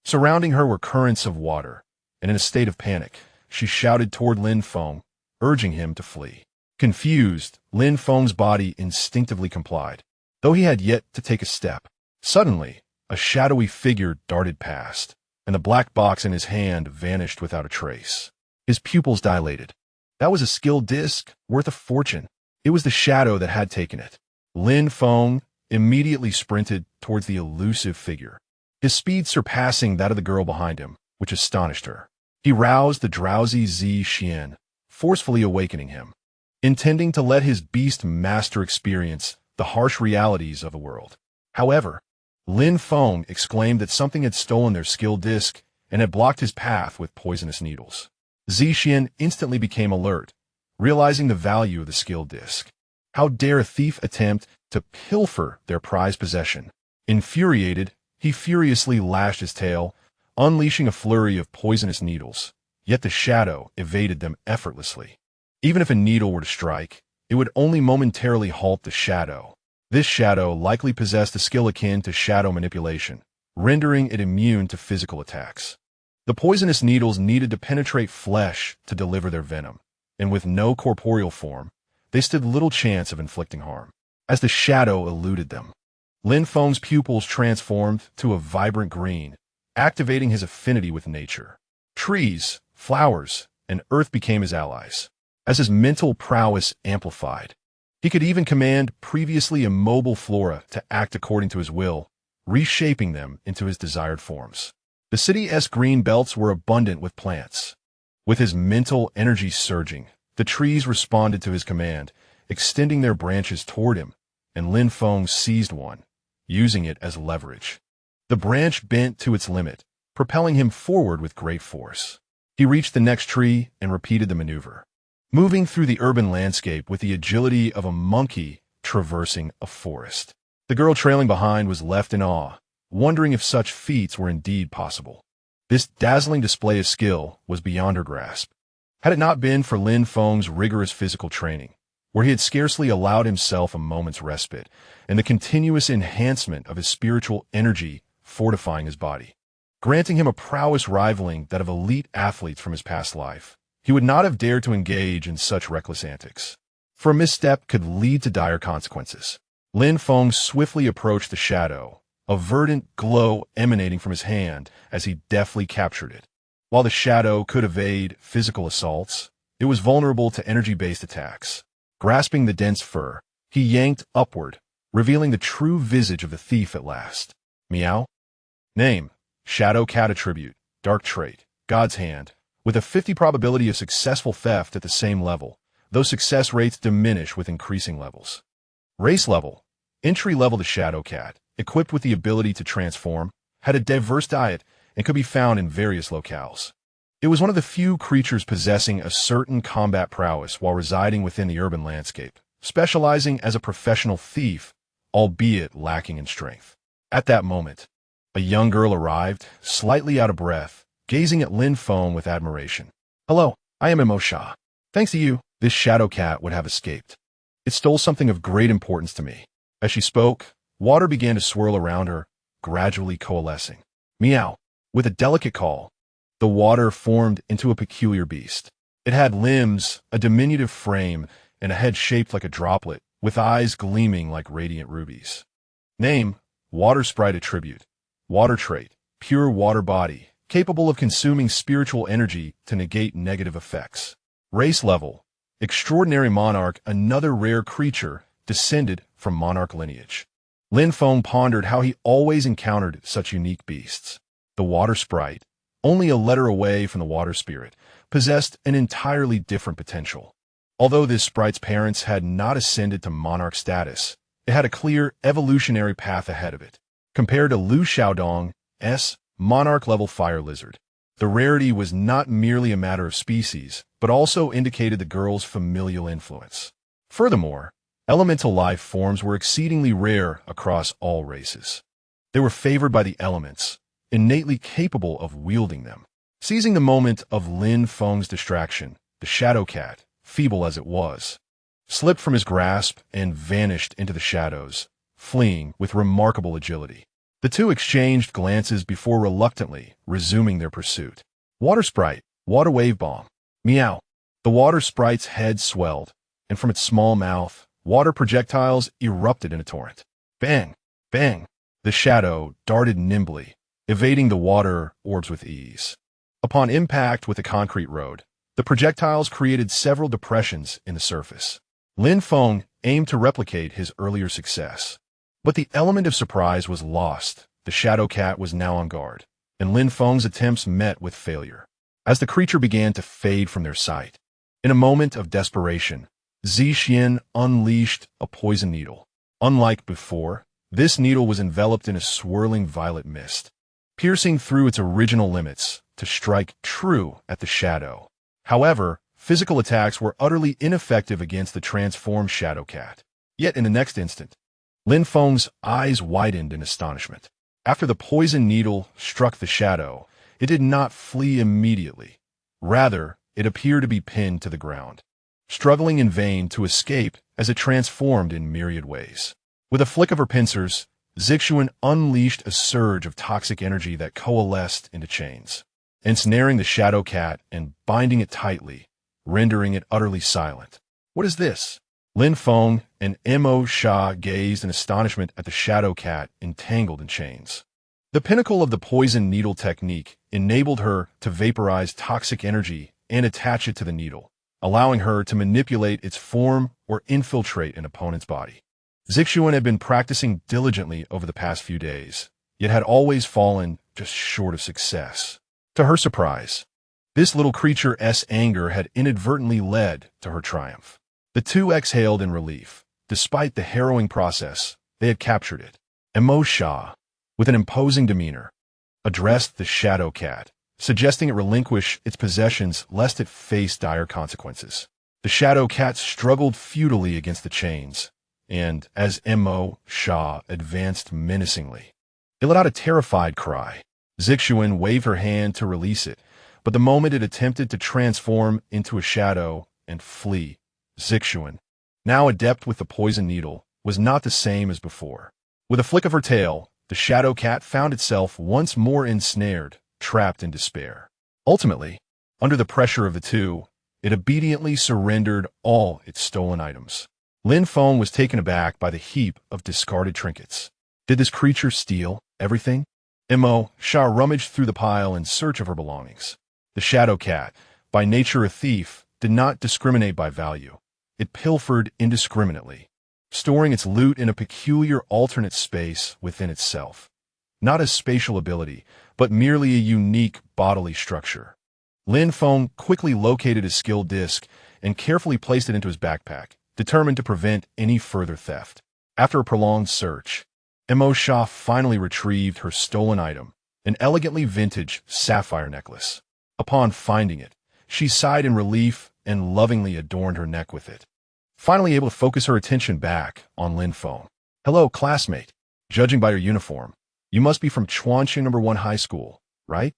Surrounding her were currents of water, and in a state of panic, she shouted toward Lin Feng, urging him to flee. Confused, Lin Feng's body instinctively complied, though he had yet to take a step. Suddenly, a shadowy figure darted past, and the black box in his hand vanished without a trace. His pupils dilated. That was a skill disc worth a fortune. It was the shadow that had taken it. Lin Feng immediately sprinted towards the elusive figure, his speed surpassing that of the girl behind him, which astonished her. He roused the drowsy Xian, forcefully awakening him, intending to let his beast master experience the harsh realities of the world. However, Lin Feng exclaimed that something had stolen their skill disc and had blocked his path with poisonous needles. Xian instantly became alert, realizing the value of the skill disc. How dare a thief attempt to pilfer their prized possession? Infuriated, he furiously lashed his tail, unleashing a flurry of poisonous needles, yet the shadow evaded them effortlessly. Even if a needle were to strike, it would only momentarily halt the shadow. This shadow likely possessed a skill akin to shadow manipulation, rendering it immune to physical attacks. The poisonous needles needed to penetrate flesh to deliver their venom, and with no corporeal form, they stood little chance of inflicting harm. As the shadow eluded them, Lin Feng's pupils transformed to a vibrant green, activating his affinity with nature. Trees, flowers, and earth became his allies. As his mental prowess amplified, he could even command previously immobile flora to act according to his will, reshaping them into his desired forms. The city's green belts were abundant with plants. With his mental energy surging, the trees responded to his command, extending their branches toward him, and Lin Feng seized one, using it as leverage. The branch bent to its limit, propelling him forward with great force. He reached the next tree and repeated the maneuver, moving through the urban landscape with the agility of a monkey traversing a forest. The girl trailing behind was left in awe, wondering if such feats were indeed possible. This dazzling display of skill was beyond her grasp. Had it not been for Lin Feng's rigorous physical training, where he had scarcely allowed himself a moment's respite, and the continuous enhancement of his spiritual energy fortifying his body, granting him a prowess rivaling that of elite athletes from his past life, he would not have dared to engage in such reckless antics. For a misstep could lead to dire consequences. Lin Feng swiftly approached the shadow, a verdant glow emanating from his hand as he deftly captured it. While the shadow could evade physical assaults, it was vulnerable to energy-based attacks. Grasping the dense fur, he yanked upward, revealing the true visage of the thief at last. Meow. Name: Shadow Cat. Attribute: Dark Trait, God's Hand, with a 50 probability of successful theft at the same level, though success rates diminish with increasing levels. Race level: Entry level. The Shadow Cat, equipped with the ability to transform, had a diverse diet and could be found in various locales. It was one of the few creatures possessing a certain combat prowess while residing within the urban landscape, specializing as a professional thief, albeit lacking in strength. At that moment, a young girl arrived, slightly out of breath, gazing at Lin Feng with admiration. "Hello, I am Imo Sha. Thanks to you, this shadow cat would have escaped. It stole something of great importance to me." As she spoke, water began to swirl around her, gradually coalescing. Meow. With a delicate call, the water formed into a peculiar beast. It had limbs, a diminutive frame, and a head shaped like a droplet, with eyes gleaming like radiant rubies. Name: Water Sprite Attribute. Water trait: pure water body, capable of consuming spiritual energy to negate negative effects. Race level: extraordinary monarch, another rare creature descended from monarch lineage. Lin Feng pondered how he always encountered such unique beasts. The water sprite, only a letter away from the water spirit, possessed an entirely different potential. Although this sprite's parents had not ascended to monarch status, it had a clear evolutionary path ahead of it. Compared to Lu Xiaodong's monarch-level fire lizard, the rarity was not merely a matter of species, but also indicated the girl's familial influence. Furthermore, elemental life forms were exceedingly rare across all races. They were favored by the elements, innately capable of wielding them. Seizing the moment of Lin Feng's distraction, the shadow cat, feeble as it was, slipped from his grasp and vanished into the shadows, fleeing with remarkable agility. The two exchanged glances before reluctantly resuming their pursuit. Water sprite, water wave bomb. Meow. The water sprite's head swelled, and from its small mouth, water projectiles erupted in a torrent. Bang! Bang! The shadow darted nimbly, evading the water orbs with ease. Upon impact with the concrete road, the projectiles created several depressions in the surface. Lin Feng aimed to replicate his earlier success. But the element of surprise was lost. The shadow cat was now on guard, and Lin Feng's attempts met with failure. As the creature began to fade from their sight, in a moment of desperation, Zixuan unleashed a poison needle. Unlike before, this needle was enveloped in a swirling violet mist, piercing through its original limits to strike true at the shadow. However, physical attacks were utterly ineffective against the transformed shadow cat. Yet in the next instant, Lin Feng's eyes widened in astonishment. After the poison needle struck the shadow, it did not flee immediately. Rather, it appeared to be pinned to the ground, struggling in vain to escape as it transformed in myriad ways. With a flick of her pincers, Zixuan unleashed a surge of toxic energy that coalesced into chains, ensnaring the shadow cat and binding it tightly, rendering it utterly silent. "What is this?" Lin Feng and Imo Sha gazed in astonishment at the shadow cat entangled in chains. The pinnacle of the poison needle technique enabled her to vaporize toxic energy and attach it to the needle, allowing her to manipulate its form or infiltrate an opponent's body. Zixuan had been practicing diligently over the past few days, yet had always fallen just short of success. To her surprise, this little creature's anger had inadvertently led to her triumph. The two exhaled in relief. Despite the harrowing process, they had captured it. Imo Sha, with an imposing demeanor, addressed the shadow cat, suggesting it relinquish its possessions lest it face dire consequences. The shadow cat struggled futilely against the chains, and as Imo Sha advanced menacingly, it let out a terrified cry. Zixuan waved her hand to release it, but the moment it attempted to transform into a shadow and flee, Zixuan, now adept with the poison needle, was not the same as before. With a flick of her tail, the shadow cat found itself once more ensnared, trapped in despair. Ultimately, under the pressure of the two, it obediently surrendered all its stolen items. Lin Feng was taken aback by the heap of discarded trinkets. Did this creature steal everything? Imo Sha rummaged through the pile in search of her belongings. The shadow cat, by nature a thief, did not discriminate by value. It pilfered indiscriminately, storing its loot in a peculiar alternate space within itself. Not a spatial ability, but merely a unique bodily structure. Lin Feng quickly located his skill disc and carefully placed it into his backpack, determined to prevent any further theft. After a prolonged search, Imo Sha finally retrieved her stolen item, an elegantly vintage sapphire necklace. Upon finding it, she sighed in relief and lovingly adorned her neck with it. Finally able to focus her attention back on Lin Feng. "Hello, classmate. Judging by your uniform, you must be from Chuanxing No. 1 High School, right?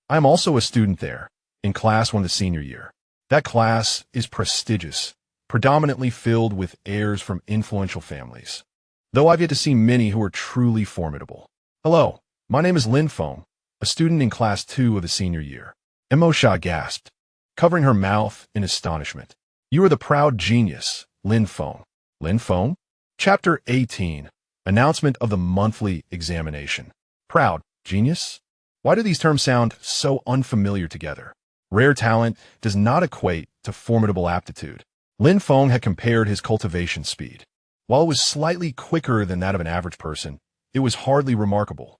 I am also a student there, in Class 1 the senior year. That class is prestigious, predominantly filled with heirs from influential families, though I've yet to see many who are truly formidable. Hello, my name is Lin Feng, a student in Class 2 of the senior year." Emosha gasped, covering her mouth in astonishment. "You are the proud genius, Lin Feng." Lin Feng? Chapter 18. Announcement of the monthly examination. Proud genius? Why do these terms sound so unfamiliar together? Rare talent does not equate to formidable aptitude. Lin Feng had compared his cultivation speed. While it was slightly quicker than that of an average person, it was hardly remarkable.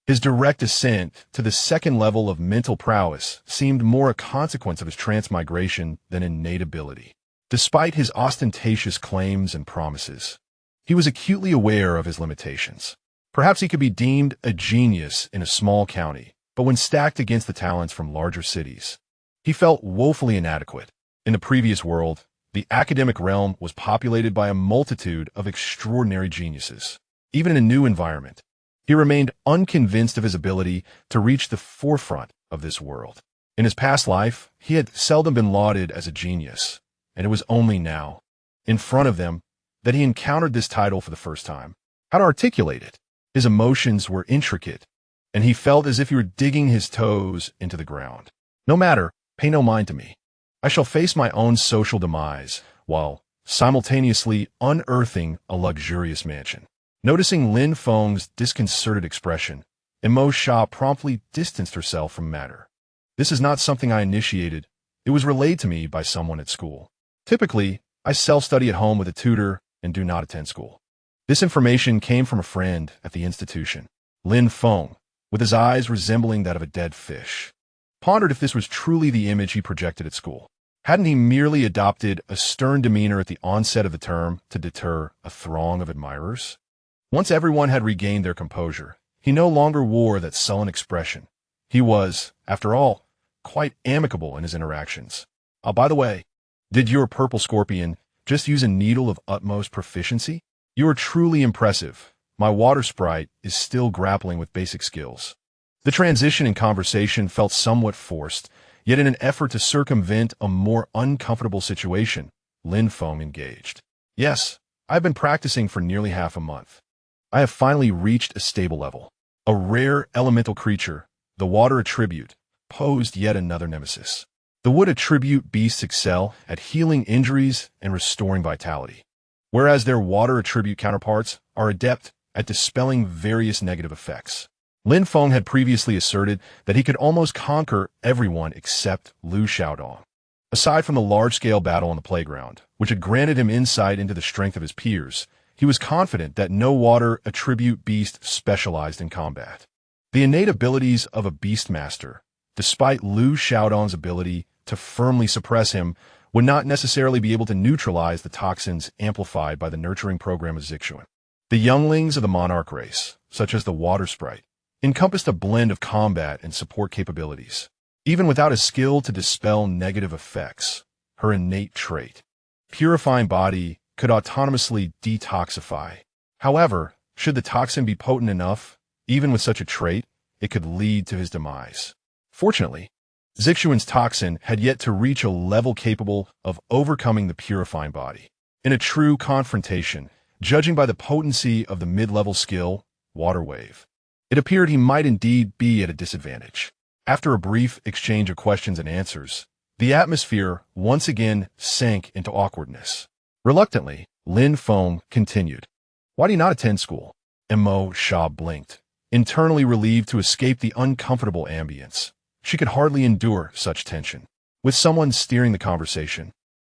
His direct ascent to the second level of mental prowess seemed more a consequence of his transmigration than innate ability. Despite his ostentatious claims and promises, he was acutely aware of his limitations. Perhaps he could be deemed a genius in a small county, but when stacked against the talents from larger cities, he felt woefully inadequate. In the previous world, the academic realm was populated by a multitude of extraordinary geniuses. Even in a new environment, he remained unconvinced of his ability to reach the forefront of this world. In his past life, he had seldom been lauded as a genius, and it was only now, in front of them, that he encountered this title for the first time. How to articulate it? His emotions were intricate, and he felt as if he were digging his toes into the ground. "No matter, pay no mind to me. I shall face my own social demise, while simultaneously unearthing a luxurious mansion." Noticing Lin Feng's disconcerted expression, Emosha promptly distanced herself from matter. "This is not something I initiated. It was relayed to me by someone at school. Typically, I self-study at home with a tutor and do not attend school. This information came from a friend at the institution." Lin Feng, with his eyes resembling that of a dead fish, pondered if this was truly the image he projected at school. Hadn't he merely adopted a stern demeanor at the onset of the term to deter a throng of admirers? Once everyone had regained their composure, he no longer wore that sullen expression. He was, after all, quite amicable in his interactions. By the way, did your purple scorpion just use a needle of utmost proficiency? You are truly impressive. My water sprite is still grappling with basic skills." The transition in conversation felt somewhat forced, yet in an effort to circumvent a more uncomfortable situation, Lin Feng engaged. "Yes, I've been practicing for nearly half a month. I have finally reached a stable level. A rare elemental creature, the water attribute, posed yet another nemesis. The wood attribute beasts excel at healing injuries and restoring vitality, whereas their water attribute counterparts are adept at dispelling various negative effects." Lin Feng had previously asserted that he could almost conquer everyone except Liu Xiaodong. Aside from the large-scale battle on the playground, which had granted him insight into the strength of his peers, he was confident that no water attribute beast specialized in combat. The innate abilities of a beastmaster, despite Liu Xiaodong's ability to firmly suppress him, would not necessarily be able to neutralize the toxins amplified by the nurturing program of Zixuan. The younglings of the monarch race, such as the water sprite, encompassed a blend of combat and support capabilities. Even without a skill to dispel negative effects, her innate trait, purifying body, could autonomously detoxify. However, should the toxin be potent enough, even with such a trait, it could lead to his demise. Fortunately, Zixuan's toxin had yet to reach a level capable of overcoming the purifying body. In a true confrontation, judging by the potency of the mid-level skill, Water Wave, it appeared he might indeed be at a disadvantage. After a brief exchange of questions and answers, the atmosphere once again sank into awkwardness. Reluctantly, Lin Feng continued. "Why do you not attend school?" Emosha blinked, internally relieved to escape the uncomfortable ambience. She could hardly endure such tension. With someone steering the conversation,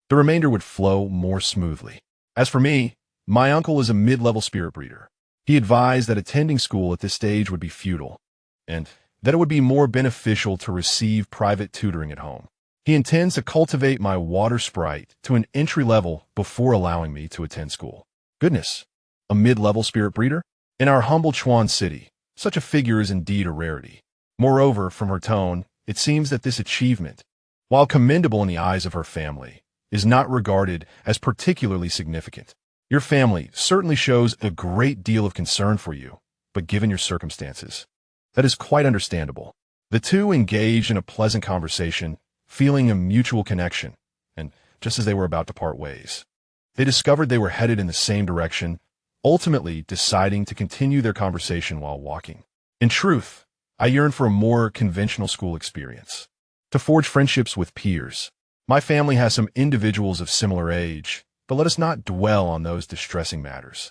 the remainder would flow more smoothly. "As for me, my uncle is a mid-level spirit breeder. He advised that attending school at this stage would be futile, and that it would be more beneficial to receive private tutoring at home. He intends to cultivate my water sprite to an entry level before allowing me to attend school." Goodness, a mid-level spirit breeder? In our humble Chuan city, such a figure is indeed a rarity. Moreover, from her tone, it seems that this achievement, while commendable in the eyes of her family, is not regarded as particularly significant. Your family certainly shows a great deal of concern for you, but given your circumstances, that is quite understandable. The two engaged in a pleasant conversation, feeling a mutual connection, and just as they were about to part ways, they discovered they were headed in the same direction, ultimately deciding to continue their conversation while walking. In truth, I yearn for a more conventional school experience, to forge friendships with peers. My family has some individuals of similar age, but let us not dwell on those distressing matters.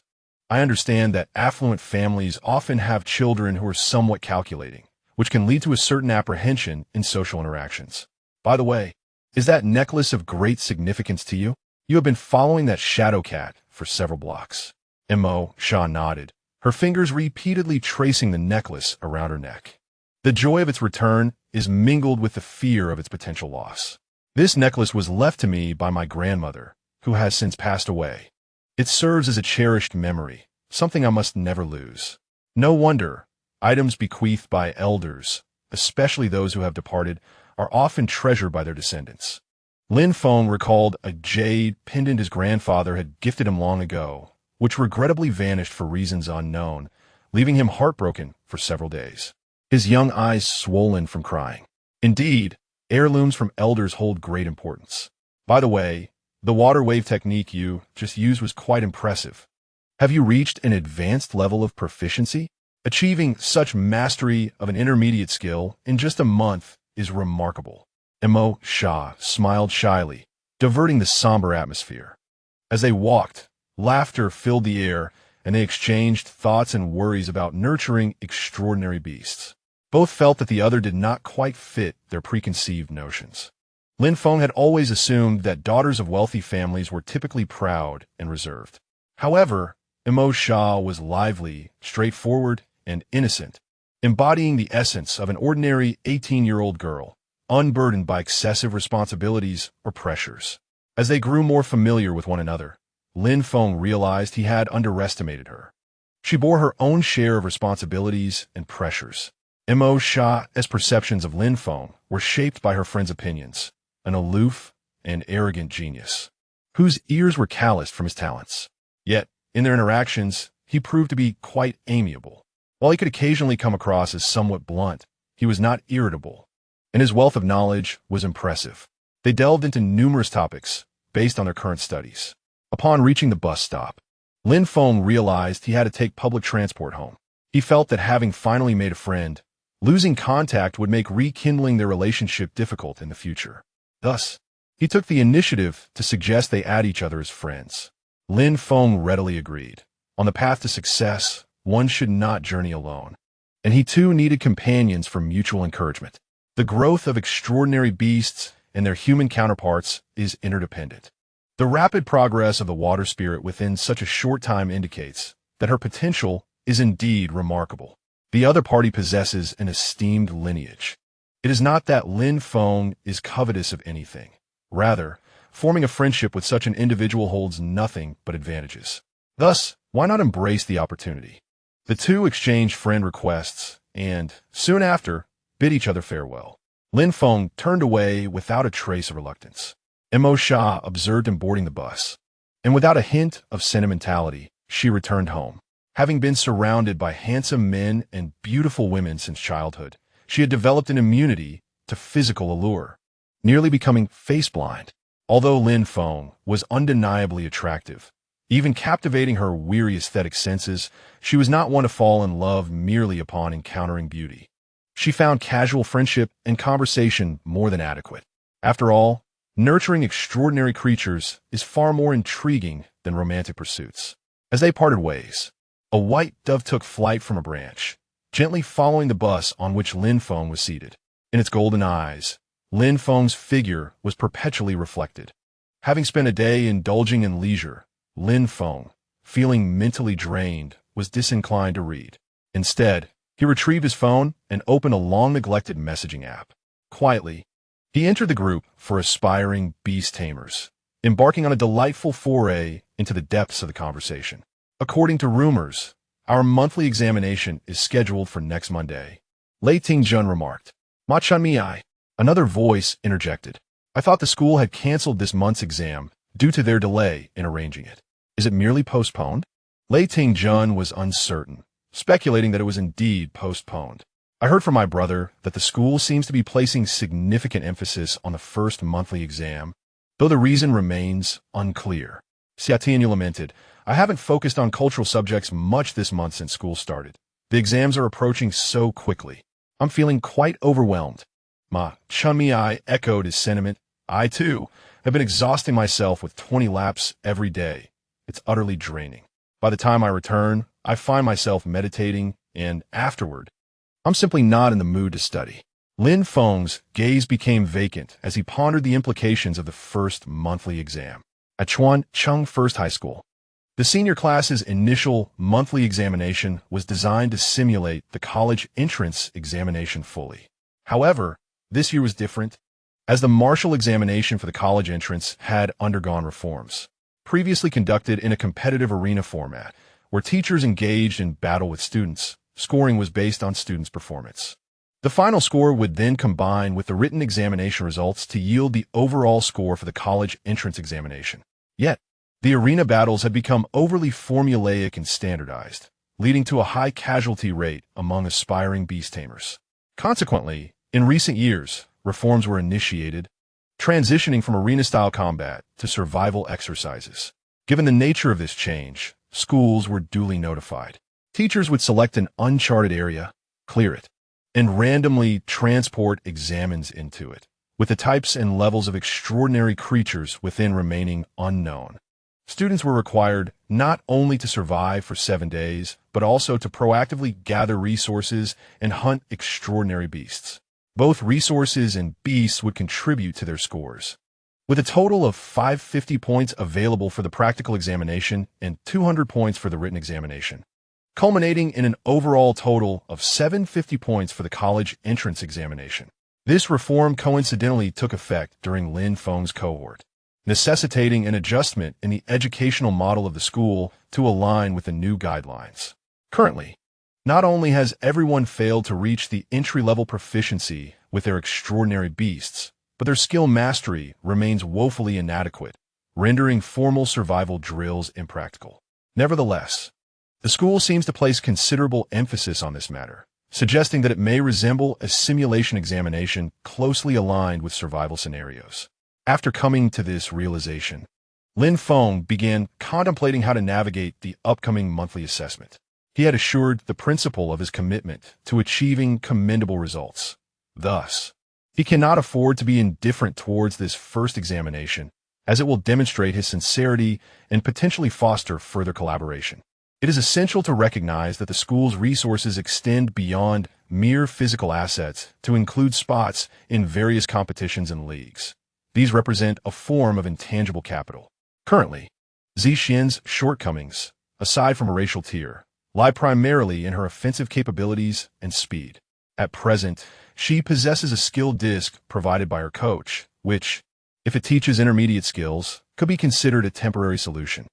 I understand that affluent families often have children who are somewhat calculating, which can lead to a certain apprehension in social interactions. By the way, is that necklace of great significance to you? You have been following that shadow cat for several blocks. Mo Sha nodded, her fingers repeatedly tracing the necklace around her neck. The joy of its return is mingled with the fear of its potential loss. This necklace was left to me by my grandmother, who has since passed away. It serves as a cherished memory, something I must never lose. No wonder items bequeathed by elders, especially those who have departed, are often treasured by their descendants. Lin Feng recalled a jade pendant his grandfather had gifted him long ago, which regrettably vanished for reasons unknown, leaving him heartbroken for several days. His young eyes swollen from crying. Indeed, heirlooms from elders hold great importance. By the way, the water wave technique you just used was quite impressive. Have you reached an advanced level of proficiency? Achieving such mastery of an intermediate skill in just a month is remarkable. Mo Sha smiled shyly, diverting the somber atmosphere. As they walked, laughter filled the air, and they exchanged thoughts and worries about nurturing extraordinary beasts. Both felt that the other did not quite fit their preconceived notions. Lin Feng had always assumed that daughters of wealthy families were typically proud and reserved. However, Mo Sha was lively, straightforward, and innocent, embodying the essence of an ordinary 18-year-old girl, unburdened by excessive responsibilities or pressures. As they grew more familiar with one another, Lin Feng realized he had underestimated her. She bore her own share of responsibilities and pressures. Mo Sha's perceptions of Lin Feng were shaped by her friend's opinions, an aloof and arrogant genius, whose ears were calloused from his talents. Yet, in their interactions, he proved to be quite amiable. While he could occasionally come across as somewhat blunt, he was not irritable, and his wealth of knowledge was impressive. They delved into numerous topics based on their current studies. Upon reaching the bus stop, Lin Feng realized he had to take public transport home. He felt that having finally made a friend, losing contact would make rekindling their relationship difficult in the future. Thus, he took the initiative to suggest they add each other as friends. Lin Feng readily agreed. On the path to success, one should not journey alone, and he too needed companions for mutual encouragement. The growth of extraordinary beasts and their human counterparts is interdependent. The rapid progress of the water spirit within such a short time indicates that her potential is indeed remarkable. The other party possesses an esteemed lineage. It is not that Lin Feng is covetous of anything. Rather, forming a friendship with such an individual holds nothing but advantages. Thus, why not embrace the opportunity? The two exchanged friend requests and, soon after, bid each other farewell. Lin Feng turned away without a trace of reluctance. Mo Sha observed him boarding the bus, and without a hint of sentimentality, she returned home. Having been surrounded by handsome men and beautiful women since childhood, she had developed an immunity to physical allure, nearly becoming face-blind. Although Lin Feng was undeniably attractive, even captivating her weary aesthetic senses, she was not one to fall in love merely upon encountering beauty. She found casual friendship and conversation more than adequate. After all, nurturing extraordinary creatures is far more intriguing than romantic pursuits. As they parted ways, a white dove took flight from a branch, gently following the bus on which Lin Feng was seated. In its golden eyes, Lin Feng's figure was perpetually reflected. Having spent a day indulging in leisure, Lin Feng, feeling mentally drained, was disinclined to read. Instead, he retrieved his phone and opened a long-neglected messaging app. Quietly, he entered the group for aspiring beast tamers, embarking on a delightful foray into the depths of the conversation. According to rumors, our monthly examination is scheduled for next Monday. Lei Ting-jun remarked. Ma Chun-mi-ai. Another voice interjected. I thought the school had canceled this month's exam due to their delay in arranging it. Is it merely postponed? Lei Ting-jun was uncertain, speculating that it was indeed postponed. I heard from my brother that the school seems to be placing significant emphasis on the first monthly exam, though the reason remains unclear. Xiatianyu lamented, I haven't focused on cultural subjects much this month since school started. The exams are approaching so quickly. I'm feeling quite overwhelmed. Ma Chun-mi-ai echoed his sentiment. I, too, have been exhausting myself with 20 laps every day. It's utterly draining. By the time I return, I find myself meditating, and afterward, I'm simply not in the mood to study. Lin Feng's gaze became vacant as he pondered the implications of the first monthly exam. At Chuan Chung First High School, the senior class's initial monthly examination was designed to simulate the college entrance examination fully. However, this year was different, as the martial examination for the college entrance had undergone reforms. Previously conducted in a competitive arena format, where teachers engaged in battle with students, scoring was based on students' performance. The final score would then combine with the written examination results to yield the overall score for the college entrance examination. Yet, the arena battles had become overly formulaic and standardized, leading to a high casualty rate among aspiring beast tamers. Consequently, in recent years, reforms were initiated, transitioning from arena-style combat to survival exercises. Given the nature of this change, schools were duly notified. Teachers would select an uncharted area, clear it, and randomly transport examines into it, with the types and levels of extraordinary creatures within remaining unknown. Students were required not only to survive for 7 days, but also to proactively gather resources and hunt extraordinary beasts. Both resources and beasts would contribute to their scores. With a total of 550 points available for the practical examination and 200 points for the written examination, culminating in an overall total of 750 points for the college entrance examination. This reform coincidentally took effect during Lin Feng's cohort, necessitating an adjustment in the educational model of the school to align with the new guidelines. Currently, not only has everyone failed to reach the entry-level proficiency with their extraordinary beasts, but their skill mastery remains woefully inadequate, rendering formal survival drills impractical. Nevertheless, the school seems to place considerable emphasis on this matter, suggesting that it may resemble a simulation examination closely aligned with survival scenarios. After coming to this realization, Lin Feng began contemplating how to navigate the upcoming monthly assessment. He had assured the principal of his commitment to achieving commendable results. Thus, he cannot afford to be indifferent towards this first examination, as it will demonstrate his sincerity and potentially foster further collaboration. It is essential to recognize that the school's resources extend beyond mere physical assets to include spots in various competitions and leagues. These represent a form of intangible capital. Currently, Zixian's shortcomings, aside from a racial tier, lie primarily in her offensive capabilities and speed. At present, she possesses a skill disc provided by her coach, which, if it teaches intermediate skills, could be considered a temporary solution.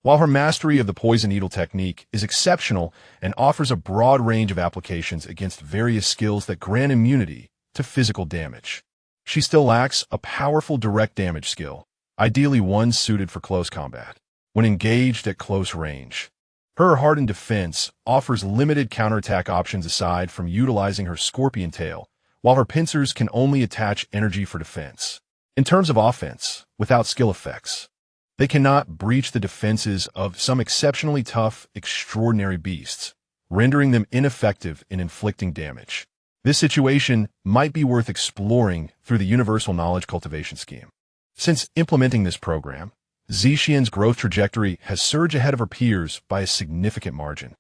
While her mastery of the poison needle technique is exceptional and offers a broad range of applications against various skills that grant immunity to physical damage, she still lacks a powerful direct damage skill, ideally one suited for close combat. When engaged at close range, her hardened defense offers limited counterattack options aside from utilizing her scorpion tail, while her pincers can only attach energy for defense. In terms of offense, without skill effects, they cannot breach the defenses of some exceptionally tough, extraordinary beasts, rendering them ineffective in inflicting damage. This situation might be worth exploring through the Universal Knowledge Cultivation Scheme. Since implementing this program, Zixian's growth trajectory has surged ahead of her peers by a significant margin,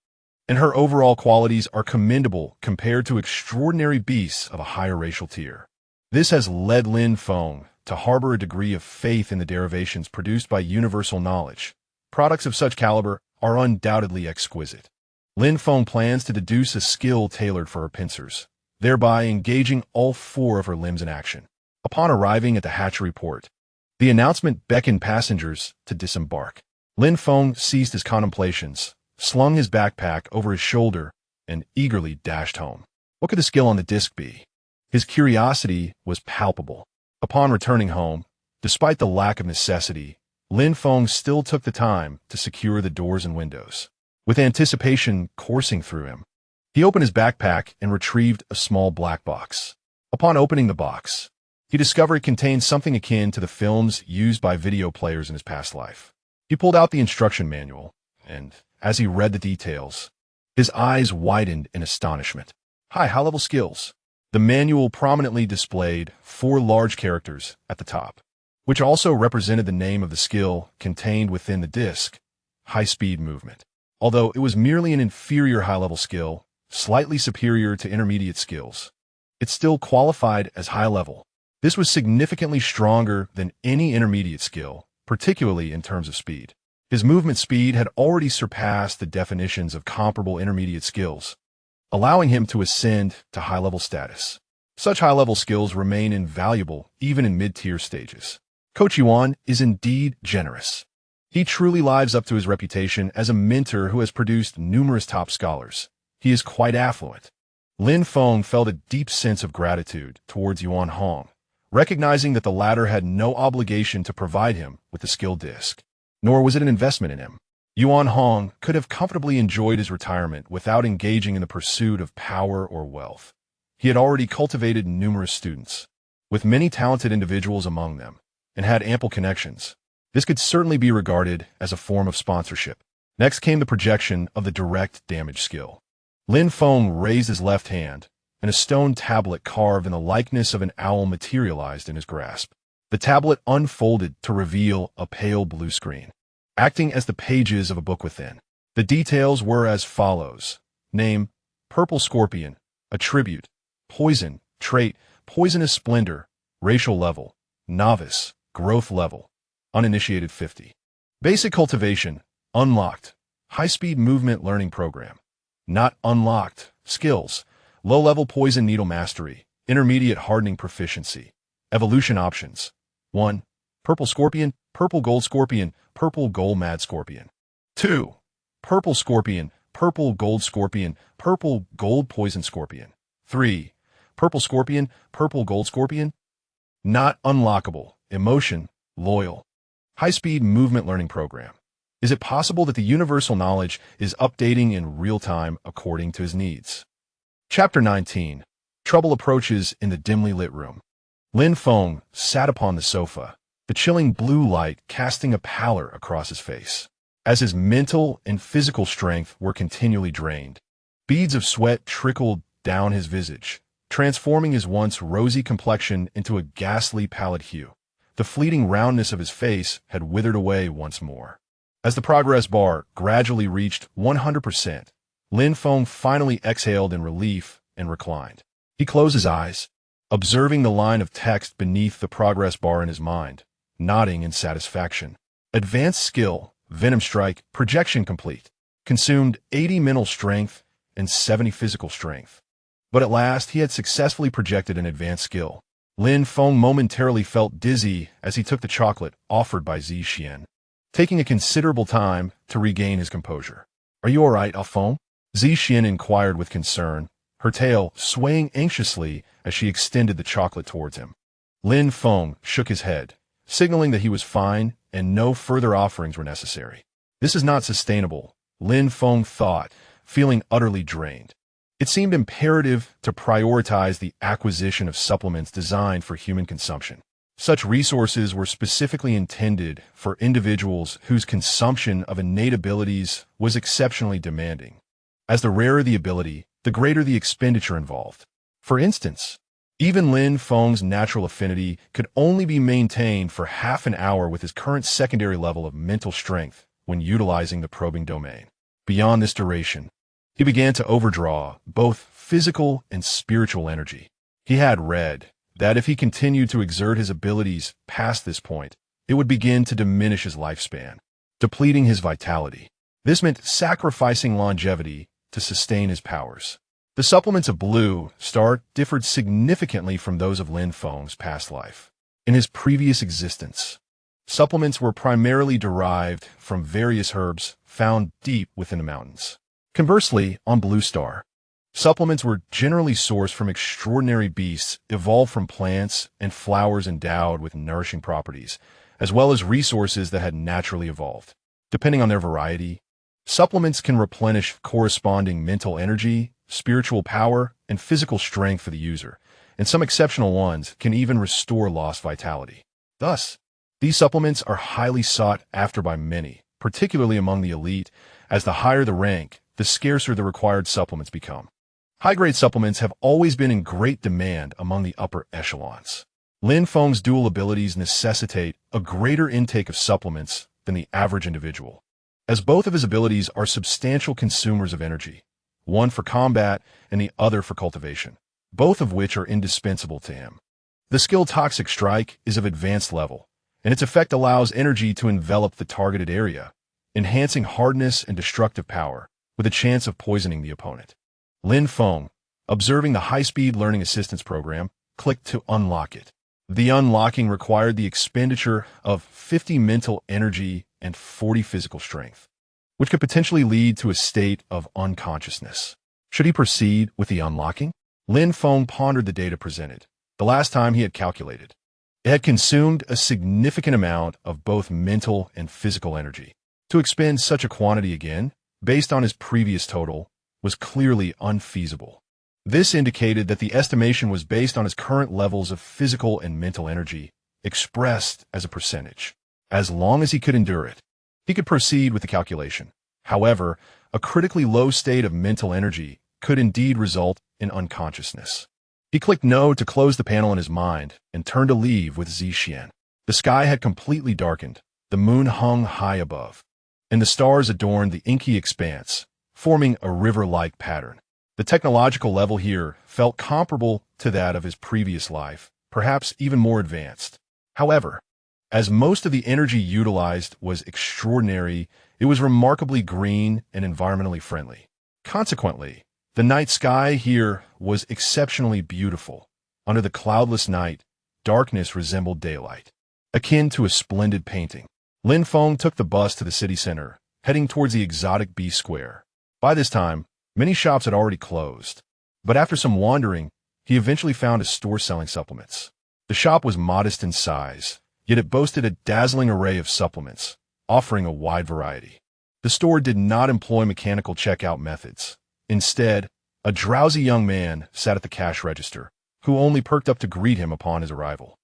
and her overall qualities are commendable compared to extraordinary beasts of a higher racial tier. This has led Lin Feng to harbor a degree of faith in the derivations produced by universal knowledge. Products of such caliber are undoubtedly exquisite. Lin Feng plans to deduce a skill tailored for her pincers, thereby engaging all 4 of her limbs in action. Upon arriving at the hatchery port, the announcement beckoned passengers to disembark. Lin Feng ceased his contemplations, slung his backpack over his shoulder, and eagerly dashed home. What could the skill on the disc be? His curiosity was palpable. Upon returning home, despite the lack of necessity, Lin Feng still took the time to secure the doors and windows. With anticipation coursing through him, he opened his backpack and retrieved a small black box. Upon opening the box, he discovered it contained something akin to the films used by video players in his past life. He pulled out the instruction manual, and as he read the details, his eyes widened in astonishment. High-level skills. The manual prominently displayed 4 large characters at the top, which also represented the name of the skill contained within the disc, high-speed movement. Although it was merely an inferior high-level skill, slightly superior to intermediate skills, it still qualified as high-level. This was significantly stronger than any intermediate skill, particularly in terms of speed. His movement speed had already surpassed the definitions of comparable intermediate skills, allowing him to ascend to high-level status. Such high-level skills remain invaluable even in mid-tier stages. Coach Yuan is indeed generous. He truly lives up to his reputation as a mentor who has produced numerous top scholars. He is quite affluent. Lin Feng felt a deep sense of gratitude towards Yuan Hong, recognizing that the latter had no obligation to provide him with the skill disc, nor was it an investment in him. Yuan Hong could have comfortably enjoyed his retirement without engaging in the pursuit of power or wealth. He had already cultivated numerous students, with many talented individuals among them, and had ample connections. This could certainly be regarded as a form of sponsorship. Next came the projection of the direct damage skill. Lin Feng raised his left hand, and a stone tablet carved in the likeness of an owl materialized in his grasp. The tablet unfolded to reveal a pale blue screen, acting as the pages of a book within. The details were as follows. Name, Purple Scorpion. Attribute, Poison. Trait, Poisonous Splendor. Racial level, Novice. Growth level, Uninitiated 50. Basic cultivation, unlocked. High-speed movement learning program, not unlocked. Skills, low-level poison needle mastery, intermediate hardening proficiency. Evolution options, 1. Purple Scorpion, Purple Gold Scorpion, Purple Gold Mad Scorpion. 2. Purple Scorpion, Purple Gold Scorpion, Purple Gold Poison Scorpion. 3. Purple Scorpion, Purple Gold Scorpion. Not unlockable. Emotion, loyal. High-speed movement learning program. Is it possible that the universal knowledge is updating in real time according to his needs? Chapter 19. Trouble approaches in the dimly lit room. Lin Feng sat upon the sofa, the chilling blue light casting a pallor across his face. As his mental and physical strength were continually drained, beads of sweat trickled down his visage, transforming his once rosy complexion into a ghastly pallid hue. The fleeting roundness of his face had withered away once more. As the progress bar gradually reached 100%, Lin Feng finally exhaled in relief and reclined. He closed his eyes, observing the line of text beneath the progress bar in his mind, nodding in satisfaction. Advanced skill, Venom Strike, projection complete. Consumed 80 mental strength and 70 physical strength. But at last he had successfully projected an advanced skill. Lin Feng momentarily felt dizzy as he took the chocolate offered by Zixian, taking a considerable time to regain his composure. "Are you all right, Alphonse?" Zixian inquired with concern, her tail swaying anxiously as she extended the chocolate towards him. Lin Feng shook his head, signaling that he was fine and no further offerings were necessary. This is not sustainable, Lin Feng thought, feeling utterly drained. It seemed imperative to prioritize the acquisition of supplements designed for human consumption. Such resources were specifically intended for individuals whose consumption of innate abilities was exceptionally demanding. As the rarer the ability, the greater the expenditure involved. For instance, even Lin Feng's natural affinity could only be maintained for half an hour with his current secondary level of mental strength when utilizing the probing domain. Beyond this duration, he began to overdraw both physical and spiritual energy. He had read that if he continued to exert his abilities past this point, it would begin to diminish his lifespan, depleting his vitality. This meant sacrificing longevity to sustain his powers. The supplements of Blue Star differed significantly from those of Lin Feng's past life. In his previous existence, supplements were primarily derived from various herbs found deep within the mountains. Conversely, on Blue Star, Supplements were generally sourced from extraordinary beasts evolved from plants and flowers endowed with nourishing properties, as well as resources that had naturally evolved. Depending on their variety, supplements can replenish corresponding mental energy, spiritual power, and physical strength for the user, and some exceptional ones can even restore lost vitality. Thus, these supplements are highly sought after by many, particularly among the elite, as the higher the rank, the scarcer the required supplements become. High-grade supplements have always been in great demand among the upper echelons. Lin Feng's dual abilities necessitate a greater intake of supplements than the average individual, as both of his abilities are substantial consumers of energy, one for combat and the other for cultivation, both of which are indispensable to him. The skill Toxic Strike is of advanced level, and its effect allows energy to envelop the targeted area, enhancing hardness and destructive power, with a chance of poisoning the opponent. Lin Feng, observing the high-speed learning assistance program, clicked to unlock it. The unlocking required the expenditure of 50 mental energy and 40 physical strength, which could potentially lead to a state of unconsciousness. Should he proceed with the unlocking? Lin Feng pondered the data presented. The last time he had calculated, it had consumed a significant amount of both mental and physical energy. To expend such a quantity again, based on his previous total, was clearly unfeasible. This indicated that the estimation was based on his current levels of physical and mental energy, expressed as a percentage. As long as he could endure it, he could proceed with the calculation. However, a critically low state of mental energy could indeed result in unconsciousness. He clicked no to close the panel in his mind and turned to leave with Zixian. The sky had completely darkened, the moon hung high above, and the stars adorned the inky expanse, forming a river-like pattern. The technological level here felt comparable to that of his previous life, perhaps even more advanced. However, as most of the energy utilized was extraordinary, it was remarkably green and environmentally friendly. Consequently, the night sky here was exceptionally beautiful. Under the cloudless night, darkness resembled daylight, akin to a splendid painting. Lin Feng took the bus to the city center, heading towards the exotic Beast Square. By this time, many shops had already closed, but after some wandering, he eventually found a store selling supplements. The shop was modest in size, yet it boasted a dazzling array of supplements, offering a wide variety. The store did not employ mechanical checkout methods. Instead, a drowsy young man sat at the cash register, who only perked up to greet him upon his arrival.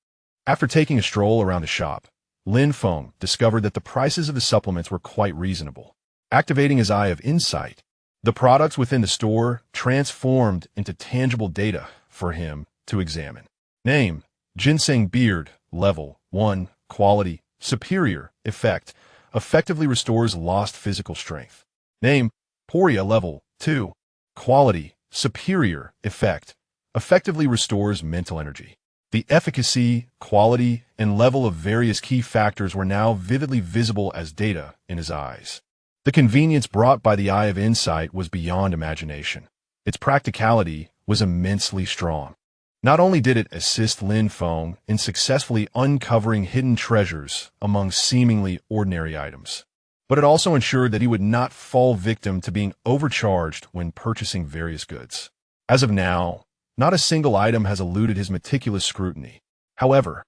After taking a stroll around the shop, Lin Feng discovered that the prices of the supplements were quite reasonable. Activating his eye of insight, the products within the store transformed into tangible data for him to examine. Name: Ginseng Beard, Level 1, Quality, Superior, Effect, effectively restores lost physical strength. Name: Poria, Level 2, Quality, Superior, Effect, effectively restores mental energy. The efficacy, quality, and level of various key factors were now vividly visible as data in his eyes. The convenience brought by the Eye of Insight was beyond imagination. Its practicality was immensely strong. Not only did it assist Lin Feng in successfully uncovering hidden treasures among seemingly ordinary items, but it also ensured that he would not fall victim to being overcharged when purchasing various goods. As of now, not a single item has eluded his meticulous scrutiny. However,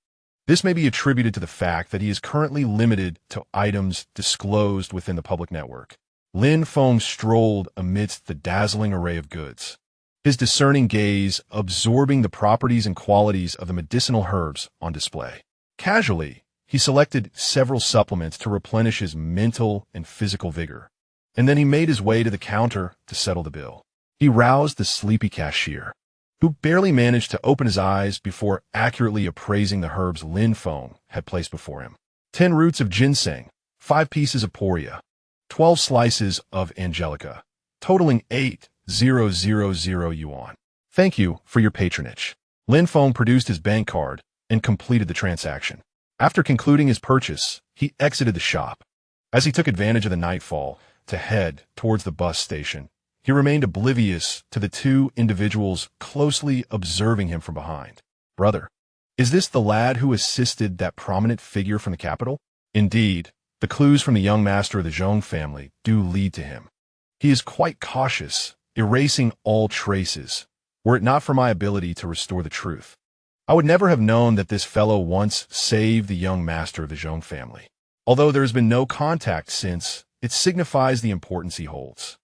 this may be attributed to the fact that he is currently limited to items disclosed within the public network. Lin Feng strolled amidst the dazzling array of goods, his discerning gaze absorbing the properties and qualities of the medicinal herbs on display. Casually, he selected several supplements to replenish his mental and physical vigor, and then he made his way to the counter to settle the bill. He roused the sleepy cashier, who barely managed to open his eyes before accurately appraising the herbs Lin Feng had placed before him. 10 roots of ginseng, 5 pieces of poria, 12 slices of angelica, totaling 8,000 yuan. Thank you for your patronage. Lin Feng produced his bank card and completed the transaction. After concluding his purchase, he exited the shop. As he took advantage of the nightfall to head towards the bus station, he remained oblivious to the two individuals closely observing him from behind. Brother, is this the lad who assisted that prominent figure from the capital? Indeed, the clues from the young master of the Zhong family do lead to him. He is quite cautious erasing all traces. Were it not for my ability to restore the truth, I would never have known that this fellow once saved the young master of the Zhong family. Although there has been no contact since, it signifies the importance he holds.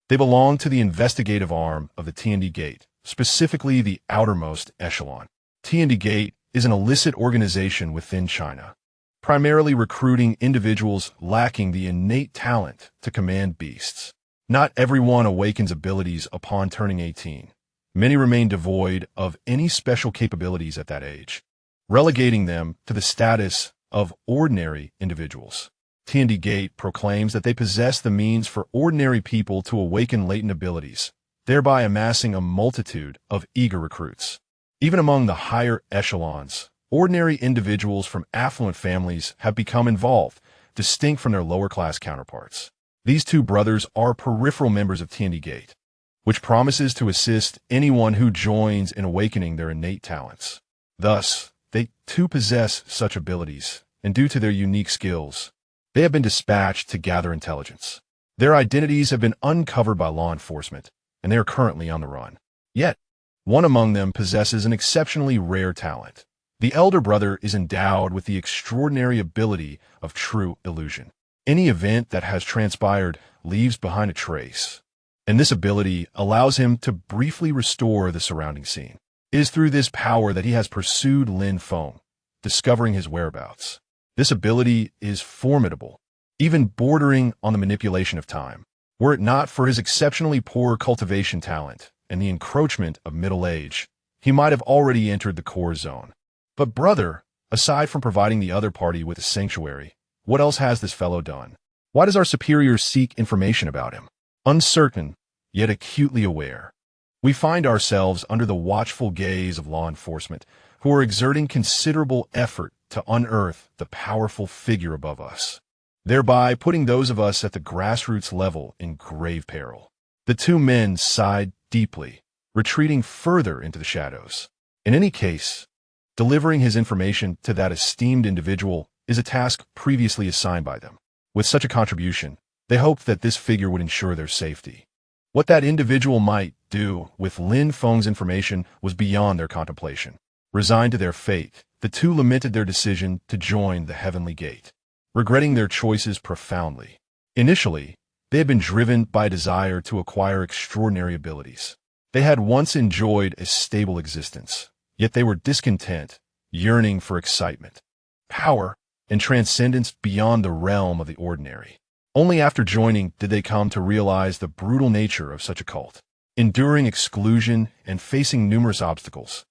They belong to the investigative arm of the Tiandi Gate, specifically the outermost echelon. Tiandi Gate is an illicit organization within China, primarily recruiting individuals lacking the innate talent to command beasts. Not everyone awakens abilities upon turning 18. Many remain devoid of any special capabilities at that age, relegating them to the status of ordinary individuals. Tiandi Gate proclaims that they possess the means for ordinary people to awaken latent abilities, thereby amassing a multitude of eager recruits. Even among the higher echelons, ordinary individuals from affluent families have become involved, distinct from their lower-class counterparts. These two brothers are peripheral members of Tiandi Gate, which promises to assist anyone who joins in awakening their innate talents. Thus, they too possess such abilities, and due to their unique skills, they have been dispatched to gather intelligence. Their identities have been uncovered by law enforcement, and they are currently on the run. Yet, one among them possesses an exceptionally rare talent. The elder brother is endowed with the extraordinary ability of true illusion. Any event that has transpired leaves behind a trace, and this ability allows him to briefly restore the surrounding scene. It is through this power that he has pursued Lin Feng, discovering his whereabouts. This ability is formidable, even bordering on the manipulation of time. Were it not for his exceptionally poor cultivation talent and the encroachment of middle age, he might have already entered the core zone. But brother, aside from providing the other party with a sanctuary, what else has this fellow done? Why does our superior seek information about him? Uncertain, yet acutely aware, we find ourselves under the watchful gaze of law enforcement, who are exerting considerable effort to unearth the powerful figure above us, thereby putting those of us at the grassroots level in grave peril. The two men sighed deeply, retreating further into the shadows. In any case, delivering his information to that esteemed individual is a task previously assigned by them. With such a contribution, they hoped that this figure would ensure their safety. What that individual might do with Lin Feng's information was beyond their contemplation. Resigned to their fate, the two lamented their decision to join the Heavenly Gate, regretting their choices profoundly. Initially, they had been driven by a desire to acquire extraordinary abilities. They had once enjoyed a stable existence, yet they were discontent, yearning for excitement, power, and transcendence beyond the realm of the ordinary. Only after joining did they come to realize the brutal nature of such a cult. Enduring exclusion and facing numerous obstacles,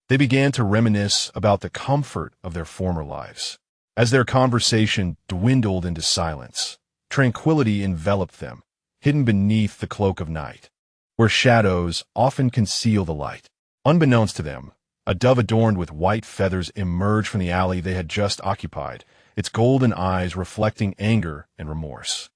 they began to reminisce about the comfort of their former lives. As their conversation dwindled into silence, tranquility enveloped them, hidden beneath the cloak of night, where shadows often conceal the light. Unbeknownst to them, a dove adorned with white feathers emerged from the alley they had just occupied, its golden eyes reflecting anger and remorse.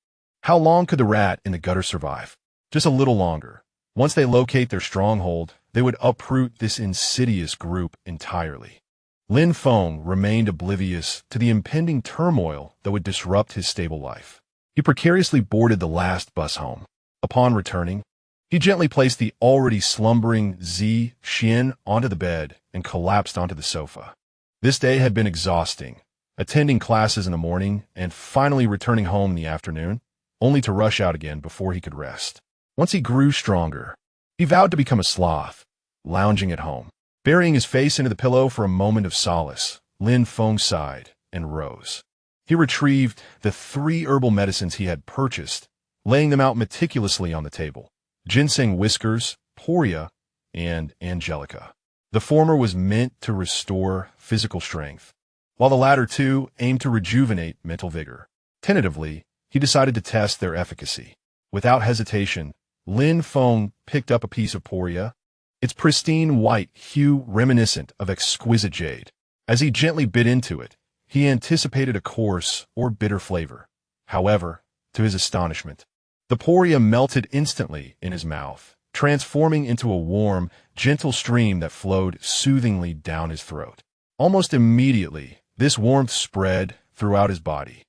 How long could the rat in the gutter survive? Just a little longer. Once they locate their stronghold, they would uproot this insidious group entirely. Lin Feng remained oblivious to the impending turmoil that would disrupt his stable life. He precariously boarded the last bus home. Upon returning, he gently placed the already slumbering Zi Xian onto the bed and collapsed onto the sofa. This day had been exhausting, attending classes in the morning and finally returning home in the afternoon, only to rush out again before he could rest. Once he grew stronger, he vowed to become a sloth, lounging at home. Burying his face into the pillow for a moment of solace, Lin Feng sighed and rose. He retrieved the 3 herbal medicines he had purchased, laying them out meticulously on the table: ginseng whiskers, poria, and angelica. The former was meant to restore physical strength, while the latter two aimed to rejuvenate mental vigor. Tentatively, he decided to test their efficacy. Without hesitation, Lin Feng picked up a piece of poria, its pristine white hue reminiscent of exquisite jade. As he gently bit into it, he anticipated a coarse or bitter flavor. However, to his astonishment, the poria melted instantly in his mouth, transforming into a warm, gentle stream that flowed soothingly down his throat. Almost immediately, this warmth spread throughout his body,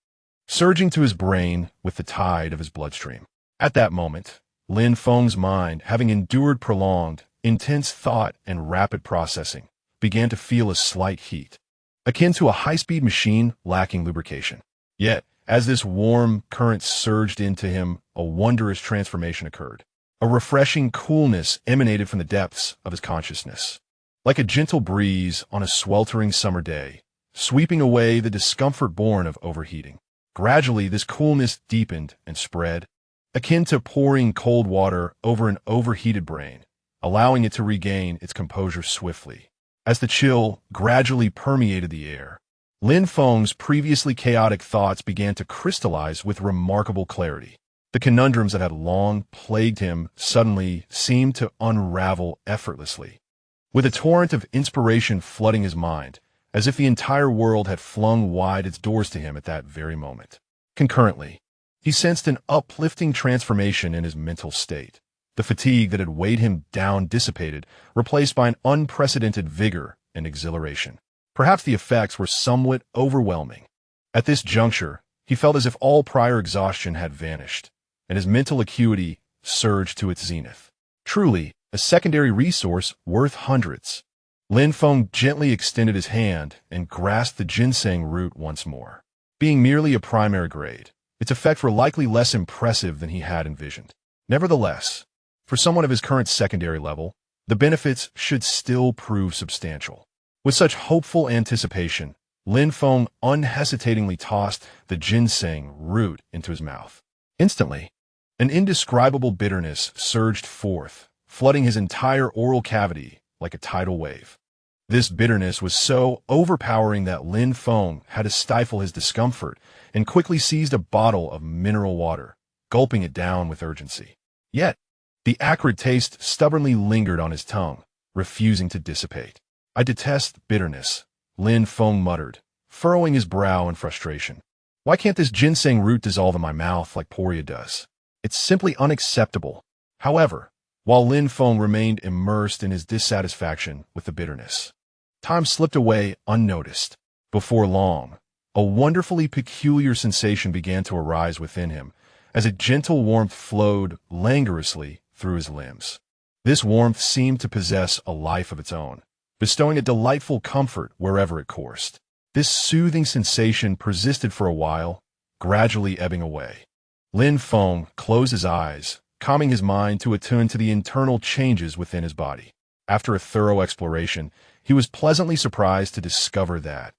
surging to his brain with the tide of his bloodstream. At that moment, Lin Feng's mind, having endured prolonged, intense thought and rapid processing, began to feel a slight heat, akin to a high-speed machine lacking lubrication. Yet, as this warm current surged into him, a wondrous transformation occurred. A refreshing coolness emanated from the depths of his consciousness, like a gentle breeze on a sweltering summer day, sweeping away the discomfort born of overheating. Gradually, this coolness deepened and spread, akin to pouring cold water over an overheated brain, allowing it to regain its composure swiftly. As the chill gradually permeated the air, Lin Feng's previously chaotic thoughts began to crystallize with remarkable clarity. The conundrums that had long plagued him suddenly seemed to unravel effortlessly, with a torrent of inspiration flooding his mind, as if the entire world had flung wide its doors to him at that very moment. Concurrently, he sensed an uplifting transformation in his mental state. The fatigue that had weighed him down dissipated, replaced by an unprecedented vigor and exhilaration. Perhaps the effects were somewhat overwhelming. At this juncture, he felt as if all prior exhaustion had vanished, and his mental acuity surged to its zenith. Truly, a secondary resource worth hundreds. Lin Feng gently extended his hand and grasped the ginseng root once more. Being merely a primary grade, its effects were likely less impressive than he had envisioned. Nevertheless, for someone of his current secondary level, the benefits should still prove substantial. With such hopeful anticipation, Lin Feng unhesitatingly tossed the ginseng root into his mouth. Instantly, an indescribable bitterness surged forth, flooding his entire oral cavity like a tidal wave. This bitterness was so overpowering that Lin Feng had to stifle his discomfort and quickly seized a bottle of mineral water, gulping it down with urgency. Yet, the acrid taste stubbornly lingered on his tongue, refusing to dissipate. "I detest bitterness," Lin Feng muttered, furrowing his brow in frustration. "Why can't this ginseng root dissolve in my mouth like Poria does? It's simply unacceptable." However, while Lin Feng remained immersed in his dissatisfaction with the bitterness, time slipped away unnoticed. Before long, a wonderfully peculiar sensation began to arise within him, as a gentle warmth flowed languorously through his limbs. This warmth seemed to possess a life of its own, bestowing a delightful comfort wherever it coursed. This soothing sensation persisted for a while, gradually ebbing away. Lin Feng closed his eyes, calming his mind to attune to the internal changes within his body. After a thorough exploration, he was pleasantly surprised to discover that,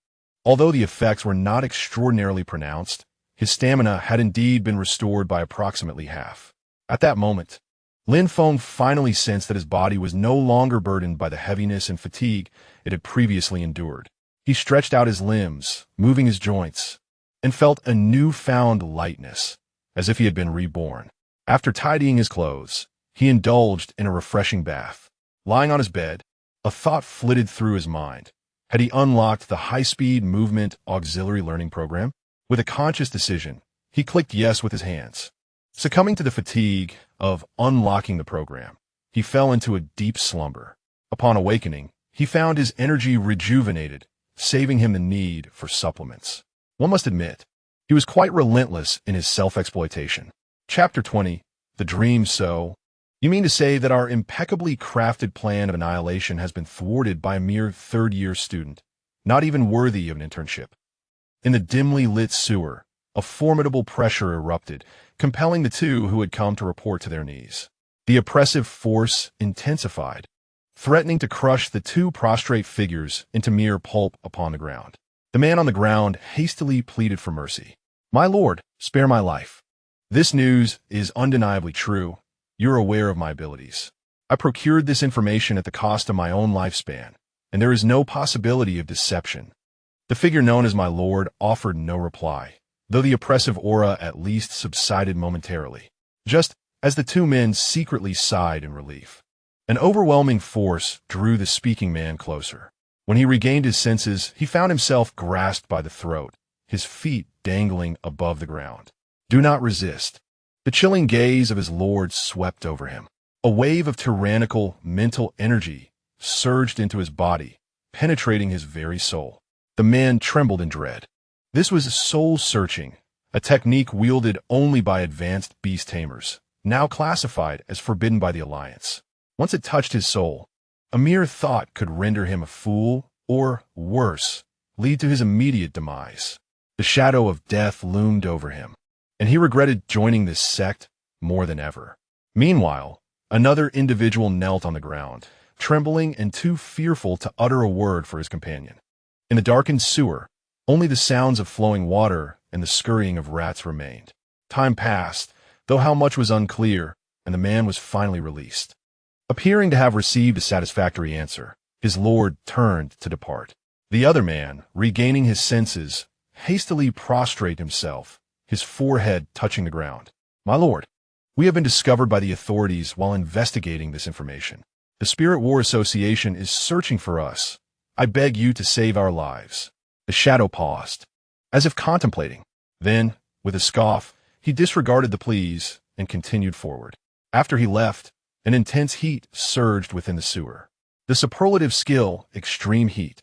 although the effects were not extraordinarily pronounced, his stamina had indeed been restored by approximately half. At that moment, Lin Feng finally sensed that his body was no longer burdened by the heaviness and fatigue it had previously endured. He stretched out his limbs, moving his joints, and felt a newfound lightness, as if he had been reborn. After tidying his clothes, he indulged in a refreshing bath. Lying on his bed, a thought flitted through his mind. Had he unlocked the high-speed movement auxiliary learning program? With a conscious decision, he clicked yes with his hands. Succumbing to the fatigue of unlocking the program, he fell into a deep slumber. Upon awakening, he found his energy rejuvenated, saving him the need for supplements. One must admit, he was quite relentless in his self-exploitation. Chapter 20, The Dream So. You mean to say that our impeccably crafted plan of annihilation has been thwarted by a mere third-year student, not even worthy of an internship? In the dimly lit sewer, a formidable pressure erupted, compelling the two who had come to report to their knees. The oppressive force intensified, threatening to crush the two prostrate figures into mere pulp upon the ground. The man on the ground hastily pleaded for mercy. "My lord, spare my life. This news is undeniably true. You're aware of my abilities. I procured this information at the cost of my own lifespan, and there is no possibility of deception." The figure known as my lord offered no reply, though the oppressive aura at least subsided momentarily, just as the two men secretly sighed in relief. An overwhelming force drew the speaking man closer. When he regained his senses, he found himself grasped by the throat, his feet dangling above the ground. "Do not resist." The chilling gaze of his lord swept over him. A wave of tyrannical mental energy surged into his body, penetrating his very soul. The man trembled in dread. This was soul-searching, a technique wielded only by advanced beast tamers, now classified as forbidden by the Alliance. Once it touched his soul, a mere thought could render him a fool, or, worse, lead to his immediate demise. The shadow of death loomed over him, and he regretted joining this sect more than ever. Meanwhile, another individual knelt on the ground, trembling and too fearful to utter a word for his companion. In the darkened sewer, only the sounds of flowing water and the scurrying of rats remained. Time passed, though how much was unclear, and the man was finally released. Appearing to have received a satisfactory answer, his lord turned to depart. The other man, regaining his senses, hastily prostrated himself, his forehead touching the ground. "My lord, we have been discovered by the authorities while investigating this information. The Spirit War Association is searching for us. I beg you to save our lives." The shadow paused, as if contemplating. Then, with a scoff, he disregarded the pleas and continued forward. After he left, an intense heat surged within the sewer. The superlative skill, extreme heat,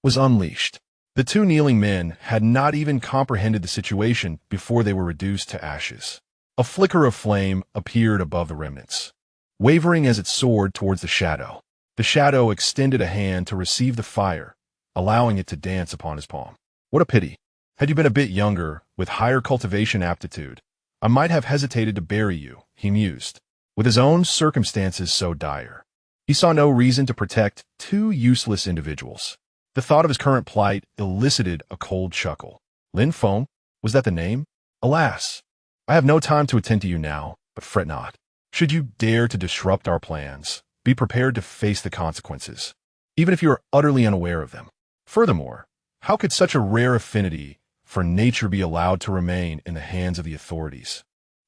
was unleashed. The two kneeling men had not even comprehended the situation before they were reduced to ashes. A flicker of flame appeared above the remnants, wavering as it soared towards the shadow. The shadow extended a hand to receive the fire, allowing it to dance upon his palm. "What a pity. Had you been a bit younger, with higher cultivation aptitude, I might have hesitated to bury you," he mused. With his own circumstances so dire, he saw no reason to protect two useless individuals. The thought of his current plight elicited a cold chuckle. Lin Feng? Was that the name? "Alas, I have no time to attend to you now, but fret not. Should you dare to disrupt our plans, be prepared to face the consequences, even if you are utterly unaware of them. Furthermore, how could such a rare affinity for nature be allowed to remain in the hands of the authorities?"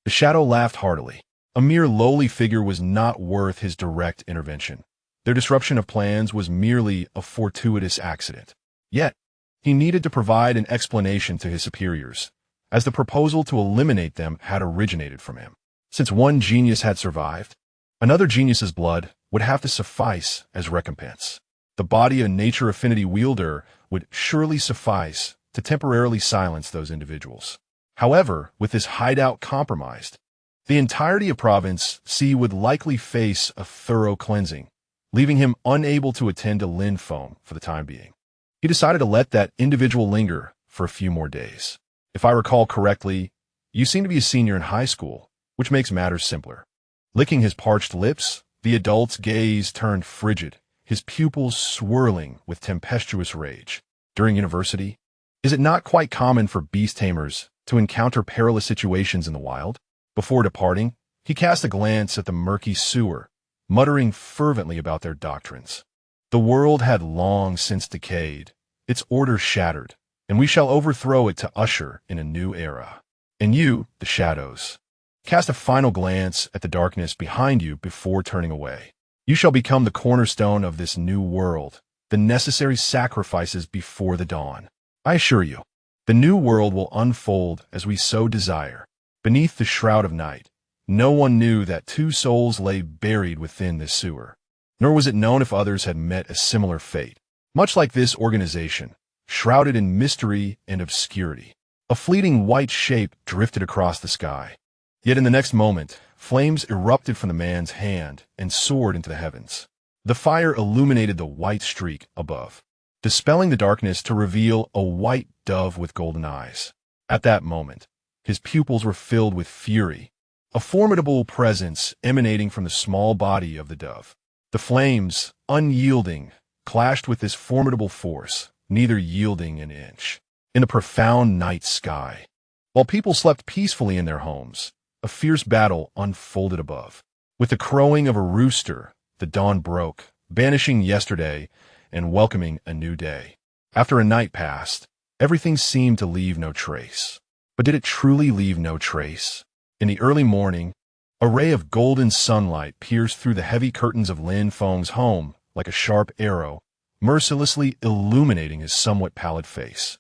The shadow laughed heartily. A mere lowly figure was not worth his direct intervention. Their disruption of plans was merely a fortuitous accident. Yet, he needed to provide an explanation to his superiors, as the proposal to eliminate them had originated from him. Since one genius had survived, another genius's blood would have to suffice as recompense. The body of nature affinity wielder would surely suffice to temporarily silence those individuals. However, with this hideout compromised, the entirety of Province C would likely face a thorough cleansing, leaving him unable to attend to Lin Feng for the time being. He decided to let that individual linger for a few more days. "If I recall correctly, you seem to be a senior in high school, which makes matters simpler." Licking his parched lips, the adult's gaze turned frigid, his pupils swirling with tempestuous rage. "During university, is it not quite common for beast tamers to encounter perilous situations in the wild?" Before departing, he cast a glance at the murky sewer, muttering fervently about their doctrines. "The world had long since decayed, its order shattered, and we shall overthrow it to usher in a new era. And you, the shadows, cast a final glance at the darkness behind you before turning away. You shall become the cornerstone of this new world, the necessary sacrifices before the dawn. I assure you, the new world will unfold as we so desire. Beneath the shroud of night, no one knew that two souls lay buried within this sewer, nor was it known if others had met a similar fate. Much like this organization, shrouded in mystery and obscurity, a fleeting white shape drifted across the sky. Yet in the next moment, flames erupted from the man's hand and soared into the heavens. The fire illuminated the white streak above, dispelling the darkness to reveal a white dove with golden eyes. At that moment, his pupils were filled with fury, a formidable presence emanating from the small body of the dove. The flames, unyielding, clashed with this formidable force, neither yielding an inch. In the profound night sky, while people slept peacefully in their homes, a fierce battle unfolded above. With the crowing of a rooster, the dawn broke, banishing yesterday and welcoming a new day. After a night passed, everything seemed to leave no trace. But did it truly leave no trace? In the early morning, a ray of golden sunlight pierced through the heavy curtains of Lin Feng's home like a sharp arrow, mercilessly illuminating his somewhat pallid face.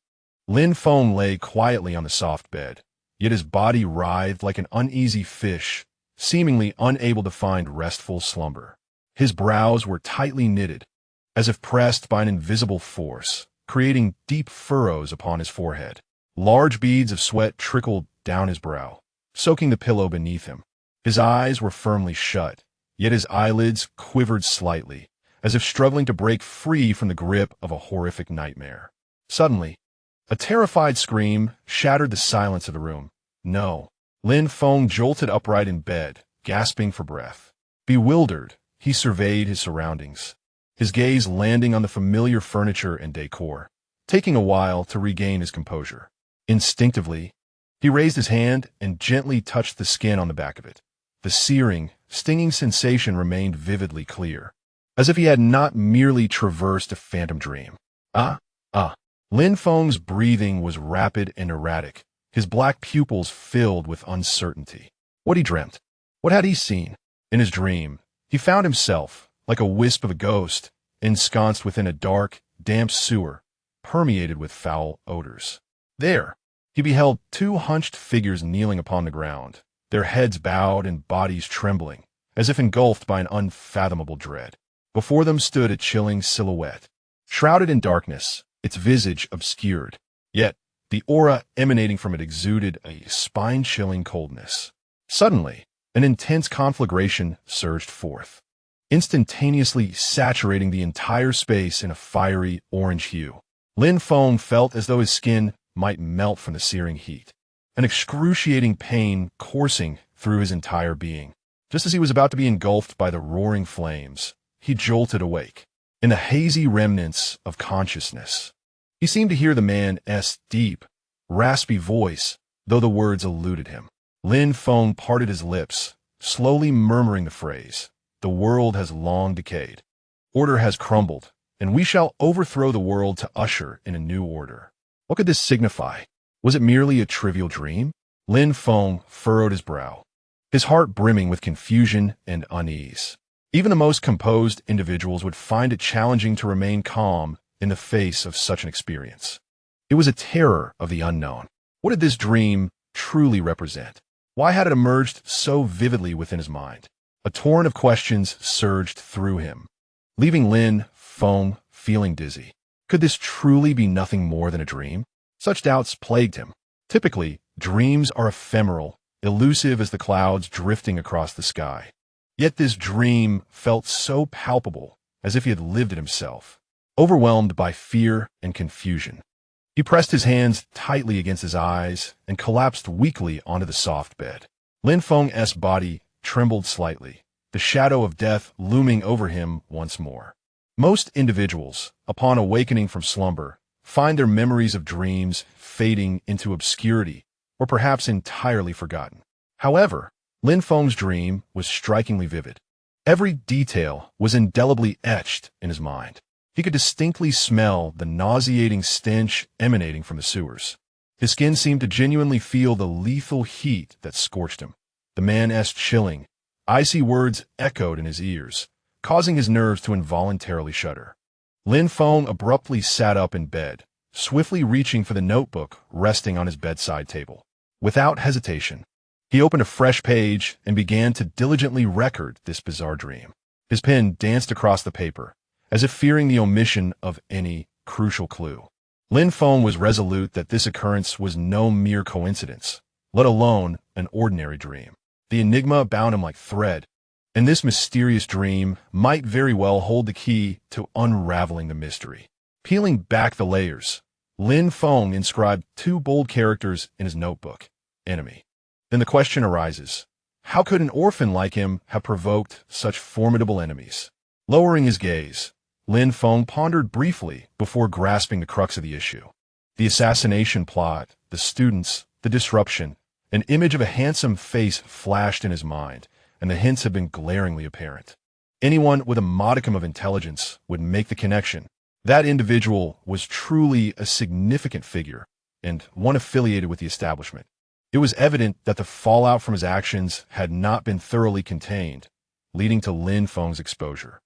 Lin Feng lay quietly on the soft bed, yet his body writhed like an uneasy fish, seemingly unable to find restful slumber. His brows were tightly knitted, as if pressed by an invisible force, creating deep furrows upon his forehead. Large beads of sweat trickled down his brow, soaking the pillow beneath him. His eyes were firmly shut, yet his eyelids quivered slightly, as if struggling to break free from the grip of a horrific nightmare. Suddenly, a terrified scream shattered the silence of the room. No. Lin Feng jolted upright in bed, gasping for breath. Bewildered, he surveyed his surroundings, his gaze landing on the familiar furniture and decor, taking a while to regain his composure. Instinctively, he raised his hand and gently touched the skin on the back of it. The searing, stinging sensation remained vividly clear, as if he had not merely traversed a phantom dream. Lin Feng's breathing was rapid and erratic, his black pupils filled with uncertainty. What he dreamt? What had he seen? In his dream, he found himself, like a wisp of a ghost, ensconced within a dark, damp sewer, permeated with foul odors. There, he beheld two hunched figures kneeling upon the ground, their heads bowed and bodies trembling, as if engulfed by an unfathomable dread. Before them stood a chilling silhouette, shrouded in darkness, its visage obscured, yet the aura emanating from it exuded a spine-chilling coldness. Suddenly, an intense conflagration surged forth, instantaneously saturating the entire space in a fiery orange hue. Lin Feng felt as though his skin might melt from the searing heat, an excruciating pain coursing through his entire being. Just as he was about to be engulfed by the roaring flames, he jolted awake. In the hazy remnants of consciousness, he seemed to hear the man's deep, raspy voice, though the words eluded him. Lin Feng parted his lips, slowly murmuring the phrase, "The world has long decayed. Order has crumbled, and we shall overthrow the world to usher in a new order." What could this signify? Was it merely a trivial dream? Lin Feng furrowed his brow, his heart brimming with confusion and unease. Even the most composed individuals would find it challenging to remain calm in the face of such an experience. It was a terror of the unknown. What did this dream truly represent? Why had it emerged so vividly within his mind? A torrent of questions surged through him, leaving Lin Feng feeling dizzy. Could this truly be nothing more than a dream? Such doubts plagued him. Typically, dreams are ephemeral, elusive as the clouds drifting across the sky. Yet this dream felt so palpable, as if he had lived it himself. Overwhelmed by fear and confusion, he pressed his hands tightly against his eyes and collapsed weakly onto the soft bed. Lin Feng's body trembled slightly, the shadow of death looming over him once more. Most individuals, upon awakening from slumber, find their memories of dreams fading into obscurity or perhaps entirely forgotten. However, Lin Feng's dream was strikingly vivid. Every detail was indelibly etched in his mind. He could distinctly smell the nauseating stench emanating from the sewers. His skin seemed to genuinely feel the lethal heat that scorched him. The man's chilling, icy words echoed in his ears, causing his nerves to involuntarily shudder. Lin Feng abruptly sat up in bed, swiftly reaching for the notebook resting on his bedside table. Without hesitation, he opened a fresh page and began to diligently record this bizarre dream. His pen danced across the paper, as if fearing the omission of any crucial clue. Lin Feng was resolute that this occurrence was no mere coincidence, let alone an ordinary dream. The enigma bound him like thread, and this mysterious dream might very well hold the key to unraveling the mystery. Peeling back the layers, Lin Feng inscribed two bold characters in his notebook: enemy. Then the question arises, how could an orphan like him have provoked such formidable enemies? Lowering his gaze, Lin Feng pondered briefly before grasping the crux of the issue. The assassination plot, the students, the disruption. An image of a handsome face flashed in his mind, and the hints had been glaringly apparent. Anyone with a modicum of intelligence would make the connection. That individual was truly a significant figure, and one affiliated with the establishment. It was evident that the fallout from his actions had not been thoroughly contained, leading to Lin Feng's exposure.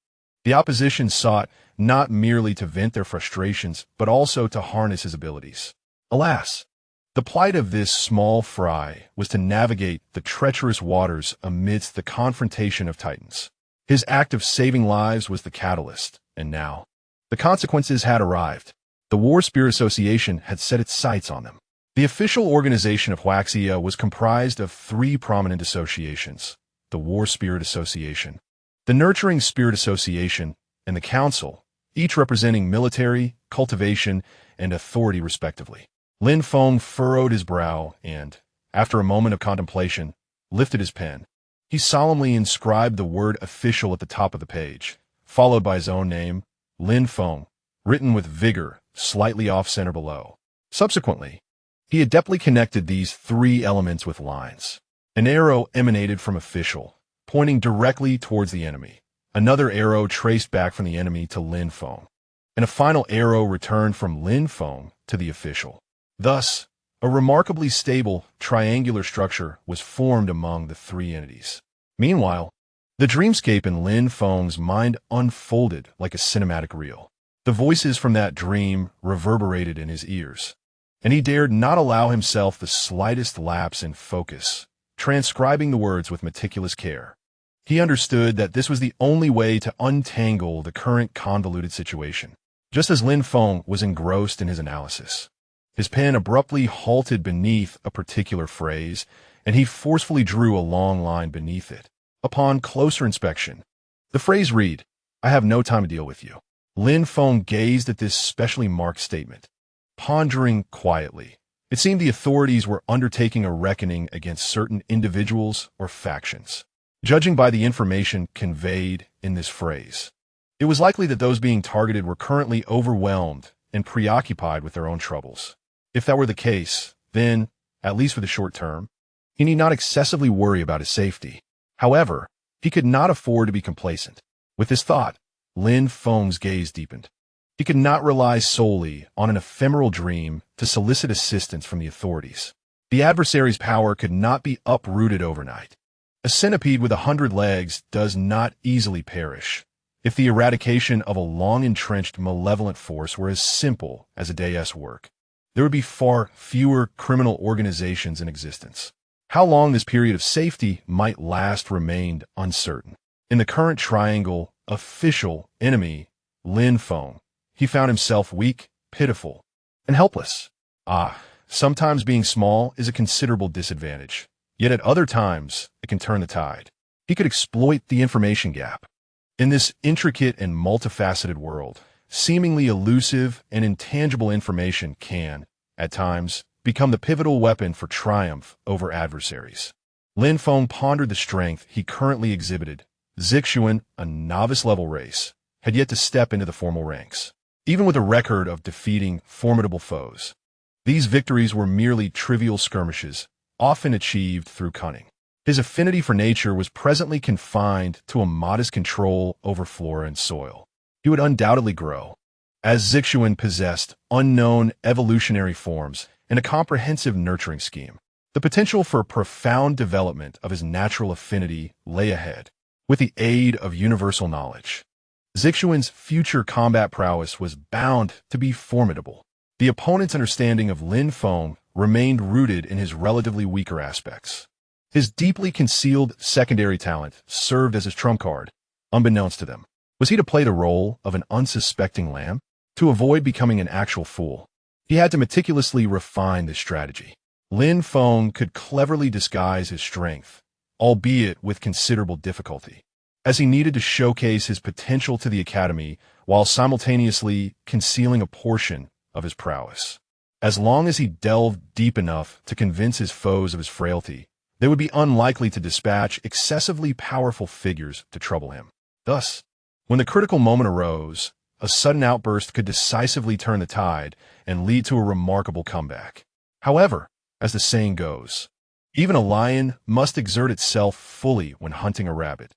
The opposition sought not merely to vent their frustrations, but also to harness his abilities. Alas, the plight of this small fry was to navigate the treacherous waters amidst the confrontation of titans. His act of saving lives was the catalyst, and now, the consequences had arrived. The War Spear Association had set its sights on them. The official organization of Huaxia was comprised of three prominent associations: the War Spirit Association, the Nurturing Spirit Association, and the Council, each representing military, cultivation, and authority respectively. Lin Feng furrowed his brow and, after a moment of contemplation, lifted his pen. He solemnly inscribed the word official at the top of the page, followed by his own name, Lin Feng, written with vigor, slightly off-center below. Subsequently, he adeptly connected these three elements with lines. An arrow emanated from official, pointing directly towards the enemy. Another arrow traced back from the enemy to Lin Feng, and a final arrow returned from Lin Feng to the official. Thus, a remarkably stable, triangular structure was formed among the three entities. Meanwhile, the dreamscape in Lin Feng's mind unfolded like a cinematic reel. The voices from that dream reverberated in his ears, and he dared not allow himself the slightest lapse in focus, transcribing the words with meticulous care. He understood that this was the only way to untangle the current convoluted situation. Just as Lin Feng was engrossed in his analysis, his pen abruptly halted beneath a particular phrase, and he forcefully drew a long line beneath it. Upon closer inspection, the phrase read, "I have no time to deal with you." Lin Feng gazed at this specially marked statement, pondering quietly. It seemed the authorities were undertaking a reckoning against certain individuals or factions. Judging by the information conveyed in this phrase, it was likely that those being targeted were currently overwhelmed and preoccupied with their own troubles. If that were the case, then, at least for the short term, he need not excessively worry about his safety. However, he could not afford to be complacent. With this thought, Lin Feng's gaze deepened. He could not rely solely on an ephemeral dream to solicit assistance from the authorities. The adversary's power could not be uprooted overnight. A centipede with 100 legs does not easily perish. If the eradication of a long-entrenched malevolent force were as simple as a day's work, there would be far fewer criminal organizations in existence. How long this period of safety might last remained uncertain. In the current triangle, official enemy, Lin Feng, he found himself weak, pitiful, and helpless. Sometimes being small is a considerable disadvantage, yet at other times it can turn the tide. He could exploit the information gap. In this intricate and multifaceted world, seemingly elusive and intangible information can, at times, become the pivotal weapon for triumph over adversaries. Lin Feng pondered the strength he currently exhibited. Zixuan, a novice-level race, had yet to step into the formal ranks. Even with a record of defeating formidable foes, these victories were merely trivial skirmishes, often achieved through cunning. His affinity for nature was presently confined to a modest control over flora and soil. He would undoubtedly grow, as Zixuan possessed unknown evolutionary forms and a comprehensive nurturing scheme. The potential for profound development of his natural affinity lay ahead. With the aid of universal knowledge, Zixuan's future combat prowess was bound to be formidable. The opponent's understanding of Lin Feng remained rooted in his relatively weaker aspects. His deeply concealed secondary talent served as his trump card, unbeknownst to them. Was he to play the role of an unsuspecting lamb? To avoid becoming an actual fool, he had to meticulously refine this strategy. Lin Feng could cleverly disguise his strength, albeit with considerable difficulty, as he needed to showcase his potential to the academy while simultaneously concealing a portion of his prowess. As long as he delved deep enough to convince his foes of his frailty, they would be unlikely to dispatch excessively powerful figures to trouble him. Thus, when the critical moment arose, a sudden outburst could decisively turn the tide and lead to a remarkable comeback. However, as the saying goes, even a lion must exert itself fully when hunting a rabbit.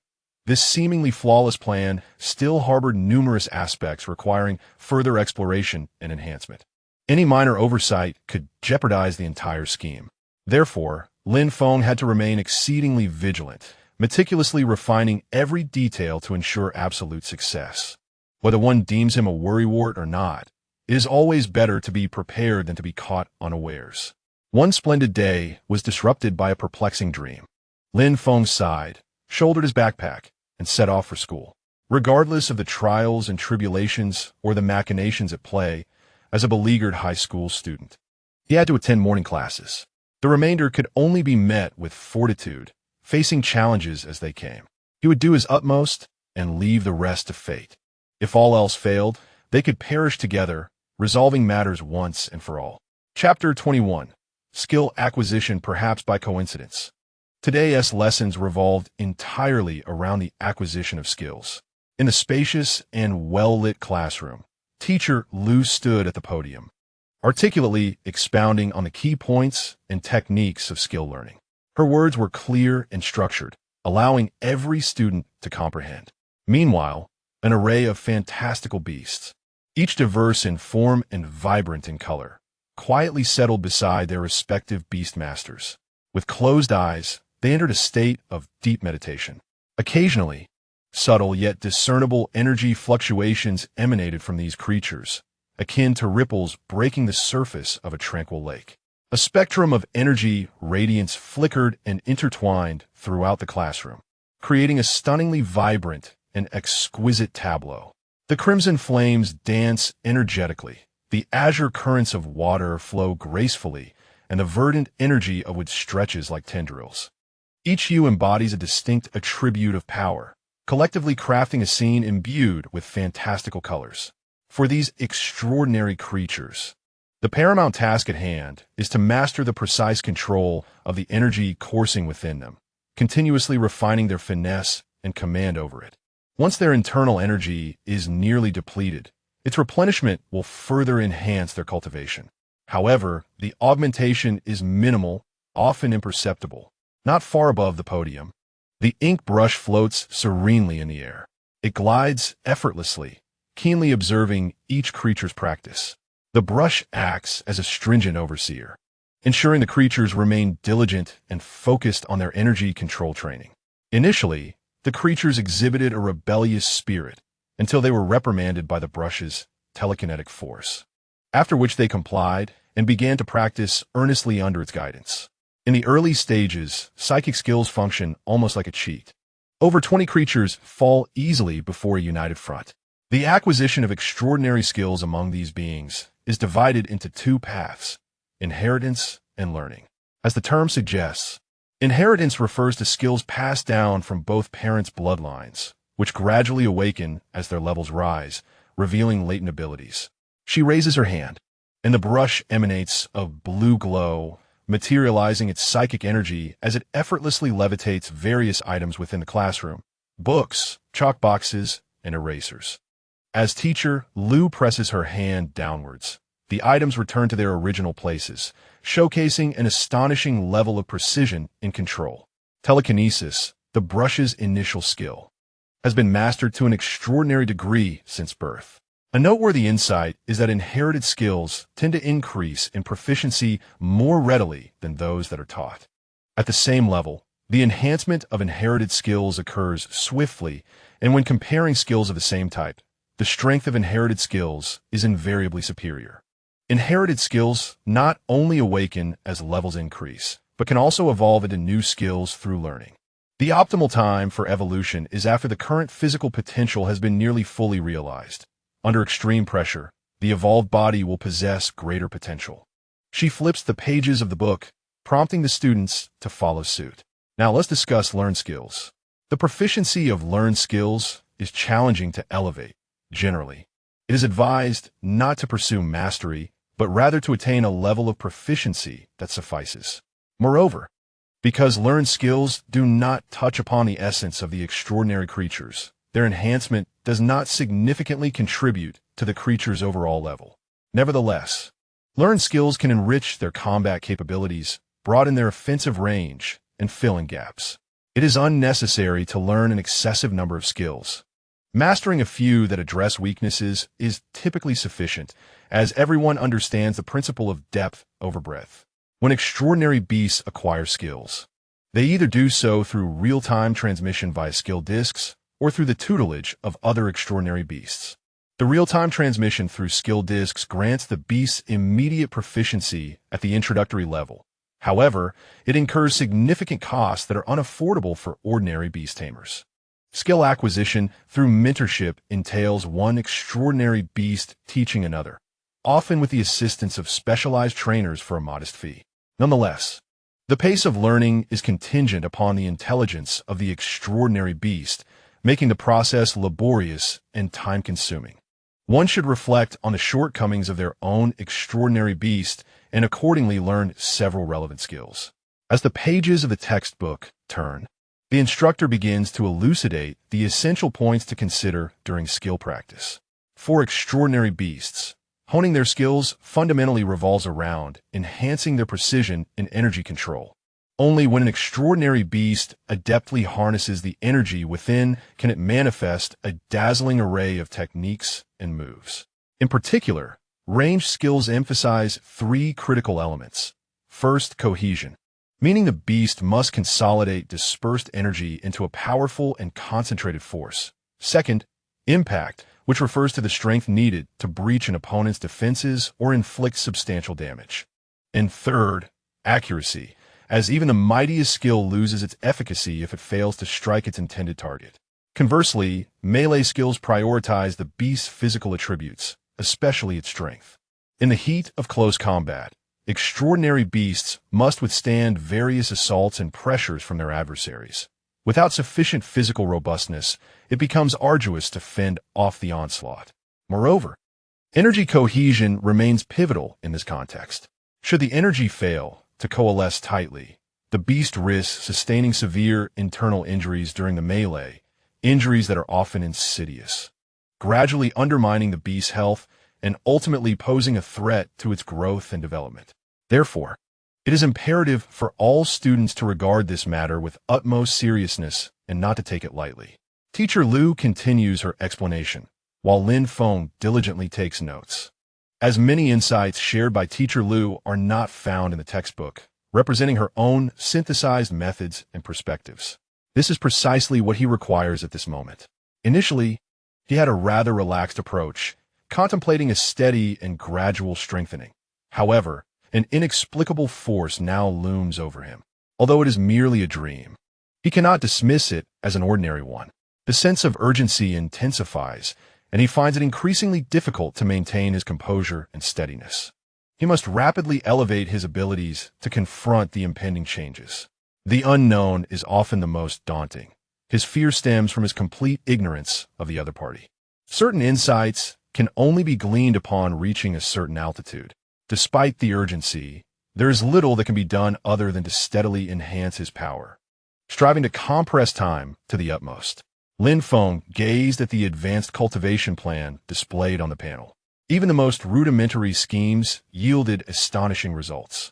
This seemingly flawless plan still harbored numerous aspects requiring further exploration and enhancement. Any minor oversight could jeopardize the entire scheme. Therefore, Lin Feng had to remain exceedingly vigilant, meticulously refining every detail to ensure absolute success. Whether one deems him a worrywart or not, it is always better to be prepared than to be caught unawares. One splendid day was disrupted by a perplexing dream. Lin Feng sighed, shouldered his backpack, and set off for school. Regardless of the trials and tribulations or the machinations at play, as a beleaguered high school student, he had to attend morning classes. The remainder could only be met with fortitude, facing challenges as they came. He would do his utmost and leave the rest to fate. If all else failed, they could perish together, resolving matters once and for all. Chapter 21. Skill Acquisition Perhaps by Coincidence. Today's lessons revolved entirely around the acquisition of skills. In the spacious and well-lit classroom, Teacher Lu stood at the podium, articulately expounding on the key points and techniques of skill learning. Her words were clear and structured, allowing every student to comprehend. Meanwhile, an array of fantastical beasts, each diverse in form and vibrant in color, quietly settled beside their respective beast masters. With closed eyes, they entered a state of deep meditation. Occasionally, subtle yet discernible energy fluctuations emanated from these creatures, akin to ripples breaking the surface of a tranquil lake. A spectrum of energy radiance flickered and intertwined throughout the classroom, creating a stunningly vibrant and exquisite tableau. The crimson flames dance energetically, the azure currents of water flow gracefully, and the verdant energy of wood stretches like tendrils. Each hue embodies a distinct attribute of power, collectively crafting a scene imbued with fantastical colors. For these extraordinary creatures, the paramount task at hand is to master the precise control of the energy coursing within them, continuously refining their finesse and command over it. Once their internal energy is nearly depleted, its replenishment will further enhance their cultivation. However, the augmentation is minimal, often imperceptible. Not far above the podium, the ink brush floats serenely in the air. It glides effortlessly, keenly observing each creature's practice. The brush acts as a stringent overseer, ensuring the creatures remain diligent and focused on their energy control training. Initially, the creatures exhibited a rebellious spirit until they were reprimanded by the brush's telekinetic force, after which they complied and began to practice earnestly under its guidance. In the early stages, psychic skills function almost like a cheat. Over 20 creatures fall easily before a united front. The acquisition of extraordinary skills among these beings is divided into two paths: inheritance and learning. As the term suggests, inheritance refers to skills passed down from both parents' bloodlines, which gradually awaken as their levels rise, revealing latent abilities. She raises her hand, and the brush emanates a blue glow, materializing its psychic energy as it effortlessly levitates various items within the classroom: books, chalk boxes, and erasers. As Teacher Lu presses her hand downwards, the items return to their original places, showcasing an astonishing level of precision and control. Telekinesis, the brush's initial skill, has been mastered to an extraordinary degree since birth. A noteworthy insight is that inherited skills tend to increase in proficiency more readily than those that are taught. At the same level, the enhancement of inherited skills occurs swiftly, and when comparing skills of the same type, the strength of inherited skills is invariably superior. Inherited skills not only awaken as levels increase, but can also evolve into new skills through learning. The optimal time for evolution is after the current physical potential has been nearly fully realized. Under extreme pressure, the evolved body will possess greater potential. She flips the pages of the book, prompting the students to follow suit. Now let's discuss learned skills. The proficiency of learned skills is challenging to elevate. Generally, it is advised not to pursue mastery, but rather to attain a level of proficiency that suffices. Moreover, because learned skills do not touch upon the essence of the extraordinary creatures, their enhancement does not significantly contribute to the creature's overall level. Nevertheless, learned skills can enrich their combat capabilities, broaden their offensive range, and fill in gaps. It is unnecessary to learn an excessive number of skills. Mastering a few that address weaknesses is typically sufficient, as everyone understands the principle of depth over breadth. When extraordinary beasts acquire skills, they either do so through real-time transmission via skill discs or through the tutelage of other extraordinary beasts. The real-time transmission through skill discs grants the beasts immediate proficiency at the introductory level. However, it incurs significant costs that are unaffordable for ordinary beast tamers. Skill acquisition through mentorship entails one extraordinary beast teaching another, often with the assistance of specialized trainers for a modest fee. Nonetheless, The pace of learning is contingent upon the intelligence of the extraordinary beast, making the process laborious and time-consuming. One should reflect on the shortcomings of their own extraordinary beast and accordingly learn several relevant skills. As the pages of the textbook turn, the instructor begins to elucidate the essential points to consider during skill practice. For extraordinary beasts, honing their skills fundamentally revolves around enhancing their precision and energy control. Only when an extraordinary beast adeptly harnesses the energy within can it manifest a dazzling array of techniques and moves. In particular, ranged skills emphasize three critical elements. First, cohesion, meaning the beast must consolidate dispersed energy into a powerful and concentrated force. Second, impact, which refers to the strength needed to breach an opponent's defenses or inflict substantial damage. And third, accuracy, as even the mightiest skill loses its efficacy if it fails to strike its intended target. Conversely, melee skills prioritize the beast's physical attributes, especially its strength. In the heat of close combat, extraordinary beasts must withstand various assaults and pressures from their adversaries. Without sufficient physical robustness, it becomes arduous to fend off the onslaught. Moreover, energy cohesion remains pivotal in this context. Should the energy fail to coalesce tightly, the beast risks sustaining severe internal injuries during the melee, injuries that are often insidious, gradually undermining the beast's health and ultimately posing a threat to its growth and development. Therefore, it is imperative for all students to regard this matter with utmost seriousness and not to take it lightly. Teacher Liu continues her explanation, while Lin Feng diligently takes notes. As many insights shared by Teacher Liu are not found in the textbook, representing her own synthesized methods and perspectives. This is precisely what he requires at this moment. Initially, he had a rather relaxed approach, contemplating a steady and gradual strengthening. However, an inexplicable force now looms over him. Although it is merely a dream, he cannot dismiss it as an ordinary one. The sense of urgency intensifies, and he finds it increasingly difficult to maintain his composure and steadiness. He must rapidly elevate his abilities to confront the impending changes. The unknown is often the most daunting. His fear stems from his complete ignorance of the other party. Certain insights can only be gleaned upon reaching a certain altitude. Despite the urgency, there is little that can be done other than to steadily enhance his power. Striving to compress time to the utmost, Lin Feng gazed at the advanced cultivation plan displayed on the panel. Even the most rudimentary schemes yielded astonishing results.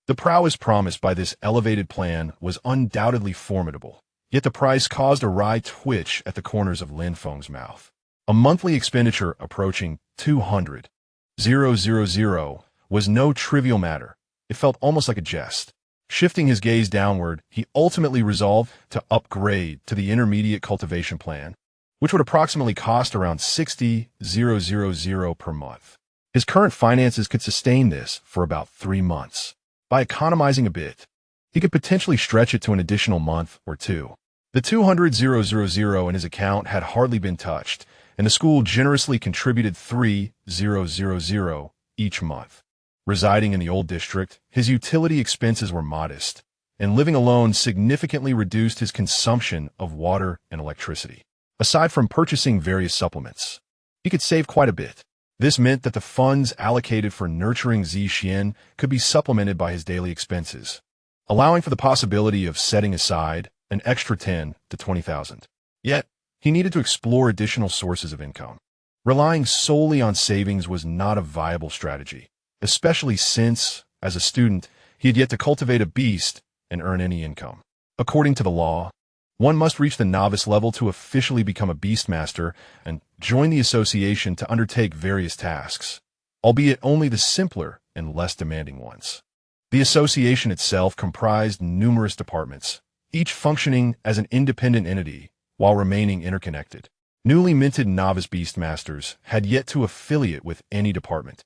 The prowess promised by this elevated plan was undoubtedly formidable, yet the price caused a wry twitch at the corners of Lin Feng's mouth. A monthly expenditure approaching 200,000 was no trivial matter. It felt almost like a jest. Shifting his gaze downward, he ultimately resolved to upgrade to the intermediate cultivation plan, which would approximately cost around 60,000 per month. His current finances could sustain this for about 3 months. By economizing a bit, he could potentially stretch it to an additional month or two. The 200,000 in his account had hardly been touched, and the school generously contributed 3,000 each month. Residing in the old district, his utility expenses were modest, and living alone significantly reduced his consumption of water and electricity. Aside from purchasing various supplements, he could save quite a bit. This meant that the funds allocated for nurturing Zixian could be supplemented by his daily expenses, allowing for the possibility of setting aside an extra 10 to 20,000. Yet, he needed to explore additional sources of income. Relying solely on savings was not a viable strategy, especially since, as a student, he had yet to cultivate a beast and earn any income. According to the law, one must reach the novice level to officially become a beastmaster and join the association to undertake various tasks, albeit only the simpler and less demanding ones. The association itself comprised numerous departments, each functioning as an independent entity while remaining interconnected. Newly minted novice beastmasters had yet to affiliate with any department,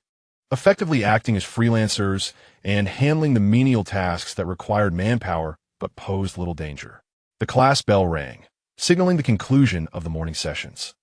effectively acting as freelancers and handling the menial tasks that required manpower but posed little danger. The class bell rang, signaling the conclusion of the morning sessions.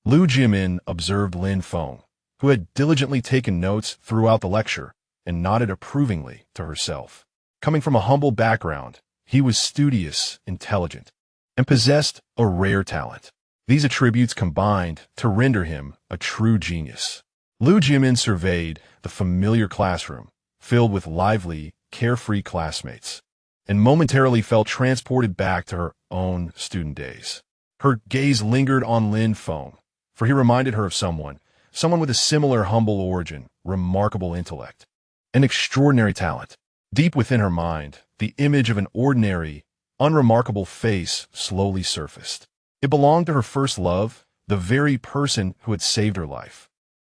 Liu Jimin observed Lin Feng, who had diligently taken notes throughout the lecture, and nodded approvingly to herself. Coming from a humble background, he was studious, intelligent, and possessed a rare talent. These attributes combined to render him a true genius. Lu Jimin surveyed the familiar classroom, filled with lively, carefree classmates, and momentarily felt transported back to her own student days. Her gaze lingered on Lin Feng, for he reminded her of someone with a similar humble origin, remarkable intellect, and extraordinary talent. Deep within her mind, the image of an ordinary, unremarkable face slowly surfaced. It belonged to her first love, the very person who had saved her life.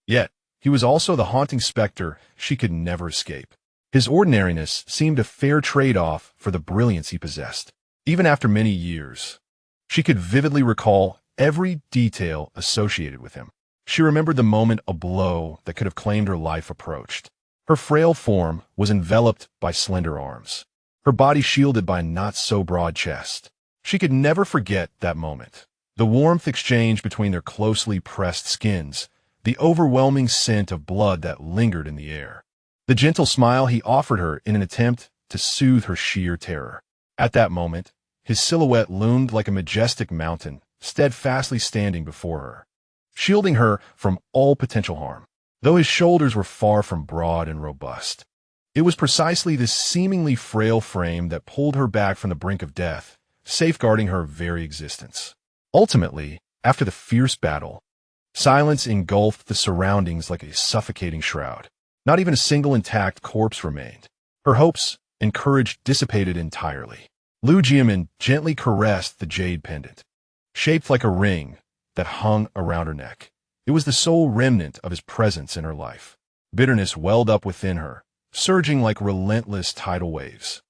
Yet, he was also the haunting specter she could never escape. His ordinariness seemed a fair trade-off for the brilliance he possessed. Even after many years, she could vividly recall every detail associated with him. She remembered the moment a blow that could have claimed her life approached. Her frail form was enveloped by slender arms, her body shielded by a not-so-broad chest. She could never forget that moment. The warmth exchange between their closely pressed skins, the overwhelming scent of blood that lingered in the air, the gentle smile he offered her in an attempt to soothe her sheer terror. At that moment, his silhouette loomed like a majestic mountain, steadfastly standing before her, shielding her from all potential harm. Though his shoulders were far from broad and robust, it was precisely this seemingly frail frame that pulled her back from the brink of death, safeguarding her very existence. Ultimately, after the fierce battle, silence engulfed the surroundings like a suffocating shroud. Not even a single intact corpse remained. Her hopes and courage dissipated entirely. Lu Jimin gently caressed the jade pendant, shaped like a ring, that hung around her neck. It was the sole remnant of his presence in her life. Bitterness welled up within her, surging like relentless tidal waves.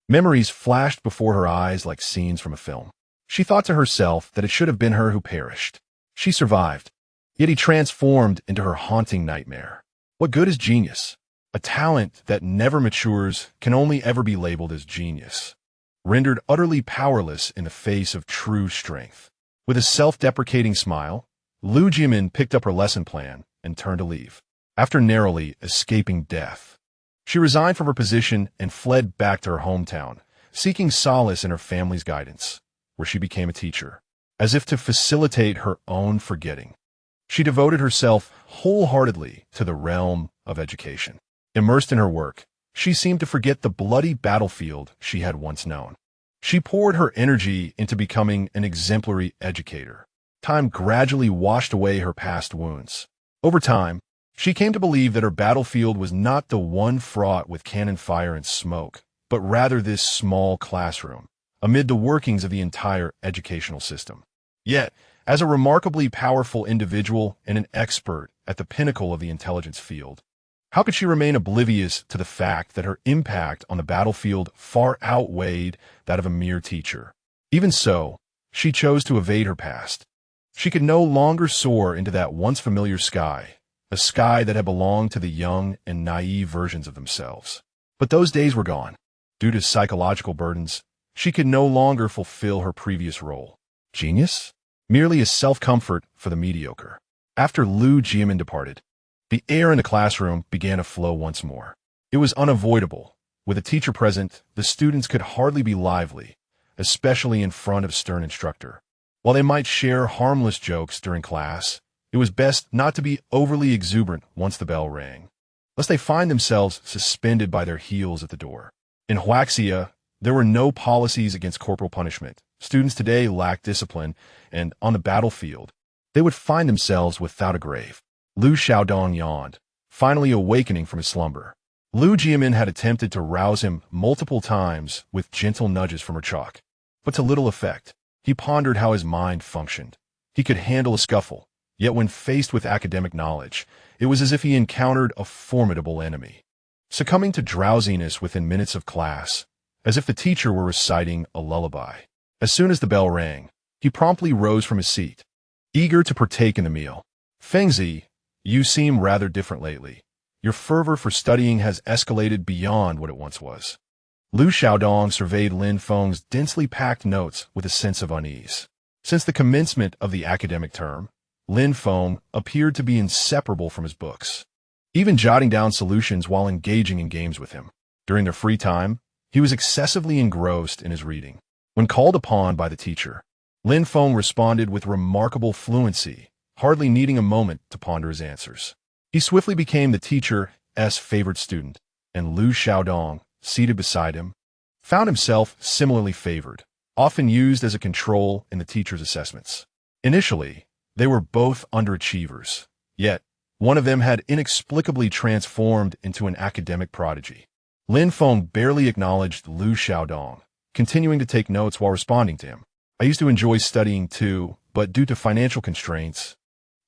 Memories flashed before her eyes like scenes from a film. She thought to herself that it should have been her who perished. She survived, yet he transformed into her haunting nightmare. What good is genius? A talent that never matures can only ever be labeled as genius, rendered utterly powerless in the face of true strength. With a self-deprecating smile, Lu Jimin picked up her lesson plan and turned to leave. After narrowly escaping death, she resigned from her position and fled back to her hometown, seeking solace in her family's guidance, where she became a teacher. As if to facilitate her own forgetting, she devoted herself wholeheartedly to the realm of education. Immersed in her work, she seemed to forget the bloody battlefield she had once known. She poured her energy into becoming an exemplary educator. Time gradually washed away her past wounds. Over time, she came to believe that her battlefield was not the one fraught with cannon fire and smoke, but rather this small classroom, amid the workings of the entire educational system. Yet, as a remarkably powerful individual and an expert at the pinnacle of the intelligence field, how could she remain oblivious to the fact that her impact on the battlefield far outweighed that of a mere teacher? Even so, she chose to evade her past. She could no longer soar into that once familiar sky, a sky that had belonged to the young and naive versions of themselves. But those days were gone. Due to psychological burdens, she could no longer fulfill her previous role. Genius? Merely a self-comfort for the mediocre. After Lu Jimin departed, the air in the classroom began to flow once more. It was unavoidable. With a teacher present, the students could hardly be lively, especially in front of a stern instructor. While they might share harmless jokes during class, it was best not to be overly exuberant once the bell rang, lest they find themselves suspended by their heels at the door. In Huaxia, there were no policies against corporal punishment. Students today lacked discipline, and on the battlefield, they would find themselves without a grave. Lu Xiaodong yawned, finally awakening from his slumber. Lu Jimin had attempted to rouse him multiple times with gentle nudges from her chalk, but to little effect. He pondered how his mind functioned. He could handle a scuffle, yet when faced with academic knowledge, it was as if he encountered a formidable enemy. Succumbing to drowsiness within minutes of class, as if the teacher were reciting a lullaby. As soon as the bell rang, he promptly rose from his seat, eager to partake in the meal. Fengzi, you seem rather different lately. Your fervor for studying has escalated beyond what it once was. Lu Xiaodong surveyed Lin Feng's densely packed notes with a sense of unease. Since the commencement of the academic term, Lin Feng appeared to be inseparable from his books, even jotting down solutions while engaging in games with him. During their free time, He was excessively engrossed in his reading. When called upon by the teacher, Lin Feng responded with remarkable fluency, hardly needing a moment to ponder his answers. He swiftly became the teacher's favorite student, and Lu Xiaodong, seated beside him, found himself similarly favored, often used as a control in the teacher's assessments. Initially, they were both underachievers, yet one of them had inexplicably transformed into an academic prodigy. Lin Feng barely acknowledged Lu Xiaodong, continuing to take notes while responding to him. I used to enjoy studying too, but due to financial constraints,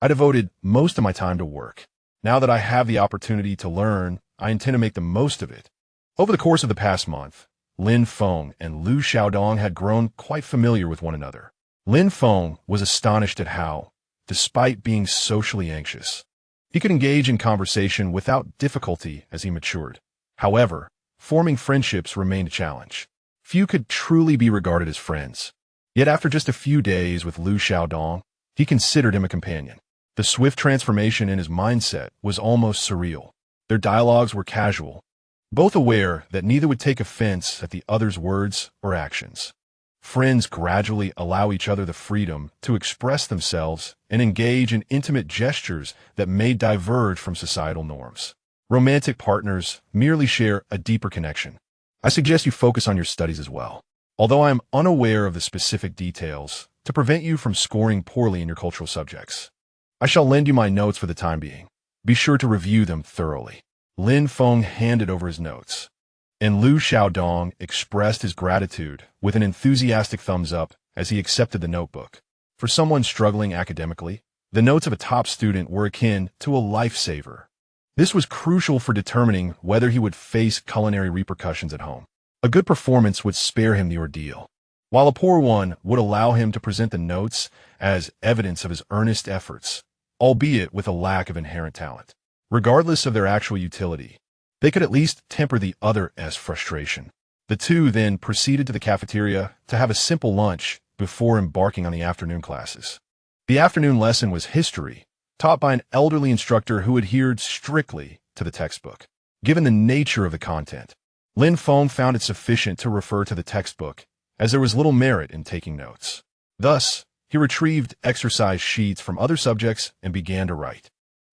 I devoted most of my time to work. Now that I have the opportunity to learn, I intend to make the most of it. Over the course of the past month, Lin Feng and Lu Xiaodong had grown quite familiar with one another. Lin Feng was astonished at how, despite being socially anxious, he could engage in conversation without difficulty as he matured. However, forming friendships remained a challenge. Few could truly be regarded as friends. Yet after just a few days with Lu Xiaodong, he considered him a companion. The swift transformation in his mindset was almost surreal. Their dialogues were casual, both aware that neither would take offense at the other's words or actions. Friends gradually allow each other the freedom to express themselves and engage in intimate gestures that may diverge from societal norms. Romantic partners merely share a deeper connection. I suggest you focus on your studies as well. Although I am unaware of the specific details, to prevent you from scoring poorly in your cultural subjects, I shall lend you my notes for the time being. Be sure to review them thoroughly. Lin Feng handed over his notes, and Lu Xiaodong expressed his gratitude with an enthusiastic thumbs up as he accepted the notebook. For someone struggling academically, the notes of a top student were akin to a lifesaver. This was crucial for determining whether he would face culinary repercussions at home. A good performance would spare him the ordeal, while a poor one would allow him to present the notes as evidence of his earnest efforts, albeit with a lack of inherent talent. Regardless of their actual utility, they could at least temper the other's frustration. The two then proceeded to the cafeteria to have a simple lunch before embarking on the afternoon classes. The afternoon lesson was history, taught by an elderly instructor who adhered strictly to the textbook. Given the nature of the content, Lin Feng found it sufficient to refer to the textbook, as there was little merit in taking notes. Thus, he retrieved exercise sheets from other subjects and began to write.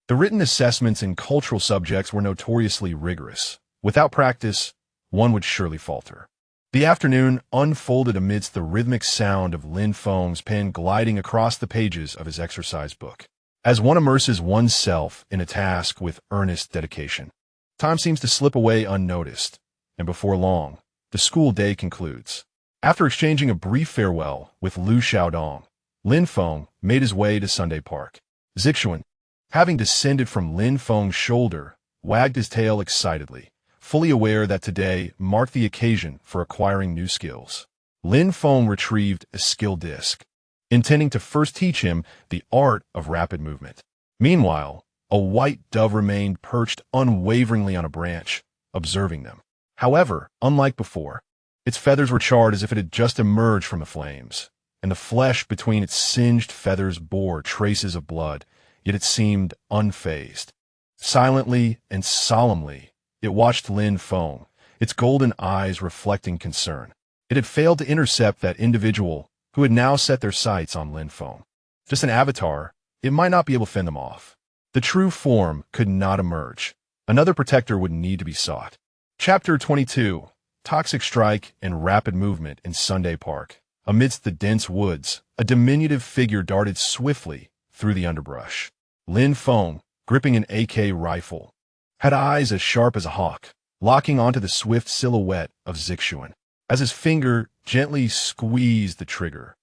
The written assessments in cultural subjects were notoriously rigorous. Without practice, one would surely falter. The afternoon unfolded amidst the rhythmic sound of Lin Feng's pen gliding across the pages of his exercise book. As one immerses oneself in a task with earnest dedication, time seems to slip away unnoticed, and before long, the school day concludes. After exchanging a brief farewell with Lu Xiaodong, Lin Feng made his way to Sunday Park. Zixuan, having descended from Lin Feng's shoulder, wagged his tail excitedly, fully aware that today marked the occasion for acquiring new skills. Lin Feng retrieved a skill disc, intending to first teach him the art of rapid movement. Meanwhile, a white dove remained perched unwaveringly on a branch, observing them. However, unlike before, its feathers were charred as if it had just emerged from the flames, and the flesh between its singed feathers bore traces of blood, yet it seemed unfazed. Silently and solemnly, it watched Lin Feng, its golden eyes reflecting concern. It had failed to intercept that individual who had now set their sights on Lin Feng. Just an avatar, it might not be able to fend them off. The true form could not emerge. Another protector would need to be sought. Chapter 22. Toxic Strike and Rapid Movement in Sunday Park. Amidst the dense woods, a diminutive figure darted swiftly through the underbrush. Lin Feng, gripping an AK rifle, had eyes as sharp as a hawk, locking onto the swift silhouette of Zixuan. As his finger gently squeezed the trigger,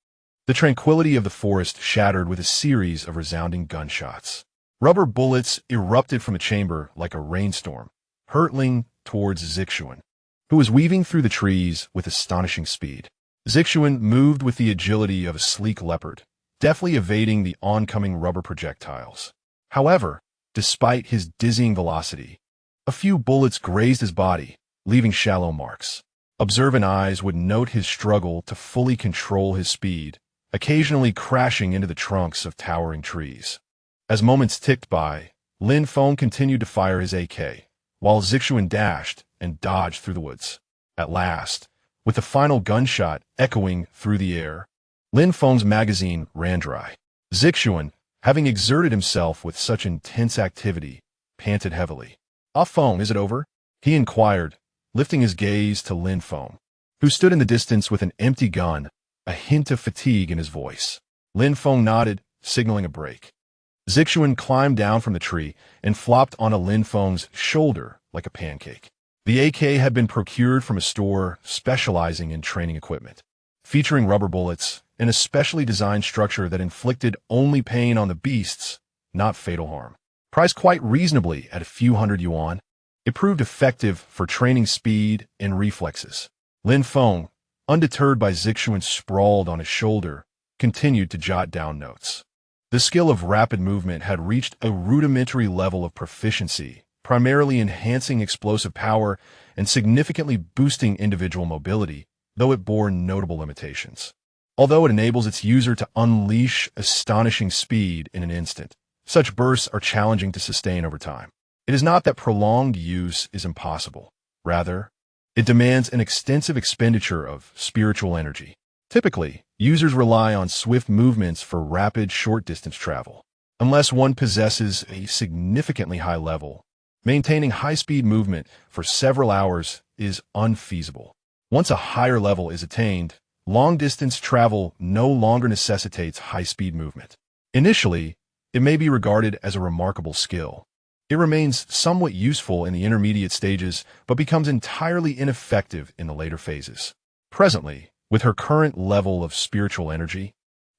the tranquility of the forest shattered with a series of resounding gunshots. Rubber bullets erupted from the chamber like a rainstorm, hurtling towards Zixuan, who was weaving through the trees with astonishing speed. Zixuan moved with the agility of a sleek leopard, deftly evading the oncoming rubber projectiles. However, despite his dizzying velocity, a few bullets grazed his body, leaving shallow marks. Observant eyes would note his struggle to fully control his speed, occasionally crashing into the trunks of towering trees. As moments ticked by, Lin Feng continued to fire his AK, while Zixuan dashed and dodged through the woods. At last, with the final gunshot echoing through the air, Lin Feng's magazine ran dry. Zixuan, having exerted himself with such intense activity, panted heavily. "Ah Feng, is it over?" he inquired, lifting his gaze to Lin Feng, who stood in the distance with an empty gun, a hint of fatigue in his voice. Lin Feng nodded, signaling a break. Zixuan climbed down from the tree and flopped onto Lin Feng's shoulder like a pancake. The AK had been procured from a store specializing in training equipment, featuring rubber bullets and a specially designed structure that inflicted only pain on the beasts, not fatal harm. Priced quite reasonably at a few hundred yuan, it proved effective for training speed and reflexes. Lin Feng, undeterred by Zixuan sprawled on his shoulder, continued to jot down notes. The skill of rapid movement had reached a rudimentary level of proficiency, primarily enhancing explosive power and significantly boosting individual mobility, though it bore notable limitations. Although it enables its user to unleash astonishing speed in an instant, such bursts are challenging to sustain over time. It is not that prolonged use is impossible. Rather, it demands an extensive expenditure of spiritual energy. Typically, users rely on swift movements for rapid short-distance travel. Unless one possesses a significantly high level, maintaining high-speed movement for several hours is unfeasible. Once a higher level is attained, long-distance travel no longer necessitates high-speed movement. Initially, it may be regarded as a remarkable skill. It remains somewhat useful in the intermediate stages, but becomes entirely ineffective in the later phases. Presently, with her current level of spiritual energy,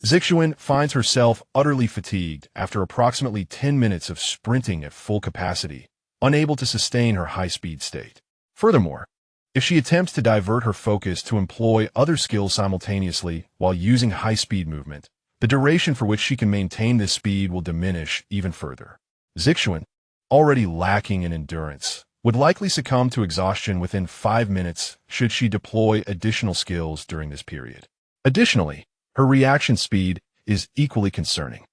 Zixuan finds herself utterly fatigued after approximately 10 minutes of sprinting at full capacity, unable to sustain her high-speed state. Furthermore, if she attempts to divert her focus to employ other skills simultaneously while using high-speed movement, the duration for which she can maintain this speed will diminish even further. Zixuan, already lacking in endurance, would likely succumb to exhaustion within 5 minutes should she deploy additional skills during this period. Additionally, her reaction speed is equally concerning.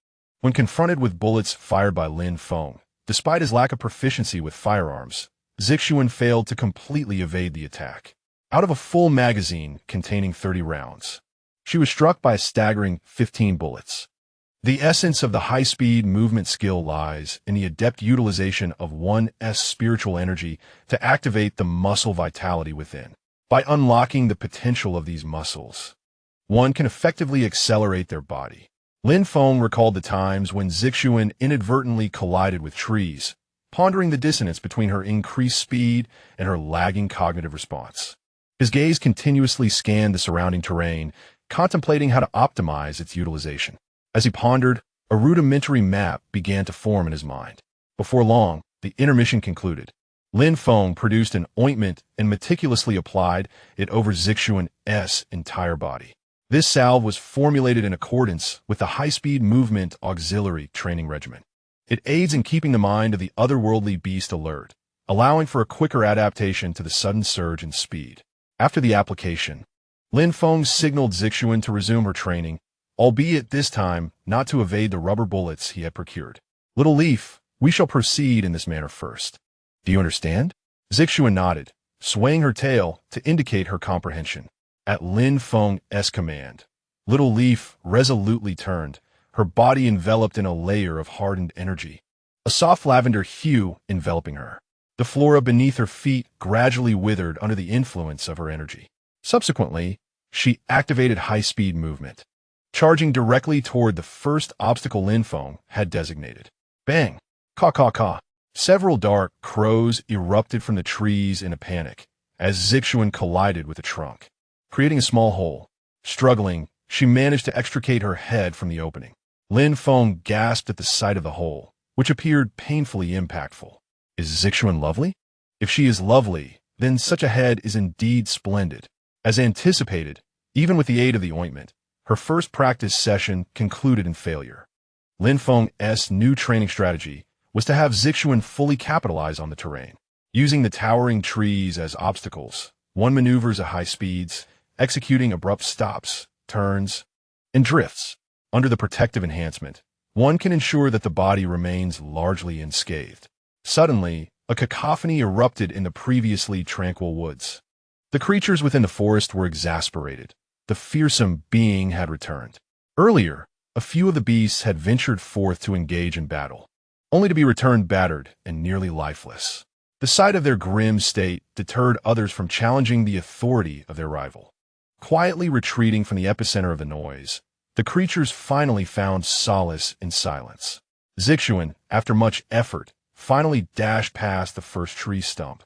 When confronted with bullets fired by Lin Feng, despite his lack of proficiency with firearms, Zixuan failed to completely evade the attack. Out of a full magazine containing 30 rounds, she was struck by a staggering 15 bullets. The essence of the high-speed movement skill lies in the adept utilization of one's spiritual energy to activate the muscle vitality within. By unlocking the potential of these muscles, one can effectively accelerate their body. Lin Feng recalled the times when Zixuan inadvertently collided with trees, pondering the dissonance between her increased speed and her lagging cognitive response. His gaze continuously scanned the surrounding terrain, contemplating how to optimize its utilization. As he pondered, a rudimentary map began to form in his mind. Before long, the intermission concluded. Lin Feng produced an ointment and meticulously applied it over Zixuan's entire body. This salve was formulated in accordance with the high-speed movement auxiliary training regimen. It aids in keeping the mind of the otherworldly beast alert, allowing for a quicker adaptation to the sudden surge in speed. After the application, Lin Feng signaled Zixuan to resume her training, albeit this time not to evade the rubber bullets he had procured. "Little Leaf, we shall proceed in this manner first. Do you understand?" Zixuan nodded, swaying her tail to indicate her comprehension. At Lin Feng's command, Little Leaf resolutely turned, her body enveloped in a layer of hardened energy, a soft lavender hue enveloping her. The flora beneath her feet gradually withered under the influence of her energy. Subsequently, she activated high-speed movement, charging directly toward the first obstacle Lin Feng had designated. Bang! Caw caw caw! Several dark crows erupted from the trees in a panic as Zixuan collided with a trunk, creating a small hole. Struggling, she managed to extricate her head from the opening. Lin Feng gasped at the sight of the hole, which appeared painfully impactful. Is Zixuan lovely? If she is lovely, then such a head is indeed splendid. As anticipated, even with the aid of the ointment, her first practice session concluded in failure. Lin Feng's new training strategy was to have Zixuan fully capitalize on the terrain. Using the towering trees as obstacles, one maneuvers at high speeds, executing abrupt stops, turns, and drifts. Under the protective enhancement, one can ensure that the body remains largely unscathed. Suddenly, a cacophony erupted in the previously tranquil woods. The creatures within the forest were exasperated. The fearsome being had returned. Earlier, a few of the beasts had ventured forth to engage in battle, only to be returned battered and nearly lifeless. The sight of their grim state deterred others from challenging the authority of their rival. Quietly retreating from the epicenter of the noise, the creatures finally found solace in silence. Zixuan, after much effort, finally dashed past the first tree stump,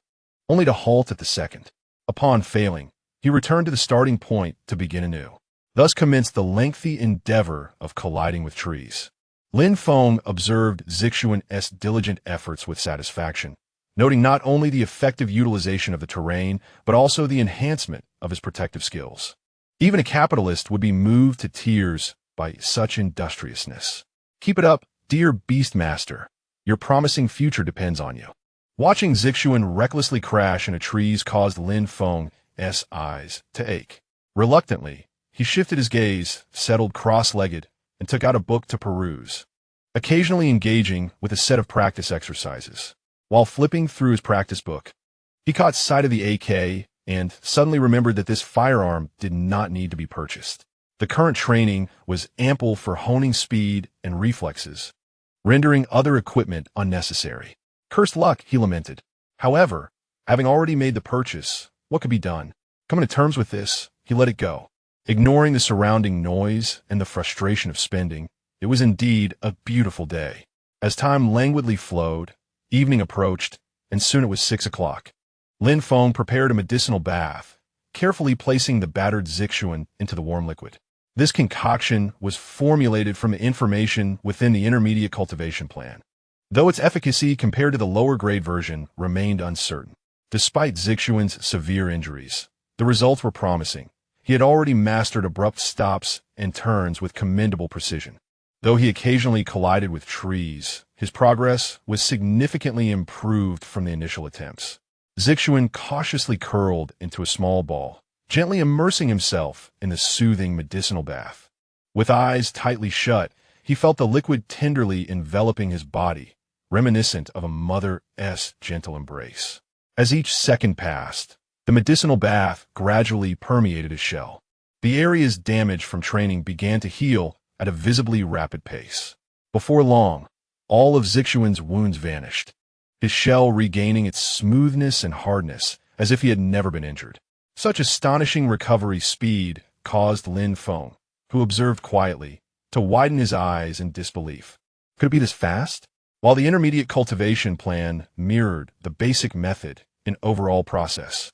only to halt at the second. Upon failing, he returned to the starting point to begin anew. Thus commenced the lengthy endeavor of colliding with trees. Lin Feng observed Zixuan's diligent efforts with satisfaction, noting not only the effective utilization of the terrain, but also the enhancement of his protective skills. Even a capitalist would be moved to tears by such industriousness. Keep it up, dear Beast Master. Your promising future depends on you. Watching Zixuan recklessly crash into trees caused Lin Feng's eyes to ache. Reluctantly, he shifted his gaze, settled cross-legged, and took out a book to peruse, occasionally engaging with a set of practice exercises. While flipping through his practice book, he caught sight of the AK and suddenly remembered that this firearm did not need to be purchased. The current training was ample for honing speed and reflexes, rendering other equipment unnecessary. Cursed luck, he lamented. However, having already made the purchase, what could be done? Coming to terms with this, he let it go. Ignoring the surrounding noise and the frustration of spending, it was indeed a beautiful day. As time languidly flowed, evening approached, and soon it was 6 o'clock. Lin Feng prepared a medicinal bath, carefully placing the battered Zixuan into the warm liquid. This concoction was formulated from information within the intermediate cultivation plan, though its efficacy compared to the lower-grade version remained uncertain. Despite Zixuan's severe injuries, the results were promising. He had already mastered abrupt stops and turns with commendable precision. Though he occasionally collided with trees, his progress was significantly improved from the initial attempts. Zixuan cautiously curled into a small ball, gently immersing himself in the soothing medicinal bath. With eyes tightly shut, he felt the liquid tenderly enveloping his body, reminiscent of a mother's gentle embrace. As each second passed, the medicinal bath gradually permeated his shell. The areas damaged from training began to heal at a visibly rapid pace. Before long, all of Zixuan's wounds vanished, his shell regaining its smoothness and hardness as if he had never been injured. Such astonishing recovery speed caused Lin Feng, who observed quietly, to widen his eyes in disbelief. Could it be this fast? While the intermediate cultivation plan mirrored the basic method and overall process,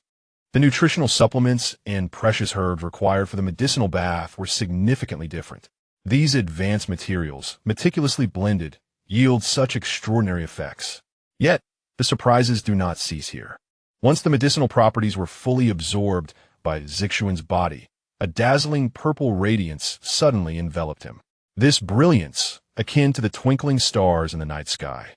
the nutritional supplements and precious herbs required for the medicinal bath were significantly different. These advanced materials, meticulously blended, yield such extraordinary effects. Yet, the surprises do not cease here. Once the medicinal properties were fully absorbed by Zixuan's body, a dazzling purple radiance suddenly enveloped him. This brilliance, akin to the twinkling stars in the night sky,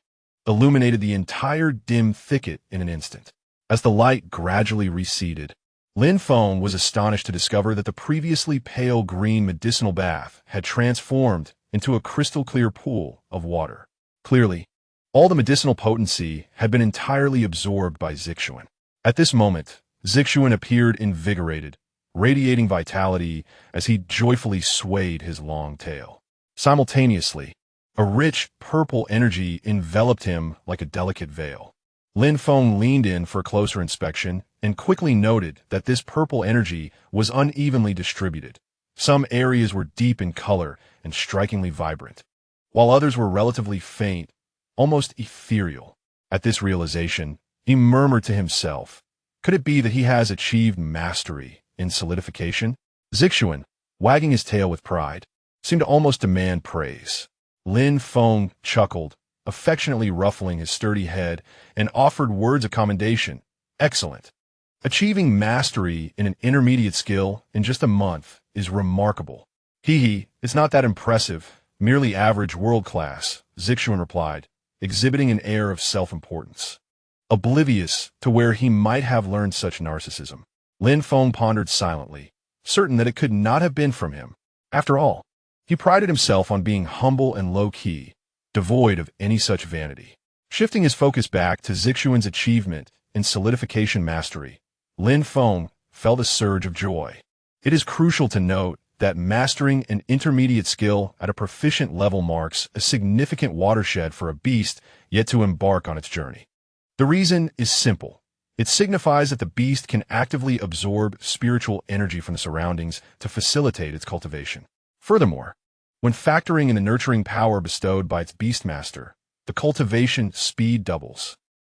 illuminated the entire dim thicket in an instant. As the light gradually receded, Lin Feng was astonished to discover that the previously pale green medicinal bath had transformed into a crystal-clear pool of water. Clearly, all the medicinal potency had been entirely absorbed by Zixuan. At this moment, Zixuan appeared invigorated, radiating vitality as he joyfully swayed his long tail. Simultaneously, a rich purple energy enveloped him like a delicate veil. Lin Feng leaned in for a closer inspection and quickly noted that this purple energy was unevenly distributed. Some areas were deep in color and strikingly vibrant, while others were relatively faint, almost ethereal. At this realization, he murmured to himself, could it be that he has achieved mastery in solidification? Zixuan, wagging his tail with pride, seemed to almost demand praise. Lin Feng chuckled, affectionately ruffling his sturdy head, and offered words of commendation. Excellent. Achieving mastery in an intermediate skill in just a month is remarkable. It's not that impressive, merely average world-class, Zixuan replied, exhibiting an air of self-importance. Oblivious to where he might have learned such narcissism, Lin Feng pondered silently, certain that it could not have been from him. After all, he prided himself on being humble and low-key, devoid of any such vanity. Shifting his focus back to Zixuan's achievement in solidification mastery, Lin Feng felt a surge of joy. It is crucial to note that mastering an intermediate skill at a proficient level marks a significant watershed for a beast yet to embark on its journey. The reason is simple. It signifies that the beast can actively absorb spiritual energy from the surroundings to facilitate its cultivation. Furthermore, when factoring in the nurturing power bestowed by its beastmaster, the cultivation speed doubles.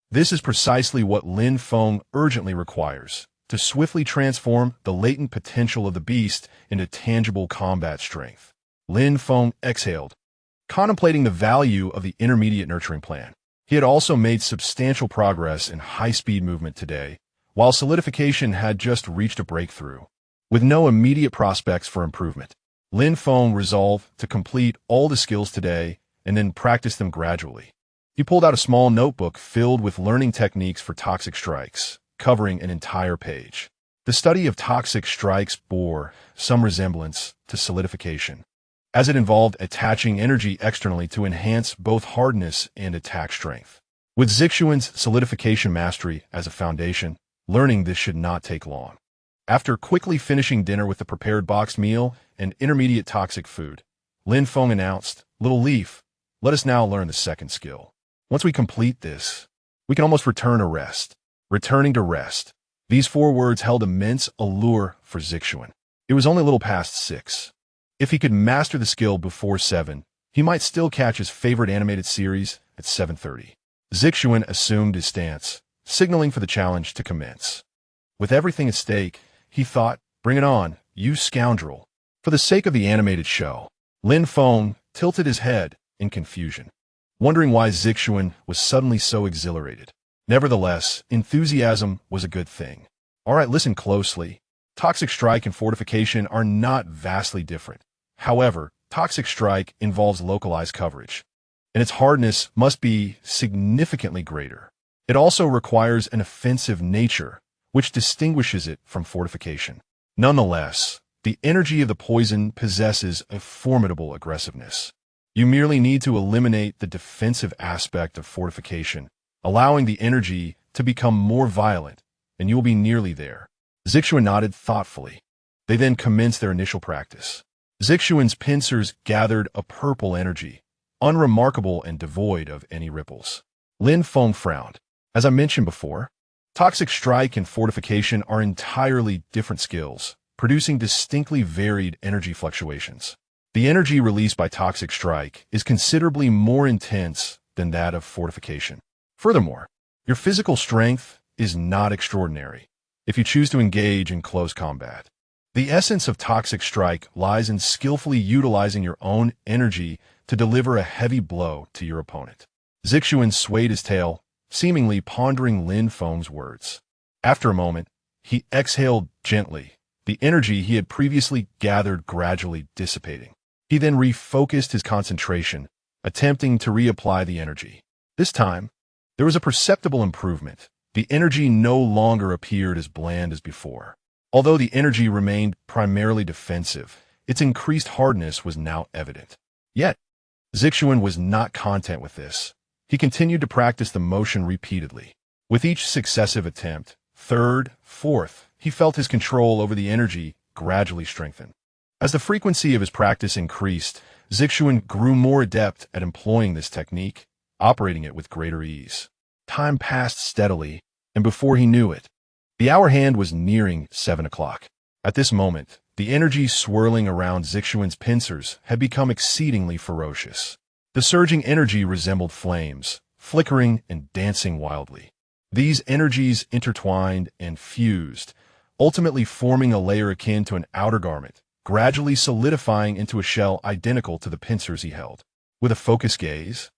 This is precisely what Lin Feng urgently requires to swiftly transform the latent potential of the beast into tangible combat strength. Lin Feng exhaled, contemplating the value of the intermediate nurturing plan. He had also made substantial progress in high-speed movement today, while solidification had just reached a breakthrough. With no immediate prospects for improvement, Lin Feng resolved to complete all the skills today and then practice them gradually. He pulled out a small notebook filled with learning techniques for toxic strikes, covering an entire page. The study of toxic strikes bore some resemblance to solidification, as it involved attaching energy externally to enhance both hardness and attack strength. With Zixuan's solidification mastery as a foundation, learning this should not take long. After quickly finishing dinner with the prepared boxed meal and intermediate toxic food, Lin Feng announced, "Little Leaf, let us now learn the second skill. Once we complete this, we can almost return to rest." Returning to rest. These 4 words held immense allure for Zixuan. It was only a little past 6. If he could master the skill before 7, he might still catch his favorite animated series at 7:30. Zixuan assumed his stance, signaling for the challenge to commence. With everything at stake, he thought, "Bring it on, you scoundrel." For the sake of the animated show, Lin Feng tilted his head in confusion, wondering why Zixuan was suddenly so exhilarated. Nevertheless, enthusiasm was a good thing. All right, listen closely. Toxic Strike and Fortification are not vastly different. However, Toxic Strike involves localized coverage, and its hardness must be significantly greater. It also requires an offensive nature, which distinguishes it from Fortification. Nonetheless, the energy of the poison possesses a formidable aggressiveness. You merely need to eliminate the defensive aspect of Fortification, allowing the energy to become more violent, and you will be nearly there. Zixuan nodded thoughtfully. They then commenced their initial practice. Zixuan's pincers gathered a purple energy, unremarkable and devoid of any ripples. Lin Feng frowned. As I mentioned before, Toxic Strike and Fortification are entirely different skills, producing distinctly varied energy fluctuations. The energy released by Toxic Strike is considerably more intense than that of Fortification. Furthermore, your physical strength is not extraordinary if you choose to engage in close combat. The essence of Toxic Strike lies in skillfully utilizing your own energy to deliver a heavy blow to your opponent. Zixuan swayed his tail, seemingly pondering Lin Feng's words. After a moment, he exhaled gently, the energy he had previously gathered gradually dissipating. He then refocused his concentration, attempting to reapply the energy. This time, there was a perceptible improvement. The energy no longer appeared as bland as before. Although the energy remained primarily defensive, its increased hardness was now evident. Yet, Zixuan was not content with this. He continued to practice the motion repeatedly. With each successive attempt, 3rd, 4th, he felt his control over the energy gradually strengthen. As the frequency of his practice increased, Zixuan grew more adept at employing this technique, operating it with greater ease. Time passed steadily, and before he knew it, the hour hand was nearing 7 o'clock. At this moment, the energy swirling around Zixuan's pincers had become exceedingly ferocious. The surging energy resembled flames, flickering and dancing wildly. These energies intertwined and fused, ultimately forming a layer akin to an outer garment, gradually solidifying into a shell identical to the pincers he held. With a focused gaze,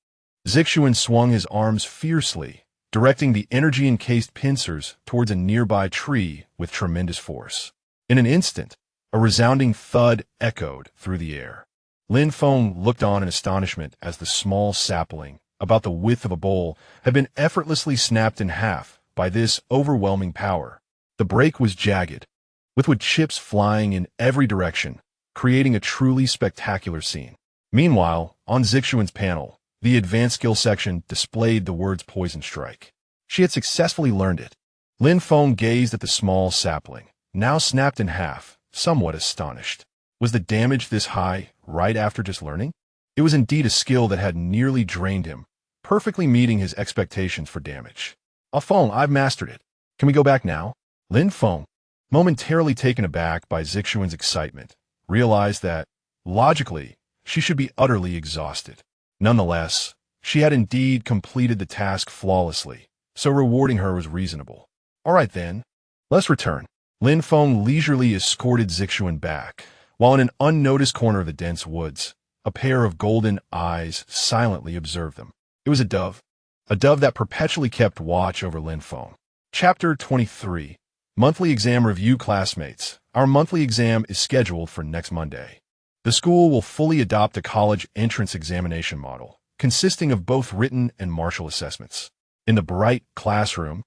Zixuan swung his arms fiercely, directing the energy-encased pincers towards a nearby tree with tremendous force. In an instant, a resounding thud echoed through the air. Lin Feng looked on in astonishment as the small sapling, about the width of a bowl, had been effortlessly snapped in half by this overwhelming power. The break was jagged, with wood chips flying in every direction, creating a truly spectacular scene. Meanwhile, on Zixuan's panel, the advanced skill section displayed the words Poison Strike. She had successfully learned it. Lin Feng gazed at the small sapling, now snapped in half, somewhat astonished. Was the damage this high right after just learning? It was indeed a skill that had nearly drained him, perfectly meeting his expectations for damage. Feng, I've mastered it. Can we go back now? Lin Feng, momentarily taken aback by Zixuan's excitement, realized that, logically, she should be utterly exhausted. Nonetheless, she had indeed completed the task flawlessly, so rewarding her was reasonable. All right then, let's return. Lin Feng leisurely escorted Zixuan back, while in an unnoticed corner of the dense woods, a pair of golden eyes silently observed them. It was a dove that perpetually kept watch over Lin Feng. Chapter 23. Monthly Exam Review. Classmates, our monthly exam is scheduled for next Monday. The school will fully adopt a college entrance examination model, consisting of both written and martial assessments. In the bright classroom,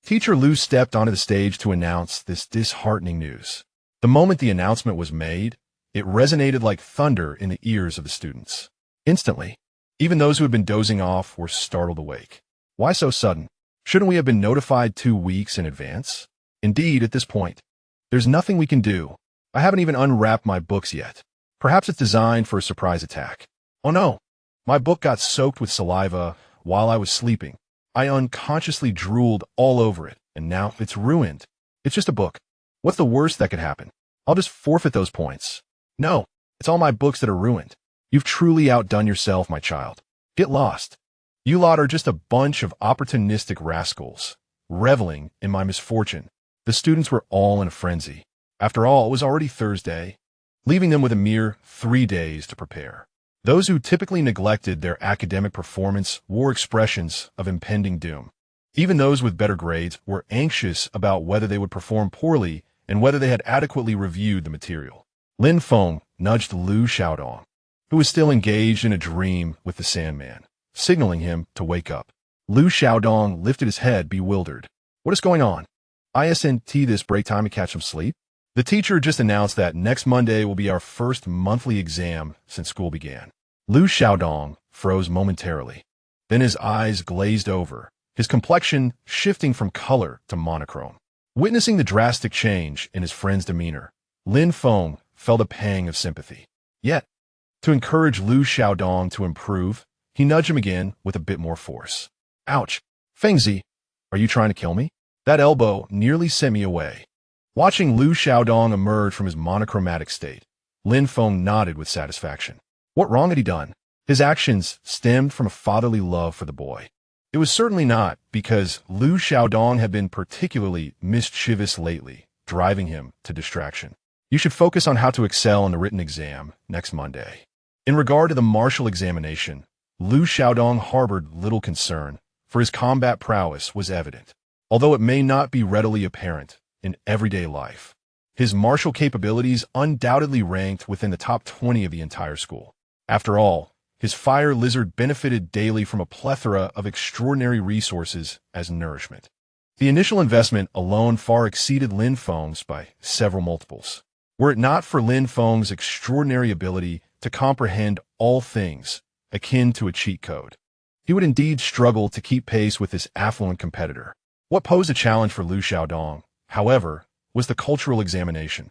Teacher Lu stepped onto the stage to announce this disheartening news. The moment the announcement was made, it resonated like thunder in the ears of the students. Instantly, even those who had been dozing off were startled awake. Why so sudden? Shouldn't we have been notified 2 weeks in advance? Indeed, at this point, there's nothing we can do. I haven't even unwrapped my books yet. Perhaps it's designed for a surprise attack. Oh no, my book got soaked with saliva while I was sleeping. I unconsciously drooled all over it, and now it's ruined. It's just a book. What's the worst that could happen? I'll just forfeit those points. No, it's all my books that are ruined. You've truly outdone yourself, my child. Get lost. You lot are just a bunch of opportunistic rascals, reveling in my misfortune. The students were all in a frenzy. After all, it was already Thursday, leaving them with a mere 3 days to prepare. Those who typically neglected their academic performance wore expressions of impending doom. Even those with better grades were anxious about whether they would perform poorly and whether they had adequately reviewed the material. Lin Feng nudged Lu Xiaodong, who was still engaged in a dream with the Sandman, signaling him to wake up. Lu Xiaodong lifted his head, bewildered. What is going on? Isn't this break time to catch some sleep? The teacher just announced that next Monday will be our first monthly exam since school began. Lu Xiaodong froze momentarily. Then his eyes glazed over, his complexion shifting from color to monochrome. Witnessing the drastic change in his friend's demeanor, Lin Feng felt a pang of sympathy. Yet, to encourage Lu Xiaodong to improve, he nudged him again with a bit more force. Ouch! Fengzi, are you trying to kill me? That elbow nearly sent me away. Watching Lu Xiaodong emerge from his monochromatic state, Lin Feng nodded with satisfaction. What wrong had he done? His actions stemmed from a fatherly love for the boy. It was certainly not because Lu Xiaodong had been particularly mischievous lately, driving him to distraction. You should focus on how to excel in the written exam next Monday. In regard to the martial examination, Lu Xiaodong harbored little concern, for his combat prowess was evident, although it may not be readily apparent in everyday life. His martial capabilities undoubtedly ranked within the top 20 of the entire school. After all, his fire lizard benefited daily from a plethora of extraordinary resources as nourishment. The initial investment alone far exceeded Lin Feng's by several multiples. Were it not for Lin Feng's extraordinary ability to comprehend all things akin to a cheat code, he would indeed struggle to keep pace with this affluent competitor. What posed a challenge for Lu Xiaodong, however, was the cultural examination.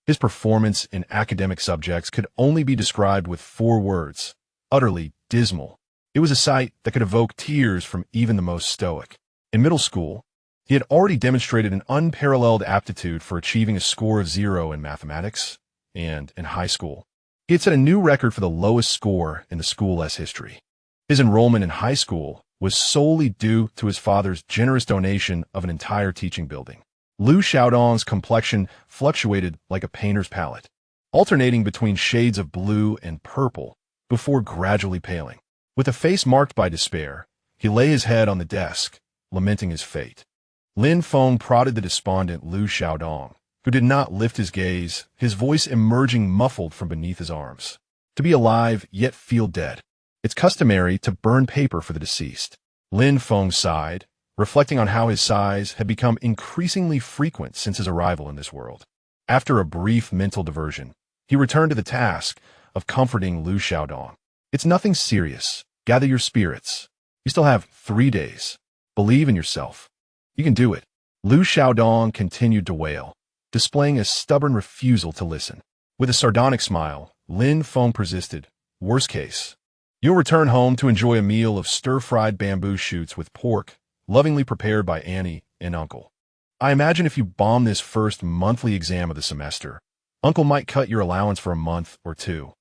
His performance in academic subjects could only be described with 4 words: utterly dismal. It was a sight that could evoke tears from even the most stoic. In middle school, he had already demonstrated an unparalleled aptitude for achieving a score of 0 in mathematics, and in high school, he had set a new record for the lowest score in the school's history. His enrollment in high school was solely due to his father's generous donation of an entire teaching building. Lu Xiaodong's complexion fluctuated like a painter's palette, alternating between shades of blue and purple before gradually paling. With a face marked by despair, he lay his head on the desk, lamenting his fate. Lin Feng prodded the despondent Lu Xiaodong, who did not lift his gaze, his voice emerging muffled from beneath his arms. To be alive, yet feel dead. It's customary to burn paper for the deceased. Lin Feng sighed, reflecting on how his sighs had become increasingly frequent since his arrival in this world. After a brief mental diversion, he returned to the task of comforting Lu Xiaodong. It's nothing serious. Gather your spirits. You still have 3 days. Believe in yourself. You can do it. Lu Xiaodong continued to wail, displaying a stubborn refusal to listen. With a sardonic smile, Lin Feng persisted. Worst case, you'll return home to enjoy a meal of stir-fried bamboo shoots with pork, lovingly prepared by Annie and Uncle. I imagine if you bomb this first monthly exam of the semester, Uncle might cut your allowance for a month or two.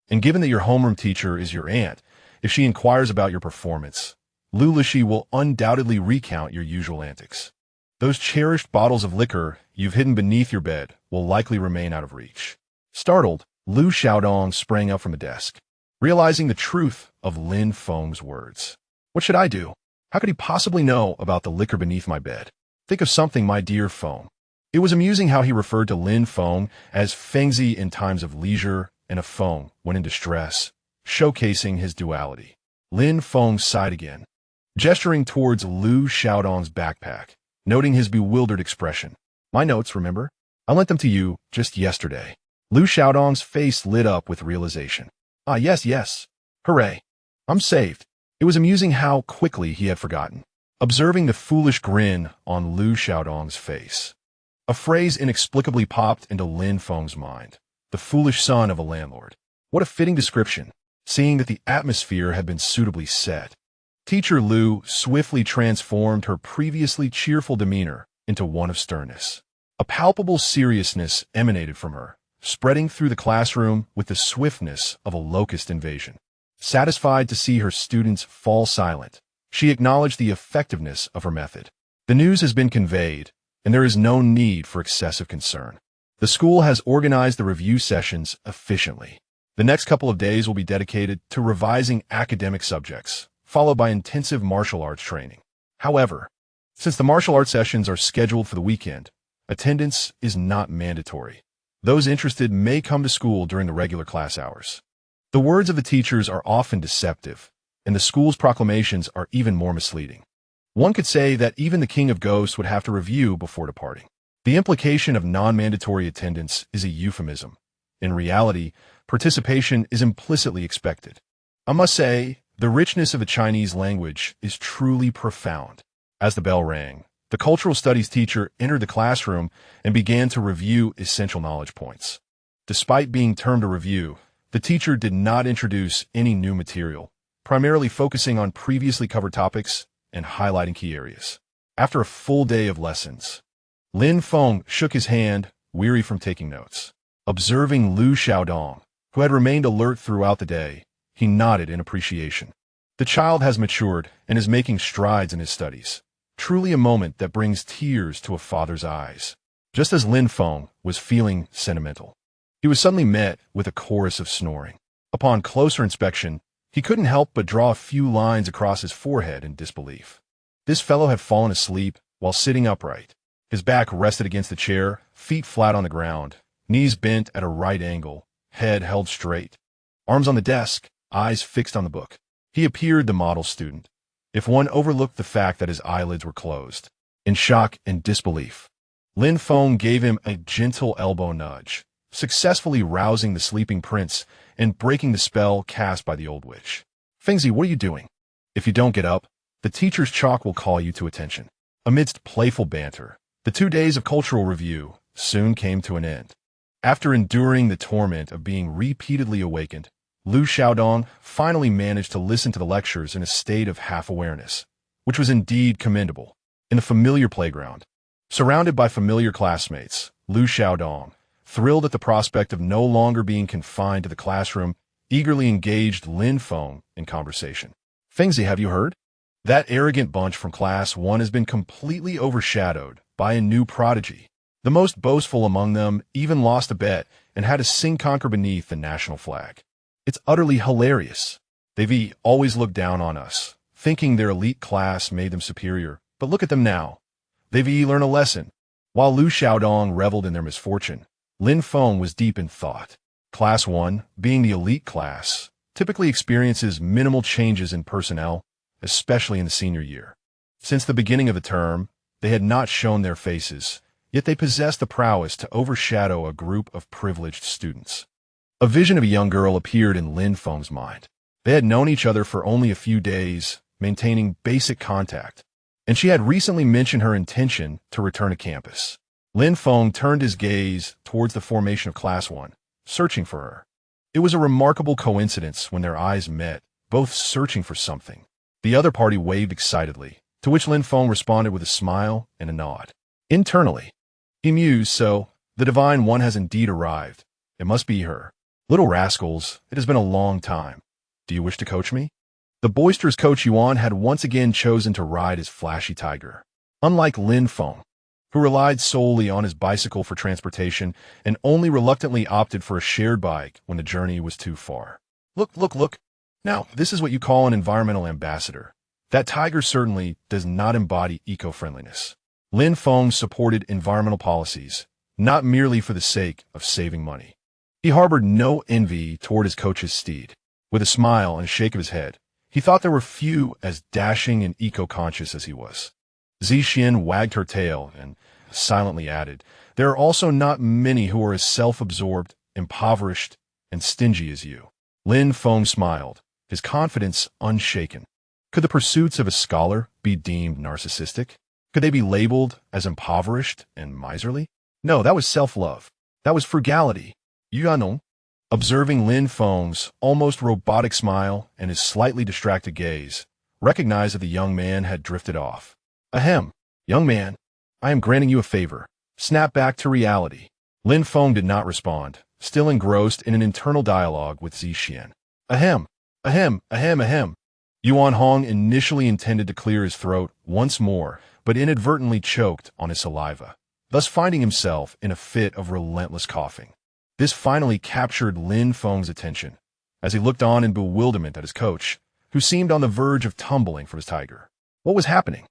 And given that your homeroom teacher is your aunt, if she inquires about your performance, Lulashi will undoubtedly recount your usual antics. Those cherished bottles of liquor you've hidden beneath your bed will likely remain out of reach. Startled, Lu Xiaodong sprang up from the desk, realizing the truth of Lin Feng's words. What should I do? How could he possibly know about the liquor beneath my bed? Think of something, my dear Feng. It was amusing how he referred to Lin Feng as Fengzi in times of leisure and a Feng when in distress, showcasing his duality. Lin Feng sighed again, gesturing towards Lu Xiaodong's backpack, noting his bewildered expression. My notes, remember? I lent them to you just yesterday. Lu Xiaodong's face lit up with realization. Ah, yes. Hooray. I'm saved. It was amusing how quickly he had forgotten, observing the foolish grin on Lu Xiaodong's face. A phrase inexplicably popped into Lin Feng's mind. The foolish son of a landlord. What a fitting description, seeing that the atmosphere had been suitably set. Teacher Lu swiftly transformed her previously cheerful demeanor into one of sternness. A palpable seriousness emanated from her, spreading through the classroom with the swiftness of a locust invasion. Satisfied to see her students fall silent, she acknowledged the effectiveness of her method. The news has been conveyed, and there is no need for excessive concern. The school has organized the review sessions efficiently. The next couple of days will be dedicated to revising academic subjects, followed by intensive martial arts training. However, since the martial arts sessions are scheduled for the weekend, attendance is not mandatory. Those interested may come to school during the regular class hours. The words of the teachers are often deceptive, and the school's proclamations are even more misleading. One could say that even the King of Ghosts would have to review before departing. The implication of non-mandatory attendance is a euphemism. In reality, participation is implicitly expected. I must say, the richness of the Chinese language is truly profound. As the bell rang, the cultural studies teacher entered the classroom and began to review essential knowledge points. Despite being termed a review, the teacher did not introduce any new material, primarily focusing on previously covered topics and highlighting key areas. After a full day of lessons, Lin Feng shook his hand, weary from taking notes. Observing Lu Xiaodong, who had remained alert throughout the day, he nodded in appreciation. The child has matured and is making strides in his studies. Truly a moment that brings tears to a father's eyes. Just as Lin Feng was feeling sentimental, he was suddenly met with a chorus of snoring. Upon closer inspection, he couldn't help but draw a few lines across his forehead in disbelief. This fellow had fallen asleep while sitting upright. His back rested against the chair, feet flat on the ground, knees bent at a right angle, head held straight, arms on the desk, eyes fixed on the book. He appeared the model student, if one overlooked the fact that his eyelids were closed. In shock and disbelief, Lin Feng gave him a gentle elbow nudge, successfully rousing the sleeping prince and breaking the spell cast by the old witch. Fengzi, what are you doing? If you don't get up, the teacher's chalk will call you to attention. Amidst playful banter, the 2 days of cultural review soon came to an end. After enduring the torment of being repeatedly awakened, Lu Xiaodong finally managed to listen to the lectures in a state of half-awareness, which was indeed commendable. In the familiar playground, surrounded by familiar classmates, Lu Xiaodong, thrilled at the prospect of no longer being confined to the classroom, eagerly engaged Lin Feng in conversation. Fengzi, have you heard? That arrogant bunch from Class 1 has been completely overshadowed by a new prodigy. The most boastful among them even lost a bet and had to sing conquer beneath the national flag. It's utterly hilarious. They've always looked down on us, thinking their elite class made them superior. But look at them now. They've learned a lesson. While Lu Xiaodong reveled in their misfortune, Lin Feng was deep in thought. Class 1, being the elite class, typically experiences minimal changes in personnel, especially in the senior year. Since the beginning of the term, they had not shown their faces, yet they possessed the prowess to overshadow a group of privileged students. A vision of a young girl appeared in Lin Feng's mind. They had known each other for only a few days, maintaining basic contact, and she had recently mentioned her intention to return to campus. Lin Feng turned his gaze towards the formation of Class 1, searching for her. It was a remarkable coincidence when their eyes met, both searching for something. The other party waved excitedly, to which Lin Feng responded with a smile and a nod. Internally, he mused, so, the Divine One has indeed arrived. It must be her. Little rascals, it has been a long time. Do you wish to coach me? The boisterous coach Yuan had once again chosen to ride his flashy tiger. Unlike Lin Feng, who relied solely on his bicycle for transportation and only reluctantly opted for a shared bike when the journey was too far. Look. Now, this is what you call an environmental ambassador. That tiger certainly does not embody eco-friendliness. Lin Feng supported environmental policies, not merely for the sake of saving money. He harbored no envy toward his coach's steed. With a smile and a shake of his head, he thought there were few as dashing and eco-conscious as he was. Zixin wagged her tail and silently added, there are also not many who are as self-absorbed, impoverished, and stingy as you. Lin Feng smiled, his confidence unshaken. Could the pursuits of a scholar be deemed narcissistic? Could they be labeled as impoverished and miserly? No, that was self-love. That was frugality. Yuanong. Observing Lin Feng's almost robotic smile and his slightly distracted gaze, recognized that the young man had drifted off. Ahem, young man, I am granting you a favor. Snap back to reality. Lin Feng did not respond, still engrossed in an internal dialogue with Zixin. Ahem. Yuan Hong initially intended to clear his throat once more, but inadvertently choked on his saliva, thus finding himself in a fit of relentless coughing. This finally captured Lin Feng's attention, as he looked on in bewilderment at his coach, who seemed on the verge of tumbling from his tiger. What was happening?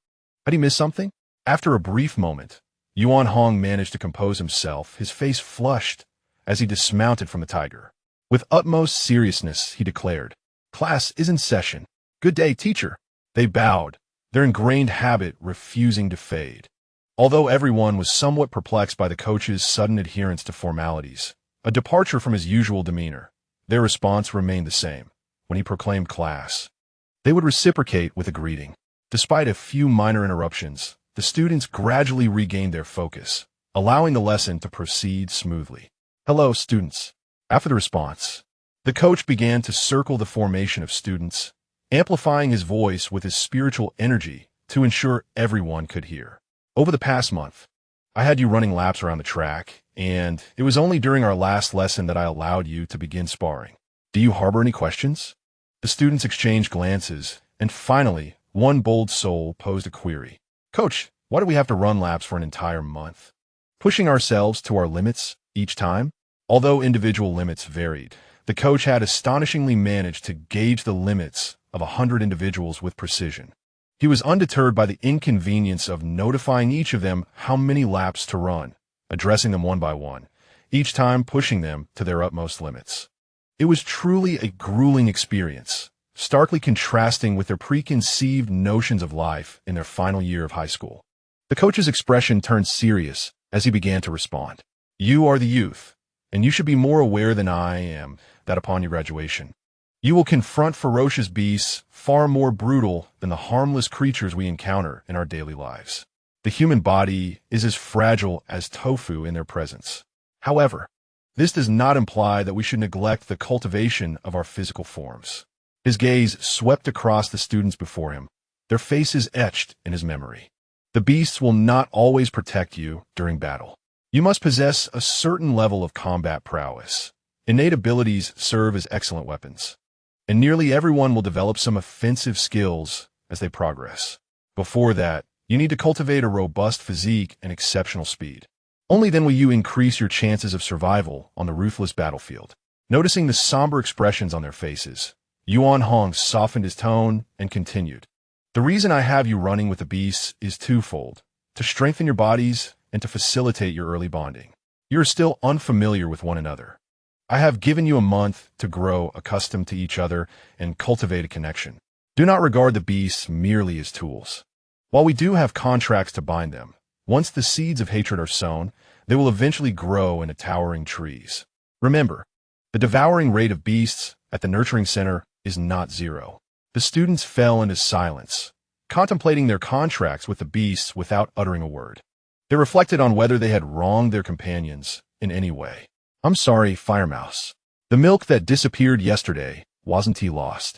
Had he missed something? After a brief moment, Yuan Hong managed to compose himself, his face flushed, as he dismounted from the tiger. With utmost seriousness, he declared, "Class is in session. Good day, teacher." They bowed, their ingrained habit refusing to fade. Although everyone was somewhat perplexed by the coach's sudden adherence to formalities, a departure from his usual demeanor, their response remained the same. When he proclaimed class, they would reciprocate with a greeting. Despite a few minor interruptions, the students gradually regained their focus, allowing the lesson to proceed smoothly. Hello, students. After the response, the coach began to circle the formation of students, amplifying his voice with his spiritual energy to ensure everyone could hear. Over the past month, I had you running laps around the track, and it was only during our last lesson that I allowed you to begin sparring. Do you harbor any questions? The students exchanged glances, and finally, one bold soul posed a query. Coach, why do we have to run laps for an entire month? Pushing ourselves to our limits each time? Although individual limits varied, the coach had astonishingly managed to gauge the limits of 100 individuals with precision. He was undeterred by the inconvenience of notifying each of them how many laps to run, addressing them one by one, each time pushing them to their utmost limits. It was truly a grueling experience, starkly contrasting with their preconceived notions of life in their final year of high school. The coach's expression turned serious as he began to respond. You are the youth, and you should be more aware than I am that upon your graduation, you will confront ferocious beasts far more brutal than the harmless creatures we encounter in our daily lives. The human body is as fragile as tofu in their presence. However, this does not imply that we should neglect the cultivation of our physical forms. His gaze swept across the students before him, their faces etched in his memory. The beasts will not always protect you during battle. You must possess a certain level of combat prowess. Innate abilities serve as excellent weapons, and nearly everyone will develop some offensive skills as they progress. Before that, you need to cultivate a robust physique and exceptional speed. Only then will you increase your chances of survival on the ruthless battlefield. Noticing the somber expressions on their faces, Yuan Hong softened his tone and continued. The reason I have you running with the beasts is twofold: to strengthen your bodies and to facilitate your early bonding. You are still unfamiliar with one another. I have given you a month to grow accustomed to each other and cultivate a connection. Do not regard the beasts merely as tools. While we do have contracts to bind them, once the seeds of hatred are sown, they will eventually grow into towering trees. Remember, the devouring rate of beasts at the nurturing center is not zero. The students fell into silence, contemplating their contracts with the beasts without uttering a word. They reflected on whether they had wronged their companions in any way. I'm sorry, Firemouse. The milk that disappeared yesterday wasn't tea lost.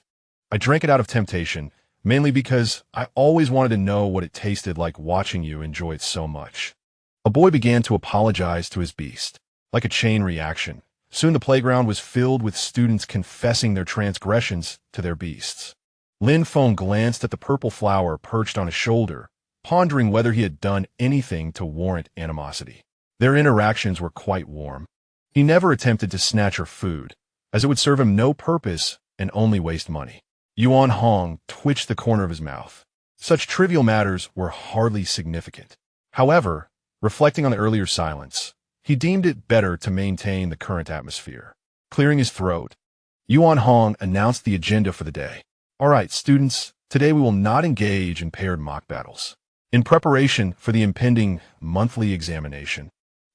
I drank it out of temptation, mainly because I always wanted to know what it tasted like watching you enjoy it so much. A boy began to apologize to his beast. Like a chain reaction, soon the playground was filled with students confessing their transgressions to their beasts. Lin Feng glanced at the purple flower perched on his shoulder, pondering whether he had done anything to warrant animosity. Their interactions were quite warm. He never attempted to snatch her food, as it would serve him no purpose and only waste money. Yuan Hong twitched the corner of his mouth. Such trivial matters were hardly significant. However, reflecting on the earlier silence, he deemed it better to maintain the current atmosphere. Clearing his throat, Yuan Hong announced the agenda for the day. All right, students, today we will not engage in paired mock battles. In preparation for the impending monthly examination,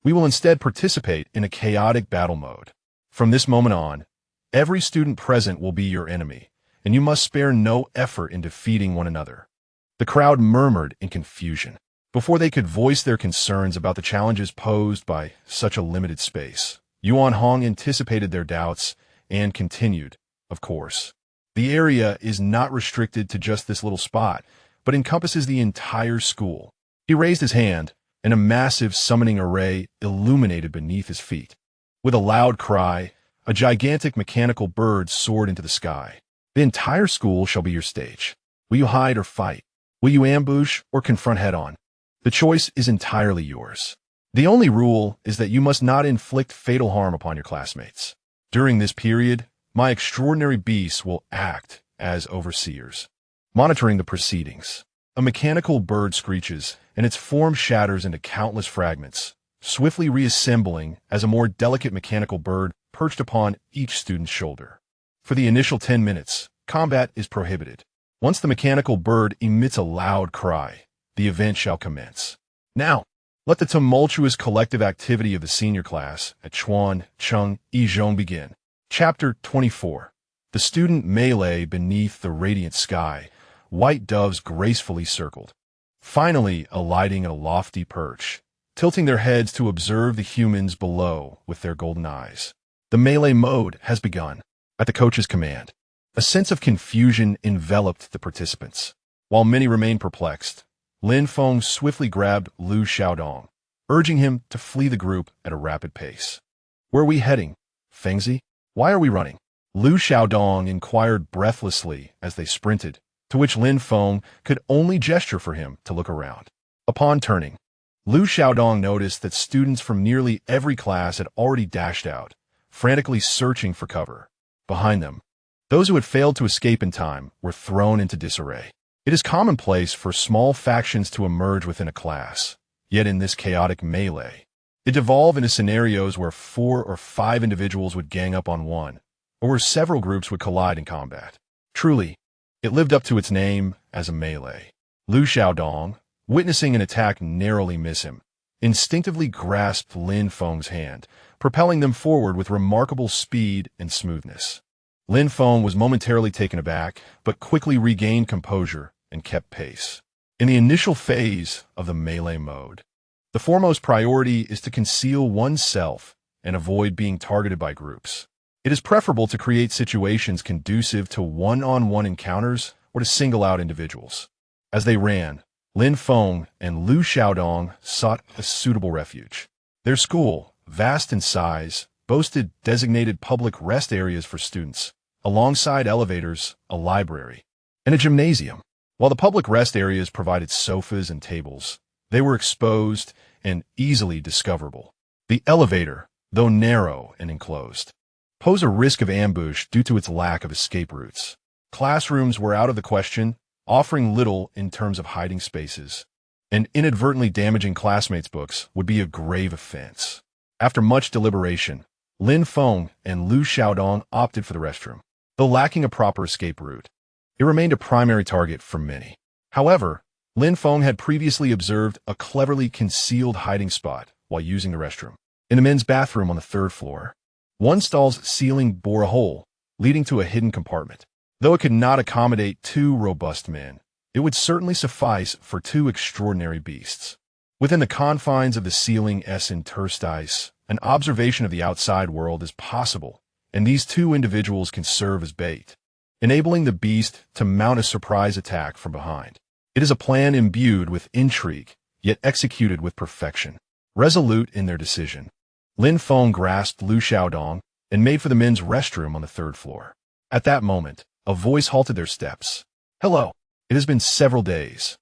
we will instead participate in a chaotic battle mode. From this moment on, every student present will be your enemy, and you must spare no effort in defeating one another. The crowd murmured in confusion. Before they could voice their concerns about the challenges posed by such a limited space, Yuan Hong anticipated their doubts and continued, of course. The area is not restricted to just this little spot, but encompasses the entire school. He raised his hand, and a massive summoning array illuminated beneath his feet. With a loud cry, a gigantic mechanical bird soared into the sky. The entire school shall be your stage. Will you hide or fight? Will you ambush or confront head-on? The choice is entirely yours. The only rule is that you must not inflict fatal harm upon your classmates. During this period, my extraordinary beasts will act as overseers, monitoring the proceedings. A mechanical bird screeches, and its form shatters into countless fragments, swiftly reassembling as a more delicate mechanical bird perched upon each student's shoulder. For the initial 10 minutes, combat is prohibited. Once the mechanical bird emits a loud cry, the event shall commence. Now, let the tumultuous collective activity of the senior class at Chuan Chung Yizhong begin. Chapter 24. The student melee beneath the radiant sky, white doves gracefully circled, finally alighting at a lofty perch, tilting their heads to observe the humans below with their golden eyes. The melee mode has begun. At the coach's command, a sense of confusion enveloped the participants. While many remained perplexed, Lin Feng swiftly grabbed Lu Xiaodong, urging him to flee the group at a rapid pace. Where are we heading, Fengzi? Why are we running? Lu Xiaodong inquired breathlessly as they sprinted, to which Lin Feng could only gesture for him to look around. Upon turning, Lu Xiaodong noticed that students from nearly every class had already dashed out, frantically searching for cover. Behind them, those who had failed to escape in time were thrown into disarray. It is commonplace for small factions to emerge within a class, yet in this chaotic melee, it devolved into scenarios where 4 or 5 individuals would gang up on one, or where several groups would collide in combat. Truly, it lived up to its name as a melee. Lu Xiaodong, witnessing an attack narrowly miss him, instinctively grasped Lin Feng's hand, propelling them forward with remarkable speed and smoothness. Lin Feng was momentarily taken aback, but quickly regained composure and kept pace. In the initial phase of the melee mode, the foremost priority is to conceal oneself and avoid being targeted by groups. It is preferable to create situations conducive to one-on-one encounters or to single out individuals. As they ran, Lin Feng and Lu Xiaodong sought a suitable refuge. Their school, vast in size, boasted designated public rest areas for students, alongside elevators, a library, and a gymnasium. While the public rest areas provided sofas and tables, they were exposed and easily discoverable. The elevator, though narrow and enclosed, posed a risk of ambush due to its lack of escape routes. Classrooms were out of the question, offering little in terms of hiding spaces, and inadvertently damaging classmates' books would be a grave offense. After much deliberation, Lin Feng and Lu Xiaodong opted for the restroom. Though lacking a proper escape route, it remained a primary target for many. However, Lin Feng had previously observed a cleverly concealed hiding spot while using the restroom. In the men's bathroom on the 3rd floor, one stall's ceiling bore a hole, leading to a hidden compartment. Though it could not accommodate 2 robust men, it would certainly suffice for 2 extraordinary beasts. Within the confines of the ceiling-s interstice, an observation of the outside world is possible, and these two individuals can serve as bait, enabling the beast to mount a surprise attack from behind. It is a plan imbued with intrigue, yet executed with perfection. Resolute in their decision, Lin Feng grasped Lu Xiaodong and made for the men's restroom on the third floor. At that moment, a voice halted their steps. "Hello. It has been several days.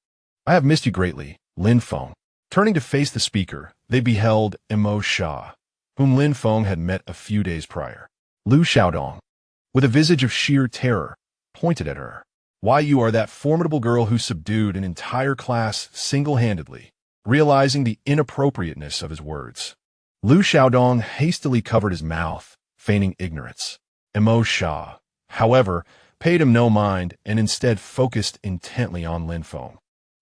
I have missed you greatly, Lin Feng." Turning to face the speaker, they beheld Imo Sha, whom Lin Feng had met a few days prior. Lu Xiaodong, with a visage of sheer terror, pointed at her. "Why, you are that formidable girl who subdued an entire class single-handedly." Realizing the inappropriateness of his words, Lu Xiaodong hastily covered his mouth, feigning ignorance. Imo Sha, however, paid him no mind and instead focused intently on Lin Feng,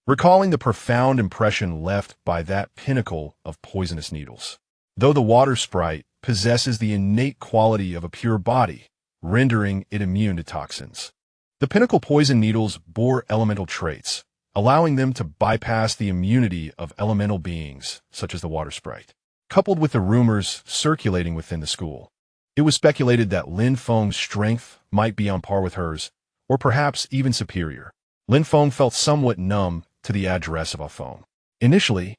recalling the profound impression left by that pinnacle of poisonous needles. Though the water sprite possesses the innate quality of a pure body, rendering it immune to toxins, the pinnacle poison needles bore elemental traits, allowing them to bypass the immunity of elemental beings, such as the water sprite. Coupled with the rumors circulating within the school, it was speculated that Lin Feng's strength might be on par with hers, or perhaps even superior. Lin Feng felt somewhat numb to the address of a phone. Initially,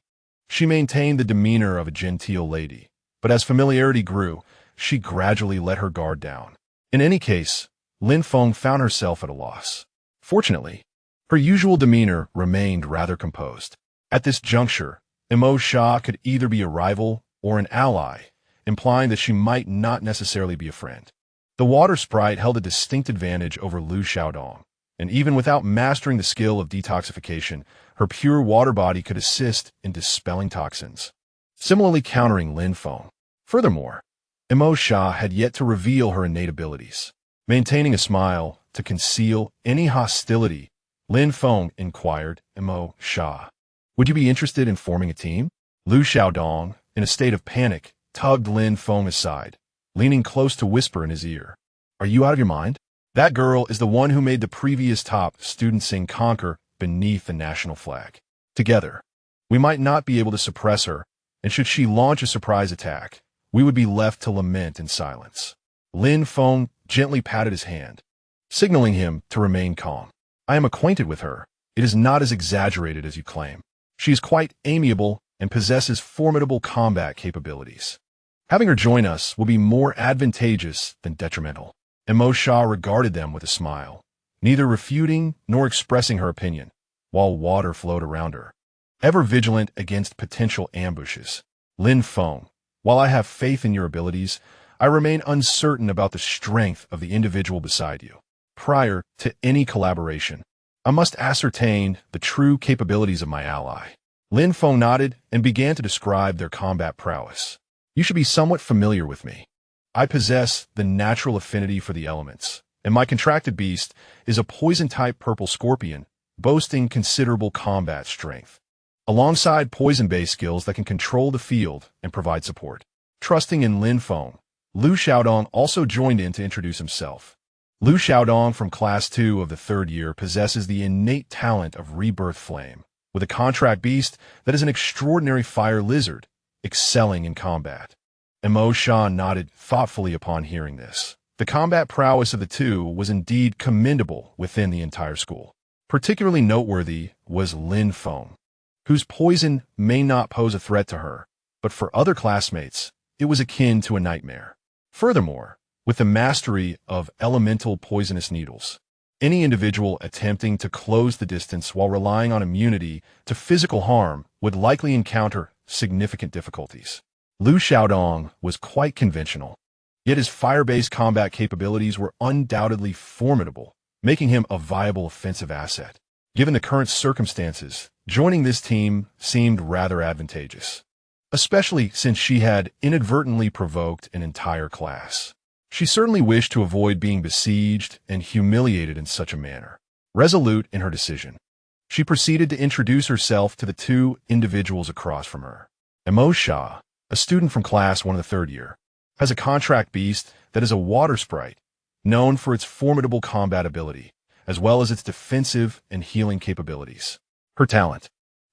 she maintained the demeanor of a genteel lady, but as familiarity grew, she gradually let her guard down. In any case, Lin Feng found herself at a loss. Fortunately, her usual demeanor remained rather composed. At this juncture, Imo Sha could either be a rival or an ally, implying that she might not necessarily be a friend. The water sprite held a distinct advantage over Lu Xiaodong, and even without mastering the skill of detoxification, her pure water body could assist in dispelling toxins, similarly countering Lin Feng. Furthermore, Imo Sha had yet to reveal her innate abilities. Maintaining a smile to conceal any hostility, Lin Feng inquired Imo Sha, "Would you be interested in forming a team?" Lu Xiaodong, in a state of panic, tugged Lin Feng aside, leaning close to whisper in his ear, "Are you out of your mind? That girl is the one who made the previous top student sing conquer beneath the national flag. Together, we might not be able to suppress her, and should she launch a surprise attack, we would be left to lament in silence." Lin Feng gently patted his hand, signaling him to remain calm. "I am acquainted with her. It is not as exaggerated as you claim. She is quite amiable and possesses formidable combat capabilities. Having her join us will be more advantageous than detrimental." Imo Sha regarded them with a smile, neither refuting nor expressing her opinion, while water flowed around her, ever vigilant against potential ambushes. "Lin Feng, while I have faith in your abilities, I remain uncertain about the strength of the individual beside you. Prior to any collaboration, I must ascertain the true capabilities of my ally." Lin Feng nodded and began to describe their combat prowess. "You should be somewhat familiar with me. I possess the natural affinity for the elements, and my contracted beast is a poison-type purple scorpion, boasting considerable combat strength, alongside poison-based skills that can control the field and provide support." Trusting in Lin Feng, Lu Xiaodong also joined in to introduce himself. Lu Xiaodong from Class 2 of the third year possesses the innate talent of Rebirth Flame, with a contract beast that is an extraordinary fire lizard, excelling in combat. Imo Sha nodded thoughtfully upon hearing this. The combat prowess of the two was indeed commendable within the entire school. Particularly noteworthy was Lin Feng, whose poison may not pose a threat to her, but for other classmates, it was akin to a nightmare. Furthermore, with the mastery of elemental poisonous needles, any individual attempting to close the distance while relying on immunity to physical harm would likely encounter significant difficulties. Lu Xiaodong was quite conventional, yet his fire-based combat capabilities were undoubtedly formidable, making him a viable offensive asset. Given the current circumstances, joining this team seemed rather advantageous, especially since she had inadvertently provoked an entire class. She certainly wished to avoid being besieged and humiliated in such a manner. Resolute in her decision, she proceeded to introduce herself to the two individuals across from her. Imo Sha, a student from Class 1 of the third year, has a contract beast that is a water sprite, known for its formidable combat ability, as well as its defensive and healing capabilities. Her talent,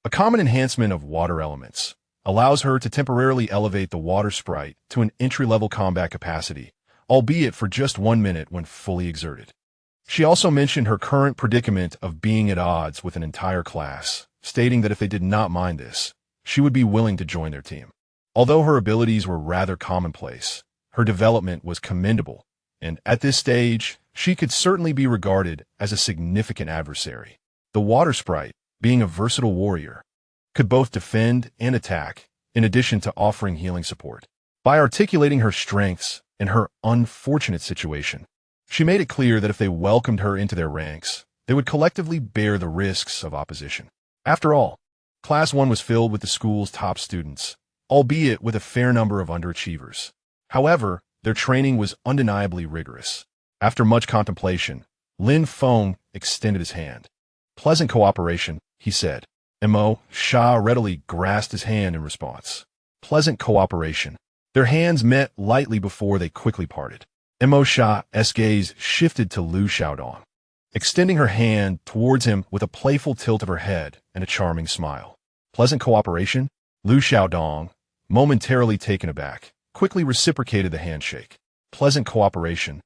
A common enhancement of water elements allows her to temporarily elevate the water sprite to an entry-level combat capacity, albeit for just 1 minute when fully exerted. She also mentioned her current predicament of being at odds with an entire class, stating that if they did not mind this, she would be willing to join their team. Although her abilities were rather commonplace, her development was commendable, and at this stage, she could certainly be regarded as a significant adversary. The water sprite, being a versatile warrior, could both defend and attack, in addition to offering healing support. By articulating her strengths and her unfortunate situation, she made it clear that if they welcomed her into their ranks, they would collectively bear the risks of opposition. After all, Class 1 was filled with the school's top students, albeit with a fair number of underachievers. However, their training was undeniably rigorous. After much contemplation, Lin Feng extended his hand. "Pleasant cooperation," he said. Mo Sha readily grasped his hand in response. Pleasant cooperation. Their hands met lightly before they quickly parted. Mo Sha's gaze shifted to Lu Xiaodong, extending her hand towards him with a playful tilt of her head and a charming smile. Pleasant cooperation? Lu Xiaodong, momentarily taken aback, quickly reciprocated the handshake. Pleasant cooperation.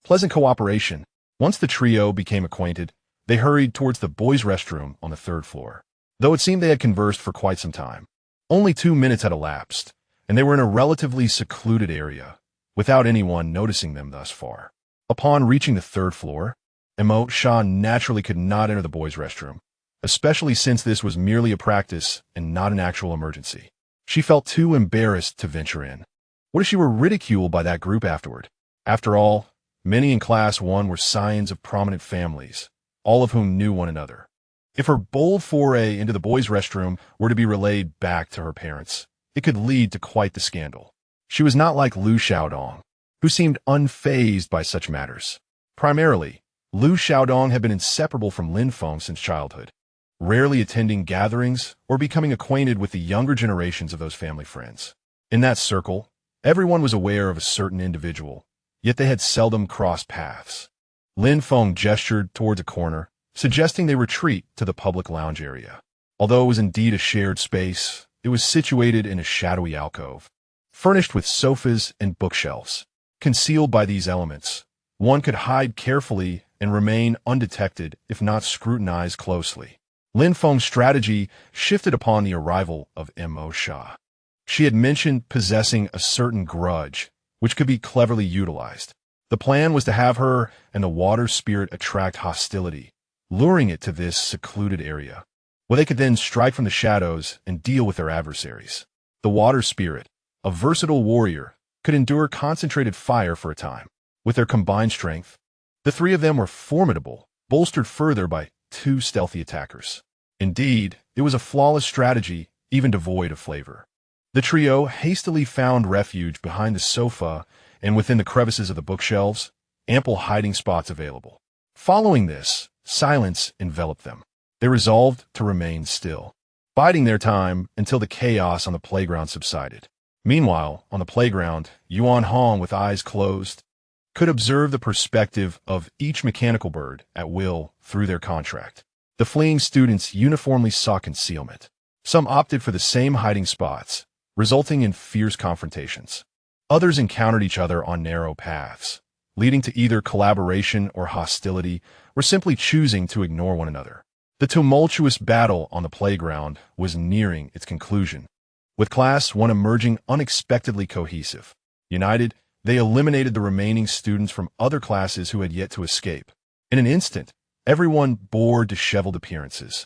Pleasant cooperation. Once the trio became acquainted, they hurried towards the boys' restroom on the 3rd floor. Though it seemed they had conversed for quite some time, only 2 minutes had elapsed, and they were in a relatively secluded area, without anyone noticing them thus far. Upon reaching the 3rd floor, Mo Sha naturally could not enter the boys' restroom, especially since this was merely a practice and not an actual emergency. She felt too embarrassed to venture in. What if she were ridiculed by that group afterward? After all, many in Class 1 were scions of prominent families, all of whom knew one another. If her bold foray into the boys' restroom were to be relayed back to her parents, it could lead to quite the scandal. She was not like Lu Xiaodong, who seemed unfazed by such matters. Primarily, Lu Xiaodong had been inseparable from Lin Feng since childhood, rarely attending gatherings or becoming acquainted with the younger generations of those family friends. In that circle, everyone was aware of a certain individual, yet they had seldom crossed paths. Lin Feng gestured towards a corner, suggesting they retreat to the public lounge area. Although it was indeed a shared space, it was situated in a shadowy alcove, furnished with sofas and bookshelves. Concealed by these elements, one could hide carefully and remain undetected if not scrutinized closely. Lin Feng's strategy shifted upon the arrival of Mo Sha. She had mentioned possessing a certain grudge, which could be cleverly utilized. The plan was to have her and the water spirit attract hostility, luring it to this secluded area, where they could then strike from the shadows and deal with their adversaries. The water spirit, a versatile warrior, could endure concentrated fire for a time. With their combined strength, the 3 of them were formidable, bolstered further by 2 stealthy attackers. Indeed, it was a flawless strategy, even devoid of flavor. The trio hastily found refuge behind the sofa and within the crevices of the bookshelves, ample hiding spots available. Following this, silence enveloped them. They resolved to remain still, biding their time until the chaos on the playground subsided. Meanwhile, on the playground, Yuan Hong, with eyes closed, could observe the perspective of each mechanical bird at will through their contract. The fleeing students uniformly sought concealment. Some opted for the same hiding spots, resulting in fierce confrontations. Others encountered each other on narrow paths, leading to either collaboration or hostility, or simply choosing to ignore one another. The tumultuous battle on the playground was nearing its conclusion, with Class 1 emerging unexpectedly cohesive. United, they eliminated the remaining students from other classes who had yet to escape. In an instant, everyone bore disheveled appearances.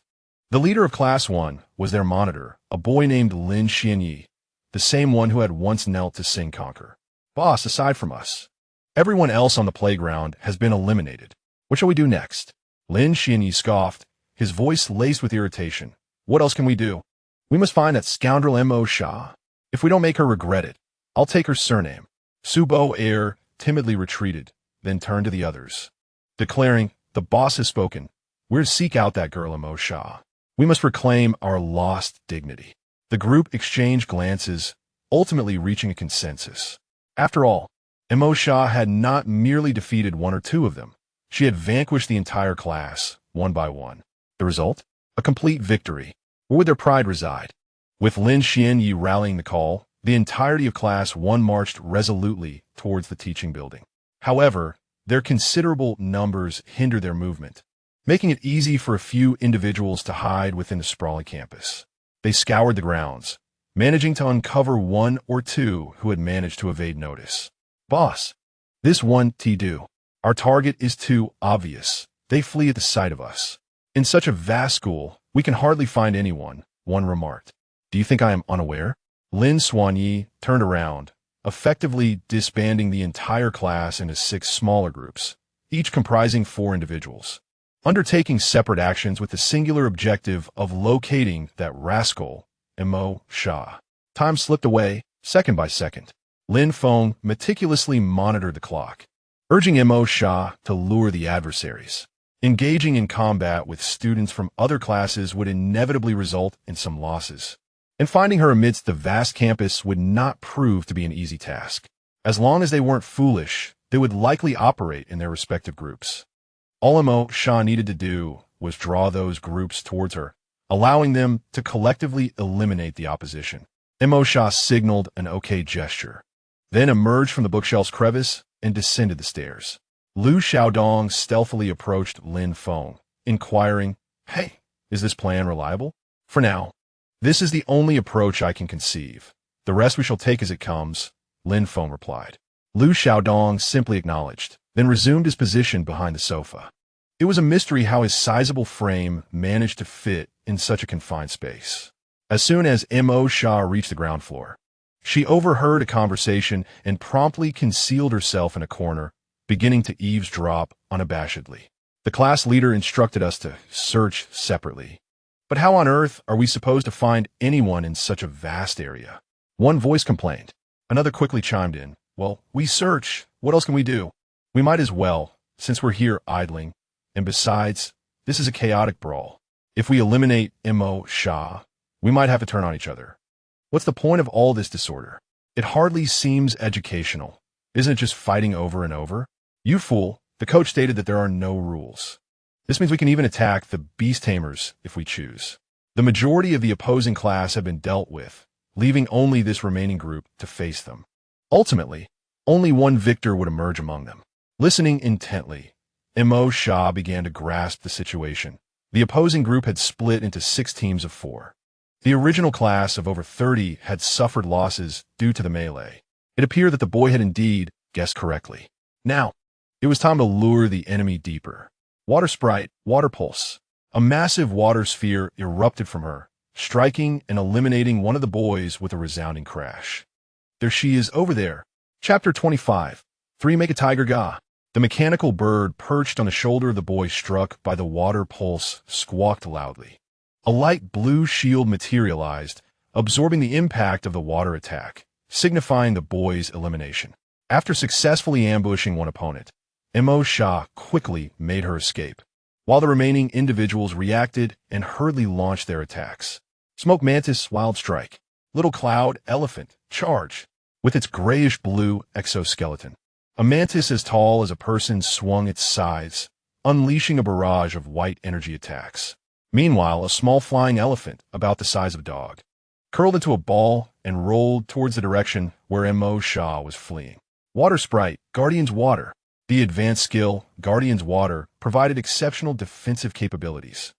The leader of Class 1 was their monitor, a boy named Lin Xianyi, the same one who had once knelt to sing Conquer. "Boss, aside from us, everyone else on the playground has been eliminated. What shall we do next?" Lin Xianyi scoffed, his voice laced with irritation. "What else can we do? We must find that scoundrel Mo Sha. If we don't make her regret it, I'll take her surname." Subo Air timidly retreated, then turned to the others, declaring, "The boss has spoken. We're to seek out that girl Mo Sha. We must reclaim our lost dignity." The group exchanged glances, ultimately reaching a consensus. After all, Mo Sha had not merely defeated 1 or 2 of them. She had vanquished the entire class, one by one. The result? A complete victory. Where would their pride reside? With Lin Xianyi rallying the call, the entirety of Class 1 marched resolutely towards the teaching building. However, their considerable numbers hindered their movement, making it easy for a few individuals to hide within the sprawling campus. They scoured the grounds, managing to uncover one or two who had managed to evade notice. Boss, this one do. Our target is too obvious. They flee at the sight of us. In such a vast school, we can hardly find anyone, one remarked. Do you think I am unaware? Lin Xuanyi turned around, effectively disbanding the entire class into 6 smaller groups, each comprising 4 individuals, undertaking separate actions with the singular objective of locating that rascal, Mo Sha. Time slipped away, second by second. Lin Feng meticulously monitored the clock, urging Mo Sha to lure the adversaries. Engaging in combat with students from other classes would inevitably result in some losses, and finding her amidst the vast campus would not prove to be an easy task. As long as they weren't foolish, they would likely operate in their respective groups. All Mo Sha needed to do was draw those groups towards her, allowing them to collectively eliminate the opposition. Mo Sha signaled an okay gesture, then emerged from the bookshelf's crevice and descended the stairs. Lu Xiaodong stealthily approached Lin Feng, inquiring, "Hey, is this plan reliable?" "For now, this is the only approach I can conceive. The rest we shall take as it comes," Lin Feng replied. Lu Xiaodong simply acknowledged, then resumed his position behind the sofa. It was a mystery how his sizable frame managed to fit in such a confined space. As soon as Mo Sha reached the ground floor, she overheard a conversation and promptly concealed herself in a corner, beginning to eavesdrop unabashedly. The class leader instructed us to search separately. But how on earth are we supposed to find anyone in such a vast area? One voice complained. Another quickly chimed in. Well, we search. What else can we do? We might as well, since we're here idling. And besides, this is a chaotic brawl. If we eliminate Mo Sha, we might have to turn on each other. What's the point of all this disorder? It hardly seems educational. Isn't it just fighting over and over? You fool, the coach stated that there are no rules. This means we can even attack the beast tamers if we choose. The majority of the opposing class have been dealt with, leaving only this remaining group to face them. Ultimately, only one victor would emerge among them. Listening intently, Mo Sha began to grasp the situation. The opposing group had split into 6 teams of 4. The original class of over 30 had suffered losses due to the melee. It appeared that the boy had indeed guessed correctly. Now, it was time to lure the enemy deeper. Water sprite, water pulse. A massive water sphere erupted from her, striking and eliminating one of the boys with a resounding crash. There she is over there. Chapter 25. 3 Make a Tiger Ga. The mechanical bird perched on the shoulder of the boy struck by the water pulse squawked loudly. A light blue shield materialized, absorbing the impact of the water attack, signifying the boy's elimination. After successfully ambushing one opponent, Mo Sha quickly made her escape, while the remaining individuals reacted and hurriedly launched their attacks. Smoke Mantis, Wild Strike. Little Cloud, Elephant, Charge. With its grayish-blue exoskeleton, a mantis as tall as a person swung its scythes, unleashing a barrage of white energy attacks. Meanwhile, a small flying elephant, about the size of a dog, curled into a ball and rolled towards the direction where Mo Sha was fleeing. Water Sprite, Guardian's Water. The advanced skill, Guardian's Water, provided exceptional defensive capabilities.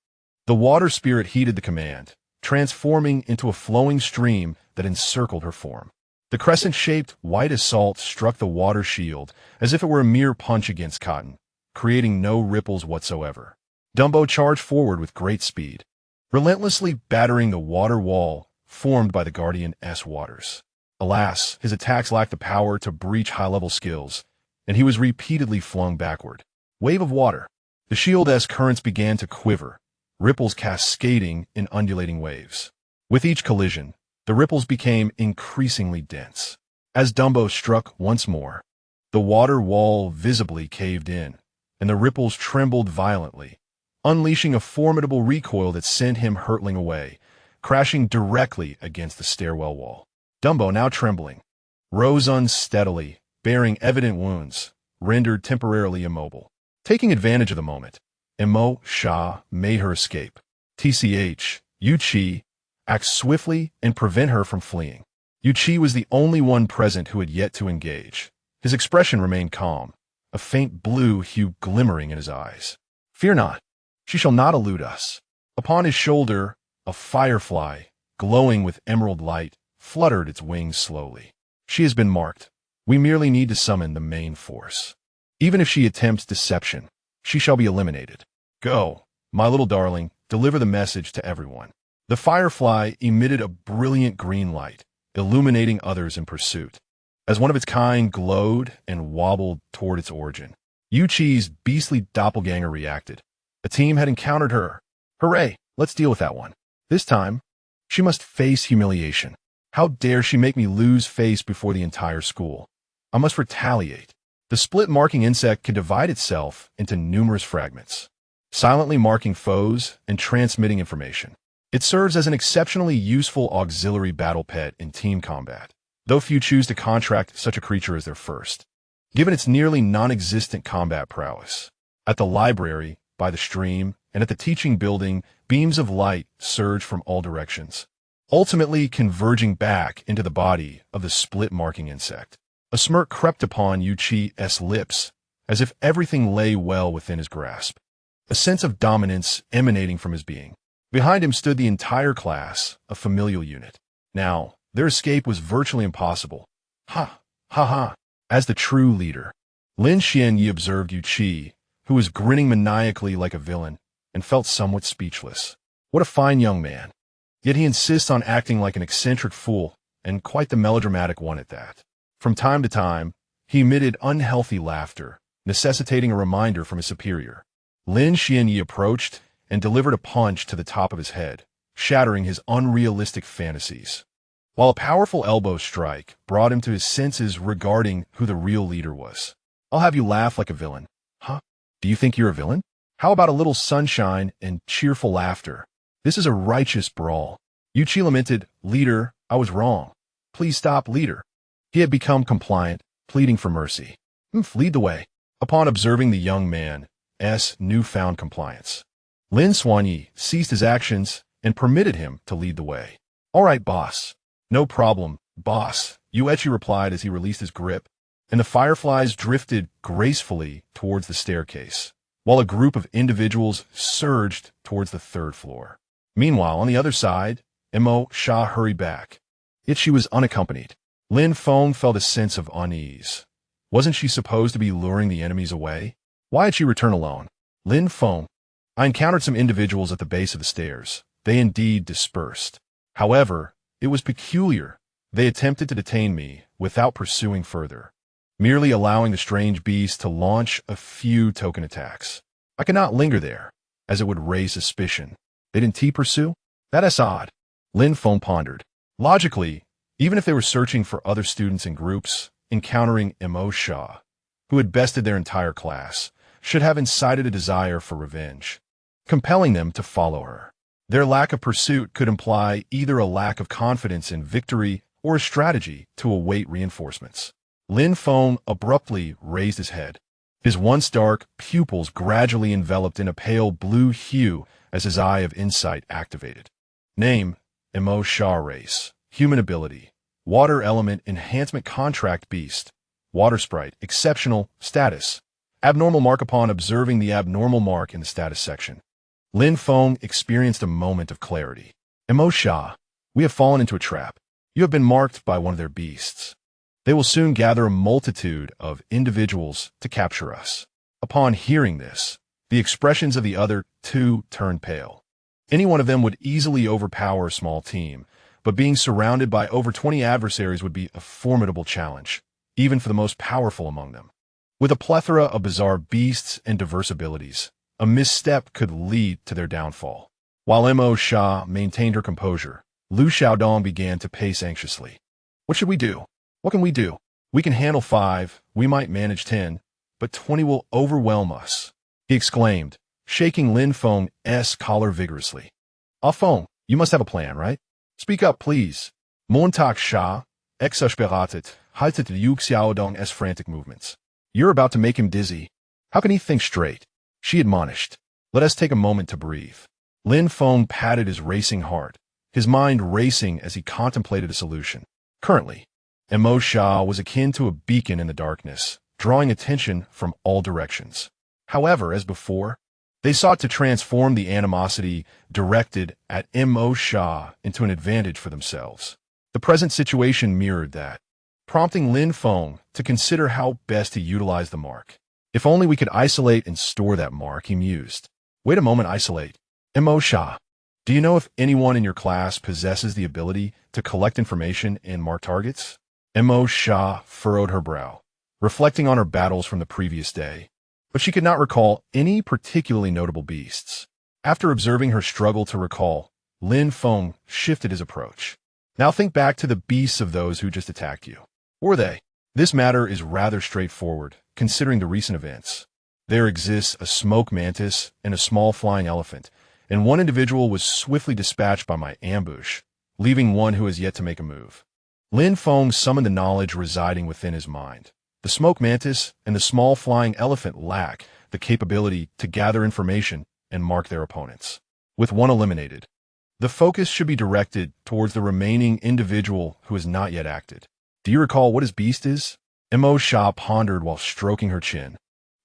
The water spirit heeded the command, transforming into a flowing stream that encircled her form. The crescent-shaped white assault struck the water shield as if it were a mere punch against cotton, creating no ripples whatsoever. Dumbo charged forward with great speed, relentlessly battering the water wall formed by the Guardian's waters. Alas, his attacks lacked the power to breach high-level skills, and he was repeatedly flung backward. Wave of water. The shield's currents began to quiver, ripples cascading in undulating waves. With each collision, the ripples became increasingly dense. As Dumbo struck once more, the water wall visibly caved in, and the ripples trembled violently, unleashing a formidable recoil that sent him hurtling away, crashing directly against the stairwell wall. Dumbo, now trembling, rose unsteadily, bearing evident wounds, rendered temporarily immobile. Taking advantage of the moment, Mo Sha made her escape. TCH, Yu Qi, act swiftly and prevent her from fleeing. Yu Qi was the only one present who had yet to engage. His expression remained calm, a faint blue hue glimmering in his eyes. Fear not, she shall not elude us. Upon his shoulder, a firefly, glowing with emerald light, fluttered its wings slowly. She has been marked. We merely need to summon the main force. Even if she attempts deception, she shall be eliminated. Go, my little darling, deliver the message to everyone. The firefly emitted a brilliant green light, illuminating others in pursuit. As one of its kind glowed and wobbled toward its origin, Yu Qi's beastly doppelganger reacted. A team had encountered her. Hooray, let's deal with that one. This time, she must face humiliation. How dare she make me lose face before the entire school? I must retaliate. The split marking insect can divide itself into numerous fragments, silently marking foes and transmitting information. It serves as an exceptionally useful auxiliary battle pet in team combat, though few choose to contract such a creature as their first, given its nearly non-existent combat prowess. At the library, by the stream, and at the teaching building, beams of light surge from all directions, ultimately converging back into the body of the split marking insect. A smirk crept upon Yu Qi's lips, as if everything lay well within his grasp, a sense of dominance emanating from his being. Behind him stood the entire class, a familial unit. Now, their escape was virtually impossible. Ha, ha, ha. As the true leader, Lin Xianyi observed Yu Qi, who was grinning maniacally like a villain, and felt somewhat speechless. What a fine young man. Yet he insists on acting like an eccentric fool, and quite the melodramatic one at that. From time to time, he emitted unhealthy laughter, necessitating a reminder from his superior. Lin Xianyi approached and delivered a punch to the top of his head, shattering his unrealistic fantasies, while a powerful elbow strike brought him to his senses regarding who the real leader was. I'll have you laugh like a villain. Huh? Do you think you're a villain? How about a little sunshine and cheerful laughter? This is a righteous brawl. Yu Qi lamented, Leader, I was wrong. Please stop, leader. He had become compliant, pleading for mercy. Lead the way. Upon observing the young man's newfound compliance, Lin Xuanyi ceased his actions and permitted him to lead the way. All right, boss. No problem, boss, Yu Qi replied as he released his grip, and the fireflies drifted gracefully towards the staircase, while a group of individuals surged towards the third floor. Meanwhile, on the other side, Mo Sha hurried back. Yet she was unaccompanied. Lin Feng felt a sense of unease. Wasn't she supposed to be luring the enemies away? Why had she returned alone? Lin Feng. I encountered some individuals at the base of the stairs. They indeed dispersed. However, it was peculiar. They attempted to detain me without pursuing further, merely allowing the strange beast to launch a few token attacks. I could not linger there, as it would raise suspicion. They didn't pursue? That is odd. Lin Feng pondered. Logically, even if they were searching for other students in groups, encountering Mo Sha, who had bested their entire class, should have incited a desire for revenge, compelling them to follow her. Their lack of pursuit could imply either a lack of confidence in victory or a strategy to await reinforcements. Lin Feng abruptly raised his head. His once dark pupils gradually enveloped in a pale blue hue as his eye of insight activated. Name, Mo Sha race. Human ability, water element enhancement contract beast, water sprite, exceptional, status, abnormal mark. Upon observing the abnormal mark in the status section, Lin Feng experienced a moment of clarity. Mo Sha, we have fallen into a trap. You have been marked by one of their beasts. They will soon gather a multitude of individuals to capture us. Upon hearing this, the expressions of the other two turned pale. Any one of them would easily overpower a small team, but being surrounded by over 20 adversaries would be a formidable challenge, even for the most powerful among them. With a plethora of bizarre beasts and diverse abilities, a misstep could lead to their downfall. While Mo Sha maintained her composure, Lu Xiaodong began to pace anxiously. What should we do? What can we do? We can handle 5, we might manage 10, but 20 will overwhelm us, he exclaimed, shaking Lin Feng's collar vigorously. Ah Feng, you must have a plan, right? Speak up, please. Montag Sha, exasperated, halted Liu Xiaodong's frantic movements. You're about to make him dizzy. How can he think straight? She admonished. Let us take a moment to breathe. Lin Feng patted his racing heart, his mind racing as he contemplated a solution. Currently, Mo Sha was akin to a beacon in the darkness, drawing attention from all directions. However, as before, they sought to transform the animosity directed at Mo Sha into an advantage for themselves. The present situation mirrored that, prompting Lin Feng to consider how best to utilize the mark. If only we could isolate and store that mark, he mused. Wait a moment, isolate. Mo Sha, do you know if anyone in your class possesses the ability to collect information and mark targets? Mo Sha furrowed her brow, reflecting on her battles from the previous day, but she could not recall any particularly notable beasts. After observing her struggle to recall, Lin Feng shifted his approach. Now think back to the beasts of those who just attacked you. Were they? This matter is rather straightforward, considering the recent events. There exists a smoke mantis and a small flying elephant, and one individual was swiftly dispatched by my ambush, leaving one who has yet to make a move. Lin Feng summoned the knowledge residing within his mind. The smoke mantis and the small flying elephant lack the capability to gather information and mark their opponents. With one eliminated, the focus should be directed towards the remaining individual who has not yet acted. Do you recall what his beast is? Mo Sha pondered while stroking her chin,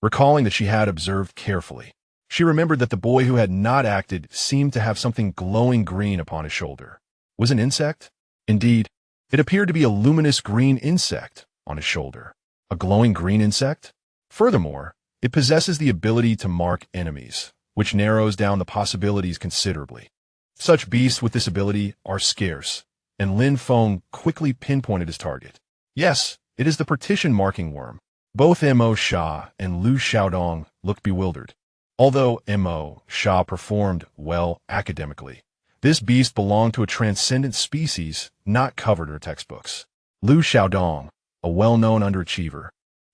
recalling that she had observed carefully. She remembered that the boy who had not acted seemed to have something glowing green upon his shoulder. Was it an insect? Indeed, it appeared to be a luminous green insect on his shoulder. A glowing green insect? Furthermore, it possesses the ability to mark enemies, which narrows down the possibilities considerably. Such beasts with this ability are scarce, and Lin Feng quickly pinpointed his target. Yes, it is the partition marking worm. Both Mo Sha and Lu Xiaodong looked bewildered. Although Mo Sha performed well academically, this beast belonged to a transcendent species not covered in her textbooks. Lu Xiaodong, a well-known underachiever,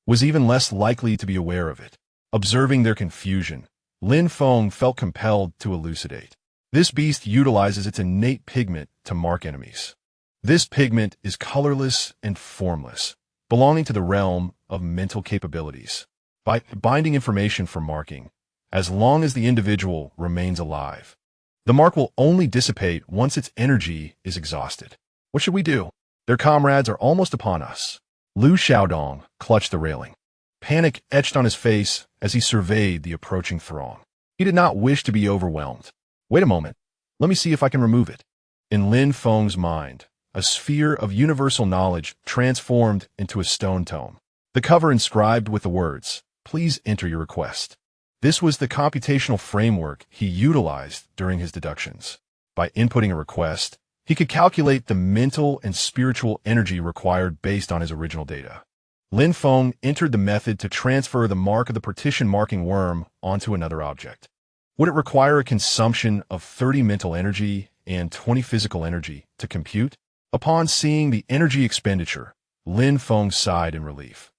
was even less likely to be aware of it. Observing their confusion, Lin Feng felt compelled to elucidate. This beast utilizes its innate pigment to mark enemies. This pigment is colorless and formless, belonging to the realm of mental capabilities. By binding information for marking, as long as the individual remains alive, the mark will only dissipate once its energy is exhausted. What should we do? Their comrades are almost upon us. Lu Xiaodong clutched the railing. Panic etched on his face as he surveyed the approaching throng. He did not wish to be overwhelmed. Wait a moment. Let me see if I can remove it. In Lin Feng's mind, a sphere of universal knowledge transformed into a stone tome. The cover inscribed with the words, "Please enter your request." This was the computational framework he utilized during his deductions. By inputting a request, he could calculate the mental and spiritual energy required based on his original data. Lin Feng entered the method to transfer the mark of the partition marking worm onto another object. Would it require a consumption of 30 mental energy and 20 physical energy to compute? Upon seeing the energy expenditure, Lin Feng sighed in relief.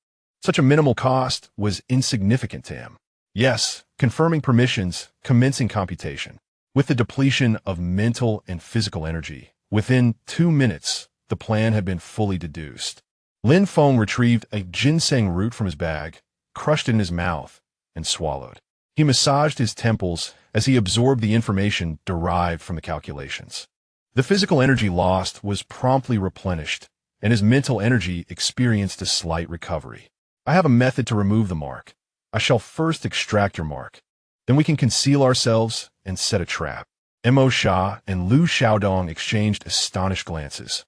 Such a minimal cost was insignificant to him. Yes, confirming permissions, commencing computation. With the depletion of mental and physical energy, within 2 minutes, the plan had been fully deduced. Lin Feng retrieved a ginseng root from his bag, crushed it in his mouth, and swallowed. He massaged his temples as he absorbed the information derived from the calculations. The physical energy lost was promptly replenished, and his mental energy experienced a slight recovery. I have a method to remove the mark. I shall first extract your mark. Then we can conceal ourselves and set a trap. Mo Sha and Lu Xiaodong exchanged astonished glances.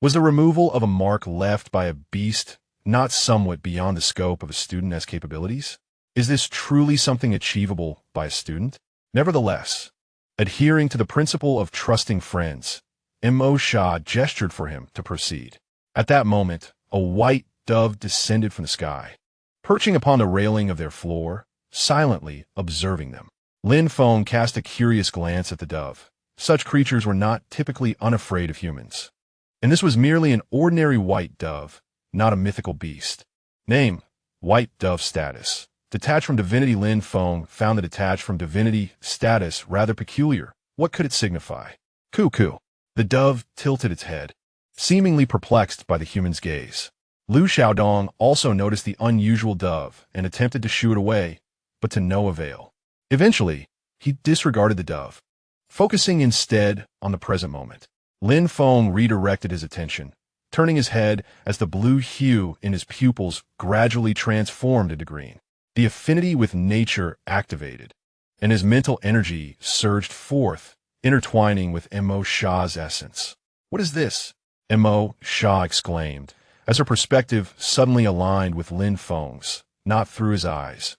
Was the removal of a mark left by a beast not somewhat beyond the scope of a student's capabilities? Is this truly something achievable by a student? Nevertheless, adhering to the principle of trusting friends, Mo Sha gestured for him to proceed. At that moment, a white dove descended from the sky, perching upon the railing of their floor, silently observing them. Lin Feng cast a curious glance at the dove. Such creatures were not typically unafraid of humans. And this was merely an ordinary white dove, not a mythical beast. Name, white dove status. Detached from divinity. Lin Feng found the detached from divinity status rather peculiar. What could it signify? Cuckoo. The dove tilted its head, seemingly perplexed by the human's gaze. Lu Xiaodong also noticed the unusual dove and attempted to shoo it away, but to no avail. Eventually, he disregarded the dove. focusing instead on the present moment. Lin Feng redirected his attention, turning his head as the blue hue in his pupils gradually transformed into green. The affinity with nature activated, and his mental energy surged forth, intertwining with Mo Sha's essence. "What is this?" Mo Sha exclaimed, as her perspective suddenly aligned with Lin Feng's, not through his eyes,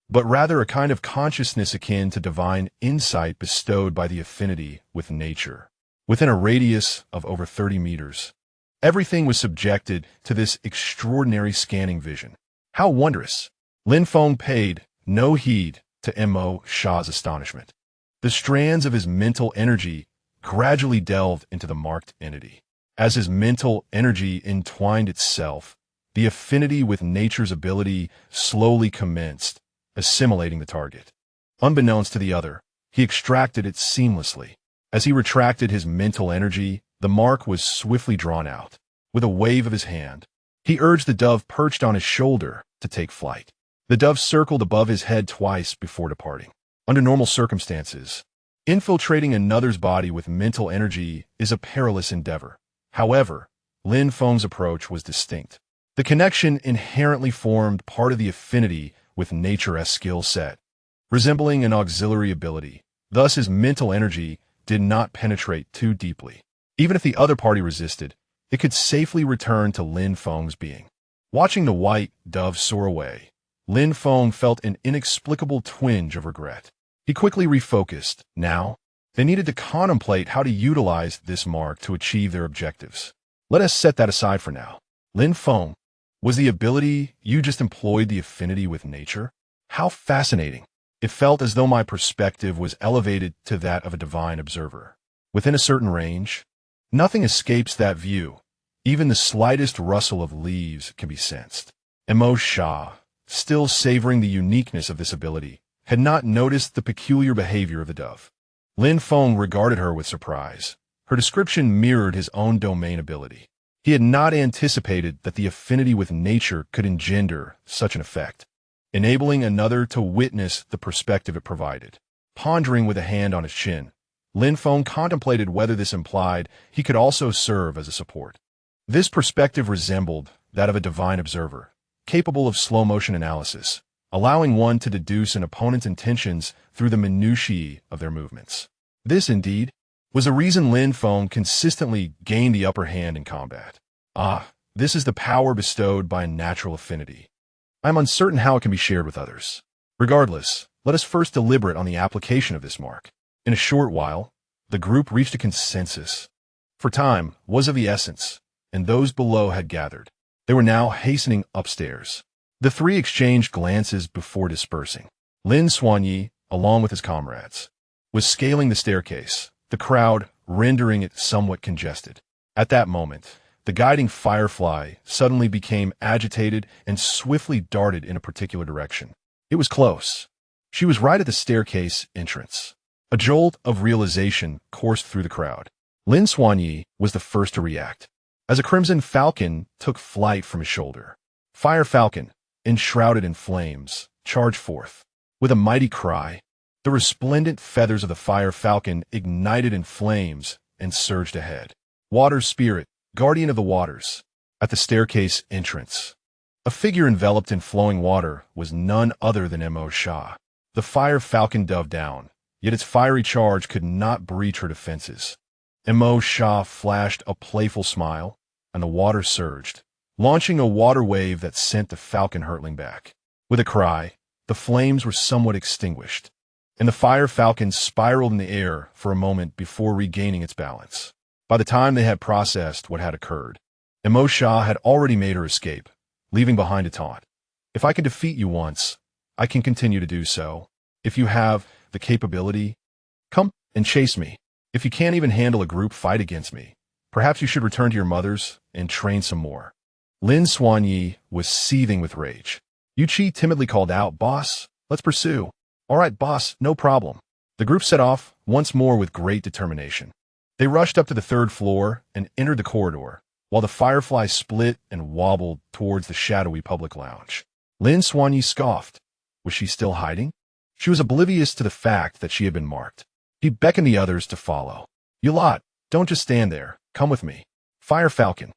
but rather a kind of consciousness akin to divine insight bestowed by the affinity with nature. Within a radius of over 30 meters, everything was subjected to this extraordinary scanning vision. How wondrous! Lin Feng paid no heed to Mo Sha's astonishment. The strands of his mental energy gradually delved into the marked entity. As his mental energy entwined itself, the affinity with nature's ability slowly commenced, assimilating the target. Unbeknownst to the other, he extracted it seamlessly. As he retracted his mental energy, the mark was swiftly drawn out. With a wave of his hand, he urged the dove perched on his shoulder to take flight. The dove circled above his head twice before departing. Under normal circumstances, infiltrating another's body with mental energy is a perilous endeavor. However, Lin Feng's approach was distinct. The connection inherently formed part of the affinity with nature's skill set, resembling an auxiliary ability. Thus, his mental energy did not penetrate too deeply. Even if the other party resisted, it could safely return to Lin Feng's being. Watching the white dove soar away, Lin Feng felt an inexplicable twinge of regret. He quickly refocused. Now, they needed to contemplate how to utilize this mark to achieve their objectives. Let us set that aside for now. Lin Feng, was the ability you just employed the affinity with nature? How fascinating. It felt as though my perspective was elevated to that of a divine observer. Within a certain range, nothing escapes that view. Even the slightest rustle of leaves can be sensed. Mo Sha, still savoring the uniqueness of this ability, had not noticed the peculiar behavior of the dove. Lin Feng regarded her with surprise. Her description mirrored his own domain ability. He had not anticipated that the affinity with nature could engender such an effect, enabling another to witness the perspective it provided. Pondering with a hand on his chin, Lin Feng contemplated whether this implied he could also serve as a support. This perspective resembled that of a divine observer, capable of slow-motion analysis, allowing one to deduce an opponent's intentions through the minutiae of their movements. This, indeed, was the reason Lin Feng consistently gained the upper hand in combat. This is the power bestowed by a natural affinity. I am uncertain how it can be shared with others. Regardless, let us first deliberate on the application of this mark. In a short while, the group reached a consensus. For time was of the essence, and those below had gathered. They were now hastening upstairs. The three exchanged glances before dispersing. Lin Xuanyi, along with his comrades, was scaling the staircase, the crowd rendering it somewhat congested. At that moment, the guiding firefly suddenly became agitated and swiftly darted in a particular direction. It was close. She was right at the staircase entrance. A jolt of realization coursed through the crowd. Lin Xuanyi was the first to react, as a crimson falcon took flight from his shoulder. Fire Falcon, enshrouded in flames, charged forth. With a mighty cry, the resplendent feathers of the Fire Falcon ignited in flames and surged ahead. Water Spirit, guardian of the waters, at the staircase entrance. A figure enveloped in flowing water was none other than Mo Sha. The Fire Falcon dove down, yet its fiery charge could not breach her defenses. Mo Sha flashed a playful smile, and the water surged, launching a water wave that sent the falcon hurtling back. With a cry, the flames were somewhat extinguished, and the Fire Falcon spiraled in the air for a moment before regaining its balance. By the time they had processed what had occurred, Mo Sha had already made her escape, leaving behind a taunt. If I can defeat you once, I can continue to do so. If you have the capability, come and chase me. If you can't even handle a group fight against me, perhaps you should return to your mothers and train some more. Lin Xuanyi was seething with rage. Yu Qi timidly called out, "Boss, let's pursue." "All right, boss, no problem." The group set off once more with great determination. They rushed up to the third floor and entered the corridor, while the firefly split and wobbled towards the shadowy public lounge. Lin Xuanyi scoffed. Was she still hiding? She was oblivious to the fact that she had been marked. He beckoned the others to follow. You lot, don't just stand there. Come with me. Fire Falcon.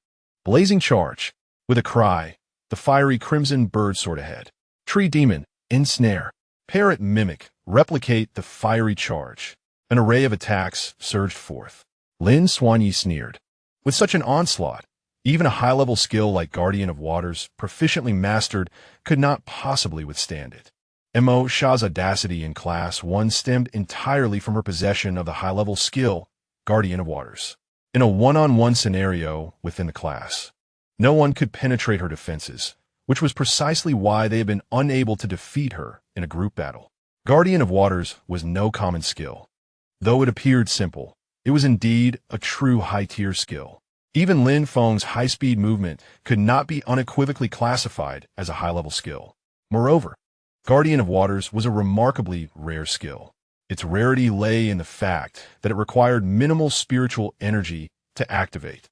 Blazing charge. With a cry, the fiery crimson bird soared ahead. Tree Demon. Ensnare. Parrot Mimic. Replicate the fiery charge. An array of attacks surged forth. Lin Feng sneered. With such an onslaught, even a high-level skill like Guardian of Waters, proficiently mastered, could not possibly withstand it. Mo Sha's audacity in Class 1 stemmed entirely from her possession of the high-level skill, Guardian of Waters. In a one-on-one scenario within the class, no one could penetrate her defenses, which was precisely why they had been unable to defeat her in a group battle. Guardian of Waters was no common skill. Though it appeared simple, it was indeed a true high-tier skill. Even Lin Feng's high-speed movement could not be unequivocally classified as a high-level skill. Moreover, Guardian of Waters was a remarkably rare skill. Its rarity lay in the fact that it required minimal spiritual energy to activate,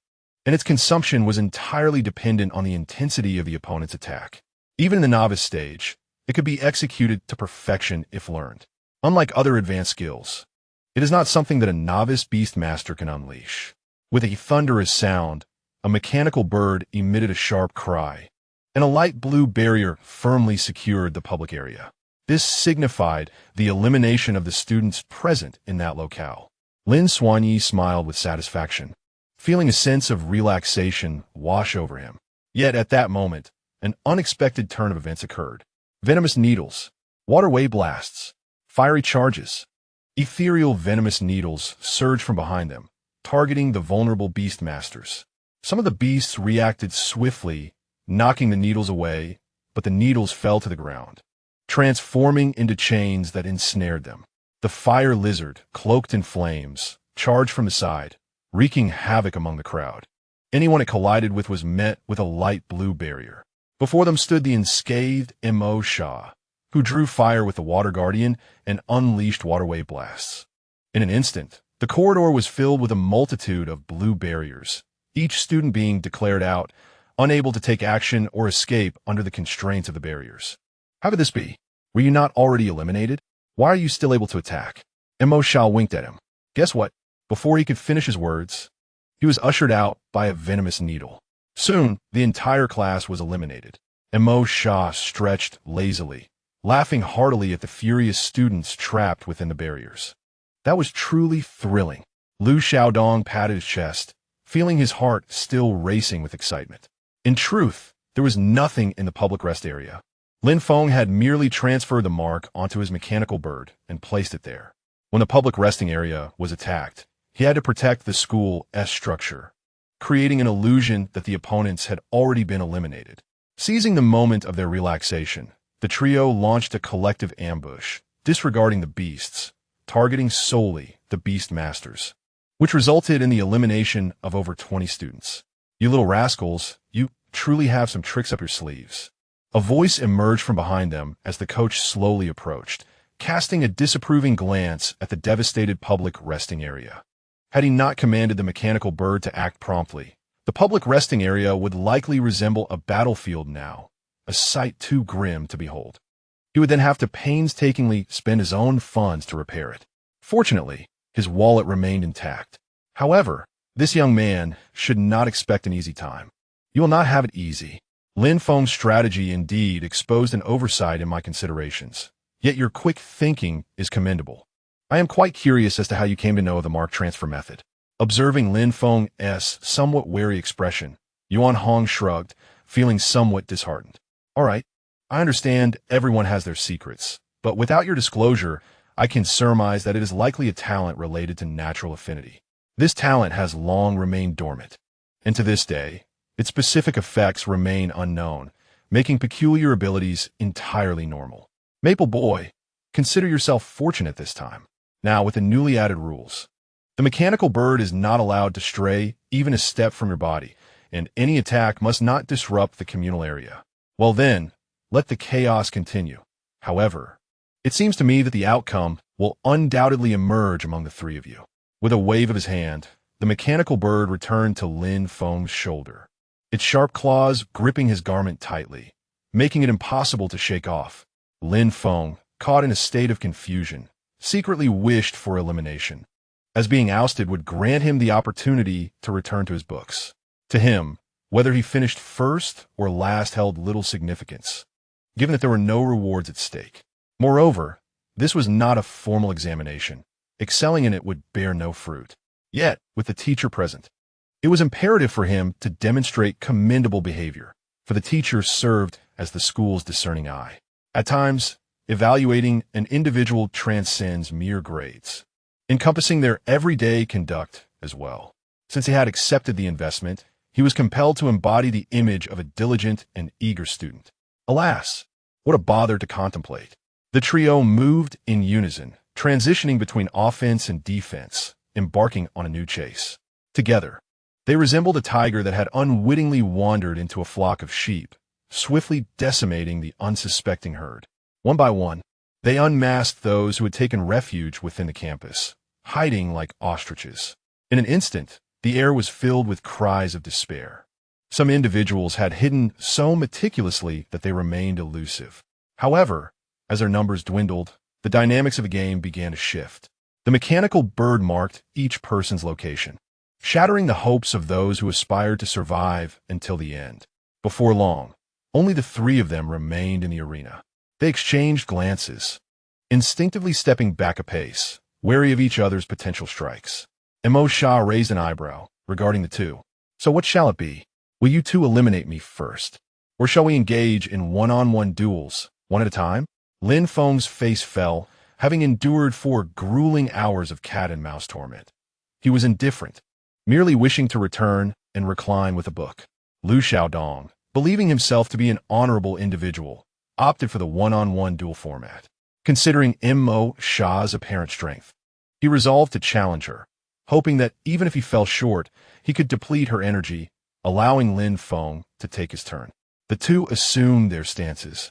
and its consumption was entirely dependent on the intensity of the opponent's attack. Even in the novice stage, it could be executed to perfection if learned. Unlike other advanced skills, it is not something that a novice beast master can unleash. With a thunderous sound, a mechanical bird emitted a sharp cry, and a light blue barrier firmly secured the public area. This signified the elimination of the students present in that locale. Lin Feng smiled with satisfaction, feeling a sense of relaxation wash over him. Yet at that moment, an unexpected turn of events occurred. Venomous needles, waterway blasts, fiery charges. Ethereal venomous needles surged from behind them, targeting the vulnerable beast masters. Some of the beasts reacted swiftly, knocking the needles away, but the needles fell to the ground, transforming into chains that ensnared them. The fire lizard, cloaked in flames, charged from the side, wreaking havoc among the crowd. Anyone it collided with was met with a light blue barrier. Before them stood the unscathed Mo Sha, who drew fire with the Water Guardian and unleashed waterway blasts. In an instant, the corridor was filled with a multitude of blue barriers, each student being declared out, unable to take action or escape under the constraints of the barriers. How could this be? Were you not already eliminated? Why are you still able to attack? Mo Sha winked at him. Guess what? Before he could finish his words, he was ushered out by a venomous needle. Soon, the entire class was eliminated. Mo Sha stretched lazily, laughing heartily at the furious students trapped within the barriers. That was truly thrilling. Lu Xiaodong patted his chest, feeling his heart still racing with excitement. In truth, there was nothing in the public rest area. Lin Feng had merely transferred the mark onto his mechanical bird and placed it there. When the public resting area was attacked, he had to protect the school's structure, creating an illusion that the opponents had already been eliminated. Seizing the moment of their relaxation, the trio launched a collective ambush, disregarding the beasts, targeting solely the beast masters, which resulted in the elimination of over 20 students. You little rascals, you truly have some tricks up your sleeves. A voice emerged from behind them as the coach slowly approached, casting a disapproving glance at the devastated public resting area. Had he not commanded the mechanical bird to act promptly, the public resting area would likely resemble a battlefield now, a sight too grim to behold. He would then have to painstakingly spend his own funds to repair it. Fortunately, his wallet remained intact. However, this young man should not expect an easy time. You will not have it easy. Lin Feng's strategy indeed exposed an oversight in my considerations, yet your quick thinking is commendable. I am quite curious as to how you came to know of the mark transfer method. Observing Lin Feng's somewhat wary expression, Yuan Hong shrugged, feeling somewhat disheartened. All right, I understand everyone has their secrets, but without your disclosure, I can surmise that it is likely a talent related to natural affinity. This talent has long remained dormant, and to this day, its specific effects remain unknown, making peculiar abilities entirely normal. Maple Boy, consider yourself fortunate this time. Now, with the newly added rules, the mechanical bird is not allowed to stray even a step from your body, and any attack must not disrupt the communal area. Well then, let the chaos continue. However, it seems to me that the outcome will undoubtedly emerge among the three of you. With a wave of his hand, the mechanical bird returned to Lin Feng's shoulder, its sharp claws gripping his garment tightly, making it impossible to shake off. Lin Feng, caught in a state of confusion, secretly wished for elimination, as being ousted would grant him the opportunity to return to his books. To him, whether he finished first or last held little significance, given that there were no rewards at stake. Moreover, this was not a formal examination. Excelling in it would bear no fruit. Yet, with the teacher present, it was imperative for him to demonstrate commendable behavior, for the teacher served as the school's discerning eye. At times, evaluating an individual transcends mere grades, encompassing their everyday conduct as well. Since he had accepted the investment, he was compelled to embody the image of a diligent and eager student. Alas, what a bother to contemplate. The trio moved in unison, transitioning between offense and defense, embarking on a new chase. Together, they resembled a tiger that had unwittingly wandered into a flock of sheep, swiftly decimating the unsuspecting herd. One by one, they unmasked those who had taken refuge within the campus, hiding like ostriches. In an instant, the air was filled with cries of despair. Some individuals had hidden so meticulously that they remained elusive. However, as their numbers dwindled, the dynamics of the game began to shift. The mechanical bird marked each person's location, shattering the hopes of those who aspired to survive until the end. Before long, only the three of them remained in the arena. They exchanged glances, instinctively stepping back a pace, wary of each other's potential strikes. Emo Shah raised an eyebrow regarding the two. So what shall it be? Will you two eliminate me first? Or shall we engage in one-on-one duels, one at a time? Lin Feng's face fell, having endured 4 grueling hours of cat-and-mouse torment. He was indifferent, merely wishing to return and recline with a book. Lu Xiaodong, believing himself to be an honorable individual, opted for the one-on-one duel format. Considering Emo Shah's apparent strength, he resolved to challenge her, hoping that even if he fell short, he could deplete her energy, allowing Lin Feng to take his turn. The two assumed their stances,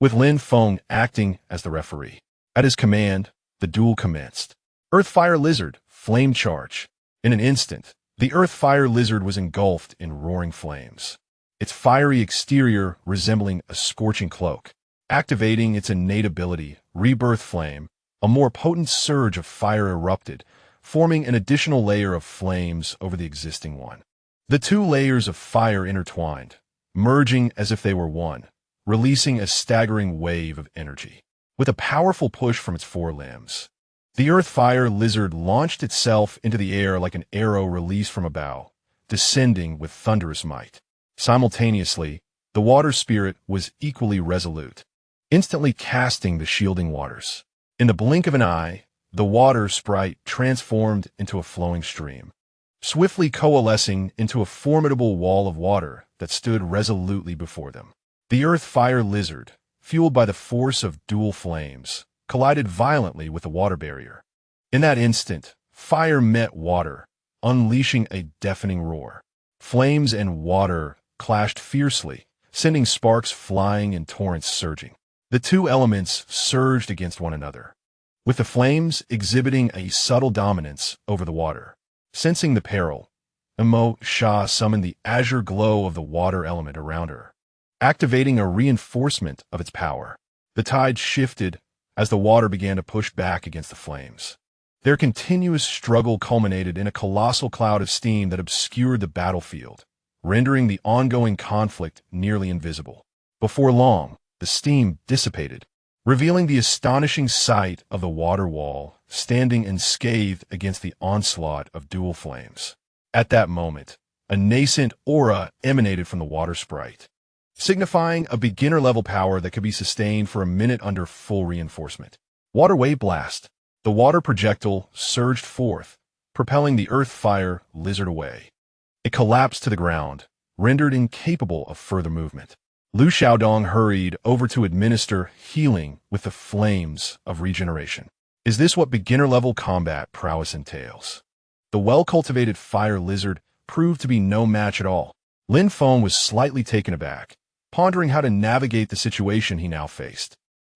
with Lin Feng acting as the referee. At his command, the duel commenced. Earth-Fire Lizard, Flame Charge. In an instant, the Earth-Fire Lizard was engulfed in roaring flames, its fiery exterior resembling a scorching cloak. Activating its innate ability, Rebirth Flame, a more potent surge of fire erupted, forming an additional layer of flames over the existing one. The 2 layers of fire intertwined, merging as if they were one, releasing a staggering wave of energy. With a powerful push from its 4 limbs, the Earth-Fire Lizard launched itself into the air like an arrow released from a bow, descending with thunderous might. Simultaneously, the water spirit was equally resolute, instantly casting the shielding waters. In the blink of an eye, the water sprite transformed into a flowing stream, swiftly coalescing into a formidable wall of water that stood resolutely before them. The Earth-Fire Lizard, fueled by the force of dual flames, collided violently with the water barrier. In that instant, fire met water, unleashing a deafening roar. Flames and water clashed fiercely, sending sparks flying and torrents surging. The 2 elements surged against one another, with the flames exhibiting a subtle dominance over the water. Sensing the peril, Emo Shah summoned the azure glow of the water element around her, activating a reinforcement of its power. The tide shifted as the water began to push back against the flames. Their continuous struggle culminated in a colossal cloud of steam that obscured the battlefield, rendering the ongoing conflict nearly invisible. Before long, the steam dissipated, revealing the astonishing sight of the water wall standing unscathed against the onslaught of dual flames. At that moment, a nascent aura emanated from the water sprite, signifying a beginner-level power that could be sustained for a minute under full reinforcement. Water Wave Blast. The water projectile surged forth, propelling the Earth-Fire Lizard away. It collapsed to the ground, rendered incapable of further movement. Lu Xiaodong hurried over to administer healing with the flames of regeneration. Is this what beginner-level combat prowess entails? The well-cultivated fire lizard proved to be no match at all. Lin Feng was slightly taken aback, pondering how to navigate the situation he now faced.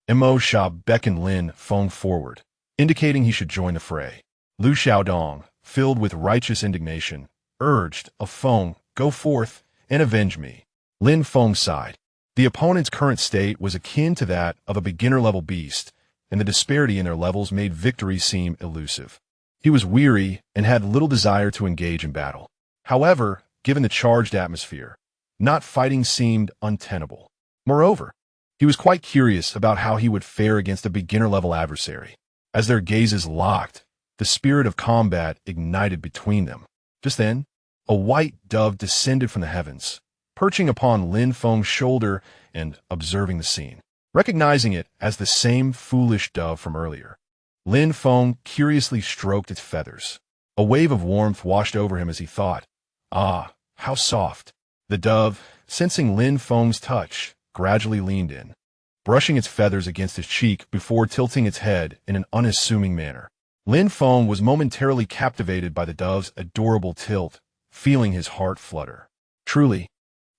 Emo Shah beckoned Lin Feng forward, indicating he should join the fray. Lu Xiaodong, filled with righteous indignation, urged, Feng, go forth and avenge me. Lin Feng sighed. The opponent's current state was akin to that of a beginner-level beast, and the disparity in their levels made victory seem elusive. He was weary and had little desire to engage in battle. However, given the charged atmosphere, not fighting seemed untenable. Moreover, he was quite curious about how he would fare against a beginner-level adversary. As their gazes locked, the spirit of combat ignited between them. Just then, a white dove descended from the heavens, perching upon Lin Feng's shoulder and observing the scene. Recognizing it as the same foolish dove from earlier, Lin Feng curiously stroked its feathers. A wave of warmth washed over him as he thought, "Ah, how soft." The dove, sensing Lin Feng's touch, gradually leaned in, brushing its feathers against his cheek before tilting its head in an unassuming manner. Lin Feng was momentarily captivated by the dove's adorable tilt, feeling his heart flutter. Truly,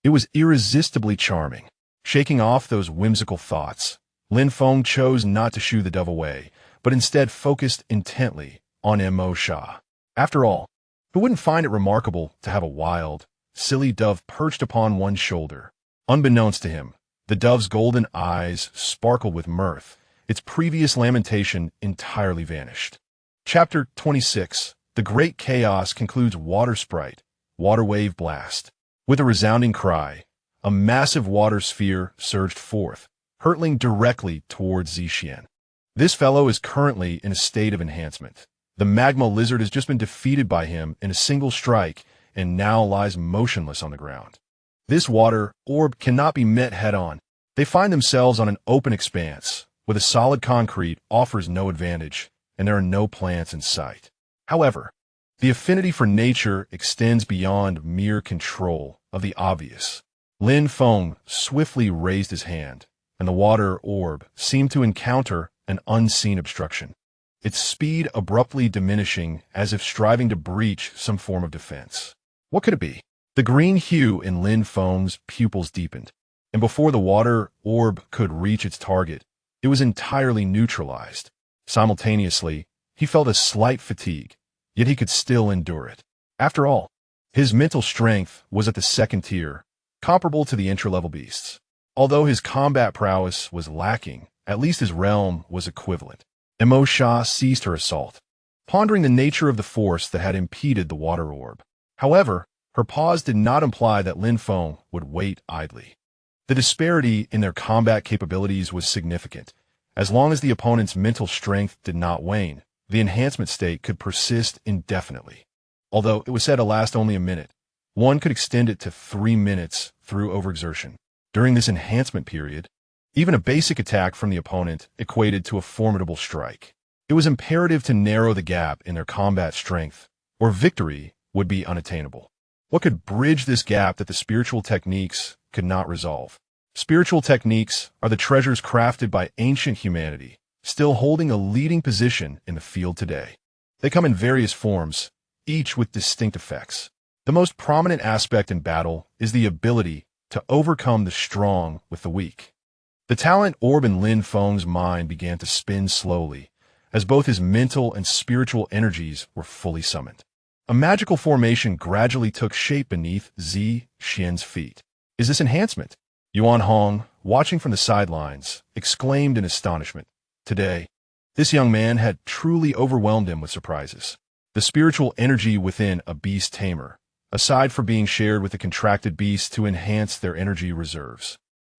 it was irresistibly charming. Shaking off those whimsical thoughts, Lin Feng chose not to shoo the dove away, but instead focused intently on impoverished. After all, who wouldn't find it remarkable to have a wild, silly dove perched upon one's shoulder? Unbeknownst to him, the dove's golden eyes sparkled with mirth. Its previous lamentation entirely vanished. Chapter 26. The Great Chaos concludes Water Sprite, Water Wave Blast. With a resounding cry, a massive water sphere surged forth, hurtling directly towards Zixian. This fellow is currently in a state of enhancement. The magma lizard has just been defeated by him in a single strike and now lies motionless on the ground. This water orb cannot be met head-on. They find themselves on an open expanse, where the solid concrete offers no advantage, and there are no plants in sight. However, the affinity for nature extends beyond mere control of the obvious. Lin Feng swiftly raised his hand, and the water orb seemed to encounter an unseen obstruction, its speed abruptly diminishing as if striving to breach some form of defense. What could it be? The green hue in Lin Feng's pupils deepened, and before the water orb could reach its target, it was entirely neutralized. Simultaneously, he felt a slight fatigue, yet he could still endure it. After all, his mental strength was at the second tier, comparable to the intra-level beasts. Although his combat prowess was lacking, at least his realm was equivalent. Impoverished ceased her assault, pondering the nature of the force that had impeded the water orb. However, her pause did not imply that Lin Feng would wait idly. The disparity in their combat capabilities was significant. As long as the opponent's mental strength did not wane, the enhancement state could persist indefinitely. Although it was said to last only a minute, one could extend it to 3 minutes through overexertion. During this enhancement period, even a basic attack from the opponent equated to a formidable strike. It was imperative to narrow the gap in their combat strength, or victory would be unattainable. What could bridge this gap that the spiritual techniques could not resolve? Spiritual techniques are the treasures crafted by ancient humanity, still holding a leading position in the field today. They come in various forms, each with distinct effects. The most prominent aspect in battle is the ability to overcome the strong with the weak. The talent orb in Lin Feng's mind began to spin slowly, as both his mental and spiritual energies were fully summoned. A magical formation gradually took shape beneath Zixian's feet. Is this enhancement? Yuan Hong, watching from the sidelines, exclaimed in astonishment. Today, this young man had truly overwhelmed him with surprises. The spiritual energy within a beast tamer, aside from being shared with the contracted beasts to enhance their energy reserves,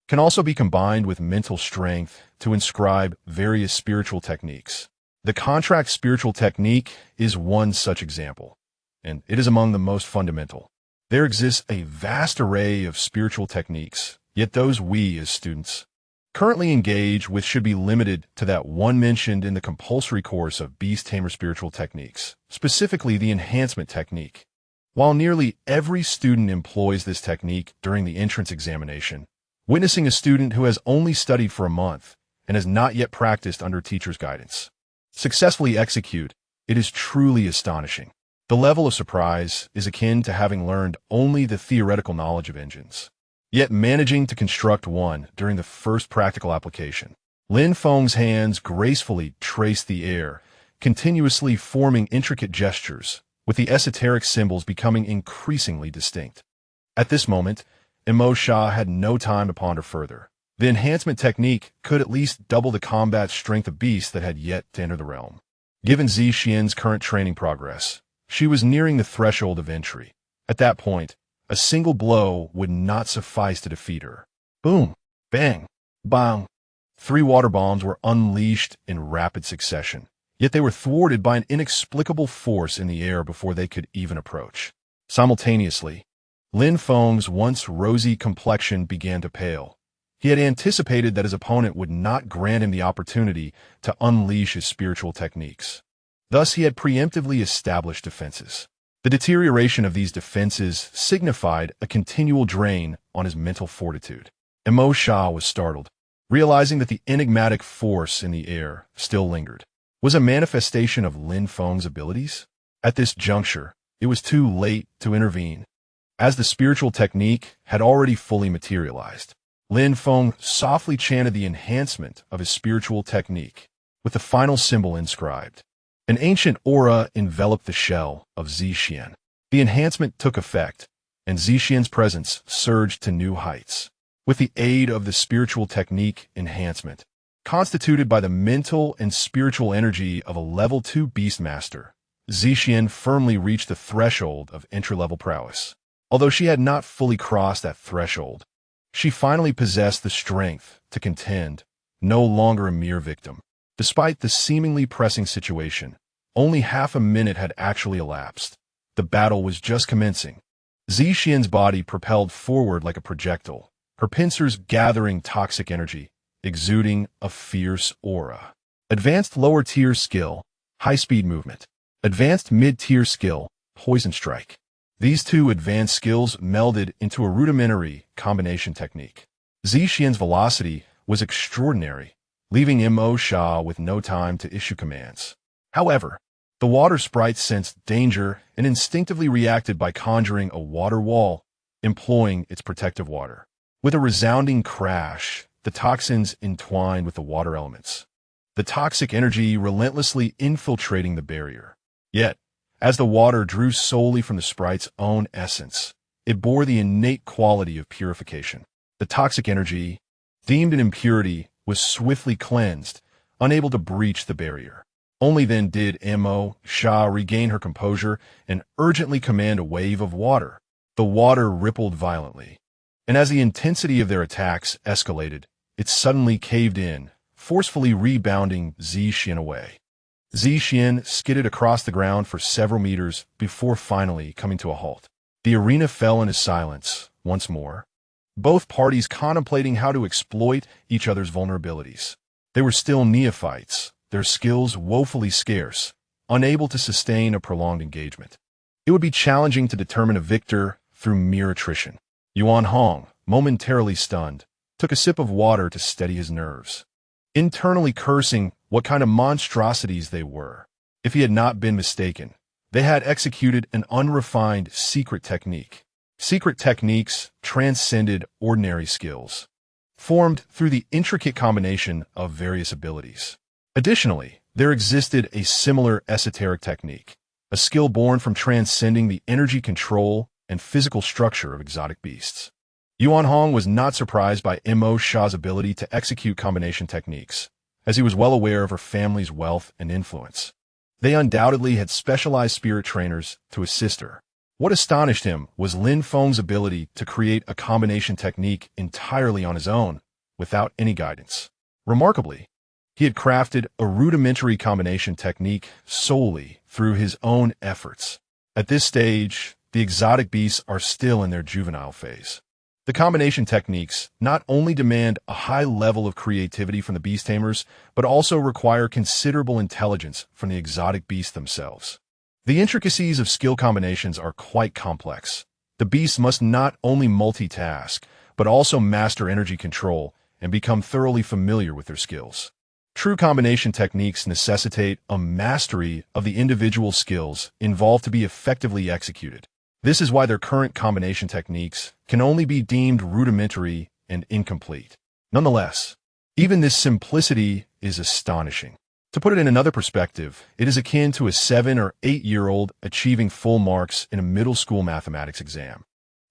can also be combined with mental strength to inscribe various spiritual techniques. The contract spiritual technique is one such example, and it is among the most fundamental. There exists a vast array of spiritual techniques, yet those we, as students, currently engage with should be limited to that one mentioned in the compulsory course of Beast Tamer Spiritual Techniques, specifically the enhancement technique. While nearly every student employs this technique during the entrance examination, witnessing a student who has only studied for a month and has not yet practiced under a teacher's guidance successfully execute, it is truly astonishing. The level of surprise is akin to having learned only the theoretical knowledge of engines, yet managing to construct one during the first practical application. Lin Feng's hands gracefully traced the air, continuously forming intricate gestures, with the esoteric symbols becoming increasingly distinct. At this moment, impoverished had no time to ponder further. The enhancement technique could at least double the combat strength of beasts that had yet to enter the realm. Given Zixian's current training progress, she was nearing the threshold of entry. At that point, a single blow would not suffice to defeat her. Boom! Bang! Bang! 3 water bombs were unleashed in rapid succession, yet they were thwarted by an inexplicable force in the air before they could even approach. Simultaneously, Lin Feng's once rosy complexion began to pale. He had anticipated that his opponent would not grant him the opportunity to unleash his spiritual techniques. Thus, he had preemptively established defenses. The deterioration of these defenses signified a continual drain on his mental fortitude. Emo Sha was startled, realizing that the enigmatic force in the air still lingered. Was a manifestation of Lin Feng's abilities? At this juncture, it was too late to intervene, as the spiritual technique had already fully materialized. Lin Feng softly chanted the enhancement of his spiritual technique, with the final symbol inscribed. An ancient aura enveloped the shell of Zixian. The enhancement took effect, and Zixian's presence surged to new heights. With the aid of the spiritual technique enhancement, constituted by the mental and spiritual energy of a level 2 beastmaster, Zixian firmly reached the threshold of entry-level prowess. Although she had not fully crossed that threshold, she finally possessed the strength to contend, no longer a mere victim. Despite the seemingly pressing situation, only half a minute had actually elapsed. The battle was just commencing. Zixian's body propelled forward like a projectile, her pincers gathering toxic energy, exuding a fierce aura. Advanced lower-tier skill, high-speed movement. Advanced mid-tier skill, poison strike. These 2 advanced skills melded into a rudimentary combination technique. Zixian's velocity was extraordinary, leaving Emo Sha with no time to issue commands. However, the water sprite sensed danger and instinctively reacted by conjuring a water wall, employing its protective water. With a resounding crash, the toxins entwined with the water elements, the toxic energy relentlessly infiltrating the barrier. Yet, as the water drew solely from the sprite's own essence, it bore the innate quality of purification. The toxic energy, deemed an impurity, was swiftly cleansed, unable to breach the barrier. Only then did Emo Sha regain her composure and urgently command a wave of water. The water rippled violently, and as the intensity of their attacks escalated, it suddenly caved in, forcefully rebounding Zixian away. Zixian skidded across the ground for several meters before finally coming to a halt. The arena fell into silence once more, both parties contemplating how to exploit each other's vulnerabilities. They were still neophytes, their skills woefully scarce, unable to sustain a prolonged engagement. It would be challenging to determine a victor through mere attrition. Yuan Hong, momentarily stunned, took a sip of water to steady his nerves, internally cursing what kind of monstrosities they were. If he had not been mistaken, they had executed an unrefined secret technique. Secret techniques transcended ordinary skills, formed through the intricate combination of various abilities. Additionally, there existed a similar esoteric technique, a skill born from transcending the energy control and physical structure of exotic beasts. Yuan Hong was not surprised by Emo Sha's ability to execute combination techniques, as he was well aware of her family's wealth and influence. They undoubtedly had specialized spirit trainers to assist her. What astonished him was Lin Feng's ability to create a combination technique entirely on his own, without any guidance. Remarkably, he had crafted a rudimentary combination technique solely through his own efforts. At this stage, the exotic beasts are still in their juvenile phase. The combination techniques not only demand a high level of creativity from the beast tamers, but also require considerable intelligence from the exotic beasts themselves. The intricacies of skill combinations are quite complex. The beasts must not only multitask, but also master energy control and become thoroughly familiar with their skills. True combination techniques necessitate a mastery of the individual skills involved to be effectively executed. This is why their current combination techniques can only be deemed rudimentary and incomplete. Nonetheless, even this simplicity is astonishing. To put it in another perspective, it is akin to a 7- or 8-year-old achieving full marks in a middle school mathematics exam.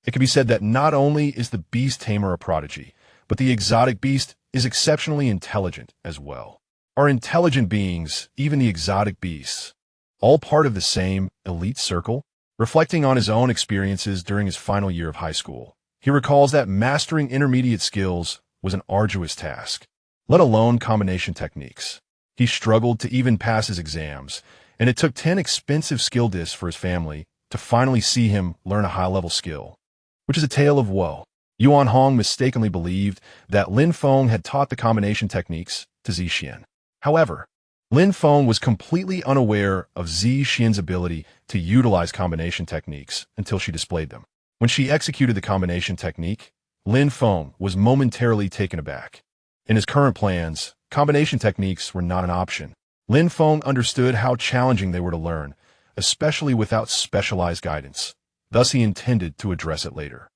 It can be said that not only is the beast tamer a prodigy, but but the exotic beast is exceptionally intelligent as well. Are intelligent beings, even the exotic beasts, all part of the same elite circle? Reflecting on his own experiences during his final year of high school, he recalls that mastering intermediate skills was an arduous task, let alone combination techniques. He struggled to even pass his exams, and it took 10 expensive skill discs for his family to finally see him learn a high-level skill, which is a tale of woe. Yuan Hong mistakenly believed that Lin Feng had taught the combination techniques to Zixian. However, Lin Feng was completely unaware of Zixian's ability to utilize combination techniques until she displayed them. When she executed the combination technique, Lin Feng was momentarily taken aback. In his current plans, combination techniques were not an option. Lin Feng understood how challenging they were to learn, especially without specialized guidance. Thus, he intended to address it later.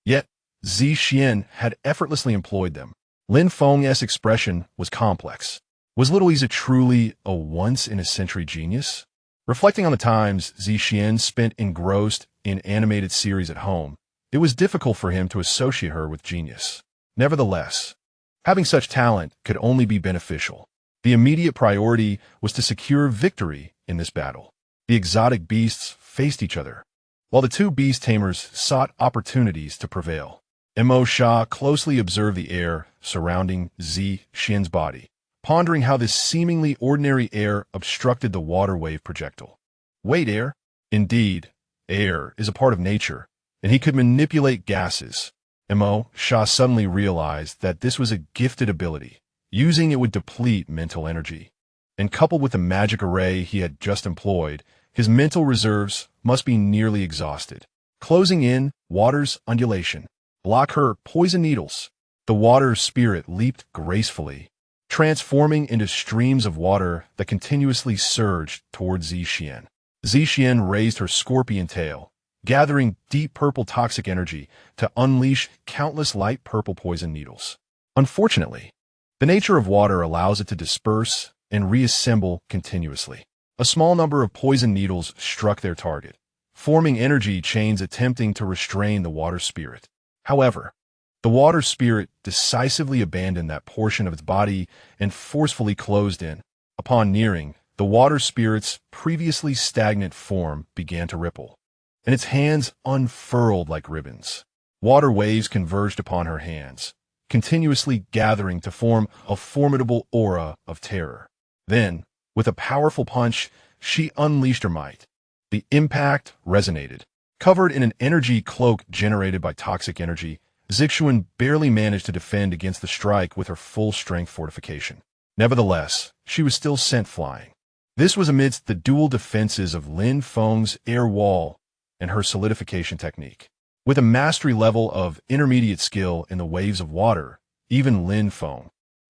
Yet, Zixian had effortlessly employed them. Lin Feng's expression was complex. Was Little Isa truly a once-in-a-century genius? Reflecting on the times Zixian spent engrossed in animated series at home, it was difficult for him to associate her with genius. Nevertheless, having such talent could only be beneficial. The immediate priority was to secure victory in this battle. The exotic beasts faced each other, while the two beast tamers sought opportunities to prevail. Mo Sha closely observed the air surrounding Zixian's body, pondering how this seemingly ordinary air obstructed the water wave projectile. Wait, air? Indeed, air is a part of nature, and he could manipulate gases. Mo Sha suddenly realized that this was a gifted ability. Using it would deplete mental energy. And coupled with the magic array he had just employed, his mental reserves must be nearly exhausted. Closing in water's undulation. Block her poison needles. The water spirit leaped gracefully, transforming into streams of water that continuously surged towards Zixian. Zixian raised her scorpion tail, gathering deep purple toxic energy to unleash countless light purple poison needles. Unfortunately, the nature of water allows it to disperse and reassemble continuously. A small number of poison needles struck their target, forming energy chains attempting to restrain the water spirit. However, the water spirit decisively abandoned that portion of its body and forcefully closed in. Upon nearing, the water spirit's previously stagnant form began to ripple, and its hands unfurled like ribbons. Water waves converged upon her hands, continuously gathering to form a formidable aura of terror. Then, with a powerful punch, she unleashed her might. The impact resonated. Covered in an energy cloak generated by toxic energy, Zixian barely managed to defend against the strike with her full-strength fortification. Nevertheless, she was still sent flying. This was amidst the dual defenses of Lin Feng's air wall and her solidification technique. With a mastery level of intermediate skill in the waves of water, even Lin Feng,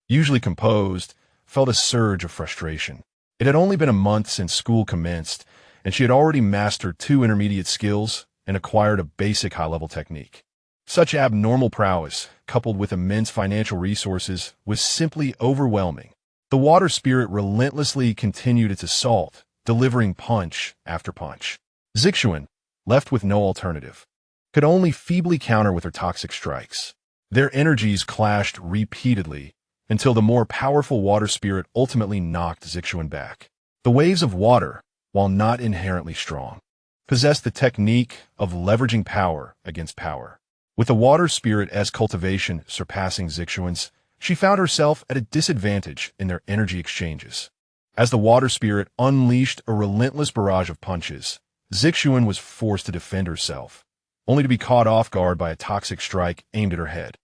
usually composed, felt a surge of frustration. It had only been a month since school commenced, and she had already mastered 2 intermediate skills and acquired a basic high-level technique. Such abnormal prowess, coupled with immense financial resources, was simply overwhelming. The water spirit relentlessly continued its assault, delivering punch after punch. Zixian, left with no alternative, could only feebly counter with her toxic strikes. Their energies clashed repeatedly until the more powerful water spirit ultimately knocked Zixian back. The waves of water, while not inherently strong, possessed the technique of leveraging power against power. With the water spirit as cultivation surpassing Zixian's, she found herself at a disadvantage in their energy exchanges. As the water spirit unleashed a relentless barrage of punches, Zixian was forced to defend herself, only to be caught off guard by a toxic strike aimed at her head,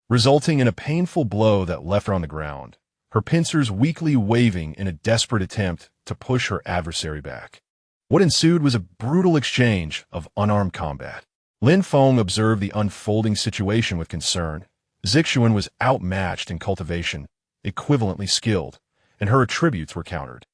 resulting in a painful blow that left her on the ground, her pincers weakly waving in a desperate attempt to push her adversary back. What ensued was a brutal exchange of unarmed combat. Lin Feng observed the unfolding situation with concern. Zixian was outmatched in cultivation, equivalently skilled, and her attributes were countered.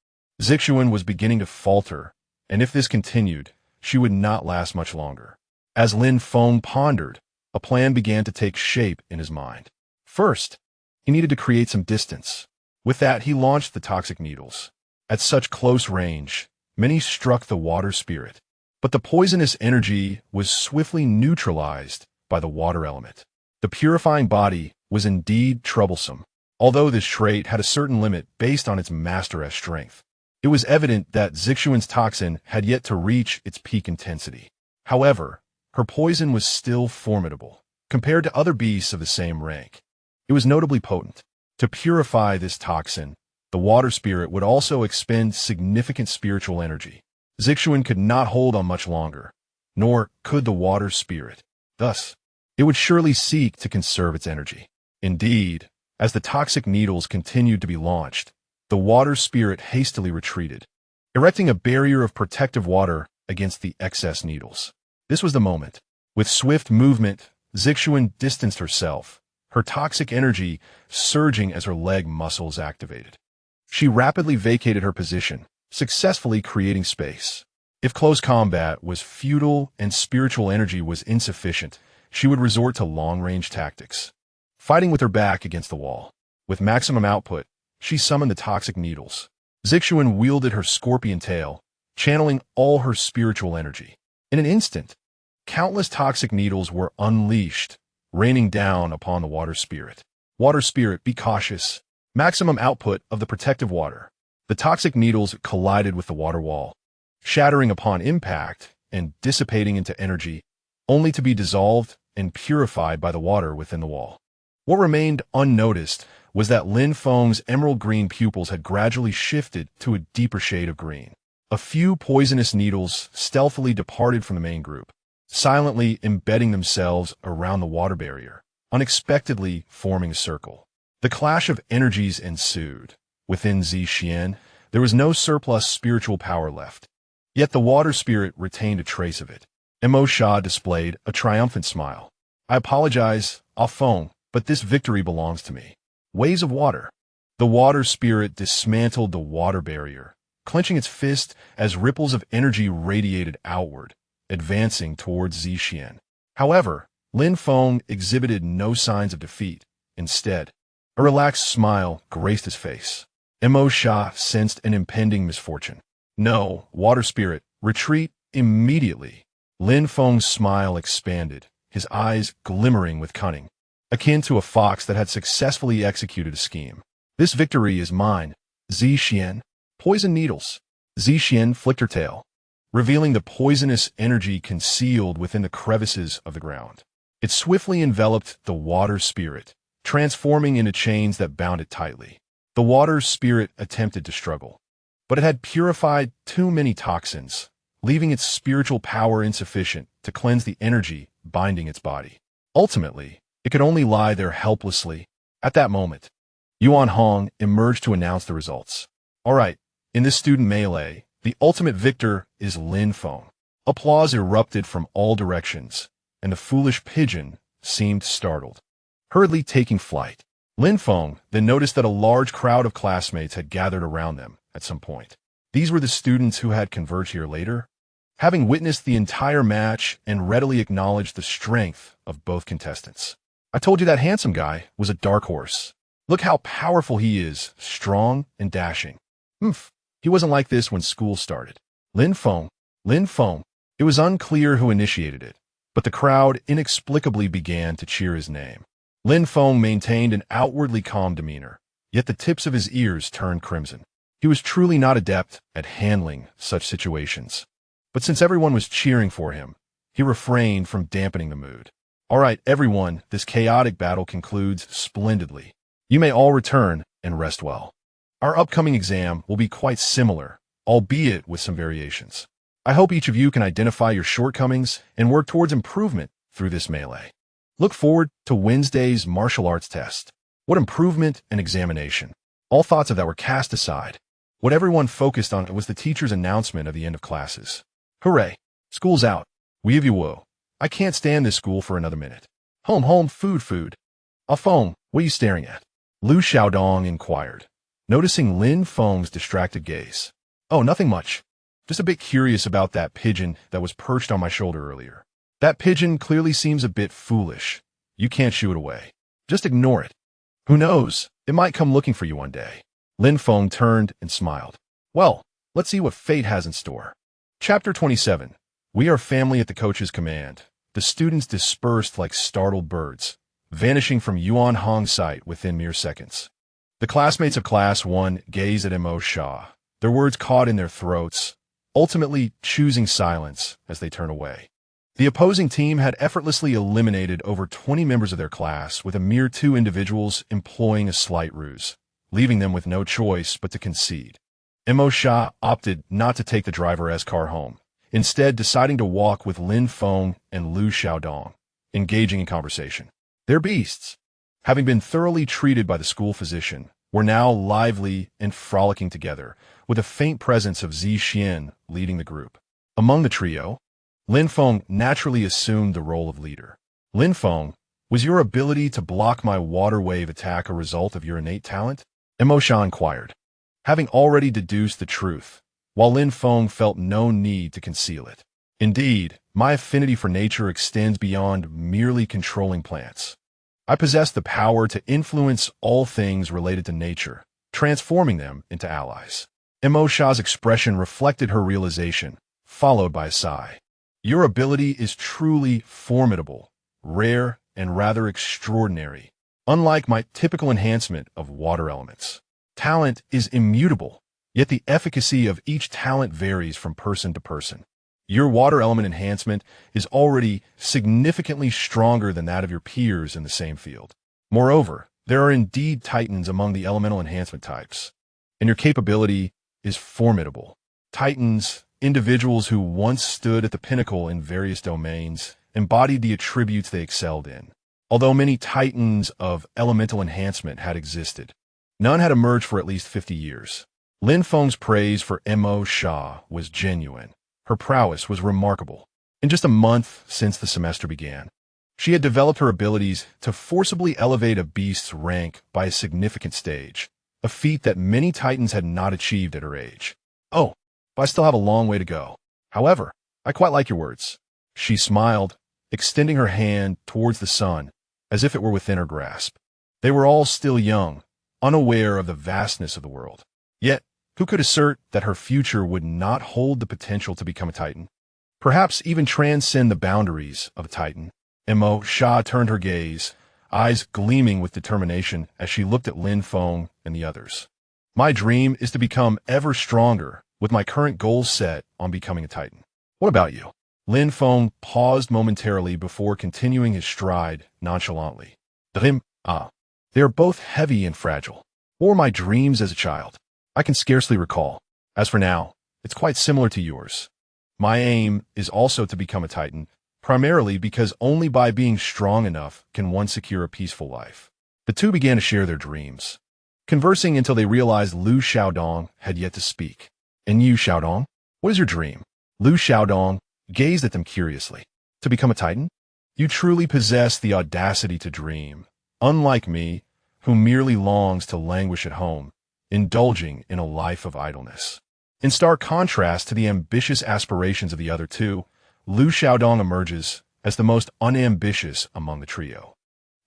Zixian was beginning to falter, and if this continued, she would not last much longer. As Lin Feng pondered, a plan began to take shape in his mind. First, he needed to create some distance. With that, he launched the toxic needles. At such close range, many struck the water spirit, but the poisonous energy was swiftly neutralized by the water element. The purifying body was indeed troublesome. Although this trait had a certain limit based on its master-esque strength, it was evident that Zixuan's toxin had yet to reach its peak intensity. However, her poison was still formidable. Compared to other beasts of the same rank, it was notably potent. To purify this toxin, the water spirit would also expend significant spiritual energy. Zixuan could not hold on much longer, nor could the water spirit. Thus, it would surely seek to conserve its energy. Indeed, as the toxic needles continued to be launched, the water spirit hastily retreated, erecting a barrier of protective water against the excess needles. This was the moment. With swift movement, Zixuan distanced herself, her toxic energy surging as her leg muscles activated. She rapidly vacated her position, successfully creating space. If close combat was futile and spiritual energy was insufficient, she would resort to long-range tactics, fighting with her back against the wall. With maximum output, she summoned the toxic needles. Zixuan wielded her scorpion tail, channeling all her spiritual energy. In an instant, countless toxic needles were unleashed, raining down upon the water spirit. Water spirit, be cautious. Maximum output of the protective water. The toxic needles collided with the water wall, shattering upon impact and dissipating into energy, only to be dissolved and purified by the water within the wall. What remained unnoticed was that Lin Feng's emerald green pupils had gradually shifted to a deeper shade of green. A few poisonous needles stealthily departed from the main group, silently embedding themselves around the water barrier, unexpectedly forming a circle. The clash of energies ensued. Within Zixuan, there was no surplus spiritual power left. Yet the water spirit retained a trace of it. Mo Sha displayed a triumphant smile. I apologize, Feng, but this victory belongs to me. Waves of water. The water spirit dismantled the water barrier, clenching its fist as ripples of energy radiated outward, advancing towards Zixuan. However, Lin Feng exhibited no signs of defeat. Instead, a relaxed smile graced his face. Mo Sha sensed an impending misfortune. No, water spirit, retreat immediately. Lin Feng's smile expanded, his eyes glimmering with cunning, akin to a fox that had successfully executed a scheme. This victory is mine. Zixuan. Poison needles. Zixuan flicked her tail, revealing the poisonous energy concealed within the crevices of the ground. It swiftly enveloped the water spirit, transforming into chains that bound it tightly. The water spirit attempted to struggle, but it had purified too many toxins, leaving its spiritual power insufficient to cleanse the energy binding its body. Ultimately, it could only lie there helplessly. At that moment, Yuan Hong emerged to announce the results. All right, in this student melee, the ultimate victor is Lin Feng. Applause erupted from all directions, and the foolish pigeon seemed startled, hurriedly taking flight. Lin Feng then noticed that a large crowd of classmates had gathered around them at some point. These were the students who had converged here later, having witnessed the entire match and readily acknowledged the strength of both contestants. I told you that handsome guy was a dark horse. Look how powerful he is, strong and dashing. He wasn't like this when school started. Lin Feng. It was unclear who initiated it, but the crowd inexplicably began to cheer his name. Lin Feng maintained an outwardly calm demeanor, yet the tips of his ears turned crimson. He was truly not adept at handling such situations. But since everyone was cheering for him, he refrained from dampening the mood. All right, everyone, this chaotic battle concludes splendidly. You may all return and rest well. Our upcoming exam will be quite similar, albeit with some variations. I hope each of you can identify your shortcomings and work towards improvement through this melee. Look forward to Wednesday's martial arts test. What improvement and examination. All thoughts of that were cast aside. What everyone focused on was the teacher's announcement of the end of classes. Hooray! School's out. We of you woe. I can't stand this school for another minute. Home, food. Feng, what are you staring at? Lu Xiaodong inquired, noticing Lin Feng's distracted gaze. Oh, nothing much. Just a bit curious about that pigeon that was perched on my shoulder earlier. That pigeon clearly seems a bit foolish. You can't shoo it away. Just ignore it. Who knows? It might come looking for you one day. Lin Feng turned and smiled. Well, let's see what fate has in store. Chapter 27. We are family at the coach's command. The students dispersed like startled birds, vanishing from Yuan Hong's sight within mere seconds. The classmates of Class 1 gazed at Mo Sha, their words caught in their throats, ultimately choosing silence as they turned away. The opposing team had effortlessly eliminated over 20 members of their class with a mere 2 individuals employing a slight ruse, leaving them with no choice but to concede. Mo Sha opted not to take the driver-esque car home, instead deciding to walk with Lin Feng and Lu Xiaodong, engaging in conversation. Their beasts, having been thoroughly treated by the school physician, were now lively and frolicking together, with a faint presence of Zi Xian leading the group. Among the trio, Lin Feng naturally assumed the role of leader. Lin Feng, was your ability to block my water wave attack a result of your innate talent? Mo Sha inquired, having already deduced the truth, while Lin Feng felt no need to conceal it. Indeed, my affinity for nature extends beyond merely controlling plants. I possess the power to influence all things related to nature, transforming them into allies. Mo Sha's expression reflected her realization, followed by a sigh. Your ability is truly formidable, rare, and rather extraordinary, unlike my typical enhancement of water elements. Talent is immutable, yet the efficacy of each talent varies from person to person. Your water element enhancement is already significantly stronger than that of your peers in the same field. Moreover, there are indeed titans among the elemental enhancement types, and your capability is formidable. Titans, individuals who once stood at the pinnacle in various domains, embodied the attributes they excelled in. Although many titans of elemental enhancement had existed, none had emerged for at least 50 years. Lin Feng's praise for Mo Sha was genuine. Her prowess was remarkable. In just a month since the semester began, she had developed her abilities to forcibly elevate a beast's rank by a significant stage, a feat that many titans had not achieved at her age. Oh, but I still have a long way to go. However, I quite like your words. She smiled, extending her hand towards the sun, as if it were within her grasp. They were all still young, unaware of the vastness of the world. Yet, who could assert that her future would not hold the potential to become a titan? Perhaps even transcend the boundaries of a titan. Mo Sha turned her gaze, eyes gleaming with determination as she looked at Lin Feng and the others. My dream is to become ever stronger, with my current goals set on becoming a titan. What about you? Lin Feng paused momentarily before continuing his stride nonchalantly. They are both heavy and fragile. What were my dreams as a child? I can scarcely recall. As for now, it's quite similar to yours. My aim is also to become a titan, primarily because only by being strong enough can one secure a peaceful life. The two began to share their dreams, conversing until they realized Lu Xiaodong had yet to speak. And you, Xiaodong, what is your dream? Lu Xiaodong gazed at them curiously. To become a titan? You truly possess the audacity to dream, unlike me, who merely longs to languish at home, indulging in a life of idleness. In stark contrast to the ambitious aspirations of the other two, Lu Xiaodong emerges as the most unambitious among the trio.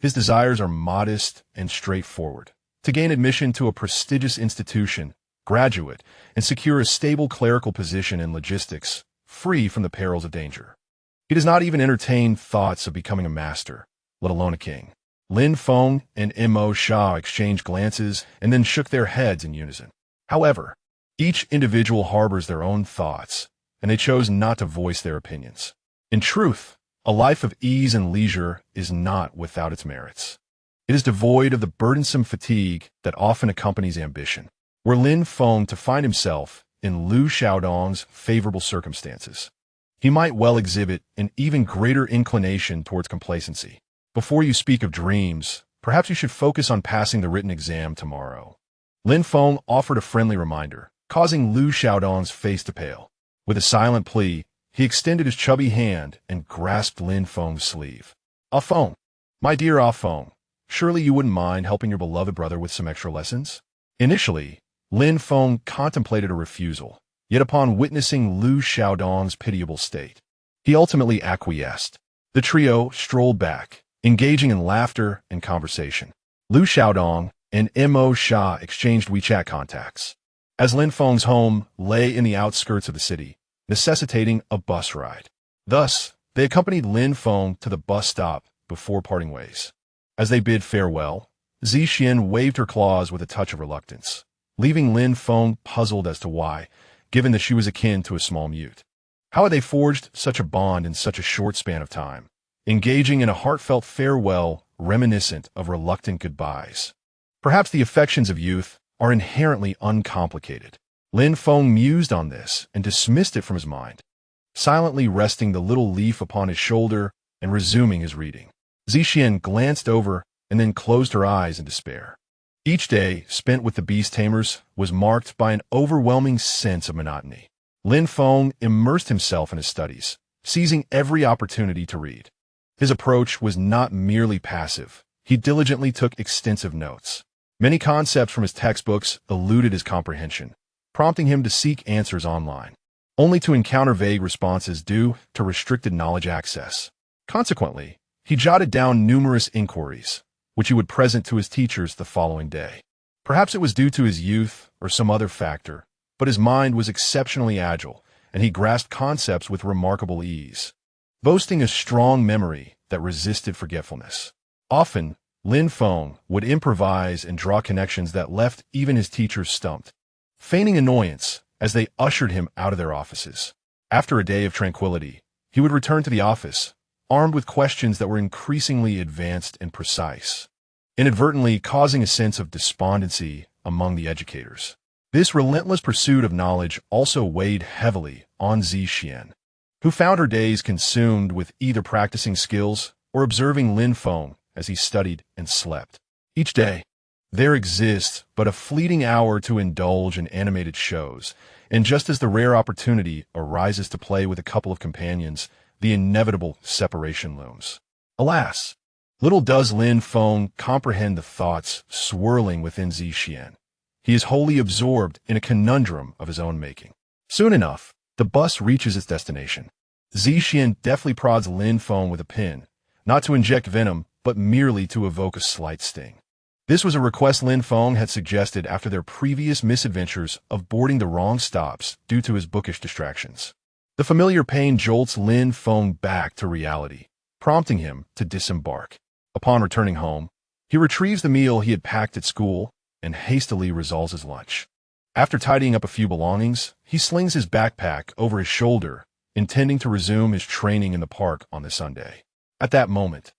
His desires are modest and straightforward: to gain admission to a prestigious institution, graduate, and secure a stable clerical position in logistics, free from the perils of danger. He does not even entertain thoughts of becoming a master, let alone a king. Lin Feng and Mo Sha exchanged glances and then shook their heads in unison. However, each individual harbors their own thoughts, and they chose not to voice their opinions. In truth, a life of ease and leisure is not without its merits. It is devoid of the burdensome fatigue that often accompanies ambition. Were Lin Feng to find himself in Lu Xiaodong's favorable circumstances, he might well exhibit an even greater inclination towards complacency. Before you speak of dreams, perhaps you should focus on passing the written exam tomorrow. Lin Feng offered a friendly reminder, causing Lu Xiaodong's face to pale. With a silent plea, he extended his chubby hand and grasped Lin Feng's sleeve. Ah Feng, my dear Ah Feng, surely you wouldn't mind helping your beloved brother with some extra lessons? Initially, Lin Feng contemplated a refusal, yet upon witnessing Lu Xiaodong's pitiable state, he ultimately acquiesced. The trio strolled back, engaging in laughter and conversation. Lu Xiaodong and Mo Sha exchanged WeChat contacts, as Lin Feng's home lay in the outskirts of the city, necessitating a bus ride. Thus, they accompanied Lin Feng to the bus stop before parting ways. As they bid farewell, Zixian waved her claws with a touch of reluctance, leaving Lin Feng puzzled as to why, given that she was akin to a small mute. How had they forged such a bond in such a short span of time, engaging in a heartfelt farewell reminiscent of reluctant goodbyes? Perhaps the affections of youth are inherently uncomplicated. Lin Feng mused on this and dismissed it from his mind, silently resting the little leaf upon his shoulder and resuming his reading. Zixian glanced over and then closed her eyes in despair. Each day spent with the beast tamers was marked by an overwhelming sense of monotony. Lin Feng immersed himself in his studies, seizing every opportunity to read. His approach was not merely passive. He diligently took extensive notes. Many concepts from his textbooks eluded his comprehension, prompting him to seek answers online, only to encounter vague responses due to restricted knowledge access. Consequently, he jotted down numerous inquiries, which he would present to his teachers the following day. Perhaps it was due to his youth or some other factor, but his mind was exceptionally agile, and he grasped concepts with remarkable ease, boasting a strong memory that resisted forgetfulness. Often, Lin Feng would improvise and draw connections that left even his teachers stumped, feigning annoyance as they ushered him out of their offices. After a day of tranquility, he would return to the office, armed with questions that were increasingly advanced and precise, inadvertently causing a sense of despondency among the educators. This relentless pursuit of knowledge also weighed heavily on Zixian, who found her days consumed with either practicing skills or observing Lin Feng as he studied and slept. Each day, there exists but a fleeting hour to indulge in animated shows, and just as the rare opportunity arises to play with a couple of companions, the inevitable separation looms. Alas, little does Lin Feng comprehend the thoughts swirling within Zixian. He is wholly absorbed in a conundrum of his own making. Soon enough, the bus reaches its destination. Zixian deftly prods Lin Feng with a pin, not to inject venom, but merely to evoke a slight sting. This was a request Lin Feng had suggested after their previous misadventures of boarding the wrong stops due to his bookish distractions. The familiar pain jolts Lin Feng back to reality, prompting him to disembark. Upon returning home, he retrieves the meal he had packed at school and hastily resolves his lunch. After tidying up a few belongings, he slings his backpack over his shoulder, intending to resume his training in the park on the Sunday. At that moment,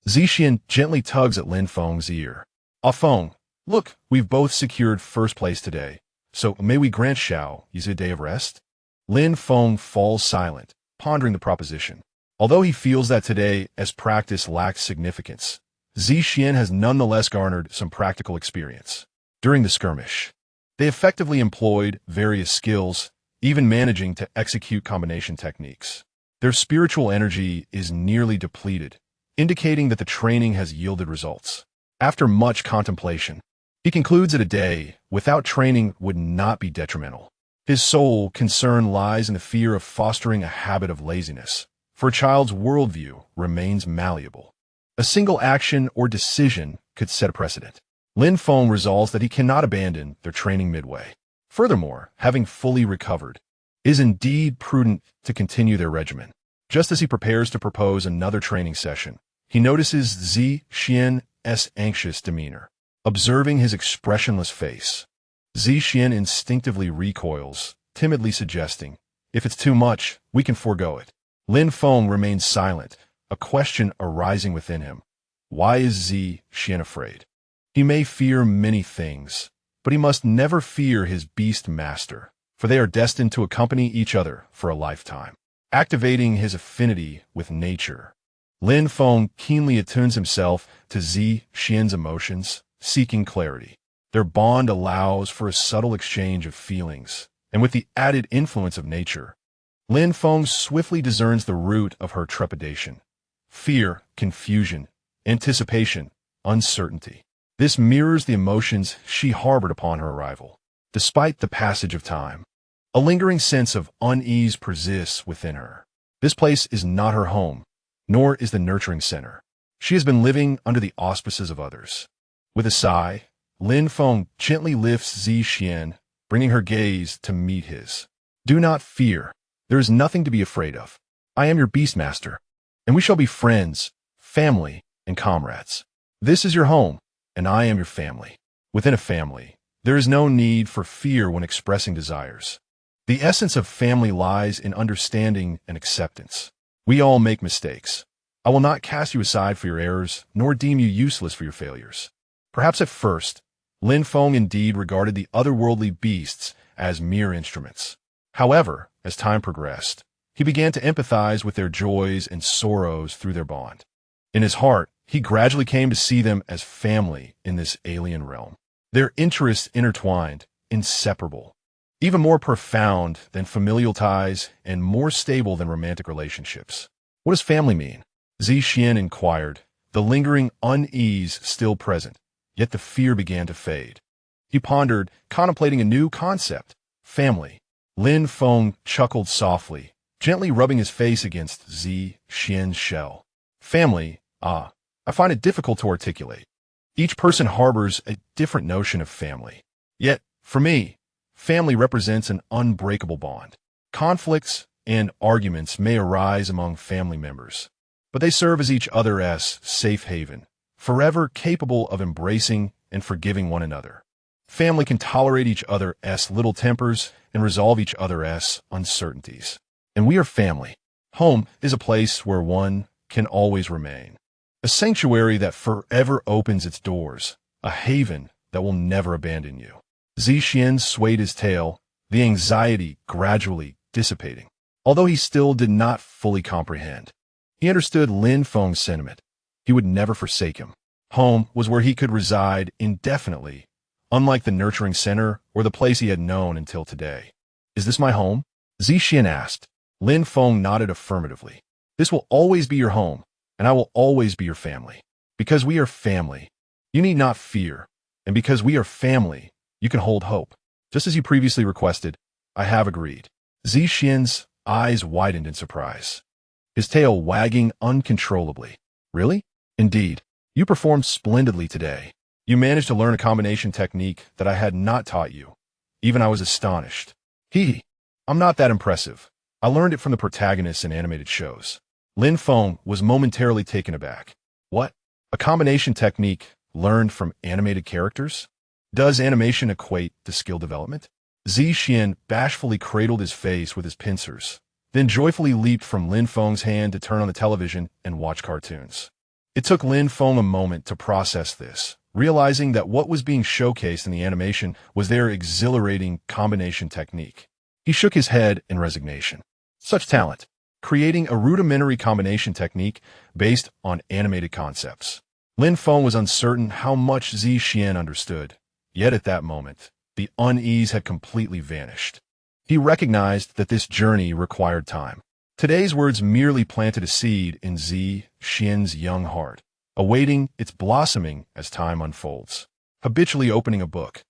Zixian gently tugs at Lin Feng's ear. "Ah Feng, look, we've both secured first place today, so may we grant Xiao Yi's a day of rest?" Lin Feng falls silent, pondering the proposition. Although he feels that today, as practice lacks significance, Zixian has nonetheless garnered some practical experience. During the skirmish, they effectively employed various skills, even managing to execute combination techniques. Their spiritual energy is nearly depleted, indicating that the training has yielded results. After much contemplation, he concludes that a day without training would not be detrimental. His sole concern lies in the fear of fostering a habit of laziness, for a child's worldview remains malleable. A single action or decision could set a precedent. Lin Feng resolves that he cannot abandon their training midway. Furthermore, having fully recovered, it is indeed prudent to continue their regimen. Just as he prepares to propose another training session, he notices Zixian's anxious demeanor. Observing his expressionless face, Zixian instinctively recoils, timidly suggesting, "If it's too much, we can forego it." Lin Feng remains silent, a question arising within him. Why is Zixian afraid? He may fear many things, but he must never fear his beast master, for they are destined to accompany each other for a lifetime. Activating his affinity with nature, Lin Feng keenly attunes himself to Zixian's emotions, seeking clarity. Their bond allows for a subtle exchange of feelings, and with the added influence of nature, Lin Feng swiftly discerns the root of her trepidation: fear, confusion, anticipation, uncertainty. This mirrors the emotions she harbored upon her arrival. Despite the passage of time, a lingering sense of unease persists within her. This place is not her home, nor is the nurturing center. She has been living under the auspices of others. With a sigh, Lin Feng gently lifts Zixian, bringing her gaze to meet his. "Do not fear. There is nothing to be afraid of. I am your beast master, and we shall be friends, family, and comrades." This is your home, and I am your family. Within a family, there is no need for fear when expressing desires. The essence of family lies in understanding and acceptance. We all make mistakes. I will not cast you aside for your errors, nor deem you useless for your failures. Perhaps at first, Lin Feng indeed regarded the otherworldly beasts as mere instruments. However, as time progressed, he began to empathize with their joys and sorrows through their bond. In his heart, he gradually came to see them as family in this alien realm. Their interests intertwined, inseparable, even more profound than familial ties and more stable than romantic relationships. What does family mean? Xian inquired, the lingering unease still present, yet the fear began to fade. He pondered, contemplating a new concept, family. Lin Feng chuckled softly, gently rubbing his face against Xian's shell. Family, I find it difficult to articulate. Each person harbors a different notion of family. Yet, for me, family represents an unbreakable bond. Conflicts and arguments may arise among family members, but they serve as each other's safe haven, forever capable of embracing and forgiving one another. Family can tolerate each other's little tempers and resolve each other's uncertainties. And we are family. Home is a place where one can always remain. A sanctuary that forever opens its doors. A haven that will never abandon you. Xian swayed his tail, the anxiety gradually dissipating. Although he still did not fully comprehend, he understood Lin Feng's sentiment. He would never forsake him. Home was where he could reside indefinitely, unlike the nurturing center or the place he had known until today. Is this my home? Xian asked. Lin Feng nodded affirmatively. This will always be your home, and I will always be your family. Because we are family, you need not fear. And because we are family, you can hold hope. Just as you previously requested, I have agreed. Xian's eyes widened in surprise, his tail wagging uncontrollably. Really? Indeed. You performed splendidly today. You managed to learn a combination technique that I had not taught you. Even I was astonished. I'm not that impressive. I learned it from the protagonists in animated shows. Lin Feng was momentarily taken aback. What? A combination technique learned from animated characters? Does animation equate to skill development? Xian bashfully cradled his face with his pincers, then joyfully leaped from Lin Feng's hand to turn on the television and watch cartoons. It took Lin Feng a moment to process this, realizing that what was being showcased in the animation was their exhilarating combination technique. He shook his head in resignation. Such talent, creating a rudimentary combination technique based on animated concepts. Lin Feng was uncertain how much Xian understood, yet at that moment, the unease had completely vanished. He recognized that this journey required time. Today's words merely planted a seed in Xian's young heart, awaiting its blossoming as time unfolds. Habitually opening a book,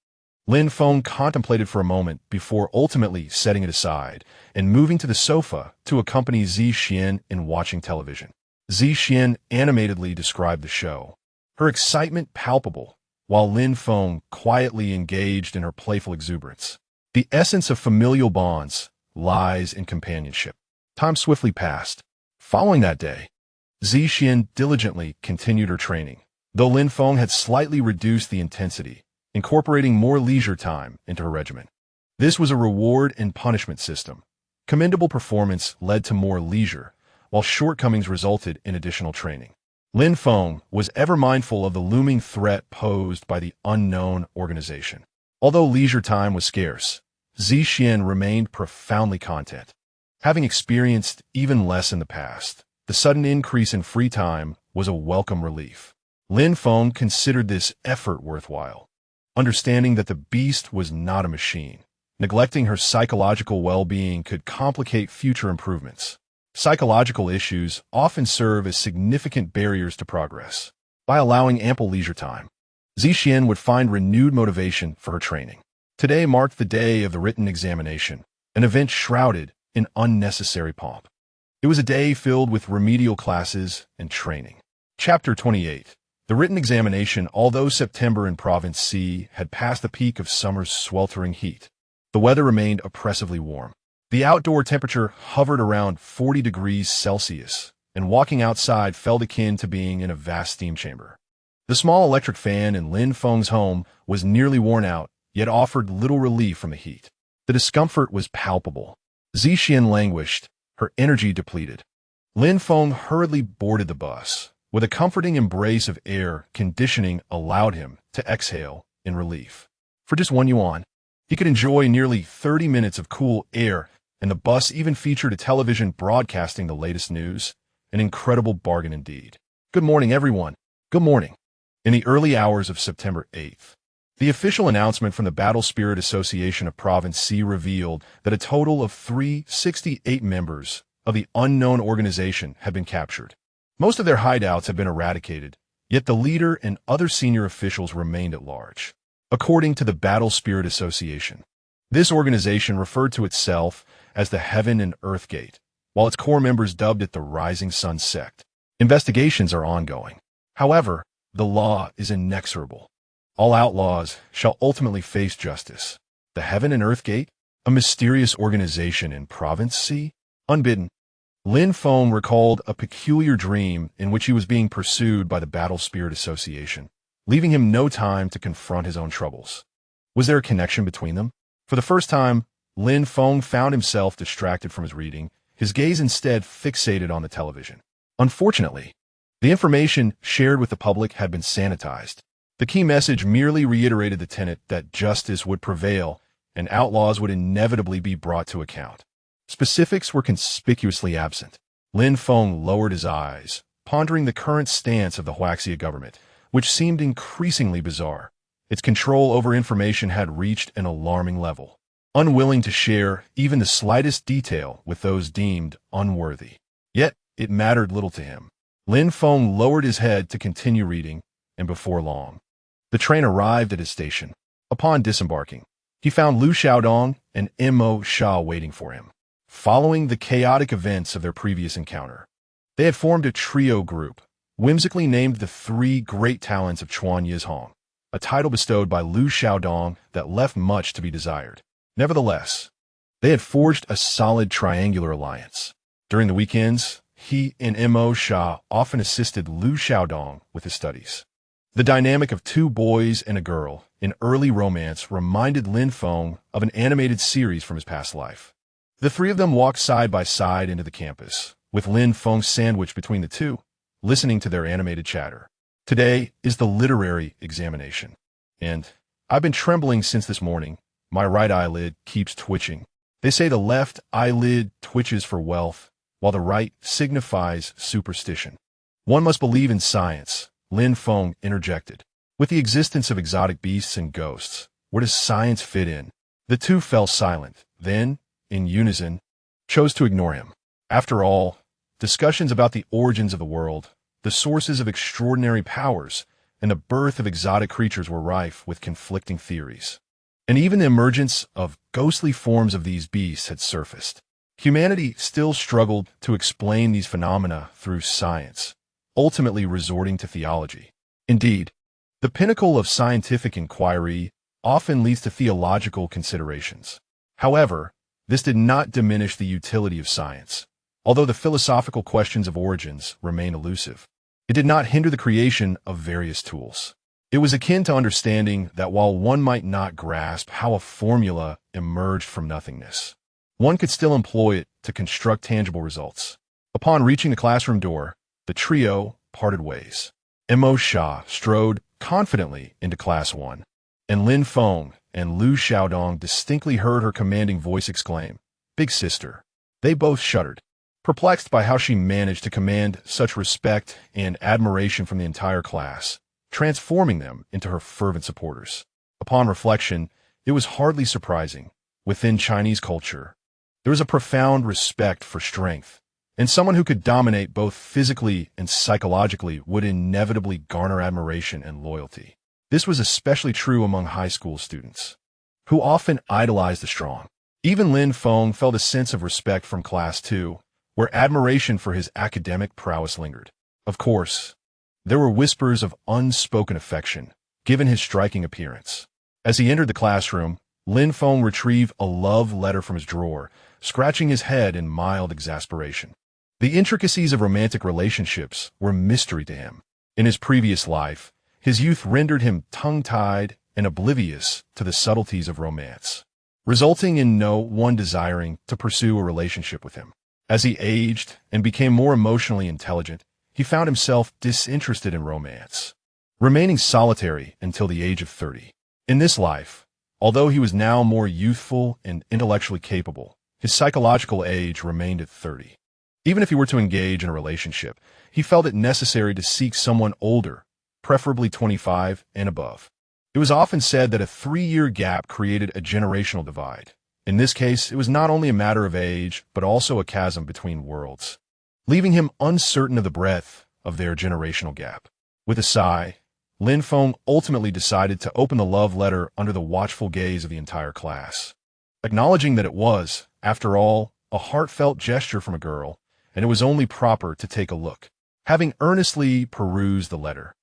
Lin Feng contemplated for a moment before ultimately setting it aside and moving to the sofa to accompany Xian in watching television. Xian animatedly described the show, her excitement palpable, while Lin Feng quietly engaged in her playful exuberance. The essence of familial bonds lies in companionship. Time swiftly passed. Following that day, Xian diligently continued her training, though Lin Feng had slightly reduced the intensity, incorporating more leisure time into her regimen. This was a reward and punishment system. Commendable performance led to more leisure, while shortcomings resulted in additional training. Lin Feng was ever mindful of the looming threat posed by the unknown organization. Although leisure time was scarce, Xian remained profoundly content. Having experienced even less in the past, the sudden increase in free time was a welcome relief. Lin Feng considered this effort worthwhile, understanding that the beast was not a machine. Neglecting her psychological well-being could complicate future improvements. Psychological issues often serve as significant barriers to progress. By allowing ample leisure time, Xian would find renewed motivation for her training. Today marked the day of the written examination, an event shrouded in unnecessary pomp. It was a day filled with remedial classes and training. Chapter 28. The written examination. Although September in Province C had passed the peak of summer's sweltering heat, the weather remained oppressively warm. The outdoor temperature hovered around 40 degrees Celsius, and walking outside felt akin to being in a vast steam chamber. The small electric fan in Lin Feng's home was nearly worn out, yet offered little relief from the heat. The discomfort was palpable. Zixian languished, her energy depleted. Lin Feng hurriedly boarded the bus. With a comforting embrace of air conditioning allowed him to exhale in relief. For just 1 yuan, he could enjoy nearly 30 minutes of cool air, and the bus even featured a television broadcasting the latest news. An incredible bargain indeed. Good morning, everyone. Good morning. In the early hours of September 8th, the official announcement from the Battle Spirit Association of Province C revealed that a total of 368 members of the unknown organization had been captured. Most of their hideouts had been eradicated, yet the leader and other senior officials remained at large. According to the Battle Spirit Association, this organization referred to itself as the Heaven and Earth Gate, while its core members dubbed it the Rising Sun Sect. Investigations are ongoing. However, the law is inexorable. All outlaws shall ultimately face justice. The Heaven and Earth Gate, a mysterious organization in Province C? Unbidden, Lin Feng recalled a peculiar dream in which he was being pursued by the Battle Spirit Association, leaving him no time to confront his own troubles. Was there a connection between them? For the first time, Lin Feng found himself distracted from his reading, his gaze instead fixated on the television. Unfortunately, the information shared with the public had been sanitized. The key message merely reiterated the tenet that justice would prevail and outlaws would inevitably be brought to account. Specifics were conspicuously absent. Lin Feng lowered his eyes, pondering the current stance of the Huaxia government, which seemed increasingly bizarre. Its control over information had reached an alarming level, unwilling to share even the slightest detail with those deemed unworthy. Yet, it mattered little to him. Lin Feng lowered his head to continue reading, and before long, the train arrived at his station. Upon disembarking, he found Lu Xiaodong and Mo Sha waiting for him. Following the chaotic events of their previous encounter, they had formed a trio group, whimsically named the Three Great Talents of Chuan Yizhong, a title bestowed by Lu Xiaodong that left much to be desired. Nevertheless, they had forged a solid triangular alliance. During the weekends, he and Mo Sha often assisted Lu Xiaodong with his studies. The dynamic of two boys and a girl in early romance reminded Lin Feng of an animated series from his past life. The three of them walked side by side into the campus, with Lin Feng sandwiched between the two, listening to their animated chatter. Today is the literary examination, and I've been trembling since this morning. My right eyelid keeps twitching. They say the left eyelid twitches for wealth, while the right signifies superstition. One must believe in science, Lin Feng interjected. With the existence of exotic beasts and ghosts, where does science fit in? The two fell silent, then, in unison, chose to ignore him. After all, discussions about the origins of the world, the sources of extraordinary powers, and the birth of exotic creatures were rife with conflicting theories. And even the emergence of ghostly forms of these beasts had surfaced. Humanity still struggled to explain these phenomena through science, ultimately resorting to theology. Indeed, the pinnacle of scientific inquiry often leads to theological considerations. However, this did not diminish the utility of science. Although the philosophical questions of origins remain elusive, it did not hinder the creation of various tools. It was akin to understanding that while one might not grasp how a formula emerged from nothingness, one could still employ it to construct tangible results. Upon reaching the classroom door, the trio parted ways. Mo Sha strode confidently into Class 1, and Lin Feng and Lu Xiaodong distinctly heard her commanding voice exclaim, "Big sister." They both shuddered, perplexed by how she managed to command such respect and admiration from the entire class, transforming them into her fervent supporters. Upon reflection, it was hardly surprising. Within Chinese culture, there was a profound respect for strength, and someone who could dominate both physically and psychologically would inevitably garner admiration and loyalty. This was especially true among high school students, who often idolized the strong. Even Lin Feng felt a sense of respect from Class 2, where admiration for his academic prowess lingered. Of course, there were whispers of unspoken affection, given his striking appearance. As he entered the classroom, Lin Feng retrieved a love letter from his drawer, scratching his head in mild exasperation. The intricacies of romantic relationships were mystery to him. In his previous life, His youth rendered him tongue-tied and oblivious to the subtleties of romance, resulting in no one desiring to pursue a relationship with him. As he aged and became more emotionally intelligent, he found himself disinterested in romance, remaining solitary until the age of 30. In this life, although he was now more youthful and intellectually capable, his psychological age remained at 30. Even if he were to engage in a relationship, he felt it necessary to seek someone older, preferably 25 and above. It was often said that a 3-year gap created a generational divide. In this case, it was not only a matter of age, but also a chasm between worlds, leaving him uncertain of the breadth of their generational gap. With a sigh, Lin Feng ultimately decided to open the love letter under the watchful gaze of the entire class, acknowledging that it was, after all, a heartfelt gesture from a girl, and it was only proper to take a look. Having earnestly perused the letter,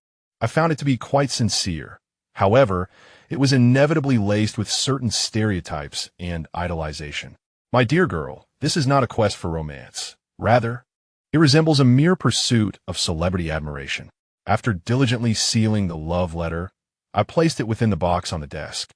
I found it to be quite sincere. However, it was inevitably laced with certain stereotypes and idolization. My dear girl, this is not a quest for romance. Rather, it resembles a mere pursuit of celebrity admiration. After diligently sealing the love letter, I placed it within the box on the desk,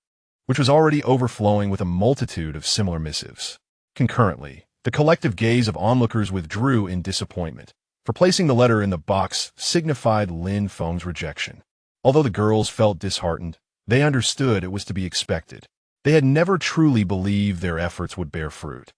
which was already overflowing with a multitude of similar missives. Concurrently, the collective gaze of onlookers withdrew in disappointment, for placing the letter in the box signified Lin Feng's rejection. Although the girls felt disheartened, they understood it was to be expected. They had never truly believed their efforts would bear fruit.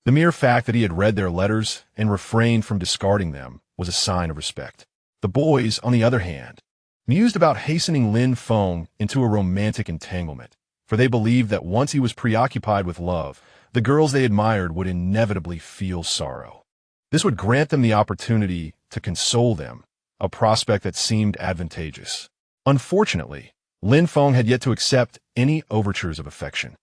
The mere fact that he had read their letters and refrained from discarding them was a sign of respect. The boys, on the other hand, mused about hastening Lin Feng into a romantic entanglement, for they believed that once he was preoccupied with love, the girls they admired would inevitably feel sorrow. This would grant them the opportunity to console them, a prospect that seemed advantageous. Unfortunately, Lin Feng had yet to accept any overtures of affection.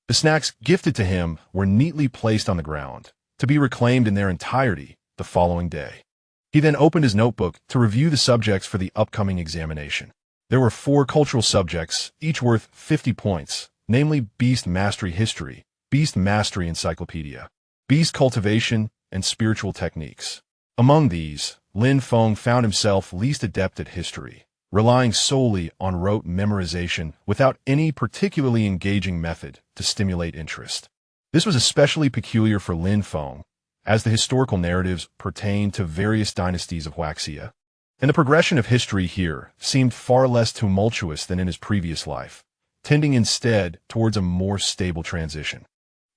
The snacks gifted to him were neatly placed on the ground, to be reclaimed in their entirety the following day. He then opened his notebook to review the subjects for the upcoming examination. There were 4 cultural subjects, each worth 50 points, namely Beast Mastery History, Beast Mastery Encyclopedia, Beast Cultivation, and Spiritual Techniques. Among these, Lin Feng found himself least adept at history, relying solely on rote memorization without any particularly engaging method to stimulate interest. This was especially peculiar for Lin Feng, as the historical narratives pertained to various dynasties of Huaxia, and the progression of history here seemed far less tumultuous than in his previous life, tending instead towards a more stable transition.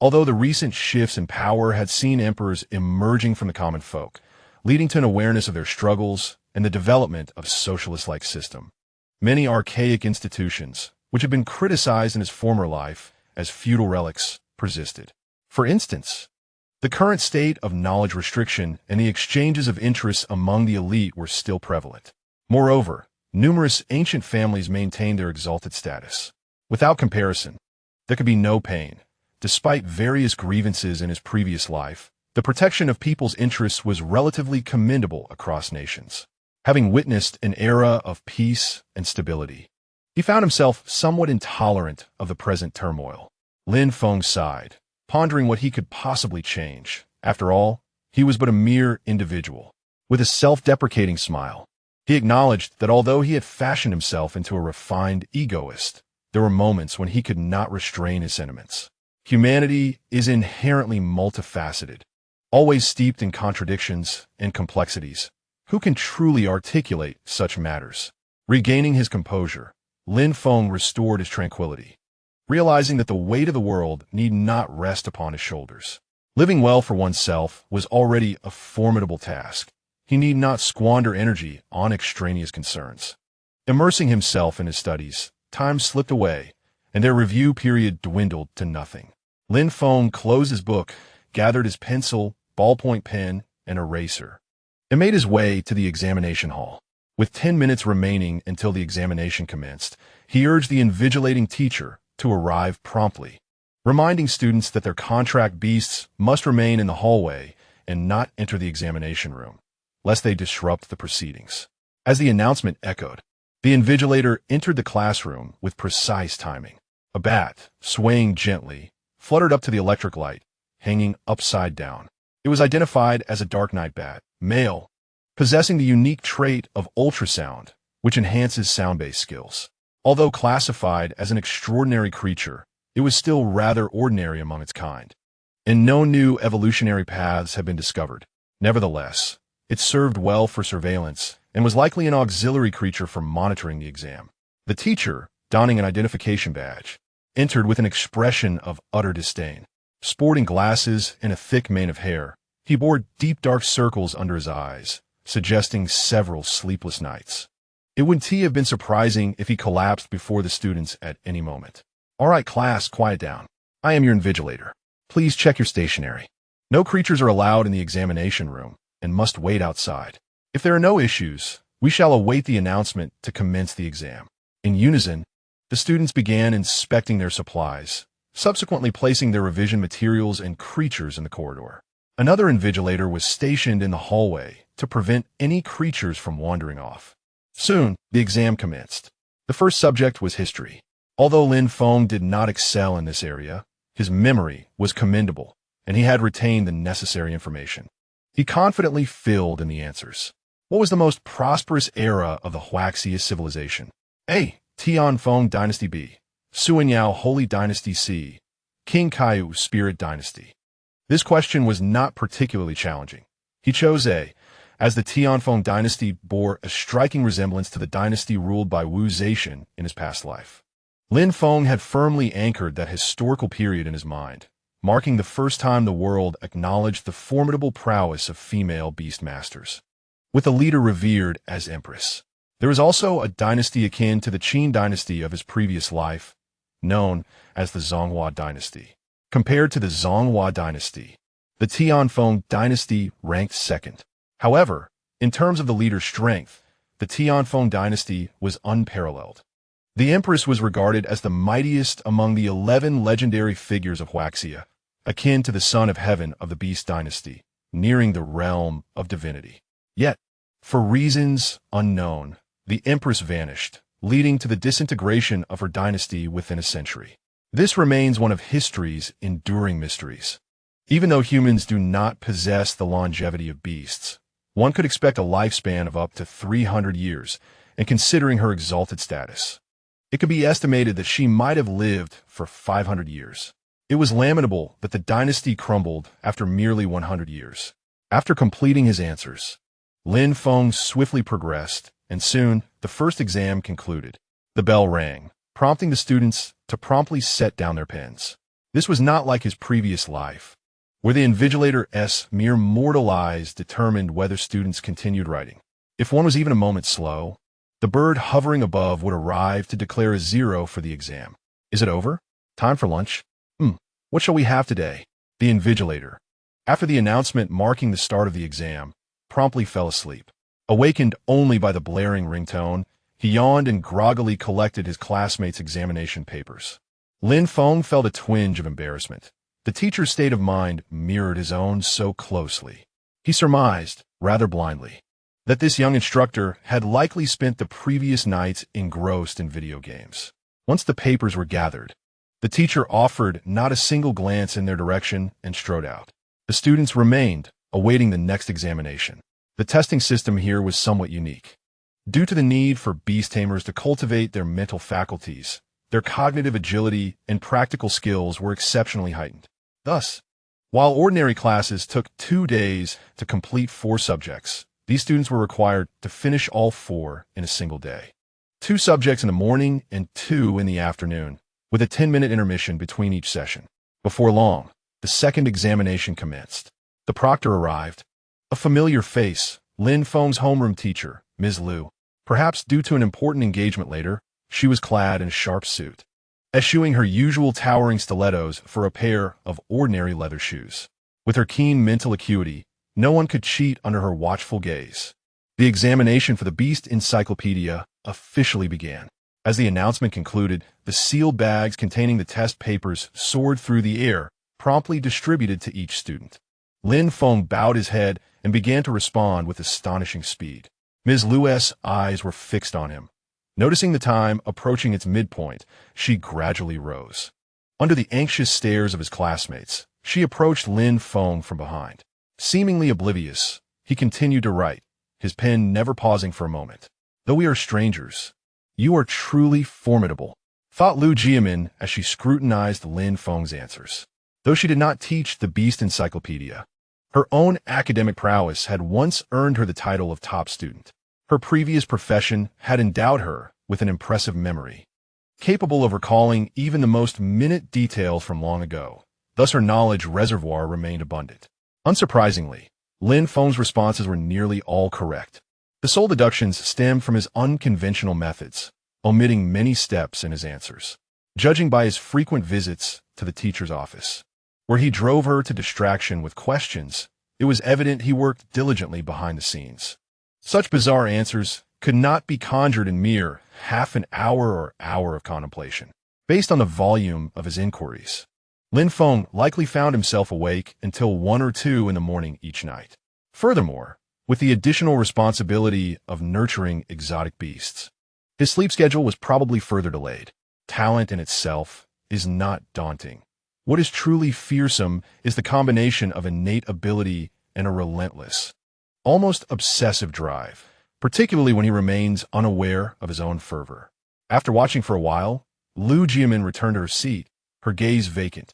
Although the recent shifts in power had seen emperors emerging from the common folk, leading to an awareness of their struggles and the development of a socialist-like system, many archaic institutions, which had been criticized in his former life as feudal relics, persisted. For instance, the current state of knowledge restriction and the exchanges of interests among the elite were still prevalent. Moreover, numerous ancient families maintained their exalted status. Without comparison, there could be no pain. Despite various grievances in his previous life, the protection of people's interests was relatively commendable across nations. Having witnessed an era of peace and stability, he found himself somewhat intolerant of the present turmoil. Lin Feng sighed, pondering what he could possibly change. After all, he was but a mere individual. With a self-deprecating smile, he acknowledged that although he had fashioned himself into a refined egoist, there were moments when he could not restrain his sentiments. Humanity is inherently multifaceted, always steeped in contradictions and complexities. Who can truly articulate such matters? Regaining his composure, Lin Feng restored his tranquility, realizing that the weight of the world need not rest upon his shoulders. Living well for oneself was already a formidable task. He need not squander energy on extraneous concerns. Immersing himself in his studies, time slipped away, and their review period dwindled to nothing. Lin Feng closed his book, gathered his pencil, ballpoint pen, and eraser, and made his way to the examination hall. With 10 minutes remaining until the examination commenced, he urged the invigilating teacher to arrive promptly, reminding students that their contract beasts must remain in the hallway and not enter the examination room, lest they disrupt the proceedings. As the announcement echoed, the invigilator entered the classroom with precise timing. A bat, swaying gently, fluttered up to the electric light, hanging upside down. It was identified as a dark night bat, male, possessing the unique trait of ultrasound, which enhances sound-based skills. Although classified as an extraordinary creature, it was still rather ordinary among its kind, and no new evolutionary paths have been discovered. Nevertheless, it served well for surveillance and was likely an auxiliary creature for monitoring the exam. The teacher, donning an identification badge, entered with an expression of utter disdain. Sporting glasses and a thick mane of hair, he bore deep dark circles under his eyes, suggesting several sleepless nights. It wouldn't have been surprising if he collapsed before the students at any moment. "All right, class, quiet down. I am your invigilator. Please check your stationery. No creatures are allowed in the examination room and must wait outside. If there are no issues, we shall await the announcement to commence the exam." In unison, the students began inspecting their supplies, subsequently placing their revision materials and creatures in the corridor. Another invigilator was stationed in the hallway to prevent any creatures from wandering off. Soon, the exam commenced. The first subject was history. Although Lin Feng did not excel in this area, his memory was commendable, and he had retained the necessary information. He confidently filled in the answers. What was the most prosperous era of the Huaxia civilization? A. Tianfeng Dynasty. B. Suanyao Holy Dynasty. C. King Kaiyu Spirit Dynasty. This question was not particularly challenging. He chose A, as the Tianfeng dynasty bore a striking resemblance to the dynasty ruled by Wu Zetian in his past life. Lin Feng had firmly anchored that historical period in his mind, marking the first time the world acknowledged the formidable prowess of female beast masters, with a leader revered as empress. There was also a dynasty akin to the Qin dynasty of his previous life, known as the Zonghua dynasty. Compared to the Zonghua dynasty, the Tianfeng dynasty ranked second. However, in terms of the leader's strength, the Tianfeng dynasty was unparalleled. The empress was regarded as the mightiest among the 11 legendary figures of Huaxia, akin to the son of heaven of the beast dynasty, nearing the realm of divinity. Yet, for reasons unknown, the empress vanished, leading to the disintegration of her dynasty within a century. This remains one of history's enduring mysteries. Even though humans do not possess the longevity of beasts, one could expect a lifespan of up to 300 years, and considering her exalted status, it could be estimated that she might have lived for 500 years. It was lamentable that the dynasty crumbled after merely 100 years. After completing his answers, Lin Feng swiftly progressed, and soon the first exam concluded. The bell rang, prompting the students to promptly set down their pens. This was not like his previous life, where the invigilator's mere mortal eyes determined whether students continued writing. If one was even a moment slow, the bird hovering above would arrive to declare a 0 for the exam. "Is it over? Time for lunch? What shall we have today?" The invigilator, after the announcement marking the start of the exam, promptly fell asleep. Awakened only by the blaring ringtone, he yawned and groggily collected his classmates' examination papers. Lin Feng felt a twinge of embarrassment. The teacher's state of mind mirrored his own so closely. He surmised, rather blindly, that this young instructor had likely spent the previous nights engrossed in video games. Once the papers were gathered, the teacher offered not a single glance in their direction and strode out. The students remained, awaiting the next examination. The testing system here was somewhat unique. Due to the need for beast tamers to cultivate their mental faculties, their cognitive agility and practical skills were exceptionally heightened. Thus, while ordinary classes took 2 days to complete 4 subjects, these students were required to finish all 4 in a single day. 2 subjects in the morning and 2 in the afternoon, with a 10-minute intermission between each session. Before long, the second examination commenced. The proctor arrived. A familiar face, Lin Feng's homeroom teacher, Ms. Liu. Perhaps due to an important engagement later, she was clad in a sharp suit, eschewing her usual towering stilettos for a pair of ordinary leather shoes. With her keen mental acuity, no one could cheat under her watchful gaze. The examination for the Beast Encyclopedia officially began. As the announcement concluded, the sealed bags containing the test papers soared through the air, promptly distributed to each student. Lin Feng bowed his head and began to respond with astonishing speed. Ms. Liu's eyes were fixed on him. Noticing the time approaching its midpoint, she gradually rose. Under the anxious stares of his classmates, she approached Lin Feng from behind. Seemingly oblivious, he continued to write, his pen never pausing for a moment. Though we are strangers, you are truly formidable, thought Lu Jiamin as she scrutinized Lin Feng's answers. Though she did not teach the Beast Encyclopedia, her own academic prowess had once earned her the title of top student. Her previous profession had endowed her with an impressive memory, capable of recalling even the most minute details from long ago. Thus her knowledge reservoir remained abundant. Unsurprisingly, Lin Feng's responses were nearly all correct. The sole deductions stemmed from his unconventional methods, omitting many steps in his answers. Judging by his frequent visits to the teacher's office, where he drove her to distraction with questions, it was evident he worked diligently behind the scenes. Such bizarre answers could not be conjured in mere half an hour or hour of contemplation. Based on the volume of his inquiries, Lin Feng likely found himself awake until 1 or 2 in the morning each night. Furthermore, with the additional responsibility of nurturing exotic beasts, his sleep schedule was probably further delayed. Talent in itself is not daunting. What is truly fearsome is the combination of innate ability and a relentless, almost obsessive drive, particularly when he remains unaware of his own fervor. After watching for a while, Lu Jiamin returned to her seat, her gaze vacant,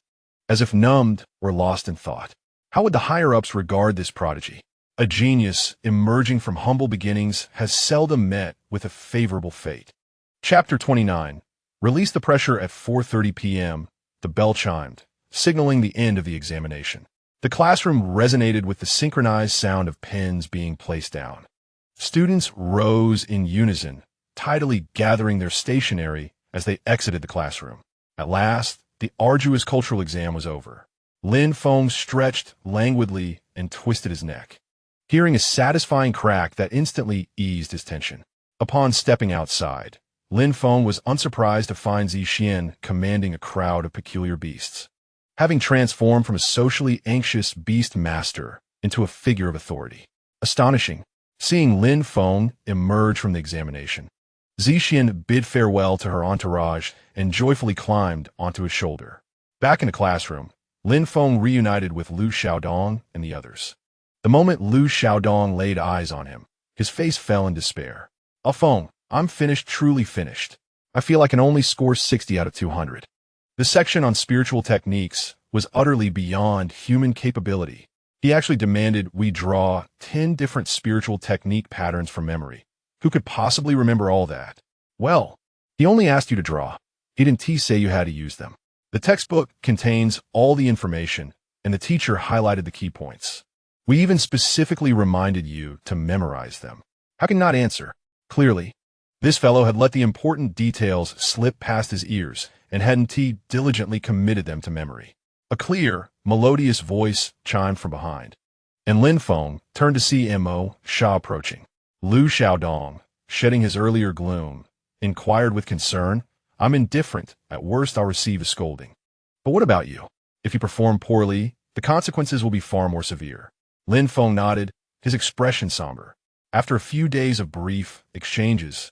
as if numbed or lost in thought. How would the higher-ups regard this prodigy? A genius emerging from humble beginnings has seldom met with a favorable fate. Chapter 29. Release the pressure at 4:30 p.m. The bell chimed, signaling the end of the examination. The classroom resonated with the synchronized sound of pens being placed down. Students rose in unison, tidily gathering their stationery as they exited the classroom. At last, the arduous cultural exam was over. Lin Feng stretched languidly and twisted his neck, hearing a satisfying crack that instantly eased his tension. Upon stepping outside, Lin Feng was unsurprised to find Zixian commanding a crowd of peculiar beasts. Having transformed from a socially anxious beast master into a figure of authority. Astonishing, seeing Lin Feng emerge from the examination, Zixian bid farewell to her entourage and joyfully climbed onto his shoulder. Back in the classroom, Lin Feng reunited with Lu Xiaodong and the others. The moment Lu Xiaodong laid eyes on him, his face fell in despair. Feng, I'm finished, truly finished. I feel I can only score 60 out of 200. The section on spiritual techniques was utterly beyond human capability. He actually demanded we draw 10 different spiritual technique patterns from memory. Who could possibly remember all that? Well, he only asked you to draw. He didn't say you had to use them. The textbook contains all the information, and the teacher highlighted the key points. We even specifically reminded you to memorize them. How can you not answer? Clearly, this fellow had let the important details slip past his ears and hadn't diligently committed them to memory. A clear, melodious voice chimed from behind, and Lin Feng turned to see Mo Sha approaching. Lu Xiaodong, shedding his earlier gloom, inquired with concern, I'm indifferent. At worst, I'll receive a scolding. But what about you? If you perform poorly, the consequences will be far more severe. Lin Feng nodded, his expression somber. After a few days of brief exchanges,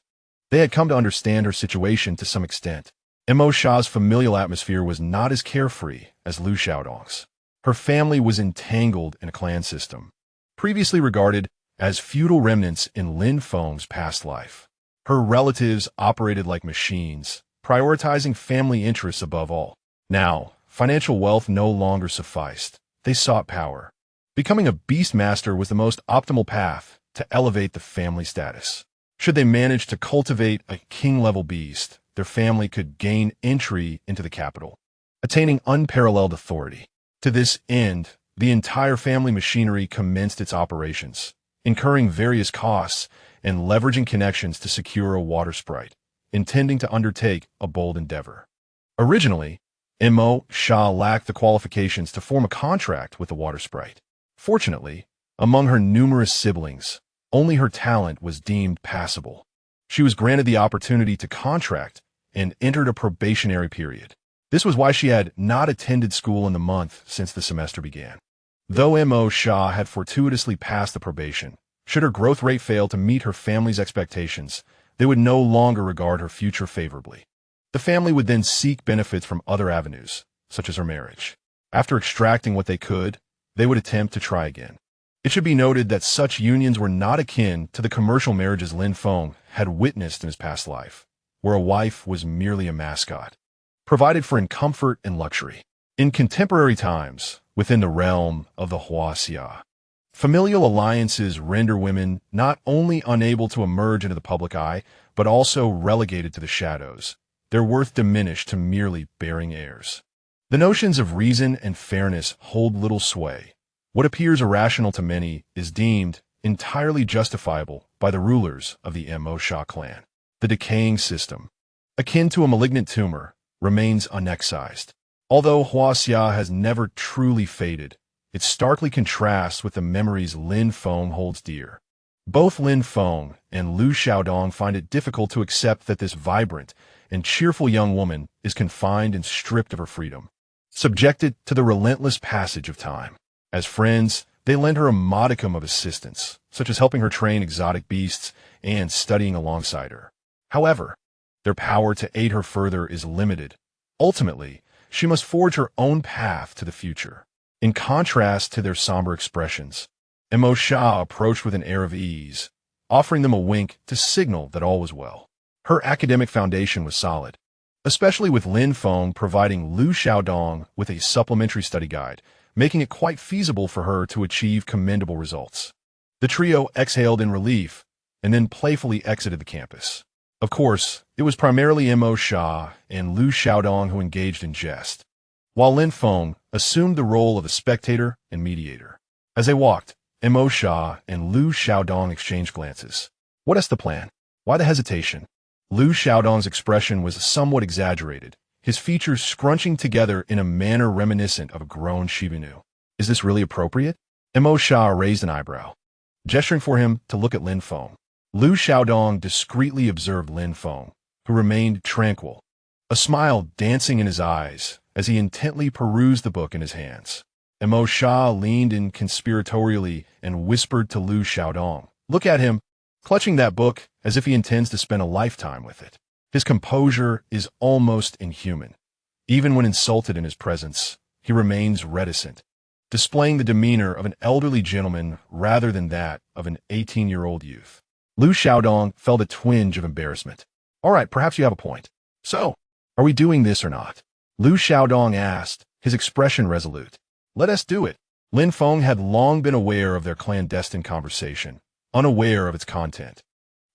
they had come to understand her situation to some extent. Mo Sha's familial atmosphere was not as carefree as Lu Xiaodong's. Her family was entangled in a clan system, previously regarded as feudal remnants in Lin Feng's past life. Her relatives operated like machines, prioritizing family interests above all. Now, financial wealth no longer sufficed. They sought power. Becoming a beast master was the most optimal path to elevate the family status. Should they manage to cultivate a king-level beast, their family could gain entry into the capital, attaining unparalleled authority. To this end, the entire family machinery commenced its operations, incurring various costs and leveraging connections to secure a water sprite, intending to undertake a bold endeavor. Originally, Mo Sha lacked the qualifications to form a contract with the water sprite. Fortunately, among her numerous siblings, only her talent was deemed passable. She was granted the opportunity to contract and entered a probationary period. This was why she had not attended school in the month since the semester began. Though Mo Sha had fortuitously passed the probation, should her growth rate fail to meet her family's expectations, they would no longer regard her future favorably. The family would then seek benefits from other avenues, such as her marriage. After extracting what they could, they would attempt to try again. It should be noted that such unions were not akin to the commercial marriages Lin Feng had witnessed in his past life, where a wife was merely a mascot, provided for in comfort and luxury. In contemporary times, within the realm of the Huaxia, familial alliances render women not only unable to emerge into the public eye, but also relegated to the shadows, their worth diminished to merely bearing heirs. The notions of reason and fairness hold little sway. What appears irrational to many is deemed entirely justifiable by the rulers of the Mo clan. The decaying system, akin to a malignant tumor, remains unexcised. Although Huaxia has never truly faded, it starkly contrasts with the memories Lin Feng holds dear. Both Lin Feng and Lu Xiaodong find it difficult to accept that this vibrant and cheerful young woman is confined and stripped of her freedom, subjected to the relentless passage of time. As friends, they lend her a modicum of assistance, such as helping her train exotic beasts and studying alongside her. However, their power to aid her further is limited. Ultimately, she must forge her own path to the future. In contrast to their somber expressions, Mo Sha approached with an air of ease, offering them a wink to signal that all was well. Her academic foundation was solid, especially with Lin Feng providing Lu Xiaodong with a supplementary study guide, making it quite feasible for her to achieve commendable results. The trio exhaled in relief and then playfully exited the campus. Of course, it was primarily Mo Sha and Lu Xiaodong who engaged in jest, while Lin Feng assumed the role of a spectator and mediator. As they walked, Mo Sha and Lu Xiaodong exchanged glances. What is the plan? Why the hesitation? Lu Xiaodong's expression was somewhat exaggerated, his features scrunching together in a manner reminiscent of a grown Shiba Inu. Is this really appropriate? Mo Sha raised an eyebrow, gesturing for him to look at Lin Feng. Lu Xiaodong discreetly observed Lin Feng, who remained tranquil, a smile dancing in his eyes as he intently perused the book in his hands. Mo Sha leaned in conspiratorially and whispered to Lu Xiaodong, "Look at him, clutching that book as if he intends to spend a lifetime with it. His composure is almost inhuman. Even when insulted in his presence, he remains reticent, displaying the demeanor of an elderly gentleman rather than that of an 18-year-old youth." Lu Xiaodong felt a twinge of embarrassment. "All right, perhaps you have a point. So, are we doing this or not?" Lu Xiaodong asked, his expression resolute. "Let us do it." Lin Feng had long been aware of their clandestine conversation, unaware of its content.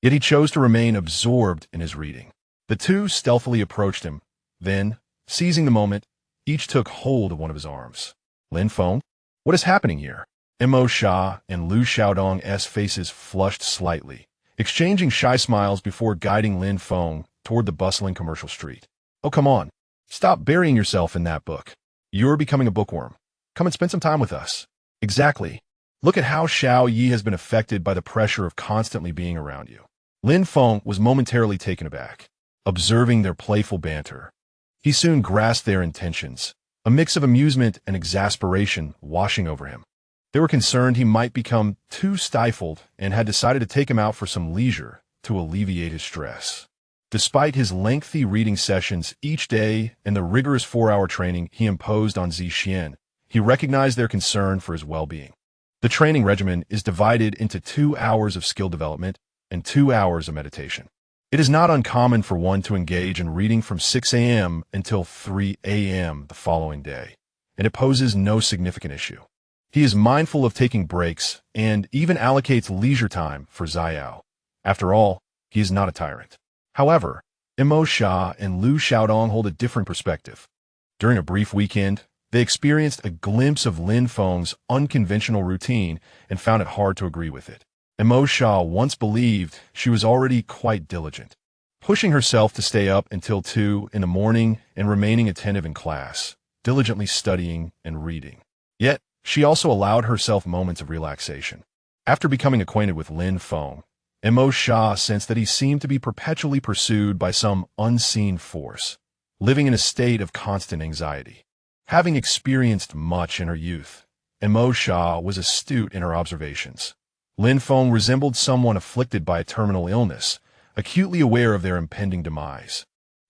Yet he chose to remain absorbed in his reading. The two stealthily approached him. Then, seizing the moment, each took hold of one of his arms. "Lin Feng, what is happening here?" Mo Sha and Lu Xiaodong's faces flushed slightly, exchanging shy smiles before guiding Lin Feng toward the bustling commercial street. "Oh, come on. Stop burying yourself in that book. You're becoming a bookworm. Come and spend some time with us." "Exactly. Look at how Xiao Yi has been affected by the pressure of constantly being around you." Lin Feng was momentarily taken aback, observing their playful banter. He soon grasped their intentions, a mix of amusement and exasperation washing over him. They were concerned he might become too stifled and had decided to take him out for some leisure to alleviate his stress. Despite his lengthy reading sessions each day and the rigorous 4-hour training he imposed on Zixian, he recognized their concern for his well-being. The training regimen is divided into 2 hours of skill development and 2 hours of meditation. It is not uncommon for one to engage in reading from 6 a.m. until 3 a.m. the following day, and it poses no significant issue. He is mindful of taking breaks and even allocates leisure time for Ziyao. After all, he is not a tyrant. However, Mo Sha and Lu Xiaodong hold a different perspective. During a brief weekend, they experienced a glimpse of Lin Feng's unconventional routine and found it hard to agree with it. Mo Sha once believed she was already quite diligent, pushing herself to stay up until 2 in the morning and remaining attentive in class, diligently studying and reading. Yet, she also allowed herself moments of relaxation. After becoming acquainted with Lin Feng, Mo Sha sensed that he seemed to be perpetually pursued by some unseen force, living in a state of constant anxiety. Having experienced much in her youth, Mo Sha was astute in her observations. Lin Feng resembled someone afflicted by a terminal illness, acutely aware of their impending demise,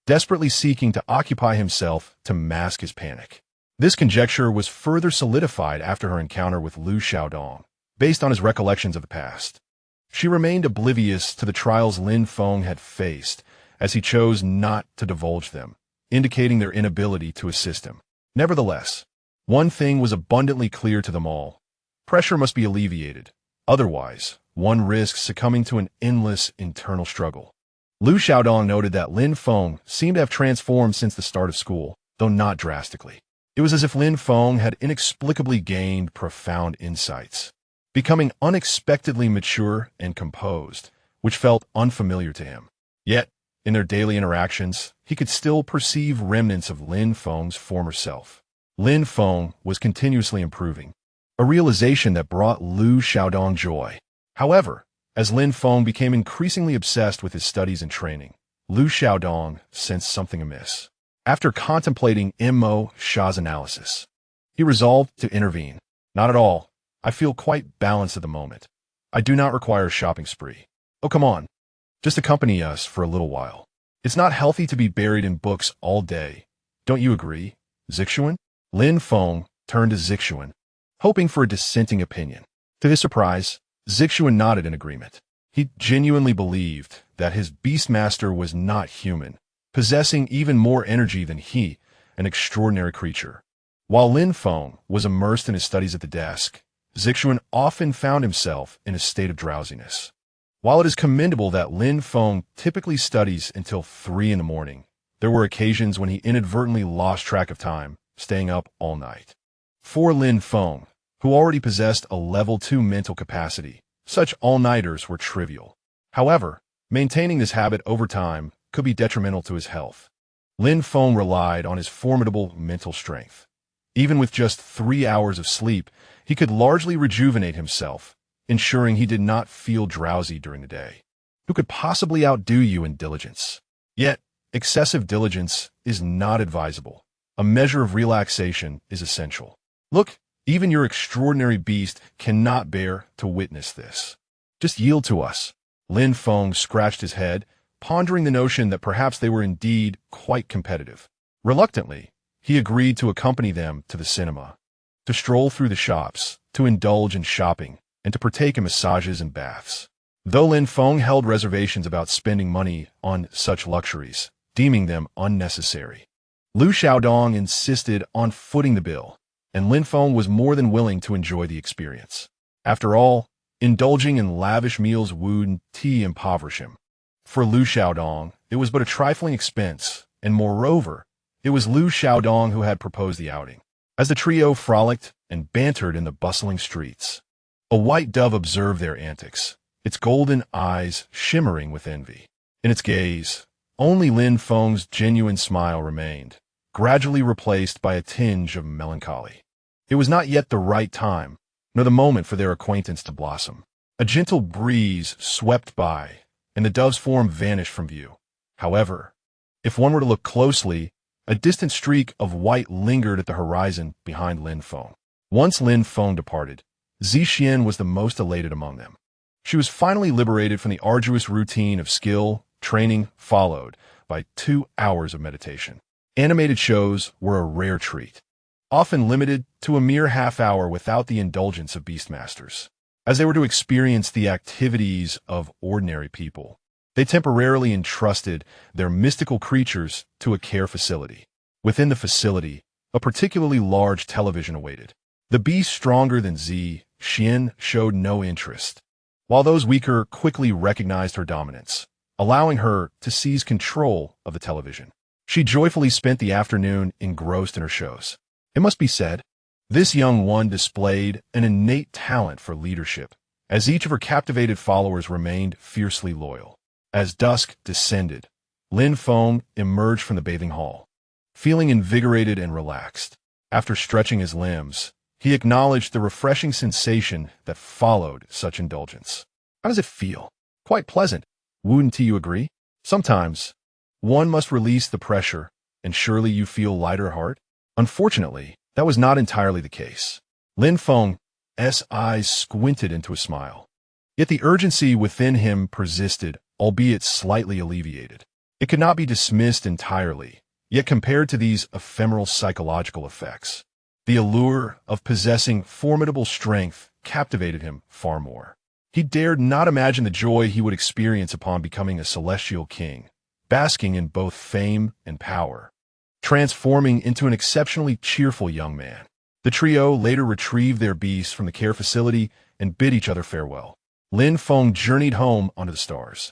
desperately seeking to occupy himself to mask his panic. This conjecture was further solidified after her encounter with Lu Xiaodong, based on his recollections of the past. She remained oblivious to the trials Lin Feng had faced, as he chose not to divulge them, indicating their inability to assist him. Nevertheless, one thing was abundantly clear to them all. Pressure must be alleviated. Otherwise, one risks succumbing to an endless internal struggle. Lu Xiaodong noted that Lin Feng seemed to have transformed since the start of school, though not drastically. It was as if Lin Feng had inexplicably gained profound insights, becoming unexpectedly mature and composed, which felt unfamiliar to him. Yet, in their daily interactions, he could still perceive remnants of Lin Feng's former self. Lin Feng was continuously improving, a realization that brought Lu Xiaodong joy. However, as Lin Feng became increasingly obsessed with his studies and training, Lu Xiaodong sensed something amiss. After contemplating Mo Sha's analysis, he resolved to intervene. Not at all. I feel quite balanced at the moment. I do not require a shopping spree. Oh, come on. Just accompany us for a little while. It's not healthy to be buried in books all day. Don't you agree, Zixuan? Lin Feng turned to Zixuan, hoping for a dissenting opinion. To his surprise, Zixuan nodded in agreement. He genuinely believed that his Beastmaster was not human, possessing even more energy than he, an extraordinary creature. While Lin Feng was immersed in his studies at the desk, Zixuan often found himself in a state of drowsiness. While it is commendable that Lin Feng typically studies until 3 in the morning, there were occasions when he inadvertently lost track of time, staying up all night. For Lin Feng, who already possessed a level 2 mental capacity, such all-nighters were trivial. However, maintaining this habit over time could be detrimental to his health. Lin Feng relied on his formidable mental strength. Even with just 3 hours of sleep, he could largely rejuvenate himself, ensuring he did not feel drowsy during the day. Who could possibly outdo you in diligence? Yet, excessive diligence is not advisable. A measure of relaxation is essential. Look, even your extraordinary beast cannot bear to witness this. Just yield to us. Lin Feng scratched his head, pondering the notion that perhaps they were indeed quite competitive. Reluctantly, he agreed to accompany them to the cinema, to stroll through the shops, to indulge in shopping, and to partake in massages and baths. Though Lin Feng held reservations about spending money on such luxuries, deeming them unnecessary, Lu Xiaodong insisted on footing the bill, and Lin Feng was more than willing to enjoy the experience. After all, indulging in lavish meals wouldn't impoverish him. For Lu Xiaodong, it was but a trifling expense, and moreover, it was Lu Xiaodong who had proposed the outing. As the trio frolicked and bantered in the bustling streets, a white dove observed their antics, its golden eyes shimmering with envy. In its gaze, only Lin Feng's genuine smile remained, gradually replaced by a tinge of melancholy. It was not yet the right time, nor the moment for their acquaintance to blossom. A gentle breeze swept by, and the dove's form vanished from view. However, if one were to look closely, a distant streak of white lingered at the horizon behind Lin Feng. Once Lin Feng departed, Zixian was the most elated among them. She was finally liberated from the arduous routine of skill, training, followed by 2 hours of meditation. Animated shows were a rare treat, often limited to a mere half-hour without the indulgence of beastmasters. As they were to experience the activities of ordinary people, they temporarily entrusted their mystical creatures to a care facility. Within the facility, a particularly large television awaited. The beast stronger than Zixian showed no interest, while those weaker quickly recognized her dominance, allowing her to seize control of the television. She joyfully spent the afternoon engrossed in her shows. It must be said, this young one displayed an innate talent for leadership, as each of her captivated followers remained fiercely loyal. As dusk descended, Lin Feng emerged from the bathing hall, feeling invigorated and relaxed. After stretching his limbs, he acknowledged the refreshing sensation that followed such indulgence. How does it feel? Quite pleasant. Wouldn't you agree? Sometimes, one must release the pressure, and surely you feel lighter heart? Unfortunately, that was not entirely the case. Lin Feng's eyes squinted into a smile. Yet the urgency within him persisted, albeit slightly alleviated. It could not be dismissed entirely, yet compared to these ephemeral psychological effects, the allure of possessing formidable strength captivated him far more. He dared not imagine the joy he would experience upon becoming a celestial king, basking in both fame and power, transforming into an exceptionally cheerful young man. The trio later retrieved their beasts from the care facility and bid each other farewell. Lin Feng journeyed home under the stars.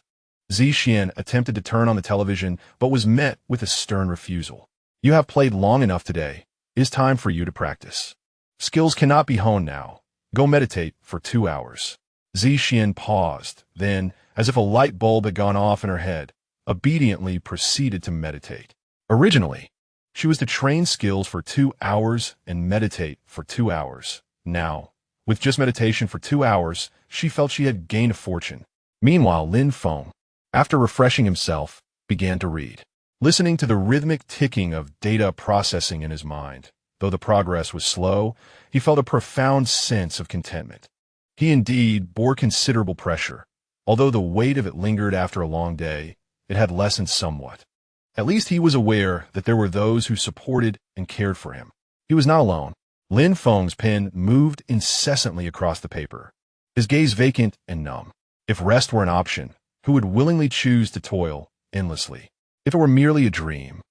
Zixian attempted to turn on the television, but was met with a stern refusal. You have played long enough today. It is time for you to practice. Skills cannot be honed now. Go meditate for 2 hours. Zixian paused, then, as if a light bulb had gone off in her head, obediently proceeded to meditate. Originally, she was to train skills for 2 hours and meditate for 2 hours. Now, with just meditation for 2 hours, she felt she had gained a fortune. Meanwhile, Lin Feng, after refreshing himself, began to read. Listening to the rhythmic ticking of data processing in his mind, though the progress was slow, he felt a profound sense of contentment. He indeed bore considerable pressure. Although the weight of it lingered after a long day, it had lessened somewhat. At least he was aware that there were those who supported and cared for him. He was not alone. Lin Feng's pen moved incessantly across the paper, his gaze vacant and numb. If rest were an option, who would willingly choose to toil endlessly? If it were merely a dream,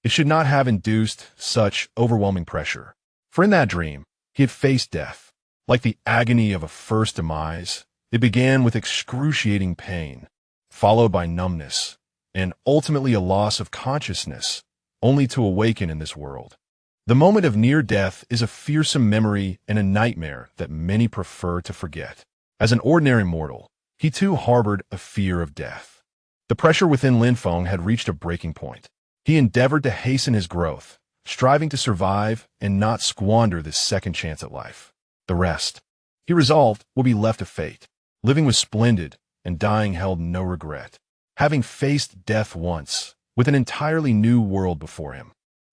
it should not have induced such overwhelming pressure. For in that dream, he had faced death. Like the agony of a first demise, it began with excruciating pain, followed by numbness, and ultimately a loss of consciousness, only to awaken in this world. The moment of near death is a fearsome memory and a nightmare that many prefer to forget. As an ordinary mortal, he too harbored a fear of death. The pressure within Lin Feng had reached a breaking point. He endeavored to hasten his growth, striving to survive and not squander this second chance at life. The rest, he resolved, will be left to fate. Living was splendid, and dying held no regret. Having faced death once, with an entirely new world before him.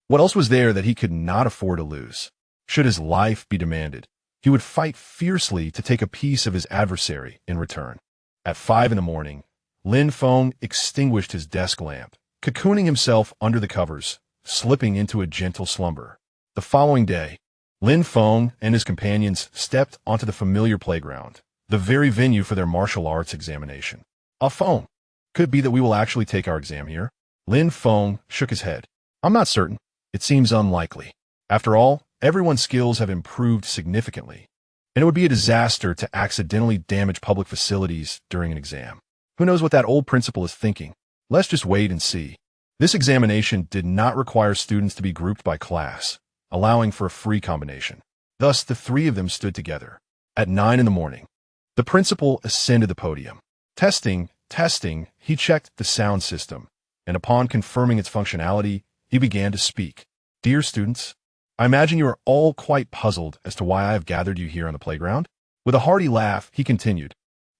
What else was there that he could not afford to lose? Should his life be demanded, he would fight fiercely to take a piece of his adversary in return. At 5 a.m, Lin Feng extinguished his desk lamp, cocooning himself under the covers, slipping into a gentle slumber. The following day, Lin Feng and his companions stepped onto the familiar playground, the very venue for their martial arts examination. Feng, could it be that we will actually take our exam here? Lin Feng shook his head. I'm not certain. It seems unlikely. After all, everyone's skills have improved significantly, and it would be a disaster to accidentally damage public facilities during an exam. Who knows what that old principal is thinking? Let's just wait and see. This examination did not require students to be grouped by class, allowing for a free combination. Thus, the 3 of them stood together. At 9 a.m, the principal ascended the podium. Testing, he checked the sound system, and upon confirming its functionality, he began to speak. Dear students, I imagine you are all quite puzzled as to why I have gathered you here on the playground. With a hearty laugh, he continued,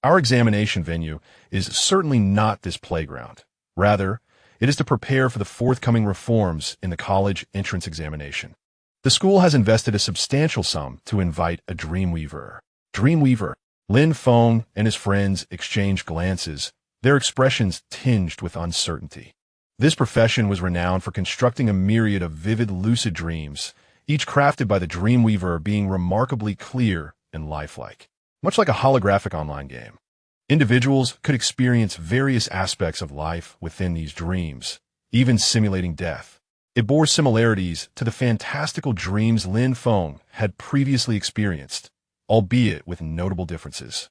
Our examination venue is certainly not this playground. Rather, it is to prepare for the forthcoming reforms in the college entrance examination. The school has invested a substantial sum to invite a dreamweaver. Dreamweaver. Lin Feng and his friends exchanged glances, their expressions tinged with uncertainty. This profession was renowned for constructing a myriad of vivid, lucid dreams, each crafted by the dreamweaver being remarkably clear and lifelike. Much like a holographic online game, individuals could experience various aspects of life within these dreams, even simulating death. It bore similarities to the fantastical dreams Lin Feng had previously experienced, albeit with notable differences.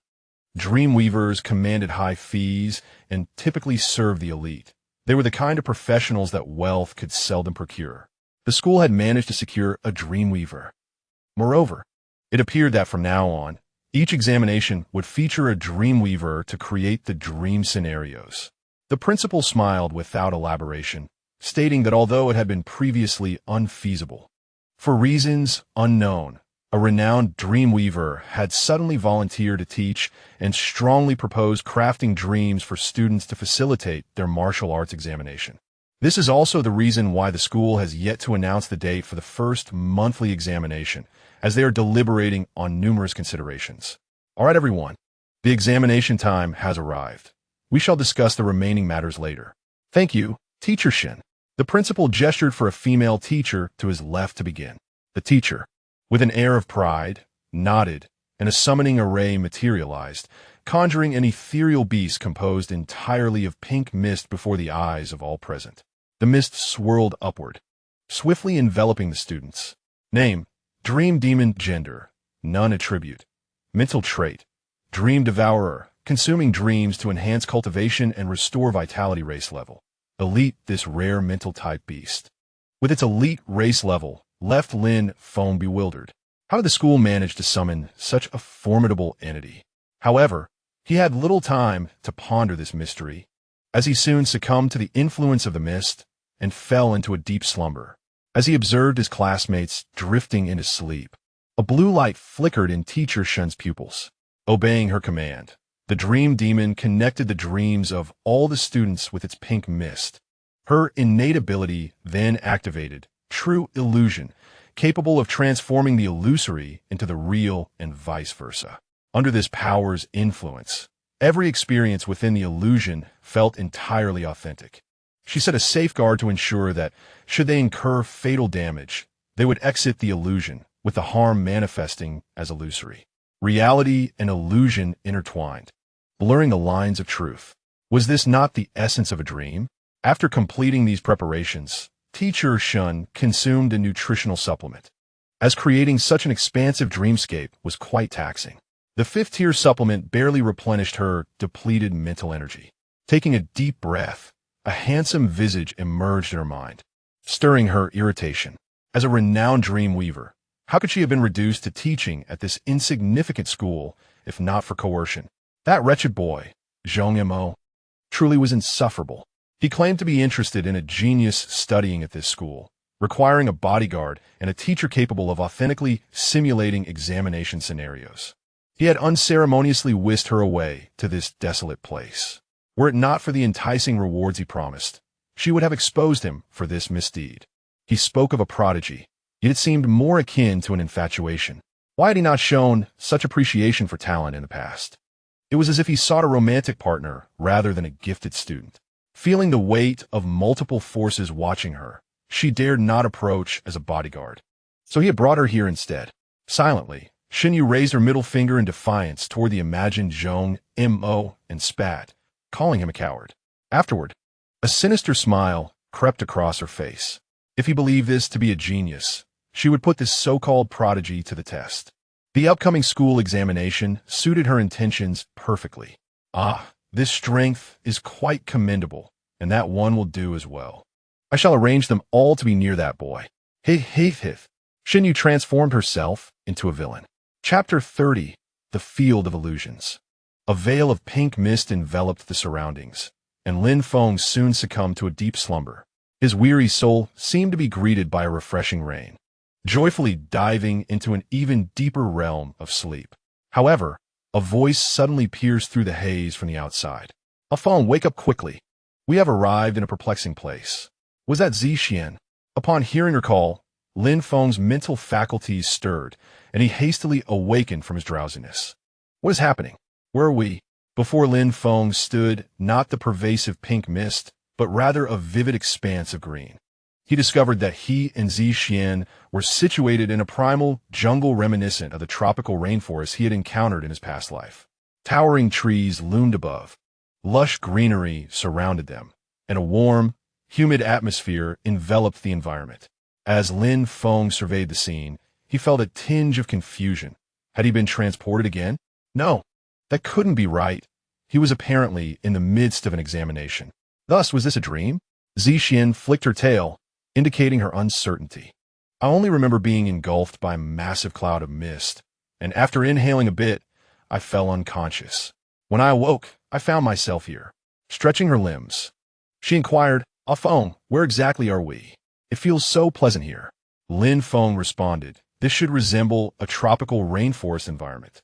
Dreamweavers commanded high fees and typically served the elite. They were the kind of professionals that wealth could seldom procure. The school had managed to secure a dreamweaver. Moreover, it appeared that from now on, each examination would feature a dreamweaver to create the dream scenarios. The principal smiled without elaboration, stating that although it had been previously unfeasible, for reasons unknown, a renowned dreamweaver had suddenly volunteered to teach and strongly proposed crafting dreams for students to facilitate their martial arts examination. This is also the reason why the school has yet to announce the date for the first monthly examination, as they are deliberating on numerous considerations. All right, everyone, the examination time has arrived. We shall discuss the remaining matters later. Thank you, Teacher Shin. The principal gestured for a female teacher to his left to begin. The teacher, with an air of pride, nodded, and a summoning array materialized, conjuring an ethereal beast composed entirely of pink mist before the eyes of all present. The mist swirled upward, swiftly enveloping the students. Name: Dream Demon. Gender: none. Attribute: mental trait, Dream Devourer, consuming dreams to enhance cultivation and restore vitality. Race level: elite. This rare mental type beast, with its elite race level, left Lin Feng bewildered. How did the school manage to summon such a formidable entity? However, he had little time to ponder this mystery, as he soon succumbed to the influence of the mist and fell into a deep slumber. As he observed his classmates drifting into sleep, a blue light flickered in Teacher Shun's pupils. Obeying her command, the dream demon connected the dreams of all the students with its pink mist. Her innate ability then activated true illusion, capable of transforming the illusory into the real and vice versa. Under this power's influence, every experience within the illusion felt entirely authentic. She set a safeguard to ensure that, should they incur fatal damage, they would exit the illusion, with the harm manifesting as illusory. Reality and illusion intertwined, blurring the lines of truth. Was this not the essence of a dream? After completing these preparations, Teacher Shun consumed a nutritional supplement, as creating such an expansive dreamscape was quite taxing. The fifth-tier supplement barely replenished her depleted mental energy. Taking a deep breath, a handsome visage emerged in her mind, stirring her irritation. As a renowned dream weaver, how could she have been reduced to teaching at this insignificant school if not for coercion? That wretched boy, Zhong Mo, truly was insufferable. He claimed to be interested in a genius studying at this school, requiring a bodyguard and a teacher capable of authentically simulating examination scenarios. He had unceremoniously whisked her away to this desolate place. Were it not for the enticing rewards he promised, she would have exposed him for this misdeed. He spoke of a prodigy, yet it seemed more akin to an infatuation. Why had he not shown such appreciation for talent in the past? It was as if he sought a romantic partner rather than a gifted student. Feeling the weight of multiple forces watching her, she dared not approach as a bodyguard. So he had brought her here instead. Silently, Xinyu raised her middle finger in defiance toward the imagined Zhong Mo and spat, calling him a coward. Afterward, a sinister smile crept across her face. If he believed this to be a genius, she would put this so-called prodigy to the test. The upcoming school examination suited her intentions perfectly. Ah, this strength is quite commendable, and that one will do as well. I shall arrange them all to be near that boy. Hith. Xinyu transformed herself into a villain. Chapter 30. The Field of Illusions. A veil of pink mist enveloped the surroundings, and Lin Feng soon succumbed to a deep slumber. His weary soul seemed to be greeted by a refreshing rain, joyfully diving into an even deeper realm of sleep. However, a voice suddenly pierced through the haze from the outside. Feng, wake up quickly. We have arrived in a perplexing place. Was that Zixian? Upon hearing her call, Lin Feng's mental faculties stirred, and he hastily awakened from his drowsiness. What is happening? Where are we? Before Lin Feng stood not the pervasive pink mist, but rather a vivid expanse of green. He discovered that he and Zixian were situated in a primal jungle reminiscent of the tropical rainforest he had encountered in his past life. Towering trees loomed above, lush greenery surrounded them, and a warm, humid atmosphere enveloped the environment. As Lin Feng surveyed the scene, he felt a tinge of confusion. Had he been transported again? No, that couldn't be right. He was apparently in the midst of an examination. Thus, was this a dream? Zixian flicked her tail, indicating her uncertainty. I only remember being engulfed by a massive cloud of mist, and after inhaling a bit, I fell unconscious. When I awoke, I found myself here, stretching her limbs. She inquired, Feng, where exactly are we? It feels so pleasant here. Lin Feng responded, this should resemble a tropical rainforest environment.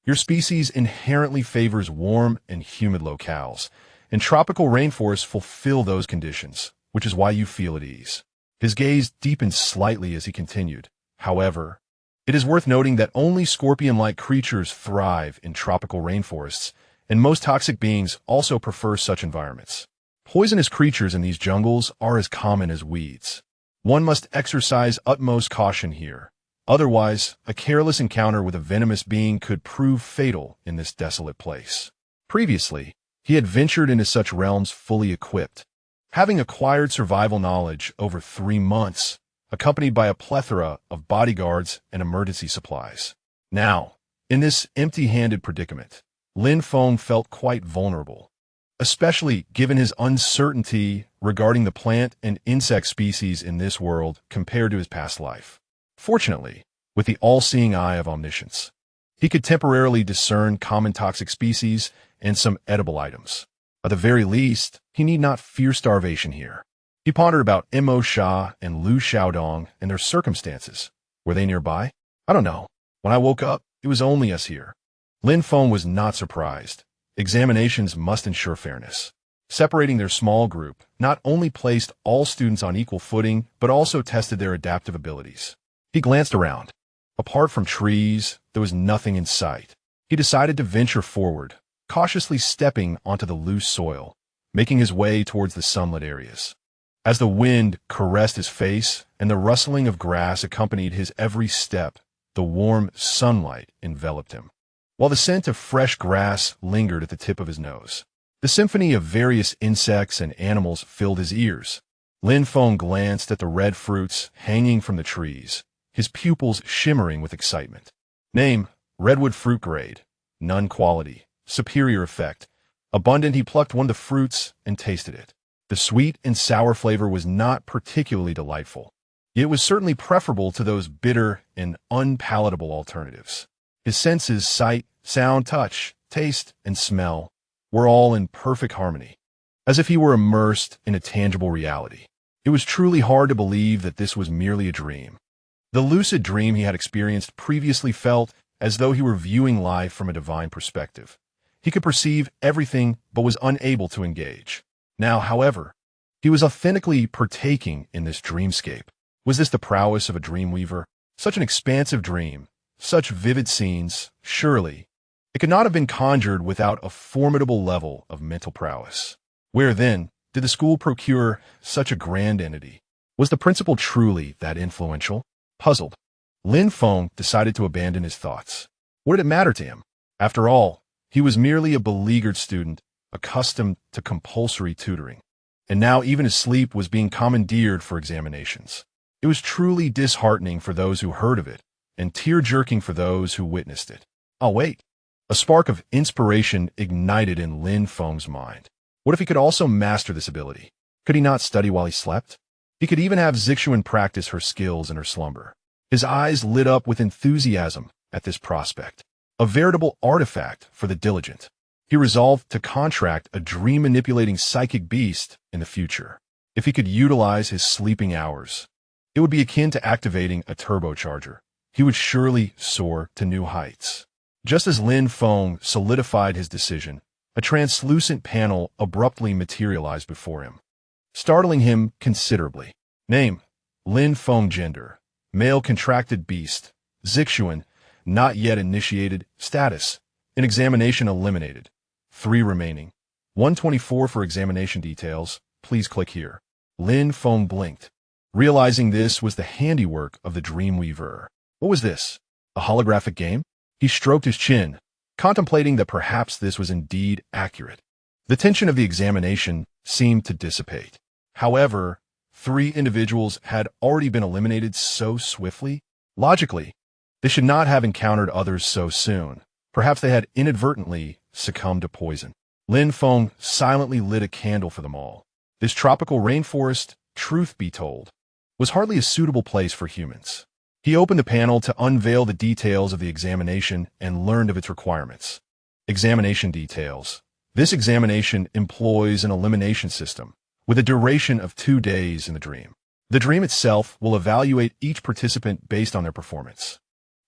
Your species inherently favors warm and humid locales, and tropical rainforests fulfill those conditions, which is why you feel at ease. His gaze deepened slightly as he continued. However, it is worth noting that only scorpion-like creatures thrive in tropical rainforests, and most toxic beings also prefer such environments. Poisonous creatures in these jungles are as common as weeds. One must exercise utmost caution here, Otherwise, a careless encounter with a venomous being could prove fatal in this desolate place. Previously, he had ventured into such realms fully equipped, having acquired survival knowledge over 3 months, accompanied by a plethora of bodyguards and emergency supplies. Now, in this empty-handed predicament, Lin Feng felt quite vulnerable, especially given his uncertainty regarding the plant and insect species in this world compared to his past life. Fortunately, with the all-seeing eye of omniscience, he could temporarily discern common toxic species and some edible items. At the very least, he need not fear starvation here. He pondered about Mo Sha and Lu Xiaodong and their circumstances. Were they nearby? I don't know. When I woke up, it was only us here. Lin Feng was not surprised. Examinations must ensure fairness. Separating their small group not only placed all students on equal footing, but also tested their adaptive abilities. He glanced around. Apart from trees, there was nothing in sight. He decided to venture forward, cautiously stepping onto the loose soil, making his way towards the sunlit areas. As the wind caressed his face and the rustling of grass accompanied his every step, the warm sunlight enveloped him, while the scent of fresh grass lingered at the tip of his nose. The symphony of various insects and animals filled his ears. Lin Feng glanced at the red fruits hanging from the trees, his pupils shimmering with excitement. Name: redwood fruit grade. None quality. Superior effect. Abundant. He plucked one of the fruits and tasted it. The sweet and sour flavor was not particularly delightful. It was certainly preferable to those bitter and unpalatable alternatives. His senses, sight, sound, touch, taste, and smell, were all in perfect harmony, as if he were immersed in a tangible reality. It was truly hard to believe that this was merely a dream. The lucid dream he had experienced previously felt as though he were viewing life from a divine perspective. He could perceive everything but was unable to engage. Now, however, he was authentically partaking in this dreamscape. Was this the prowess of a dream weaver? Such an expansive dream, such vivid scenes, surely it could not have been conjured without a formidable level of mental prowess. Where, then, did the school procure such a grand entity? Was the principal truly that influential? Puzzled, Lin Feng decided to abandon his thoughts. What did it matter to him? After all, he was merely a beleaguered student, accustomed to compulsory tutoring. And now even his sleep was being commandeered for examinations. It was truly disheartening for those who heard of it, and tear-jerking for those who witnessed it. Oh, wait. A spark of inspiration ignited in Lin Feng's mind. What if he could also master this ability? Could he not study while he slept? He could even have Zixuan practice her skills in her slumber. His eyes lit up with enthusiasm at this prospect. A veritable artifact for the diligent. He resolved to contract a dream-manipulating psychic beast in the future. If he could utilize his sleeping hours, it would be akin to activating a turbocharger. He would surely soar to new heights. Just as Lin Feng solidified his decision, a translucent panel abruptly materialized before him, startling him considerably. Name: Lin Feng. Gender: male, contracted beast. Zixuan: not yet initiated. Status: an examination eliminated. 3 remaining. 124 for examination details. Please click here. Lin Feng blinked, realizing this was the handiwork of the Dreamweaver. What was this? A holographic game? He stroked his chin, contemplating that perhaps this was indeed accurate. The tension of the examination seemed to dissipate. However, 3 individuals had already been eliminated so swiftly. Logically, they should not have encountered others so soon. Perhaps they had inadvertently succumbed to poison. Lin Feng silently lit a candle for them all. This tropical rainforest, truth be told, was hardly a suitable place for humans. He opened the panel to unveil the details of the examination and learned of its requirements. Examination details. This examination employs an elimination system with a duration of 2 days in the dream. The dream itself will evaluate each participant based on their performance.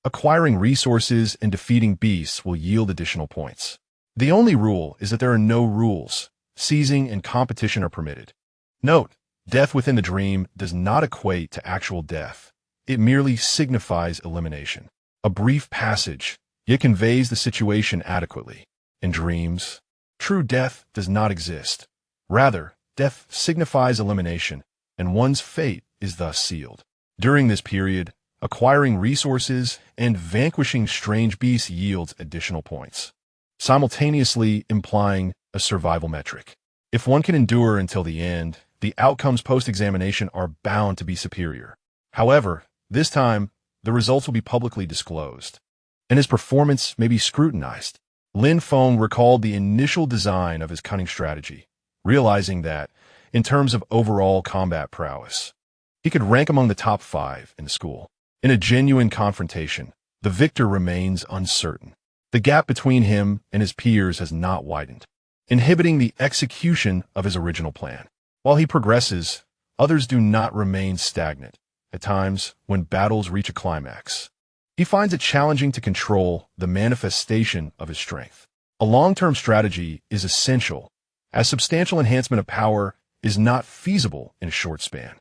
Acquiring resources and defeating beasts will yield additional points. The only rule is that there are no rules. Seizing and competition are permitted. Note: death within the dream does not equate to actual death. It merely signifies elimination. A brief passage, yet conveys the situation adequately. In dreams, true death does not exist. Rather, death signifies elimination, and one's fate is thus sealed. During this period, acquiring resources, and vanquishing strange beasts yields additional points, simultaneously implying a survival metric. If one can endure until the end, the outcomes post-examination are bound to be superior. However, this time, the results will be publicly disclosed, and his performance may be scrutinized. Lin Feng recalled the initial design of his cunning strategy, realizing that, in terms of overall combat prowess, he could rank among the top 5 in the school. In a genuine confrontation, the victor remains uncertain. The gap between him and his peers has not widened, inhibiting the execution of his original plan. While he progresses, others do not remain stagnant. At times, when battles reach a climax, he finds it challenging to control the manifestation of his strength. A long-term strategy is essential, as substantial enhancement of power is not feasible in a short span.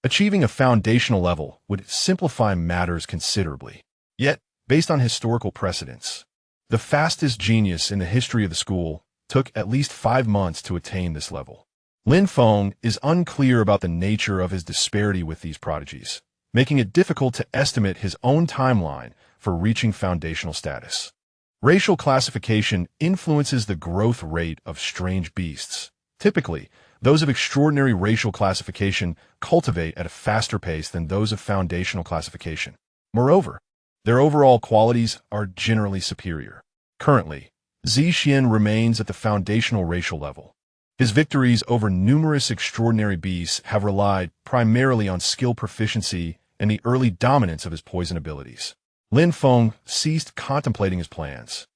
Achieving a foundational level would simplify matters considerably. Yet, based on historical precedents, the fastest genius in the history of the school took at least 5 months to attain this level. Lin Feng is unclear about the nature of his disparity with these prodigies, making it difficult to estimate his own timeline for reaching foundational status. Racial classification influences the growth rate of strange beasts. Typically, those of extraordinary racial classification cultivate at a faster pace than those of foundational classification. Moreover, their overall qualities are generally superior. Currently, Zixin remains at the foundational racial level. His victories over numerous extraordinary beasts have relied primarily on skill proficiency and the early dominance of his poison abilities. Lin Feng ceased contemplating his plans,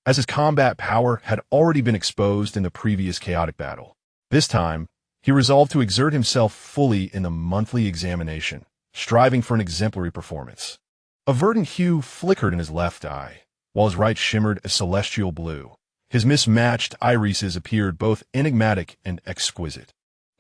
as his combat power had already been exposed in the previous chaotic battle. This time, he resolved to exert himself fully in the monthly examination, striving for an exemplary performance. A verdant hue flickered in his left eye, while his right shimmered a celestial blue. His mismatched irises appeared both enigmatic and exquisite.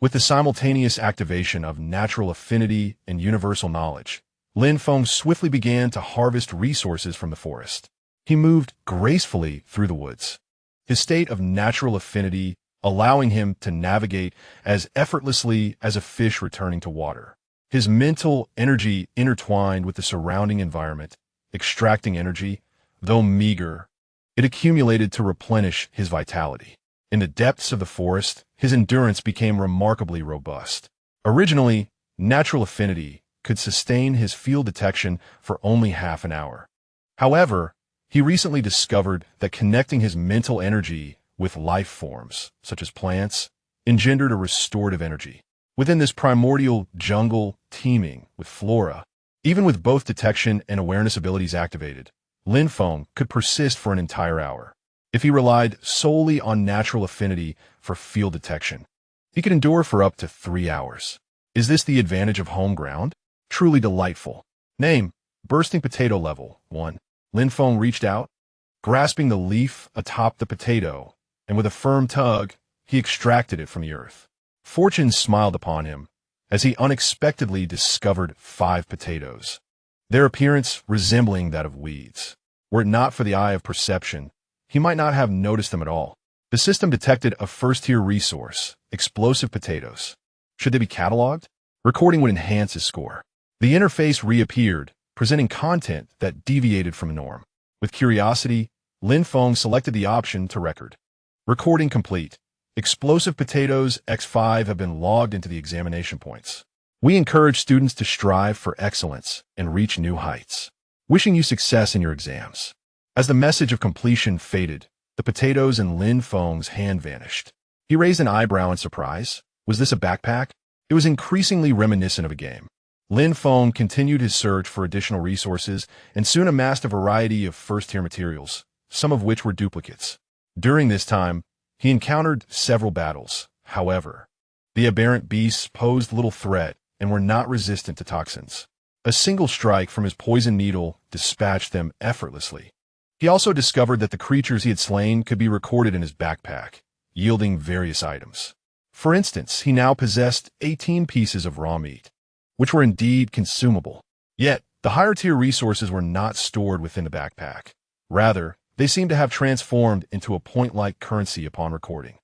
With the simultaneous activation of natural affinity and universal knowledge, Lin Feng swiftly began to harvest resources from the forest. He moved gracefully through the woods, his state of natural affinity allowing him to navigate as effortlessly as a fish returning to water. His mental energy intertwined with the surrounding environment, extracting energy, though meager. It accumulated to replenish his vitality. In the depths of the forest, his endurance became remarkably robust. Originally, natural affinity could sustain his field detection for only half an hour. However, he recently discovered that connecting his mental energy with life forms, such as plants, engendered a restorative energy. Within this primordial jungle teeming with flora, even with both detection and awareness abilities activated, Lin Feng could persist for an entire hour. If he relied solely on natural affinity for field detection, he could endure for up to 3 hours. Is this the advantage of home ground? Truly delightful. Name, bursting potato level 1. Lin Feng reached out, grasping the leaf atop the potato, and with a firm tug, he extracted it from the earth. Fortune smiled upon him as he unexpectedly discovered 5 potatoes, their appearance resembling that of weeds. Were it not for the eye of perception, he might not have noticed them at all. The system detected a first-tier resource, explosive potatoes. Should they be cataloged? Recording would enhance his score. The interface reappeared, presenting content that deviated from the norm. With curiosity, Lin Feng selected the option to record. Recording complete. Explosive potatoes X5 have been logged into the examination points. We encourage students to strive for excellence and reach new heights. Wishing you success in your exams. As the message of completion faded, the potatoes in Lin Feng's hand vanished. He raised an eyebrow in surprise. Was this a backpack? It was increasingly reminiscent of a game. Lin Feng continued his search for additional resources and soon amassed a variety of first-tier materials, some of which were duplicates. During this time, he encountered several battles. However, the aberrant beasts posed little threat and were not resistant to toxins. A single strike from his poison needle dispatched them effortlessly. He also discovered that the creatures he had slain could be recorded in his backpack, yielding various items. For instance, he now possessed 18 pieces of raw meat, which were indeed consumable. Yet, the higher-tier resources were not stored within the backpack. Rather, they seemed to have transformed into a point-like currency upon recording.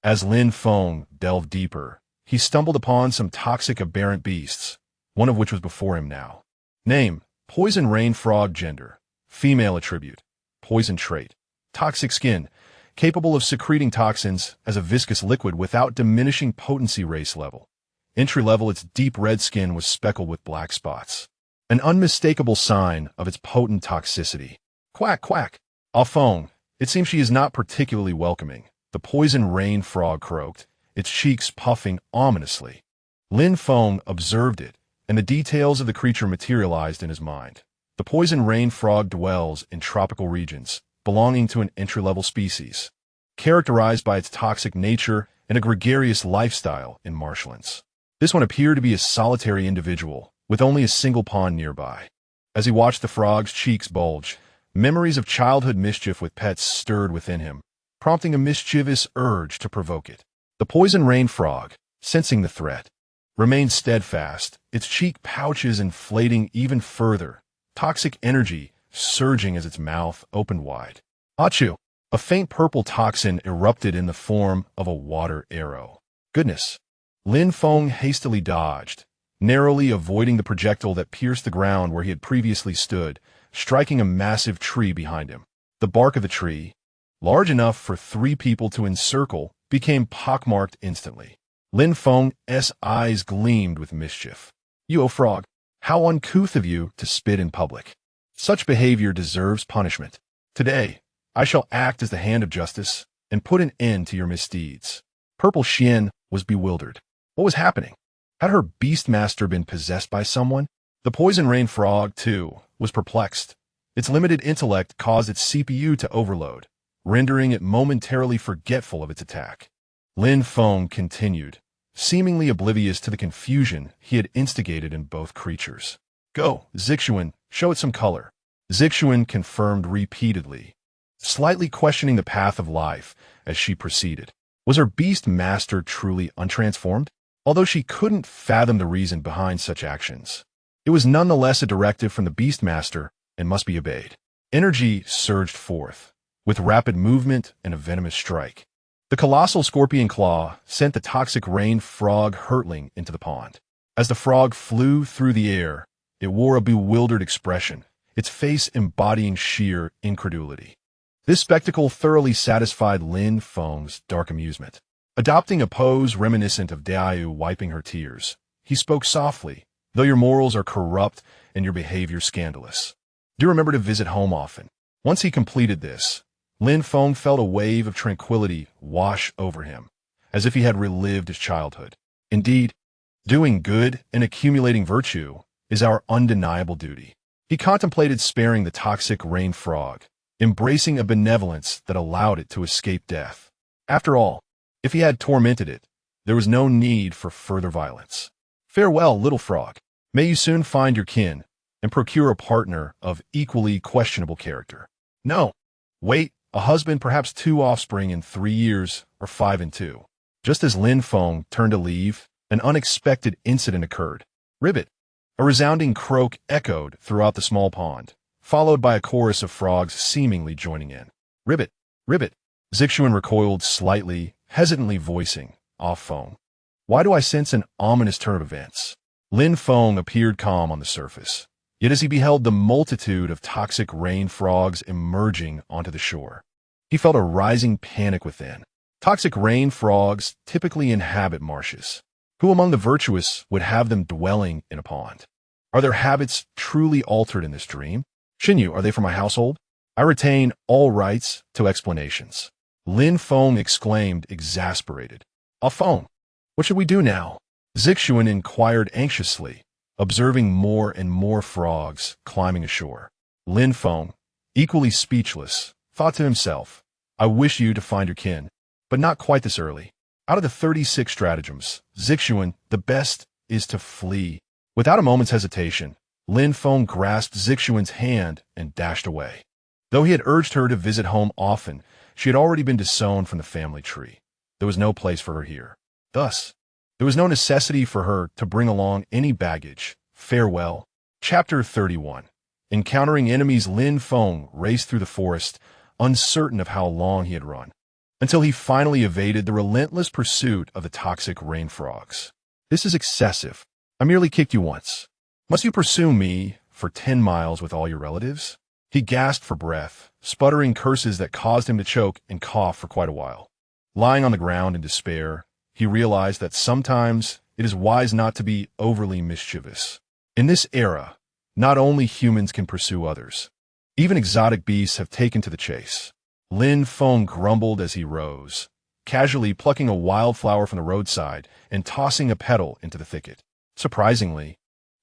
As Lin Feng delved deeper, he stumbled upon some toxic aberrant beasts, one of which was before him now. Name, Poison rain frog gender. Female attribute. Poison trait. Toxic skin. Capable of secreting toxins as a viscous liquid without diminishing potency race level. Entry level, its deep red skin was speckled with black spots. An unmistakable sign of its potent toxicity. Quack, quack. Orphan. It seems she is not particularly welcoming. The poison rain frog croaked, its cheeks puffing ominously. Lin Feng observed it, and the details of the creature materialized in his mind. The poison rain frog dwells in tropical regions, belonging to an entry-level species, characterized by its toxic nature and a gregarious lifestyle in marshlands. This one appeared to be a solitary individual, with only a single pond nearby. As he watched the frog's cheeks bulge, memories of childhood mischief with pets stirred within him, prompting a mischievous urge to provoke it. The poison rain frog, sensing the threat, remained steadfast, its cheek pouches inflating even further, toxic energy surging as its mouth opened wide. Achoo! A faint purple toxin erupted in the form of a water arrow. Goodness! Lin Feng hastily dodged, narrowly avoiding the projectile that pierced the ground where he had previously stood, striking a massive tree behind him. The bark of the tree, large enough for 3 people to encircle, became pockmarked instantly. Lin Feng's eyes gleamed with mischief. "You, frog, how uncouth of you to spit in public. Such behavior deserves punishment. Today, I shall act as the hand of justice and put an end to your misdeeds." Purple Xian was bewildered. What was happening? Had her beast master been possessed by someone? The poison rain frog, too, was perplexed. Its limited intellect caused its CPU to overload, rendering it momentarily forgetful of its attack. Lin Feng continued, seemingly oblivious to the confusion he had instigated in both creatures. "Go, Zixuan, show it some color." Zixuan confirmed repeatedly, slightly questioning the path of life as she proceeded. Was her beast master truly untransformed? Although she couldn't fathom the reason behind such actions, it was nonetheless a directive from the beast master and must be obeyed. Energy surged forth, with rapid movement and a venomous strike. The colossal scorpion claw sent the toxic rain frog hurtling into the pond. As the frog flew through the air, it wore a bewildered expression, its face embodying sheer incredulity. This spectacle thoroughly satisfied Lin Feng's dark amusement. Adopting a pose reminiscent of Diayu wiping her tears, he spoke softly, "Though your morals are corrupt and your behavior scandalous, do remember to visit home often." Once he completed this, Lin Feng felt a wave of tranquility wash over him, as if he had relived his childhood. Indeed, doing good and accumulating virtue is our undeniable duty. He contemplated sparing the toxic rain frog, embracing a benevolence that allowed it to escape death. After all, if he had tormented it, there was no need for further violence. Farewell, little frog. May you soon find your kin and procure a partner of equally questionable character. No, wait, a husband, perhaps 2 offspring in 3 years, or 5 and 2. Just as Lin Feng turned to leave, an unexpected incident occurred. Ribbit! A resounding croak echoed throughout the small pond, followed by a chorus of frogs seemingly joining in. Ribbit! Ribbit! Zixuan recoiled slightly, hesitantly voicing, "Orphan. Why do I sense an ominous turn of events?" Lin Feng appeared calm on the surface, yet as he beheld the multitude of toxic rain frogs emerging onto the shore, he felt a rising panic within. Toxic rain frogs typically inhabit marshes. Who among the virtuous would have them dwelling in a pond? Are their habits truly altered in this dream? Xinyu, are they from my household? I retain all rights to explanations. Lin Feng exclaimed, exasperated. "Orphan, what should we do now?" Zixuan inquired anxiously, observing more and more frogs climbing ashore. Lin Feng, equally speechless, thought to himself, "I wish you to find your kin, but not quite this early." Out of the 36 stratagems, Zixuan, the best is to flee. Without a moment's hesitation, Lin Feng grasped Zixuan's hand and dashed away. Though he had urged her to visit home often, she had already been disowned from the family tree. There was no place for her here. Thus, there was no necessity for her to bring along any baggage. Farewell. Chapter 31. Encountering enemies, Lin Feng raced through the forest, uncertain of how long he had run, until he finally evaded the relentless pursuit of the toxic rain frogs. "This is excessive. I merely kicked you once. Must you pursue me for 10 miles with all your relatives? He gasped for breath, sputtering curses that caused him to choke and cough for quite a while. Lying on the ground in despair, he realized that sometimes it is wise not to be overly mischievous. In this era, not only humans can pursue others. Even exotic beasts have taken to the chase. Lin Feng grumbled as he rose, casually plucking a wildflower from the roadside and tossing a petal into the thicket. Surprisingly,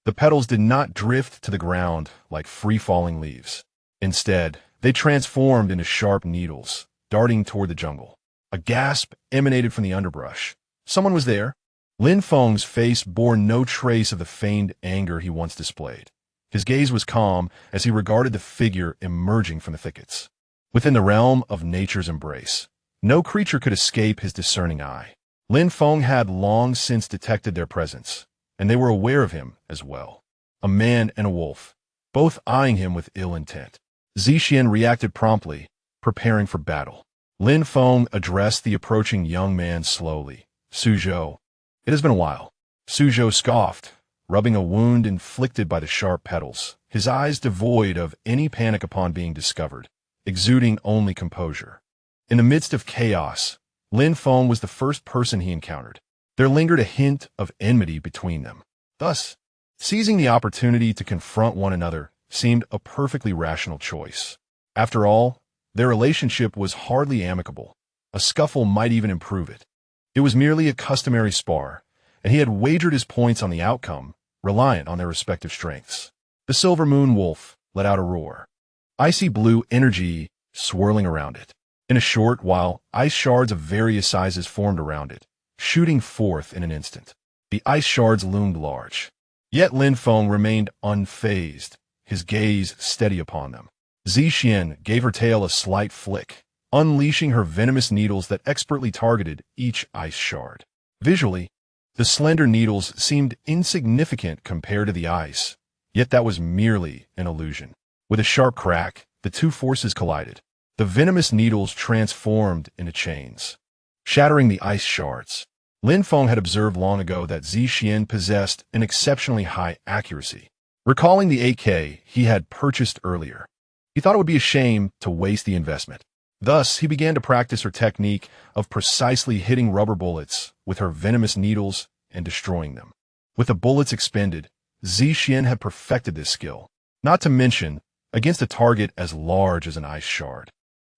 the petals did not drift to the ground like free-falling leaves. Instead, they transformed into sharp needles, darting toward the jungle. A gasp emanated from the underbrush. Someone was there. Lin Feng's face bore no trace of the feigned anger he once displayed. His gaze was calm as he regarded the figure emerging from the thickets. Within the realm of nature's embrace, no creature could escape his discerning eye. Lin Feng had long since detected their presence, and they were aware of him as well. A man and a wolf, both eyeing him with ill intent. Zixian reacted promptly, preparing for battle. Lin Feng addressed the approaching young man slowly. Suzhou. It has been a while. Suzhou scoffed, rubbing a wound inflicted by the sharp petals, his eyes devoid of any panic upon being discovered, exuding only composure. In the midst of chaos, Lin Feng was the first person he encountered. There lingered a hint of enmity between them. Thus, seizing the opportunity to confront one another seemed a perfectly rational choice. After all, their relationship was hardly amicable. A scuffle might even improve it. It was merely a customary spar, and he had wagered his points on the outcome, reliant on their respective strengths. The Silver Moon Wolf let out a roar. Icy blue energy swirling around it. In a short while, ice shards of various sizes formed around it, shooting forth in an instant. The ice shards loomed large. Yet Lin Feng remained unfazed, his gaze steady upon them. Zixian gave her tail a slight flick, unleashing her venomous needles that expertly targeted each ice shard. Visually, the slender needles seemed insignificant compared to the ice, yet that was merely an illusion. With a sharp crack, the two forces collided. The venomous needles transformed into chains, shattering the ice shards. Lin Feng had observed long ago that Zixian possessed an exceptionally high accuracy. Recalling the 8K he had purchased earlier, he thought it would be a shame to waste the investment. Thus, he began to practice her technique of precisely hitting rubber bullets with her venomous needles and destroying them. With the bullets expended, Zixian had perfected this skill, not to mention against a target as large as an ice shard.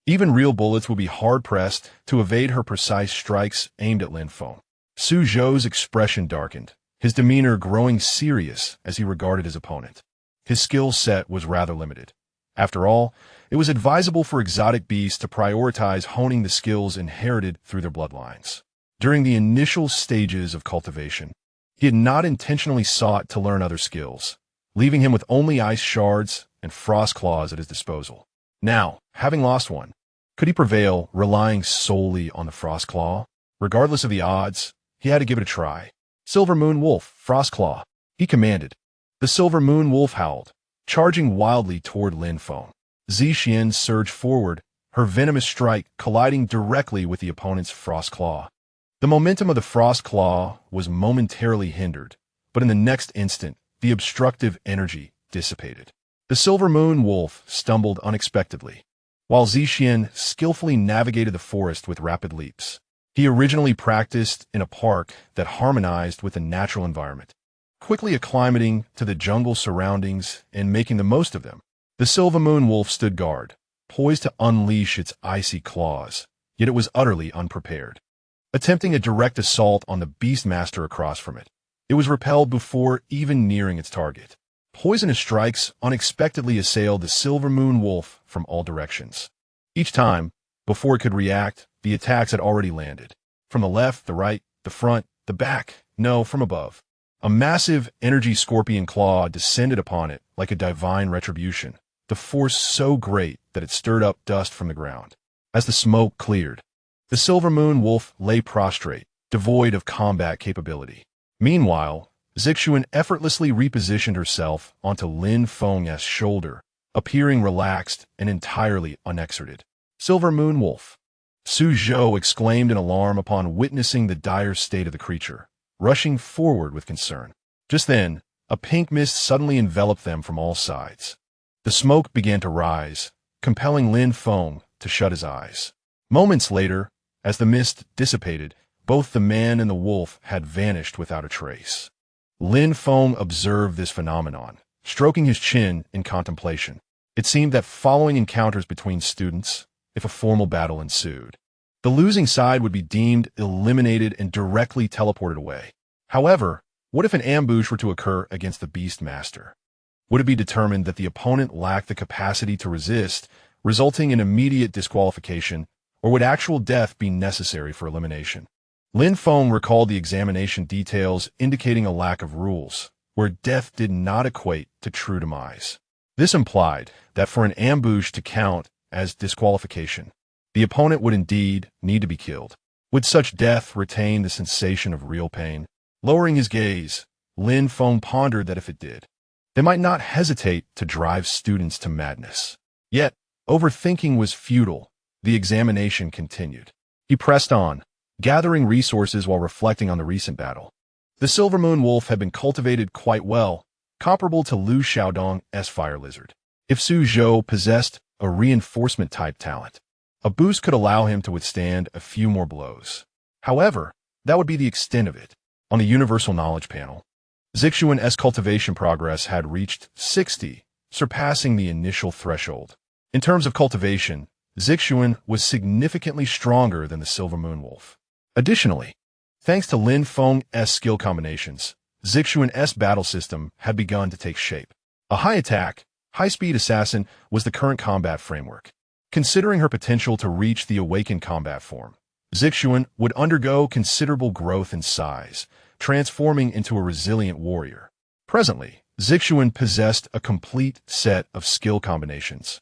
Even real bullets would be hard-pressed to evade her precise strikes aimed at Lin Feng. Suzhou's expression darkened, his demeanor growing serious as he regarded his opponent. His skill set was rather limited. After all, it was advisable for exotic beasts to prioritize honing the skills inherited through their bloodlines. During the initial stages of cultivation, he had not intentionally sought to learn other skills, leaving him with only ice shards and frost claws at his disposal. Now, having lost one, could he prevail relying solely on the frost claw? Regardless of the odds, he had to give it a try. Silver Moon Wolf, Frost Claw, he commanded. The Silver Moon Wolf howled, charging wildly toward Lin Feng. Zixian surged forward, her venomous strike colliding directly with the opponent's Frost Claw. The momentum of the Frost Claw was momentarily hindered, but in the next instant, the obstructive energy dissipated. The Silver Moon Wolf stumbled unexpectedly, while Zixian skillfully navigated the forest with rapid leaps. He originally practiced in a park that harmonized with the natural environment, quickly acclimating to the jungle surroundings and making the most of them. The Silver Moon Wolf stood guard, poised to unleash its icy claws, yet it was utterly unprepared. Attempting a direct assault on the Beastmaster across from it, it was repelled before even nearing its target. Poisonous strikes unexpectedly assailed the Silver Moon Wolf from all directions. Each time, before it could react, the attacks had already landed. From the left, the right, the front, the back, no, from above. A massive energy scorpion claw descended upon it like a divine retribution, the force so great that it stirred up dust from the ground. As the smoke cleared, the Silver Moon Wolf lay prostrate, devoid of combat capability. Meanwhile, Zixian effortlessly repositioned herself onto Lin Feng's shoulder, appearing relaxed and entirely unexerted. Silver Moon Wolf. Suzhou exclaimed in alarm upon witnessing the dire state of the creature, rushing forward with concern. Just then, A pink mist suddenly enveloped them from all sides. The smoke began to rise, compelling Lin Feng to shut his eyes. Moments later, as the mist dissipated, both the man and the wolf had vanished without a trace. Lin Feng observed this phenomenon, stroking his chin in contemplation. It seemed that following encounters between students, if a formal battle ensued, the losing side would be deemed eliminated and directly teleported away. However, what if an ambush were to occur against the Beast Master? Would it be determined that the opponent lacked the capacity to resist, resulting in immediate disqualification, or would actual death be necessary for elimination? Lin Feng recalled the examination details indicating a lack of rules, where death did not equate to true demise. This implied that for an ambush to count as disqualification, the opponent would indeed need to be killed. Would such death retain the sensation of real pain? Lowering his gaze, Lin Feng pondered that if it did, they might not hesitate to drive students to madness. Yet, overthinking was futile. The examination continued. He pressed on, gathering resources while reflecting on the recent battle. The Silver Moon Wolf had been cultivated quite well, comparable to Lu Xiaodong's Fire Lizard. If Su Zhou possessed a reinforcement-type talent, a boost could allow him to withstand a few more blows. However, that would be the extent of it. On the Universal Knowledge panel, Zixuan's cultivation progress had reached 60, surpassing the initial threshold. In terms of cultivation, Zixuan was significantly stronger than the Silver Moon Wolf. Additionally, thanks to Lin Feng's skill combinations, Zixuan's battle system had begun to take shape. A high-attack, high-speed assassin was the current combat framework. Considering her potential to reach the awakened combat form, Zixuan would undergo considerable growth in size, transforming into a resilient warrior. Presently, Zixuan possessed a complete set of skill combinations,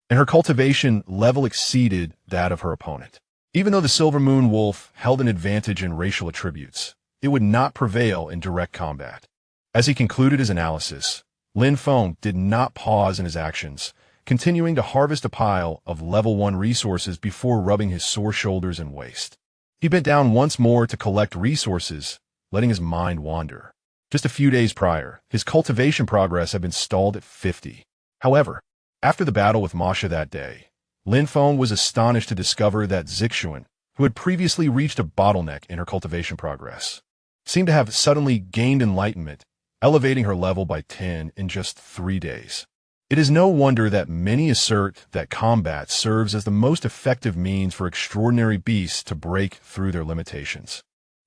and her cultivation level exceeded that of her opponent. Even though the Silver Moon Wolf held an advantage in racial attributes, it would not prevail in direct combat. As he concluded his analysis, Lin Feng did not pause in his actions, continuing to harvest a pile of level 1 resources before rubbing his sore shoulders and waist. He bent down once more to collect resources, letting his mind wander. Just a few days prior, his cultivation progress had been stalled at 50. However, after the battle with Masha that day, Lin Feng was astonished to discover that Zixuan, who had previously reached a bottleneck in her cultivation progress, seemed to have suddenly gained enlightenment, elevating her level by 10 in just 3 days. It is no wonder that many assert that combat serves as the most effective means for extraordinary beasts to break through their limitations,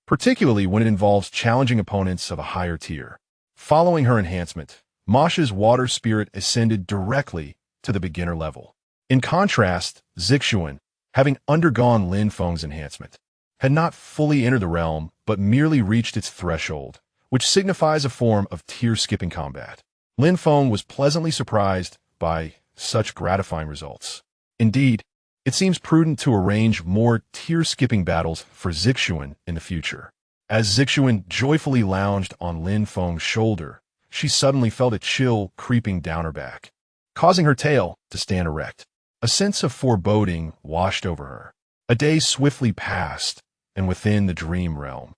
particularly when it involves challenging opponents of a higher tier. Following her enhancement, Masha's water spirit ascended directly to the beginner level. In contrast, Zixuan, having undergone Lin Feng's enhancement, had not fully entered the realm but merely reached its threshold, which signifies a form of tier-skipping combat. Lin Feng was pleasantly surprised by such gratifying results. Indeed, it seems prudent to arrange more tier-skipping battles for Zixuan in the future. As Zixuan joyfully lounged on Lin Feng's shoulder, she suddenly felt a chill creeping down her back, causing her tail to stand erect. A sense of foreboding washed over her. A day swiftly passed, and within the dream realm,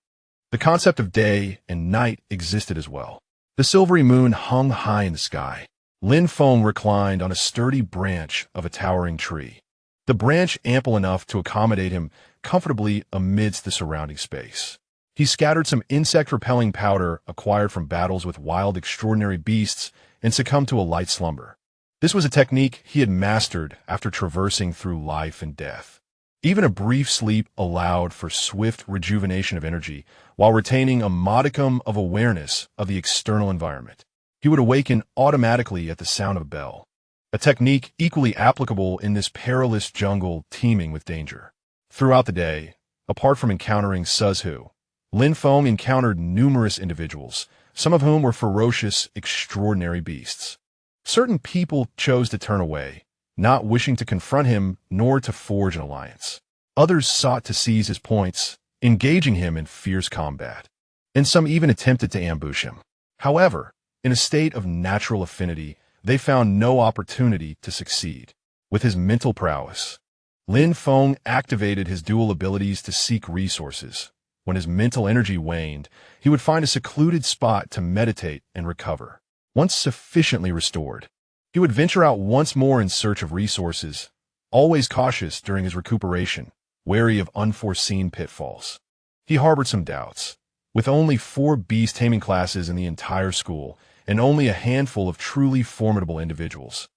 the concept of day and night existed as well. The silvery moon hung high in the sky. Lin Feng reclined on a sturdy branch of a towering tree, the branch ample enough to accommodate him comfortably amidst the surrounding space. He scattered some insect-repelling powder acquired from battles with wild extraordinary beasts and succumbed to a light slumber. This was a technique he had mastered after traversing through life and death. Even a brief sleep allowed for swift rejuvenation of energy while retaining a modicum of awareness of the external environment. He would awaken automatically at the sound of a bell, a technique equally applicable in this perilous jungle teeming with danger. Throughout the day, apart from encountering Suzhu, Lin Feng encountered numerous individuals, some of whom were ferocious, extraordinary beasts. Certain people chose to turn away, not wishing to confront him nor to forge an alliance. Others sought to seize his points, engaging him in fierce combat, and some even attempted to ambush him. However, in a state of natural affinity, they found no opportunity to succeed. With his mental prowess, Lin Feng activated his dual abilities to seek resources, When his mental energy waned, he would find a secluded spot to meditate and recover. Once sufficiently restored, he would venture out once more in search of resources, always cautious during his recuperation, wary of unforeseen pitfalls. He harbored some doubts. With only 4 beast taming classes in the entire school, and only a handful of truly formidable individuals,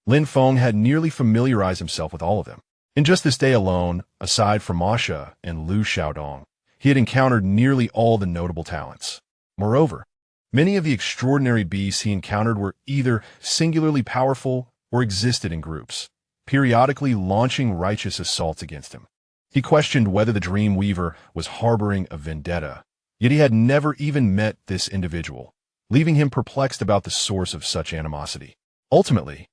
Lin Feng had nearly familiarized himself with all of them. In just this day alone, aside from Masha and Lu Xiaodong, he had encountered nearly all the notable talents. Moreover, many of the extraordinary beasts he encountered were either singularly powerful or existed in groups, periodically launching righteous assaults against him. He questioned whether the Dream Weaver was harboring a vendetta, yet he had never even met this individual, leaving him perplexed about the source of such animosity. Ultimately,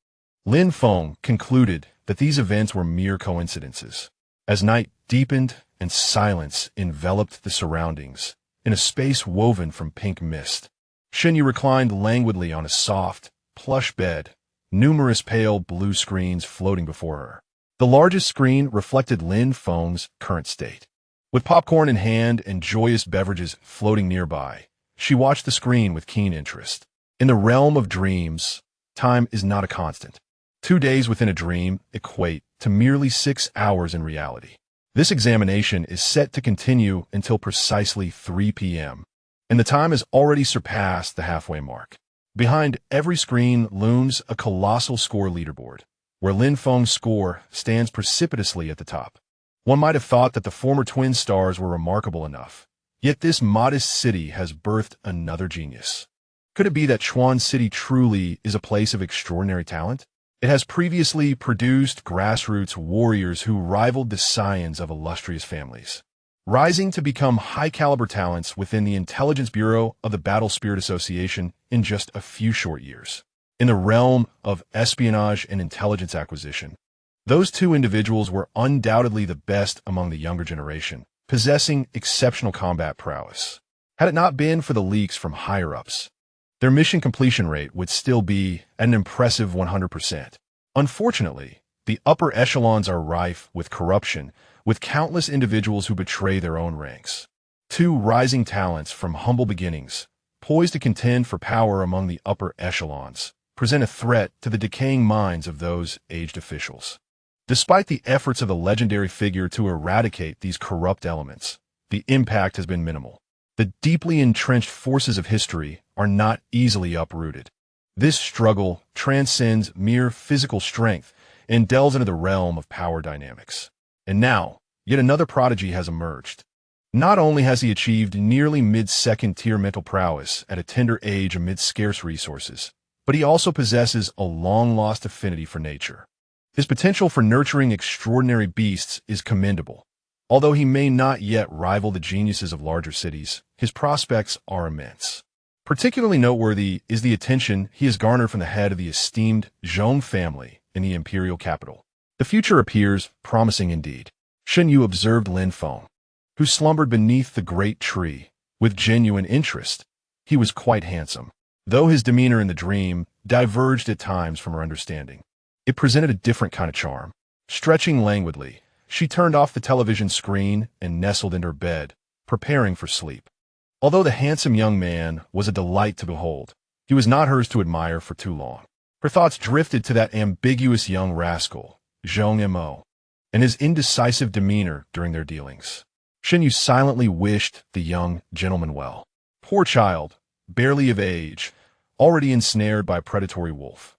Lin Feng concluded that these events were mere coincidences. As night deepened and silence enveloped the surroundings, in a space woven from pink mist, Xinyu reclined languidly on a soft, plush bed, numerous pale blue screens floating before her. The largest screen reflected Lin Feng's current state. With popcorn in hand and joyous beverages floating nearby, she watched the screen with keen interest. In the realm of dreams, time is not a constant. 2 days within a dream equate to merely 6 hours in reality. This examination is set to continue until precisely 3 p.m., and the time has already surpassed the halfway mark. Behind every screen looms a colossal score leaderboard, where Lin Feng's score stands precipitously at the top. One might have thought that the former twin stars were remarkable enough, yet this modest city has birthed another genius. Could it be that Chuan City truly is a place of extraordinary talent? It has previously produced grassroots warriors who rivaled the scions of illustrious families, rising to become high-caliber talents within the intelligence bureau of the Battle Spirit Association in just a few short years. In the realm of espionage and intelligence acquisition, those 2 individuals were undoubtedly the best among the younger generation, possessing exceptional combat prowess. Had it not been for the leaks from higher-ups, their mission completion rate would still be at an impressive 100%. Unfortunately, the upper echelons are rife with corruption, with countless individuals who betray their own ranks. 2 rising talents from humble beginnings, poised to contend for power among the upper echelons, present a threat to the decaying minds of those aged officials. Despite the efforts of the legendary figure to eradicate these corrupt elements, the impact has been minimal. The deeply entrenched forces of history are not easily uprooted. This struggle transcends mere physical strength and delves into the realm of power dynamics. And now, yet another prodigy has emerged. Not only has he achieved nearly mid-second tier mental prowess at a tender age amid scarce resources, but he also possesses a long-lost affinity for nature. His potential for nurturing extraordinary beasts is commendable. Although he may not yet rival the geniuses of larger cities, his prospects are immense. Particularly noteworthy is the attention he has garnered from the head of the esteemed Zhong family in the imperial capital. The future appears promising indeed. Xinyu observed Lin Feng, who slumbered beneath the great tree, with genuine interest. He was quite handsome, though his demeanor in the dream diverged at times from her understanding. It presented a different kind of charm. Stretching languidly, she turned off the television screen and nestled in her bed, preparing for sleep. Although the handsome young man was a delight to behold, he was not hers to admire for too long. Her thoughts drifted to that ambiguous young rascal, Zhong Mo, and his indecisive demeanor during their dealings. Xinyu silently wished the young gentleman well. Poor child, barely of age, already ensnared by a predatory wolf.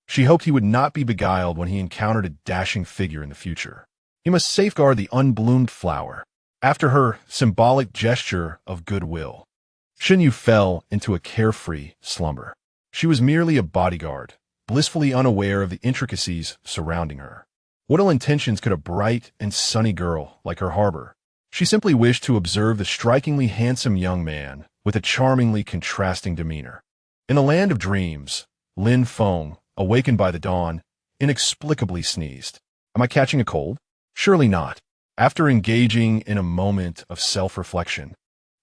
She hoped he would not be beguiled when he encountered a dashing figure in the future. He must safeguard the unbloomed flower. After her symbolic gesture of goodwill, Xinyu fell into a carefree slumber. She was merely a bodyguard, blissfully unaware of the intricacies surrounding her. What ill intentions could a bright and sunny girl like her harbor? She simply wished to observe the strikingly handsome young man with a charmingly contrasting demeanor. In the land of dreams, Lin Feng, awakened by the dawn, inexplicably sneezed. Am I catching a cold? Surely not. After engaging in a moment of self-reflection,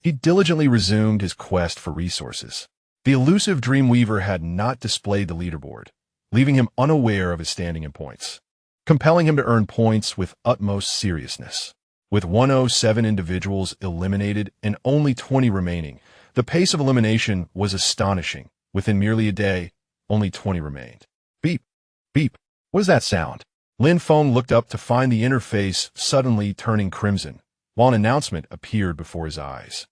he diligently resumed his quest for resources. The elusive Dreamweaver had not displayed the leaderboard, leaving him unaware of his standing in points, compelling him to earn points with utmost seriousness. With 107 individuals eliminated and only 20 remaining, the pace of elimination was astonishing. Within merely a day, only 20 remained. Beep, beep. What does that sound? Lin Feng looked up to find the interface suddenly turning crimson, while an announcement appeared before his eyes.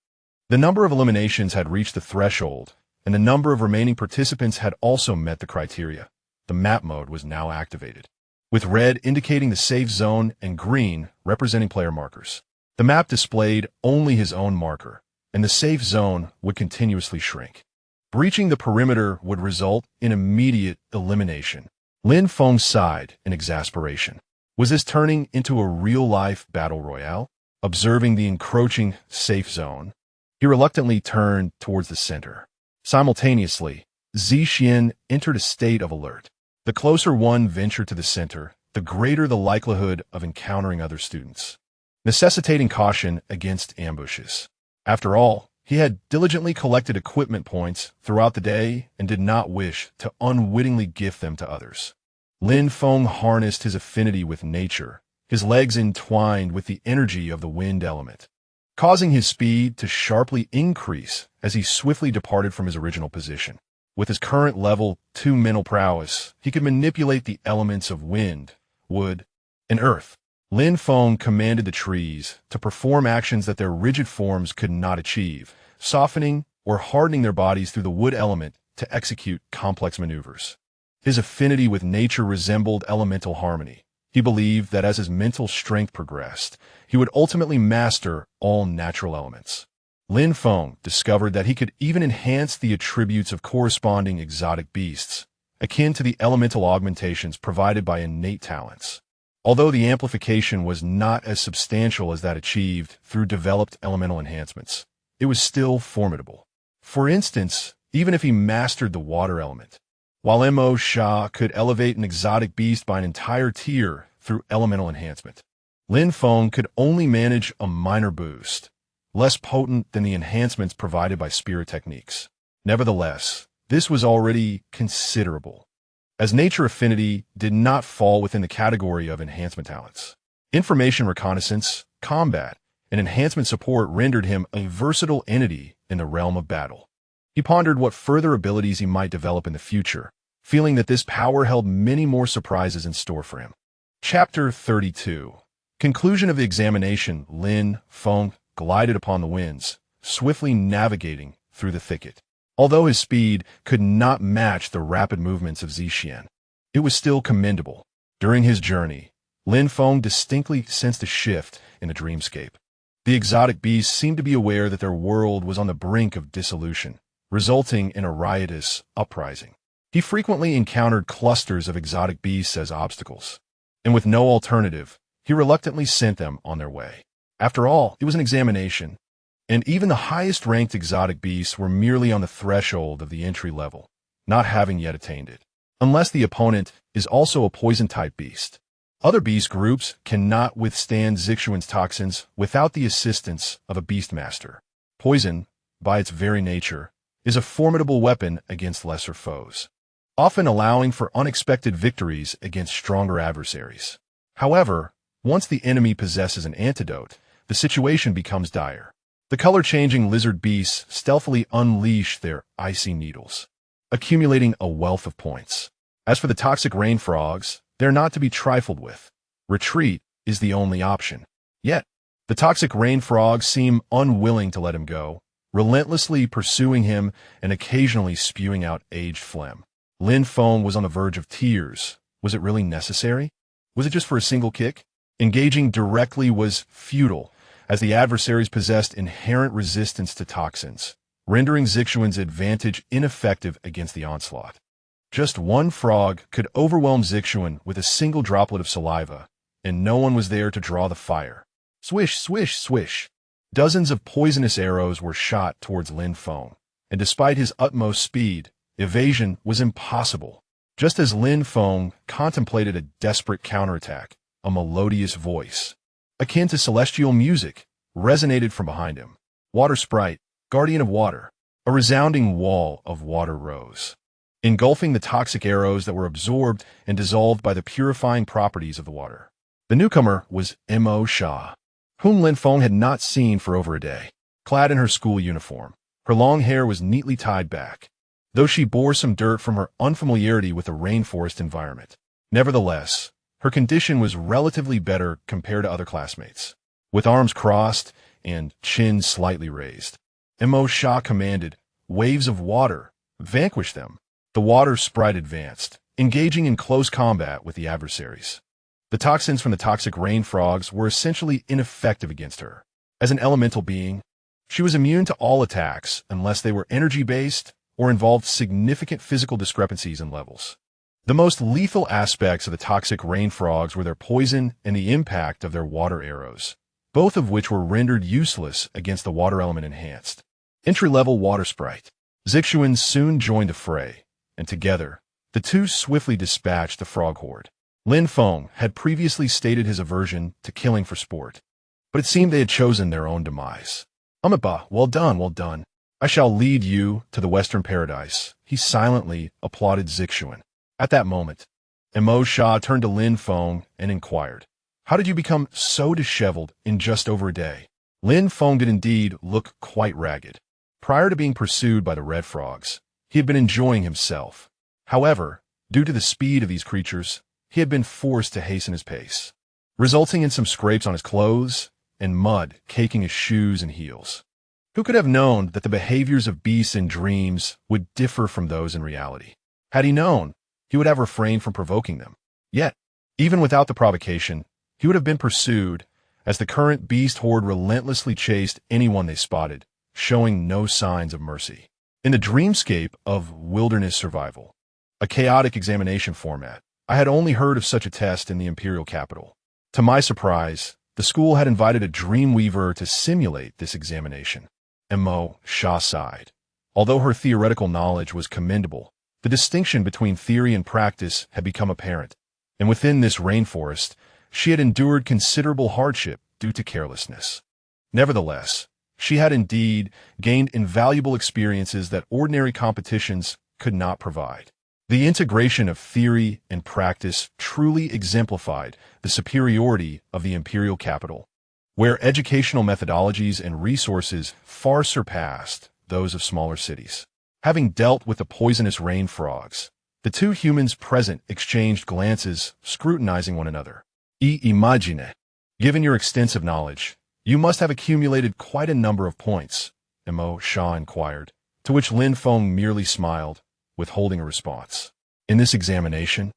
The number of eliminations had reached the threshold, and the number of remaining participants had also met the criteria. The map mode was now activated, with red indicating the safe zone and green representing player markers. The map displayed only his own marker, and the safe zone would continuously shrink. Breaching the perimeter would result in immediate elimination. Lin Feng sighed in exasperation. Was this turning into a real-life battle royale? Observing the encroaching safe zone, he reluctantly turned towards the center. Simultaneously, Zhixian entered a state of alert. The closer one ventured to the center, the greater the likelihood of encountering other students, necessitating caution against ambushes. After all, he had diligently collected equipment points throughout the day and did not wish to unwittingly gift them to others. Lin Feng harnessed his affinity with nature, his legs entwined with the energy of the wind element, causing his speed to sharply increase as he swiftly departed from his original position. With his current level 2 mental prowess, he could manipulate the elements of wind, wood, and earth. Lin Feng commanded the trees to perform actions that their rigid forms could not achieve, softening or hardening their bodies through the wood element to execute complex maneuvers. His affinity with nature resembled elemental harmony. He believed that as his mental strength progressed, he would ultimately master all natural elements. Lin Feng discovered that he could even enhance the attributes of corresponding exotic beasts, akin to the elemental augmentations provided by innate talents. Although the amplification was not as substantial as that achieved through developed elemental enhancements, it was still formidable. For instance, even if he mastered the water element, while Mo Sha could elevate an exotic beast by an entire tier through elemental enhancement, Lin Feng could only manage a minor boost, less potent than the enhancements provided by spirit techniques. Nevertheless, this was already considerable, as nature affinity did not fall within the category of enhancement talents. Information reconnaissance, combat, and enhancement support rendered him a versatile entity in the realm of battle. He pondered what further abilities he might develop in the future, feeling that this power held many more surprises in store for him. Chapter 32. Conclusion of the examination. Lin Feng glided upon the winds, swiftly navigating through the thicket. Although his speed could not match the rapid movements of Zhixian, it was still commendable. During his journey, Lin Feng distinctly sensed a shift in the dreamscape. The exotic beasts seemed to be aware that their world was on the brink of dissolution, resulting in a riotous uprising. He frequently encountered clusters of exotic beasts as obstacles, and with no alternative, he reluctantly sent them on their way. After all, it was an examination, and even the highest-ranked exotic beasts were merely on the threshold of the entry level, not having yet attained it, unless the opponent is also a poison-type beast. Other beast groups cannot withstand Zixuan's toxins without the assistance of a beastmaster. Poison, by its very nature, is a formidable weapon against lesser foes, often allowing for unexpected victories against stronger adversaries. However, once the enemy possesses an antidote, the situation becomes dire. The color-changing lizard beasts stealthily unleash their icy needles, accumulating a wealth of points. As for the toxic rain frogs, they're not to be trifled with. Retreat is the only option. Yet, the toxic rain frogs seem unwilling to let him go, relentlessly pursuing him and occasionally spewing out aged phlegm. Lin Feng was on the verge of tears. Was it really necessary? Was it just for a single kick? Engaging directly was futile, as the adversaries possessed inherent resistance to toxins, rendering Zixuan's advantage ineffective against the onslaught. Just one frog could overwhelm Zixuan with a single droplet of saliva, and no one was there to draw the fire. Swish, swish, swish. Dozens of poisonous arrows were shot towards Lin Feng, and despite his utmost speed, evasion was impossible. Just as Lin Feng contemplated a desperate counterattack, a melodious voice, akin to celestial music, resonated from behind him. Water sprite, guardian of water. A resounding wall of water rose, engulfing the toxic arrows that were absorbed and dissolved by the purifying properties of the water. The newcomer was Mo Sha. whom Lin Feng had not seen for over a day. Clad in her school uniform, her long hair was neatly tied back, though she bore some dirt from her unfamiliarity with the rainforest environment. Nevertheless, her condition was relatively better compared to other classmates. With arms crossed and chin slightly raised, Mo Sha commanded, "Waves of water, vanquish them." The water sprite advanced, engaging in close combat with the adversaries. The toxins from the toxic rain frogs were essentially ineffective against her. As an elemental being, she was immune to all attacks unless they were energy-based or involved significant physical discrepancies in levels. The most lethal aspects of the toxic rain frogs were their poison and the impact of their water arrows, both of which were rendered useless against the water element enhanced. Entry-level water sprite. Zixuan soon joined the fray, and together, the two swiftly dispatched the frog horde. Lin Feng had previously stated his aversion to killing for sport, but it seemed they had chosen their own demise. "Amiba, well done, well done. I shall lead you to the western paradise," he silently applauded Zixuan. At that moment, Mo Sha turned to Lin Feng and inquired, "How did you become so disheveled in just over a day?" Lin Feng did indeed look quite ragged. Prior to being pursued by the red frogs, he had been enjoying himself. However, due to the speed of these creatures, he had been forced to hasten his pace, resulting in some scrapes on his clothes and mud caking his shoes and heels. Who could have known that the behaviors of beasts in dreams would differ from those in reality? Had he known, he would have refrained from provoking them. Yet, even without the provocation, he would have been pursued, as the current beast horde relentlessly chased anyone they spotted, showing no signs of mercy. In the dreamscape of wilderness survival, a chaotic examination format, I had only heard of such a test in the imperial capital. To my surprise, the school had invited a dreamweaver to simulate this examination. Mo Sha sighed. Although her theoretical knowledge was commendable, the distinction between theory and practice had become apparent, and within this rainforest, she had endured considerable hardship due to carelessness. Nevertheless, she had indeed gained invaluable experiences that ordinary competitions could not provide. The integration of theory and practice truly exemplified the superiority of the imperial capital, where educational methodologies and resources far surpassed those of smaller cities. Having dealt with the poisonous rain frogs, the two humans present exchanged glances, scrutinizing one another. Imagine. Given your extensive knowledge, you must have accumulated quite a number of points, Mo Sha inquired, to which Lin Feng merely smiled, withholding a response. In this examination,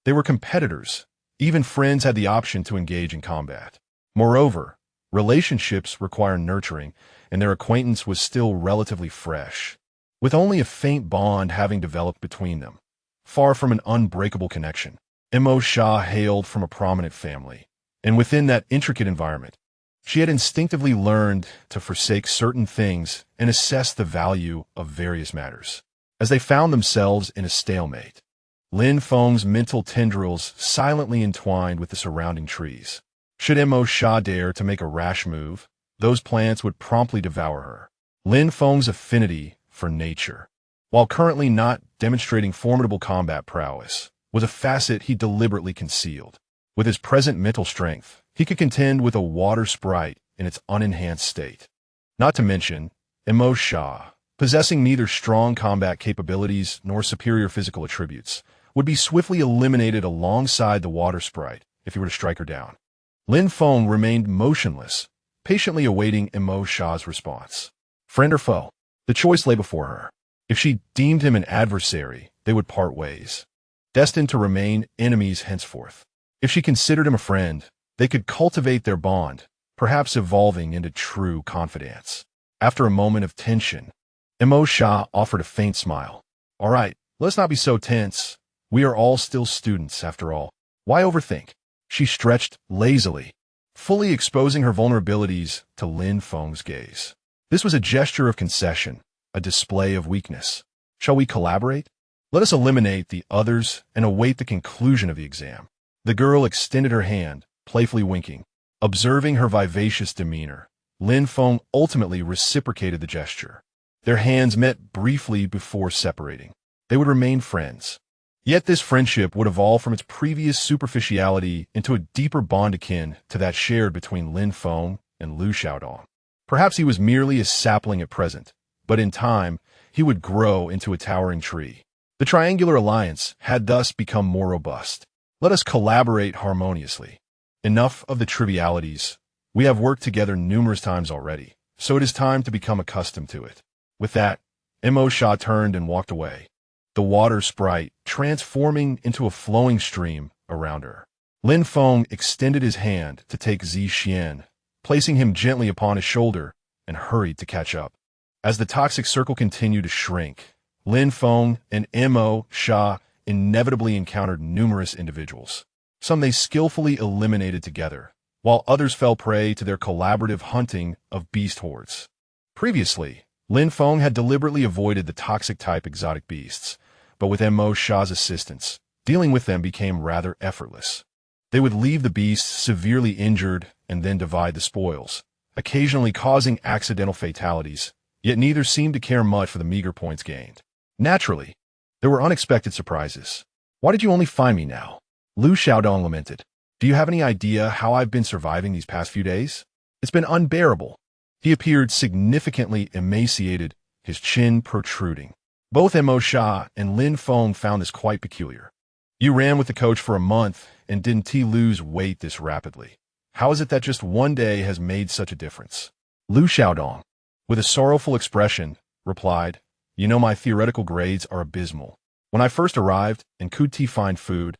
they were competitors. Even friends had the option to engage in combat. Moreover, relationships require nurturing, and their acquaintance was still relatively fresh, with only a faint bond having developed between them. Far from an unbreakable connection, Mo Sha hailed from a prominent family, and within that intricate environment, she had instinctively learned to forsake certain things and assess the value of various matters. As they found themselves in a stalemate, Lin Feng's mental tendrils silently entwined with the surrounding trees. Should Mo Sha dare to make a rash move, those plants would promptly devour her. Lin Feng's affinity for nature, while currently not demonstrating formidable combat prowess, was a facet he deliberately concealed. With his present mental strength, he could contend with a water sprite in its unenhanced state. Not to mention, Mo Sha, possessing neither strong combat capabilities nor superior physical attributes, would be swiftly eliminated alongside the water sprite if he were to strike her down. Lin Feng remained motionless, patiently awaiting Mo Sha's response. Friend or foe? The choice lay before her. If she deemed him an adversary, they would part ways, destined to remain enemies henceforth. If she considered him a friend, they could cultivate their bond, perhaps evolving into true confidence. After a moment of tension, Mo Sha offered a faint smile. "All right, let's not be so tense. We are all still students, after all. Why overthink?" She stretched lazily, fully exposing her vulnerabilities to Lin Feng's gaze. This was a gesture of concession, a display of weakness. Shall we collaborate? Let us eliminate the others and await the conclusion of the exam. The girl extended her hand, playfully winking. Observing her vivacious demeanor, Lin Feng ultimately reciprocated the gesture. Their hands met briefly before separating. They would remain friends. Yet this friendship would evolve from its previous superficiality into a deeper bond akin to that shared between Lin Feng and Lu Xiaodong. Perhaps he was merely a sapling at present, but in time, he would grow into a towering tree. The triangular alliance had thus become more robust. Let us collaborate harmoniously. Enough of the trivialities. We have worked together numerous times already, so it is time to become accustomed to it. With that, Mo Sha turned and walked away, the water sprite transforming into a flowing stream around her. Lin Feng extended his hand to take Zi Xian, placing him gently upon his shoulder, and hurried to catch up. As the toxic circle continued to shrink, Lin Feng and Mo Sha inevitably encountered numerous individuals. Some they skillfully eliminated together, while others fell prey to their collaborative hunting of beast hordes. Previously, Lin Feng had deliberately avoided the toxic-type exotic beasts, but with Mo Sha's assistance, dealing with them became rather effortless. They would leave the beasts severely injured and then divide the spoils, occasionally causing accidental fatalities, yet neither seemed to care much for the meager points gained. Naturally, there were unexpected surprises. "Why did you only find me now?" Lu Xiaodong lamented. "Do you have any idea how I've been surviving these past few days? It's been unbearable." He appeared significantly emaciated, his chin protruding. Both Mo Sha and Lin Feng found this quite peculiar. "You ran with the coach for a month and didn't lose weight this rapidly. How is it that just one day has made such a difference?" Lu Xiaodong, with a sorrowful expression, replied, "You know, my theoretical grades are abysmal. When I first arrived and could find food,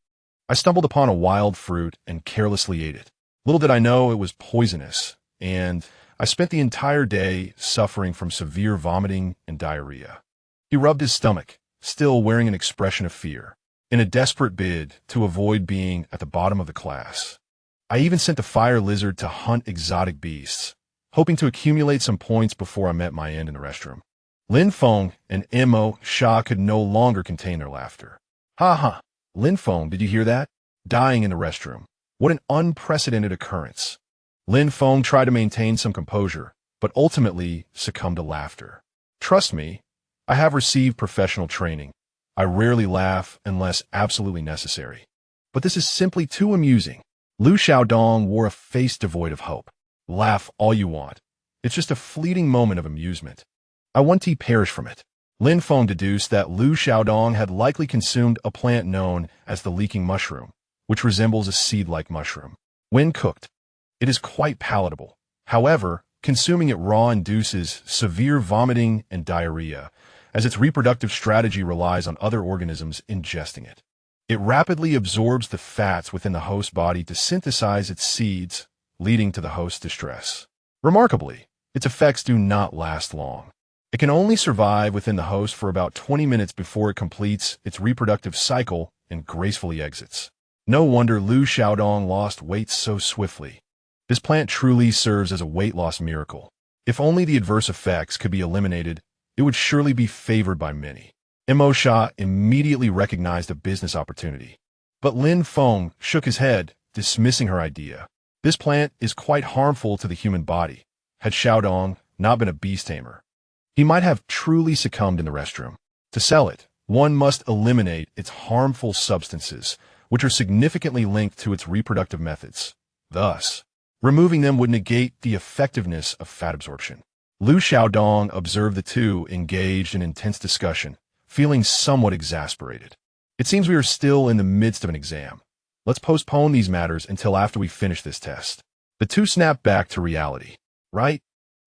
I stumbled upon a wild fruit and carelessly ate it. Little did I know it was poisonous, and I spent the entire day suffering from severe vomiting and diarrhea." He rubbed his stomach, still wearing an expression of fear, in a desperate bid to avoid being at the bottom of the class. "I even sent a fire lizard to hunt exotic beasts, hoping to accumulate some points before I met my end in the restroom." Lin Feng and Mo Sha could no longer contain their laughter. "Ha ha! Lin Feng, did you hear that? Dying in the restroom. What an unprecedented occurrence." Lin Feng tried to maintain some composure, but ultimately succumbed to laughter. "Trust me, I have received professional training. I rarely laugh unless absolutely necessary. But this is simply too amusing." Lu Xiaodong wore a face devoid of hope. "Laugh all you want. It's just a fleeting moment of amusement. I want to perish from it." Lin Feng deduced that Lu Xiaodong had likely consumed a plant known as the leaking mushroom, which resembles a seed-like mushroom. When cooked, it is quite palatable. However, consuming it raw induces severe vomiting and diarrhea, as its reproductive strategy relies on other organisms ingesting it. It rapidly absorbs the fats within the host body to synthesize its seeds, leading to the host's distress. Remarkably, its effects do not last long. It can only survive within the host for about 20 minutes before it completes its reproductive cycle and gracefully exits. No wonder Lu Xiaodong lost weight so swiftly. This plant truly serves as a weight loss miracle. If only the adverse effects could be eliminated, it would surely be favored by many. Mo Sha immediately recognized a business opportunity. But Lin Feng shook his head, dismissing her idea. This plant is quite harmful to the human body. Had Xiaodong not been a beast tamer, he might have truly succumbed in the restroom. To sell it, one must eliminate its harmful substances, which are significantly linked to its reproductive methods. Thus, removing them would negate the effectiveness of fat absorption. Lu Xiaodong observed the two engaged in intense discussion, feeling somewhat exasperated. "It seems we are still in the midst of an exam. Let's postpone these matters until after we finish this test." The two snapped back to reality. "Right?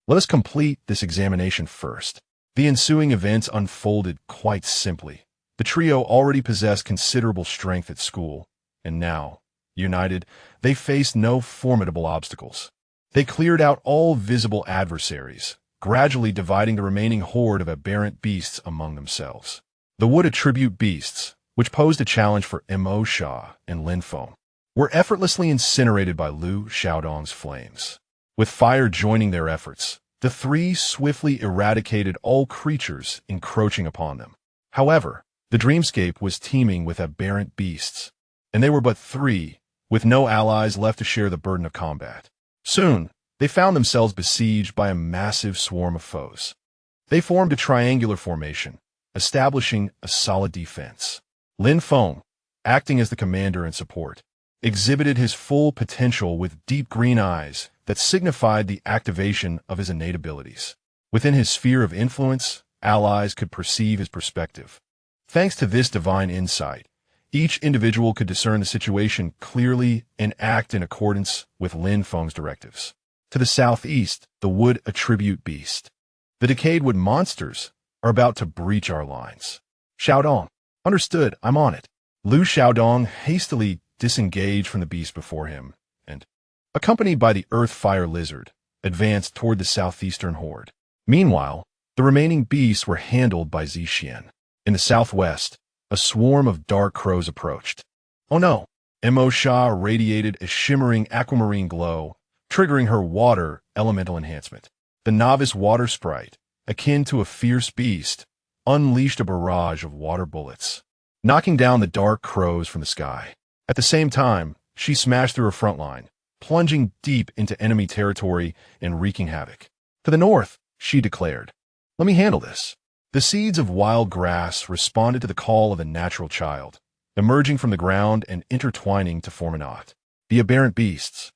Let us complete this examination first." The ensuing events unfolded quite simply. The trio already possessed considerable strength at school, and now, united, they faced no formidable obstacles. They cleared out all visible adversaries, gradually dividing the remaining horde of aberrant beasts among themselves. The wood attribute beasts, which posed a challenge for Mo Sha and Lin Feng, were effortlessly incinerated by Lu Xiaodong's flames. With fire joining their efforts, the three swiftly eradicated all creatures encroaching upon them. However, the dreamscape was teeming with aberrant beasts, and they were but three, with no allies left to share the burden of combat. Soon, they found themselves besieged by a massive swarm of foes. They formed a triangular formation, establishing a solid defense. Lin Feng, acting as the commander and support, exhibited his full potential with deep green eyes that signified the activation of his innate abilities. Within his sphere of influence, allies could perceive his perspective. Thanks to this divine insight, each individual could discern the situation clearly and act in accordance with Lin Feng's directives. To the southeast, the wood attribute beast. The decayed wood monsters are about to breach our lines. Xiaodong. Understood, I'm on it. Lu Xiaodong hastily disengaged from the beast before him, and, accompanied by the earth-fire lizard, advanced toward the southeastern horde. Meanwhile, the remaining beasts were handled by Zixien. In the southwest, a swarm of dark crows approached. Oh no! Mo Sha radiated a shimmering aquamarine glow, triggering her water elemental enhancement. The novice water sprite, akin to a fierce beast, unleashed a barrage of water bullets, knocking down the dark crows from the sky. At the same time, she smashed through her front line, plunging deep into enemy territory and wreaking havoc. To the north, she declared, "Let me handle this." The seeds of wild grass responded to the call of a natural child, emerging from the ground and intertwining to form a knot. The aberrant beasts,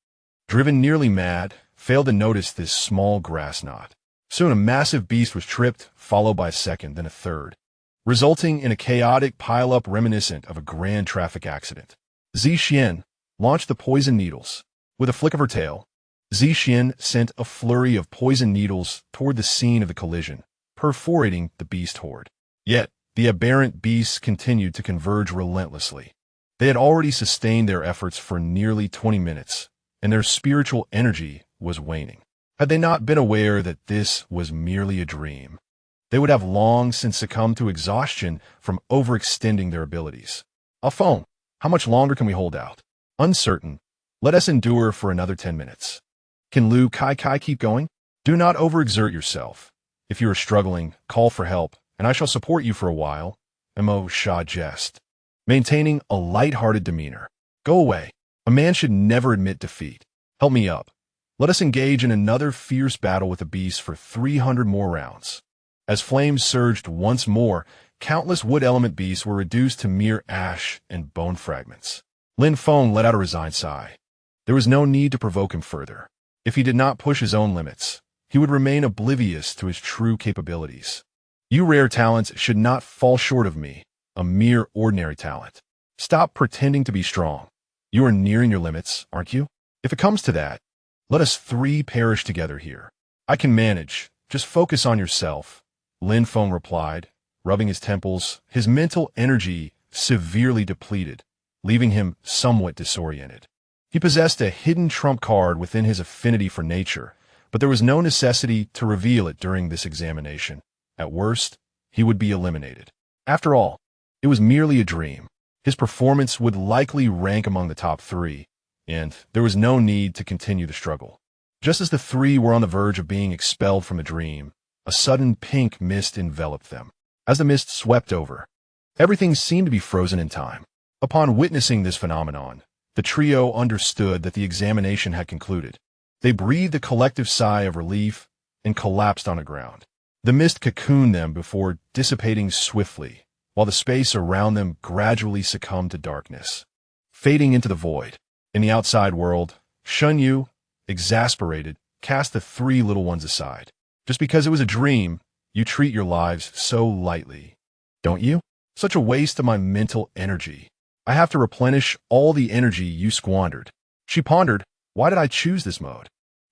driven nearly mad, failed to notice this small grass knot. Soon a massive beast was tripped, followed by a second, then a third, resulting in a chaotic pile-up reminiscent of a grand traffic accident. Zixien launched the poison needles. With a flick of her tail, Zixien sent a flurry of poison needles toward the scene of the collision, perforating the beast horde. Yet, the aberrant beasts continued to converge relentlessly. They had already sustained their efforts for nearly 20 minutes, and their spiritual energy was waning. Had they not been aware that this was merely a dream, they would have long since succumbed to exhaustion from overextending their abilities. Alphone, how much longer can we hold out? Uncertain. Let us endure for another 10 minutes. Can Lu Kai keep going? Do not overexert yourself. If you are struggling, call for help, and I shall support you for a while. Mo Sha jest, maintaining a light-hearted demeanor. Go away. A man should never admit defeat. Help me up. Let us engage in another fierce battle with the beast for 300 more rounds. As flames surged once more, countless wood element beasts were reduced to mere ash and bone fragments. Lin Feng let out a resigned sigh. There was no need to provoke him further. If he did not push his own limits, he would remain oblivious to his true capabilities. You rare talents should not fall short of me, a mere ordinary talent. Stop pretending to be strong. You are nearing your limits, aren't you? If it comes to that, let us three perish together here. I can manage. Just focus on yourself, Lin Feng replied, rubbing his temples, his mental energy severely depleted, leaving him somewhat disoriented. He possessed a hidden trump card within his affinity for nature, but there was no necessity to reveal it during this examination. At worst, he would be eliminated. After all, it was merely a dream. His performance would likely rank among the top 3, and there was no need to continue the struggle. Just as the 3 were on the verge of being expelled from a dream, a sudden pink mist enveloped them. As the mist swept over, everything seemed to be frozen in time. Upon witnessing this phenomenon, the trio understood that the examination had concluded. They breathed a collective sigh of relief and collapsed on the ground. The mist cocooned them before dissipating swiftly, while the space around them gradually succumbed to darkness, fading into the void. In the outside world, Shun Yu, exasperated, cast the 3 little ones aside. Just because it was a dream, you treat your lives so lightly, don't you? Such a waste of my mental energy. I have to replenish all the energy you squandered. She pondered, why did I choose this mode?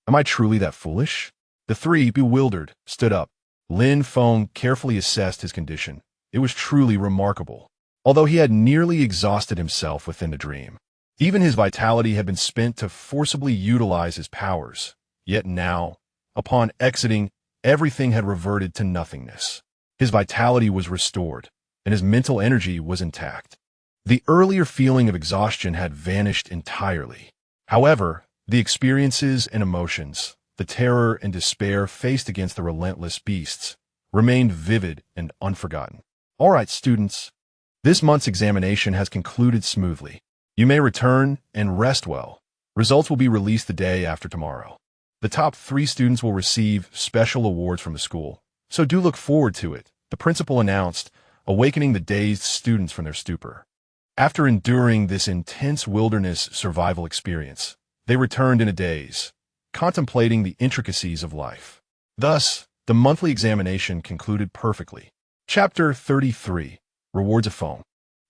Am I truly that foolish? The 3, bewildered, stood up. Lin Feng carefully assessed his condition. It was truly remarkable. Although he had nearly exhausted himself within the dream, even his vitality had been spent to forcibly utilize his powers. Yet now, upon exiting, everything had reverted to nothingness. His vitality was restored, and his mental energy was intact. The earlier feeling of exhaustion had vanished entirely. However, the experiences and emotions, the terror and despair faced against the relentless beasts, remained vivid and unforgotten. All right, students, this month's examination has concluded smoothly. You may return and rest well. Results will be released the day after tomorrow. The top 3 students will receive special awards from the school, so do look forward to it, the principal announced, awakening the dazed students from their stupor. After enduring this intense wilderness survival experience, they returned in a daze, contemplating the intricacies of life. Thus, the monthly examination concluded perfectly. Chapter 33. Rewards of Phone.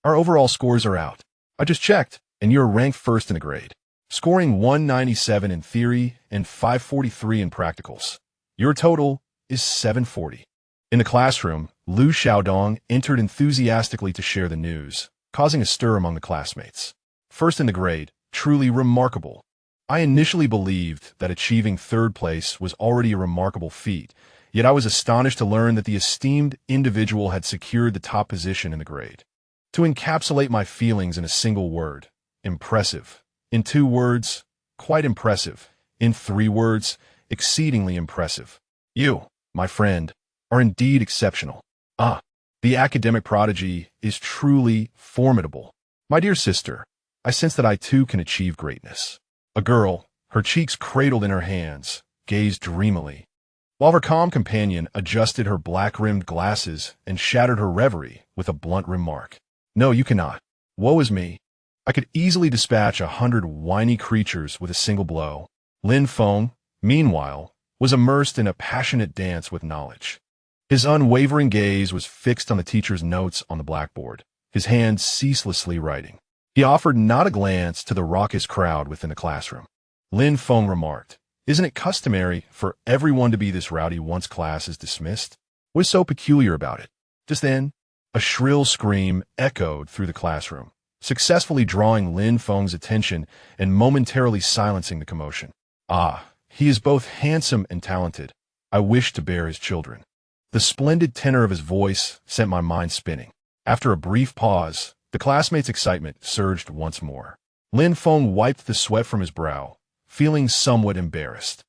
Our overall scores are out. I just checked, and you're ranked first in the grade, scoring 197 in theory and 543 in practicals. Your total is 740. In the classroom, Lu Xiaodong entered enthusiastically to share the news, causing a stir among the classmates. First in the grade, truly remarkable. I initially believed that achieving third place was already a remarkable feat, yet I was astonished to learn that the esteemed individual had secured the top position in the grade. To encapsulate my feelings in a single word, impressive. In 2 words, quite impressive. In 3 words, exceedingly impressive. You, my friend, are indeed exceptional. The academic prodigy is truly formidable. My dear sister, I sense that I too can achieve greatness. A girl, her cheeks cradled in her hands, gazed dreamily, while her calm companion adjusted her black-rimmed glasses and shattered her reverie with a blunt remark. No, you cannot. Woe is me. I could easily dispatch 100 whiny creatures with a single blow. Lin Feng, meanwhile, was immersed in a passionate dance with knowledge. His unwavering gaze was fixed on the teacher's notes on the blackboard, his hands ceaselessly writing. He offered not a glance to the raucous crowd within the classroom. Lin Feng remarked, "Isn't it customary for everyone to be this rowdy once class is dismissed? What is so peculiar about it?" Just then, a shrill scream echoed through the classroom, successfully drawing Lin Feng's attention and momentarily silencing the commotion. He is both handsome and talented. I wish to bear his children. The splendid tenor of his voice sent my mind spinning. After a brief pause, the classmates' excitement surged once more. Lin Feng wiped the sweat from his brow, feeling somewhat embarrassed.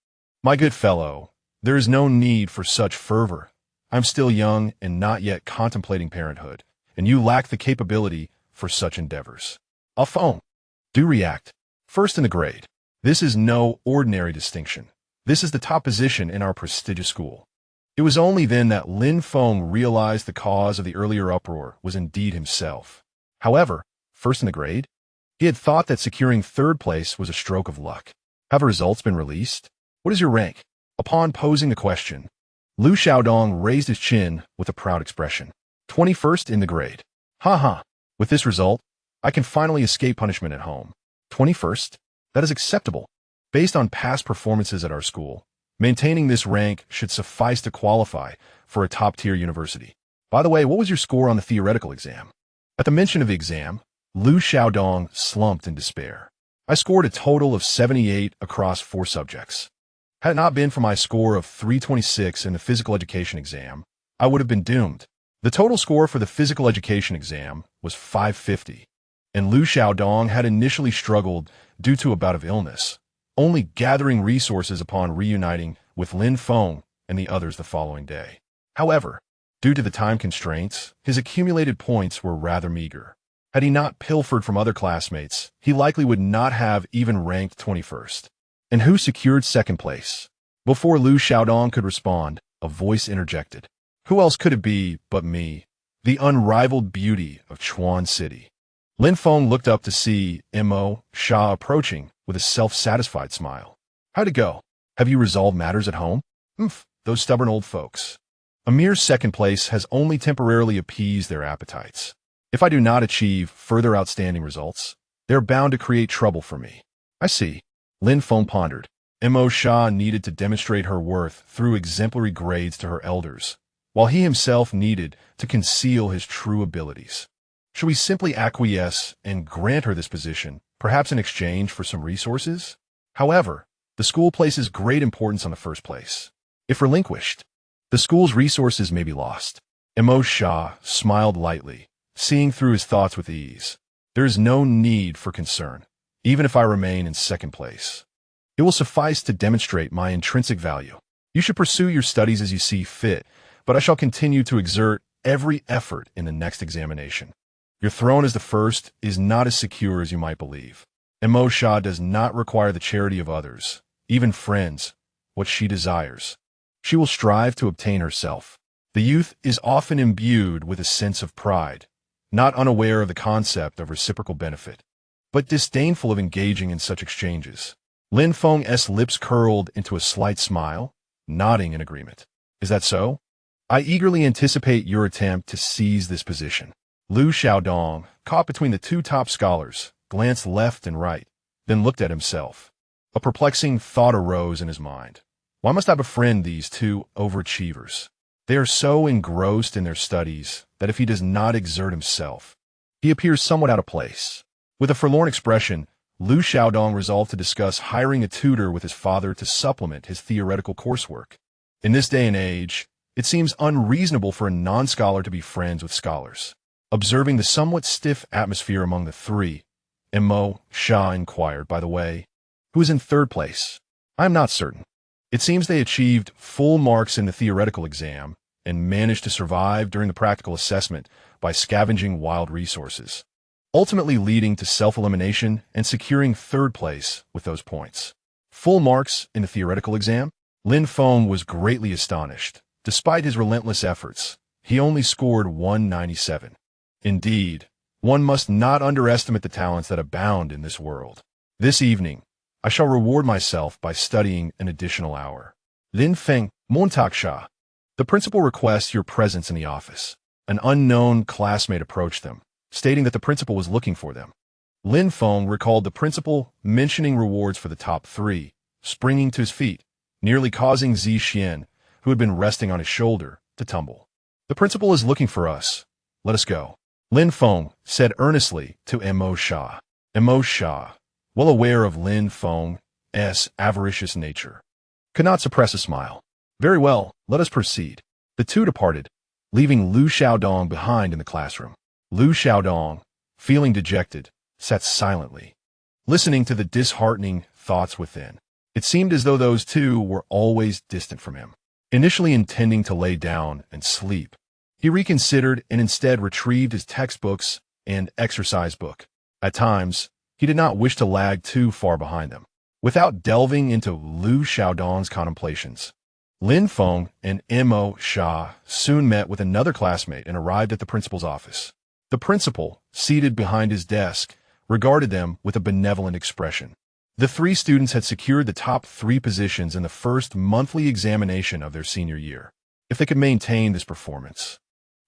My good fellow, there is no need for such fervor. I'm still young and not yet contemplating parenthood, and you lack the capability for such endeavors. Phone. Do react. First in the grade. This is no ordinary distinction. This is the top position in our prestigious school. It was only then that Lin Feng realized the cause of the earlier uproar was indeed himself. However, first in the grade, he had thought that securing third place was a stroke of luck. Have the results been released? What is your rank? Upon posing the question, Lu Xiaodong raised his chin with a proud expression. 21st in the grade. With this result, I can finally escape punishment at home. 21st? That is acceptable. Based on past performances at our school, maintaining this rank should suffice to qualify for a top-tier university. By the way, what was your score on the theoretical exam? At the mention of the exam, Lu Xiaodong slumped in despair. I scored a total of 78 across 4 subjects. Had it not been for my score of 326 in the physical education exam, I would have been doomed. The total score for the physical education exam was 550, and Lu Xiaodong had initially struggled due to a bout of illness, only gathering resources upon reuniting with Lin Feng and the others the following day. However, due to the time constraints, his accumulated points were rather meager. Had he not pilfered from other classmates, he likely would not have even ranked 21st. And who secured second place? Before Lu Xiaodong could respond, a voice interjected. Who else could it be but me, the unrivaled beauty of Chuan City? Lin Feng looked up to see Mo Sha approaching with a self-satisfied smile. How'd it go? Have you resolved matters at home? Those stubborn old folks. A mere second place has only temporarily appeased their appetites. If I do not achieve further outstanding results, they're bound to create trouble for me. I see. Lin Feng pondered. Mo Sha needed to demonstrate her worth through exemplary grades to her elders, while he himself needed to conceal his true abilities. Should we simply acquiesce and grant her this position, perhaps in exchange for some resources? However, the school places great importance on the first place. If relinquished, the school's resources may be lost. Mo Sha smiled lightly, seeing through his thoughts with ease. There is no need for concern, even if I remain in second place. It will suffice to demonstrate my intrinsic value. You should pursue your studies as you see fit, but I shall continue to exert every effort in the next examination. Your throne as the first is not as secure as you might believe. Mo Sha does not require the charity of others, even friends, what she desires. She will strive to obtain herself. The youth is often imbued with a sense of pride, not unaware of the concept of reciprocal benefit, but disdainful of engaging in such exchanges. Lin Feng's lips curled into a slight smile, nodding in agreement. Is that so? I eagerly anticipate your attempt to seize this position. Lu Xiaodong, caught between the two top scholars, glanced left and right, then looked at himself. A perplexing thought arose in his mind. Why must I befriend these two overachievers? They are so engrossed in their studies that if he does not exert himself, he appears somewhat out of place. With a forlorn expression, Lu Xiaodong resolved to discuss hiring a tutor with his father to supplement his theoretical coursework. In this day and age, it seems unreasonable for a non-scholar to be friends with scholars. Observing the somewhat stiff atmosphere among the three, Mo Sha inquired, by the way, who is in third place? I am not certain. It seems they achieved full marks in the theoretical exam and managed to survive during the practical assessment by scavenging wild resources, ultimately leading to self-elimination and securing third place with those points. Full marks in the theoretical exam? Lin Feng was greatly astonished. Despite his relentless efforts, he only scored 197. Indeed, one must not underestimate the talents that abound in this world. This evening, I shall reward myself by studying an additional hour. Lin Feng, Montaksha. The principal requests your presence in the office. An unknown classmate approached them, stating that the principal was looking for them. Lin Feng recalled the principal mentioning rewards for the top three, springing to his feet, nearly causing Zi Xian, who had been resting on his shoulder, to tumble. The principal is looking for us. Let us go. Lin Feng said earnestly to Mo Sha. Mo Sha, well aware of Lin Feng's avaricious nature, could not suppress a smile. Very well, let us proceed. The two departed, leaving Lu Xiaodong behind in the classroom. Lu Xiaodong, feeling dejected, sat silently, listening to the disheartening thoughts within. It seemed as though those two were always distant from him. Initially intending to lay down and sleep, he reconsidered and instead retrieved his textbooks and exercise book. At times, he did not wish to lag too far behind them. Without delving into Lu Xiaodong's contemplations, Lin Feng and Mo Sha soon met with another classmate and arrived at the principal's office. The principal, seated behind his desk, regarded them with a benevolent expression. The three students had secured the top 3 positions in the first monthly examination of their senior year. If they could maintain this performance,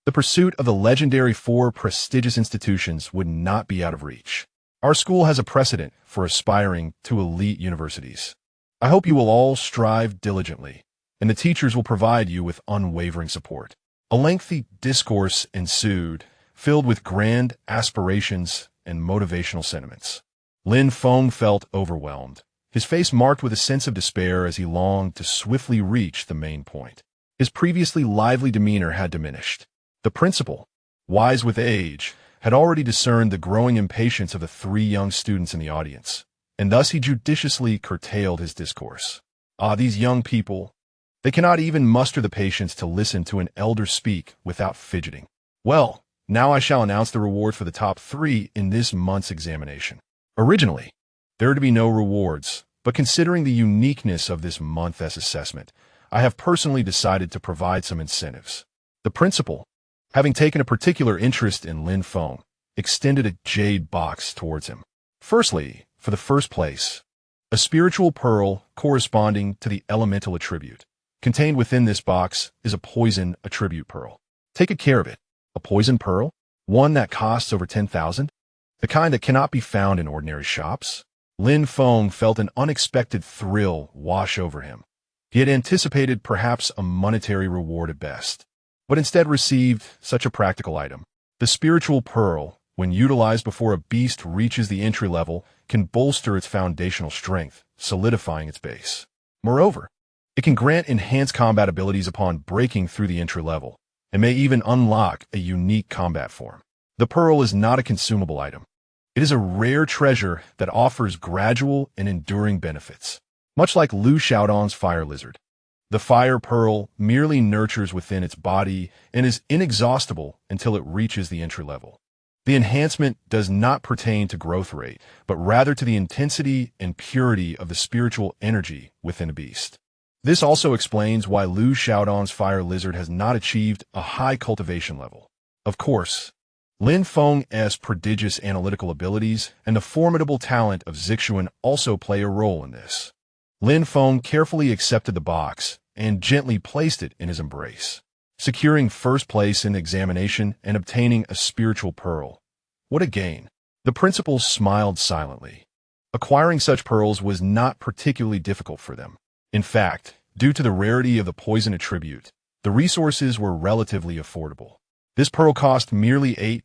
the pursuit of the legendary 4 prestigious institutions would not be out of reach. Our school has a precedent for aspiring to elite universities. I hope you will all strive diligently, and the teachers will provide you with unwavering support. A lengthy discourse ensued, filled with grand aspirations and motivational sentiments. Lin Feng felt overwhelmed, his face marked with a sense of despair as he longed to swiftly reach the main point. His previously lively demeanor had diminished. The principal, wise with age, had already discerned the growing impatience of the 3 young students in the audience, and thus he judiciously curtailed his discourse. These young people, they cannot even muster the patience to listen to an elder speak without fidgeting. Well, now I shall announce the reward for the top 3 in this month's examination. Originally, there are to be no rewards, but considering the uniqueness of this month's assessment, I have personally decided to provide some incentives. The principal, having taken a particular interest in Lin Feng, extended a jade box towards him. Firstly, for the first place, a spiritual pearl corresponding to the elemental attribute. Contained within this box is a poison attribute pearl. Take good care of it. A poison pearl? One that costs over 10,000? The kind that cannot be found in ordinary shops? Lin Feng felt an unexpected thrill wash over him. He had anticipated perhaps a monetary reward at best, but instead received such a practical item. The spiritual pearl, when utilized before a beast reaches the entry level, can bolster its foundational strength, solidifying its base. Moreover, it can grant enhanced combat abilities upon breaking through the entry level, and may even unlock a unique combat form. The pearl is not a consumable item. It is a rare treasure that offers gradual and enduring benefits. Much like Lu Xiaodong's fire lizard, the fire pearl merely nurtures within its body and is inexhaustible until it reaches the entry level. The enhancement does not pertain to growth rate, but rather to the intensity and purity of the spiritual energy within a beast. This also explains why Lu Xiaodong's fire lizard has not achieved a high cultivation level. Of course, Lin Feng's prodigious analytical abilities and the formidable talent of Zixuan also play a role in this. Lin Feng carefully accepted the box and gently placed it in his embrace, securing first place in the examination and obtaining a spiritual pearl. What a gain! The principal smiled silently. Acquiring such pearls was not particularly difficult for them. In fact, due to the rarity of the poison attribute, the resources were relatively affordable. This pearl cost merely 8,000.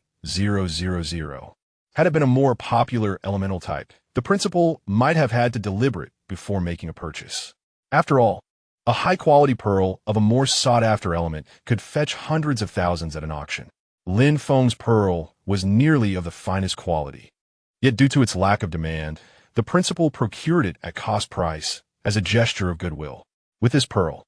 Had it been a more popular elemental type, the principal might have had to deliberate before making a purchase. After all, a high-quality pearl of a more sought-after element could fetch hundreds of thousands at an auction. Lin Feng's pearl was nearly of the finest quality. Yet due to its lack of demand, the principal procured it at cost price as a gesture of goodwill. With this pearl,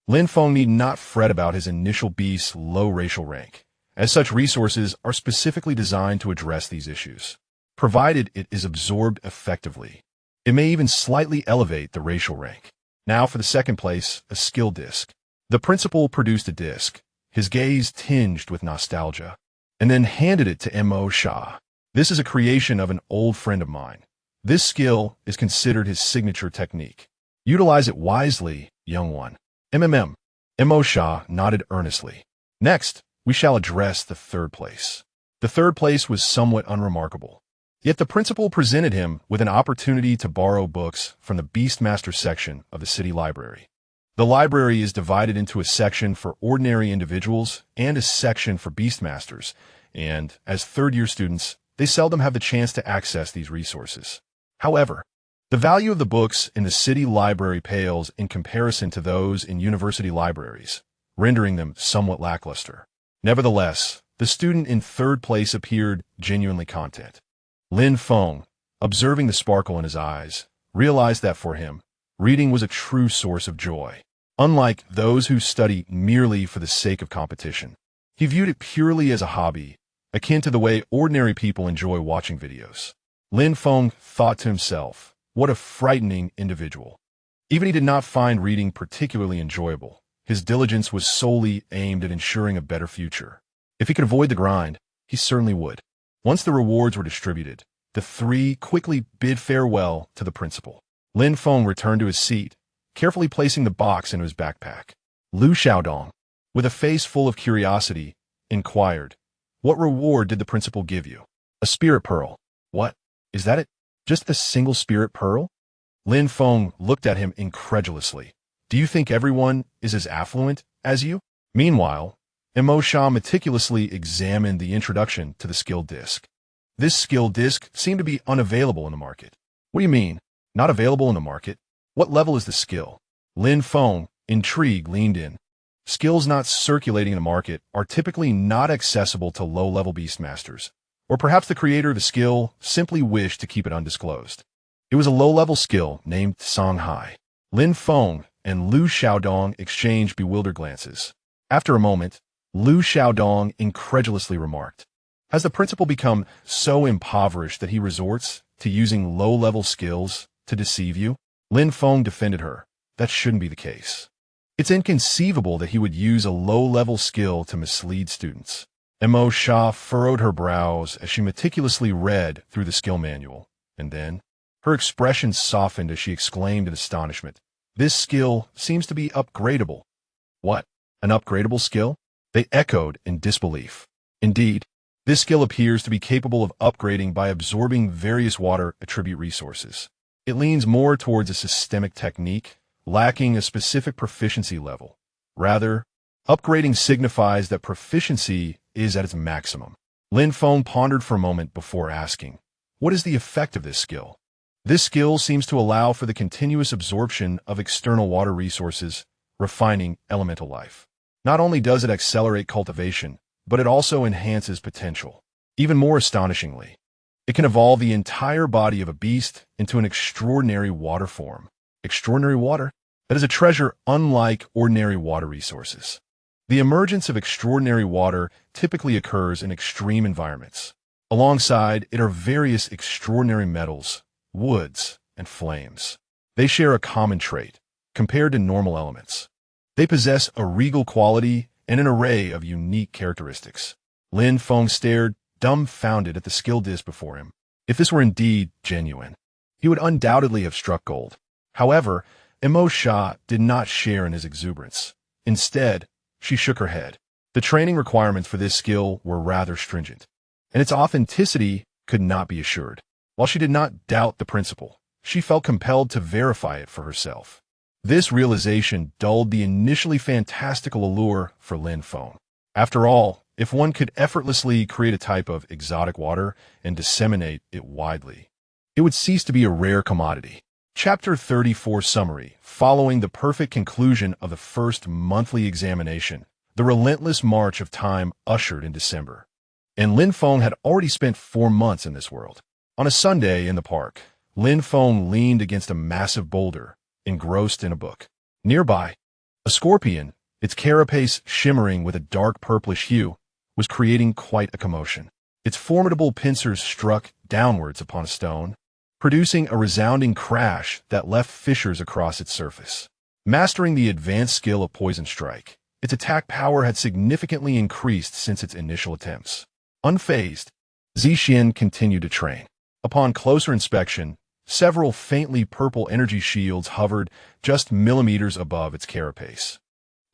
Lin Feng need not fret about his initial beast's low racial rank, as such resources are specifically designed to address these issues. Provided it is absorbed effectively, it may even slightly elevate the racial rank. Now for the second place, a skill disc. The principal produced a disc, his gaze tinged with nostalgia, and then handed it to Mo Sha. This is a creation of an old friend of mine. This skill is considered his signature technique. Utilize it wisely, young one. Mo Sha nodded earnestly. Next, we shall address the third place. The third place was somewhat unremarkable. Yet the principal presented him with an opportunity to borrow books from the Beastmaster section of the city library. The library is divided into a section for ordinary individuals and a section for Beastmasters, and as third-year students, they seldom have the chance to access these resources. However, the value of the books in the city library pales in comparison to those in university libraries, rendering them somewhat lackluster. Nevertheless, the student in third place appeared genuinely content. Lin Feng, observing the sparkle in his eyes, realized that for him, reading was a true source of joy. Unlike those who study merely for the sake of competition, he viewed it purely as a hobby, akin to the way ordinary people enjoy watching videos. Lin Feng thought to himself, what a frightening individual. Even he did not find reading particularly enjoyable. His diligence was solely aimed at ensuring a better future. If he could avoid the grind, he certainly would. Once the rewards were distributed, the three quickly bid farewell to the principal. Lin Feng returned to his seat, carefully placing the box into his backpack. Lu Xiaodong, with a face full of curiosity, inquired, "What reward did the principal give you?" "A spirit pearl." "What? Is that it? Just a single spirit pearl?" Lin Feng looked at him incredulously. "Do you think everyone is as affluent as you?" Meanwhile, Mo Sha meticulously examined the introduction to the skill disc. This skill disc seemed to be unavailable in the market. "What do you mean, not available in the market? What level is the skill?" Lin Feng, intrigued, leaned in. Skills not circulating in the market are typically not accessible to low-level beastmasters, or perhaps the creator of the skill simply wished to keep it undisclosed. It was a low-level skill named Songhai. Lin Feng and Lu Xiaodong exchanged bewildered glances. After a moment, Lu Xiaodong incredulously remarked, "Has the principal become so impoverished that he resorts to using low-level skills to deceive you?" Lin Feng defended her. That shouldn't be the case. It's inconceivable that he would use a low-level skill to mislead students. Mo Sha furrowed her brows as she meticulously read through the skill manual, and then her expression softened as she exclaimed in astonishment, "This skill seems to be upgradable." "What? An upgradable skill?" They echoed in disbelief. "Indeed, this skill appears to be capable of upgrading by absorbing various water attribute resources. It leans more towards a systemic technique, lacking a specific proficiency level. Rather, upgrading signifies that proficiency is at its maximum." Lin Feng pondered for a moment before asking, "What is the effect of this skill?" "This skill seems to allow for the continuous absorption of external water resources, refining elemental life. Not only does it accelerate cultivation, but it also enhances potential. Even more astonishingly, it can evolve the entire body of a beast into an extraordinary water form." Extraordinary water? That is a treasure unlike ordinary water resources. The emergence of extraordinary water typically occurs in extreme environments. Alongside it are various extraordinary metals, woods, and flames. They share a common trait, compared to normal elements. They possess a regal quality and an array of unique characteristics. Lin Feng stared, dumbfounded at the skill disc before him. If this were indeed genuine, he would undoubtedly have struck gold. However, Emo Sha did not share in his exuberance. Instead, she shook her head. The training requirements for this skill were rather stringent, and its authenticity could not be assured. While she did not doubt the principle, she felt compelled to verify it for herself. This realization dulled the initially fantastical allure for Lin Feng. After all, if one could effortlessly create a type of exotic water and disseminate it widely, it would cease to be a rare commodity. Chapter 34 Summary. Following the perfect conclusion of the first monthly examination, the relentless march of time ushered in December, and Lin Feng had already spent 4 months in this world. On a Sunday in the park, Lin Feng leaned against a massive boulder, engrossed in a book. Nearby, a scorpion, its carapace shimmering with a dark purplish hue, was creating quite a commotion. Its formidable pincers struck downwards upon a stone, producing a resounding crash that left fissures across its surface. Mastering the advanced skill of Poison Strike, its attack power had significantly increased since its initial attempts. Unfazed, Zixin continued to train. Upon closer inspection, several faintly purple energy shields hovered just millimeters above its carapace.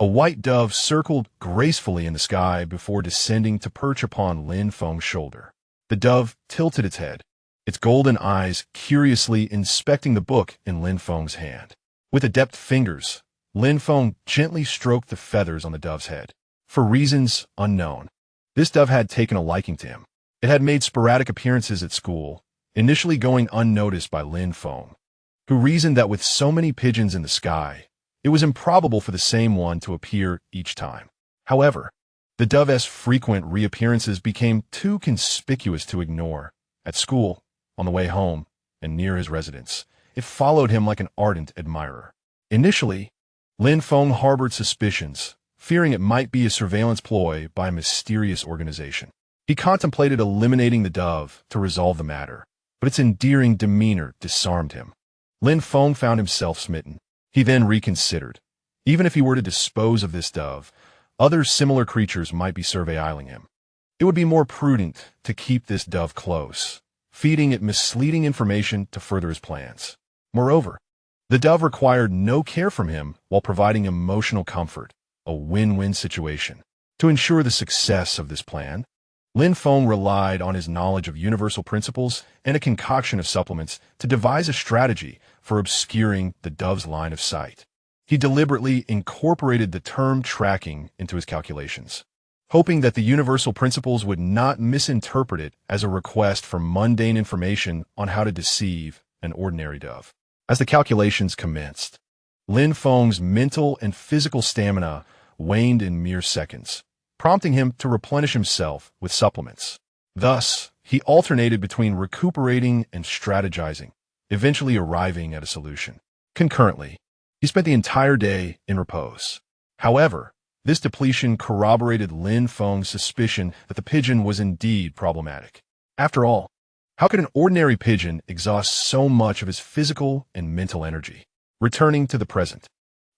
A white dove circled gracefully in the sky before descending to perch upon Lin Feng's shoulder. The dove tilted its head, its golden eyes curiously inspecting the book in Lin Feng's hand. With adept fingers, Lin Feng gently stroked the feathers on the dove's head. For reasons unknown, this dove had taken a liking to him. It had made sporadic appearances at school, initially going unnoticed by Lin Feng, who reasoned that with so many pigeons in the sky, it was improbable for the same one to appear each time. However, the dove's frequent reappearances became too conspicuous to ignore. At school, on the way home, and near his residence, it followed him like an ardent admirer. Initially, Lin Feng harbored suspicions, fearing it might be a surveillance ploy by a mysterious organization. He contemplated eliminating the dove to resolve the matter, but its endearing demeanor disarmed him. Lin Feng found himself smitten. He then reconsidered. Even if he were to dispose of this dove, other similar creatures might be surveilling him. It would be more prudent to keep this dove close, feeding it misleading information to further his plans. Moreover, the dove required no care from him while providing emotional comfort, a win-win situation. To ensure the success of this plan, Lin Feng relied on his knowledge of universal principles and a concoction of supplements to devise a strategy for obscuring the dove's line of sight. He deliberately incorporated the term tracking into his calculations, hoping that the universal principles would not misinterpret it as a request for mundane information on how to deceive an ordinary dove. As the calculations commenced, Lin Feng's mental and physical stamina waned in mere seconds, prompting him to replenish himself with supplements. Thus, he alternated between recuperating and strategizing, eventually arriving at a solution. Concurrently, he spent the entire day in repose. However, this depletion corroborated Lin Feng's suspicion that the pigeon was indeed problematic. After all, how could an ordinary pigeon exhaust so much of his physical and mental energy? Returning to the present,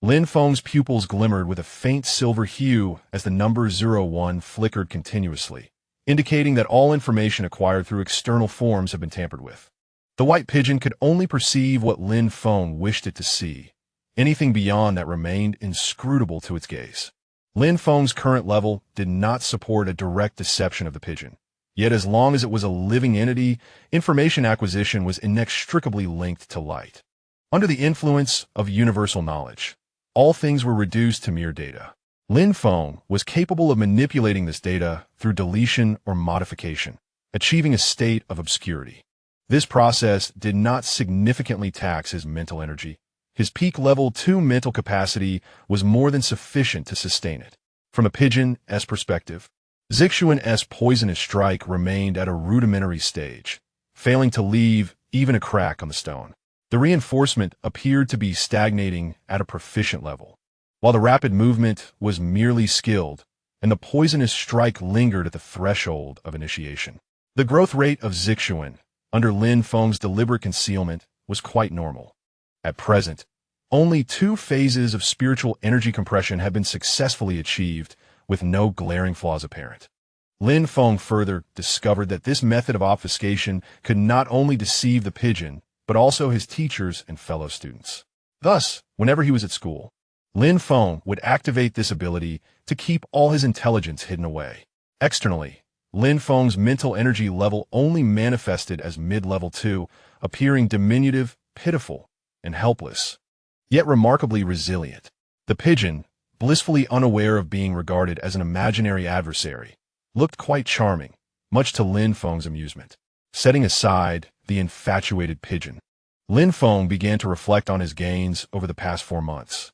Lin Feng's pupils glimmered with a faint silver hue as the number 01 flickered continuously, indicating that all information acquired through external forms had been tampered with. The white pigeon could only perceive what Lin Feng wished it to see. Anything beyond that remained inscrutable to its gaze. Lin Feng's current level did not support a direct deception of the pigeon. Yet as long as it was a living entity, information acquisition was inextricably linked to light. Under the influence of universal knowledge, all things were reduced to mere data. Lin Feng was capable of manipulating this data through deletion or modification, achieving a state of obscurity. This process did not significantly tax his mental energy. His peak level 2 mental capacity was more than sufficient to sustain it. From a pigeon's perspective, Zixuan's poisonous strike remained at a rudimentary stage, failing to leave even a crack on the stone. The reinforcement appeared to be stagnating at a proficient level, while the rapid movement was merely skilled, and the poisonous strike lingered at the threshold of initiation. The growth rate of Zixuan, under Lin Feng's deliberate concealment, was quite normal. At present, only 2 phases of spiritual energy compression had been successfully achieved, with no glaring flaws apparent. Lin Feng further discovered that this method of obfuscation could not only deceive the pigeon, but also his teachers and fellow students. Thus, whenever he was at school, Lin Feng would activate this ability to keep all his intelligence hidden away. Externally, Lin Feng's mental energy level only manifested as mid-level 2, appearing diminutive, pitiful, and helpless, yet remarkably resilient. The pigeon, blissfully unaware of being regarded as an imaginary adversary, looked quite charming, much to Lin Feng's amusement. Setting aside the infatuated pigeon, Lin Feng began to reflect on his gains over the past 4 months.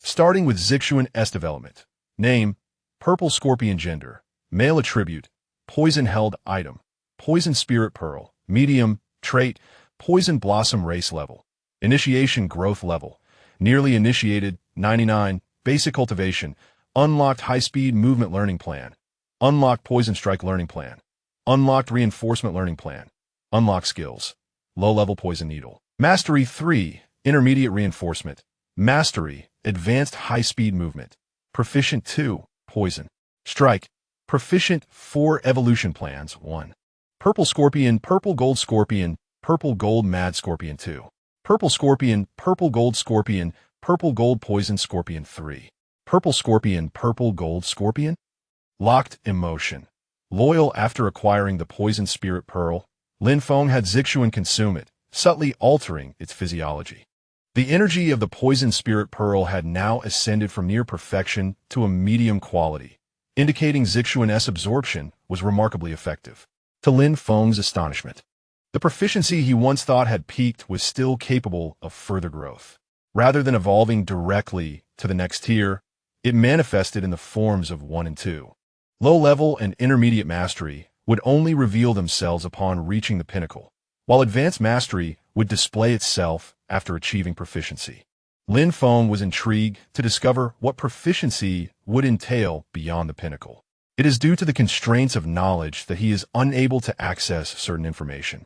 Starting with Zixuan-S development. Name, Purple Scorpion. Gender, male. Attribute, Poison held item, Poison Spirit Pearl. Medium, trait, Poison Blossom. Race level, Initiation growth level, Nearly initiated, 99, Basic cultivation, Unlocked high-speed movement learning plan, Unlocked Poison Strike learning plan, Unlocked reinforcement learning plan, Unlocked skills, Low-level Poison Needle. Mastery 3, Intermediate reinforcement, Mastery, Advanced high-speed movement, Proficient 2, Poison Strike, Proficient 4 evolution plans 1. Purple Scorpion, Purple Gold Scorpion, Purple Gold Mad Scorpion 2. Purple Scorpion, Purple Gold Scorpion, Purple Gold Poison Scorpion 3. Purple Scorpion, Purple Gold Scorpion. Locked emotion. Loyal. After acquiring the Poison Spirit Pearl, Lin Feng had Zixuan consume it, subtly altering its physiology. The energy of the Poison Spirit Pearl had now ascended from near perfection to a medium quality, indicating Zixuan-S absorption was remarkably effective. To Lin Feng's astonishment, the proficiency he once thought had peaked was still capable of further growth. Rather than evolving directly to the next tier, it manifested in the forms of 1 and 2. Low-level and intermediate mastery would only reveal themselves upon reaching the pinnacle, while advanced mastery would display itself after achieving proficiency. Lin Feng was intrigued to discover what proficiency would entail beyond the pinnacle. It is due to the constraints of knowledge that he is unable to access certain information.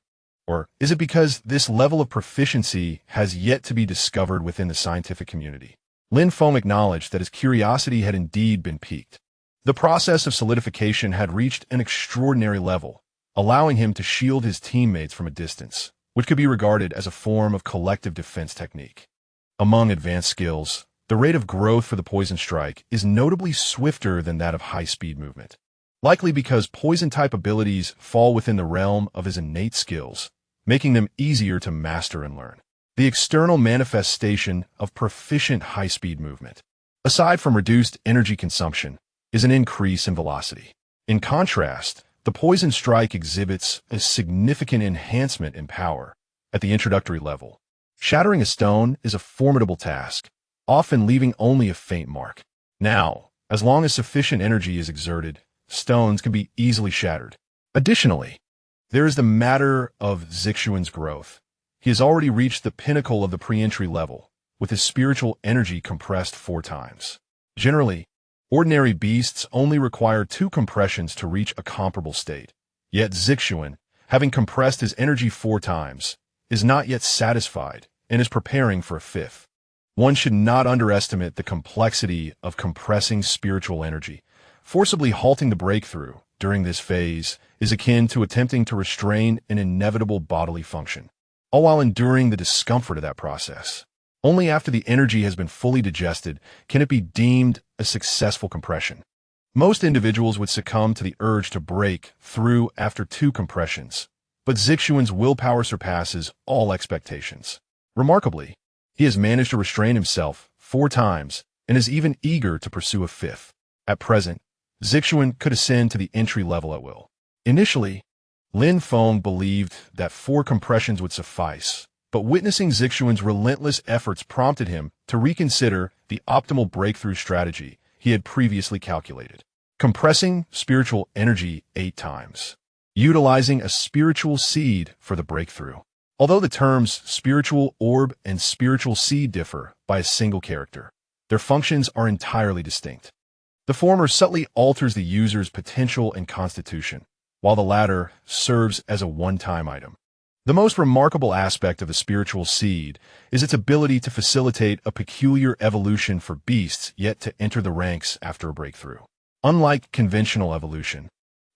Or is it because this level of proficiency has yet to be discovered within the scientific community? Lin Feng acknowledged that his curiosity had indeed been piqued. The process of solidification had reached an extraordinary level, allowing him to shield his teammates from a distance, which could be regarded as a form of collective defense technique. Among advanced skills, the rate of growth for the Poison Strike is notably swifter than that of high-speed movement, likely because Poison-type abilities fall within the realm of his innate skills, making them easier to master and learn. The external manifestation of proficient high-speed movement, aside from reduced energy consumption, is an increase in velocity. In contrast, the Poison Strike exhibits a significant enhancement in power at the introductory level. Shattering a stone is a formidable task, often leaving only a faint mark. Now, as long as sufficient energy is exerted, stones can be easily shattered. Additionally, there is the matter of Zixuan's growth. He has already reached the pinnacle of the pre-entry level, with his spiritual energy compressed 4 times. Generally, ordinary beasts only require 2 compressions to reach a comparable state. Yet Zixuan, having compressed his energy 4 times, is not yet satisfied and is preparing for a 5th. One should not underestimate the complexity of compressing spiritual energy. Forcibly halting the breakthrough during this phase is akin to attempting to restrain an inevitable bodily function, all while enduring the discomfort of that process. Only after the energy has been fully digested can it be deemed a successful compression. Most individuals would succumb to the urge to break through after 2 compressions, but Zixuan's willpower surpasses all expectations. Remarkably, he has managed to restrain himself 4 times and is even eager to pursue a 5th. At present, Zixuan could ascend to the entry level at will. Initially, Lin Feng believed that 4 compressions would suffice, but witnessing Zixuan's relentless efforts prompted him to reconsider the optimal breakthrough strategy he had previously calculated. Compressing spiritual energy 8 times. Utilizing a spiritual seed for the breakthrough. Although the terms spiritual orb and spiritual seed differ by a single character, their functions are entirely distinct. The former subtly alters the user's potential and constitution, while the latter serves as a one-time item. The most remarkable aspect of the spiritual seed is its ability to facilitate a peculiar evolution for beasts yet to enter the ranks after a breakthrough. Unlike conventional evolution,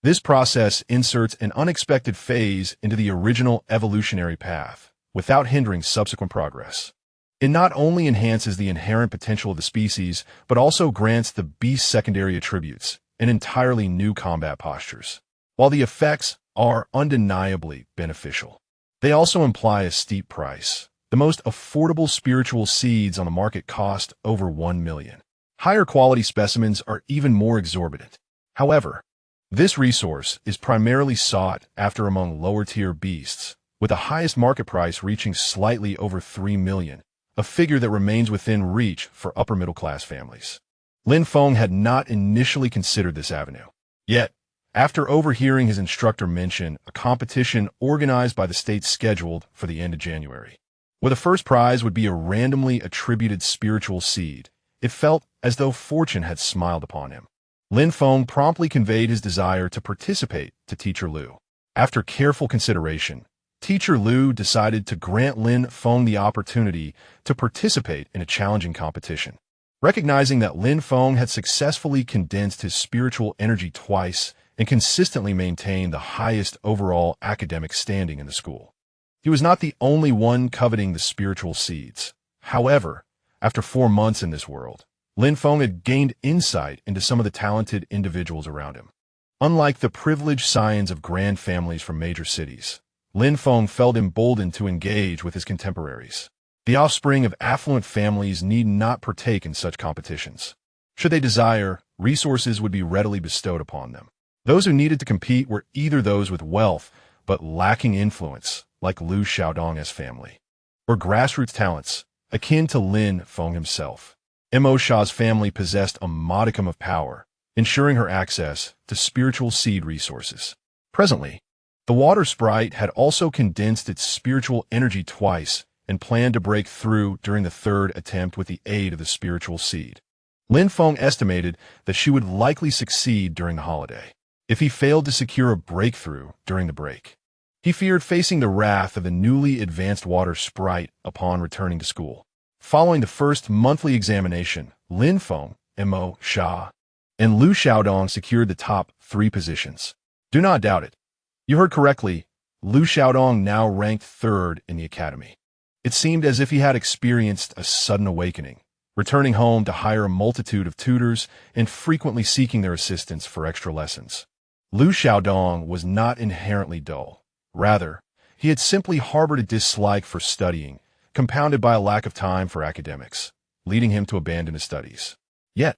This process inserts an unexpected phase into the original evolutionary path, without hindering subsequent progress. It not only enhances the inherent potential of the species, but also grants the beast secondary attributes and entirely new combat postures. While the effects are undeniably beneficial, they also imply a steep price. The most affordable spiritual seeds on the market cost over 1 million. Higher quality specimens are even more exorbitant. However, this resource is primarily sought after among lower-tier beasts, with the highest market price reaching slightly over 3 million, a figure that remains within reach for upper-middle-class families. Lin Feng had not initially considered this avenue. Yet, after overhearing his instructor mention a competition organized by the state scheduled for the end of January, where the first prize would be a randomly attributed spiritual seed, it felt as though fortune had smiled upon him. Lin Feng promptly conveyed his desire to participate to Teacher Liu. After careful consideration, Teacher Liu decided to grant Lin Feng the opportunity to participate in a challenging competition. Recognizing that Lin Feng had successfully condensed his spiritual energy twice and consistently maintained the highest overall academic standing in the school, he was not the only one coveting the spiritual seeds. However, after 4 months in this world, Lin Feng had gained insight into some of the talented individuals around him. Unlike the privileged scions of grand families from major cities, Lin Feng felt emboldened to engage with his contemporaries. The offspring of affluent families need not partake in such competitions. Should they desire, resources would be readily bestowed upon them. Those who needed to compete were either those with wealth but lacking influence, like Liu Xiaodong's family, or grassroots talents, akin to Lin Feng himself. Mo Sha's family possessed a modicum of power, ensuring her access to spiritual seed resources. Presently, the water sprite had also condensed its spiritual energy twice and planned to break through during the third attempt with the aid of the spiritual seed. Lin Feng estimated that she would likely succeed during the holiday. If he failed to secure a breakthrough during the break, he feared facing the wrath of the newly advanced water sprite upon returning to school. Following the first monthly examination, Lin Feng, Mo Sha, and Liu Xiaodong secured the top 3 positions. Do not doubt it. You heard correctly, Liu Xiaodong now ranked 3rd in the academy. It seemed as if he had experienced a sudden awakening, returning home to hire a multitude of tutors and frequently seeking their assistance for extra lessons. Liu Xiaodong was not inherently dull. Rather, he had simply harbored a dislike for studying, compounded by a lack of time for academics, leading him to abandon his studies. Yet,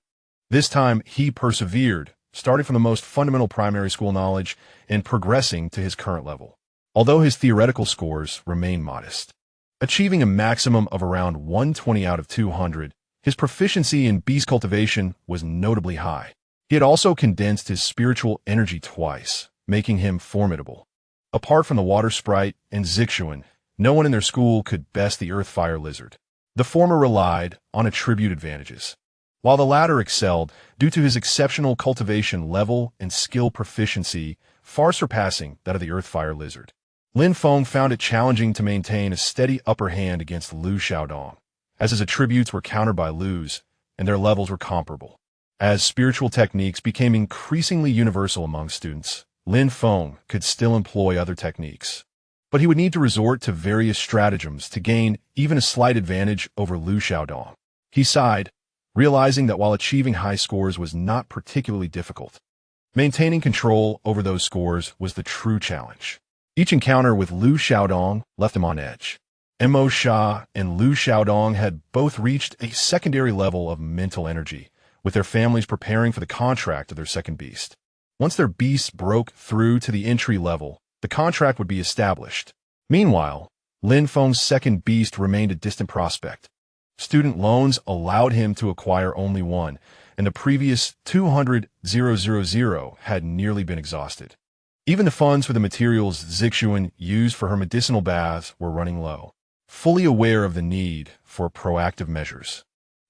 this time he persevered, starting from the most fundamental primary school knowledge and progressing to his current level. Although his theoretical scores remained modest, achieving a maximum of around 120 out of 200, his proficiency in beast cultivation was notably high. He had also condensed his spiritual energy twice, making him formidable. Apart from the water sprite and Zixuan, no one in their school could best the earth-fire lizard. The former relied on attribute advantages, while the latter excelled due to his exceptional cultivation level and skill proficiency, far surpassing that of the earth-fire lizard. Lin Feng found it challenging to maintain a steady upper hand against Liu Xiaodong, as his attributes were countered by Liu's, and their levels were comparable. As spiritual techniques became increasingly universal among students, Lin Feng could still employ other techniques, but he would need to resort to various stratagems to gain even a slight advantage over Liu Xiaodong. He sighed, realizing that while achieving high scores was not particularly difficult, maintaining control over those scores was the true challenge. Each encounter with Liu Xiaodong left him on edge. Mo Sha and Liu Xiaodong had both reached a secondary level of mental energy, with their families preparing for the contract of their second beast. Once their beasts broke through to the entry level, the contract would be established. Meanwhile, Lin Feng's second beast remained a distant prospect. Student loans allowed him to acquire only one, and the previous 200,000 had nearly been exhausted. Even the funds for the materials Zixuan used for her medicinal baths were running low. Fully aware of the need for proactive measures,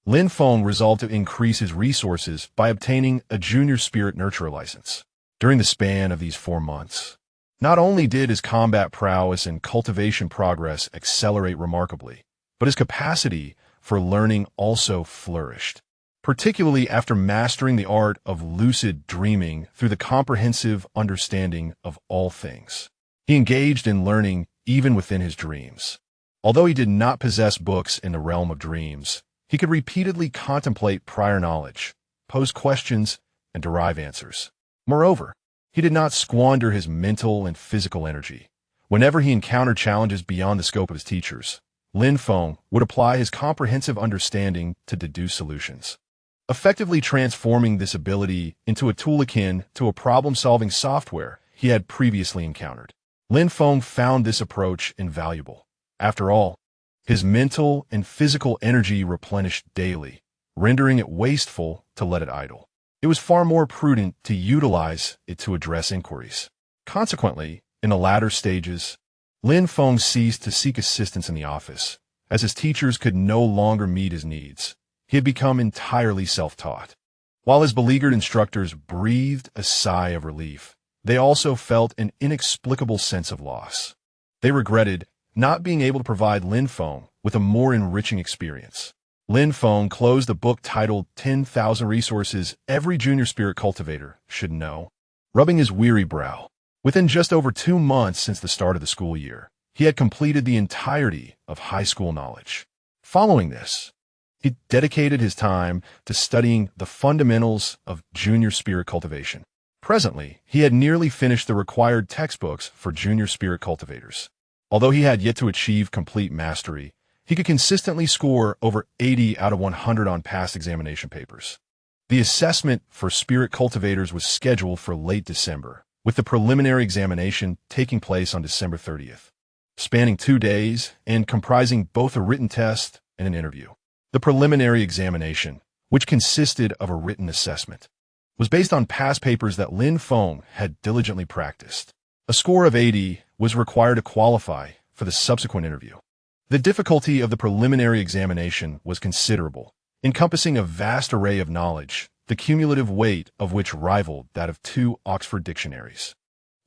Lin Feng resolved to increase his resources by obtaining a junior spirit nurturer license. During the span of these 4 months, not only did his combat prowess and cultivation progress accelerate remarkably, but his capacity for learning also flourished. particularly after mastering the art of lucid dreaming through the comprehensive understanding of all things. He engaged in learning even within his dreams. Although he did not possess books in the realm of dreams, he could repeatedly contemplate prior knowledge, pose questions, and derive answers. Moreover, he did not squander his mental and physical energy. Whenever he encountered challenges beyond the scope of his teachers, Lin Feng would apply his comprehensive understanding to deduce solutions, effectively transforming this ability into a tool akin to a problem-solving software he had previously encountered. Lin Feng found this approach invaluable. After all, his mental and physical energy replenished daily, rendering it wasteful to let it idle. It was far more prudent to utilize it to address inquiries. Consequently, in the latter stages, Lin Feng ceased to seek assistance in the office, as his teachers could no longer meet his needs. He had become entirely self-taught. While his beleaguered instructors breathed a sigh of relief, they also felt an inexplicable sense of loss. They regretted not being able to provide Lin Feng with a more enriching experience. Lin Feng closed a book titled 10,000 Resources Every Junior Spirit Cultivator Should Know, rubbing his weary brow. Within just over 2 months since the start of the school year, he had completed the entirety of high school knowledge. Following this, he dedicated his time to studying the fundamentals of junior spirit cultivation. Presently, he had nearly finished the required textbooks for junior spirit cultivators. Although he had yet to achieve complete mastery, he could consistently score over 80 out of 100 on past examination papers. The assessment for spirit cultivators was scheduled for late December, with the preliminary examination taking place on December 30th, spanning 2 days and comprising both a written test and an interview. The preliminary examination, which consisted of a written assessment, was based on past papers that Lin Feng had diligently practiced. A score of 80 was required to qualify for the subsequent interview. The difficulty of the preliminary examination was considerable, encompassing a vast array of knowledge, the cumulative weight of which rivaled that of 2 Oxford dictionaries.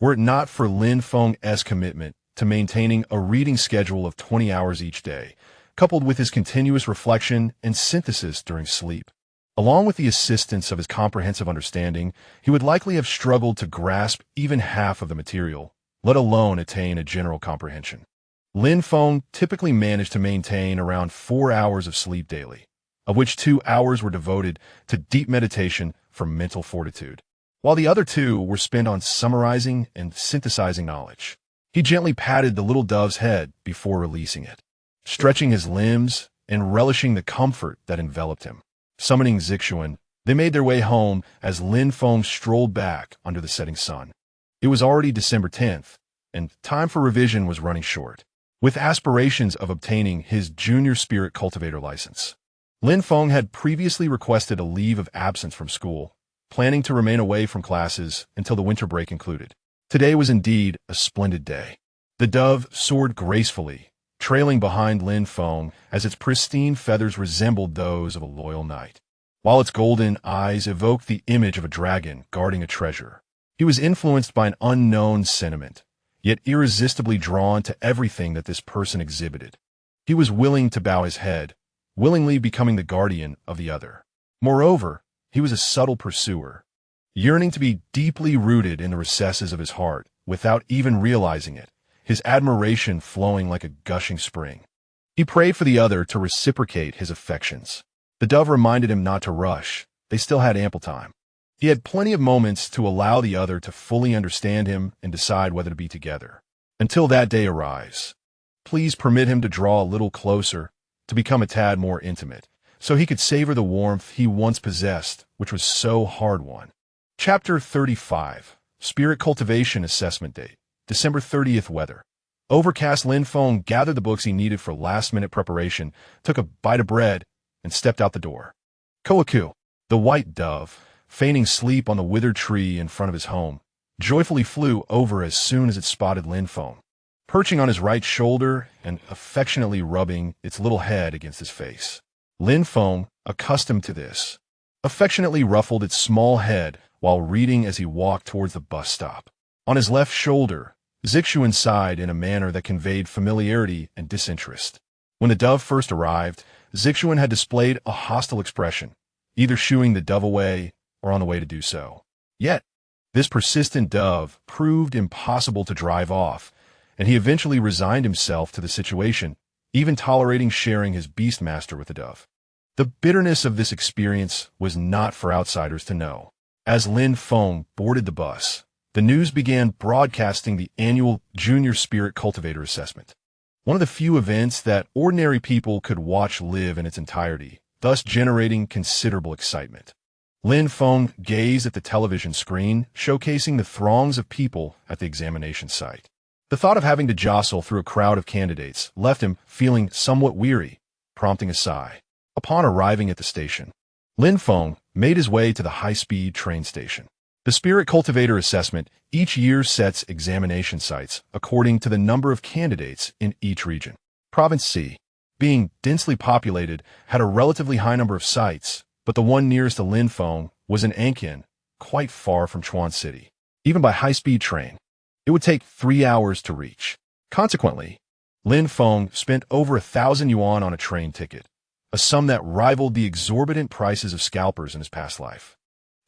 Were it not for Lin Feng's commitment to maintaining a reading schedule of 20 hours each day, coupled with his continuous reflection and synthesis during sleep, along with the assistance of his comprehensive understanding, he would likely have struggled to grasp even half of the material, let alone attain a general comprehension. Lin Feng typically managed to maintain around 4 hours of sleep daily, of which 2 hours were devoted to deep meditation for mental fortitude, while the other 2 were spent on summarizing and synthesizing knowledge. He gently patted the little dove's head before releasing it, stretching his limbs and relishing the comfort that enveloped him. Summoning Zixuan, they made their way home as Lin Feng strolled back under the setting sun. It was already December 10th, and time for revision was running short. With aspirations of obtaining his junior spirit cultivator license, Lin Feng had previously requested a leave of absence from school, planning to remain away from classes until the winter break concluded. Today was indeed a splendid day. The dove soared gracefully, trailing behind Lin Feng as its pristine feathers resembled those of a loyal knight, while its golden eyes evoked the image of a dragon guarding a treasure. He was influenced by an unknown sentiment, yet irresistibly drawn to everything that this person exhibited. He was willing to bow his head, willingly becoming the guardian of the other. Moreover, he was a subtle pursuer, yearning to be deeply rooted in the recesses of his heart without even realizing it, his admiration flowing like a gushing spring. He prayed for the other to reciprocate his affections. The dove reminded him not to rush. They still had ample time. He had plenty of moments to allow the other to fully understand him and decide whether to be together. Until that day arrives, please permit him to draw a little closer, to become a tad more intimate, so he could savor the warmth he once possessed, which was so hard-won. Chapter 35, Spirit Cultivation Assessment Date, December 30th weather. Overcast. Lin Feng gathered the books he needed for last-minute preparation, took a bite of bread, and stepped out the door. Koaku, the white dove, feigning sleep on the withered tree in front of his home, joyfully flew over as soon as it spotted Lin Feng, perching on his right shoulder and affectionately rubbing its little head against his face. Lin Feng, accustomed to this, affectionately ruffled its small head while reading as he walked towards the bus stop. On his left shoulder, Zixuan sighed in a manner that conveyed familiarity and disinterest. When the dove first arrived, Zixuan had displayed a hostile expression, either shooing the dove away or on the way to do so. Yet, this persistent dove proved impossible to drive off, and he eventually resigned himself to the situation, even tolerating sharing his beastmaster with the dove. The bitterness of this experience was not for outsiders to know. As Lin Feng boarded the bus, the news began broadcasting the annual Junior Spirit Cultivator Assessment, one of the few events that ordinary people could watch live in its entirety, thus generating considerable excitement. Lin Feng gazed at the television screen, showcasing the throngs of people at the examination site. The thought of having to jostle through a crowd of candidates left him feeling somewhat weary, prompting a sigh. Upon arriving at the station, Lin Feng made his way to the high-speed train station. The Spirit Cultivator Assessment each year sets examination sites according to the number of candidates in each region. Province C, being densely populated, had a relatively high number of sites, but the one nearest to Lin Feng was in Anqin, quite far from Chuan City. Even by high-speed train, it would take 3 hours to reach. Consequently, Lin Feng spent over 1,000 yuan on a train ticket, a sum that rivaled the exorbitant prices of scalpers in his past life.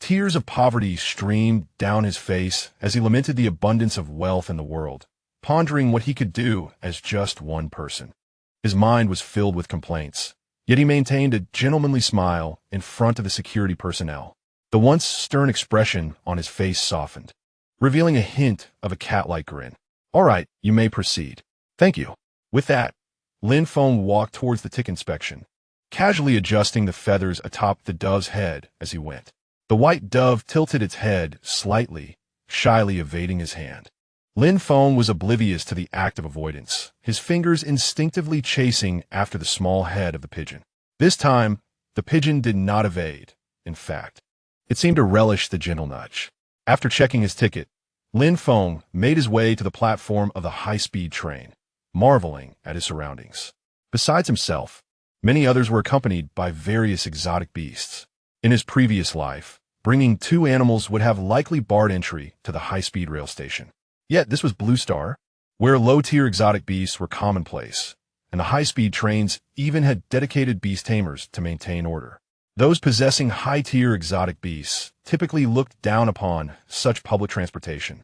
Tears of poverty streamed down his face as he lamented the abundance of wealth in the world, pondering what he could do as just one person. His mind was filled with complaints, yet he maintained a gentlemanly smile in front of the security personnel. The once stern expression on his face softened, revealing a hint of a cat-like grin. "All right, you may proceed." "Thank you." With that, Lin Feng walked towards the tick inspection, casually adjusting the feathers atop the dove's head as he went. The white dove tilted its head slightly, shyly evading his hand. Lin Feng was oblivious to the act of avoidance, his fingers instinctively chasing after the small head of the pigeon. This time, the pigeon did not evade. In fact, it seemed to relish the gentle nudge. After checking his ticket, Lin Feng made his way to the platform of the high-speed train, marveling at his surroundings. Besides himself, many others were accompanied by various exotic beasts. In his previous life, bringing 2 animals would have likely barred entry to the high-speed rail station. Yet this was Blue Star, where low-tier exotic beasts were commonplace, and the high-speed trains even had dedicated beast tamers to maintain order. Those possessing high-tier exotic beasts typically looked down upon such public transportation,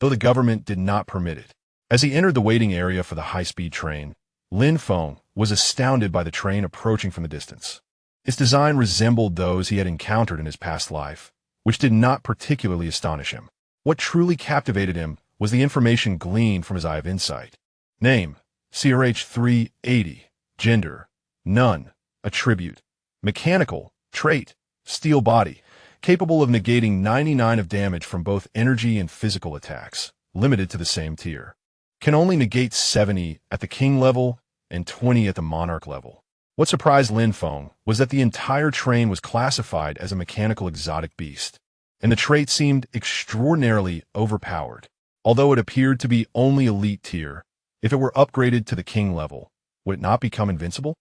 though the government did not permit it. As he entered the waiting area for the high-speed train, Lin Feng was astounded by the train approaching from the distance. Its design resembled those he had encountered in his past life, which did not particularly astonish him. What truly captivated him was the information gleaned from his eye of insight. Name, CRH 380. Gender, none. Attribute, mechanical. Trait, steel body, capable of negating 99 of damage from both energy and physical attacks, limited to the same tier. Can only negate 70 at the king level and 20 at the monarch level. What surprised Lin Feng was that the entire train was classified as a mechanical exotic beast, and the trait seemed extraordinarily overpowered. Although it appeared to be only elite tier, if it were upgraded to the king level, would it not become invincible?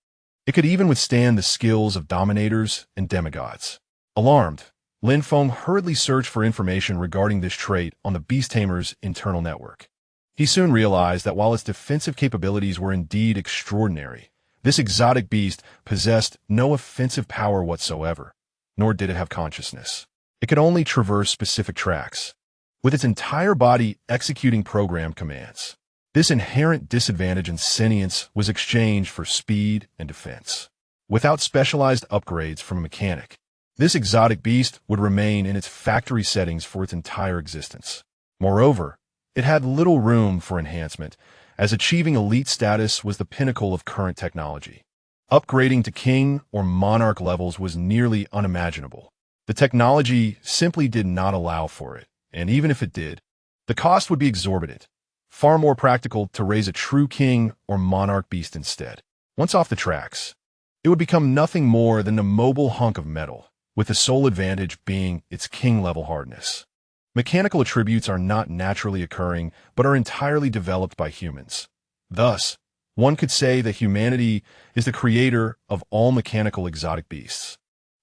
It could even withstand the skills of dominators and demigods. Alarmed, Lin Feng hurriedly searched for information regarding this trait on the Beast Tamer's internal network. He soon realized that while its defensive capabilities were indeed extraordinary, this exotic beast possessed no offensive power whatsoever, nor did it have consciousness. It could only traverse specific tracks, with its entire body executing program commands. This inherent disadvantage in sentience was exchanged for speed and defense. Without specialized upgrades from a mechanic, this exotic beast would remain in its factory settings for its entire existence. Moreover, it had little room for enhancement, as achieving elite status was the pinnacle of current technology. Upgrading to king or monarch levels was nearly unimaginable. The technology simply did not allow for it, and even if it did, the cost would be exorbitant. Far more practical to raise a true king or monarch beast instead. Once off the tracks, it would become nothing more than a mobile hunk of metal, with the sole advantage being its king-level hardness. Mechanical attributes are not naturally occurring, but are entirely developed by humans. Thus, one could say that humanity is the creator of all mechanical exotic beasts.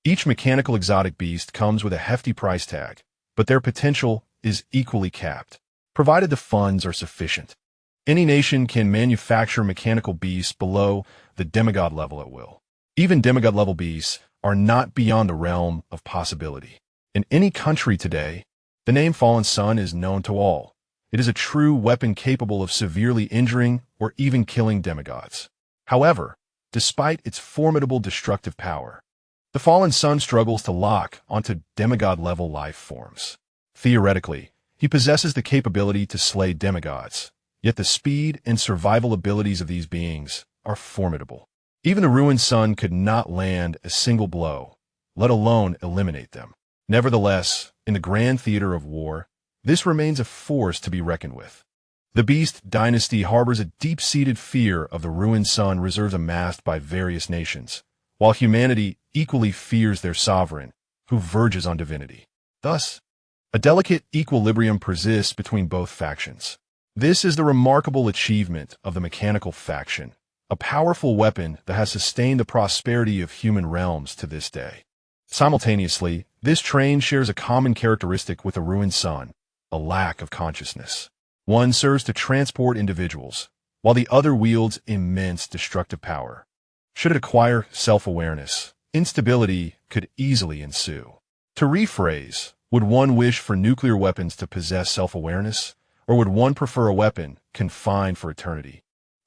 Each mechanical exotic beast comes with a hefty price tag, but their potential is equally capped, provided the funds are sufficient. Any nation can manufacture mechanical beasts below the demigod level at will. Even demigod-level beasts are not beyond the realm of possibility. In any country today, the name Fallen Sun is known to all. It is a true weapon capable of severely injuring or even killing demigods. However, despite its formidable destructive power, the Fallen Sun struggles to lock onto demigod-level life forms. Theoretically, he possesses the capability to slay demigods, yet the speed and survival abilities of these beings are formidable. Even the ruined sun could not land a single blow, let alone eliminate them. Nevertheless, in the grand theater of war, this remains a force to be reckoned with. The Beast dynasty harbors a deep-seated fear of the ruined sun reserves amassed by various nations, while humanity equally fears their sovereign, who verges on divinity. Thus, a delicate equilibrium persists between both factions. This is the remarkable achievement of the mechanical faction, a powerful weapon that has sustained the prosperity of human realms to this day. Simultaneously, this train shares a common characteristic with the ruined sun, a lack of consciousness. One serves to transport individuals, while the other wields immense destructive power. Should it acquire self-awareness, instability could easily ensue. To rephrase, would one wish for nuclear weapons to possess self-awareness, or would one prefer a weapon confined for eternity,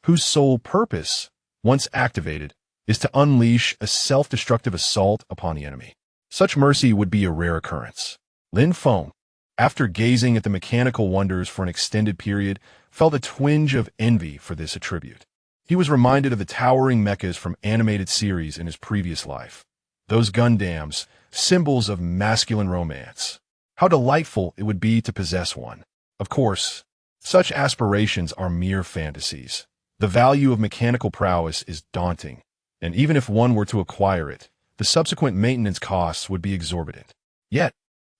whose sole purpose, once activated, is to unleash a self-destructive assault upon the enemy? Such mercy would be a rare occurrence. Lin Feng, after gazing at the mechanical wonders for an extended period, felt a twinge of envy for this attribute. He was reminded of the towering mechas from animated series in his previous life. Those Gundams, symbols of masculine romance. How delightful it would be to possess one. Of course, such aspirations are mere fantasies. The value of mechanical prowess is daunting, and even if one were to acquire it, the subsequent maintenance costs would be exorbitant. Yet,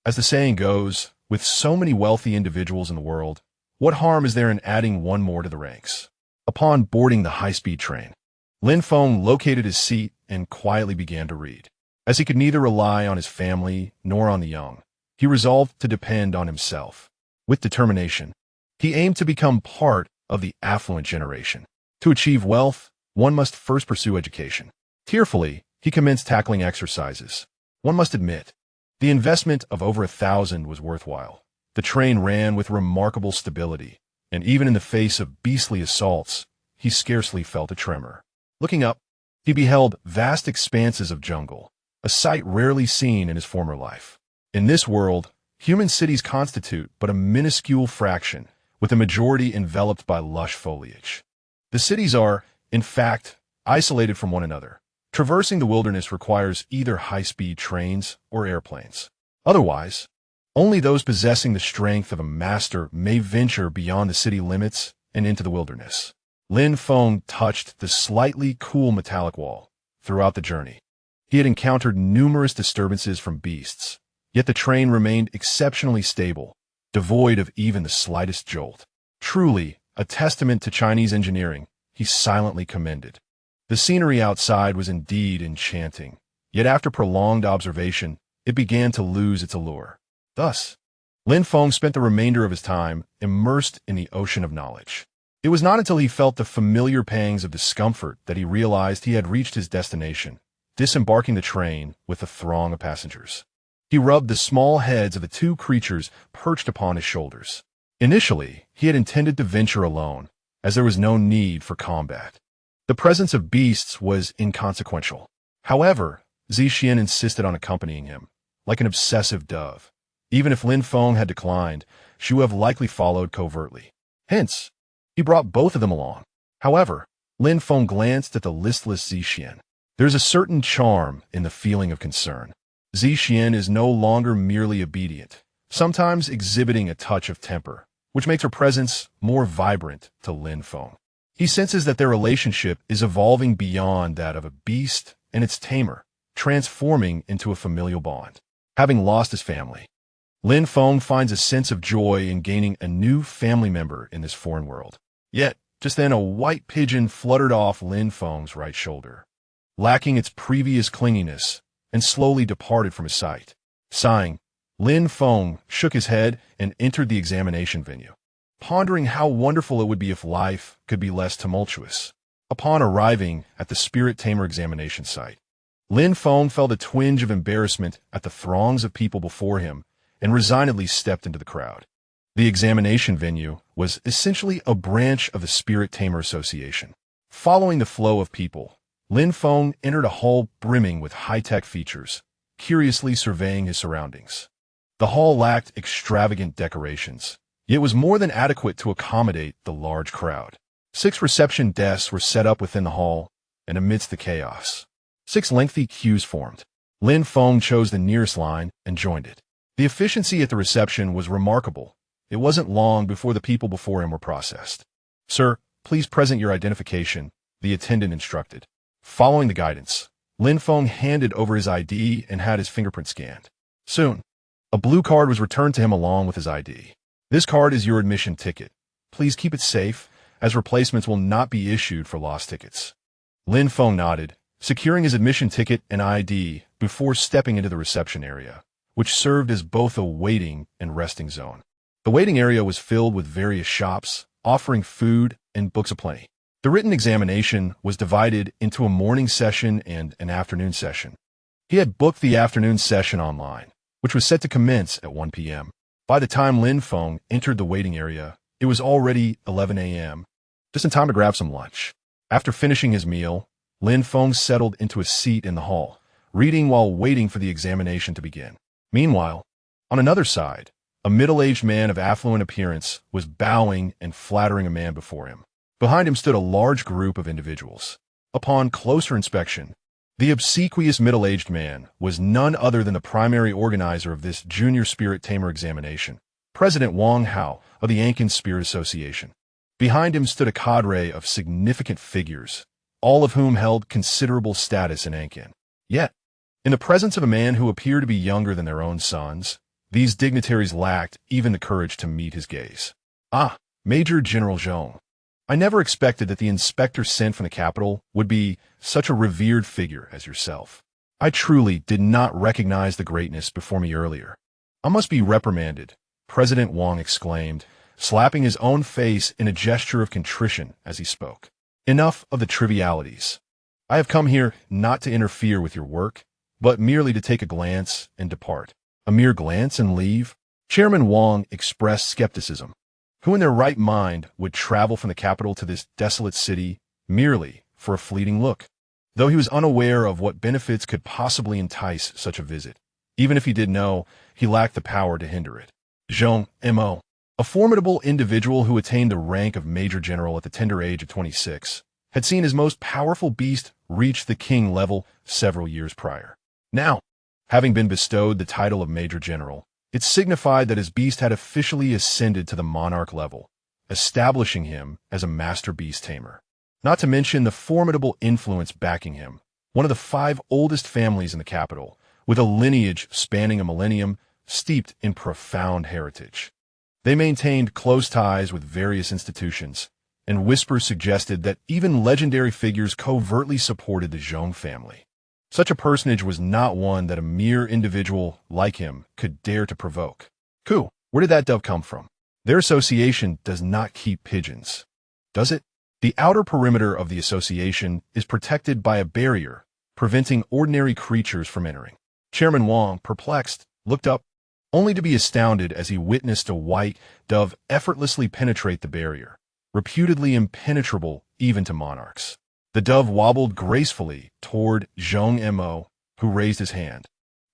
as the saying goes, with so many wealthy individuals in the world, what harm is there in adding one more to the ranks? Upon boarding the high-speed train, Lin Feng located his seat and quietly began to read. As he could neither rely on his family nor on the young, he resolved to depend on himself. With determination, he aimed to become part of the affluent generation. To achieve wealth, one must first pursue education. Tearfully, he commenced tackling exercises. One must admit, the investment of over 1,000 was worthwhile. The train ran with remarkable stability, and even in the face of beastly assaults, he scarcely felt a tremor. Looking up, he beheld vast expanses of jungle, a sight rarely seen in his former life. In this world, human cities constitute but a minuscule fraction, with the majority enveloped by lush foliage. The cities are, in fact, isolated from one another. Traversing the wilderness requires either high-speed trains or airplanes. Otherwise, only those possessing the strength of a master may venture beyond the city limits and into the wilderness. Lin Feng touched the slightly cool metallic wall. Throughout the journey, he had encountered numerous disturbances from beasts, yet the train remained exceptionally stable, devoid of even the slightest jolt. Truly, a testament to Chinese engineering, he silently commended. The scenery outside was indeed enchanting, yet after prolonged observation, it began to lose its allure. Thus, Lin Feng spent the remainder of his time immersed in the ocean of knowledge. It was not until he felt the familiar pangs of discomfort that he realized he had reached his destination, disembarking the train with a throng of passengers. He rubbed the small heads of the two creatures perched upon his shoulders. Initially, he had intended to venture alone, as there was no need for combat. The presence of beasts was inconsequential. However, Zixian insisted on accompanying him, like an obsessive dove. Even if Lin Feng had declined, she would have likely followed covertly. Hence, he brought both of them along. However, Lin Feng glanced at the listless Zixian. There is a certain charm in the feeling of concern. Zixian is no longer merely obedient, sometimes exhibiting a touch of temper, which makes her presence more vibrant to Lin Feng. He senses that their relationship is evolving beyond that of a beast and its tamer, transforming into a familial bond. Having lost his family, Lin Feng finds a sense of joy in gaining a new family member in this foreign world. Yet, just then a white pigeon fluttered off Lin Feng's right shoulder, lacking its previous clinginess, and slowly departed from his sight. Sighing, Lin Feng shook his head and entered the examination venue, pondering how wonderful it would be if life could be less tumultuous. Upon arriving at the spirit tamer examination site, Lin Feng felt a twinge of embarrassment at the throngs of people before him and resignedly stepped into the crowd. The examination venue was essentially a branch of the Spirit Tamer Association. Following the flow of people, Lin Feng entered a hall brimming with high-tech features, curiously surveying his surroundings. The hall lacked extravagant decorations, yet was more than adequate to accommodate the large crowd. 6 reception desks were set up within the hall, and amidst the chaos, 6 lengthy queues formed. Lin Feng chose the nearest line and joined it. The efficiency at the reception was remarkable. It wasn't long before the people before him were processed. "Sir, please present your identification," the attendant instructed. Following the guidance, Lin Feng handed over his ID and had his fingerprint scanned. Soon, a blue card was returned to him along with his ID. "This card is your admission ticket. Please keep it safe, as replacements will not be issued for lost tickets." Lin Feng nodded, securing his admission ticket and ID before stepping into the reception area, which served as both a waiting and resting zone. The waiting area was filled with various shops, offering food and books aplenty. The written examination was divided into a morning session and an afternoon session. He had booked the afternoon session online, which was set to commence at 1 p.m. By the time Lin Feng entered the waiting area, it was already 11 a.m., just in time to grab some lunch. After finishing his meal, Lin Feng settled into a seat in the hall, reading while waiting for the examination to begin. Meanwhile, on another side, a middle-aged man of affluent appearance was bowing and flattering a man before him. Behind him stood a large group of individuals. Upon closer inspection, the obsequious middle-aged man was none other than the primary organizer of this Junior Spirit Tamer examination, President Wang Hao of the Ankin Spirit Association. Behind him stood a cadre of significant figures, all of whom held considerable status in Ankin. Yet, in the presence of a man who appeared to be younger than their own sons, these dignitaries lacked even the courage to meet his gaze. "Ah, Major General Zhong. I never expected that the inspector sent from the capital would be such a revered figure as yourself. I truly did not recognize the greatness before me earlier. I must be reprimanded," President Wang exclaimed, slapping his own face in a gesture of contrition as he spoke. "Enough of the trivialities. I have come here not to interfere with your work, but merely to take a glance and depart." "A mere glance and leave?" Chairman Wang expressed skepticism. Who in their right mind would travel from the capital to this desolate city merely for a fleeting look? Though he was unaware of what benefits could possibly entice such a visit, even if he did know, he lacked the power to hinder it. Zhong Mo, a formidable individual who attained the rank of Major General at the tender age of 26, had seen his most powerful beast reach the king level several years prior. Now, having been bestowed the title of Major General, it signified that his beast had officially ascended to the monarch level, establishing him as a master beast tamer. Not to mention the formidable influence backing him, one of the 5 oldest families in the capital, with a lineage spanning a millennium steeped in profound heritage. They maintained close ties with various institutions, and whispers suggested that even legendary figures covertly supported the Zhong family. Such a personage was not one that a mere individual like him could dare to provoke. "Where did that dove come from?" "Their association does not keep pigeons." "Does it?" "The outer perimeter of the association is protected by a barrier, preventing ordinary creatures from entering." Chairman Wang, perplexed, looked up, only to be astounded as he witnessed a white dove effortlessly penetrate the barrier, reputedly impenetrable even to monarchs. The dove wobbled gracefully toward Zhong Mo, who raised his hand,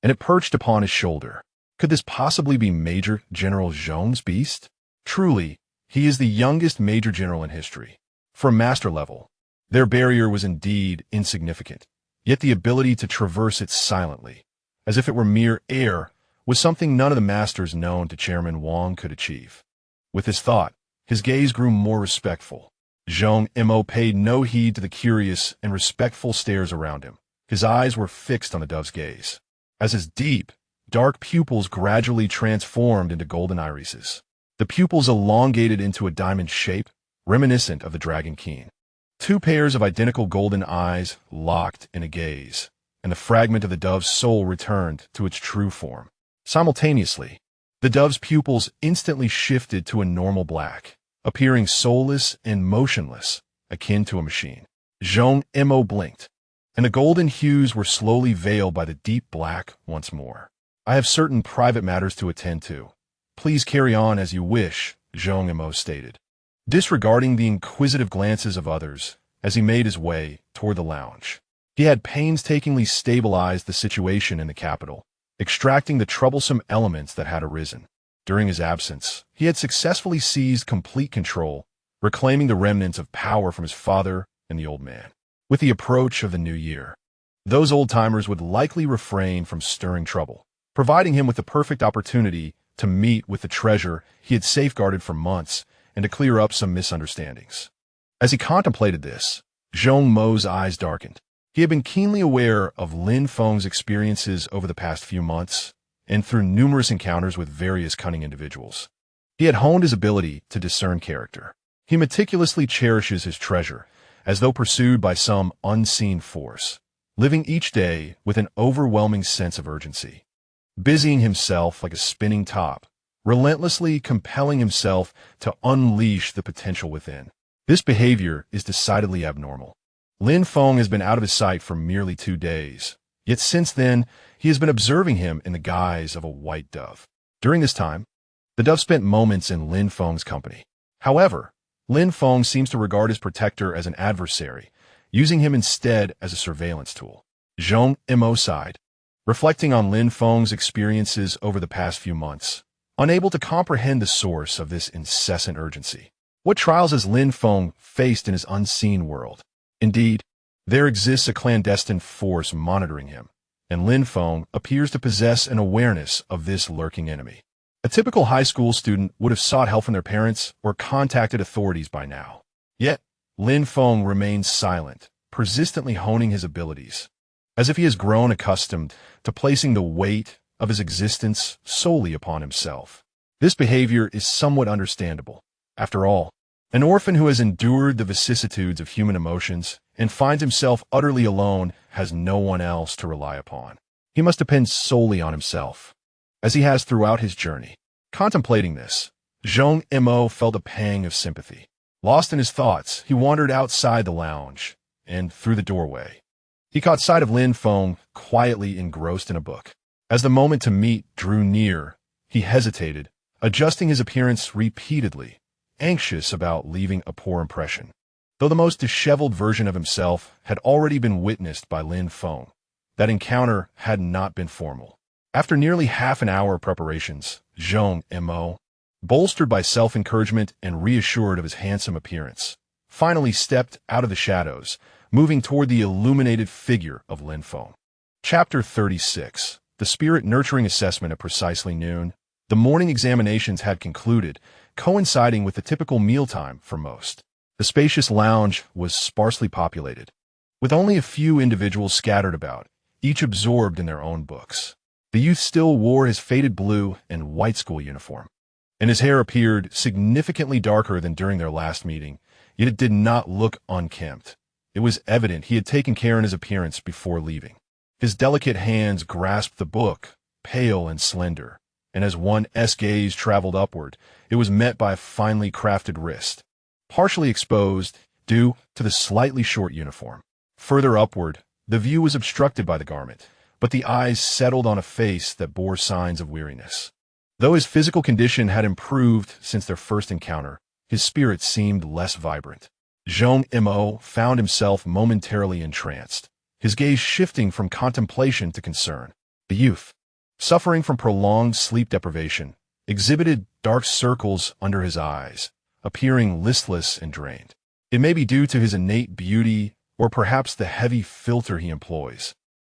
and it perched upon his shoulder. Could this possibly be Major General Zhong's beast? Truly, he is the youngest Major General in history. For a master level, their barrier was indeed insignificant, yet the ability to traverse it silently, as if it were mere air, was something none of the masters known to Chairman Wang could achieve. With this thought, his gaze grew more respectful. Zhong Mo paid no heed to the curious and respectful stares around him. His eyes were fixed on the dove's gaze, as his deep, dark pupils gradually transformed into golden irises. The pupils elongated into a diamond shape, reminiscent of the dragon king. 2 pairs of identical golden eyes locked in a gaze, and the fragment of the dove's soul returned to its true form. Simultaneously, the dove's pupils instantly shifted to a normal black, appearing soulless and motionless, akin to a machine. Zhong Mo blinked, and the golden hues were slowly veiled by the deep black once more. I have certain private matters to attend to. Please carry on as you wish, Zhong Imo stated, disregarding the inquisitive glances of others as he made his way toward the lounge. He had painstakingly stabilized the situation in the capital, extracting the troublesome elements that had arisen. During his absence, he had successfully seized complete control, reclaiming the remnants of power from his father and the old man. With the approach of the new year, those old-timers would likely refrain from stirring trouble, providing him with the perfect opportunity to meet with the treasure he had safeguarded for months and to clear up some misunderstandings. As he contemplated this, Zhong Mo's eyes darkened. He had been keenly aware of Lin Feng's experiences over the past few months and through numerous encounters with various cunning individuals. He had honed his ability to discern character. He meticulously cherishes his treasure, as though pursued by some unseen force, living each day with an overwhelming sense of urgency, busying himself like a spinning top, relentlessly compelling himself to unleash the potential within. This behavior is decidedly abnormal. Lin Feng has been out of his sight for merely 2 days, yet since then, he has been observing him in the guise of a white dove. During this time, the dove spent moments in Lin Feng's company. However, Lin Feng seems to regard his protector as an adversary, using him instead as a surveillance tool. Zhong Imo sighed, reflecting on Lin Feng's experiences over the past few months, unable to comprehend the source of this incessant urgency. What trials has Lin Feng faced in his unseen world? Indeed, there exists a clandestine force monitoring him, and Lin Feng appears to possess an awareness of this lurking enemy. A typical high school student would have sought help from their parents or contacted authorities by now. Yet, Lin Feng remains silent, persistently honing his abilities, as if he has grown accustomed to placing the weight of his existence solely upon himself. This behavior is somewhat understandable. After all, an orphan who has endured the vicissitudes of human emotions and finds himself utterly alone has no one else to rely upon. He must depend solely on himself, as he has throughout his journey. Contemplating this, Zhong Imo felt a pang of sympathy. Lost in his thoughts, he wandered outside the lounge and through the doorway. He caught sight of Lin Feng quietly engrossed in a book. As the moment to meet drew near, he hesitated, adjusting his appearance repeatedly, anxious about leaving a poor impression. Though the most disheveled version of himself had already been witnessed by Lin Feng, that encounter had not been formal. After nearly half an hour of preparations, Zhong Imo, bolstered by self-encouragement and reassured of his handsome appearance, finally stepped out of the shadows, moving toward the illuminated figure of Lin Feng. Chapter 36. The Spirit Nurturing Assessment at precisely noon. The morning examinations had concluded, coinciding with the typical mealtime for most. The spacious lounge was sparsely populated, with only a few individuals scattered about, each absorbed in their own books. The youth still wore his faded blue and white school uniform, and his hair appeared significantly darker than during their last meeting, yet it did not look unkempt. It was evident he had taken care in his appearance before leaving. His delicate hands grasped the book, pale and slender, and as one's gaze traveled upward, it was met by a finely crafted wrist, partially exposed due to the slightly short uniform. Further upward, the view was obstructed by the garment, but the eyes settled on a face that bore signs of weariness. Though his physical condition had improved since their first encounter, his spirit seemed less vibrant. Zhong Imo found himself momentarily entranced, his gaze shifting from contemplation to concern. The youth, suffering from prolonged sleep deprivation, exhibited dark circles under his eyes, appearing listless and drained. It may be due to his innate beauty or perhaps the heavy filter he employs,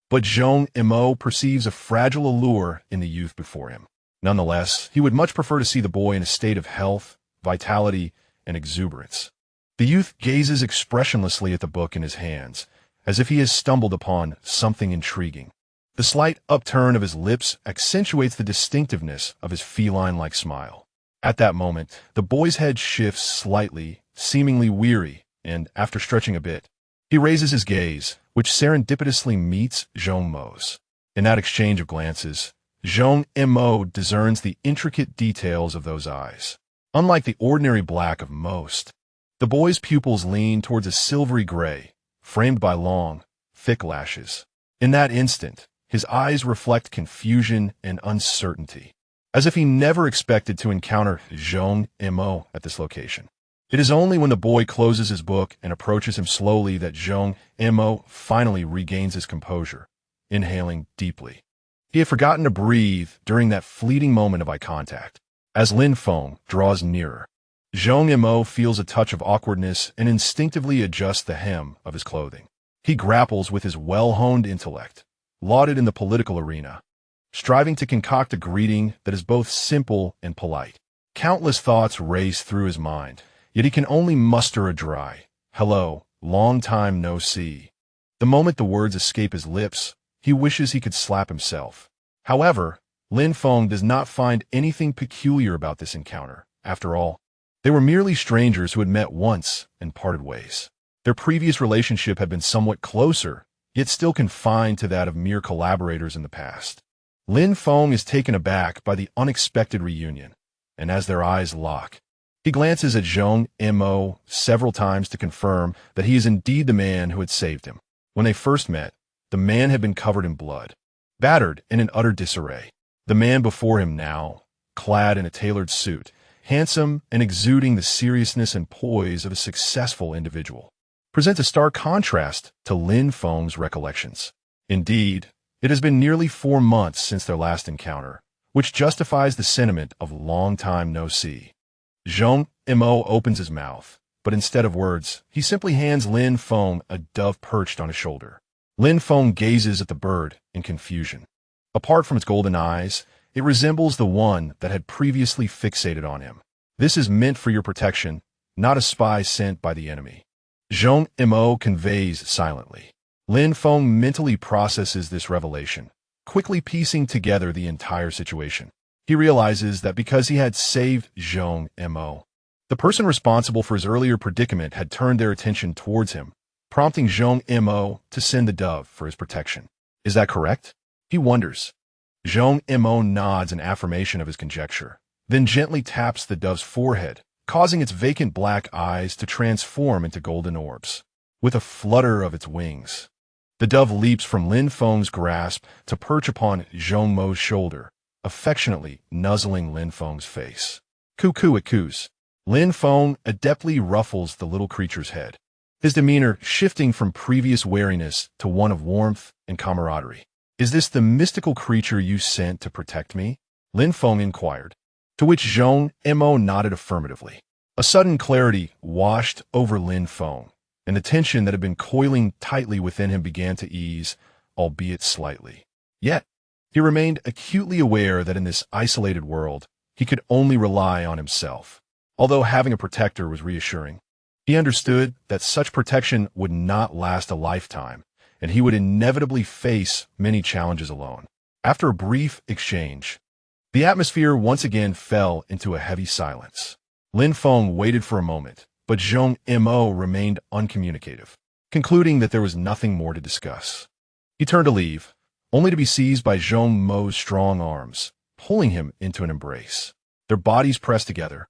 but Zhong Imo perceives a fragile allure in the youth before him. Nonetheless, he would much prefer to see the boy in a state of health, vitality, and exuberance. The youth gazes expressionlessly at the book in his hands, as if he has stumbled upon something intriguing. The slight upturn of his lips accentuates the distinctiveness of his feline-like smile. At that moment, the boy's head shifts slightly, seemingly weary, and, after stretching a bit, he raises his gaze, which serendipitously meets Zhong Mo's. In that exchange of glances, Zhong Imo discerns the intricate details of those eyes. Unlike the ordinary black of most, the boy's pupils lean towards a silvery gray, framed by long, thick lashes. In that instant, his eyes reflect confusion and uncertainty, as if he never expected to encounter Zhong Mo at this location. It is only when the boy closes his book and approaches him slowly that Zhong Mo finally regains his composure, inhaling deeply. He had forgotten to breathe during that fleeting moment of eye contact. As Lin Feng draws nearer, Zhong Mo feels a touch of awkwardness and instinctively adjusts the hem of his clothing. He grapples with his well-honed intellect, lauded in the political arena, striving to concoct a greeting that is both simple and polite. Countless thoughts race through his mind, yet he can only muster a dry, "Hello, long time no see." The moment the words escape his lips, he wishes he could slap himself. However, Lin Feng does not find anything peculiar about this encounter. After all, they were merely strangers who had met once and parted ways. Their previous relationship had been somewhat closer, yet still confined to that of mere collaborators in the past. Lin Feng is taken aback by the unexpected reunion, and as their eyes lock, he glances at Zhong Mo several times to confirm that he is indeed the man who had saved him. When they first met, the man had been covered in blood, battered and in utter disarray. The man before him now, clad in a tailored suit, handsome and exuding the seriousness and poise of a successful individual, presents a stark contrast to Lin Feng's recollections. Indeed, it has been nearly 4 months since their last encounter, which justifies the sentiment of long time no see. Zhong Mo opens his mouth, but instead of words, he simply hands Lin Feng a dove perched on his shoulder. Lin Feng gazes at the bird in confusion. Apart from its golden eyes, it resembles the one that had previously fixated on him. This is meant for your protection, not a spy sent by the enemy. Zhong Mo conveys silently. Lin Feng mentally processes this revelation, quickly piecing together the entire situation. He realizes that because he had saved Zhong Mo, the person responsible for his earlier predicament had turned their attention towards him, prompting Zhong Mo to send the dove for his protection. Is that correct? He wonders. Zhong Mo nods in affirmation of his conjecture, then gently taps the dove's forehead, causing its vacant black eyes to transform into golden orbs. With a flutter of its wings, the dove leaps from Lin Feng's grasp to perch upon Zhong Mo's shoulder, affectionately nuzzling Lin Feng's face. Cuckoo, it coos. Lin Feng adeptly ruffles the little creature's head, his demeanor shifting from previous wariness to one of warmth and camaraderie. Is this the mystical creature you sent to protect me? Lin Feng inquired, to which Zhong Mo nodded affirmatively. A sudden clarity washed over Lin Feng, and the tension that had been coiling tightly within him began to ease, albeit slightly. Yet, he remained acutely aware that in this isolated world, he could only rely on himself. Although having a protector was reassuring, he understood that such protection would not last a lifetime, and he would inevitably face many challenges alone. After a brief exchange, the atmosphere once again fell into a heavy silence. Lin Feng waited for a moment, but Zhong Mo remained uncommunicative, concluding that there was nothing more to discuss. He turned to leave, only to be seized by Zhong Mo's strong arms, pulling him into an embrace. Their bodies pressed together.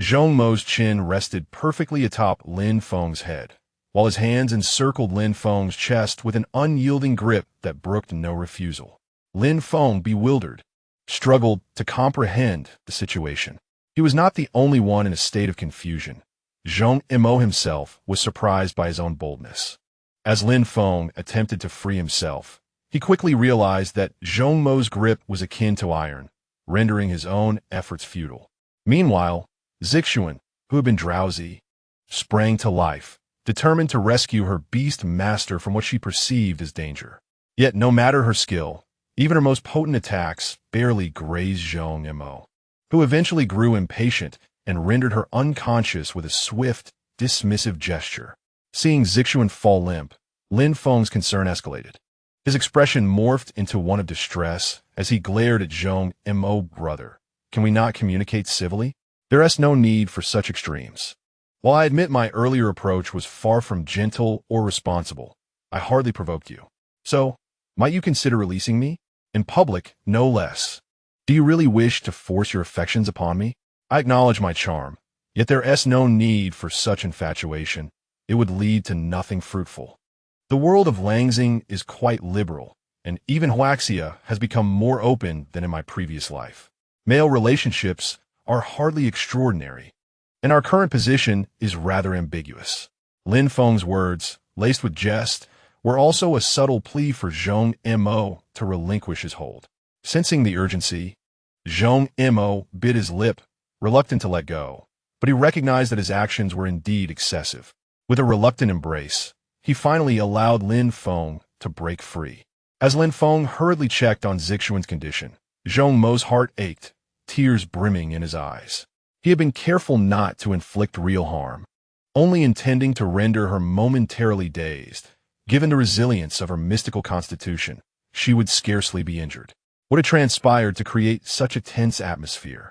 Zhong Mo's chin rested perfectly atop Lin Feng's head, while his hands encircled Lin Feng's chest with an unyielding grip that brooked no refusal. Lin Feng, bewildered, struggled to comprehend the situation. He was not the only one in a state of confusion. Zhong Mo himself was surprised by his own boldness. As Lin Feng attempted to free himself, he quickly realized that Zhong Mo's grip was akin to iron, rendering his own efforts futile. Meanwhile, Zixuan, who had been drowsy, sprang to life, determined to rescue her beast master from what she perceived as danger. Yet no matter her skill, even her most potent attacks barely grazed Zhong Mo, who eventually grew impatient and rendered her unconscious with a swift, dismissive gesture. Seeing Zixuan fall limp, Lin Feng's concern escalated. His expression morphed into one of distress as he glared at Zhong Mo. Brother, can we not communicate civilly? There is no need for such extremes. While I admit my earlier approach was far from gentle or responsible, I hardly provoked you. So, might you consider releasing me? In public, no less. Do you really wish to force your affections upon me? I acknowledge my charm, yet there is no need for such infatuation. It would lead to nothing fruitful. The world of Langzing is quite liberal, and even Huaxia has become more open than in my previous life. Male relationships are hardly extraordinary, and our current position is rather ambiguous. Lin Feng's words, laced with jest, were also a subtle plea for Zhong Mo to relinquish his hold. Sensing the urgency, Zhong Mo bit his lip, reluctant to let go, but he recognized that his actions were indeed excessive. With a reluctant embrace, he finally allowed Lin Feng to break free. As Lin Feng hurriedly checked on Zixuan's condition, Zhong Mo's heart ached, tears brimming in his eyes. He had been careful not to inflict real harm, only intending to render her momentarily dazed. Given the resilience of her mystical constitution, she would scarcely be injured. What had transpired to create such a tense atmosphere?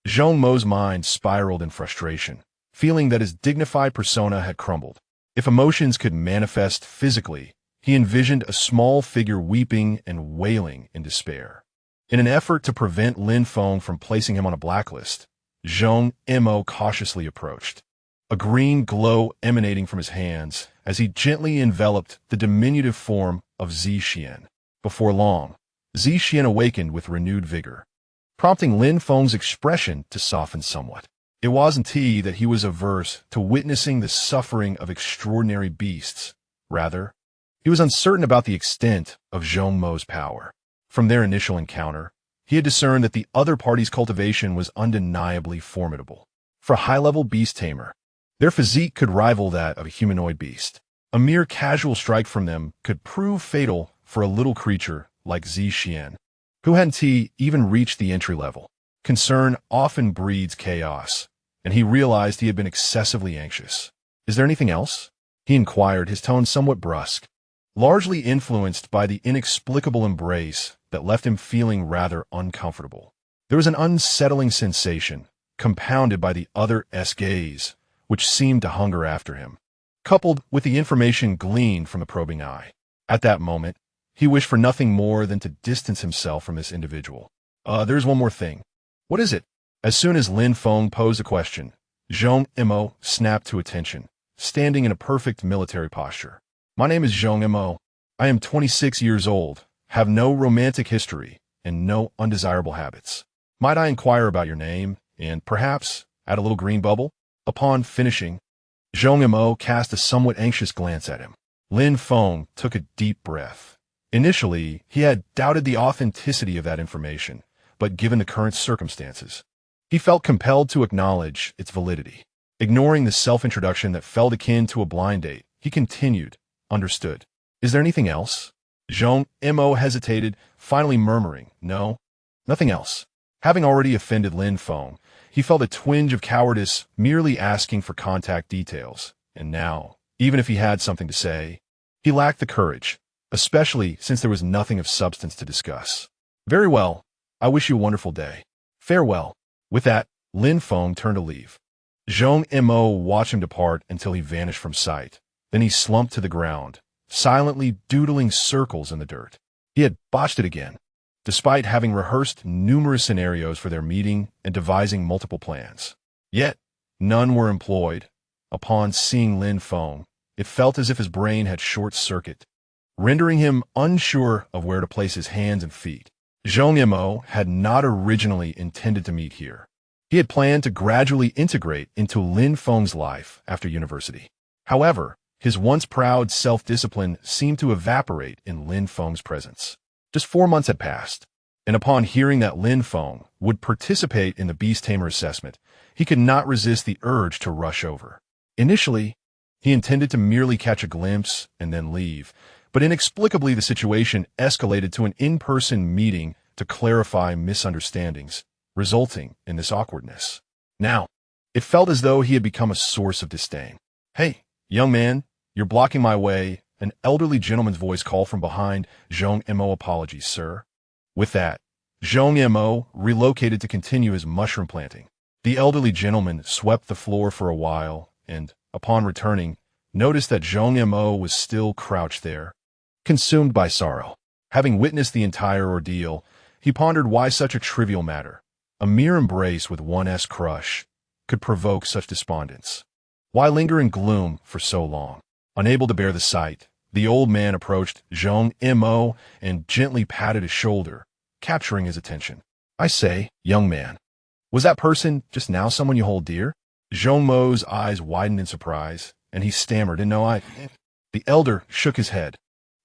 Zhong Mo's mind spiraled in frustration, feeling that his dignified persona had crumbled. If emotions could manifest physically, he envisioned a small figure weeping and wailing in despair. In an effort to prevent Lin Feng from placing him on a blacklist, Zhong Mo cautiously approached, a green glow emanating from his hands as he gently enveloped the diminutive form of Zixian. Before long, Zixian awakened with renewed vigor, prompting Lin Feng's expression to soften somewhat. It wasn't that he was averse to witnessing the suffering of extraordinary beasts. Rather, he was uncertain about the extent of Zhong Mo's power. From their initial encounter, he had discerned that the other party's cultivation was undeniably formidable. For a high-level beast tamer, their physique could rival that of a humanoid beast. A mere casual strike from them could prove fatal for a little creature like Zixian, who hadn't even reached the entry level. Concern often breeds chaos, and he realized he had been excessively anxious. "Is there anything else?" he inquired, his tone somewhat brusque, largely influenced by the inexplicable embrace that left him feeling rather uncomfortable. There was an unsettling sensation, compounded by the other's gaze, which seemed to hunger after him, coupled with the information gleaned from the probing eye. At that moment, he wished for nothing more than to distance himself from this individual. There's one more thing." "What is it?" As soon as Lin Feng posed a question, Zhong Mo snapped to attention, standing in a perfect military posture. "My name is Zhong Mo. I am 26 years old, have no romantic history, and no undesirable habits. Might I inquire about your name, and perhaps add a little green bubble?" Upon finishing, Zhong Mo cast a somewhat anxious glance at him. Lin Feng took a deep breath. Initially, he had doubted the authenticity of that information, but given the current circumstances, he felt compelled to acknowledge its validity. Ignoring the self-introduction that felt akin to a blind date, he continued, "Understood. Is there anything else?" Zhong Mo hesitated, finally murmuring, "No, nothing else." Having already offended Lin Feng, he felt a twinge of cowardice merely asking for contact details, and now, even if he had something to say, he lacked the courage, especially since there was nothing of substance to discuss. "Very well. I wish you a wonderful day. Farewell." With that, Lin Feng turned to leave. Zhong Mo watched him depart until he vanished from sight. Then he slumped to the ground, silently doodling circles in the dirt. He had botched it again, despite having rehearsed numerous scenarios for their meeting and devising multiple plans. Yet, none were employed. Upon seeing Lin Feng, it felt as if his brain had short-circuited, rendering him unsure of where to place his hands and feet. Zhong Mo had not originally intended to meet here. He had planned to gradually integrate into Lin Feng's life after university. However, his once proud self-discipline seemed to evaporate in Lin Feng's presence. Just 4 months had passed, and upon hearing that Lin Feng would participate in the Beast Tamer assessment, he could not resist the urge to rush over. Initially, he intended to merely catch a glimpse and then leave, but inexplicably the situation escalated to an in-person meeting to clarify misunderstandings, resulting in this awkwardness. Now, it felt as though he had become a source of disdain. "Hey, young man, you're blocking my way," an elderly gentleman's voice called from behind Zhong Mo. "Apologies, sir." With that, Zhong Mo relocated to continue his mushroom planting. The elderly gentleman swept the floor for a while and, upon returning, noticed that Zhong Mo was still crouched there, consumed by sorrow. Having witnessed the entire ordeal, he pondered why such a trivial matter, a mere embrace with one's crush, could provoke such despondence. Why linger in gloom for so long? Unable to bear the sight, The old man approached Zhong Mo and gently patted his shoulder, capturing his attention. I say, young man, was that person just now someone you hold dear? Zhong Mo's eyes widened in surprise, and he stammered, "No, I—" The elder shook his head,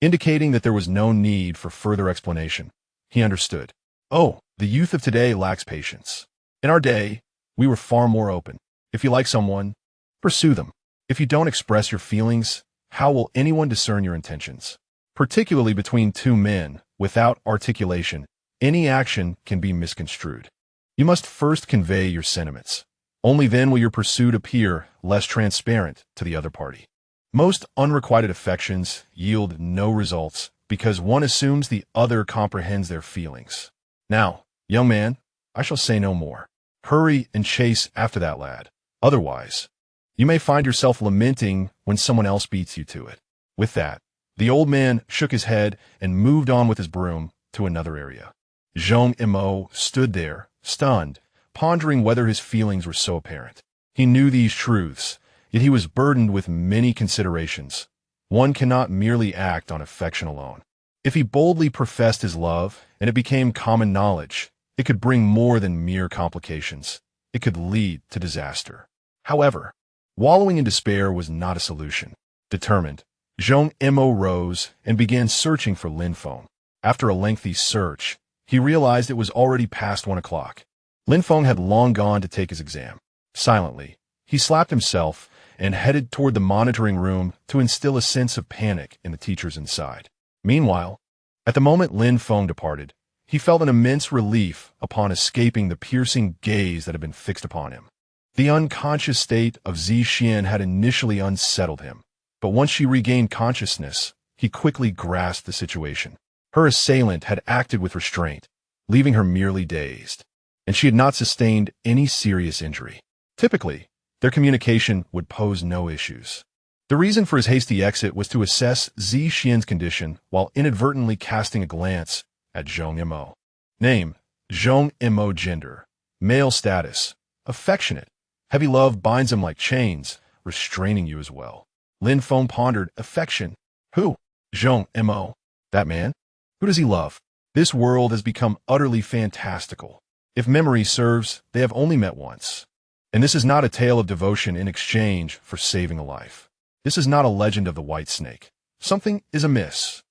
indicating that there was no need for further explanation. He understood. Oh, the youth of today lacks patience. In our day, we were far more open. If you like someone, pursue them. If you don't express your feelings, how will anyone discern your intentions? Particularly between two men, without articulation, any action can be misconstrued. You must first convey your sentiments. Only then will your pursuit appear less transparent to the other party. Most unrequited affections yield no results because one assumes the other comprehends their feelings. Now, young man, I shall say no more. Hurry and chase after that lad. Otherwise, you may find yourself lamenting when someone else beats you to it. With that, the old man shook his head and moved on with his broom to another area. Zhong Mo stood there, stunned, pondering whether his feelings were so apparent. He knew these truths, yet he was burdened with many considerations. One cannot merely act on affection alone. If he boldly professed his love, and it became common knowledge, it could bring more than mere complications. It could lead to disaster. However, wallowing in despair was not a solution. Determined, Zhong Mo rose and began searching for Lin Feng. After a lengthy search, he realized it was already past 1 o'clock. Lin Feng had long gone to take his exam. Silently, he slapped himself and headed toward the monitoring room to instill a sense of panic in the teachers inside. Meanwhile, at the moment Lin Feng departed, he felt an immense relief upon escaping the piercing gaze that had been fixed upon him. The unconscious state of Xian had initially unsettled him, but once she regained consciousness, he quickly grasped the situation. Her assailant had acted with restraint, leaving her merely dazed, and she had not sustained any serious injury. Typically, their communication would pose no issues. The reason for his hasty exit was to assess Xian's condition while inadvertently casting a glance at Zhong Mo. Name, Zhong Mo. Gender, male status, affectionate. Heavy love binds him like chains, restraining you as well. Lin Feng pondered. Affection. Who? Zhong Mo. That man? Who does he love? This world has become utterly fantastical. If memory serves, they have only met once. And this is not a tale of devotion in exchange for saving a life. This is not a legend of the white snake. Something is amiss.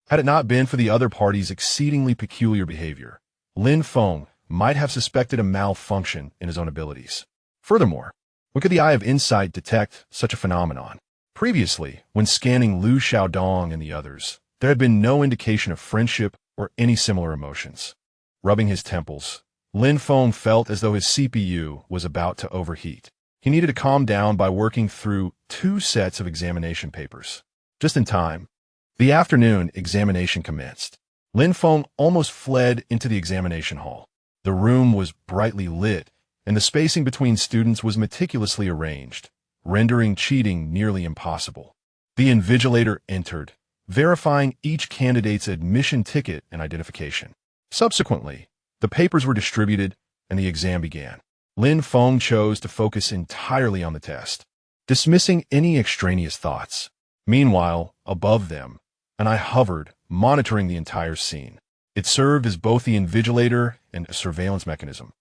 Had it not been for the other party's exceedingly peculiar behavior, Lin Feng might have suspected a malfunction in his own abilities. Furthermore, when could the eye of insight detect such a phenomenon? Previously, when scanning Lu Xiaodong and the others, there had been no indication of friendship or any similar emotions. Rubbing his temples, Lin Feng felt as though his CPU was about to overheat. He needed to calm down by working through 2 sets of examination papers. Just in time, the afternoon examination commenced. Lin Feng almost fled into the examination hall. The room was brightly lit, and the spacing between students was meticulously arranged, rendering cheating nearly impossible. The invigilator entered, verifying each candidate's admission ticket and identification. Subsequently, the papers were distributed and the exam began. Lin Feng chose to focus entirely on the test, dismissing any extraneous thoughts. Meanwhile, above them, an eye hovered, monitoring the entire scene. It served as both the invigilator and a surveillance mechanism,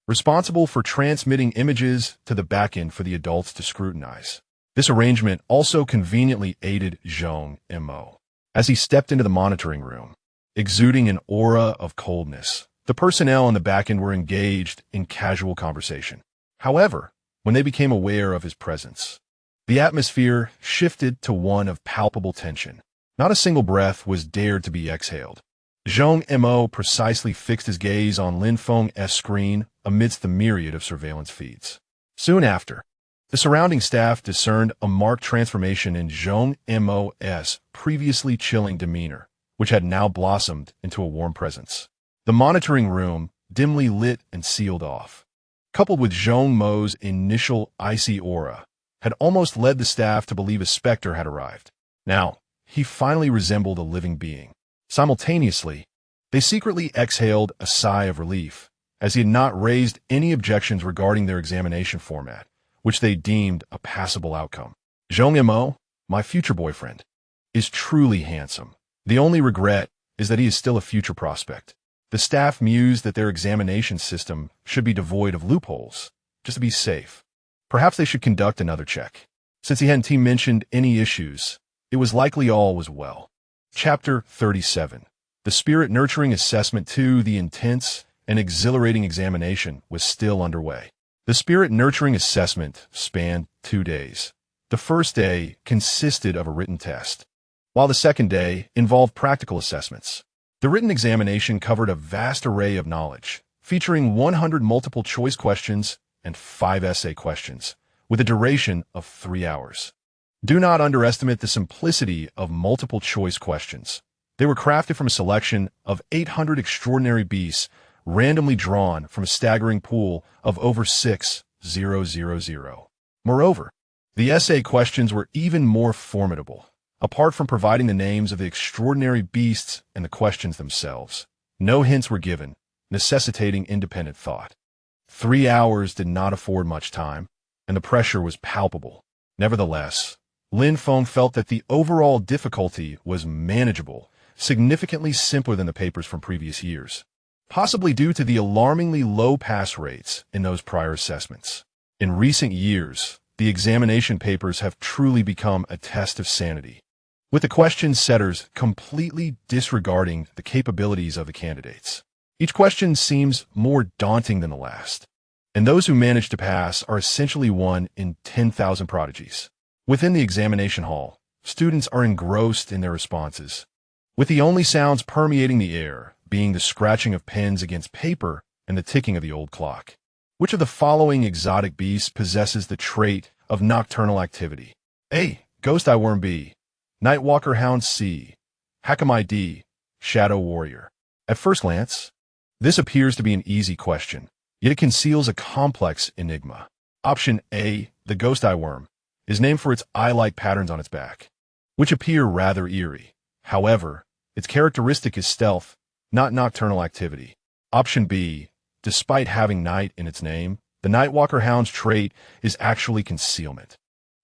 responsible for transmitting images to the backend for the adults to scrutinize. This arrangement also conveniently aided Zhong Mo. As he stepped into the monitoring room, exuding an aura of coldness, the personnel on the backend were engaged in casual conversation. However, when they became aware of his presence, the atmosphere shifted to one of palpable tension. Not a single breath was dared to be exhaled. Zhong Mo precisely fixed his gaze on Lin Feng's screen amidst the myriad of surveillance feeds. Soon after, the surrounding staff discerned a marked transformation in Zhong Mo's previously chilling demeanor, which had now blossomed into a warm presence. The monitoring room, dimly lit and sealed off, coupled with Zhong Mo's initial icy aura, had almost led the staff to believe a specter had arrived. Now, he finally resembled a living being. Simultaneously, they secretly exhaled a sigh of relief, as he had not raised any objections regarding their examination format, which they deemed a passable outcome. Zhong Mo, my future boyfriend. is truly handsome. The only regret is that he is still a future prospect. The staff mused that their examination system should be devoid of loopholes, just to be safe. Perhaps they should conduct another check. Since he hadn't mentioned any issues, it was likely all was well. Chapter 37. The spirit-nurturing assessment 2. The intense and exhilarating examination was still underway. The spirit-nurturing assessment spanned 2 days. The first day consisted of a written test, while the second day involved practical assessments. The written examination covered a vast array of knowledge, featuring 100 multiple-choice questions and 5 essay questions, with a duration of 3 hours. Do not underestimate the simplicity of multiple-choice questions. They were crafted from a selection of 800 extraordinary beasts, randomly drawn from a staggering pool of over 6,000. Moreover, the essay questions were even more formidable. Apart from providing the names of the extraordinary beasts and the questions themselves, no hints were given, necessitating independent thought. 3 hours did not afford much time, and the pressure was palpable. Nevertheless, Lin Feng felt that the overall difficulty was manageable, significantly simpler than the papers from previous years, possibly due to the alarmingly low pass rates in those prior assessments. In recent years, the examination papers have truly become a test of sanity, with the question setters completely disregarding the capabilities of the candidates. Each question seems more daunting than the last, and those who manage to pass are essentially one in 10,000 prodigies. Within the examination hall, students are engrossed in their responses, with the only sounds permeating the air being the scratching of pens against paper and the ticking of the old clock. Which of the following exotic beasts possesses the trait of nocturnal activity? A. Ghost Eye Worm. B. Nightwalker Hound. C. Hakamai. D. Shadow Warrior. At first glance, this appears to be an easy question, yet it conceals a complex enigma. Option A, the Ghost Eye Worm, is named for its eye-like patterns on its back, which appear rather eerie. However, its characteristic is stealth, not nocturnal activity. Option B, despite having night in its name, the Nightwalker Hound's trait is actually concealment,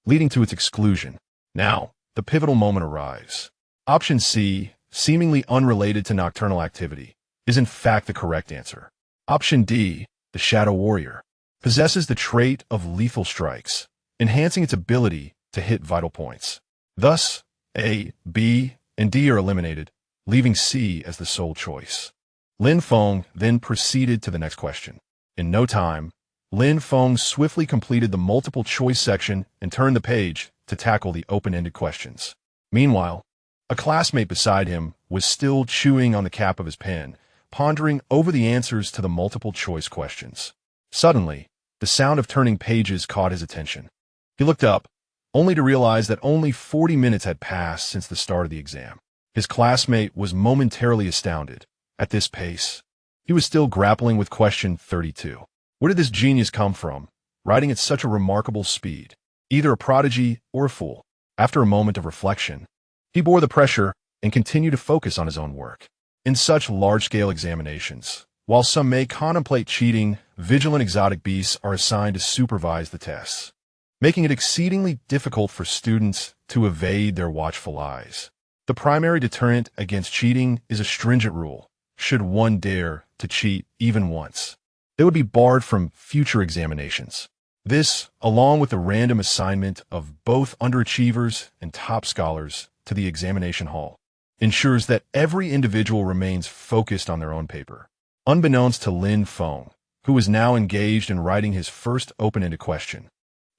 leading to its exclusion. Now, the pivotal moment arrives. Option C, seemingly unrelated to nocturnal activity, is in fact the correct answer. Option D, the Shadow Warrior, possesses the trait of lethal strikes, enhancing its ability to hit vital points. Thus, A, B, and D are eliminated, leaving C as the sole choice. Lin Feng then proceeded to the next question. In no time, Lin Feng swiftly completed the multiple-choice section and turned the page to tackle the open-ended questions. Meanwhile, a classmate beside him was still chewing on the cap of his pen, pondering over the answers to the multiple-choice questions. Suddenly, the sound of turning pages caught his attention. He looked up, only to realize that only 40 minutes had passed since the start of the exam. His classmate was momentarily astounded. At this pace, he was still grappling with question 32. Where did this genius come from, writing at such a remarkable speed? Either a prodigy or a fool. After a moment of reflection, he bore the pressure and continued to focus on his own work. In such large-scale examinations, while some may contemplate cheating, vigilant exotic beasts are assigned to supervise the tests, making it exceedingly difficult for students to evade their watchful eyes. The primary deterrent against cheating is a stringent rule. Should one dare to cheat even once, they would be barred from future examinations. This, along with the random assignment of both underachievers and top scholars to the examination hall, ensures that every individual remains focused on their own paper. Unbeknownst to Lin Feng, who was now engaged in writing his first open-ended question,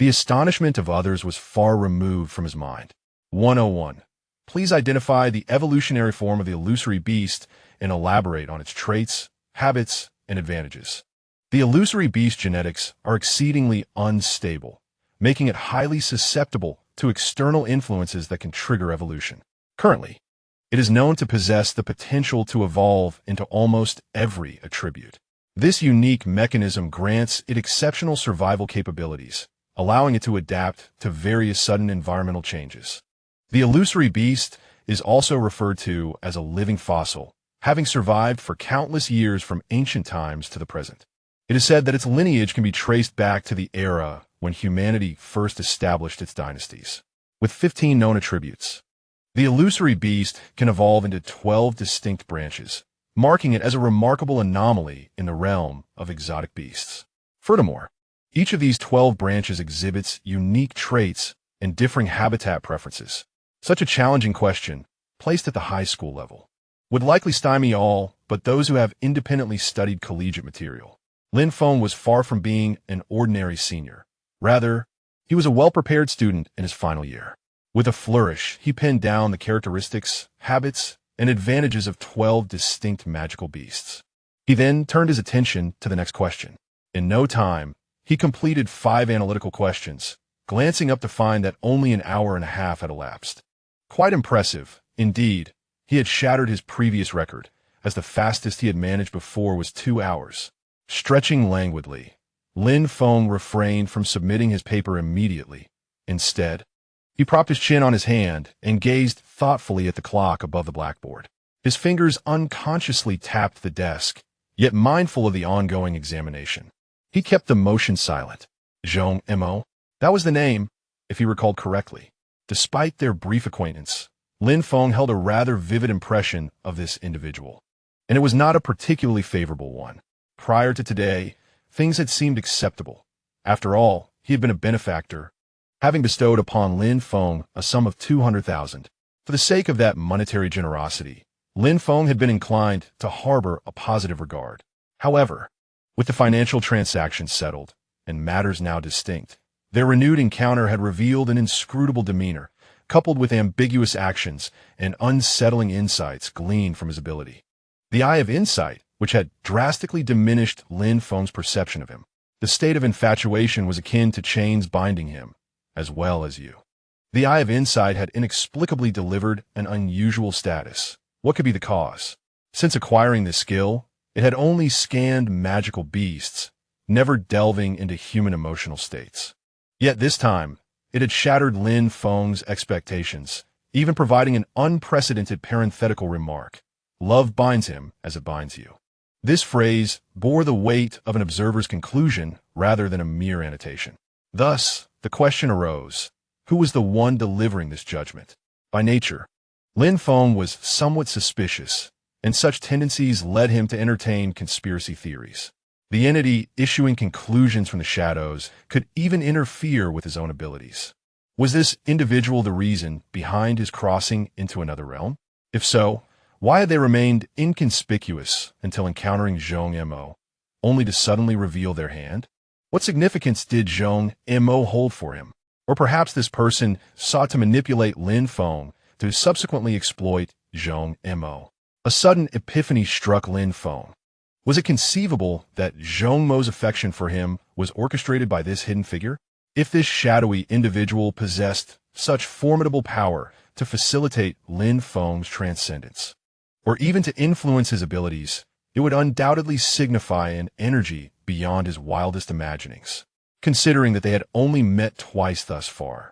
the astonishment of others was far removed from his mind. 101. Please identify the evolutionary form of the illusory beast and elaborate on its traits, habits, and advantages. The illusory beast genetics are exceedingly unstable, making it highly susceptible to external influences that can trigger evolution. Currently, it is known to possess the potential to evolve into almost every attribute. This unique mechanism grants it exceptional survival capabilities, allowing it to adapt to various sudden environmental changes. The illusory beast is also referred to as a living fossil, having survived for countless years from ancient times to the present. It is said that its lineage can be traced back to the era when humanity first established its dynasties. With 15 known attributes, The illusory beast can evolve into 12 distinct branches, marking it as a remarkable anomaly in the realm of exotic beasts. Furthermore, each of these 12 branches exhibits unique traits and differing habitat preferences. Such a challenging question, placed at the high school level, would likely stymie all but those who have independently studied collegiate material. Lin Feng was far from being an ordinary senior. Rather, he was a well-prepared student in his final year. With a flourish, he pinned down the characteristics, habits, and advantages of 12 distinct magical beasts. He then turned his attention to the next question. In no time, he completed 5 analytical questions, glancing up to find that only an hour and a half had elapsed. Quite impressive. Indeed, he had shattered his previous record, as the fastest he had managed before was 2 hours. Stretching languidly, Lin Feng refrained from submitting his paper immediately. Instead, he propped his chin on his hand and gazed thoughtfully at the clock above the blackboard. His fingers unconsciously tapped the desk, yet mindful of the ongoing examination. He kept the motion silent. Zhong Mo. That was the name, if he recalled correctly. Despite their brief acquaintance, Lin Feng held a rather vivid impression of this individual, and it was not a particularly favorable one. Prior to today, things had seemed acceptable. After all, he had been a benefactor, having bestowed upon Lin Feng a sum of 200,000. For the sake of that monetary generosity, Lin Feng had been inclined to harbor a positive regard. However, with the financial transactions settled and matters now distinct, their renewed encounter had revealed an inscrutable demeanor, coupled with ambiguous actions and unsettling insights gleaned from his ability. The eye of insight, which had drastically diminished Lin Feng's perception of him. The state of infatuation was akin to chains binding him, as well as you. The eye of insight had inexplicably delivered an unusual status. What could be the cause? Since acquiring this skill, it had only scanned magical beasts, never delving into human emotional states. Yet this time, it had shattered Lin Feng's expectations, even providing an unprecedented parenthetical remark. Love binds him as it binds you. This phrase bore the weight of an observer's conclusion rather than a mere annotation. Thus, the question arose, who was the one delivering this judgment? By nature, Lin Feng was somewhat suspicious, and such tendencies led him to entertain conspiracy theories. The entity issuing conclusions from the shadows could even interfere with his own abilities. Was this individual the reason behind his crossing into another realm? If so, why had they remained inconspicuous until encountering Zhong Mo, only to suddenly reveal their hand? What significance did Zhong Mo hold for him? Or perhaps this person sought to manipulate Lin Feng to subsequently exploit Zhong Mo. A sudden epiphany struck Lin Feng. Was it conceivable that Zhong Mo's affection for him was orchestrated by this hidden figure? If this shadowy individual possessed such formidable power to facilitate Lin Feng's transcendence, or even to influence his abilities, it would undoubtedly signify an energy beyond his wildest imaginings, considering that they had only met twice thus far.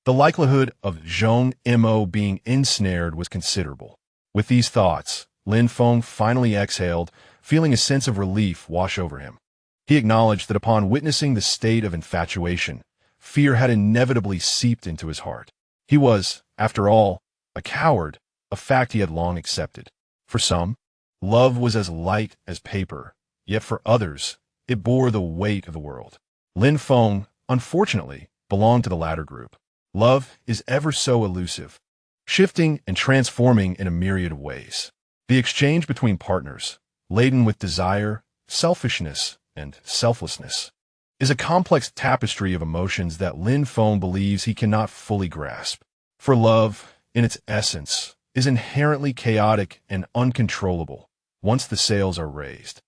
The likelihood of Zhong Mo being ensnared was considerable. With these thoughts, Lin Feng finally exhaled, feeling a sense of relief wash over him. He acknowledged that upon witnessing the state of infatuation, fear had inevitably seeped into his heart. He was, after all, a coward, a fact he had long accepted. For some, love was as light as paper, yet for others, it bore the weight of the world. Lin Feng, unfortunately, belonged to the latter group. Love is ever so elusive, shifting and transforming in a myriad of ways. The exchange between partners, laden with desire, selfishness, and selflessness, is a complex tapestry of emotions that Lin Feng believes he cannot fully grasp. For love, in its essence, is inherently chaotic and uncontrollable once the sails are raised.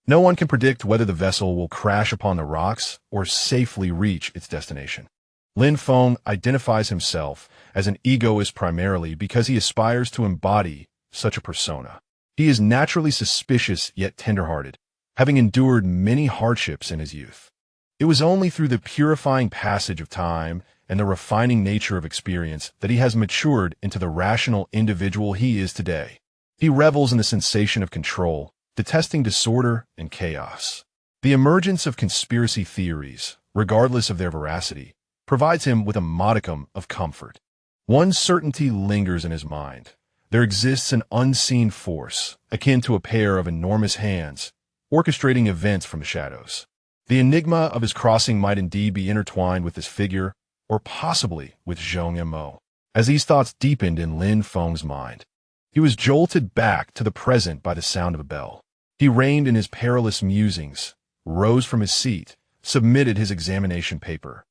No one can predict whether the vessel will crash upon the rocks or safely reach its destination. Lin Feng identifies himself as an egoist primarily because he aspires to embody such a persona. He is naturally suspicious yet tender-hearted, having endured many hardships in his youth. It was only through the purifying passage of time and the refining nature of experience that he has matured into the rational individual he is today. He revels in the sensation of control, detesting disorder and chaos. The emergence of conspiracy theories, regardless of their veracity, provides him with a modicum of comfort. One certainty lingers in his mind. There exists an unseen force, akin to a pair of enormous hands, orchestrating events from the shadows. The enigma of his crossing might indeed be intertwined with this figure, or possibly with Zhong Mo. As these thoughts deepened in Lin Feng's mind, he was jolted back to the present by the sound of a bell. He reined in his perilous musings, rose from his seat, submitted his examination paper,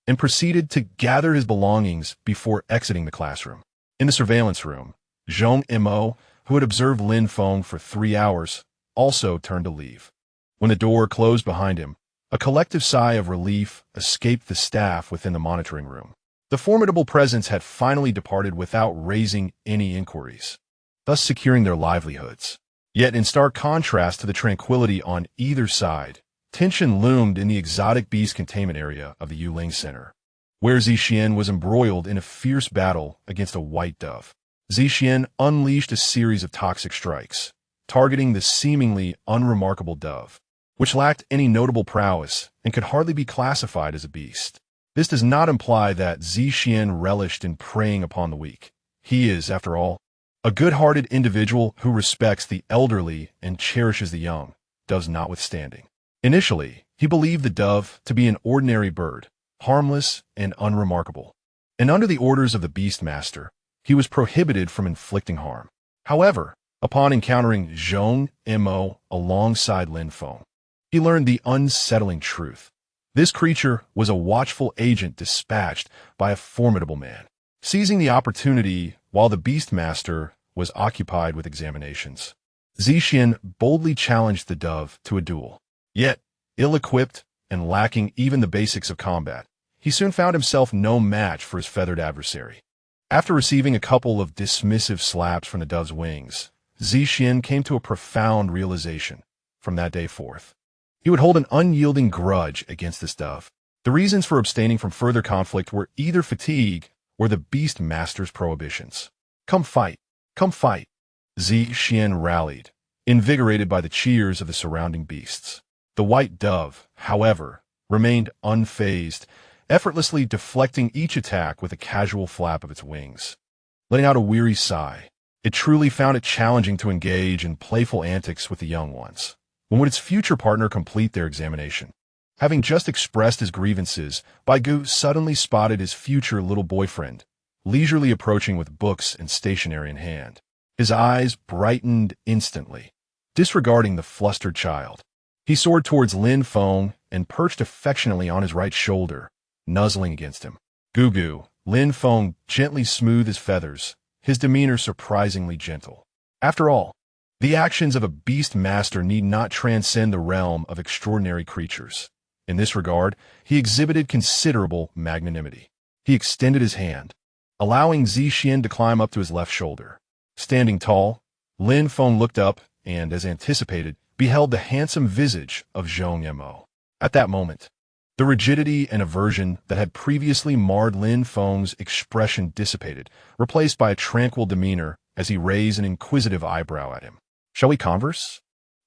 and proceeded to gather his belongings before exiting the classroom. In the surveillance room, Zhong Mo, who had observed Lin Feng for 3 hours, also turned to leave. When the door closed behind him, a collective sigh of relief escaped the staff within the monitoring room. The formidable presence had finally departed without raising any inquiries, thus securing their livelihoods. Yet in stark contrast to the tranquility on either side, tension loomed in the exotic beast containment area of the Yuling Center, where Zixian was embroiled in a fierce battle against a white dove. Zixian unleashed a series of toxic strikes, targeting the seemingly unremarkable dove, which lacked any notable prowess and could hardly be classified as a beast. This does not imply that Zixian relished in preying upon the weak. He is, after all, a good-hearted individual who respects the elderly and cherishes the young, doves notwithstanding. Initially, he believed the dove to be an ordinary bird, harmless and unremarkable, and under the orders of the Beastmaster, he was prohibited from inflicting harm. However, upon encountering Zhong Mo alongside Lin Feng, he learned the unsettling truth. This creature was a watchful agent dispatched by a formidable man. Seizing the opportunity while the Beastmaster was occupied with examinations, Zixian boldly challenged the dove to a duel. Yet, ill-equipped and lacking even the basics of combat, he soon found himself no match for his feathered adversary. After receiving a couple of dismissive slaps from the dove's wings, Zixian came to a profound realization. From that day forth, he would hold an unyielding grudge against this dove. The reasons for abstaining from further conflict were either fatigue or the Beastmaster's prohibitions. Come fight, come fight. Zixian rallied, invigorated by the cheers of the surrounding beasts. The white dove, however, remained unfazed, effortlessly deflecting each attack with a casual flap of its wings. Letting out a weary sigh, it truly found it challenging to engage in playful antics with the young ones. When would its future partner complete their examination? Having just expressed his grievances, Baigu suddenly spotted his future little boyfriend, leisurely approaching with books and stationery in hand. His eyes brightened instantly. Disregarding the flustered child, he soared towards Lin Feng and perched affectionately on his right shoulder, nuzzling against him. Gugu, Lin Feng gently smoothed his feathers, his demeanor surprisingly gentle. After all, the actions of a Beastmaster need not transcend the realm of extraordinary creatures. In this regard, he exhibited considerable magnanimity. He extended his hand, allowing Zixian to climb up to his left shoulder. Standing tall, Lin Feng looked up and, as anticipated, beheld the handsome visage of Zhong Mo. At that moment, the rigidity and aversion that had previously marred Lin Feng's expression dissipated, replaced by a tranquil demeanor as he raised an inquisitive eyebrow at him. "Shall we converse?"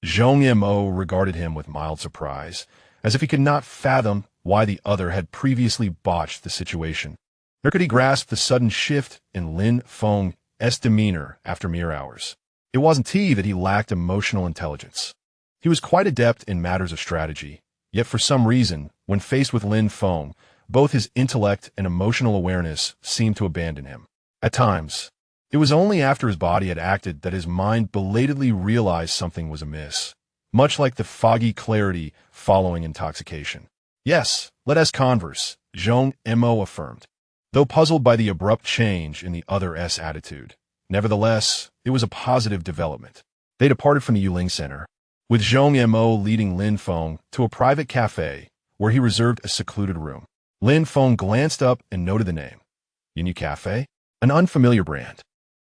Zhong Mo regarded him with mild surprise, as if he could not fathom why the other had previously botched the situation. Nor could he grasp the sudden shift in Lin Feng's demeanor after mere hours. It wasn't he that he lacked emotional intelligence. He was quite adept in matters of strategy, yet for some reason, when faced with Lin Feng, both his intellect and emotional awareness seemed to abandon him. At times, it was only after his body had acted that his mind belatedly realized something was amiss, much like the foggy clarity following intoxication. "Yes, let us converse," Zhong Mo affirmed, though puzzled by the abrupt change in the other's attitude. Nevertheless, it was a positive development. They departed from the Yuling Center, with Zhong Mo leading Lin Feng to a private cafe where he reserved a secluded room. Lin Feng glanced up and noted the name. Yinyu Cafe? An unfamiliar brand.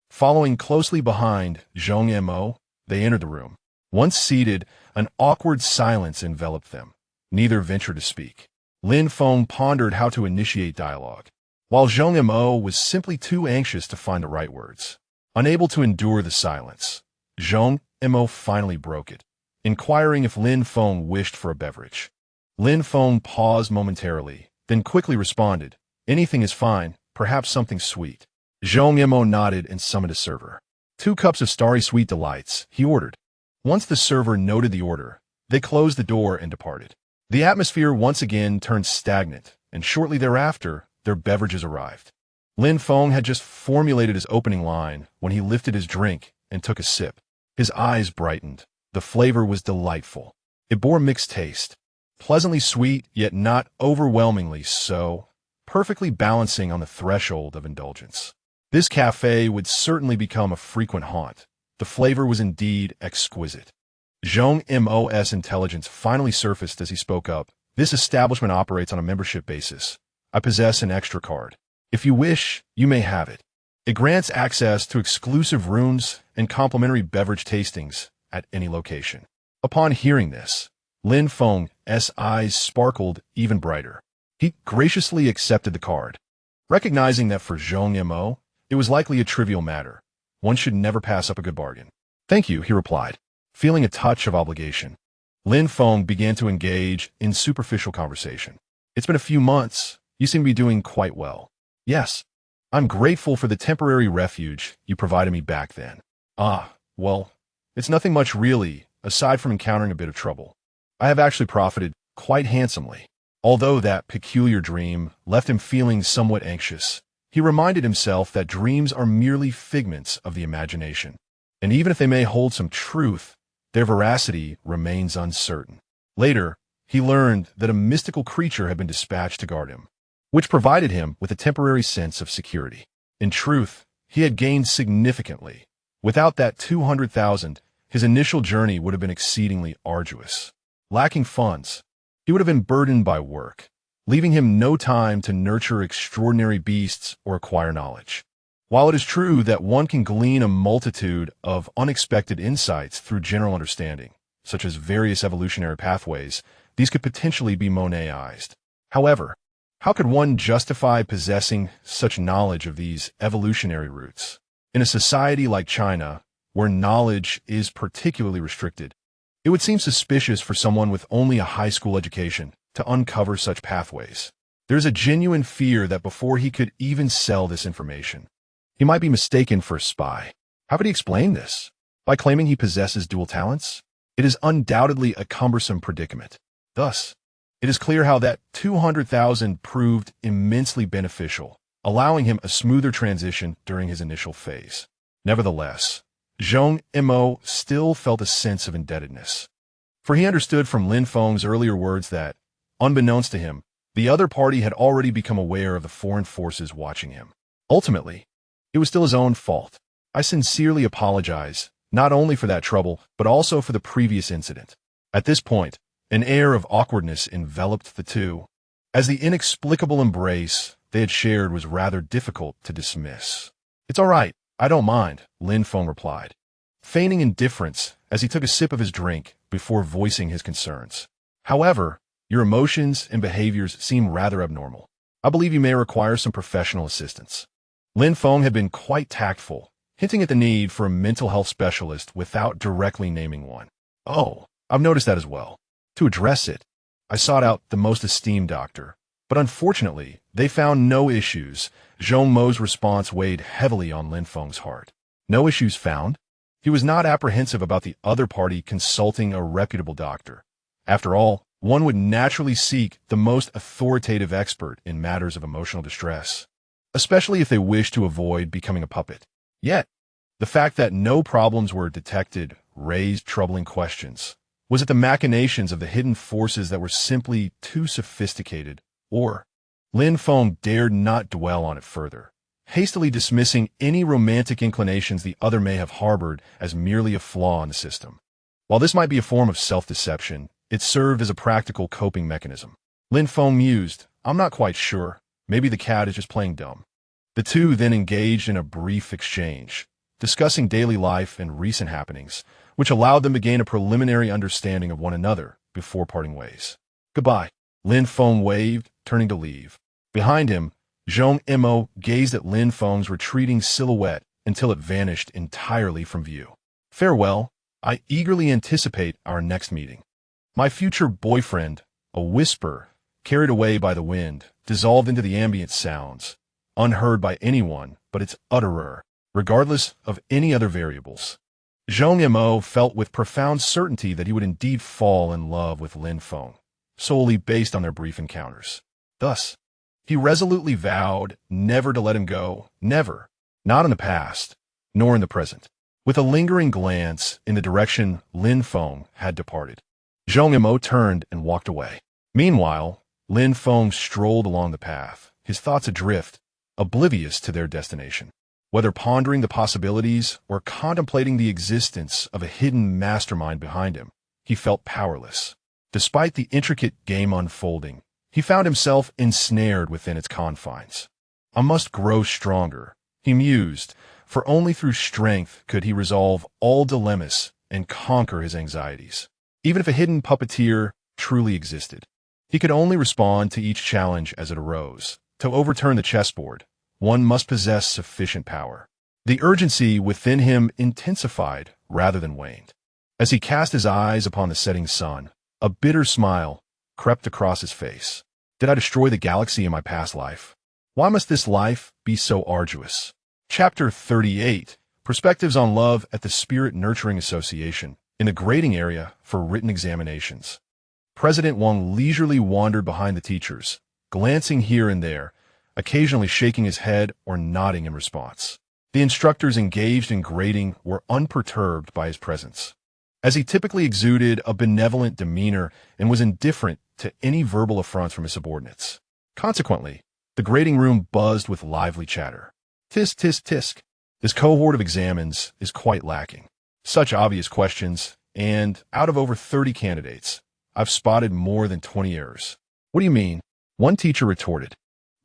Following closely behind Zhong Mo, they entered the room. Once seated, an awkward silence enveloped them. Neither ventured to speak. Lin Feng pondered how to initiate dialogue, while Zhong Mo was simply too anxious to find the right words. Unable to endure the silence, Zhong Mo finally broke it, inquiring if Lin Feng wished for a beverage. Lin Feng paused momentarily, then quickly responded, "Anything is fine, perhaps something sweet." Zhong Mo nodded and summoned a server. 2 cups of starry sweet delights, he ordered. Once the server noted the order, they closed the door and departed. The atmosphere once again turned stagnant, and shortly thereafter, their beverages arrived. Lin Feng had just formulated his opening line when he lifted his drink and took a sip. His eyes brightened. The flavor was delightful. It bore mixed taste, pleasantly sweet yet not overwhelmingly so, perfectly balancing on the threshold of indulgence. This cafe would certainly become a frequent haunt. The flavor was indeed exquisite. Zhong Mo's intelligence finally surfaced as he spoke up. This establishment operates on a membership basis. I possess an extra card. If you wish, you may have it. It grants access to exclusive rooms and complimentary beverage tastings at any location. Upon hearing this, Lin Feng's eyes sparkled even brighter. He graciously accepted the card. Recognizing that for Zhong Mo, it was likely a trivial matter. One should never pass up a good bargain. Thank you, he replied, feeling a touch of obligation. Lin Feng began to engage in superficial conversation. It's been a few months. You seem to be doing quite well. Yes, I'm grateful for the temporary refuge you provided me back then. Well, it's nothing much really, aside from encountering a bit of trouble. I have actually profited quite handsomely. Although that peculiar dream left him feeling somewhat anxious, he reminded himself that dreams are merely figments of the imagination, and even if they may hold some truth, their veracity remains uncertain. Later, he learned that a mystical creature had been dispatched to guard him, which provided him with a temporary sense of security. In truth, he had gained significantly. Without that 200,000, his initial journey would have been exceedingly arduous. Lacking funds, he would have been burdened by work, leaving him no time to nurture extraordinary beasts or acquire knowledge. While it is true that one can glean a multitude of unexpected insights through general understanding, such as various evolutionary pathways, these could potentially be Monetized. However, how could one justify possessing such knowledge of these evolutionary roots? In a society like China, where knowledge is particularly restricted, it would seem suspicious for someone with only a high school education to uncover such pathways. There's a genuine fear that before he could even sell this information, he might be mistaken for a spy. How could he explain this? By claiming he possesses dual talents? It is undoubtedly a cumbersome predicament. Thus, it is clear how that 200,000 proved immensely beneficial, allowing him a smoother transition during his initial phase. Nevertheless, Zhong Mo still felt a sense of indebtedness, for he understood from Lin Feng's earlier words that, unbeknownst to him, the other party had already become aware of the foreign forces watching him. Ultimately, it was still his own fault. I sincerely apologize, not only for that trouble, but also for the previous incident. At this point, an air of awkwardness enveloped the two, as the inexplicable embrace they had shared was rather difficult to dismiss. It's all right, I don't mind, Lin Feng replied, feigning indifference as he took a sip of his drink before voicing his concerns. However, your emotions and behaviors seem rather abnormal. I believe you may require some professional assistance. Lin Feng had been quite tactful, hinting at the need for a mental health specialist without directly naming one. Oh, I've noticed that as well. To address it, I sought out the most esteemed doctor, but unfortunately, they found no issues. Zhong Mo's response weighed heavily on Lin Feng's heart. No issues found? He was not apprehensive about the other party consulting a reputable doctor. After all, one would naturally seek the most authoritative expert in matters of emotional distress, especially if they wish to avoid becoming a puppet. Yet, the fact that no problems were detected raised troubling questions. Was it the machinations of the hidden forces that were simply too sophisticated, or? Lin Feng dared not dwell on it further, hastily dismissing any romantic inclinations the other may have harbored as merely a flaw in the system. While this might be a form of self-deception, it served as a practical coping mechanism. Lin Feng mused, I'm not quite sure. Maybe the cat is just playing dumb. The two then engaged in a brief exchange, discussing daily life and recent happenings, which allowed them to gain a preliminary understanding of one another before parting ways. Goodbye, Lin Feng waved, turning to leave. Behind him, Zhong Mo gazed at Lin Feng's retreating silhouette until it vanished entirely from view. Farewell, I eagerly anticipate our next meeting. My future boyfriend, a whisper, carried away by the wind, dissolved into the ambient sounds, unheard by anyone but its utterer, regardless of any other variables. Zhong Mo felt with profound certainty that he would indeed fall in love with Lin Feng, solely based on their brief encounters. Thus, he resolutely vowed never to let him go, never, not in the past, nor in the present. With a lingering glance in the direction Lin Feng had departed, Zhong Mo turned and walked away. Meanwhile, Lin Feng strolled along the path, his thoughts adrift, oblivious to their destination. Whether pondering the possibilities or contemplating the existence of a hidden mastermind behind him, he felt powerless. Despite the intricate game unfolding, he found himself ensnared within its confines. I must grow stronger, he mused, for only through strength could he resolve all dilemmas and conquer his anxieties. Even if a hidden puppeteer truly existed, he could only respond to each challenge as it arose. To overturn the chessboard, one must possess sufficient power. The urgency within him intensified rather than waned. As he cast his eyes upon the setting sun, a bitter smile crept across his face. Did I destroy the galaxy in my past life? Why must this life be so arduous? Chapter 38, Perspectives on Love at the Spirit Nurturing Association, in the grading area for written examinations. President Wang leisurely wandered behind the teachers, glancing here and there, occasionally shaking his head or nodding in response. The instructors engaged in grading were unperturbed by his presence, as he typically exuded a benevolent demeanor and was indifferent to any verbal affronts from his subordinates. Consequently, the grading room buzzed with lively chatter. Tisk, tisk, tisk. This cohort of examines is quite lacking. Such obvious questions, and out of over 30 candidates, I've spotted more than 20 errors. What do you mean? One teacher retorted.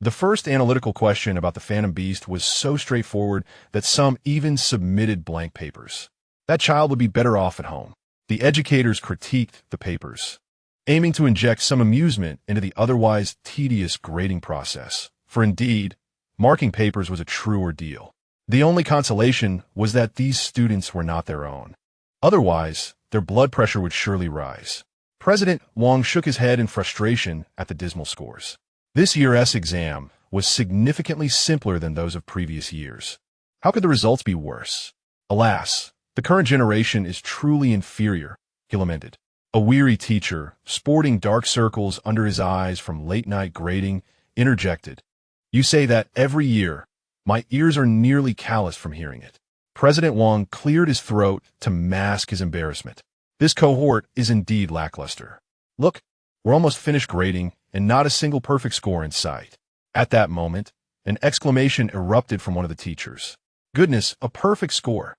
The first analytical question about the Phantom Beast was so straightforward that some even submitted blank papers. That child would be better off at home. The educators critiqued the papers, aiming to inject some amusement into the otherwise tedious grading process. For indeed, marking papers was a true ordeal. The only consolation was that these students were not their own. Otherwise, their blood pressure would surely rise. President Wang shook his head in frustration at the dismal scores. This year's exam was significantly simpler than those of previous years. How could the results be worse? Alas, the current generation is truly inferior, he lamented. A weary teacher, sporting dark circles under his eyes from late-night grading, interjected. You say that every year. My ears are nearly calloused from hearing it. President Wang cleared his throat to mask his embarrassment. This cohort is indeed lackluster. Look, we're almost finished grading, and not a single perfect score in sight. At that moment, an exclamation erupted from one of the teachers. Goodness, a perfect score.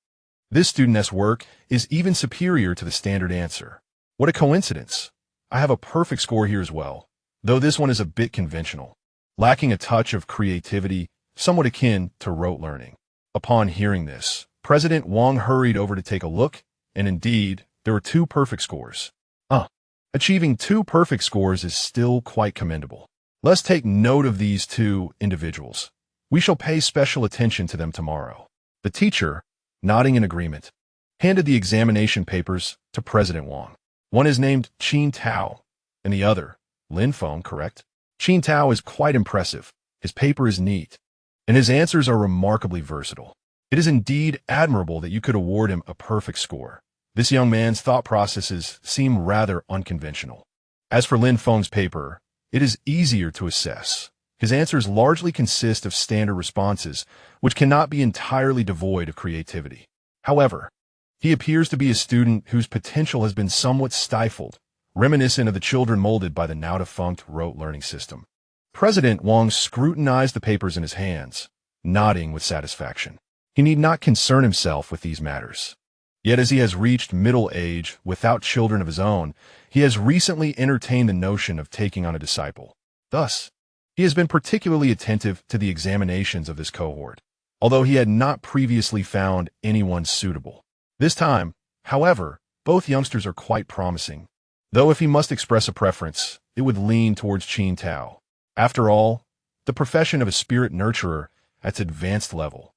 This student's work is even superior to the standard answer. What a coincidence. I have a perfect score here as well, though this one is a bit conventional, lacking a touch of creativity, somewhat akin to rote learning. Upon hearing this, President Wang hurried over to take a look, and indeed, there were 2 perfect scores. Achieving 2 perfect scores is still quite commendable. Let's take note of these 2 individuals. We shall pay special attention to them tomorrow. The teacher, nodding in agreement, handed the examination papers to President Wang. One is named Qin Tao, and the other, Lin Feng, correct? Qin Tao is quite impressive. His paper is neat, and his answers are remarkably versatile. It is indeed admirable that you could award him a perfect score. This young man's thought processes seem rather unconventional. As for Lin Feng's paper, it is easier to assess. His answers largely consist of standard responses, which cannot be entirely devoid of creativity. However, he appears to be a student whose potential has been somewhat stifled, reminiscent of the children molded by the now-defunct rote learning system. President Wang scrutinized the papers in his hands, nodding with satisfaction. He need not concern himself with these matters. Yet as he has reached middle age without children of his own, he has recently entertained the notion of taking on a disciple. Thus, he has been particularly attentive to the examinations of this cohort, although he had not previously found anyone suitable. This time, however, both youngsters are quite promising, though if he must express a preference, it would lean towards Qin Tao. After all, the profession of a spirit nurturer at its advanced level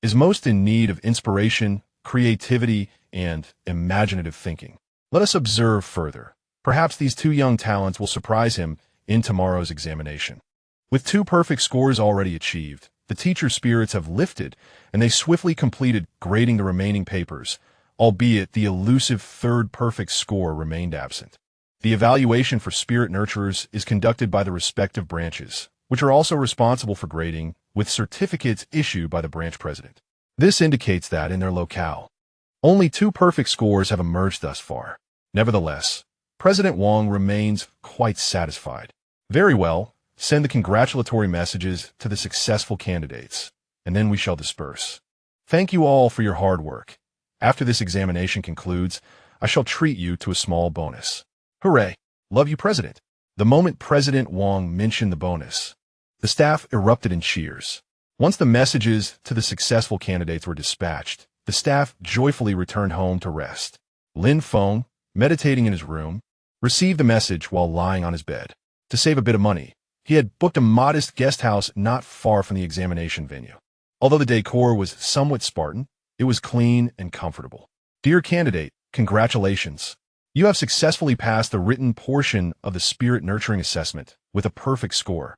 is most in need of inspiration, creativity, and imaginative thinking. Let us observe further. Perhaps these 2 young talents will surprise him in tomorrow's examination. With 2 perfect scores already achieved, the The teacher's spirits have lifted, and they swiftly completed grading the remaining papers, albeit the elusive third perfect score remained absent. The evaluation for spirit nurturers is conducted by the respective branches, which are also responsible for grading, with certificates issued by the branch president. This indicates that, in their locale, only 2 perfect scores have emerged thus far. Nevertheless, President Wang remains quite satisfied. Very well, send the congratulatory messages to the successful candidates, and then we shall disperse. Thank you all for your hard work. After this examination concludes, I shall treat you to a small bonus. Hooray! Love you, President. The moment President Wang mentioned the bonus, the staff erupted in cheers. Once the messages to the successful candidates were dispatched, the staff joyfully returned home to rest. Lin Feng, meditating in his room, received the message while lying on his bed. To save a bit of money, he had booked a modest guest house not far from the examination venue. Although the decor was somewhat Spartan, it was clean and comfortable. Dear candidate, congratulations. You have successfully passed the written portion of the Spirit Nurturing Assessment with a perfect score.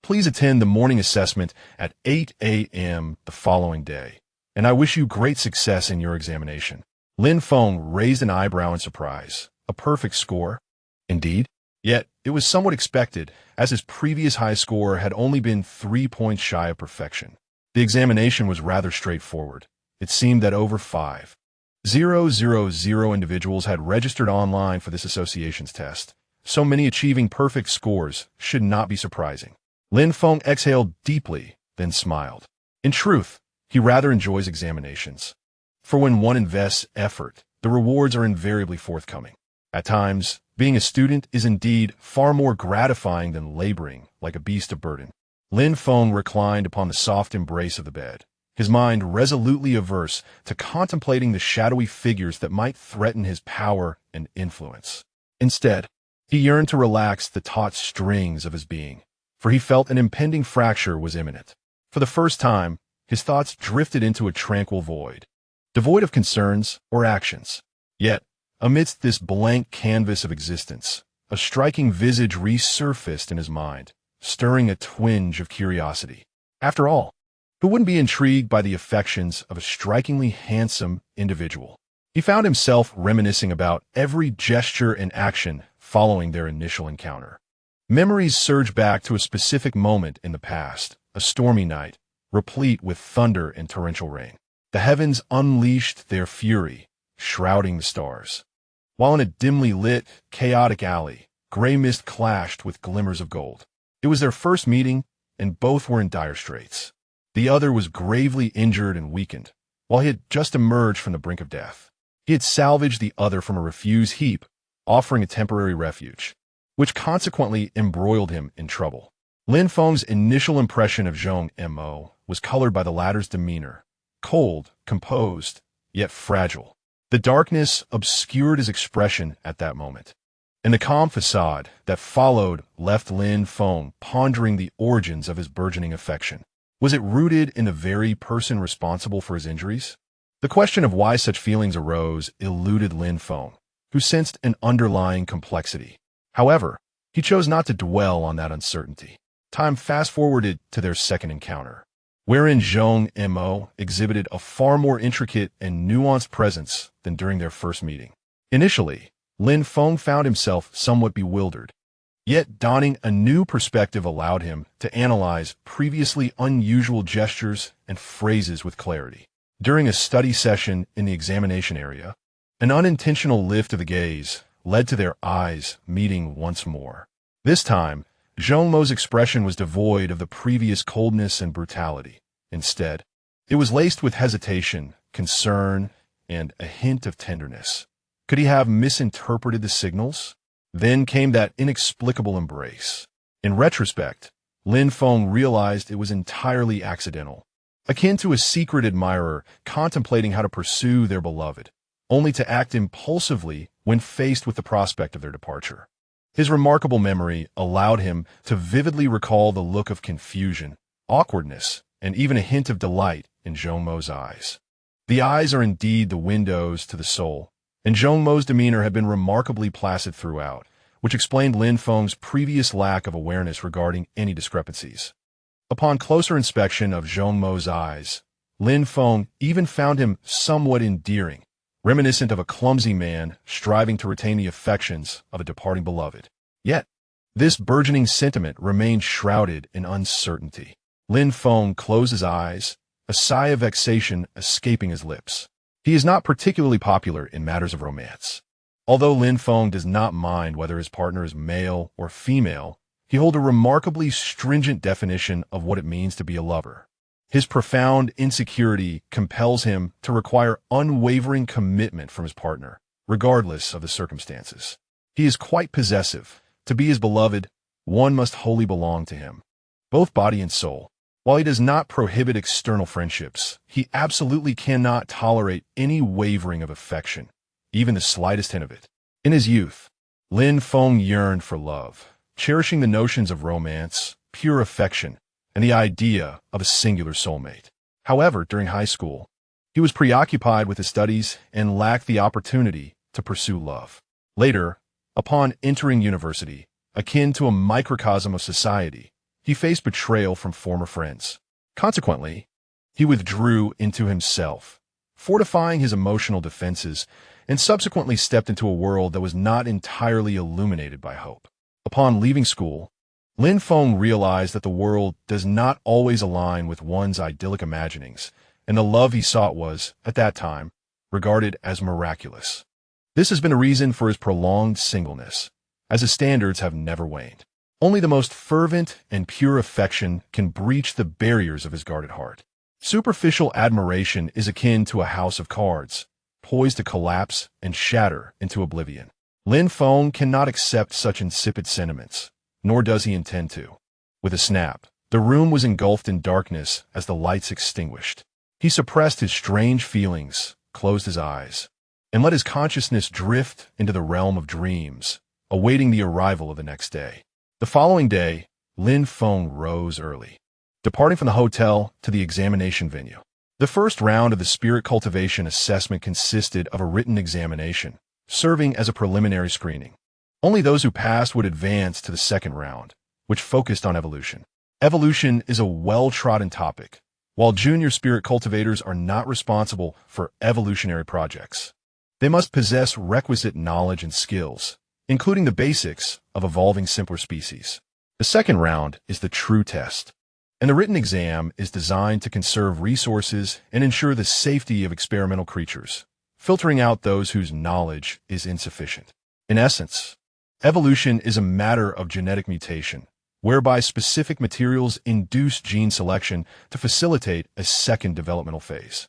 Please attend the morning assessment at 8 a.m. the following day, and I wish you great success in your examination. Lin Feng raised an eyebrow in surprise. A perfect score? Indeed. Yet, it was somewhat expected, as his previous high score had only been 3 points shy of perfection. The examination was rather straightforward. It seemed that over 5,000 individuals had registered online for this association's test. So many achieving perfect scores should not be surprising. Lin Feng exhaled deeply, then smiled. In truth, he rather enjoys examinations. For when one invests effort, the rewards are invariably forthcoming. At times, being a student is indeed far more gratifying than laboring like a beast of burden. Lin Feng reclined upon the soft embrace of the bed, his mind resolutely averse to contemplating the shadowy figures that might threaten his power and influence. Instead, he yearned to relax the taut strings of his being, for he felt an impending fracture was imminent. For the first time, his thoughts drifted into a tranquil void, devoid of concerns or actions. Yet, amidst this blank canvas of existence, a striking visage resurfaced in his mind, stirring a twinge of curiosity. After all, who wouldn't be intrigued by the affections of a strikingly handsome individual? He found himself reminiscing about every gesture and action following their initial encounter. Memories surged back to a specific moment in the past, a stormy night, replete with thunder and torrential rain. The heavens unleashed their fury, shrouding the stars. While in a dimly lit, chaotic alley, gray mist clashed with glimmers of gold. It was their first meeting, and both were in dire straits. The other was gravely injured and weakened, while he had just emerged from the brink of death. He had salvaged the other from a refuse heap, offering a temporary refuge, which consequently embroiled him in trouble. Lin Feng's initial impression of Zhong Mo was colored by the latter's demeanor, cold, composed, yet fragile. The darkness obscured his expression at that moment, and the calm facade that followed left Lin Feng pondering the origins of his burgeoning affection. Was it rooted in the very person responsible for his injuries? The question of why such feelings arose eluded Lin Feng, who sensed an underlying complexity. However, he chose not to dwell on that uncertainty. Time fast-forwarded to their second encounter, wherein Zhong Mo exhibited a far more intricate and nuanced presence than during their first meeting. Initially, Lin Feng found himself somewhat bewildered, yet donning a new perspective allowed him to analyze previously unusual gestures and phrases with clarity. During a study session in the examination area, an unintentional lift of the gaze led to their eyes meeting once more. This time, Zhong Mo's expression was devoid of the previous coldness and brutality. Instead, it was laced with hesitation, concern, and a hint of tenderness. Could he have misinterpreted the signals? Then came that inexplicable embrace. In retrospect, Lin Feng realized it was entirely accidental, akin to a secret admirer contemplating how to pursue their beloved, only to act impulsively when faced with the prospect of their departure. His remarkable memory allowed him to vividly recall the look of confusion, awkwardness, and even a hint of delight in Zhong Mo's eyes. The eyes are indeed the windows to the soul, and Zhong Mo's demeanor had been remarkably placid throughout, which explained Lin Feng's previous lack of awareness regarding any discrepancies. Upon closer inspection of Zhong Mo's eyes, Lin Feng even found him somewhat endearing, reminiscent of a clumsy man striving to retain the affections of a departing beloved. Yet, this burgeoning sentiment remained shrouded in uncertainty. Lin Feng closed his eyes, a sigh of vexation escaping his lips. He is not particularly popular in matters of romance. Although Lin Feng does not mind whether his partner is male or female, he holds a remarkably stringent definition of what it means to be a lover. His profound insecurity compels him to require unwavering commitment from his partner, regardless of the circumstances. He is quite possessive. To be his beloved, one must wholly belong to him, both body and soul. While he does not prohibit external friendships, he absolutely cannot tolerate any wavering of affection, even the slightest hint of it. In his youth, Lin Feng yearned for love, cherishing the notions of romance, pure affection, and the idea of a singular soulmate. However, during high school, he was preoccupied with his studies and lacked the opportunity to pursue love. Later, upon entering university, akin to a microcosm of society, he faced betrayal from former friends. Consequently, he withdrew into himself, fortifying his emotional defenses, and subsequently stepped into a world that was not entirely illuminated by hope. Upon leaving school, Lin Feng realized that the world does not always align with one's idyllic imaginings, and the love he sought was, at that time, regarded as miraculous. This has been a reason for his prolonged singleness, as his standards have never waned. Only the most fervent and pure affection can breach the barriers of his guarded heart. Superficial admiration is akin to a house of cards, poised to collapse and shatter into oblivion. Lin Feng cannot accept such insipid sentiments, nor does he intend to. With a snap, the room was engulfed in darkness as the lights extinguished. He suppressed his strange feelings, closed his eyes, and let his consciousness drift into the realm of dreams, awaiting the arrival of the next day. The following day, Lin Feng rose early, departing from the hotel to the examination venue. The first round of the spirit cultivation assessment consisted of a written examination, serving as a preliminary screening. Only those who passed would advance to the second round, which focused on evolution. Evolution is a well-trodden topic, while junior spirit cultivators are not responsible for evolutionary projects. They must possess requisite knowledge and skills, including the basics of evolving simpler species. The second round is the true test, and the written exam is designed to conserve resources and ensure the safety of experimental creatures, filtering out those whose knowledge is insufficient. In essence, evolution is a matter of genetic mutation, whereby specific materials induce gene selection to facilitate a second developmental phase.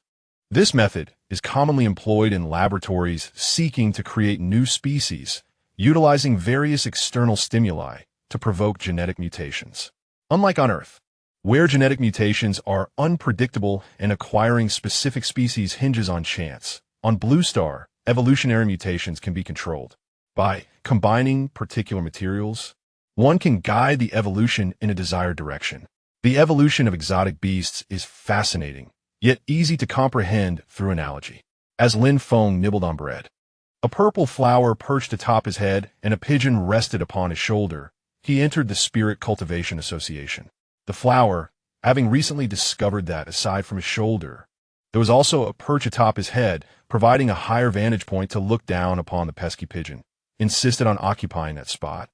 This method is commonly employed in laboratories seeking to create new species, utilizing various external stimuli to provoke genetic mutations. Unlike on Earth, where genetic mutations are unpredictable and acquiring specific species hinges on chance, on Blue Star, evolutionary mutations can be controlled. By combining particular materials, one can guide the evolution in a desired direction. The evolution of exotic beasts is fascinating, yet easy to comprehend through analogy. As Lin Feng nibbled on bread, a purple flower perched atop his head and a pigeon rested upon his shoulder, he entered the Spirit Cultivation Association. The flower, having recently discovered that, aside from his shoulder, there was also a perch atop his head, providing a higher vantage point to look down upon the pesky pigeon, insisted on occupying that spot,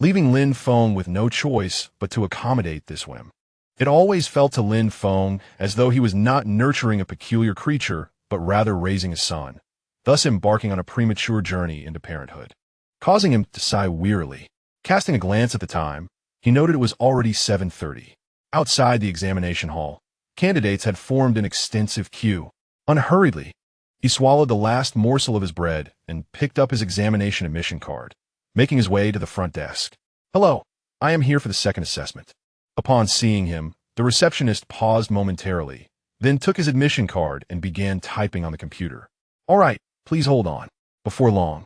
leaving Lin Feng with no choice but to accommodate this whim. It always felt to Lin Feng as though he was not nurturing a peculiar creature, but rather raising a son, thus embarking on a premature journey into parenthood, causing him to sigh wearily. Casting a glance at the time, he noted it was already 7:30. Outside the examination hall, candidates had formed an extensive queue. Unhurriedly, he swallowed the last morsel of his bread and picked up his examination admission card, making his way to the front desk. "Hello, I am here for the second assessment." Upon seeing him, the receptionist paused momentarily, then took his admission card and began typing on the computer. "All right, please hold on." Before long,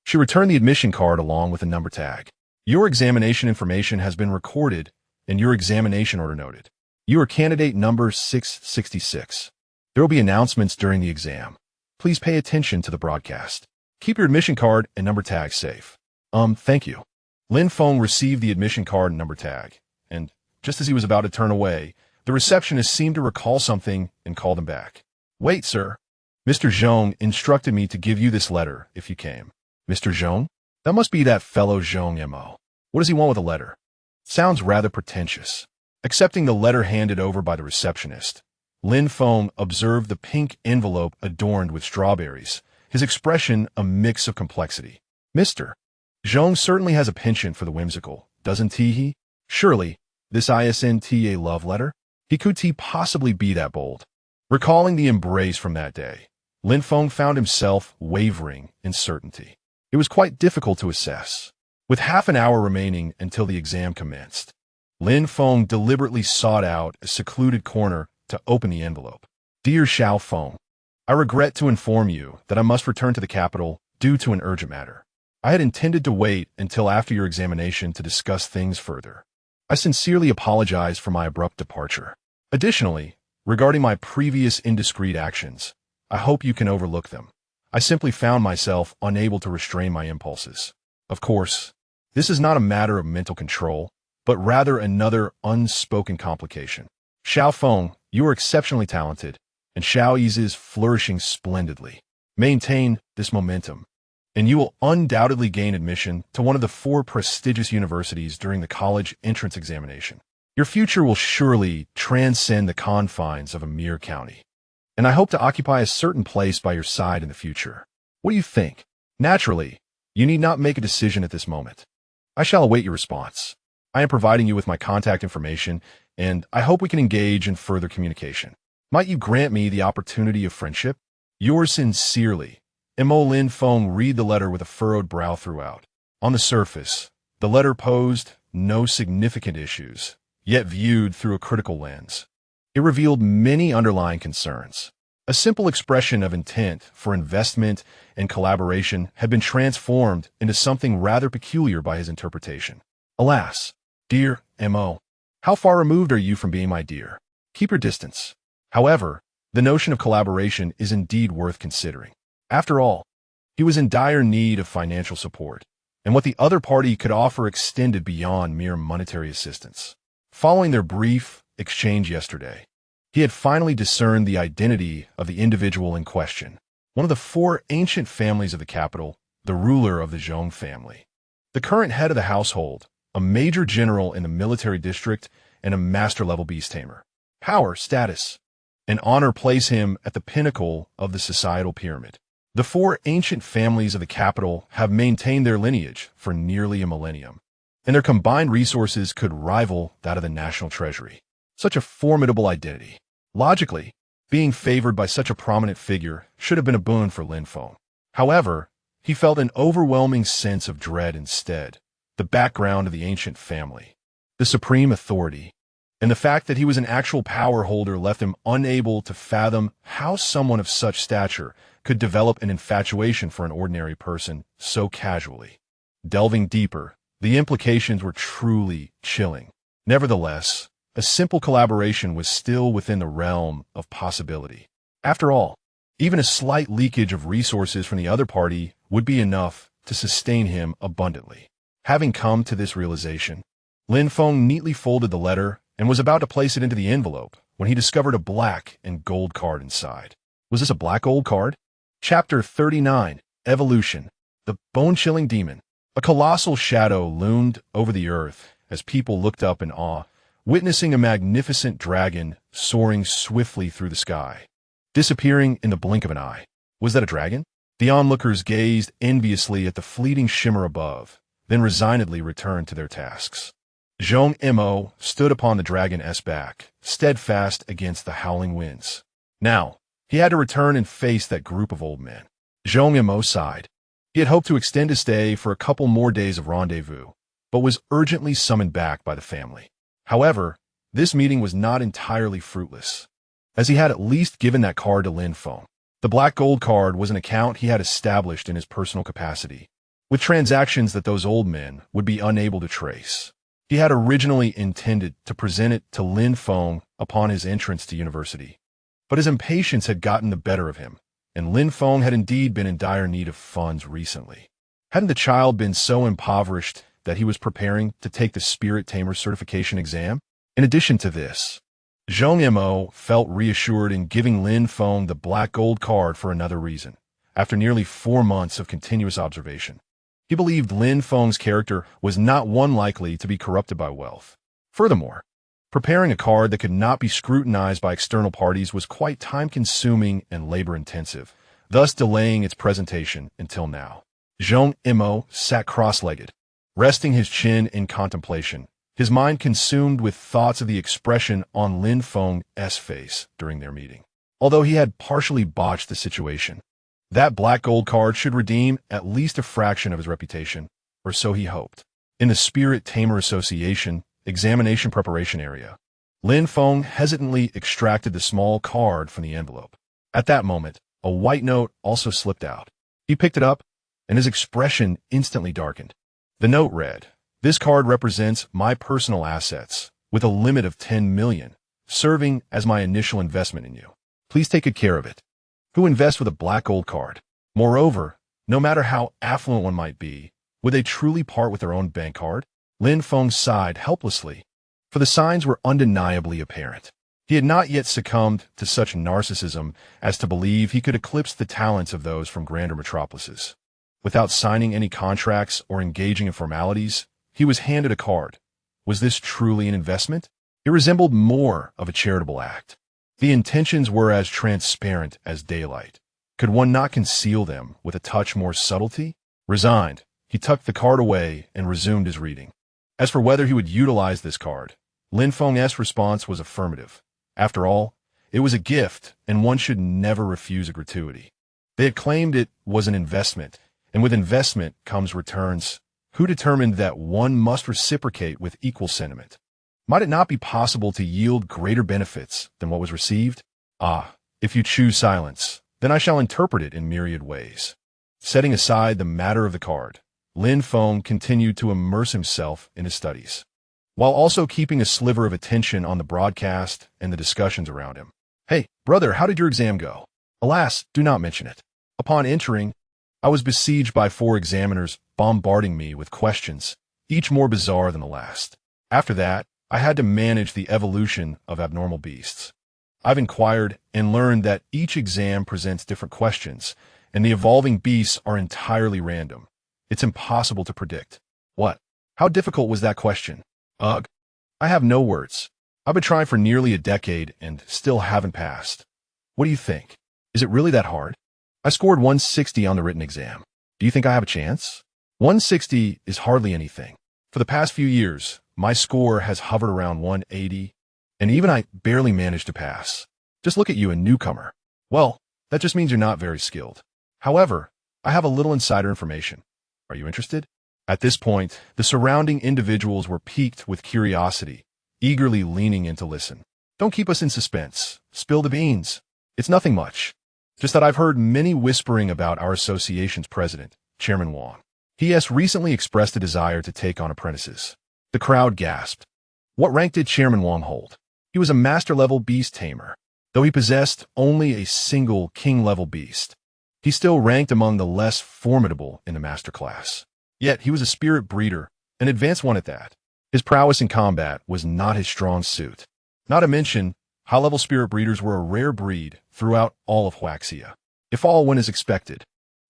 she returned the admission card along with a number tag. "Your examination information has been recorded and your examination order noted. You are candidate number 666. There will be announcements during the exam. Please pay attention to the broadcast. Keep your admission card and number tag safe." Thank you." Lin Feng received the admission card and number tag, and, Just as he was about to turn away, the receptionist seemed to recall something and called him back. "Wait, sir. Mr. Zhong instructed me to give you this letter if you came." "Mr. Zhong? That must be that fellow Zhong Mo. What does he want with a letter?" Sounds rather pretentious. Accepting the letter handed over by the receptionist, Lin Feng observed the pink envelope adorned with strawberries, his expression a mix of complexity. "Mr. Zhong certainly has a penchant for the whimsical, doesn't he? Surely, this isn't a love letter? He could possibly be that bold?" Recalling the embrace from that day, Lin Feng found himself wavering in certainty. It was quite difficult to assess. With half an hour remaining until the exam commenced, Lin Feng deliberately sought out a secluded corner to open the envelope. "Dear Xiao Feng, I regret to inform you that I must return to the capital due to an urgent matter. I had intended to wait until after your examination to discuss things further. I sincerely apologize for my abrupt departure. Additionally, regarding my previous indiscreet actions, I hope you can overlook them. I simply found myself unable to restrain my impulses. Of course, this is not a matter of mental control, but rather another unspoken complication. Xiao Feng, you are exceptionally talented, and Xiao Yi's is flourishing splendidly. Maintain this momentum, and you will undoubtedly gain admission to one of the 4 prestigious universities during the college entrance examination. Your future will surely transcend the confines of a mere county, and I hope to occupy a certain place by your side in the future. What do you think? Naturally, you need not make a decision at this moment. I shall await your response. I am providing you with my contact information, and I hope we can engage in further communication. Might you grant me the opportunity of friendship? Yours sincerely, Mo. Lin Feng read the letter with a furrowed brow throughout. On the surface, the letter posed no significant issues, yet viewed through a critical lens, it revealed many underlying concerns. A simple expression of intent for investment and collaboration had been transformed into something rather peculiar by his interpretation. Alas, dear Mo, how far removed are you from being my dear? Keep your distance. However, the notion of collaboration is indeed worth considering. After all, he was in dire need of financial support, and what the other party could offer extended beyond mere monetary assistance. Following their brief exchange yesterday, he had finally discerned the identity of the individual in question, one of the 4 ancient families of the capital, the ruler of the Zhong family. The current head of the household, a major general in the military district and a master-level beast tamer. Power, status, and honor place him at the pinnacle of the societal pyramid. The 4 ancient families of the capital have maintained their lineage for nearly a millennium, and their combined resources could rival that of the national treasury. Such a formidable identity. Logically, being favored by such a prominent figure should have been a boon for Lin Feng. However, he felt an overwhelming sense of dread instead. The background of the ancient family, the supreme authority, and the fact that he was an actual power holder left him unable to fathom how someone of such stature could develop an infatuation for an ordinary person so casually. Delving deeper, the implications were truly chilling. Nevertheless, a simple collaboration was still within the realm of possibility. After all, even a slight leakage of resources from the other party would be enough to sustain him abundantly. Having come to this realization, Lin Feng neatly folded the letter and was about to place it into the envelope when he discovered a black and gold card inside. Was this a black gold card? Chapter 39, Evolution, the Bone-Chilling Demon. A colossal shadow loomed over the earth as people looked up in awe, witnessing a magnificent dragon soaring swiftly through the sky, disappearing in the blink of an eye. Was that a dragon? The onlookers gazed enviously at the fleeting shimmer above, then resignedly returned to their tasks. Zhong Mo stood upon the dragon's back, steadfast against the howling winds. Now, he had to return and face that group of old men. Zhong Mo sighed. He had hoped to extend his stay for a couple more days of rendezvous, but was urgently summoned back by the family. However, this meeting was not entirely fruitless, as he had at least given that card to Lin Feng. The black gold card was an account he had established in his personal capacity, with transactions that those old men would be unable to trace. He had originally intended to present it to Lin Feng upon his entrance to university, but his impatience had gotten the better of him, and Lin Feng had indeed been in dire need of funds recently. Hadn't the child been so impoverished that he was preparing to take the Spirit Tamer certification exam? In addition to this, Zhong Mo felt reassured in giving Lin Feng the black gold card for another reason. After nearly 4 months of continuous observation, he believed Lin Feng's character was not one likely to be corrupted by wealth. Furthermore, preparing a card that could not be scrutinized by external parties was quite time-consuming and labor-intensive, thus delaying its presentation until now. Zhong Mo sat cross-legged, resting his chin in contemplation, his mind consumed with thoughts of the expression on Lin Feng's face during their meeting. Although he had partially botched the situation, that black gold card should redeem at least a fraction of his reputation, or so he hoped. In the Spirit Tamer Association examination preparation area, Lin Feng hesitantly extracted the small card from the envelope. At that moment, a white note also slipped out. He picked it up, and his expression instantly darkened. The note read, "This card represents my personal assets, with a limit of 10 million, serving as my initial investment in you. Please take good care of it." Who invests with a black gold card? Moreover, no matter how affluent one might be, would they truly part with their own bank card? Lin Feng sighed helplessly, for the signs were undeniably apparent. He had not yet succumbed to such narcissism as to believe he could eclipse the talents of those from grander metropolises. Without signing any contracts or engaging in formalities, he was handed a card. Was this truly an investment? It resembled more of a charitable act. The intentions were as transparent as daylight. Could one not conceal them with a touch more subtlety? Resigned, he tucked the card away and resumed his reading. As for whether he would utilize this card, Lin Feng's response was affirmative. After all, it was a gift, and one should never refuse a gratuity. They had claimed it was an investment, and with investment comes returns. Who determined that one must reciprocate with equal sentiment? Might it not be possible to yield greater benefits than what was received? Ah, if you choose silence, then I shall interpret it in myriad ways. Setting aside the matter of the card, Lin Feng continued to immerse himself in his studies, while also keeping a sliver of attention on the broadcast and the discussions around him. "Hey, brother, how did your exam go?" "Alas, do not mention it. Upon entering, I was besieged by 4 examiners bombarding me with questions, each more bizarre than the last. After that, I had to manage the evolution of abnormal beasts. I've inquired and learned that each exam presents different questions, and the evolving beasts are entirely random. It's impossible to predict." "What? How difficult was that question?" "Ugh. I have no words. I've been trying for nearly a decade and still haven't passed. What do you think? Is it really that hard?" "I scored 160 on the written exam. Do you think I have a chance?" 160 is hardly anything. For the past few years, my score has hovered around 180, and even I barely managed to pass. Just look at you, a newcomer. Well, that just means you're not very skilled. However, I have a little insider information. Are you interested?" At this point, the surrounding individuals were piqued with curiosity, eagerly leaning in to listen. "Don't keep us in suspense. Spill the beans." "It's nothing much. Just that I've heard many whispering about our association's president, Chairman Wang. He has recently expressed a desire to take on apprentices." The crowd gasped. What rank did Chairman Wang hold? He was a master-level beast tamer. Though he possessed only a single king-level beast, he still ranked among the less formidable in the master class. Yet he was a spirit breeder, an advanced one at that. His prowess in combat was not his strong suit. Not to mention, high-level spirit breeders were a rare breed throughout all of Huaxia. If all went as expected,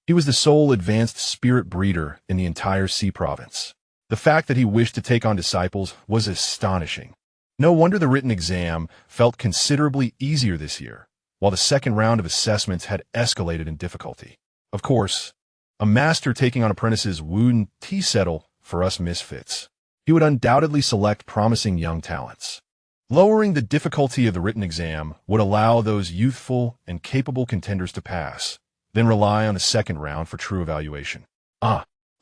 he was the sole advanced spirit breeder in the entire Sea province. The fact that he wished to take on disciples was astonishing. No wonder the written exam felt considerably easier this year, while the second round of assessments had escalated in difficulty. Of course, a master taking on apprentices wouldn't settle for us misfits. He would undoubtedly select promising young talents. Lowering the difficulty of the written exam would allow those youthful and capable contenders to pass, then rely on a second round for true evaluation.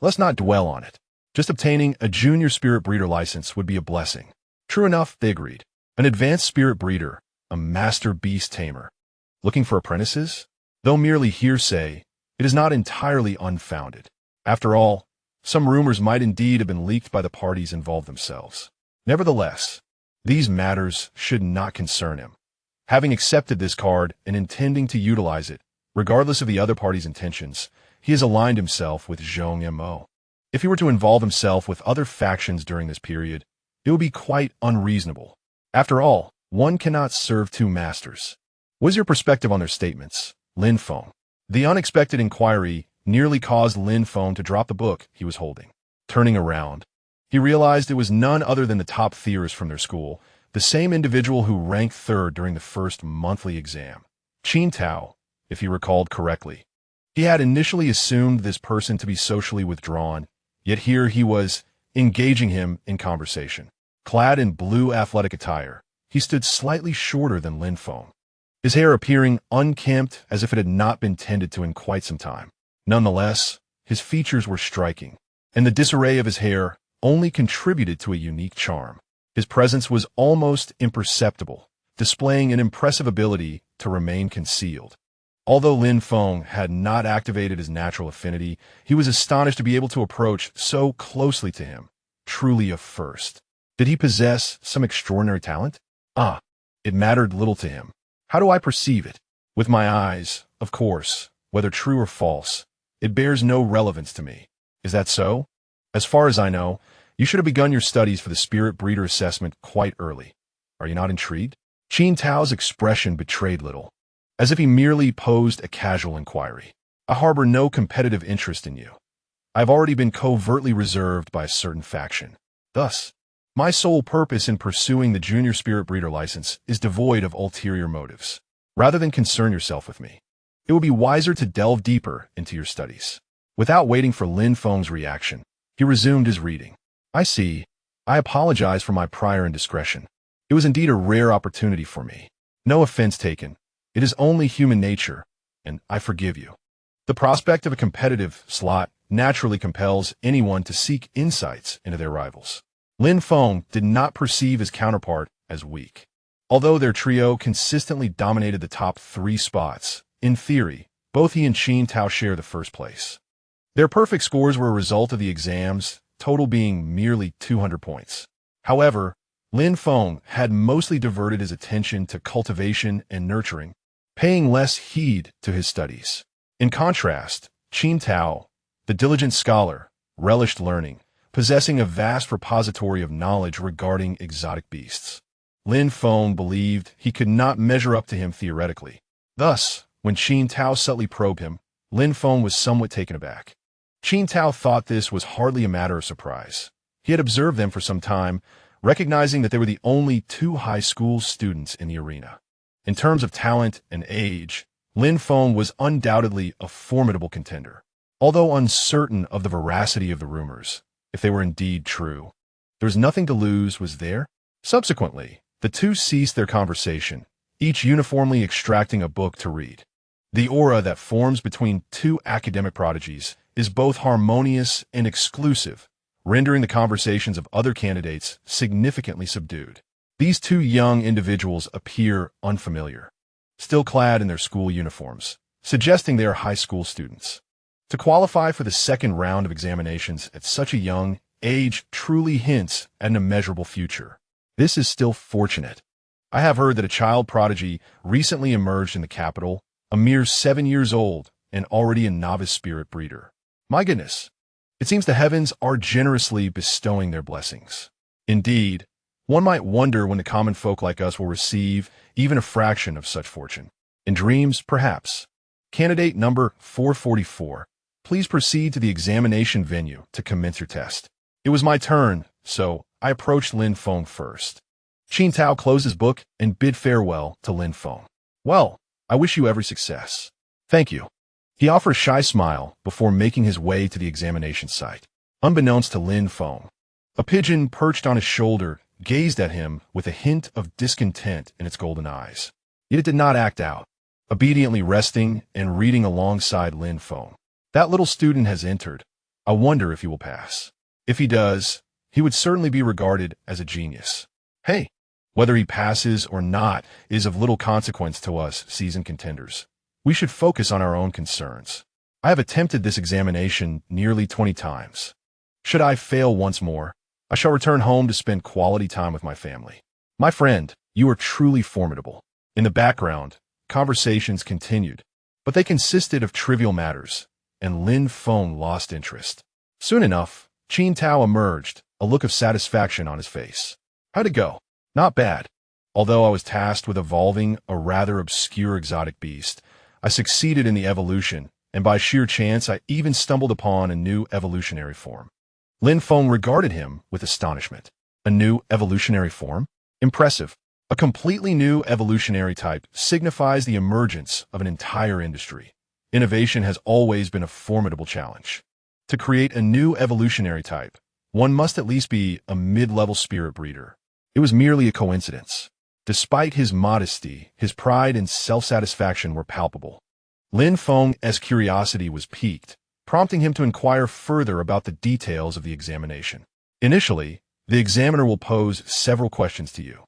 Let's not dwell on it. Just obtaining a junior spirit breeder license would be a blessing. True enough, they agreed. An advanced spirit breeder, a master beast tamer. Looking for apprentices? Though merely hearsay, it is not entirely unfounded. After all, some rumors might indeed have been leaked by the parties involved themselves. Nevertheless, these matters should not concern him. Having accepted this card and intending to utilize it, regardless of the other party's intentions, he has aligned himself with Zhong Mo. If he were to involve himself with other factions during this period, it would be quite unreasonable. After all, one cannot serve two masters. What is your perspective on their statements, Lin Feng? The unexpected inquiry nearly caused Lin Feng to drop the book he was holding. Turning around, he realized it was none other than the top theorist from their school, the same individual who ranked third during the first monthly exam. Qin Tao, if he recalled correctly. He had initially assumed this person to be socially withdrawn, yet here he was, engaging him in conversation. Clad in blue athletic attire, he stood slightly shorter than Lin Feng, his hair appearing unkempt as if it had not been tended to in quite some time. Nonetheless, his features were striking, and the disarray of his hair only contributed to a unique charm. His presence was almost imperceptible, displaying an impressive ability to remain concealed. Although Lin Feng had not activated his natural affinity, he was astonished to be able to approach so closely to him, truly a first. Did he possess some extraordinary talent? It mattered little to him. How do I perceive it? With my eyes, of course, whether true or false. It bears no relevance to me. Is that so? As far as I know, you should have begun your studies for the spirit breeder assessment quite early. Are you not intrigued? Qin Tao's expression betrayed little, as if he merely posed a casual inquiry. I harbor no competitive interest in you. I've already been covertly reserved by a certain faction. Thus, my sole purpose in pursuing the junior spirit breeder license is devoid of ulterior motives. Rather than concern yourself with me, it would be wiser to delve deeper into your studies. Without waiting for Lin Feng's reaction, he resumed his reading. I see. I apologize for my prior indiscretion. It was indeed a rare opportunity for me. No offense taken. It is only human nature, and I forgive you. The prospect of a competitive slot naturally compels anyone to seek insights into their rivals. Lin Feng did not perceive his counterpart as weak. Although their trio consistently dominated the top 3 spots, in theory, both he and Qin Tao share the first place. Their perfect scores were a result of the exams, total being merely 200 points. However, Lin Feng had mostly diverted his attention to cultivation and nurturing, paying less heed to his studies. In contrast, Qin Tao, the diligent scholar, relished learning, possessing a vast repository of knowledge regarding exotic beasts. Lin Feng believed he could not measure up to him theoretically. Thus, when Qin Tao subtly probed him, Lin Feng was somewhat taken aback. Qin Tao thought this was hardly a matter of surprise. He had observed them for some time, recognizing that they were the only 2 high school students in the arena. In terms of talent and age, Lin Feng was undoubtedly a formidable contender. Although uncertain of the veracity of the rumors, if they were indeed true, there was nothing to lose, was there? Subsequently, the two ceased their conversation, each uniformly extracting a book to read. The aura that forms between 2 academic prodigies is both harmonious and exclusive, rendering the conversations of other candidates significantly subdued. These 2 young individuals appear unfamiliar, still clad in their school uniforms, suggesting they are high school students. To qualify for the second round of examinations at such a young age truly hints at an immeasurable future. This is still fortunate. I have heard that a child prodigy recently emerged in the capital, a mere 7 years old and already a novice spirit breeder. My goodness, it seems the heavens are generously bestowing their blessings. Indeed, one might wonder when the common folk like us will receive even a fraction of such fortune. In dreams, perhaps. Candidate number 444, please proceed to the examination venue to commence your test. It was my turn, so I approached Lin Feng first. Qin Tao closed his book and bid farewell to Lin Feng. Well, I wish you every success. Thank you. He offered a shy smile before making his way to the examination site. Unbeknownst to Lin Feng, a pigeon perched on his shoulder gazed at him with a hint of discontent in its golden eyes. Yet it did not act out, obediently resting and reading alongside Lin Feng. That little student has entered. I wonder if he will pass. If he does, he would certainly be regarded as a genius. Hey, whether he passes or not is of little consequence to us seasoned contenders. We should focus on our own concerns. I have attempted this examination nearly 20 times. Should I fail once more, I shall return home to spend quality time with my family. My friend, you are truly formidable. In the background, conversations continued, but they consisted of trivial matters, and Lin Feng lost interest. Soon enough, Qin Tao emerged, a look of satisfaction on his face. How'd it go? Not bad. Although I was tasked with evolving a rather obscure exotic beast, I succeeded in the evolution, and by sheer chance I even stumbled upon a new evolutionary form. Lin Feng regarded him with astonishment. A new evolutionary form? Impressive. A completely new evolutionary type signifies the emergence of an entire industry. Innovation has always been a formidable challenge. To create a new evolutionary type, one must at least be a mid-level spirit breeder. It was merely a coincidence. Despite his modesty, his pride and self-satisfaction were palpable. Lin Feng's curiosity was piqued, prompting him to inquire further about the details of the examination. Initially, the examiner will pose several questions to you.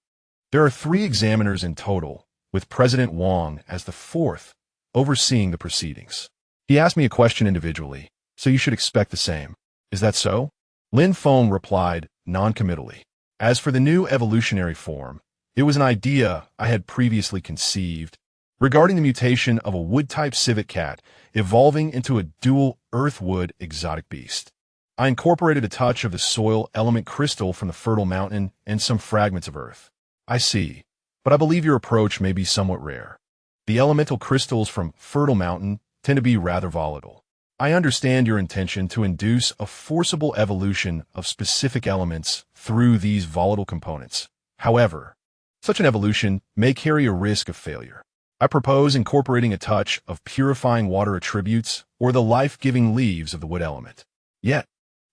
There are 3 examiners in total, with President Wang as the 4th, overseeing the proceedings. He asked me a question individually, so you should expect the same. Is that so? Lin Feng replied non-committally. As for the new evolutionary form, it was an idea I had previously conceived regarding the mutation of a wood-type civet cat evolving into a dual earth-wood exotic beast. I incorporated a touch of the soil element crystal from the fertile mountain and some fragments of earth. I see, but I believe your approach may be somewhat rare. The elemental crystals from fertile mountain tend to be rather volatile. I understand your intention to induce a forcible evolution of specific elements through these volatile components. However, such an evolution may carry a risk of failure. I propose incorporating a touch of purifying water attributes or the life-giving leaves of the wood element. Yet,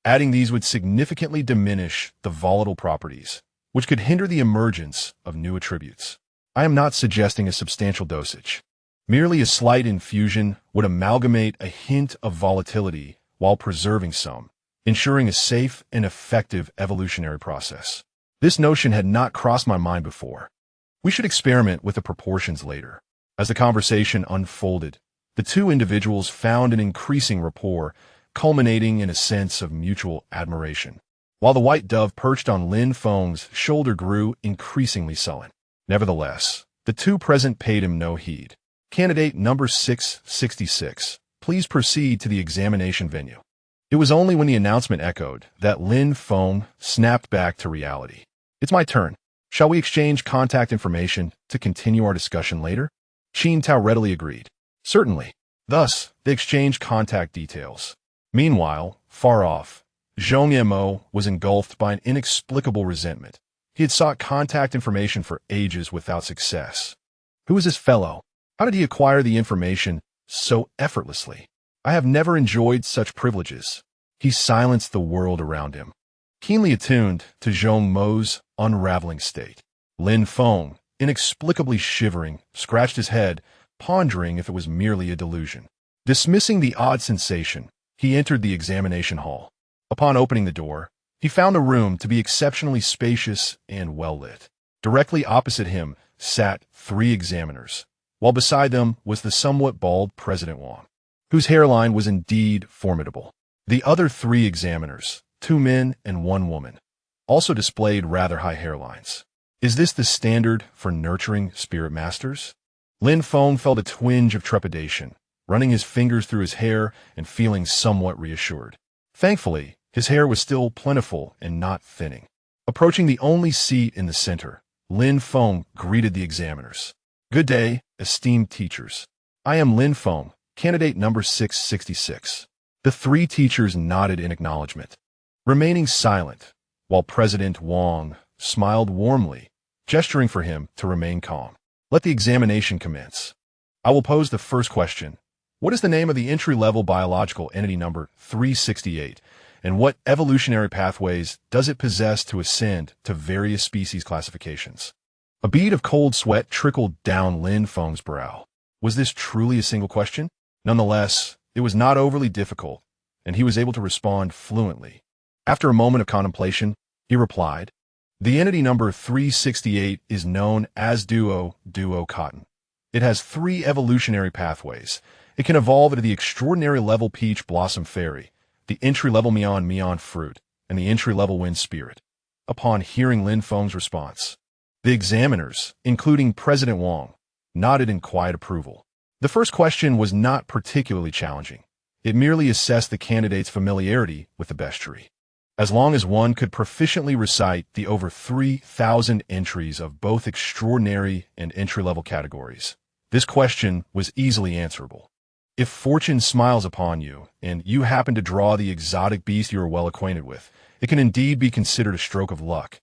adding these would significantly diminish the volatile properties, which could hinder the emergence of new attributes. I am not suggesting a substantial dosage. Merely a slight infusion would amalgamate a hint of volatility while preserving some, ensuring a safe and effective evolutionary process. This notion had not crossed my mind before. We should experiment with the proportions later. As the conversation unfolded, the 2 individuals found an increasing rapport, culminating in a sense of mutual admiration, while the white dove perched on Lin Feng's shoulder grew increasingly sullen. Nevertheless, the 2 present paid him no heed. Candidate number 666, please proceed to the examination venue. It was only when the announcement echoed that Lin Feng snapped back to reality. It's my turn. Shall we exchange contact information to continue our discussion later? Qin Tao readily agreed. Certainly. Thus, they exchanged contact details. Meanwhile, far off, Zhong Mo was engulfed by an inexplicable resentment. He had sought contact information for ages without success. Who is this fellow? How did he acquire the information so effortlessly? I have never enjoyed such privileges. He silenced the world around him. Keenly attuned to Zhong Mo's unraveling state, Lin Feng, inexplicably shivering, scratched his head, pondering if it was merely a delusion. Dismissing the odd sensation, he entered the examination hall. Upon opening the door, he found the room to be exceptionally spacious and well-lit. Directly opposite him sat 3 examiners, while beside them was the somewhat bald President Wang, whose hairline was indeed formidable. The other 3 examiners, 2 men and 1 woman, also displayed rather high hairlines. Is this the standard for nurturing spirit masters? Lin Feng felt a twinge of trepidation, running his fingers through his hair and feeling somewhat reassured. Thankfully, his hair was still plentiful and not thinning. Approaching the only seat in the center, Lin Feng greeted the examiners. Good day, esteemed teachers. I am Lin Feng, candidate number 666. The 3 teachers nodded in acknowledgement, remaining silent, while President Wang smiled warmly, gesturing for him to remain calm. Let the examination commence. I will pose the first question. What is the name of the entry-level biological entity number 368, and what evolutionary pathways does it possess to ascend to various species classifications? A bead of cold sweat trickled down Lin Feng's brow. Was this truly a single question? Nonetheless, it was not overly difficult, and he was able to respond fluently. After a moment of contemplation, he replied, The entity number 368 is known as duo cotton. It has 3 evolutionary pathways. It can evolve into the extraordinary level peach blossom fairy, the entry-level meon fruit, and the entry-level wind spirit. Upon hearing Lin Feng's response, the examiners, including President Wang, nodded in quiet approval. The first question was not particularly challenging. It merely assessed the candidate's familiarity with the bestiary. as long as one could proficiently recite the over 3,000 entries of both extraordinary and entry-level categories. This question was easily answerable. If fortune smiles upon you, and you happen to draw the exotic beast you are well acquainted with, it can indeed be considered a stroke of luck.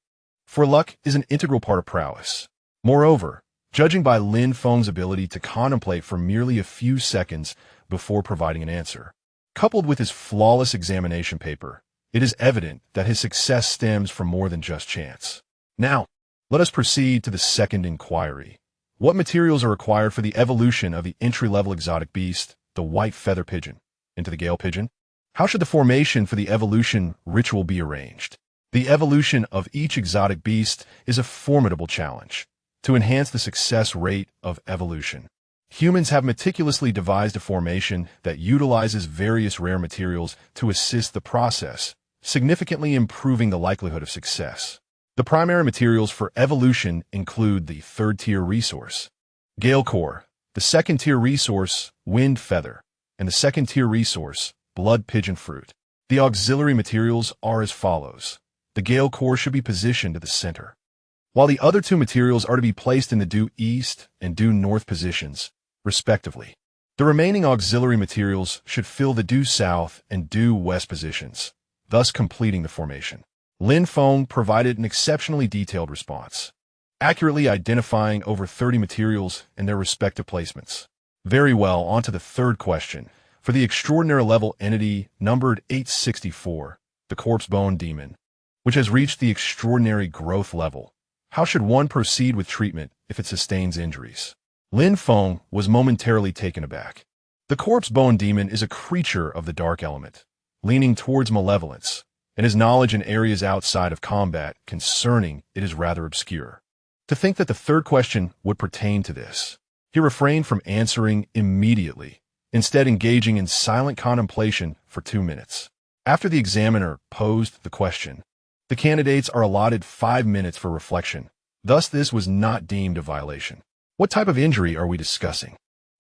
For luck is an integral part of prowess. Moreover, judging by Lin Feng's ability to contemplate for merely a few seconds before providing an answer, coupled with his flawless examination paper, it is evident that his success stems from more than just chance. Now, let us proceed to the second inquiry. What materials are required for the evolution of the entry-level exotic beast, the white feather pigeon, into the gale pigeon? How should the formation for the evolution ritual be arranged? The evolution of each exotic beast is a formidable challenge. To enhance the success rate of evolution, humans have meticulously devised a formation that utilizes various rare materials to assist the process, significantly improving the likelihood of success. The primary materials for evolution include the third-tier resource, gale core, the second-tier resource, wind feather, and the second-tier resource, blood pigeon fruit. The auxiliary materials are as follows. The gale core should be positioned at the center, while the other two materials are to be placed in the due east and due north positions, respectively. The remaining auxiliary materials should fill the due south and due west positions, thus completing the formation. Lin Feng provided an exceptionally detailed response, accurately identifying over 30 materials and their respective placements. Very well, on to the third question. For the extraordinary level entity numbered 864, the corpse bone demon, which has reached the extraordinary growth level, how should one proceed with treatment if it sustains injuries? Lin Feng was momentarily taken aback. The corpse bone demon is a creature of the dark element, leaning towards malevolence, and his knowledge in areas outside of combat concerning it is rather obscure. To think that the third question would pertain to this, he refrained from answering immediately, instead engaging in silent contemplation for 2 minutes. After the examiner posed the question, the candidates are allotted 5 minutes for reflection. Thus, this was not deemed a violation. What type of injury are we discussing?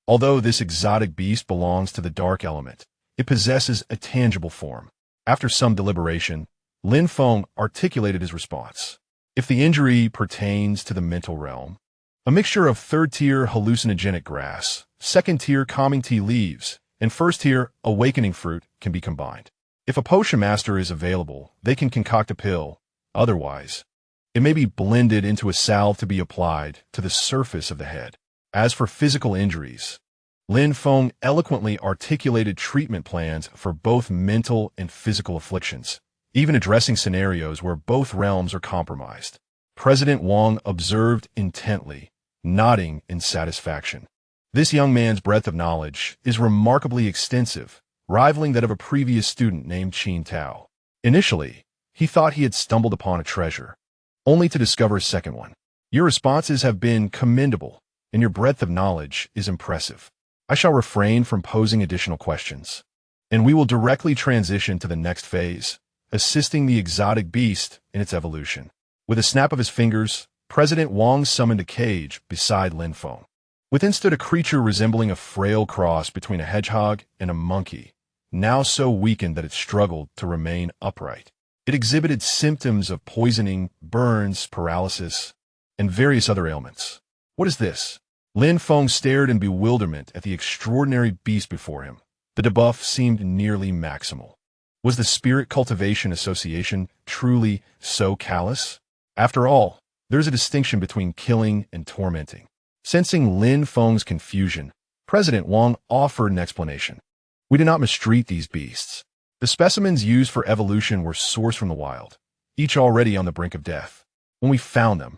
Although this exotic beast belongs to the dark element, it possesses a tangible form. After some deliberation, Lin Feng articulated his response. If the injury pertains to the mental realm, a mixture of third-tier hallucinogenic grass, second-tier calming tea leaves, and first-tier awakening fruit can be combined. If a potion master is available, they can concoct a pill. Otherwise, it may be blended into a salve to be applied to the surface of the head. As for physical injuries, Lin Feng eloquently articulated treatment plans for both mental and physical afflictions, even addressing scenarios where both realms are compromised. President Wang observed intently, nodding in satisfaction. This young man's breadth of knowledge is remarkably extensive, rivaling that of a previous student named Qin Tao. Initially, he thought he had stumbled upon a treasure, only to discover a second one. Your responses have been commendable, and your breadth of knowledge is impressive. I shall refrain from posing additional questions, and we will directly transition to the next phase, assisting the exotic beast in its evolution. With a snap of his fingers, President Wang summoned a cage beside Lin Feng. Within stood a creature resembling a frail cross between a hedgehog and a monkey, now so weakened that it struggled to remain upright. It exhibited symptoms of poisoning, burns, paralysis, and various other ailments. What is this? Lin Feng stared in bewilderment at the extraordinary beast before him. The debuff seemed nearly maximal. Was the Spirit Cultivation Association truly so callous? After all, there is a distinction between killing and tormenting. Sensing Lin Feng's confusion, President Wang offered an explanation. We did not mistreat these beasts. The specimens used for evolution were sourced from the wild, each already on the brink of death. When we found them,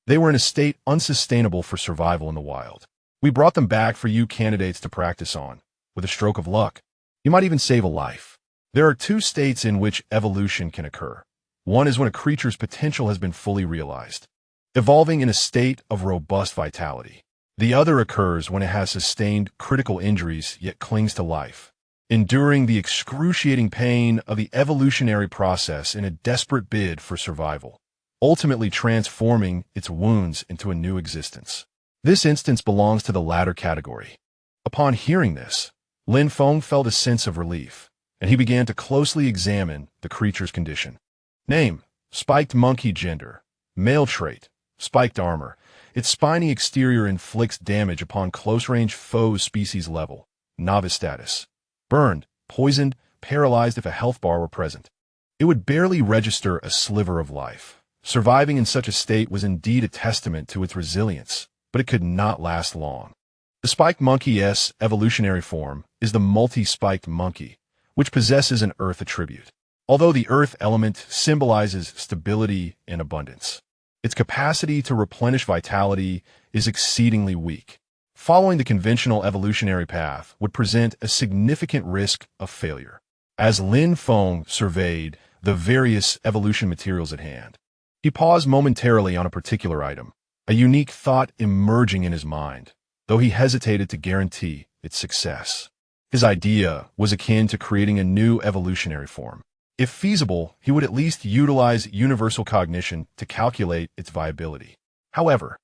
they were in a state unsustainable for survival in the wild. We brought them back for you candidates to practice on. With a stroke of luck, you might even save a life. There are 2 states in which evolution can occur. One is when a creature's potential has been fully realized, evolving in a state of robust vitality. The other occurs when it has sustained critical injuries yet clings to life, enduring the excruciating pain of the evolutionary process in a desperate bid for survival, ultimately transforming its wounds into a new existence. This instance belongs to the latter category. Upon hearing this, Lin Feng felt a sense of relief. and he began to closely examine the creature's condition. Name: spiked monkey. Gender: male. Trait: spiked armor. Its spiny exterior inflicts damage upon close-range foes. Species level: novice. Status: burned, poisoned, paralyzed if a health bar were present. It would barely register a sliver of life. Surviving in such a state was indeed a testament to its resilience, but it could not last long. The spiked monkey's evolutionary form is the multi-spiked monkey, which possesses an earth attribute. Although the earth element symbolizes stability and abundance, its capacity to replenish vitality is exceedingly weak. Following the conventional evolutionary path would present a significant risk of failure. As Lin Feng surveyed the various evolution materials at hand, he paused momentarily on a particular item, a unique thought emerging in his mind, though he hesitated to guarantee its success. His idea was akin to creating a new evolutionary form. If feasible, he would at least utilize universal cognition to calculate its viability. However,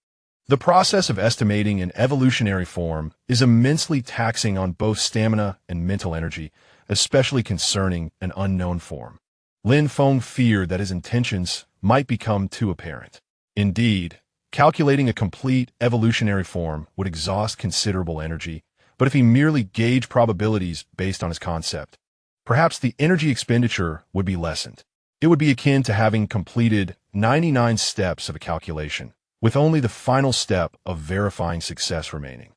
the process of estimating an evolutionary form is immensely taxing on both stamina and mental energy, especially concerning an unknown form. Lin Feng feared that his intentions might become too apparent. Indeed, calculating a complete evolutionary form would exhaust considerable energy, but if he merely gauged probabilities based on his concept, perhaps the energy expenditure would be lessened. It would be akin to having completed 99 steps of a calculation, with only the final step of verifying success remaining,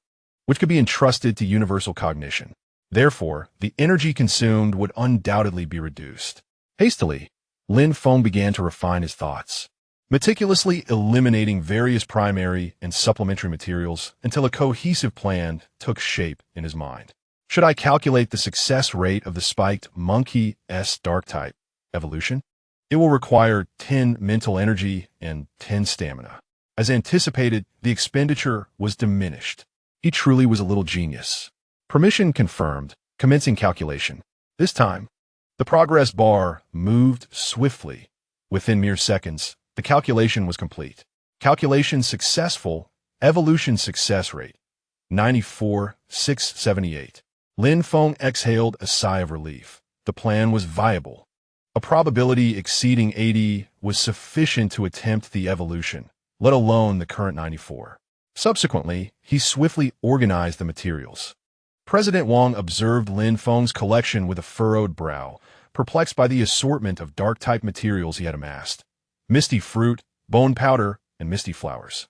which could be entrusted to universal cognition. Therefore, the energy consumed would undoubtedly be reduced. Hastily, Lin Feng began to refine his thoughts, meticulously eliminating various primary and supplementary materials until a cohesive plan took shape in his mind. Should I calculate the success rate of the spiked monkey's dark type evolution? It will require 10 mental energy and 10 stamina. As anticipated, the expenditure was diminished. He truly was a little genius. Permission confirmed, commencing calculation. This time, the progress bar moved swiftly. Within mere seconds, the calculation was complete. Calculation successful. Evolution success rate: 94,678. Lin Feng exhaled a sigh of relief. The plan was viable. A probability exceeding 80 was sufficient to attempt the evolution, let alone the current 94. Subsequently, he swiftly organized the materials. President Wang observed Lin Feng's collection with a furrowed brow, perplexed by the assortment of dark-type materials he had amassed: misty fruit, bone powder, and misty flowers.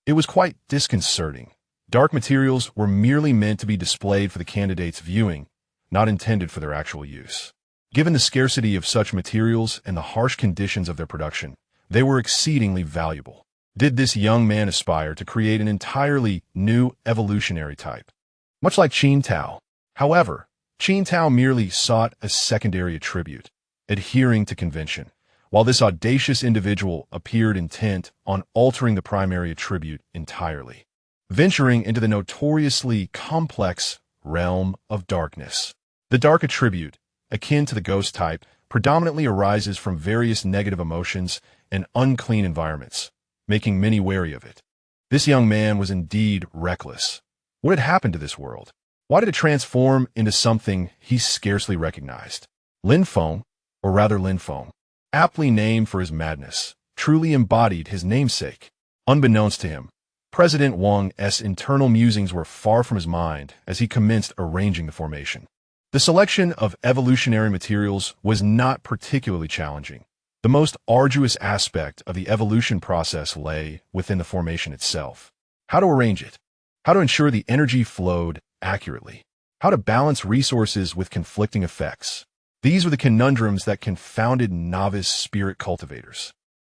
It was quite disconcerting. Dark materials were merely meant to be displayed for the candidate's viewing, not intended for their actual use. Given the scarcity of such materials and the harsh conditions of their production, they were exceedingly valuable. Did this young man aspire to create an entirely new evolutionary type? Much like Qin Tao. However, Qin Tao merely sought a secondary attribute, adhering to convention, while this audacious individual appeared intent on altering the primary attribute entirely, venturing into the notoriously complex realm of darkness. The dark attribute, akin to the ghost type, predominantly arises from various negative emotions and unclean environments, making many wary of it. This young man was indeed reckless. What had happened to this world? Why did it transform into something he scarcely recognized? Lin Feng, or rather Lin Feng, aptly named for his madness, truly embodied his namesake. Unbeknownst to him, President Wang's internal musings were far from his mind as he commenced arranging the formation. The selection of evolutionary materials was not particularly challenging. The most arduous aspect of the evolution process lay within the formation itself. How to arrange it, how to ensure the energy flowed accurately, how to balance resources with conflicting effects. These were the conundrums that confounded novice spirit cultivators.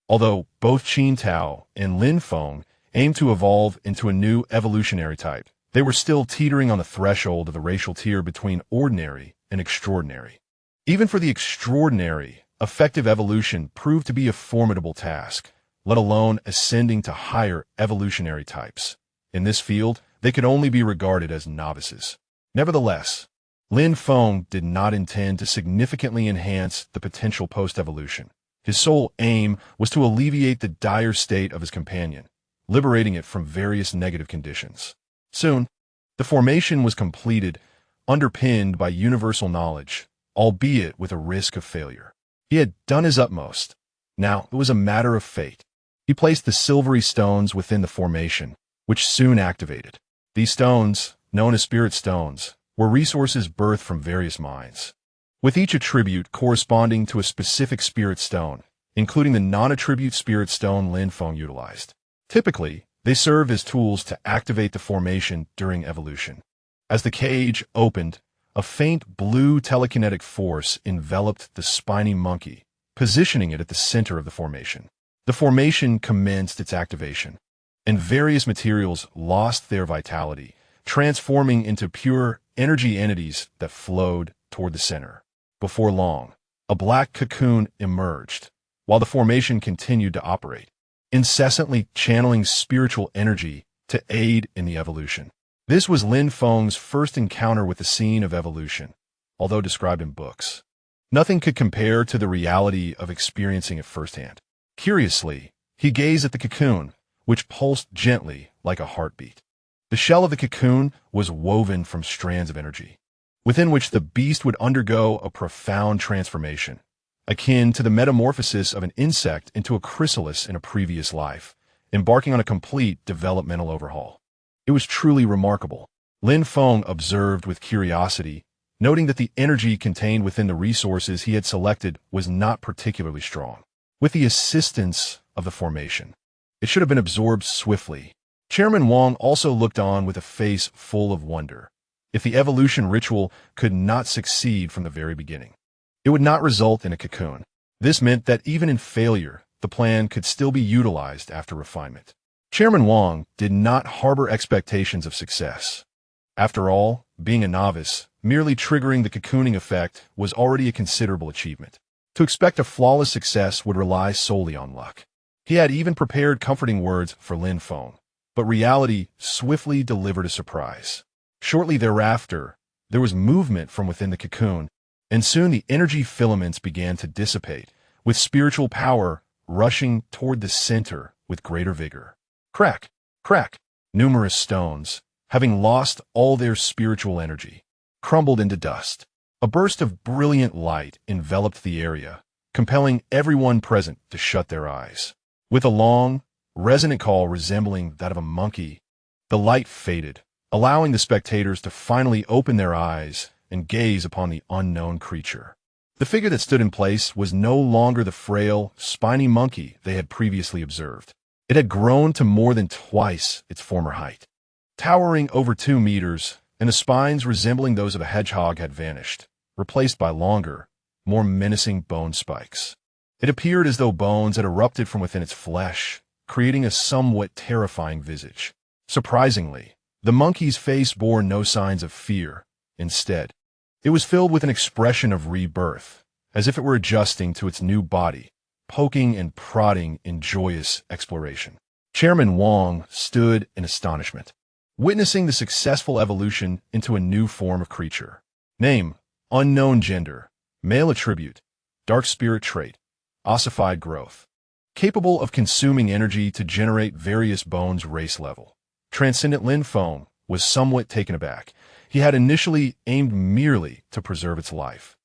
Although both Qin Tao and Lin Feng aimed to evolve into a new evolutionary type, they were still teetering on the threshold of the racial tier between ordinary and extraordinary. Even for the extraordinary, effective evolution proved to be a formidable task, let alone ascending to higher evolutionary types. In this field, they could only be regarded as novices. Nevertheless, Lin Feng did not intend to significantly enhance the potential post-evolution. His sole aim was to alleviate the dire state of his companion, liberating it from various negative conditions. Soon, the formation was completed, underpinned by universal knowledge. albeit with a risk of failure. He had done his utmost. Now it was a matter of fate. He placed the silvery stones within the formation, which soon activated. These stones, known as spirit stones, were resources birthed from various mines, with each attribute corresponding to a specific spirit stone, including the non-attribute spirit stone Lin Feng utilized. Typically, they serve as tools to activate the formation during evolution. As the cage opened, a faint blue telekinetic force enveloped the spiny monkey, positioning it at the center of the formation. The formation commenced its activation, and various materials lost their vitality, transforming into pure energy entities that flowed toward the center. Before long, a black cocoon emerged, while the formation continued to operate, incessantly channeling spiritual energy to aid in the evolution. This was Lin Feng's first encounter with the scene of evolution, although described in books. Nothing could compare to the reality of experiencing it firsthand. Curiously, he gazed at the cocoon, which pulsed gently like a heartbeat. The shell of the cocoon was woven from strands of energy, within which the beast would undergo a profound transformation, akin to the metamorphosis of an insect into a chrysalis in a previous life, embarking on a complete developmental overhaul. It was truly remarkable. Lin Feng observed with curiosity, noting that the energy contained within the resources he had selected was not particularly strong. With the assistance of the formation, it should have been absorbed swiftly. Chairman Wang also looked on with a face full of wonder. If the evolution ritual could not succeed from the very beginning, it would not result in a cocoon. This meant that even in failure, the plan could still be utilized after refinement. Chairman Wang did not harbor expectations of success. After all, being a novice, merely triggering the cocooning effect was already a considerable achievement. To expect a flawless success would rely solely on luck. He had even prepared comforting words for Lin Feng, but reality swiftly delivered a surprise. Shortly thereafter, there was movement from within the cocoon, and soon the energy filaments began to dissipate, with spiritual power rushing toward the center with greater vigor. Crack, crack. Numerous stones, having lost all their spiritual energy, crumbled into dust. A burst of brilliant light enveloped the area, compelling everyone present to shut their eyes. With a long, resonant call resembling that of a monkey, the light faded, allowing the spectators to finally open their eyes and gaze upon the unknown creature. The figure that stood in place was no longer the frail, spiny monkey they had previously observed. It had grown to more than twice its former height. Towering over 2 meters, and the spines resembling those of a hedgehog had vanished, replaced by longer, more menacing bone spikes. It appeared as though bones had erupted from within its flesh, creating a somewhat terrifying visage. Surprisingly, the monkey's face bore no signs of fear. Instead, it was filled with an expression of rebirth, as if it were adjusting to its new body, poking and prodding in joyous exploration. Chairman Wang stood in astonishment, witnessing the successful evolution into a new form of creature. Name: unknown gender, male attribute, dark spirit trait, ossified growth. Capable of consuming energy to generate various bones race level. Transcendent Lin Feng was somewhat taken aback. He had initially aimed merely to preserve its life.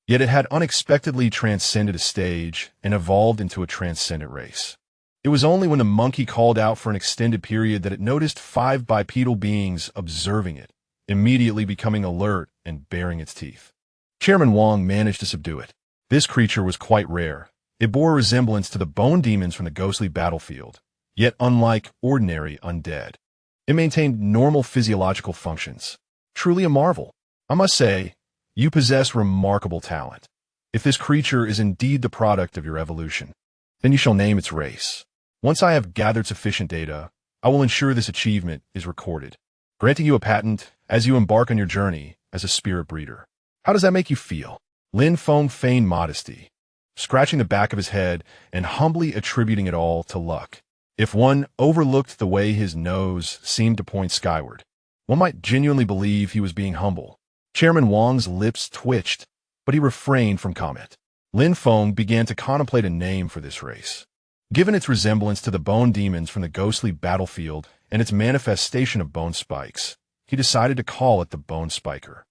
Yet it had unexpectedly transcended a stage and evolved into a transcendent race. It was only when the monkey called out for an extended period that it noticed 5 bipedal beings observing it, immediately becoming alert and baring its teeth. Chairman Wang managed to subdue it. This creature was quite rare. It bore a resemblance to the bone demons from the ghostly battlefield, yet unlike ordinary undead. It maintained normal physiological functions. Truly a marvel. I must say, you possess remarkable talent. If this creature is indeed the product of your evolution, then you shall name its race. Once I have gathered sufficient data, I will ensure this achievement is recorded, granting you a patent as you embark on your journey as a spirit breeder. How does that make you feel? Lin Feng feigned modesty, scratching the back of his head and humbly attributing it all to luck. If one overlooked the way his nose seemed to point skyward, one might genuinely believe he was being humble. Chairman Wang's lips twitched, but he refrained from comment. Lin Feng began to contemplate a name for this race. Given its resemblance to the bone demons from the ghostly battlefield and its manifestation of bone spikes, he decided to call it the Bone Spiker.